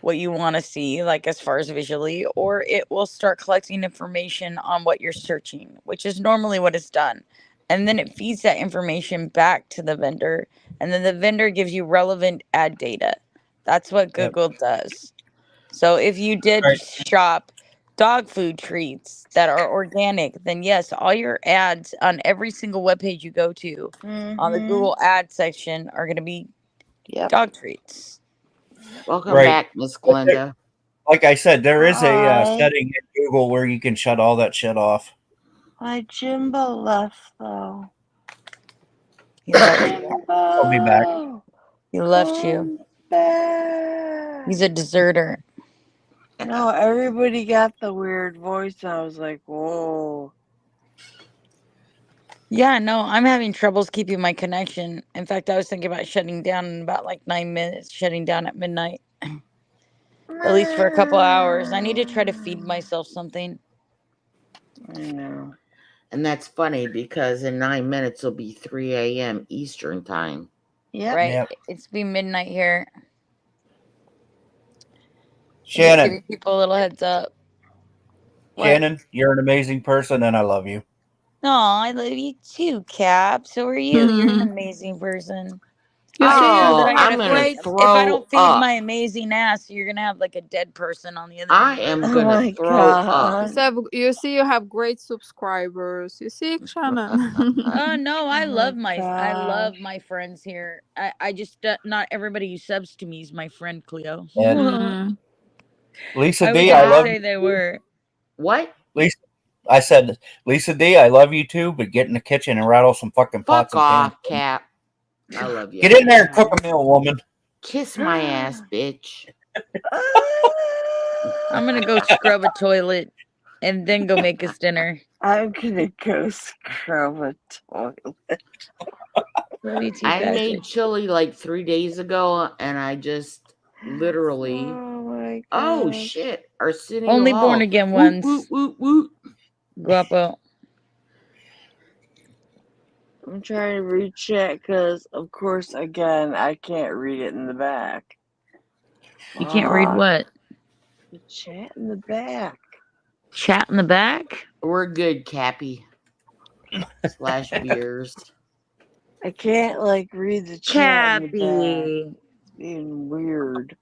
what you want to see, like as far as visually, or it will start collecting information on what you're searching, which is normally what it's done. And then it feeds that information back to the vendor, and then the vendor gives you relevant ad data. That's what Google does. So if you did shop dog food treats that are organic, then yes, all your ads on every single webpage you go to on the Google ad section are going to be dog treats. Welcome back, Miss Glenda. Like I said, there is a setting in Google where you can shut all that shit off. My Jimbo left, though. I'll be back. He left you. He's a deserter. No, everybody got the weird voice. I was like, whoa. Yeah, no, I'm having troubles keeping my connection. In fact, I was thinking about shutting down in about like 9 minutes, shutting down at midnight. At least for a couple hours. I need to try to feed myself something. I know. And that's funny because in 9 minutes it'll be 3 a.m. Eastern time. Yeah. Right. It's be midnight here. Shannon. Just giving people a little heads up. Shannon, you're an amazing person and I love you. No, I love you too, Cap. So are you. You're an amazing person. You I see, know that I'm gonna if I don't feed my amazing ass, you're gonna have like a dead person on the other end. I am gonna throw up. You see, you have great subscribers. You see, Shannon. Oh no, I love my friends here. I just not everybody who subs to me is my friend, Cleo. Lisa I D, would I never love say you. they were. What? Lisa, I said, Lisa D, I love you too, but get in the kitchen and rattle some fucking pots Fuck off, and pans. Cap. I love you. Get in there and cook a meal, woman. Kiss my ass, bitch. I'm gonna go scrub a toilet and then go make us dinner. I'm gonna go scrub a toilet. I made chili like 3 days ago, and I just literally. Oh shit! Arsenio Only Hall. born again Woot, once. woot, woot, woot. Guapo. I'm trying to read chat because, of course, again, I can't read it in the back. You can't read what? The chat in the back. Chat in the back? We're good, Cappy. / beers. I can't read the chat in the back. Cappy. It's being weird.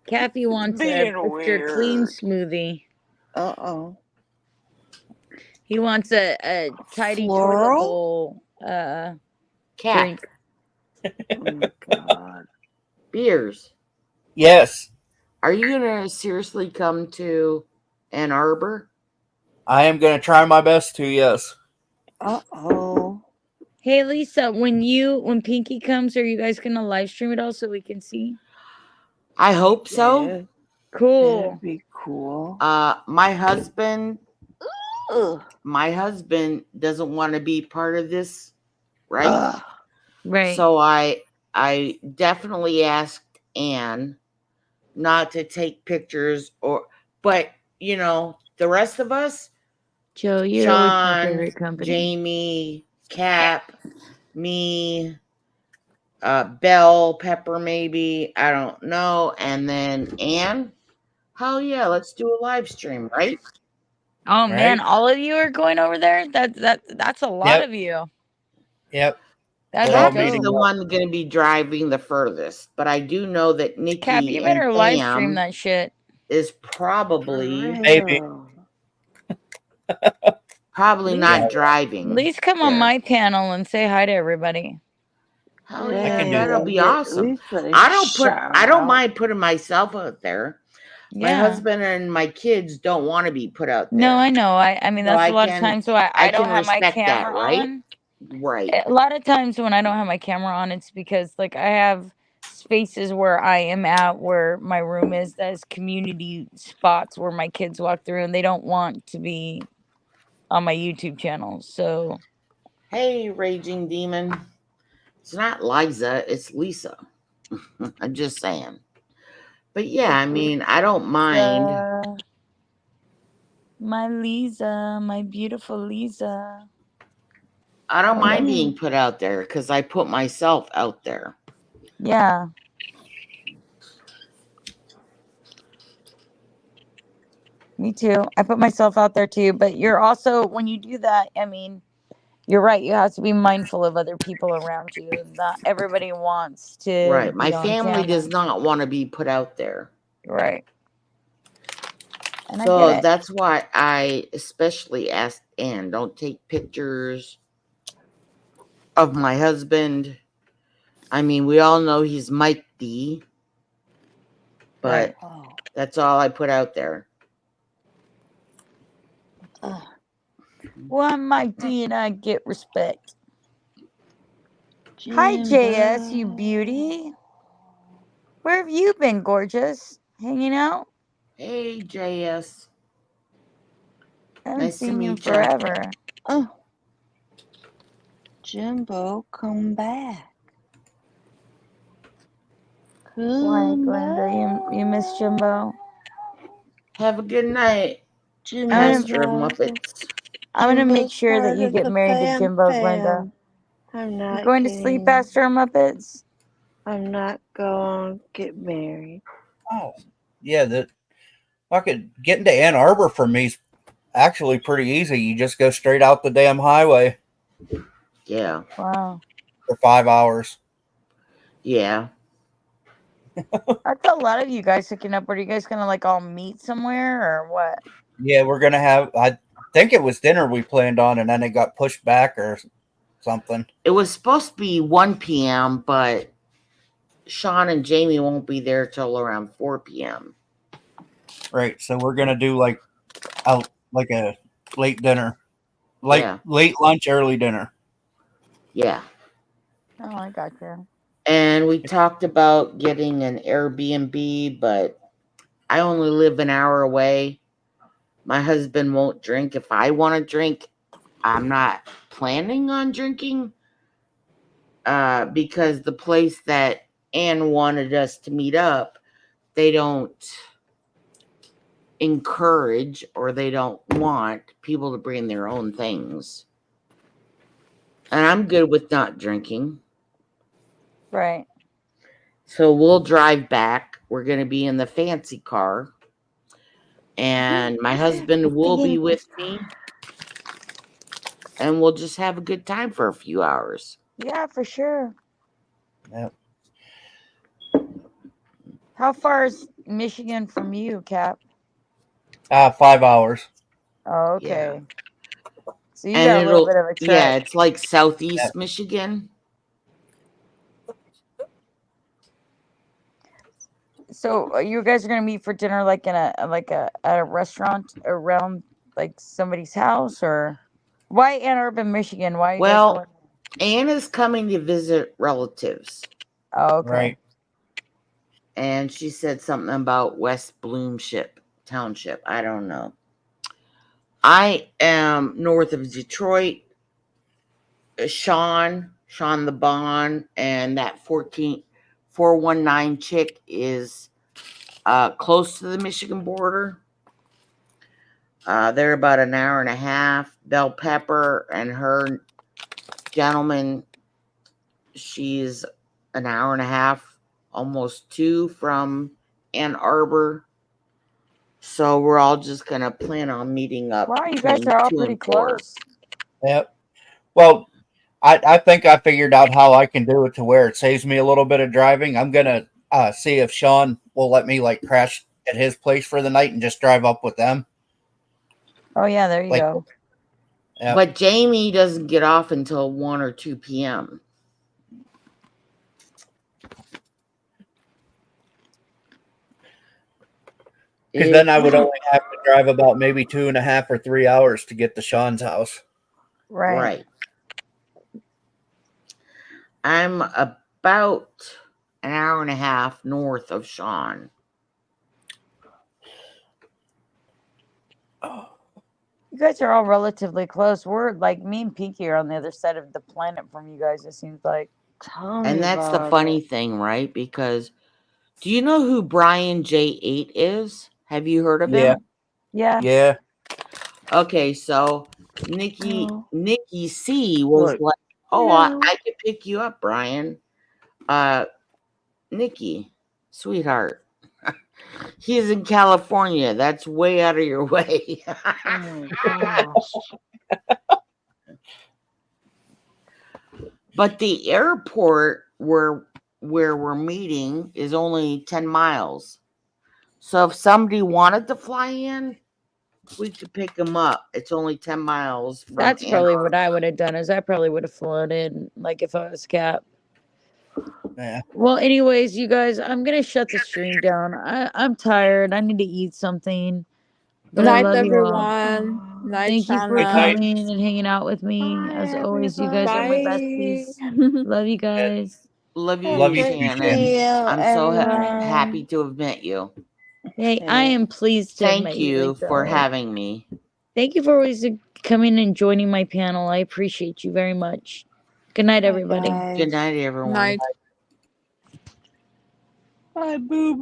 Cappy wants a Mr. Clean smoothie. Uh-oh. He wants a tidy toilet bowl drink. Oh my god. Beers. Yes. Are you gonna seriously come to Ann Arbor? I am going to try my best to, yes. Uh-oh. Hey, Lisa, when Pinky comes, are you guys going to live stream it all so we can see? I hope so. Yeah. Cool. That'd be cool. My husband doesn't want to be part of this, right? Right. So I definitely asked Ann not to take pictures but the rest of us, Joe, you're always my Sean, favorite company. Jamie, Cap, me, Belle, Pepper, maybe, I don't know, and then Ann. Hell yeah, let's do a live stream, right? Oh man, all of you are going over there? That's a lot of you. Yep. That's Cappy's the one going to be driving the furthest, but I do know that Nikki Cap, you better and live Sam stream that shit. is probably Maybe. probably not driving. At least come on my panel and say hi to everybody. Hell yeah, that'll be awesome. I don't mind putting myself out there. My husband and my kids don't want to be put out there. No, I know. I mean, So that's a lot of times why I don't can have my respect camera that, right? on. Right. A lot of times when I don't have my camera on, it's because like I have spaces where I am at where my room is as community spots where my kids walk through and they don't want to be on my YouTube channel. So hey, Raging Demon. It's not Liza, it's Lisa. I'm just saying. But yeah, I mean, I don't mind. My Lisa, my beautiful Lisa. I don't mind being put out there because I put myself out there. Yeah. Me too. I put myself out there too, but you're also, when you do that, I mean, you're right. You have to be mindful of other people around you. Not everybody wants to. Right. My be on family camera. does not want to be put out there. Right. And so I get it. that's why I especially asked Anne, don't take pictures of my husband. I mean, we all know he's Mike D. But that's all I put out there. Well, I'm Mike D and I get respect. Hi, JS, you beauty. Where have you been, gorgeous? Hanging out? Hey, JS. I haven't Nice to seen you meet ya. forever. Oh, Jimbo, come back. Why, Glenda? You miss Jimbo? Have a good night, Master of Muppets. I'm gonna make sure that you get married to Jimbo, Glenda. I'm not. You going to sleep, Pastor Muppets? I'm not going to get married. Oh, yeah. That fucking getting to Ann Arbor for me is actually pretty easy. You just go straight out the damn highway. Yeah. Wow. For 5 hours. Yeah. That's a lot of you guys hooking up. Are you guys gonna like all meet somewhere or what? Yeah, we're gonna have. I think it was dinner we planned on, and then it got pushed back or something. It was supposed to be 1 p.m., but Sean and Jamie won't be there till around 4 p.m. Right. So we're gonna do like a late dinner, late lunch, early dinner. Yeah. Oh, I got you. And we talked about getting an Airbnb, but I only live an hour away. My husband won't drink. If I want to drink, I'm not planning on drinking because the place that Anne wanted us to meet up, they don't encourage or they don't want people to bring their own things. And I'm good with not drinking. Right. So we'll drive back. We're going to be in the fancy car. And my husband will be with me. And we'll just have a good time for a few hours. Yeah, for sure. Yep. How far is Michigan from you, Cap? 5 hours. Oh, okay. Yeah. So you got a little bit of a trek. Yeah, it's like southeast Michigan. So you guys are gonna meet for dinner like in at a restaurant around like somebody's house, or why Ann Arbor, Michigan? Why are you guys going? Anne is coming to visit relatives. Oh, okay. Right. And she said something about West Bloomship Township. I don't know. I am north of Detroit. Sean the Bond, and that 419 chick is close to the Michigan border. They're about an hour and a half. Bell Pepper and her gentleman, she's an hour and a half, almost 2 from Ann Arbor. So we're all just going to plan on meeting up. Wow, you guys are all pretty close. Yep. Well, I think I figured out how I can do it to where it saves me a little bit of driving. I'm going to see if Sean will let me like crash at his place for the night and just drive up with them. Oh, yeah, there you go. Yep. But Jamie doesn't get off until 1 or 2 p.m. Because then I would only have to drive about maybe 2.5 or 3 hours to get to Sean's house. Right. I'm about an hour and a half north of Sean. You guys are all relatively close. We're like me and Pinky are on the other side of the planet from you guys, it seems like. And that's the funny thing, right? Because do you know who Brian J8 is? Have you heard of him? Yeah. Yeah. Okay, so Nikki C was Look. like, "Oh, No. I could pick you up, Brian." Nikki, sweetheart, he's in California. That's way out of your way. Oh gosh. But the airport where we're meeting is only 10 miles. So if somebody wanted to fly in, we could pick them up. It's only 10 miles from That's Ann probably Arbor. what I would have done. Is I probably would have flown in, like if I was Cap. Yeah. Well, anyways, you guys, I'm gonna shut the stream down. I'm tired. I need to eat something. But I Night, love you all. everyone. Night, Thank you for Shannon. coming and hanging out with me. As always, you guys are my besties. Love you guys. Love you, Love you, Shannon. Shannon. I'm so happy to have met you. Hey, I am pleased to have Thank met you for Rachel. having me. Thank you for always coming and joining my panel. I appreciate you very much. Good night, everybody. Good night, everyone. Night. Bye, boo.